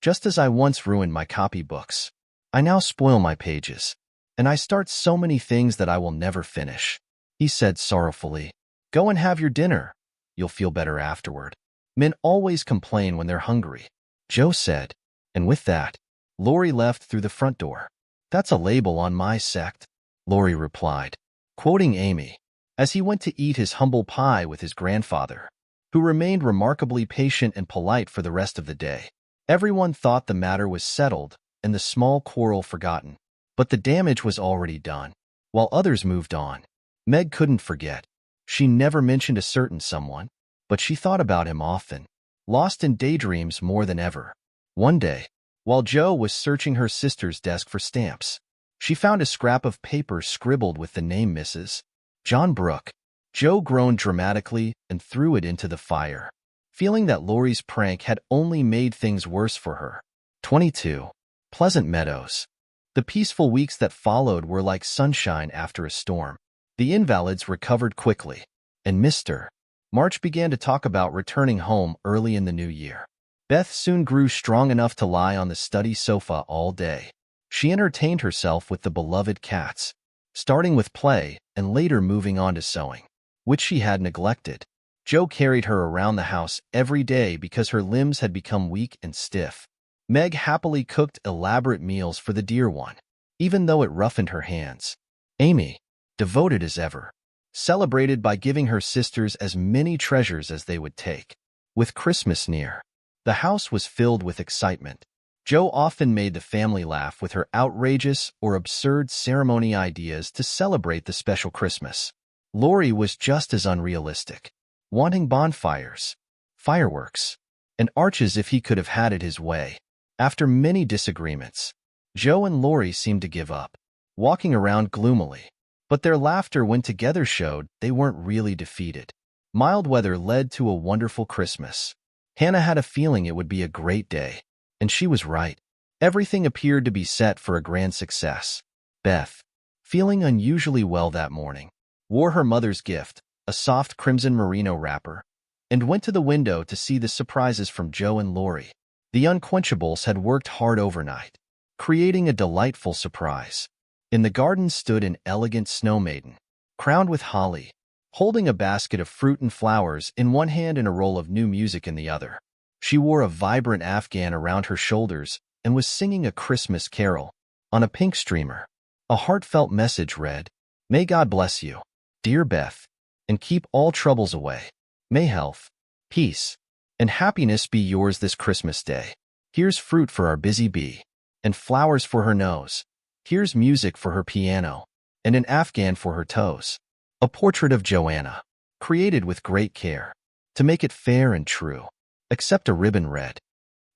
S1: Just as I once ruined my copybooks, I now spoil my pages, and I start so many things that I will never finish," he said sorrowfully. "Go and have your dinner. You'll feel better afterward. Men always complain when they're hungry," Jo said, and with that, Laurie left through the front door. "That's a label on my sect," Laurie replied, quoting Amy, as he went to eat his humble pie with his grandfather, who remained remarkably patient and polite for the rest of the day. Everyone thought the matter was settled and the small quarrel forgotten, but the damage was already done. While others moved on, Meg couldn't forget. She never mentioned a certain someone, but she thought about him often, lost in daydreams more than ever. One day, While Jo was searching her sister's desk for stamps, she found a scrap of paper scribbled with the name Mrs. John Brooke. Jo groaned dramatically and threw it into the fire, feeling that Laurie's prank had only made things worse for her. 22. Pleasant Meadows. The peaceful weeks that followed were like sunshine after a storm. The invalids recovered quickly, and Mr. March began to talk about returning home early in the new year. Beth soon grew strong enough to lie on the study sofa all day. She entertained herself with the beloved cats, starting with play and later moving on to sewing, which she had neglected. Jo carried her around the house every day because her limbs had become weak and stiff. Meg happily cooked elaborate meals for the dear one, even though it roughened her hands. Amy, devoted as ever, celebrated by giving her sisters as many treasures as they would take. With Christmas near, the house was filled with excitement. Jo often made the family laugh with her outrageous or absurd ceremony ideas to celebrate the special Christmas. Laurie was just as unrealistic, wanting bonfires, fireworks, and arches if he could have had it his way. After many disagreements, Jo and Laurie seemed to give up, walking around gloomily. But their laughter when together showed they weren't really defeated. Mild weather led to a wonderful Christmas. Hannah had a feeling it would be a great day, and she was right. Everything appeared to be set for a grand success. Beth, feeling unusually well that morning, wore her mother's gift, a soft crimson merino wrapper, and went to the window to see the surprises from Jo and Laurie. The unquenchables had worked hard overnight, creating a delightful surprise. In the garden stood an elegant snow maiden, crowned with holly, holding a basket of fruit and flowers in one hand and a roll of new music in the other. She wore a vibrant afghan around her shoulders and was singing a Christmas carol. On a pink streamer, a heartfelt message read, "May God bless you, dear Beth, and keep all troubles away. May health, peace, and happiness be yours this Christmas day. Here's fruit for our busy bee, and flowers for her nose. Here's music for her piano, and an afghan for her toes." A portrait of Joanna, created with great care, to make it fair and true, except a ribbon red.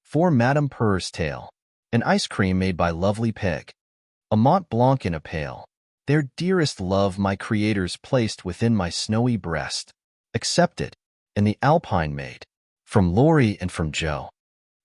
S1: For Madame Purr's tail, an ice cream made by lovely Peg, a Mont Blanc in a pail. Their dearest love my creators placed within my snowy breast, accepted, and the Alpine made, from Laurie and from Jo.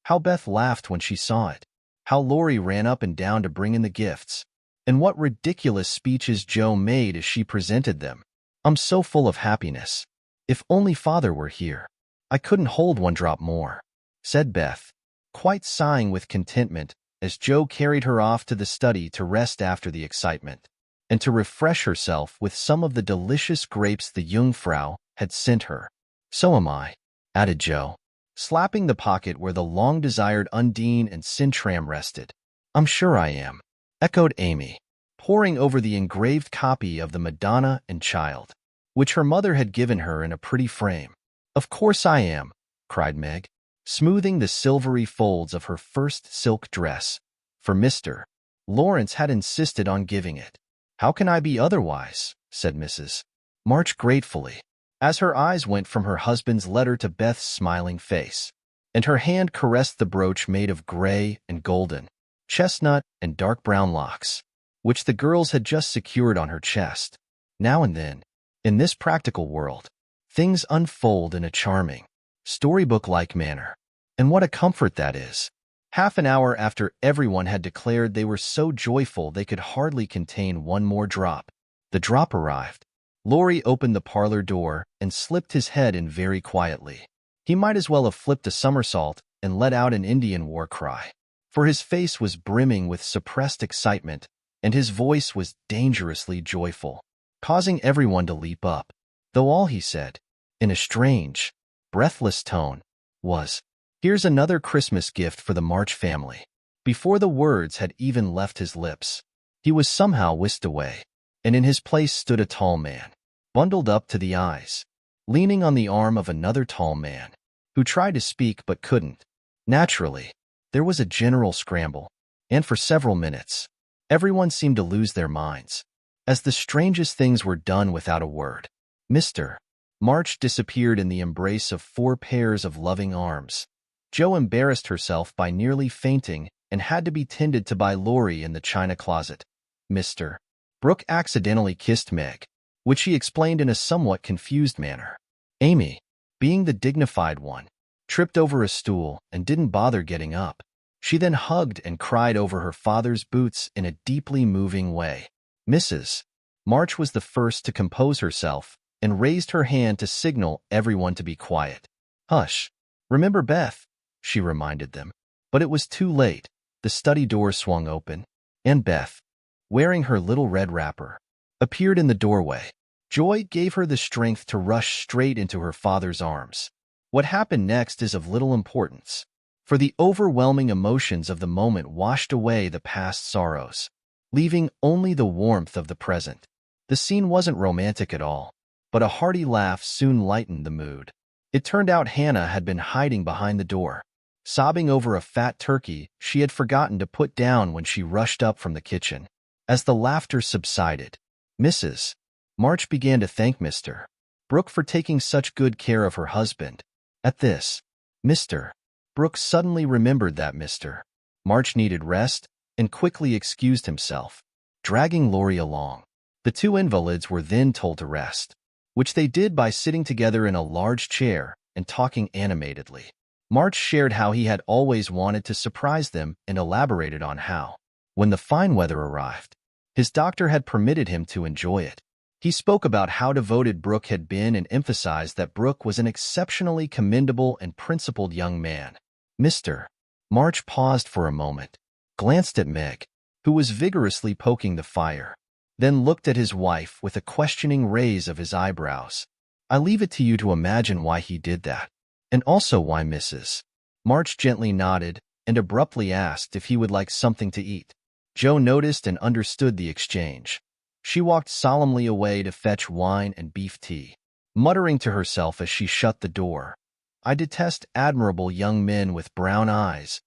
S1: How Beth laughed when she saw it. How Laurie ran up and down to bring in the gifts. And what ridiculous speeches Jo made as she presented them. I'm so full of happiness. If only Father were here. I couldn't hold one drop more, said Beth, quite sighing with contentment as Jo carried her off to the study to rest after the excitement, and to refresh herself with some of the delicious grapes the Jungfrau had sent her. So am I, added Jo, slapping the pocket where the long-desired Undine and Sintram rested. I'm sure I am, echoed Amy, poring over the engraved copy of the Madonna and Child, which her mother had given her in a pretty frame. Of course I am, cried Meg, smoothing the silvery folds of her first silk dress, for Mr. Lawrence had insisted on giving it. How can I be otherwise, said Mrs. March gratefully, as her eyes went from her husband's letter to Beth's smiling face, and her hand caressed the brooch made of gray and golden, chestnut and dark brown locks, which the girls had just secured on her chest. Now and then, in this practical world, things unfold in a charming, storybook-like manner. And what a comfort that is. Half an hour after everyone had declared they were so joyful they could hardly contain one more drop, the drop arrived. Laurie opened the parlor door and slipped his head in very quietly. He might as well have flipped a somersault and let out an Indian war cry, for his face was brimming with suppressed excitement, and his voice was dangerously joyful, causing everyone to leap up, though all he said, in a strange, breathless tone, was, "Here's another Christmas gift for the March family." Before the words had even left his lips, he was somehow whisked away, and in his place stood a tall man, bundled up to the eyes, leaning on the arm of another tall man, who tried to speak but couldn't. Naturally, there was a general scramble, and for several minutes, everyone seemed to lose their minds, as the strangest things were done without a word. Mr. March disappeared in the embrace of 4 pairs of loving arms. Jo embarrassed herself by nearly fainting and had to be tended to by Lori in the china closet. Mr. Brooke accidentally kissed Meg, which she explained in a somewhat confused manner. Amy, being the dignified one, tripped over a stool and didn't bother getting up. She then hugged and cried over her father's boots in a deeply moving way. Mrs. March was the first to compose herself and raised her hand to signal everyone to be quiet. Hush. Remember Beth, she reminded them. But it was too late. The study door swung open, and Beth, wearing her little red wrapper, appeared in the doorway. Joy gave her the strength to rush straight into her father's arms. What happened next is of little importance, for the overwhelming emotions of the moment washed away the past sorrows, leaving only the warmth of the present. The scene wasn't romantic at all, but a hearty laugh soon lightened the mood. It turned out Hannah had been hiding behind the door, sobbing over a fat turkey she had forgotten to put down when she rushed up from the kitchen. As the laughter subsided, Mrs. March began to thank Mr. Brooke for taking such good care of her husband. At this, Mr. Brooke suddenly remembered that Mr. March needed rest and quickly excused himself, dragging Lori along. The two invalids were then told to rest, which they did by sitting together in a large chair and talking animatedly. March shared how he had always wanted to surprise them and elaborated on how, when the fine weather arrived, his doctor had permitted him to enjoy it. He spoke about how devoted Brooke had been and emphasized that Brooke was an exceptionally commendable and principled young man. Mr. March paused for a moment, glanced at Meg, who was vigorously poking the fire, then looked at his wife with a questioning raise of his eyebrows. I leave it to you to imagine why he did that, and also why Mrs. March gently nodded and abruptly asked if he would like something to eat. Joe noticed and understood the exchange. She walked solemnly away to fetch wine and beef tea, muttering to herself as she shut the door, I detest admirable young men with brown eyes.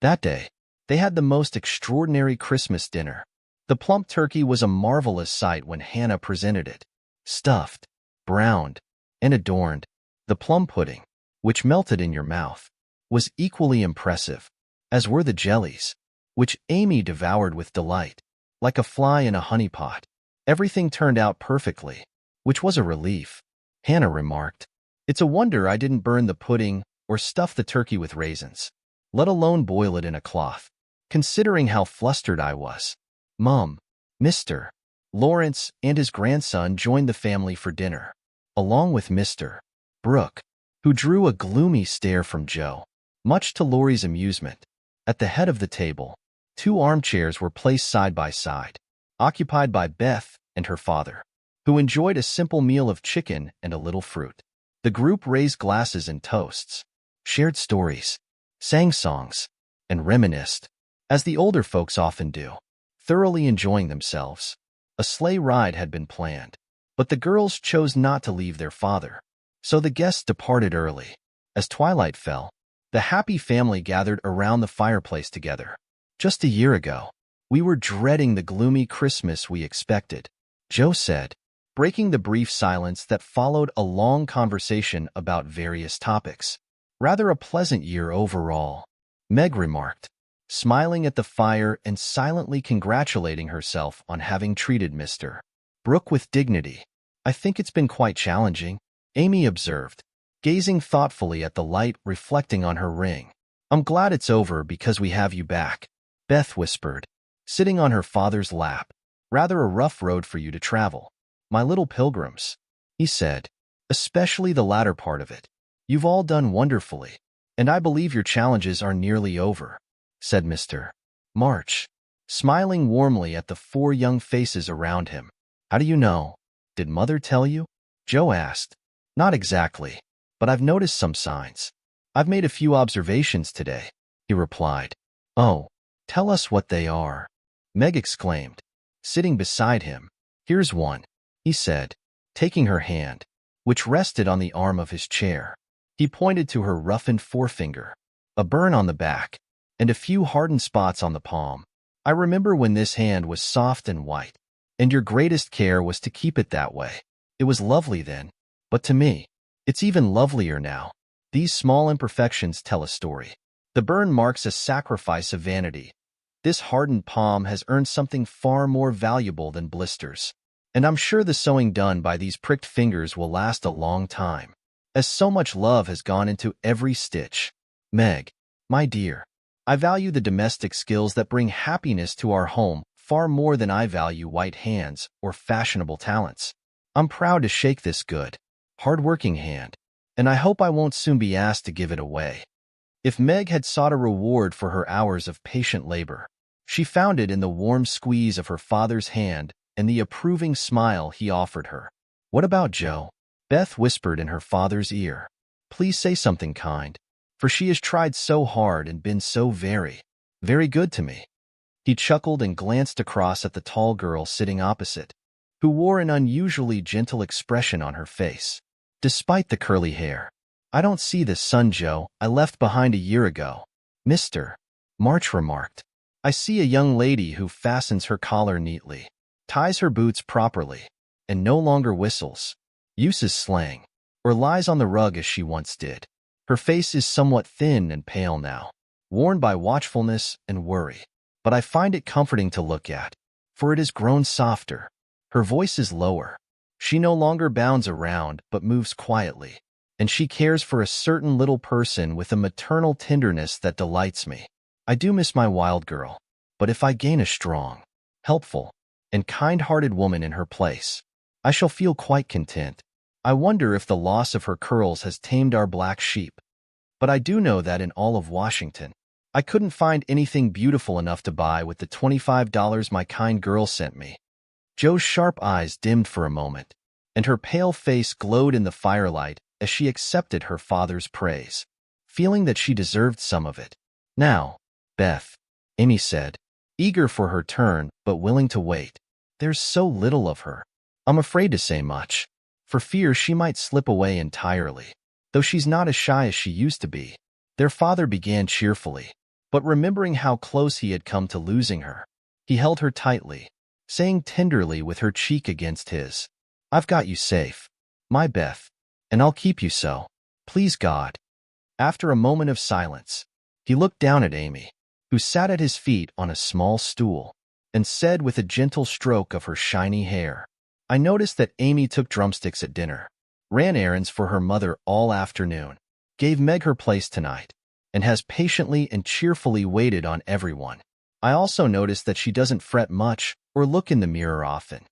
S1: That day, they had the most extraordinary Christmas dinner. The plump turkey was a marvelous sight when Hannah presented it, stuffed, browned, and adorned. The plum pudding, which melted in your mouth, was equally impressive, as were the jellies, which Amy devoured with delight, like a fly in a honey pot. Everything turned out perfectly, which was a relief. Hannah remarked, It's a wonder I didn't burn the pudding or stuff the turkey with raisins, let alone boil it in a cloth, considering how flustered I was. Mum, Mr. Lawrence and his grandson joined the family for dinner, along with Mr. Brooke, who drew a gloomy stare from Joe. Much to Lori's amusement, at the head of the table, 2 armchairs were placed side by side, occupied by Beth and her father, who enjoyed a simple meal of chicken and a little fruit. The group raised glasses and toasts, shared stories, sang songs, and reminisced, as the older folks often do, thoroughly enjoying themselves. A sleigh ride had been planned, but the girls chose not to leave their father, so the guests departed early. As twilight fell, the happy family gathered around the fireplace together. Just a year ago, we were dreading the gloomy Christmas we expected, Joe said, breaking the brief silence that followed a long conversation about various topics. Rather a pleasant year overall, Meg remarked, smiling at the fire and silently congratulating herself on having treated Mr. Brooke with dignity. I think it's been quite challenging, Amy observed, gazing thoughtfully at the light reflecting on her ring. I'm glad it's over because we have you back, Beth whispered, sitting on her father's lap. Rather a rough road for you to travel, my little pilgrims, he said, especially the latter part of it. You've all done wonderfully, and I believe your challenges are nearly over, said Mr. March, smiling warmly at the 4 young faces around him. How do you know? Did Mother tell you? Joe asked. Not exactly, but I've noticed some signs. I've made a few observations today, he replied. Oh, tell us what they are, Meg exclaimed, sitting beside him. Here's one, he said, taking her hand, which rested on the arm of his chair. He pointed to her roughened forefinger, a burn on the back, and a few hardened spots on the palm. I remember when this hand was soft and white, and your greatest care was to keep it that way. It was lovely then, but to me, it's even lovelier now. These small imperfections tell a story. The burn marks a sacrifice of vanity. This hardened palm has earned something far more valuable than blisters. And I'm sure the sewing done by these pricked fingers will last a long time, as so much love has gone into every stitch. Meg, my dear, I value the domestic skills that bring happiness to our home far more than I value white hands or fashionable talents. I'm proud to shake this good, hard-working hand, and I hope I won't soon be asked to give it away. If Meg had sought a reward for her hours of patient labor, she found it in the warm squeeze of her father's hand and the approving smile he offered her. "What about Joe?" Beth whispered in her father's ear. "Please say something kind, for she has tried so hard and been so very, very good to me." He chuckled and glanced across at the tall girl sitting opposite, who wore an unusually gentle expression on her face, despite the curly hair. "I don't see this son Joe I left behind a year ago," Mr. March remarked. "I see a young lady who fastens her collar neatly, ties her boots properly, and no longer whistles, uses slang, or lies on the rug as she once did. Her face is somewhat thin and pale now, worn by watchfulness and worry, but I find it comforting to look at, for it has grown softer. Her voice is lower. She no longer bounds around, but moves quietly, and she cares for a certain little person with a maternal tenderness that delights me. I do miss my wild girl, but if I gain a strong, helpful, and kind-hearted woman in her place, I shall feel quite content. I wonder if the loss of her curls has tamed our black sheep. But I do know that in all of Washington, I couldn't find anything beautiful enough to buy with the $25 my kind girl sent me." Joe's sharp eyes dimmed for a moment, and her pale face glowed in the firelight as she accepted her father's praise, feeling that she deserved some of it. "Now, Beth," Amy said, eager for her turn but willing to wait. "There's so little of her. I'm afraid to say much, for fear she might slip away entirely, though she's not as shy as she used to be." Their father began cheerfully, but remembering how close he had come to losing her, he held her tightly, saying tenderly with her cheek against his, "I've got you safe, my Beth, and I'll keep you so, please God." After a moment of silence, he looked down at Amy, who sat at his feet on a small stool, and said with a gentle stroke of her shiny hair, "I noticed that Amy took drumsticks at dinner, ran errands for her mother all afternoon, gave Meg her place tonight, and has patiently and cheerfully waited on everyone. I also noticed that she doesn't fret much or look in the mirror often,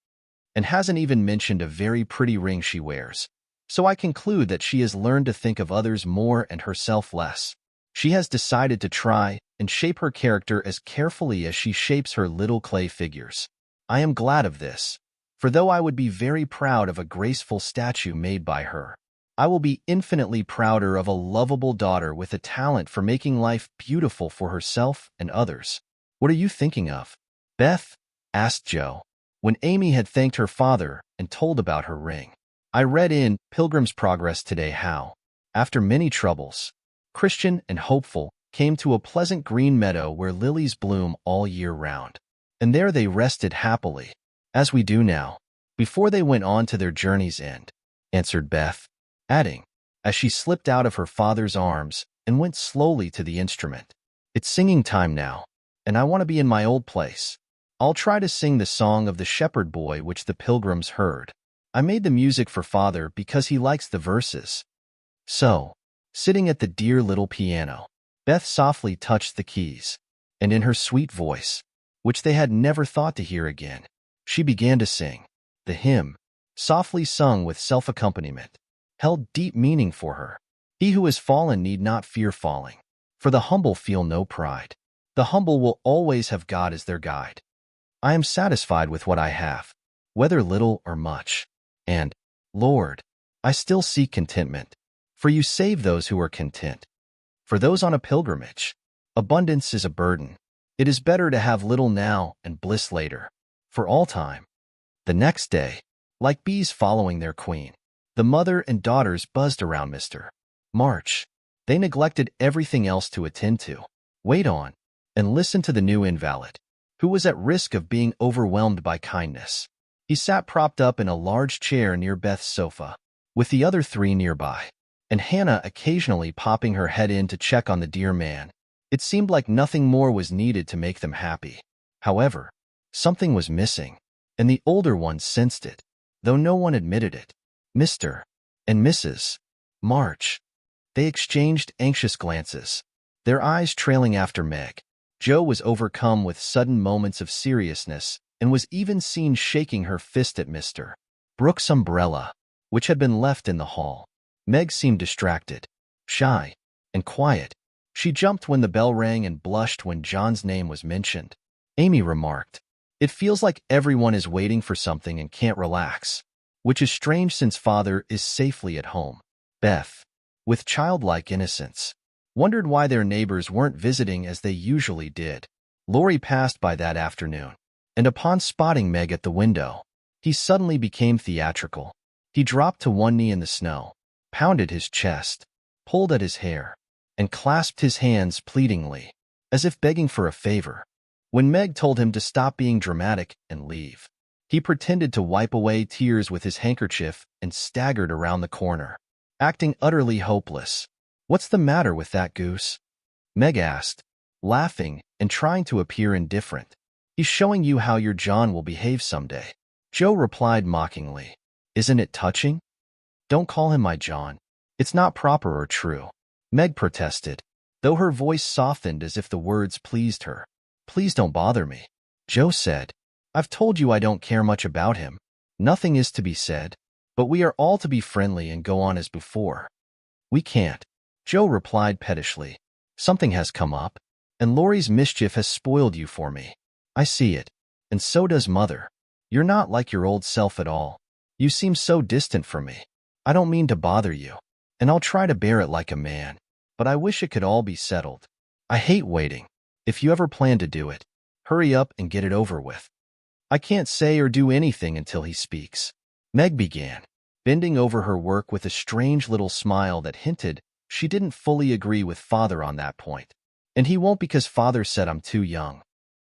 S1: and hasn't even mentioned a very pretty ring she wears. So I conclude that she has learned to think of others more and herself less. She has decided to try and shape her character as carefully as she shapes her little clay figures. I am glad of this, for though I would be very proud of a graceful statue made by her, I will be infinitely prouder of a lovable daughter with a talent for making life beautiful for herself and others." "What are you thinking of, Beth?" asked Joe, when Amy had thanked her father and told about her ring. "I read in Pilgrim's Progress today how, after many troubles, Christian and hopeful came to a pleasant green meadow where lilies bloom all year round. And there they rested happily, as we do now, before they went on to their journey's end," answered Beth, adding, as she slipped out of her father's arms and went slowly to the instrument, "It's singing time now, and I want to be in my old place. I'll try to sing the song of the shepherd boy which the pilgrims heard. I made the music for father because he likes the verses." So, sitting at the dear little piano, Beth softly touched the keys, and in her sweet voice, which they had never thought to hear again, she began to sing. The hymn, softly sung with self-accompaniment, held deep meaning for her. He who has fallen need not fear falling, for the humble feel no pride. The humble will always have God as their guide. I am satisfied with what I have, whether little or much. And, Lord, I still seek contentment, for you save those who are content. For those on a pilgrimage, abundance is a burden. It is better to have little now and bliss later, for all time. The next day, like bees following their queen, the mother and daughters buzzed around Mr. March. They neglected everything else to attend to, wait on, and listen to the new invalid, who was at risk of being overwhelmed by kindness. He sat propped up in a large chair near Beth's sofa, with the other three nearby, and Hannah occasionally popping her head in to check on the dear man, It seemed like nothing more was needed to make them happy. However, something was missing, and the older ones sensed it, though no one admitted it. Mr. and Mrs. March. They exchanged anxious glances, their eyes trailing after Meg. Joe was overcome with sudden moments of seriousness and was even seen shaking her fist at Mr. Brooks' umbrella, which had been left in the hall. Meg seemed distracted, shy, and quiet. She jumped when the bell rang and blushed when John's name was mentioned. Amy remarked, "It feels like everyone is waiting for something and can't relax, which is strange since Father is safely at home." Beth, with childlike innocence, wondered why their neighbors weren't visiting as they usually did. Laurie passed by that afternoon, and upon spotting Meg at the window, he suddenly became theatrical. He dropped to one knee in the snow, pounded his chest, pulled at his hair, and clasped his hands pleadingly, as if begging for a favor. When Meg told him to stop being dramatic and leave, he pretended to wipe away tears with his handkerchief and staggered around the corner, acting utterly hopeless. "What's the matter with that goose?" Meg asked, laughing and trying to appear indifferent. "He's showing you how your John will behave someday." Joe replied mockingly, "Isn't it touching?" "Don't call him my John. It's not proper or true," Meg protested, though her voice softened as if the words pleased her. "Please don't bother me," Joe said. "I've told you I don't care much about him. Nothing is to be said, but we are all to be friendly and go on as before." "We can't," Joe replied pettishly. "Something has come up, and Laurie's mischief has spoiled you for me. I see it, and so does Mother. You're not like your old self at all. You seem so distant from me. I don't mean to bother you, and I'll try to bear it like a man, but I wish it could all be settled. I hate waiting. If you ever plan to do it, hurry up and get it over with." "I can't say or do anything until he speaks," Meg began, bending over her work with a strange little smile that hinted she didn't fully agree with Father on that point. "And he won't because Father said I'm too young.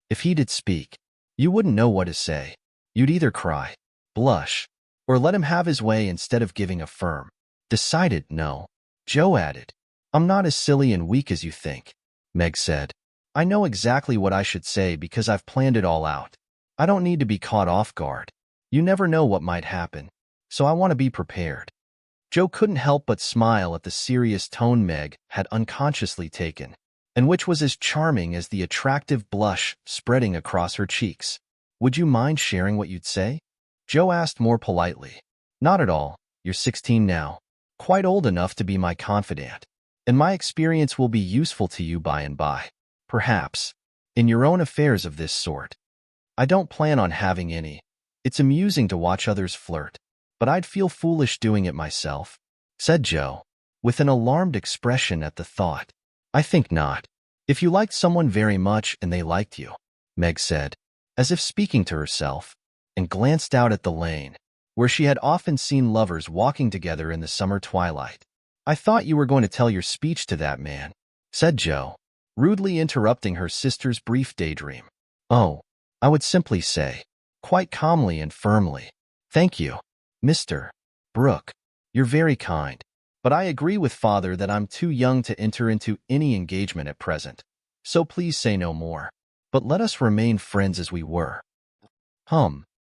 S1: If he did speak, you wouldn't know what to say. You'd either cry, blush, or let him have his way instead of giving a firm, decided no." Joe added, "I'm not as silly and weak as you think," Meg said. "I know exactly what I should say because I've planned it all out. I don't need to be caught off guard. You never know what might happen, so I want to be prepared." Joe couldn't help but smile at the serious tone Meg had unconsciously taken, and which was as charming as the attractive blush spreading across her cheeks. "Would you mind sharing what you'd say?" Joe asked more politely. "Not at all. You're 16 now, quite old enough to be my confidant, and my experience will be useful to you by and by, perhaps, in your own affairs of this sort. I don't plan on having any. It's amusing to watch others flirt, but I'd feel foolish doing it myself," said Joe, with an alarmed expression at the thought. "I think not. If you liked someone very much and they liked you," Meg said, as if speaking to herself, and glanced out at the lane, where she had often seen lovers walking together in the summer twilight. "I thought you were going to tell your speech to that man," said Joe, rudely interrupting her sister's brief daydream. "Oh, I would simply say, quite calmly and firmly, 'Thank you, Mr. Brooke. You're very kind, but I agree with Father that I'm too young to enter into any engagement at present, so please say no more. But let us remain friends as we were.'"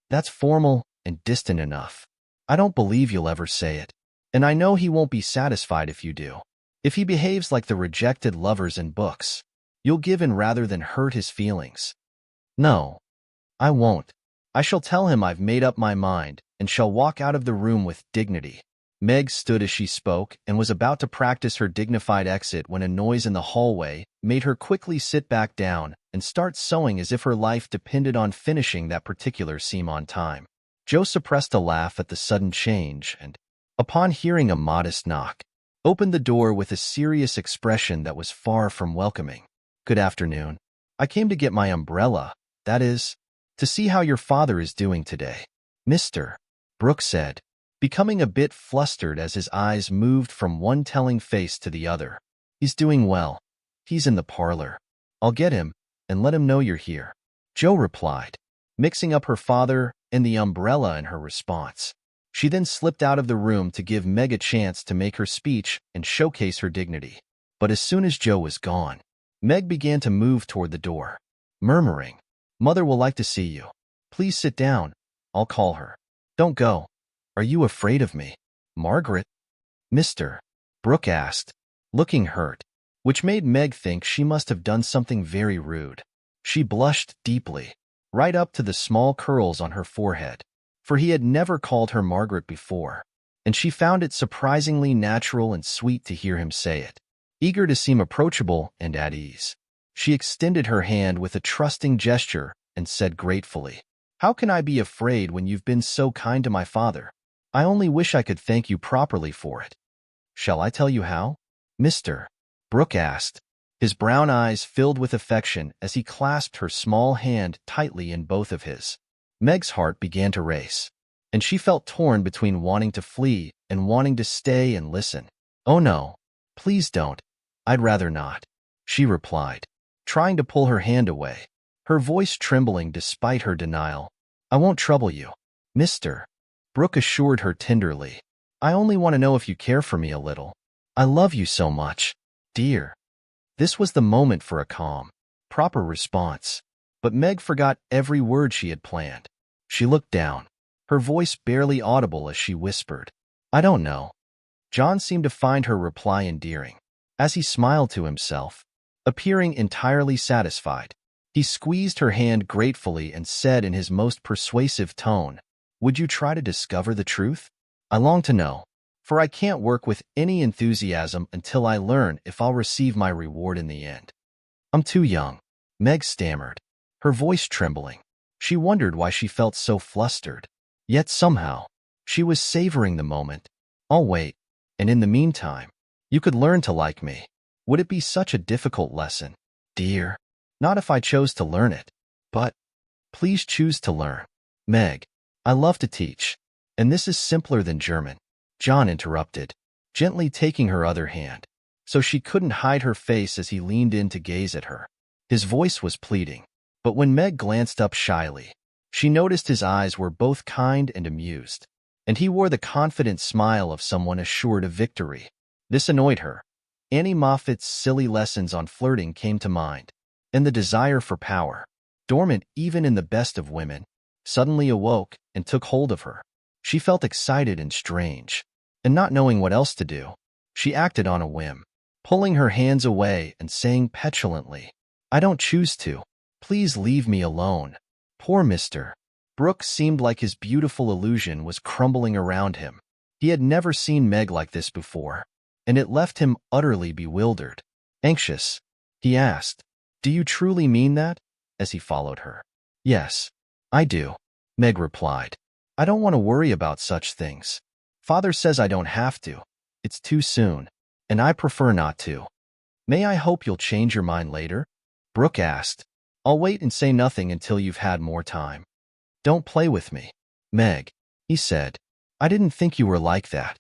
S1: That's formal and distant enough. I don't believe you'll ever say it, and I know he won't be satisfied if you do. If he behaves like the rejected lovers in books, you'll give in rather than hurt his feelings." "No, I won't. I shall tell him I've made up my mind and shall walk out of the room with dignity." Meg stood as she spoke and was about to practice her dignified exit when a noise in the hallway made her quickly sit back down and start sewing as if her life depended on finishing that particular seam on time. Joe suppressed a laugh at the sudden change and, upon hearing a modest knock, opened the door with a serious expression that was far from welcoming. "Good afternoon. I came to get my umbrella, that is, to see how your father is doing today," Mr. Brooks said, becoming a bit flustered as his eyes moved from one telling face to the other. "He's doing well. He's in the parlor. I'll get him and let him know you're here," Joe replied, mixing up her father and the umbrella in her response. She then slipped out of the room to give Meg a chance to make her speech and showcase her dignity. But as soon as Joe was gone, Meg began to move toward the door, murmuring, "Mother will like to see you. Please sit down. I'll call her." "Don't go. Are you afraid of me, Margaret?" Mr. Brooke asked, looking hurt, which made Meg think she must have done something very rude. She blushed deeply, right up to the small curls on her forehead, for he had never called her Margaret before, and she found it surprisingly natural and sweet to hear him say it. Eager to seem approachable and at ease, she extended her hand with a trusting gesture and said gratefully, "How can I be afraid when you've been so kind to my father? I only wish I could thank you properly for it." "Shall I tell you how?" Mr. Brooke asked, his brown eyes filled with affection as he clasped her small hand tightly in both of his. Meg's heart began to race, and she felt torn between wanting to flee and wanting to stay and listen. "Oh no, please don't. I'd rather not," she replied, trying to pull her hand away, her voice trembling despite her denial. "I won't trouble you," Mr. Brooke assured her tenderly. "I only want to know if you care for me a little. I love you so much, dear." This was the moment for a calm, proper response, but Meg forgot every word she had planned. She looked down, her voice barely audible as she whispered, "I don't know." John seemed to find her reply endearing, as he smiled to himself, appearing entirely satisfied. He squeezed her hand gratefully and said in his most persuasive tone, "Would you try to discover the truth? I long to know, for I can't work with any enthusiasm until I learn if I'll receive my reward in the end." "I'm too young," Meg stammered, her voice trembling. She wondered why she felt so flustered. Yet somehow, she was savoring the moment. "I'll wait, and in the meantime, you could learn to like me. Would it be such a difficult lesson, dear?" "Not if I chose to learn it. But please choose to learn, Meg. I love to teach, and this is simpler than German," John interrupted, gently taking her other hand, so she couldn't hide her face as he leaned in to gaze at her. His voice was pleading, but when Meg glanced up shyly, she noticed his eyes were both kind and amused, and he wore the confident smile of someone assured of victory. This annoyed her. Annie Moffat's silly lessons on flirting came to mind, and the desire for power, dormant even in the best of women, suddenly awoke and took hold of her. She felt excited and strange, and not knowing what else to do, she acted on a whim, pulling her hands away and saying petulantly, "I don't choose to. Please leave me alone." Poor Mr. Brooke seemed like his beautiful illusion was crumbling around him. He had never seen Meg like this before, and it left him utterly bewildered. "Anxious?" he asked. "Do you truly mean that?" as he followed her. "Yes, I do," Meg replied. "I don't want to worry about such things. Father says I don't have to. It's too soon, and I prefer not to." "May I hope you'll change your mind later?" Brooke asked. "I'll wait and say nothing until you've had more time." "Don't play with me, Meg," he said. "I didn't think you were like that."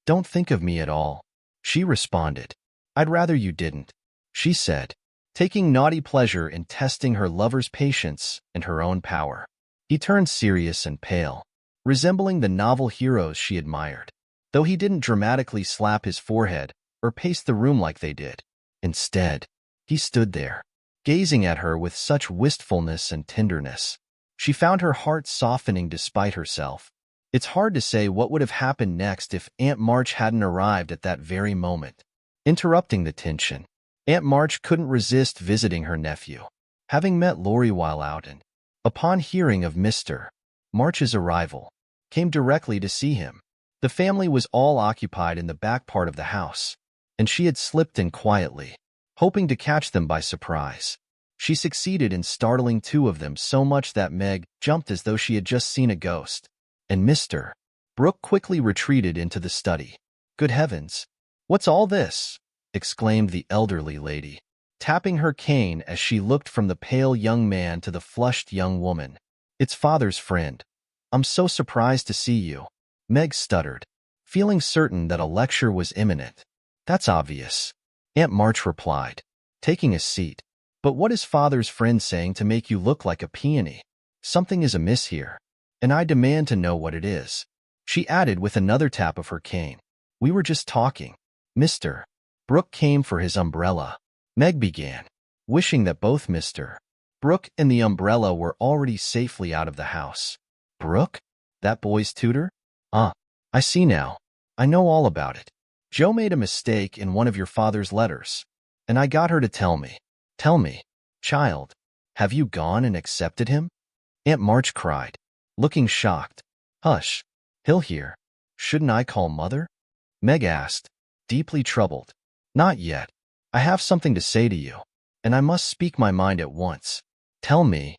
S1: "Don't think of me at all," she responded. "I'd rather you didn't," she said, taking naughty pleasure in testing her lover's patience and her own power. He turned serious and pale, resembling the novel heroes she admired, though he didn't dramatically slap his forehead or pace the room like they did. Instead, he stood there, gazing at her with such wistfulness and tenderness. She found her heart softening despite herself. It's hard to say what would have happened next if Aunt March hadn't arrived at that very moment, interrupting the tension. Aunt March couldn't resist visiting her nephew, having met Laurie while out, and, upon hearing of Mr. March's arrival, came directly to see him. The family was all occupied in the back part of the house, and she had slipped in quietly, hoping to catch them by surprise. She succeeded in startling two of them so much that Meg jumped as though she had just seen a ghost, and Mr. Brooke quickly retreated into the study. "Good heavens! What's all this?" exclaimed the elderly lady, tapping her cane as she looked from the pale young man to the flushed young woman. "It's Father's friend. I'm so surprised to see you," Meg stuttered, feeling certain that a lecture was imminent. "That's obvious," Aunt March replied, taking a seat. "But what is Father's friend saying to make you look like a peony? Something is amiss here, and I demand to know what it is," she added with another tap of her cane. "We were just talking." Mr. Brooke came for his umbrella. Meg began, wishing that both Mr. Brooke and the umbrella were already safely out of the house. Brooke? That boy's tutor? Ah, I see now. I know all about it. Joe made a mistake in one of your father's letters, and I got her to tell me. Tell me, child, have you gone and accepted him? Aunt March cried, looking shocked. Hush, he'll hear. Shouldn't I call Mother? Meg asked, deeply troubled. Not yet. I have something to say to you, and I must speak my mind at once. Tell me,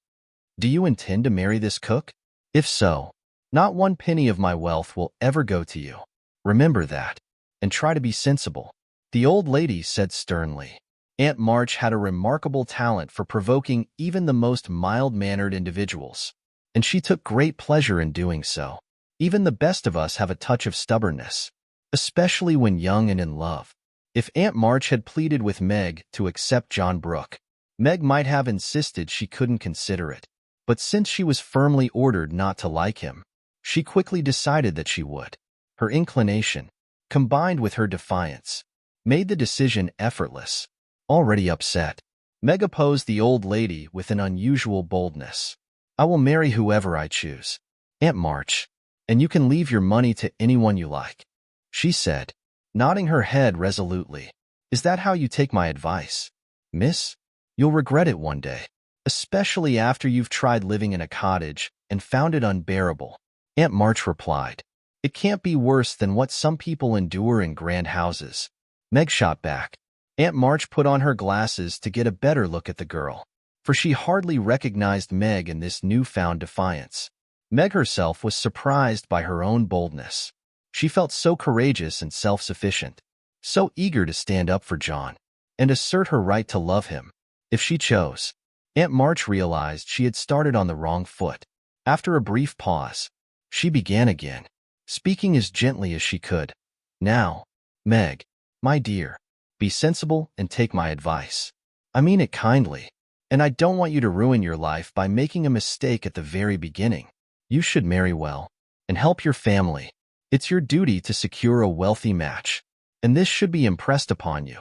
S1: do you intend to marry this cook? If so, not one penny of my wealth will ever go to you. Remember that, and try to be sensible. The old lady said sternly. Aunt March had a remarkable talent for provoking even the most mild-mannered individuals, and she took great pleasure in doing so. Even the best of us have a touch of stubbornness, especially when young and in love. If Aunt March had pleaded with Meg to accept John Brooke, Meg might have insisted she couldn't consider it. But since she was firmly ordered not to like him, she quickly decided that she would. Her inclination, combined with her defiance, made the decision effortless. Already upset, Meg opposed the old lady with an unusual boldness. I will marry whoever I choose, Aunt March, and you can leave your money to anyone you like, she said, nodding her head resolutely. Is that how you take my advice, miss? You'll regret it one day, especially after you've tried living in a cottage and found it unbearable, Aunt March replied. It can't be worse than what some people endure in grand houses. Meg shot back. Aunt March put on her glasses to get a better look at the girl, for she hardly recognized Meg in this newfound defiance. Meg herself was surprised by her own boldness. She felt so courageous and self-sufficient, so eager to stand up for John and assert her right to love him, if she chose. Aunt March realized she had started on the wrong foot. After a brief pause, she began again, speaking as gently as she could. Now, Meg, my dear, be sensible and take my advice. I mean it kindly, and I don't want you to ruin your life by making a mistake at the very beginning. You should marry well and help your family. It's your duty to secure a wealthy match, and this should be impressed upon you.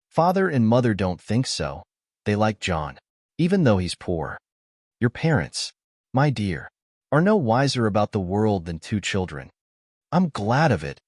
S1: Father and mother don't think so. They like John, even though he's poor. Your parents, my dear, are no wiser about the world than two children. I'm glad of it,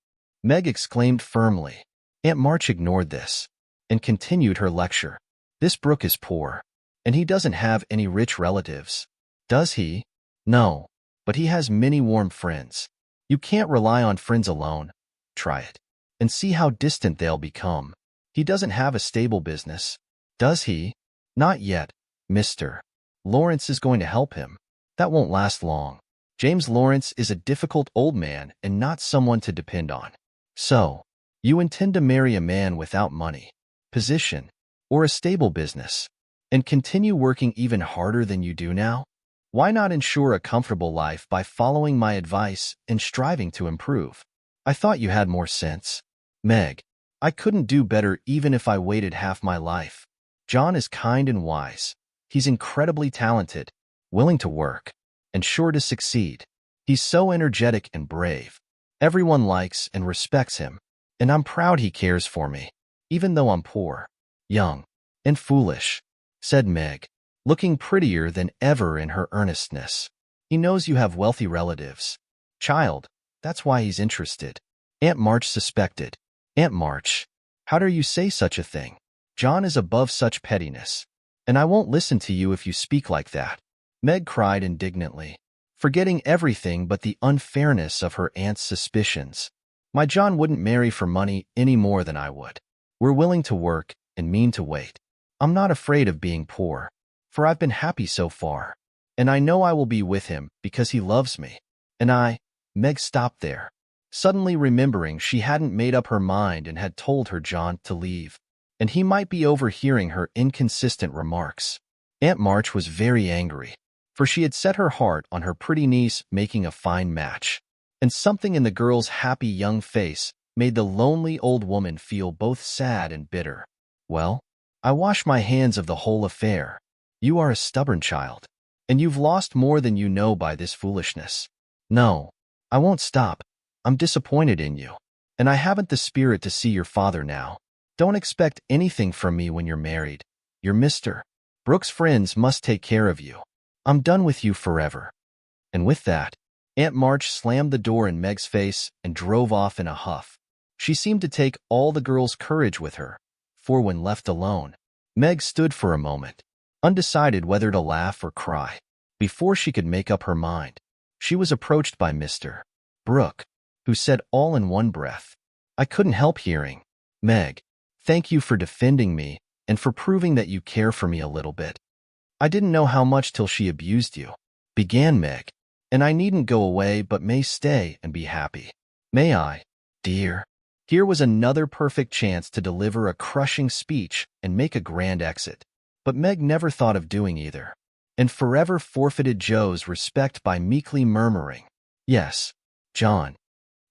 S1: Meg exclaimed firmly. Aunt March ignored this and continued her lecture. This Brooke is poor, and he doesn't have any rich relatives. Does he? No, but he has many warm friends. You can't rely on friends alone. Try it, and see how distant they'll become. He doesn't have a stable business, does he? Not yet, Mr. Lawrence is going to help him. That won't last long. James Lawrence is a difficult old man and not someone to depend on. So, you intend to marry a man without money, position, or a stable business, and continue working even harder than you do now? Why not ensure a comfortable life by following my advice and striving to improve? I thought you had more sense. Meg, I couldn't do better even if I waited half my life. John is kind and wise. He's incredibly talented, willing to work, and sure to succeed. He's so energetic and brave. Everyone likes and respects him, and I'm proud he cares for me, even though I'm poor, young, and foolish, said Meg, looking prettier than ever in her earnestness. He knows you have wealthy relatives. Child, that's why he's interested. Aunt March suspected. Aunt March, how dare you say such a thing? John is above such pettiness, and I won't listen to you if you speak like that, Meg cried indignantly, forgetting everything but the unfairness of her aunt's suspicions. My John wouldn't marry for money any more than I would. We're willing to work and mean to wait. I'm not afraid of being poor, for I've been happy so far, and I know I will be with him because he loves me. And Meg stopped there, suddenly remembering she hadn't made up her mind and had told her John to leave, and he might be overhearing her inconsistent remarks. Aunt March was very angry, for she had set her heart on her pretty niece making a fine match, and something in the girl's happy young face made the lonely old woman feel both sad and bitter. Well, I wash my hands of the whole affair. You are a stubborn child, and you've lost more than you know by this foolishness. No, I won't stop. I'm disappointed in you, and I haven't the spirit to see your father now. Don't expect anything from me when you're married. Your Mr. Brooks' friends must take care of you. I'm done with you forever." And with that, Aunt March slammed the door in Meg's face and drove off in a huff. She seemed to take all the girls' courage with her, for when left alone, Meg stood for a moment, undecided whether to laugh or cry. Before she could make up her mind, she was approached by Mr. Brooke, who said all in one breath, "I couldn't help hearing. Meg, thank you for defending me and for proving that you care for me a little bit." "I didn't know how much till she abused you," began Meg, "and I needn't go away but may stay and be happy. May I, dear?" Here was another perfect chance to deliver a crushing speech and make a grand exit. But Meg never thought of doing either, and forever forfeited Joe's respect by meekly murmuring, "Yes, John,"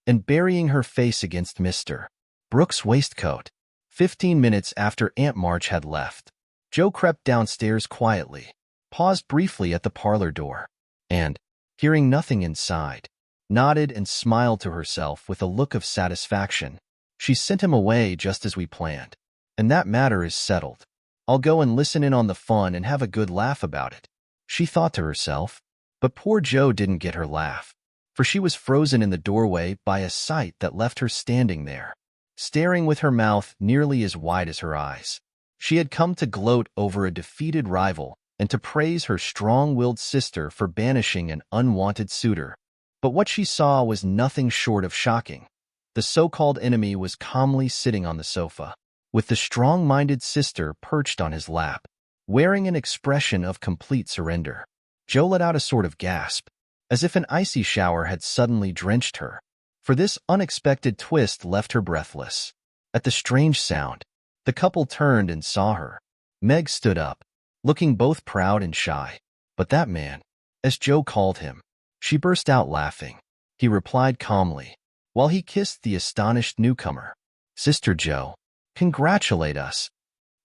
S1: and burying her face against Mr. Brooks' waistcoat. 15 minutes after Aunt March had left, Joe crept downstairs quietly, paused briefly at the parlor door, and, hearing nothing inside, nodded and smiled to herself with a look of satisfaction. "She sent him away just as we planned, and that matter is settled. I'll go and listen in on the fun and have a good laugh about it," she thought to herself. But poor Joe didn't get her laugh, for she was frozen in the doorway by a sight that left her standing there, staring with her mouth nearly as wide as her eyes. She had come to gloat over a defeated rival and to praise her strong-willed sister for banishing an unwanted suitor. But what she saw was nothing short of shocking. The so-called enemy was calmly sitting on the sofa, with the strong-minded sister perched on his lap, wearing an expression of complete surrender. Joe let out a sort of gasp, as if an icy shower had suddenly drenched her, for this unexpected twist left her breathless. At the strange sound, the couple turned and saw her. Meg stood up, looking both proud and shy. "But that man," as Joe called him, she burst out laughing. He replied calmly, while he kissed the astonished newcomer, "Sister Joe, congratulate us."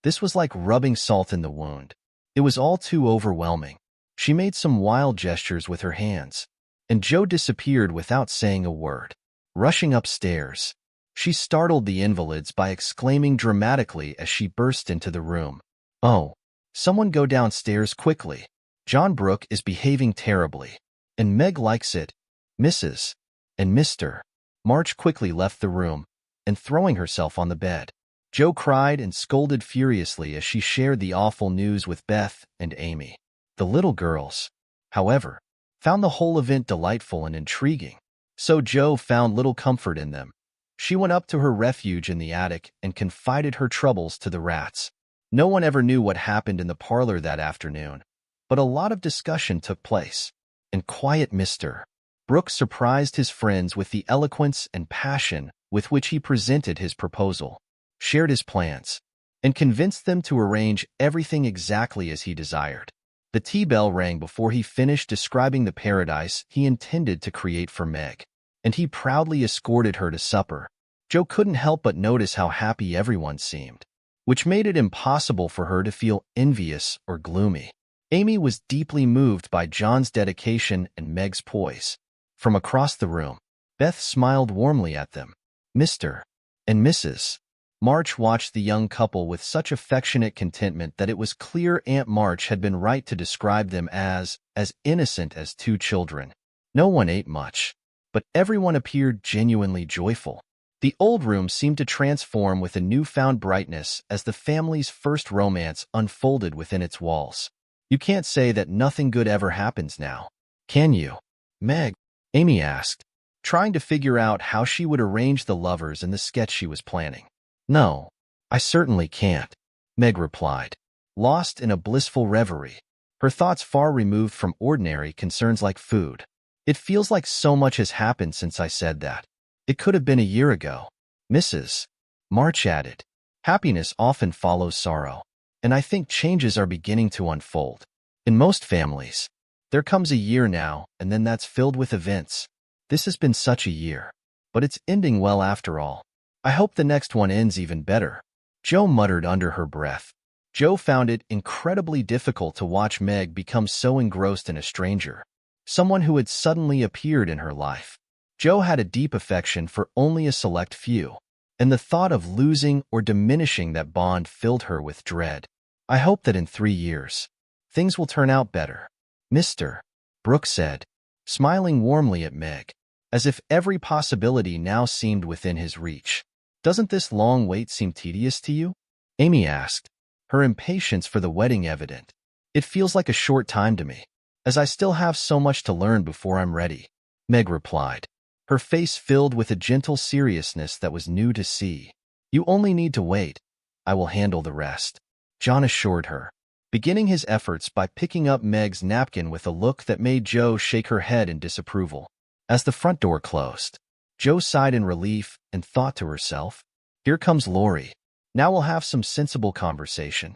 S1: This was like rubbing salt in the wound. It was all too overwhelming. She made some wild gestures with her hands, and Joe disappeared without saying a word. Rushing upstairs, she startled the invalids by exclaiming dramatically as she burst into the room, "Oh, someone go downstairs quickly. John Brooke is behaving terribly, and Meg likes it. Mrs. and Mr. March quickly left the room, and throwing herself on the bed, Joe cried and scolded furiously as she shared the awful news with Beth and Amy. The little girls, however, found the whole event delightful and intriguing, so Joe found little comfort in them. She went up to her refuge in the attic and confided her troubles to the rats. No one ever knew what happened in the parlor that afternoon, but a lot of discussion took place, and quiet Mr. Brooks surprised his friends with the eloquence and passion with which he presented his proposal, shared his plans, and convinced them to arrange everything exactly as he desired. The tea bell rang before he finished describing the paradise he intended to create for Meg, and he proudly escorted her to supper. Joe couldn't help but notice how happy everyone seemed, which made it impossible for her to feel envious or gloomy. Amy was deeply moved by John's dedication and Meg's poise. From across the room, Beth smiled warmly at them. Mr. and Mrs. March watched the young couple with such affectionate contentment that it was clear Aunt March had been right to describe them as innocent as two children. No one ate much, but everyone appeared genuinely joyful. The old room seemed to transform with a newfound brightness as the family's first romance unfolded within its walls. "You can't say that nothing good ever happens now, can you, Meg?" Amy asked, trying to figure out how she would arrange the lovers in the sketch she was planning. "No, I certainly can't," Meg replied, lost in a blissful reverie, her thoughts far removed from ordinary concerns like food. "It feels like so much has happened since I said that. It could have been a year ago," Mrs. March added. "Happiness often follows sorrow, and I think changes are beginning to unfold. In most families, there comes a year now, and then that's filled with events. This has been such a year, but it's ending well after all. I hope the next one ends even better," Joe muttered under her breath. Joe found it incredibly difficult to watch Meg become so engrossed in a stranger, someone who had suddenly appeared in her life. Joe had a deep affection for only a select few, and the thought of losing or diminishing that bond filled her with dread. I hope that in 3 years, things will turn out better, Mr. Brooke said, smiling warmly at Meg, as if every possibility now seemed within his reach. Doesn't this long wait seem tedious to you? Amy asked, her impatience for the wedding evident. It feels like a short time to me, as I still have so much to learn before I'm ready, Meg replied, her face filled with a gentle seriousness that was new to see. You only need to wait. I will handle the rest, John assured her, beginning his efforts by picking up Meg's napkin with a look that made Jo shake her head in disapproval. As the front door closed, Jo sighed in relief and thought to herself, here comes Lori. Now we'll have some sensible conversation.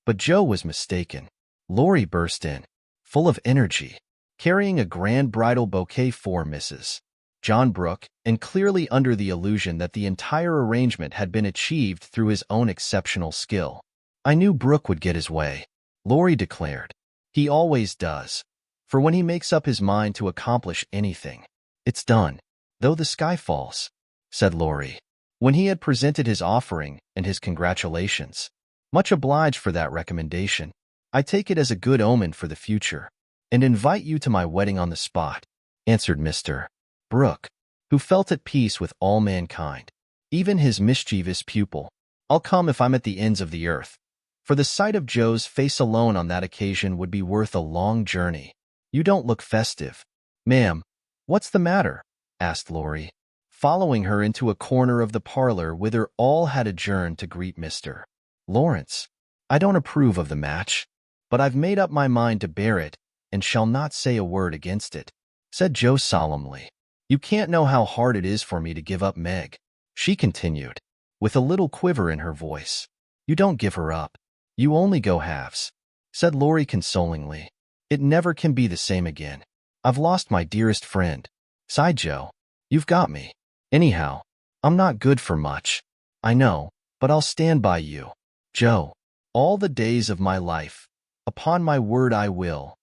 S1: But Jo was mistaken. Lori burst in, full of energy, carrying a grand bridal bouquet for Mrs. John Brooke, and clearly under the illusion that the entire arrangement had been achieved through his own exceptional skill. I knew Brooke would get his way, Lori declared. He always does. For when he makes up his mind to accomplish anything, it's done. Though the sky falls, said Lori, when he had presented his offering and his congratulations. Much obliged for that recommendation. I take it as a good omen for the future, and invite you to my wedding on the spot, answered Mr. Brooke, who felt at peace with all mankind, even his mischievous pupil. I'll come if I'm at the ends of the earth, for the sight of Jo's face alone on that occasion would be worth a long journey. You don't look festive. Ma'am, what's the matter? Asked Lori, following her into a corner of the parlor whither all had adjourned to greet Mr. Lawrence. I don't approve of the match, but I've made up my mind to bear it and shall not say a word against it, said Jo solemnly. You can't know how hard it is for me to give up Meg, she continued, with a little quiver in her voice. You don't give her up. You only go halves, said Lori consolingly. It never can be the same again. I've lost my dearest friend, sighed Jo. You've got me. Anyhow, I'm not good for much. I know, but I'll stand by you, Jo, all the days of my life. Upon my word I will.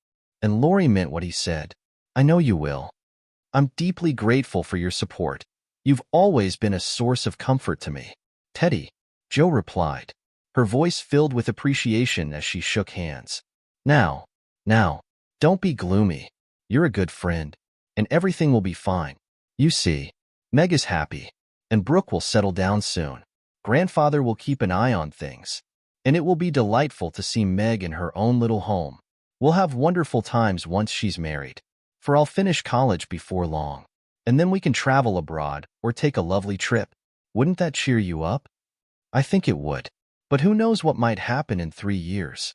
S1: And Lori meant what he said. I know you will. I'm deeply grateful for your support. You've always been a source of comfort to me, Teddy, Jo replied, her voice filled with appreciation as she shook hands. Now, don't be gloomy. You're a good friend, and everything will be fine. You see, Meg is happy, and Brooke will settle down soon. Grandfather will keep an eye on things, and it will be delightful to see Meg in her own little home. We'll have wonderful times once she's married, for I'll finish college before long, and then we can travel abroad or take a lovely trip. Wouldn't that cheer you up? I think it would, but who knows what might happen in 3 years?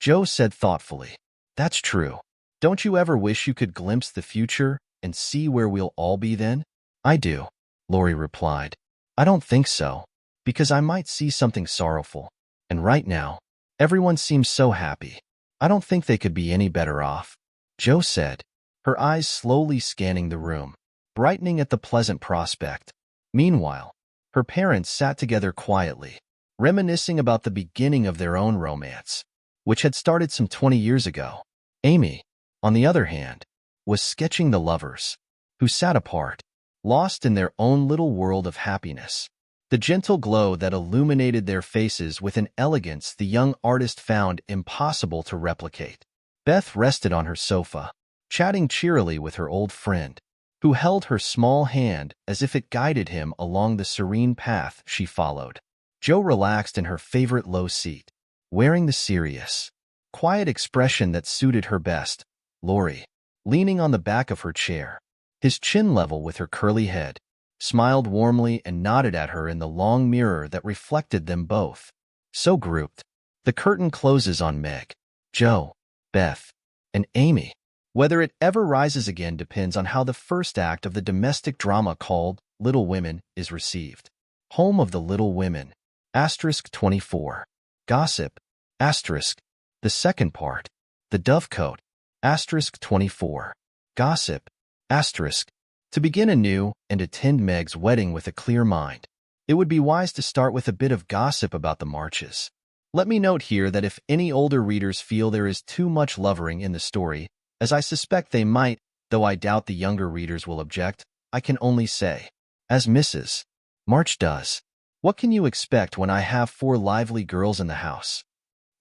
S1: Jo said thoughtfully. That's true. Don't you ever wish you could glimpse the future and see where we'll all be then? I do, Lori replied. I don't think so, because I might see something sorrowful, and right now, everyone seems so happy. I don't think they could be any better off, Jo said, her eyes slowly scanning the room, brightening at the pleasant prospect. Meanwhile, her parents sat together quietly, reminiscing about the beginning of their own romance, which had started some 20 years ago. Amy, on the other hand, was sketching the lovers, who sat apart, lost in their own little world of happiness. The gentle glow that illuminated their faces with an elegance the young artist found impossible to replicate. Beth rested on her sofa, chatting cheerily with her old friend, who held her small hand as if it guided him along the serene path she followed. Jo relaxed in her favorite low seat, wearing the serious, quiet expression that suited her best. Lori, leaning on the back of her chair, his chin level with her curly head, smiled warmly and nodded at her in the long mirror that reflected them both. So grouped, the curtain closes on Meg, Jo, Beth, and Amy. Whether it ever rises again depends on how the first act of the domestic drama called Little Women is received. Home of the Little Women, *24. Gossip, the second part. The Dovecote, *24. Gossip, to begin anew and attend Meg's wedding with a clear mind, it would be wise to start with a bit of gossip about the Marches. Let me note here that if any older readers feel there is too much lovering in the story, as I suspect they might, though I doubt the younger readers will object, I can only say, as Mrs. March does, what can you expect when I have 4 lively girls in the house?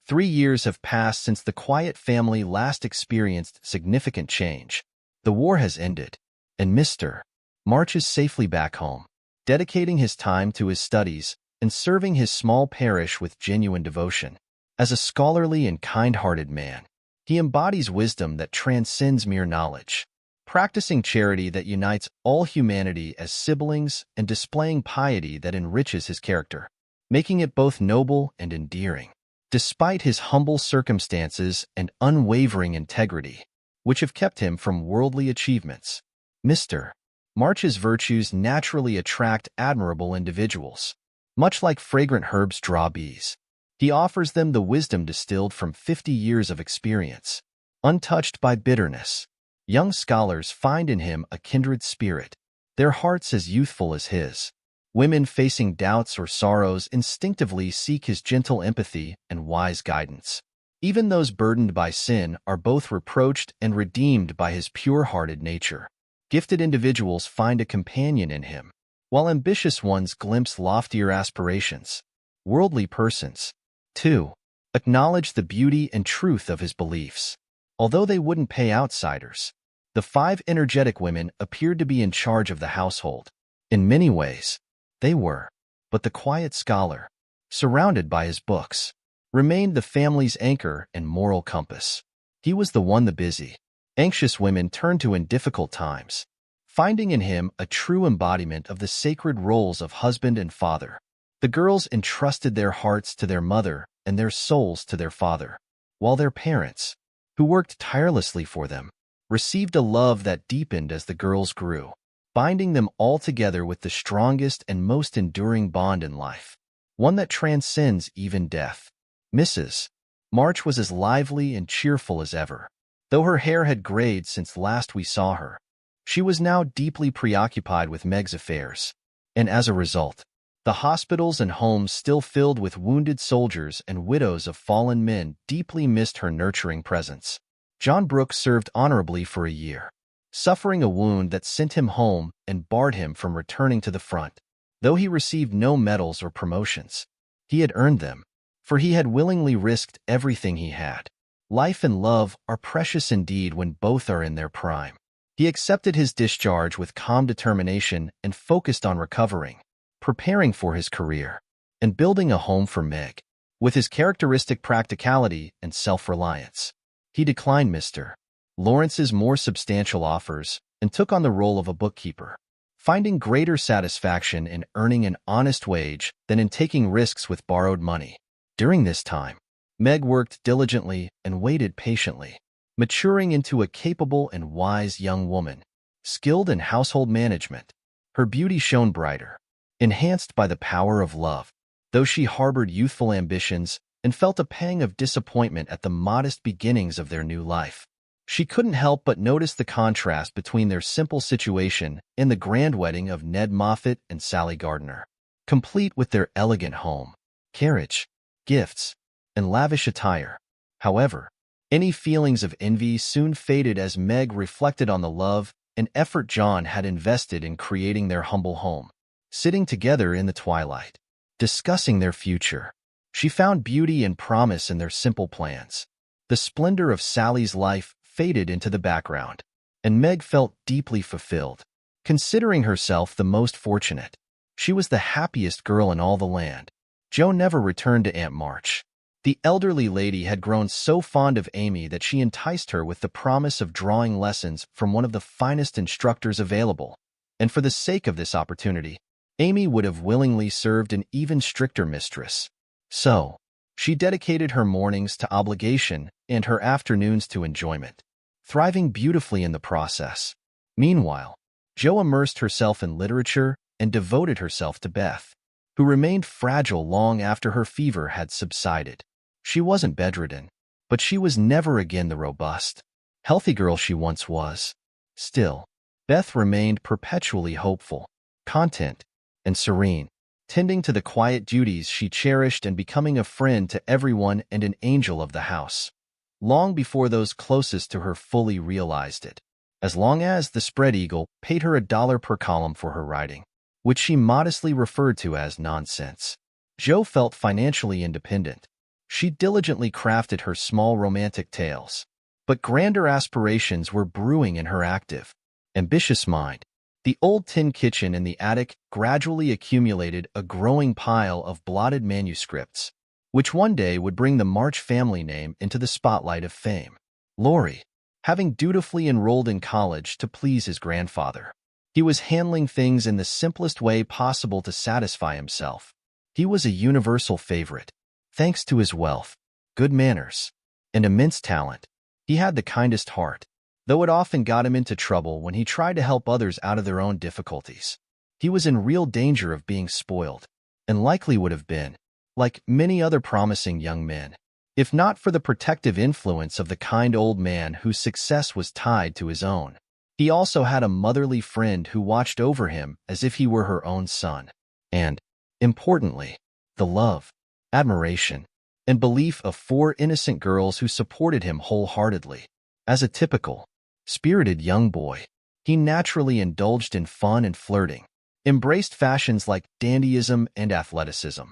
S1: 3 years have passed since the quiet family last experienced significant change. The war has ended, and Mr. March is safely back home, dedicating his time to his studies and serving his small parish with genuine devotion. As a scholarly and kind-hearted man, he embodies wisdom that transcends mere knowledge, practicing charity that unites all humanity as siblings and displaying piety that enriches his character, making it both noble and endearing. Despite his humble circumstances and unwavering integrity, which have kept him from worldly achievements, Mr. March's virtues naturally attract admirable individuals. Much like fragrant herbs draw bees, he offers them the wisdom distilled from 50 years of experience, untouched by bitterness. Young scholars find in him a kindred spirit, their hearts as youthful as his. Women facing doubts or sorrows instinctively seek his gentle empathy and wise guidance. Even those burdened by sin are both reproached and redeemed by his pure-hearted nature. Gifted individuals find a companion in him, while ambitious ones glimpse loftier aspirations. Worldly persons, too, acknowledge the beauty and truth of his beliefs. Although they wouldn't pay outsiders, the 5 energetic women appeared to be in charge of the household. In many ways, they were, but the quiet scholar, surrounded by his books, remained the family's anchor and moral compass. He was the one the busy, anxious women turned to in difficult times, finding in him a true embodiment of the sacred roles of husband and father. The girls entrusted their hearts to their mother and their souls to their father, while their parents, who worked tirelessly for them, received a love that deepened as the girls grew, binding them all together with the strongest and most enduring bond in life, one that transcends even death. Mrs. March was as lively and cheerful as ever. Though her hair had grayed since last we saw her, she was now deeply preoccupied with Meg's affairs, and as a result, the hospitals and homes still filled with wounded soldiers and widows of fallen men deeply missed her nurturing presence. John Brooks served honorably for a year, suffering a wound that sent him home and barred him from returning to the front. Though he received no medals or promotions, he had earned them, for he had willingly risked everything he had. Life and love are precious indeed when both are in their prime. He accepted his discharge with calm determination and focused on recovering, preparing for his career, and building a home for Meg. With his characteristic practicality and self-reliance, he declined Mr. Lawrence's more substantial offers and took on the role of a bookkeeper, finding greater satisfaction in earning an honest wage than in taking risks with borrowed money. During this time, Meg worked diligently and waited patiently, maturing into a capable and wise young woman, skilled in household management. Her beauty shone brighter, enhanced by the power of love, though she harbored youthful ambitions and felt a pang of disappointment at the modest beginnings of their new life. She couldn't help but notice the contrast between their simple situation and the grand wedding of Ned Moffat and Sally Gardner, complete with their elegant home, carriage, gifts, and lavish attire. However, any feelings of envy soon faded as Meg reflected on the love and effort John had invested in creating their humble home. Sitting together in the twilight, discussing their future, she found beauty and promise in their simple plans. The splendor of Sally's life faded into the background, and Meg felt deeply fulfilled, considering herself the most fortunate. She was the happiest girl in all the land. Jo never returned to Aunt March. The elderly lady had grown so fond of Amy that she enticed her with the promise of drawing lessons from one of the finest instructors available, and for the sake of this opportunity, Amy would have willingly served an even stricter mistress. So, she dedicated her mornings to obligation and her afternoons to enjoyment, thriving beautifully in the process. Meanwhile, Jo immersed herself in literature and devoted herself to Beth, who remained fragile long after her fever had subsided. She wasn't bedridden, but she was never again the robust, healthy girl she once was. Still, Beth remained perpetually hopeful, content, and serene, tending to the quiet duties she cherished and becoming a friend to everyone and an angel of the house, long before those closest to her fully realized it. As long as the Spread Eagle paid her $1 per column for her writing, which she modestly referred to as nonsense, Jo felt financially independent. She diligently crafted her small romantic tales. But grander aspirations were brewing in her active, ambitious mind. The old tin kitchen in the attic gradually accumulated a growing pile of blotted manuscripts, which one day would bring the March family name into the spotlight of fame. Laurie, having dutifully enrolled in college to please his grandfather, he was handling things in the simplest way possible to satisfy himself. He was a universal favorite, thanks to his wealth, good manners, and immense talent. He had the kindest heart, though it often got him into trouble when he tried to help others out of their own difficulties. He was in real danger of being spoiled, and likely would have been, like many other promising young men, if not for the protective influence of the kind old man whose success was tied to his own. He also had a motherly friend who watched over him as if he were her own son, and, importantly, the love, admiration, and belief of 4 innocent girls who supported him wholeheartedly. As a typical, spirited young boy, he naturally indulged in fun and flirting, embraced fashions like dandyism and athleticism,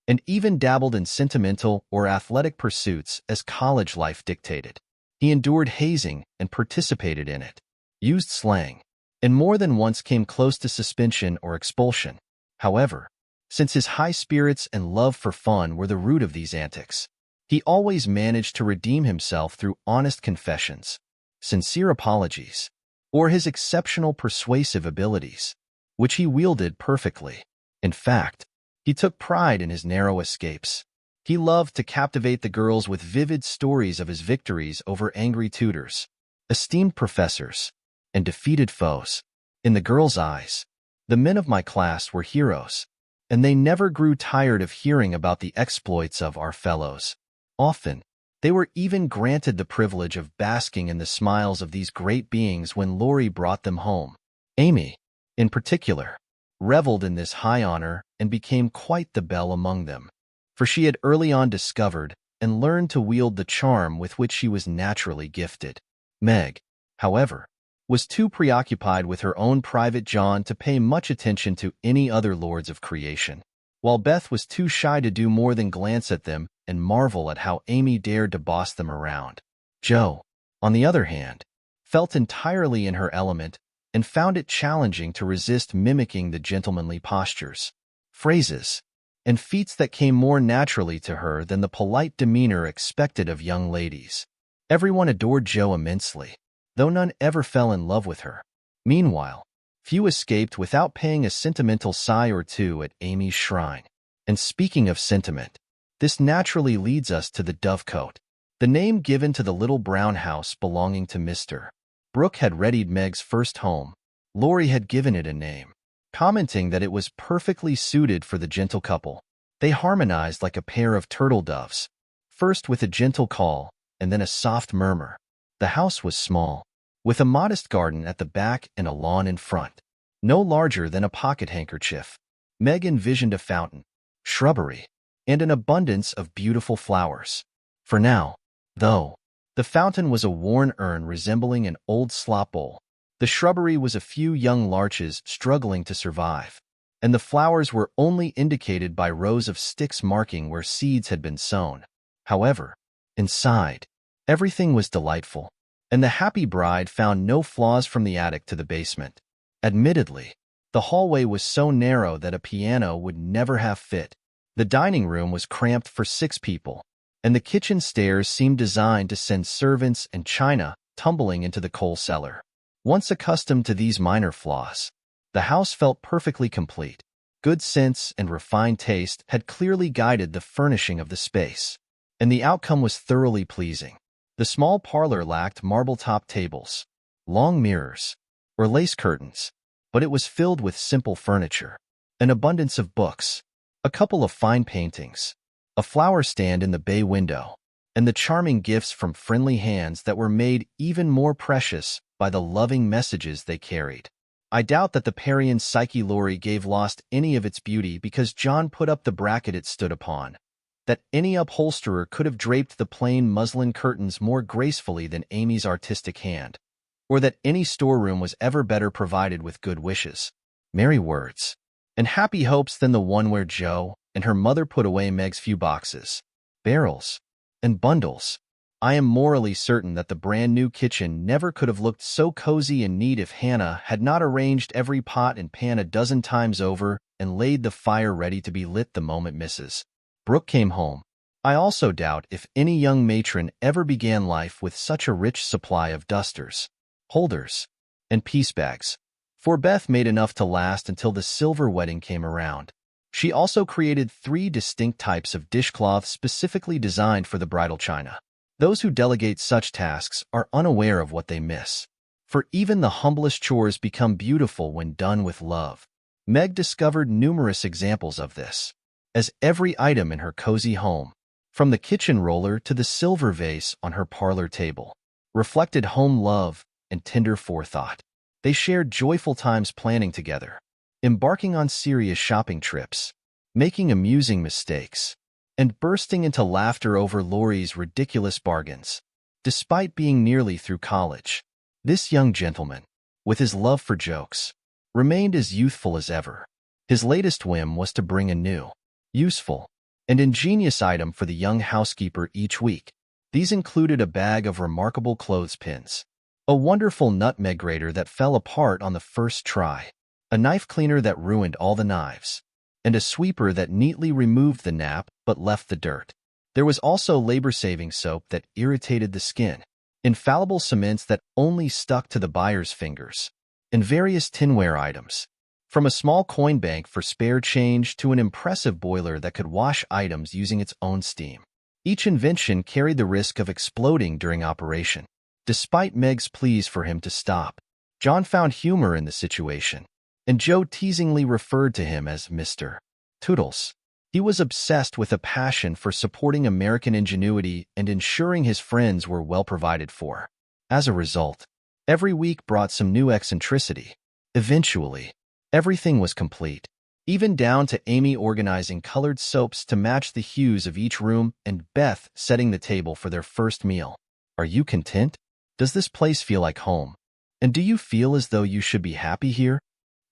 S1: and even dabbled in sentimental or athletic pursuits as college life dictated. He endured hazing and participated in it, used slang, and more than once came close to suspension or expulsion. However, since his high spirits and love for fun were the root of these antics, he always managed to redeem himself through honest confessions, sincere apologies, or his exceptional persuasive abilities, which he wielded perfectly. In fact, he took pride in his narrow escapes. He loved to captivate the girls with vivid stories of his victories over angry tutors, esteemed professors, and defeated foes. In the girls' eyes, the men of my class were heroes, and they never grew tired of hearing about the exploits of our fellows. Often, they were even granted the privilege of basking in the smiles of these great beings when Laurie brought them home. Amy, in particular, reveled in this high honor and became quite the belle among them, for she had early on discovered and learned to wield the charm with which she was naturally gifted. Meg, however, was too preoccupied with her own private John to pay much attention to any other lords of creation, while Beth was too shy to do more than glance at them and marvel at how Amy dared to boss them around. Jo, on the other hand, felt entirely in her element and found it challenging to resist mimicking the gentlemanly postures, phrases, and feats that came more naturally to her than the polite demeanor expected of young ladies. Everyone adored Jo immensely, though none ever fell in love with her. Meanwhile, few escaped without paying a sentimental sigh or two at Amy's shrine. And speaking of sentiment, this naturally leads us to the Dovecote, the name given to the little brown house belonging to Mr. Brooke had readied Meg's first home. Laurie had given it a name, commenting that it was perfectly suited for the gentle couple. They harmonized like a pair of turtle doves, first with a gentle call and then a soft murmur. The house was small, with a modest garden at the back and a lawn in front, no larger than a pocket handkerchief. Meg envisioned a fountain, shrubbery, and an abundance of beautiful flowers. For now, though, the fountain was a worn urn resembling an old slop bowl. The shrubbery was a few young larches struggling to survive, and the flowers were only indicated by rows of sticks marking where seeds had been sown. However, inside, everything was delightful, and the happy bride found no flaws from the attic to the basement. Admittedly, the hallway was so narrow that a piano would never have fit. The dining room was cramped for 6 people, and the kitchen stairs seemed designed to send servants and china tumbling into the coal cellar. Once accustomed to these minor flaws, the house felt perfectly complete. Good sense and refined taste had clearly guided the furnishing of the space, and the outcome was thoroughly pleasing. The small parlor lacked marble-top tables, long mirrors, or lace curtains, but it was filled with simple furniture, an abundance of books, a couple of fine paintings, a flower stand in the bay window, and the charming gifts from friendly hands that were made even more precious by the loving messages they carried. I doubt that the Parian Psyche Laurie gave lost any of its beauty because John put up the bracket it stood upon, that any upholsterer could have draped the plain muslin curtains more gracefully than Amy's artistic hand, or that any storeroom was ever better provided with good wishes, merry words, and happy hopes than the one where Jo and her mother put away Meg's few boxes. barrels, and bundles. I am morally certain that the brand new kitchen never could have looked so cozy and neat if Hannah had not arranged every pot and pan a dozen times over and laid the fire ready to be lit the moment Mrs. Brooke came home. I also doubt if any young matron ever began life with such a rich supply of dusters, holders, and piece bags. For Beth made enough to last until the silver wedding came around. She also created 3 distinct types of dishcloth specifically designed for the bridal china. Those who delegate such tasks are unaware of what they miss. For even the humblest chores become beautiful when done with love. Meg discovered numerous examples of this, as every item in her cozy home, from the kitchen roller to the silver vase on her parlor table, reflected home love and tender forethought. They shared joyful times planning together, embarking on serious shopping trips, making amusing mistakes, and bursting into laughter over Laurie's ridiculous bargains. Despite being nearly through college, this young gentleman, with his love for jokes, remained as youthful as ever. His latest whim was to bring a new, useful, and ingenious item for the young housekeeper each week. These included a bag of remarkable clothespins, a wonderful nutmeg grater that fell apart on the first try, a knife cleaner that ruined all the knives, and a sweeper that neatly removed the nap but left the dirt. There was also labor-saving soap that irritated the skin, infallible cements that only stuck to the buyer's fingers, and various tinware items, from a small coin bank for spare change to an impressive boiler that could wash items using its own steam. Each invention carried the risk of exploding during operation. Despite Meg's pleas for him to stop, John found humor in the situation, and Joe teasingly referred to him as Mr. Toodles. He was obsessed with a passion for supporting American ingenuity and ensuring his friends were well provided for. As a result, every week brought some new eccentricity. Eventually, everything was complete, even down to Amy organizing colored soaps to match the hues of each room and Beth setting the table for their first meal. Are you content? Does this place feel like home? And do you feel as though you should be happy here?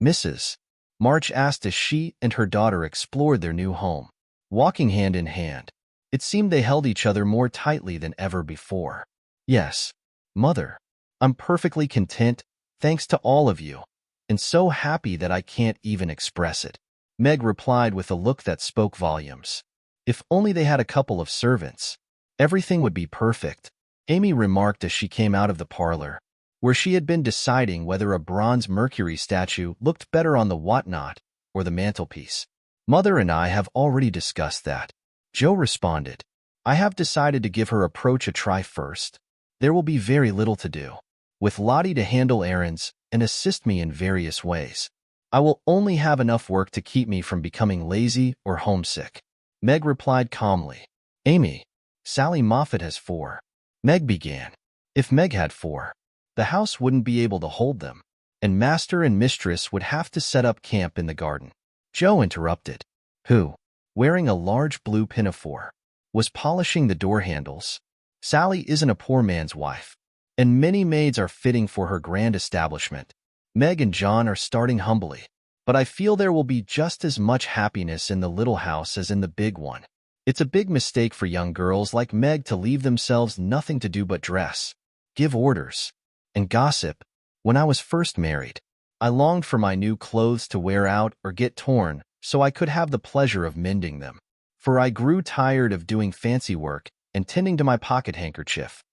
S1: Mrs. March asked as she and her daughter explored their new home, walking hand in hand. It seemed they held each other more tightly than ever before. Yes, Mother, I'm perfectly content, thanks to all of you, and so happy that I can't even express it. Meg replied with a look that spoke volumes. If only they had a couple of servants, everything would be perfect, Amy remarked as she came out of the parlor, where she had been deciding whether a bronze Mercury statue looked better on the whatnot or the mantelpiece. Mother and I have already discussed that, Joe responded. I have decided to give her approach a try first. There will be very little to do, with Lottie to handle errands and assist me in various ways. I will only have enough work to keep me from becoming lazy or homesick. Meg replied calmly. Amy, Sally Moffat has 4. Meg began. If Meg had 4, the house wouldn't be able to hold them, and master and mistress would have to set up camp in the garden. Joe interrupted, who, wearing a large blue pinafore, was polishing the door handles. Sally isn't a poor man's wife, and many maids are fitting for her grand establishment. Meg and John are starting humbly, but I feel there will be just as much happiness in the little house as in the big one. It's a big mistake for young girls like Meg to leave themselves nothing to do but dress, give orders, and gossip. When I was first married, I longed for my new clothes to wear out or get torn so I could have the pleasure of mending them, for I grew tired of doing fancy work and tending to my pocket handkerchief.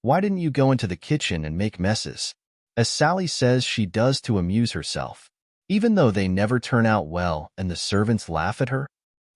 S1: Why didn't you go into the kitchen and make messes, as Sally says she does to amuse herself, even though they never turn out well and the servants laugh at her?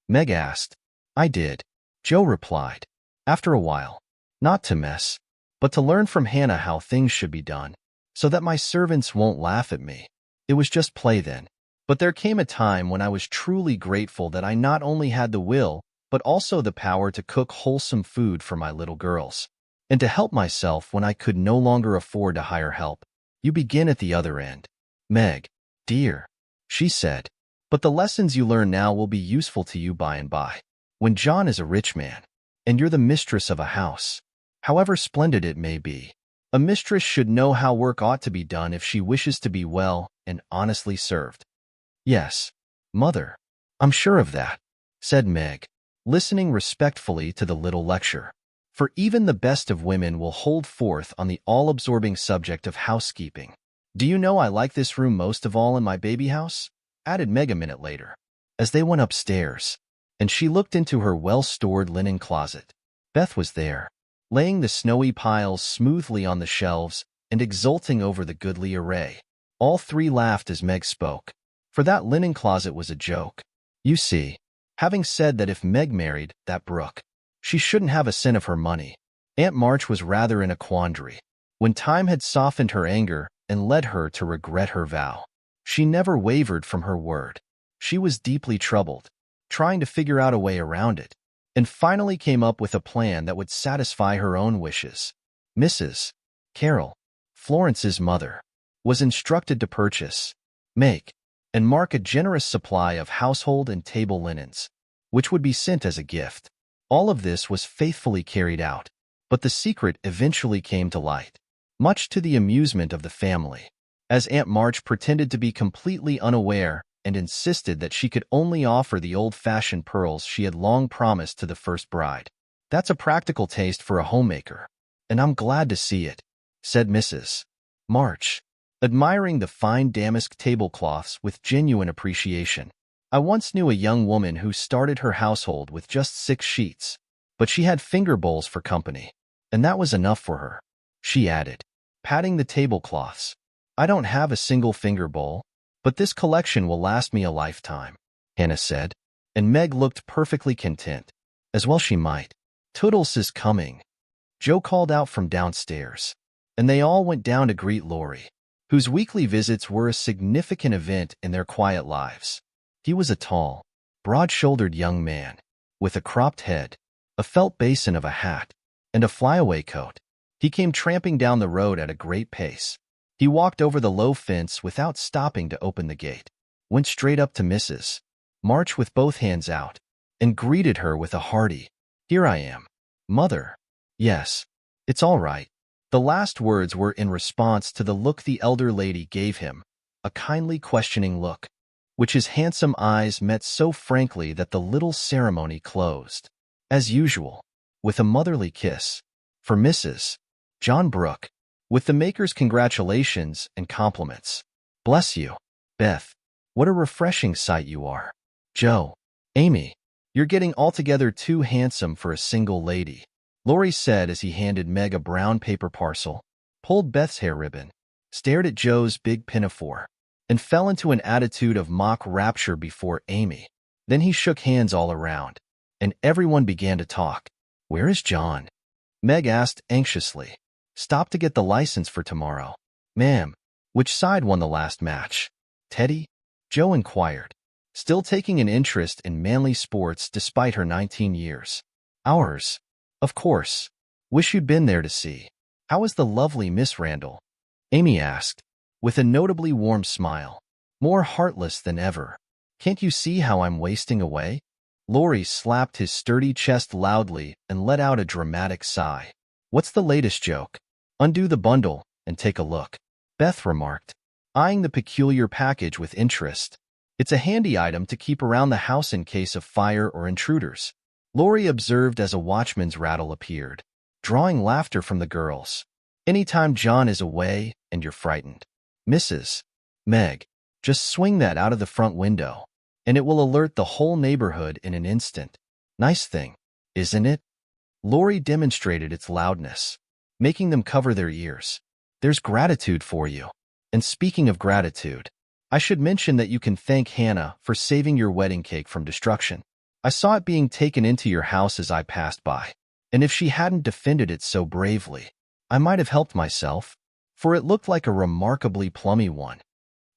S1: Meg asked. I did, Joe replied. After a while, not to mess, but to learn from Hannah how things should be done, so that my servants won't laugh at me. It was just play then. But there came a time when I was truly grateful that I not only had the will, but also the power to cook wholesome food for my little girls, and to help myself when I could no longer afford to hire help. You begin at the other end, Meg, dear, she said, but the lessons you learn now will be useful to you by and by, when John is a rich man, and you're the mistress of a house. However splendid it may be, a mistress should know how work ought to be done if she wishes to be well and honestly served. Yes, Mother, I'm sure of that, said Meg. listening respectfully to the little lecture. For even the best of women will hold forth on the all-absorbing subject of housekeeping. "Do you know I like this room most of all in my baby house?" added Meg a minute later, as they went upstairs, and she looked into her well-stored linen closet. Beth was there, laying the snowy piles smoothly on the shelves and exulting over the goodly array. All three laughed as Meg spoke, for that linen closet was a joke. You see, having said that if Meg married that Brooke, she shouldn't have a cent of her money, Aunt March was rather in a quandary. When time had softened her anger and led her to regret her vow, she never wavered from her word. She was deeply troubled, trying to figure out a way around it, and finally came up with a plan that would satisfy her own wishes. Mrs. Carroll, Florence's mother, was instructed to purchase, make, and mark a generous supply of household and table linens, which would be sent as a gift. All of this was faithfully carried out, but the secret eventually came to light, much to the amusement of the family, as Aunt March pretended to be completely unaware and insisted that she could only offer the old-fashioned pearls she had long promised to the first bride. "That's a practical taste for a homemaker, and I'm glad to see it," said Mrs. March, admiring the fine damask tablecloths with genuine appreciation. "I once knew a young woman who started her household with just 6 sheets, but she had finger bowls for company, and that was enough for her," she added, patting the tablecloths. "I don't have a single finger bowl, but this collection will last me a lifetime," Hannah said, and Meg looked perfectly content. As well she might. "Toodles is coming," Joe called out from downstairs, and they all went down to greet Laurie, whose weekly visits were a significant event in their quiet lives. He was a tall, broad-shouldered young man, with a cropped head, a felt basin of a hat, and a flyaway coat. He came tramping down the road at a great pace. He walked over the low fence without stopping to open the gate, went straight up to Mrs. March with both hands out, and greeted her with a hearty, "Here I am, Mother." "Yes, it's all right." The last words were in response to the look the elder lady gave him, a kindly questioning look, which his handsome eyes met so frankly that the little ceremony closed, as usual, with a motherly kiss, for Mrs. John Brooke, with the maker's congratulations and compliments. "Bless you, Beth. What a refreshing sight you are. Joe, Amy, you're getting altogether too handsome for a single lady," Laurie said as he handed Meg a brown paper parcel, pulled Beth's hair ribbon, stared at Joe's big pinafore, and fell into an attitude of mock rapture before Amy. Then he shook hands all around, and everyone began to talk. "Where is John?" Meg asked anxiously. "Stopped to get the license for tomorrow, ma'am." "Which side won the last match?" "Teddy?" Joe inquired, still taking an interest in manly sports despite her 19 years. "Ours, of course. Wish you'd been there to see." "How is the lovely Miss Randall?" Amy asked, with a notably warm smile, more heartless than ever. "Can't you see how I'm wasting away?" Laurie slapped his sturdy chest loudly and let out a dramatic sigh. "What's the latest joke?" "Undo the bundle and take a look," Beth remarked, eyeing the peculiar package with interest. "It's a handy item to keep around the house in case of fire or intruders," Laurie observed as a watchman's rattle appeared, drawing laughter from the girls. "Anytime John is away and you're frightened, Mrs. Meg, just swing that out of the front window, and it will alert the whole neighborhood in an instant. Nice thing, isn't it?" Laurie demonstrated its loudness, making them cover their ears. "There's gratitude for you. And speaking of gratitude, I should mention that you can thank Hannah for saving your wedding cake from destruction. I saw it being taken into your house as I passed by, and if she hadn't defended it so bravely, I might have helped myself, for it looked like a remarkably plummy one.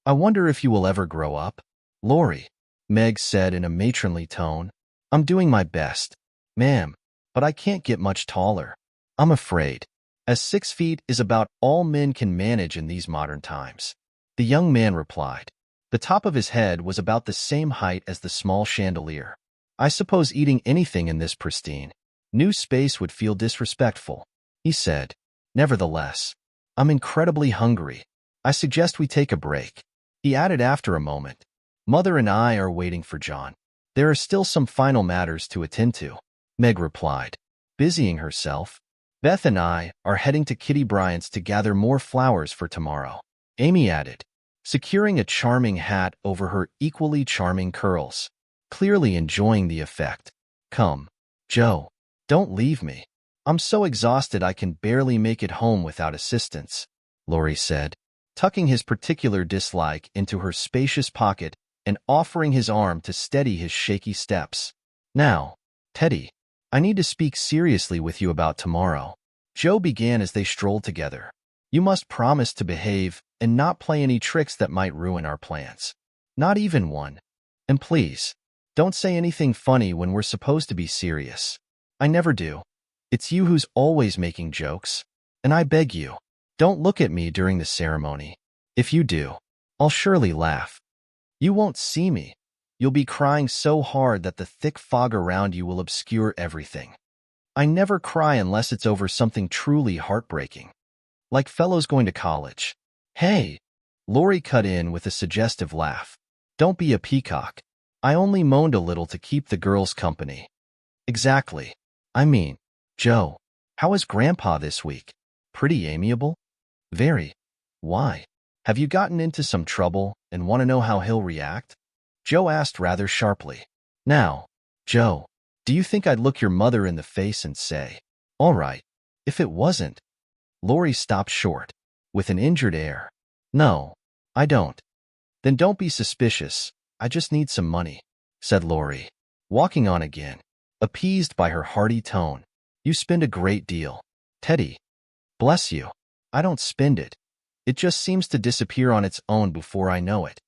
S1: I wonder if you will ever grow up." "Laurie," Meg said in a matronly tone, "I'm doing my best, ma'am, but I can't get much taller, I'm afraid, as 6 feet is about all men can manage in these modern times." The young man replied. The top of his head was about the same height as the small chandelier. "I suppose eating anything in this pristine new space would feel disrespectful," he said. "Nevertheless, I'm incredibly hungry. I suggest we take a break," he added after a moment. "Mother and I are waiting for John." There are still some final matters to attend to, Meg replied, busying herself. Beth and I are heading to Kitty Bryant's to gather more flowers for tomorrow, Amy added, securing a charming hat over her equally charming curls, clearly enjoying the effect. Come, Joe, don't leave me. I'm so exhausted I can barely make it home without assistance, Laurie said, tucking his particular dislike into her spacious pocket and offering his arm to steady his shaky steps. Now, Teddy, I need to speak seriously with you about tomorrow, Joe began as they strolled together. You must promise to behave and not play any tricks that might ruin our plans. Not even one. And please, don't say anything funny when we're supposed to be serious. I never do. It's you who's always making jokes. And I beg you, don't look at me during the ceremony. If you do, I'll surely laugh. You won't see me. You'll be crying so hard that the thick fog around you will obscure everything. I never cry unless it's over something truly heartbreaking. Like fellows going to college. Hey, Laurie cut in with a suggestive laugh. Don't be a peacock. I only moaned a little to keep the girls company. Exactly. I mean, Joe, how is Grandpa this week? Pretty amiable? Very. Why? Have you gotten into some trouble and want to know how he'll react? Joe asked rather sharply. Now, Joe, do you think I'd look your mother in the face and say, all right, if it wasn't? Laurie stopped short, with an injured air. No, I don't. Then don't be suspicious. I just need some money, said Laurie, walking on again, appeased by her hearty tone. You spend a great deal, Teddy. Bless you. I don't spend it. It just seems to disappear on its own before I know it.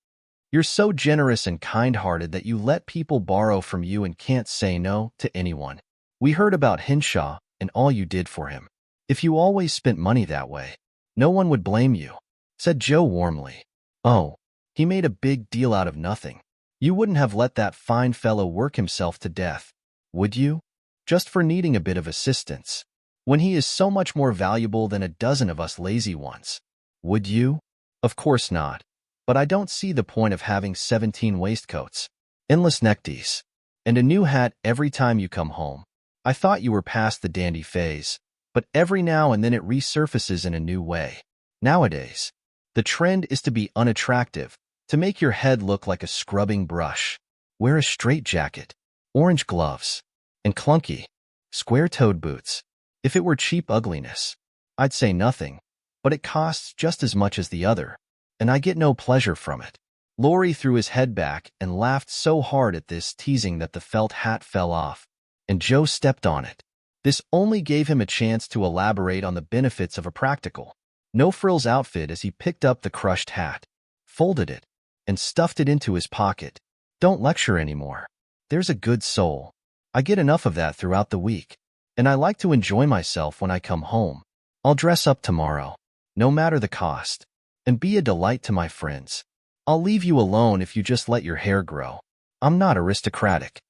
S1: You're so generous and kind-hearted that you let people borrow from you and can't say no to anyone. We heard about Henshaw and all you did for him. If you always spent money that way, no one would blame you, said Joe warmly. Oh, he made a big deal out of nothing. You wouldn't have let that fine fellow work himself to death, would you? Just for needing a bit of assistance, when he is so much more valuable than a dozen of us lazy ones. Would you? Of course not. But I don't see the point of having 17 waistcoats, endless neckties, and a new hat every time you come home. I thought you were past the dandy phase, but every now and then it resurfaces in a new way. Nowadays, the trend is to be unattractive, to make your head look like a scrubbing brush. Wear a straitjacket, orange gloves, and clunky, square-toed boots. If it were cheap ugliness, I'd say nothing, but it costs just as much as the other, and I get no pleasure from it. Laurie threw his head back and laughed so hard at this teasing that the felt hat fell off, and Joe stepped on it. This only gave him a chance to elaborate on the benefits of a practical, no-frills outfit as he picked up the crushed hat, folded it, and stuffed it into his pocket. Don't lecture anymore. There's a good soul. I get enough of that throughout the week, and I like to enjoy myself when I come home. I'll dress up tomorrow, no matter the cost, and be a delight to my friends. I'll leave you alone if you just let your hair grow. I'm not aristocratic.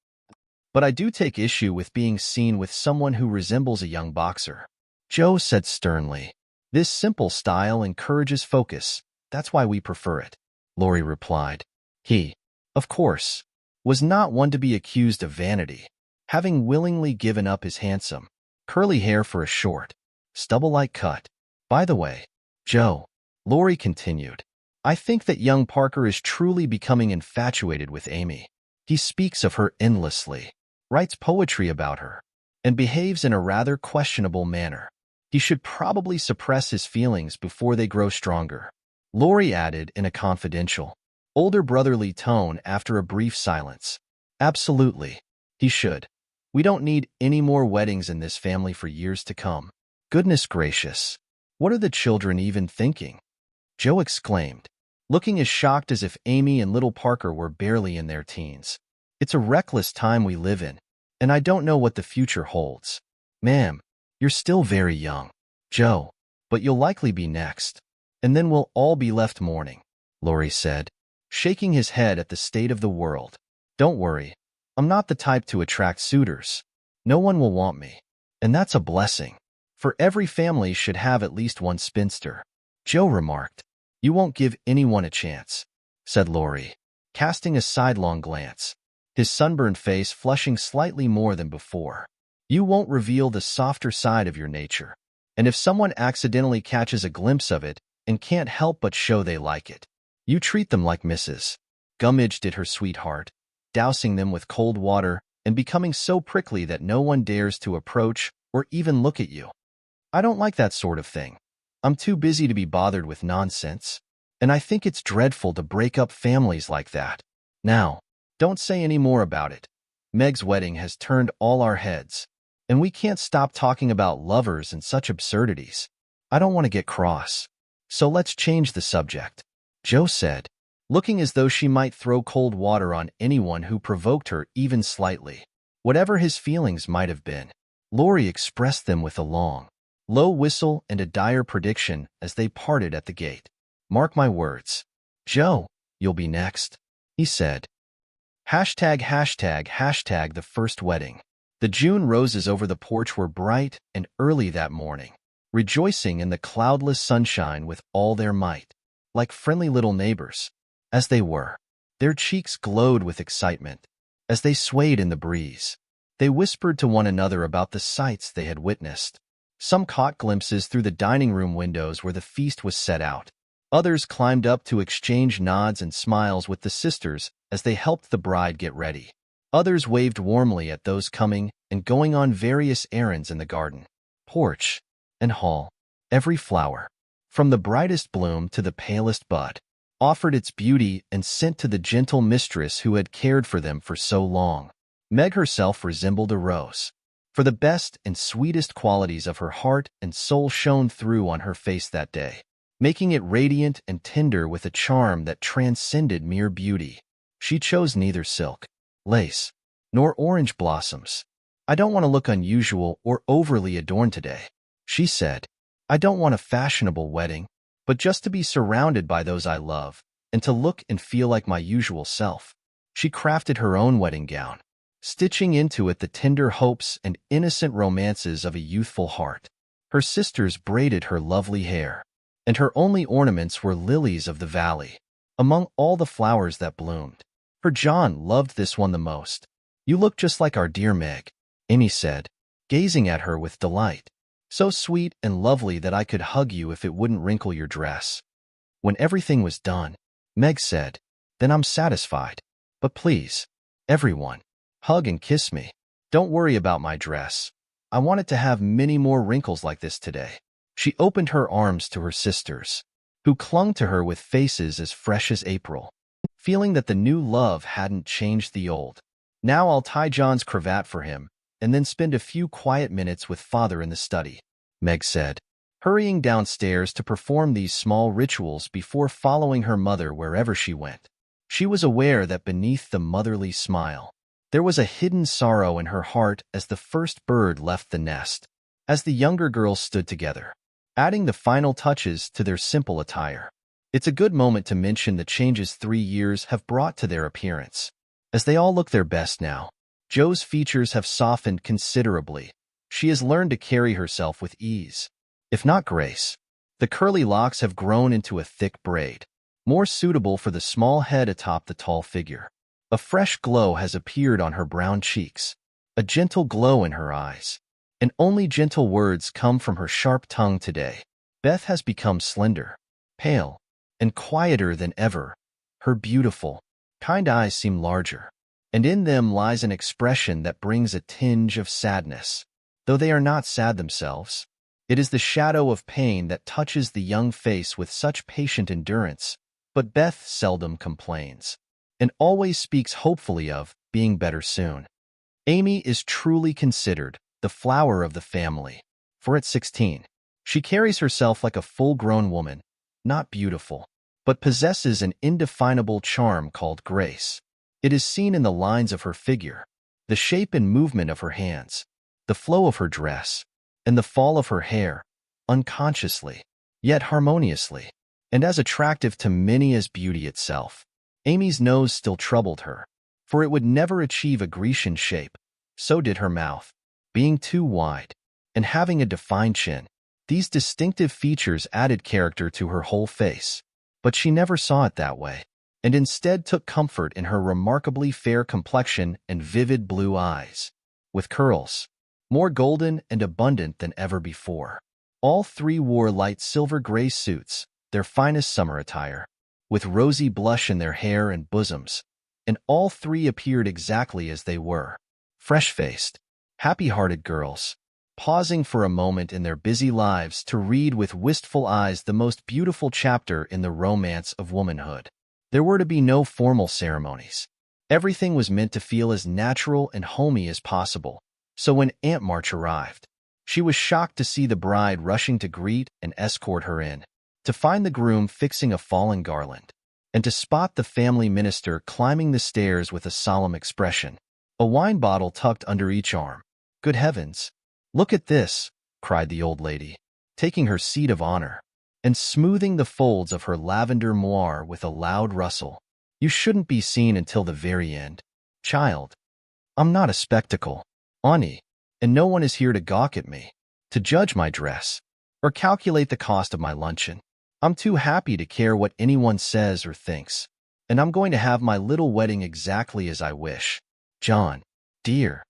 S1: But I do take issue with being seen with someone who resembles a young boxer, Joe said sternly. This simple style encourages focus. That's why we prefer it, Laurie replied. He, of course, was not one to be accused of vanity, having willingly given up his handsome, curly hair for a short, stubble-like cut. By the way, Joe, Laurie continued, I think that young Parker is truly becoming infatuated with Amy. He speaks of her endlessly, writes poetry about her, and behaves in a rather questionable manner. He should probably suppress his feelings before they grow stronger, Laurie added in a confidential, older brotherly tone after a brief silence. Absolutely, he should. We don't need any more weddings in this family for years to come. Goodness gracious, what are the children even thinking? Joe exclaimed, looking as shocked as if Amy and little Parker were barely in their teens. It's a reckless time we live in, and I don't know what the future holds. Ma'am, you're still very young, Joe, but you'll likely be next, and then we'll all be left mourning, Laurie said, shaking his head at the state of the world. Don't worry, I'm not the type to attract suitors. No one will want me, and that's a blessing, for every family should have at least one spinster, Joe remarked. You won't give anyone a chance, said Laurie, casting a sidelong glance. his sunburned face flushing slightly more than before. You won't reveal the softer side of your nature. And if someone accidentally catches a glimpse of it and can't help but show they like it, you treat them like Mrs. Gummidge did her sweetheart, dousing them with cold water and becoming so prickly that no one dares to approach or even look at you. I don't like that sort of thing. I'm too busy to be bothered with nonsense, and I think it's dreadful to break up families like that. Now, don't say any more about it. Meg's wedding has turned all our heads, and we can't stop talking about lovers and such absurdities. I don't want to get cross, so let's change the subject, Jo said, looking as though she might throw cold water on anyone who provoked her even slightly. Whatever his feelings might have been, Laurie expressed them with a long, low whistle and a dire prediction as they parted at the gate. Mark my words. Jo, you'll be next, he said. ####the first wedding. The June roses over the porch were bright and early that morning, rejoicing in the cloudless sunshine with all their might. Like friendly little neighbors, as they were, their cheeks glowed with excitement. As they swayed in the breeze, they whispered to one another about the sights they had witnessed. Some caught glimpses through the dining room windows where the feast was set out. Others climbed up to exchange nods and smiles with the sisters as they helped the bride get ready. Others waved warmly at those coming and going on various errands in the garden, porch, and hall. Every flower, from the brightest bloom to the palest bud, offered its beauty and scent to the gentle mistress who had cared for them for so long. Meg herself resembled a rose, for the best and sweetest qualities of her heart and soul shone through on her face that day, making it radiant and tender with a charm that transcended mere beauty. She chose neither silk, lace, nor orange blossoms. I don't want to look unusual or overly adorned today, she said. I don't want a fashionable wedding, but just to be surrounded by those I love and to look and feel like my usual self. She crafted her own wedding gown, stitching into it the tender hopes and innocent romances of a youthful heart. Her sisters braided her lovely hair, and her only ornaments were lilies of the valley, among all the flowers that bloomed. For John loved this one the most. You look just like our dear Meg, Amy said, gazing at her with delight. So sweet and lovely that I could hug you if it wouldn't wrinkle your dress. When everything was done, Meg said, then I'm satisfied. But please, everyone, hug and kiss me. Don't worry about my dress. I want it to have many more wrinkles like this today. She opened her arms to her sisters, who clung to her with faces as fresh as April, feeling that the new love hadn't changed the old. Now I'll tie John's cravat for him, and then spend a few quiet minutes with Father in the study, Meg said, hurrying downstairs to perform these small rituals before following her mother wherever she went. She was aware that beneath the motherly smile, there was a hidden sorrow in her heart as the first bird left the nest. As the younger girls stood together, adding the final touches to their simple attire, it's a good moment to mention the changes 3 years have brought to their appearance. As they all look their best now, Jo's features have softened considerably. She has learned to carry herself with ease, if not grace. The curly locks have grown into a thick braid, more suitable for the small head atop the tall figure. A fresh glow has appeared on her brown cheeks, a gentle glow in her eyes, and only gentle words come from her sharp tongue today. Beth has become slender, pale, and quieter than ever. Her beautiful, kind eyes seem larger, and in them lies an expression that brings a tinge of sadness. Though they are not sad themselves, it is the shadow of pain that touches the young face with such patient endurance. But Beth seldom complains, and always speaks hopefully of being better soon. Amy is truly considered the flower of the family, for at 16, she carries herself like a full-grown woman, not beautiful, but possesses an indefinable charm called grace. It is seen in the lines of her figure, the shape and movement of her hands, the flow of her dress, and the fall of her hair, unconsciously, yet harmoniously, and as attractive to many as beauty itself. Amy's nose still troubled her, for it would never achieve a Grecian shape. So did her mouth, being too wide, and having a defined chin. These distinctive features added character to her whole face, but she never saw it that way. and instead took comfort in her remarkably fair complexion and vivid blue eyes, with curls more golden and abundant than ever before. All three wore light silver gray suits, their finest summer attire, with rosy blush in their hair and bosoms, and all three appeared exactly as they were, fresh-faced, happy-hearted girls, pausing for a moment in their busy lives to read with wistful eyes the most beautiful chapter in the romance of womanhood. There were to be no formal ceremonies. Everything was meant to feel as natural and homey as possible, so when Aunt March arrived, she was shocked to see the bride rushing to greet and escort her in, to find the groom fixing a fallen garland, and to spot the family minister climbing the stairs with a solemn expression, a wine bottle tucked under each arm. "Good heavens! Look at this!" cried the old lady, taking her seat of honor, and smoothing the folds of her lavender moire with a loud rustle. "You shouldn't be seen until the very end. Child, I'm not a spectacle, Ani, and no one is here to gawk at me, to judge my dress, or calculate the cost of my luncheon. I'm too happy to care what anyone says or thinks, and I'm going to have my little wedding exactly as I wish. John, dear,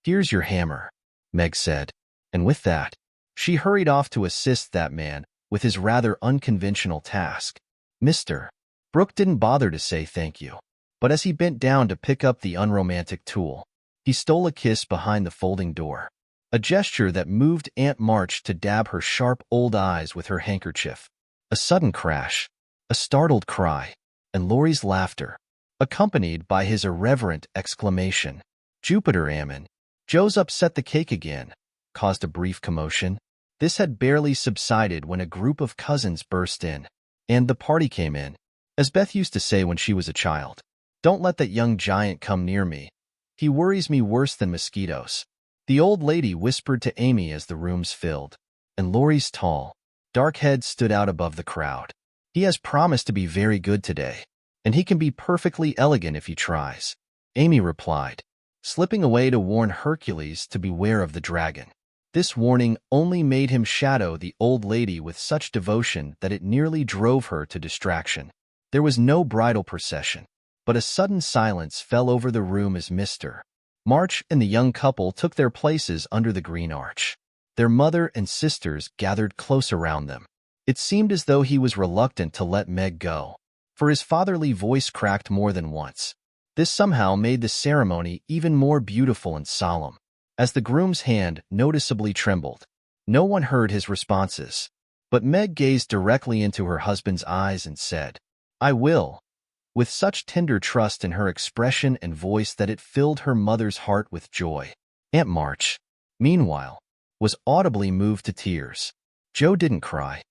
S1: here's your hammer," Meg said, and with that, she hurried off to assist that man with his rather unconventional task. Mr. Brooke didn't bother to say thank you, but as he bent down to pick up the unromantic tool, he stole a kiss behind the folding door, a gesture that moved Aunt March to dab her sharp old eyes with her handkerchief. A sudden crash, a startled cry, and Laurie's laughter, accompanied by his irreverent exclamation, "Jupiter Ammon, Joe's upset the cake again," caused a brief commotion. This had barely subsided when a group of cousins burst in, and the party came in. As Beth used to say when she was a child, "Don't let that young giant come near me. He worries me worse than mosquitoes," the old lady whispered to Amy as the rooms filled, and Laurie's tall, dark head stood out above the crowd. "He has promised to be very good today, and he can be perfectly elegant if he tries," Amy replied, slipping away to warn Hercules to beware of the dragon. This warning only made him shadow the old lady with such devotion that it nearly drove her to distraction. There was no bridal procession, but a sudden silence fell over the room as Mr. March and the young couple took their places under the green arch. Their mother and sisters gathered close around them. It seemed as though he was reluctant to let Meg go, for his fatherly voice cracked more than once. This somehow made the ceremony even more beautiful and solemn. As the groom's hand noticeably trembled, no one heard his responses, but Meg gazed directly into her husband's eyes and said, "I will," with such tender trust in her expression and voice that it filled her mother's heart with joy. Aunt March, meanwhile, was audibly moved to tears. Joe didn't cry.